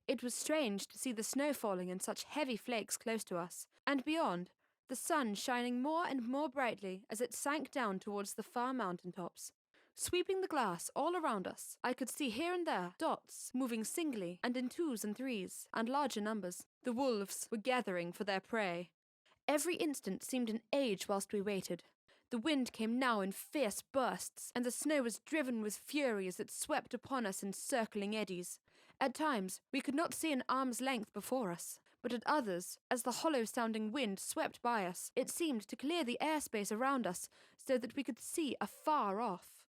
It was strange to see the snow falling in such heavy flakes close to us, and beyond, the sun shining more and more brightly as it sank down towards the far mountain tops. Sweeping the glass all around us, I could see here and there dots moving singly and in 2s and 3s and larger numbers. The wolves were gathering for their prey. Every instant seemed an age whilst we waited. The wind came now in fierce bursts, and the snow was driven with fury as it swept upon us in circling eddies. At times, we could not see an arm's length before us, but at others, as the hollow-sounding wind swept by us, it seemed to clear the airspace around us so that we could see afar off.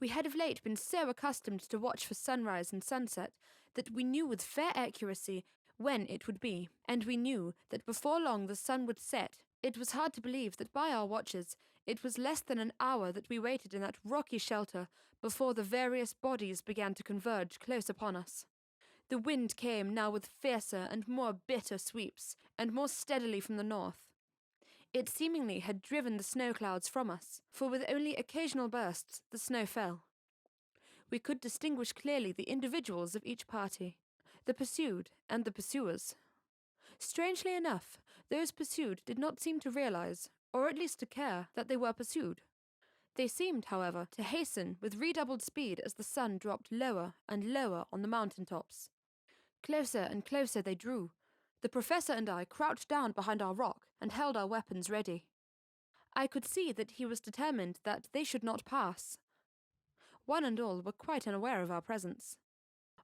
We had of late been so accustomed to watch for sunrise and sunset that we knew with fair accuracy when it would be, and we knew that before long the sun would set. It was hard to believe that by our watches it was less than an hour that we waited in that rocky shelter before the various bodies began to converge close upon us. The wind came now with fiercer and more bitter sweeps, and more steadily from the north. It seemingly had driven the snow clouds from us, for with only occasional bursts the snow fell. We could distinguish clearly the individuals of each party, the pursued and the pursuers. Strangely enough, those pursued did not seem to realize, or at least to care, that they were pursued. They seemed, however, to hasten with redoubled speed as the sun dropped lower and lower on the mountain tops. Closer and closer they drew. The professor and I crouched down behind our rock and held our weapons ready. I could see that he was determined that they should not pass. One and all were quite unaware of our presence.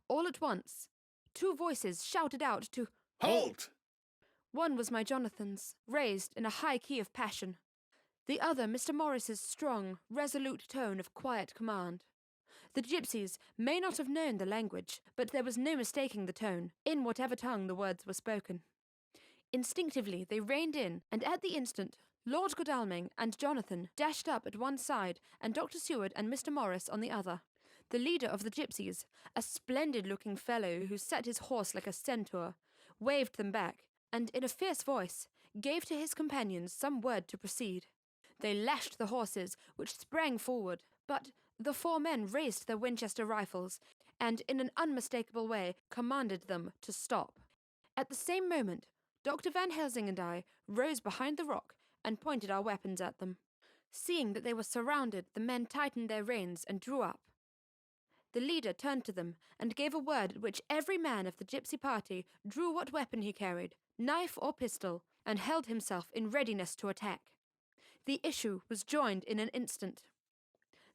All at once, 2 voices shouted out to "Halt!" One was my Jonathan's, raised in a high key of passion. The other Mr. Morris's strong, resolute tone of quiet command. The gypsies may not have known the language, but there was no mistaking the tone, in whatever tongue the words were spoken. Instinctively they reined in, and at the instant Lord Godalming and Jonathan dashed up at one side, and Dr. Seward and Mr. Morris on the other. The leader of the gypsies, a splendid-looking fellow who sat his horse like a centaur, waved them back, and in a fierce voice gave to his companions some word to proceed. They lashed the horses, which sprang forward, but the four men raised their Winchester rifles, and in an unmistakable way commanded them to stop. At the same moment, Dr. Van Helsing and I rose behind the rock and pointed our weapons at them. Seeing that they were surrounded, the men tightened their reins and drew up. The leader turned to them and gave a word at which every man of the gypsy party drew what weapon he carried, knife or pistol, and held himself in readiness to attack. The issue was joined in an instant.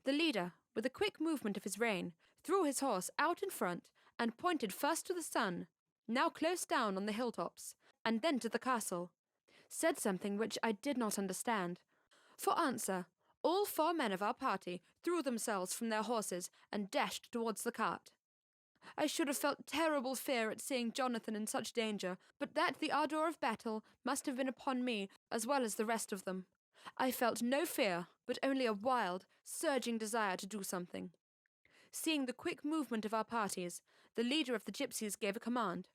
The leader, with a quick movement of his rein, threw his horse out in front and pointed first to the sun, now close down on the hilltops, and then to the castle, said something which I did not understand. For answer, all four men of our party threw themselves from their horses and dashed towards the cart. I should have felt terrible fear at seeing Jonathan in such danger, but that the ardour of battle must have been upon me as well as the rest of them. I felt no fear, but only a wild, surging desire to do something. Seeing the quick movement of our parties, the leader of the gypsies gave a command.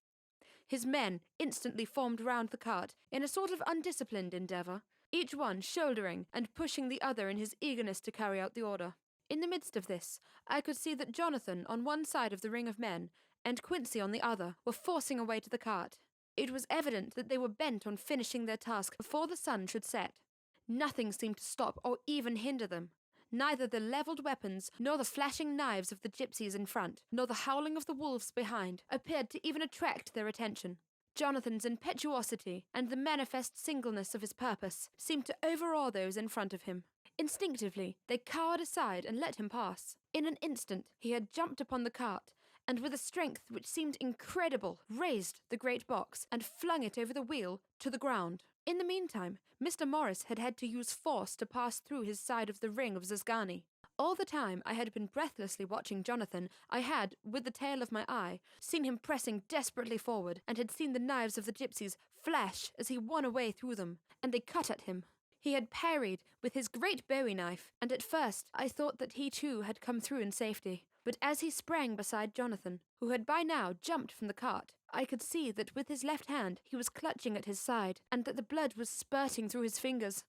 His men instantly formed round the cart in a sort of undisciplined endeavour, each one shouldering and pushing the other in his eagerness to carry out the order. In the midst of this, I could see that Jonathan on one side of the ring of men and Quincy on the other were forcing a way to the cart. It was evident that they were bent on finishing their task before the sun should set. Nothing seemed to stop or even hinder them. Neither the levelled weapons, nor the flashing knives of the gypsies in front, nor the howling of the wolves behind, appeared to even attract their attention. Jonathan's impetuosity and the manifest singleness of his purpose seemed to overawe those in front of him. Instinctively, they cowered aside and let him pass. In an instant, he had jumped upon the cart, and with a strength which seemed incredible, raised the great box and flung it over the wheel to the ground. In the meantime, Mr. Morris had had to use force to pass through his side of the ring of Zazgani. All the time I had been breathlessly watching Jonathan, I had, with the tail of my eye, seen him pressing desperately forward, and had seen the knives of the gypsies flash as he won a way through them, and they cut at him. He had parried with his great bowie knife, and at first I thought that he too had come through in safety. But as he sprang beside Jonathan, who had by now jumped from the cart, I could see that with his left hand he was clutching at his side, and that the blood was spurting through his fingers.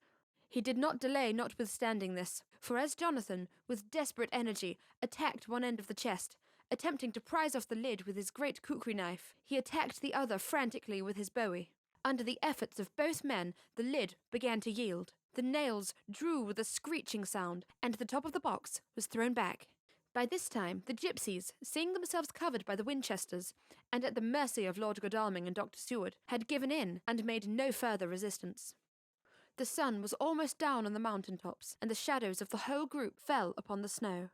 He did not delay notwithstanding this, for as Jonathan, with desperate energy, attacked one end of the chest, attempting to prise off the lid with his great kukri knife, he attacked the other frantically with his bowie. Under the efforts of both men, the lid began to yield. The nails drew with a screeching sound, and the top of the box was thrown back. By this time, the gypsies, seeing themselves covered by the Winchesters, and at the mercy of Lord Godalming and Dr. Seward, had given in and made no further resistance. The sun was almost down on the mountain tops, and the shadows of the whole group fell upon the snow.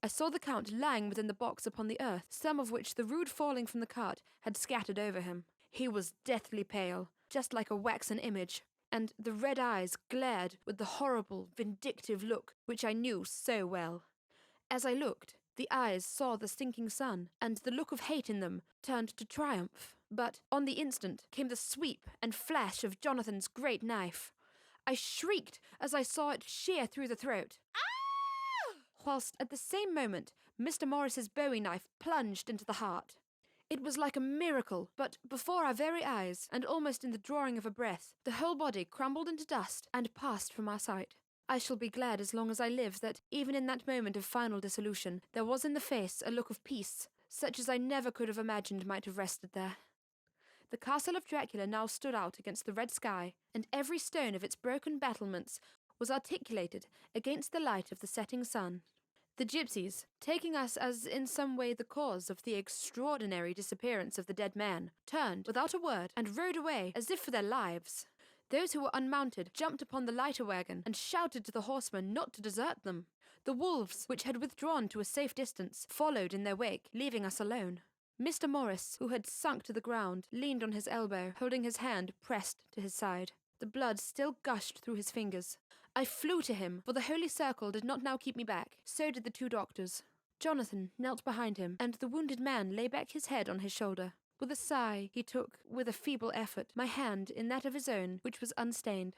I saw the Count lying within the box upon the earth, some of which the rude falling from the cart had scattered over him. He was deathly pale, just like a waxen image, and the red eyes glared with the horrible, vindictive look which I knew so well. As I looked, the eyes saw the sinking sun, and the look of hate in them turned to triumph. But on the instant came the sweep and flash of Jonathan's great knife. I shrieked as I saw it shear through the throat. Whilst at the same moment Mr. Morris's bowie knife plunged into the heart. It was like a miracle, but before our very eyes, and almost in the drawing of a breath, the whole body crumbled into dust and passed from our sight. I shall be glad as long as I live that, even in that moment of final dissolution, there was in the face a look of peace, such as I never could have imagined might have rested there. The castle of Dracula now stood out against the red sky, and every stone of its broken battlements was articulated against the light of the setting sun. The gypsies, taking us as in some way the cause of the extraordinary disappearance of the dead man, turned without a word and rode away as if for their lives. Those who were unmounted jumped upon the lighter wagon and shouted to the horsemen not to desert them. The wolves, which had withdrawn to a safe distance, followed in their wake, leaving us alone. Mr. Morris, who had sunk to the ground, leaned on his elbow, holding his hand pressed to his side. The blood still gushed through his fingers. I flew to him, for the holy circle did not now keep me back. So did the two doctors. Jonathan knelt behind him, and the wounded man lay back his head on his shoulder. With a sigh, he took, with a feeble effort, my hand in that of his own, which was unstained.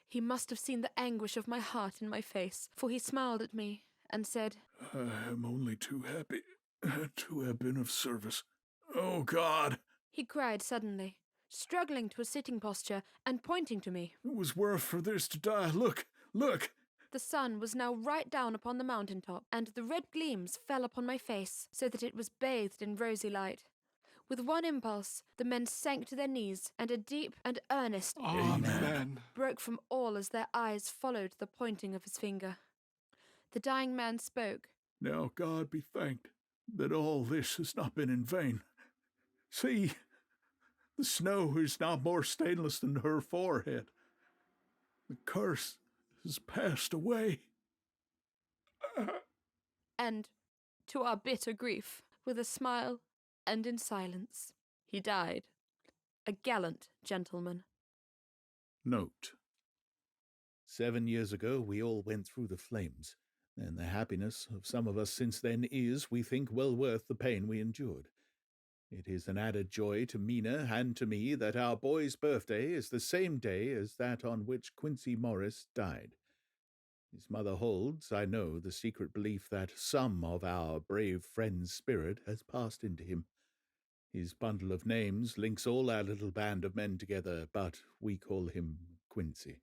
He must have seen the anguish of my heart in my face, for he smiled at me and said, I am only too happy to have been of service. Oh, God! He cried suddenly, struggling to a sitting posture and pointing to me. It was worth for this to die. Look! Look! The sun was now right down upon the mountain top, and the red gleams fell upon my face, so that it was bathed in rosy light. With one impulse, the men sank to their knees, and a deep and earnest Amen broke from all as their eyes followed the pointing of his finger. The dying man spoke. Now God be thanked that all this has not been in vain. See, the snow is now more stainless than her forehead. The curse has passed away. And, to our bitter grief, with a smile and in silence, he died, a gallant gentleman. Note: 7 years ago we all went through the flames, and the happiness of some of us since then is, we think, well worth the pain we endured. It is an added joy to Mina and to me that our boy's birthday is the same day as that on which Quincy Morris died. His mother holds, I know, the secret belief that some of our brave friend's spirit has passed into him. His bundle of names links all our little band of men together, but we call him Quincy.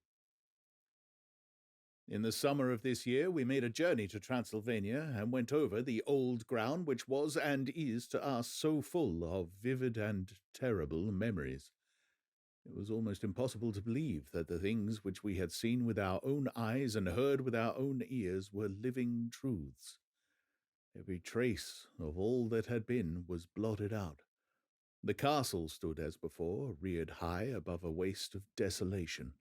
In the summer of this year, we made a journey to Transylvania and went over the old ground which was and is to us so full of vivid and terrible memories. It was almost impossible to believe that the things which we had seen with our own eyes and heard with our own ears were living truths. Every trace of all that had been was blotted out. The castle stood as before, reared high above a waste of desolation.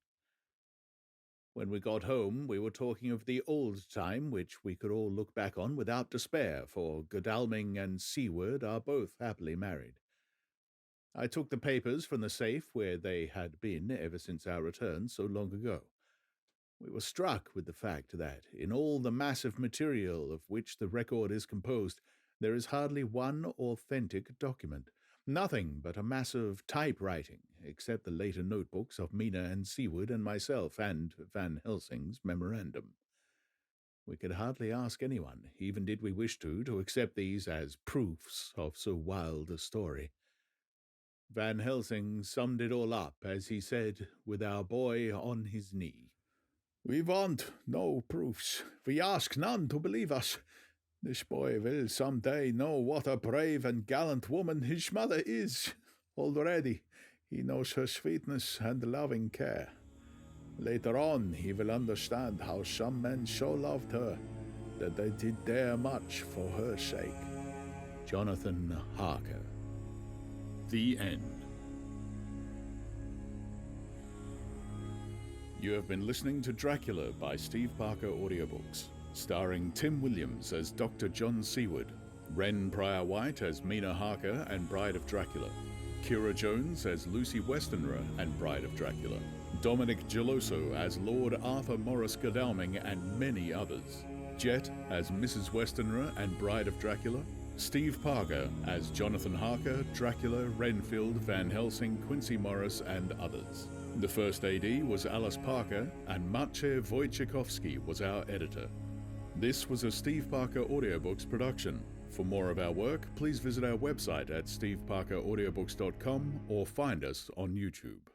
When we got home, we were talking of the old time which we could all look back on without despair, for Godalming and Seward are both happily married. I took the papers from the safe where they had been ever since our return so long ago. We were struck with the fact that, in all the massive material of which the record is composed, there is hardly one authentic document. Nothing but a mass of typewriting, except the later notebooks of Mina and Seward and myself, and Van Helsing's memorandum. We could hardly ask anyone, even did we wish to accept these as proofs of so wild a story. Van Helsing summed it all up, as he said, with our boy on his knee. We want no proofs. We ask none to believe us. This boy will some day know what a brave and gallant woman his mother is. Already he knows her sweetness and loving care. Later on he will understand how some men so loved her that they did dare much for her sake. Jonathan Harker. The End. You have been listening to Dracula by Steve Parker Audiobooks, starring Tim Williams as Dr. John Seward, Wren Pryor-White as Mina Harker and Bride of Dracula, Kyra Jones as Lucy Westenra and Bride of Dracula, Dominique Geloso as Lord Arthur Morris Godalming and many others, Jet as Mrs. Westenra and Bride of Dracula, Steve Parker as Jonathan Harker, Dracula, Renfield, Van Helsing, Quincy Morris and others. The first AD was Alice Parker, and Maciej Wojciechowski was our editor. This was a Steve Parker Audiobooks production. For more of our work, please visit our website at steveparkeraudiobooks.com or find us on YouTube.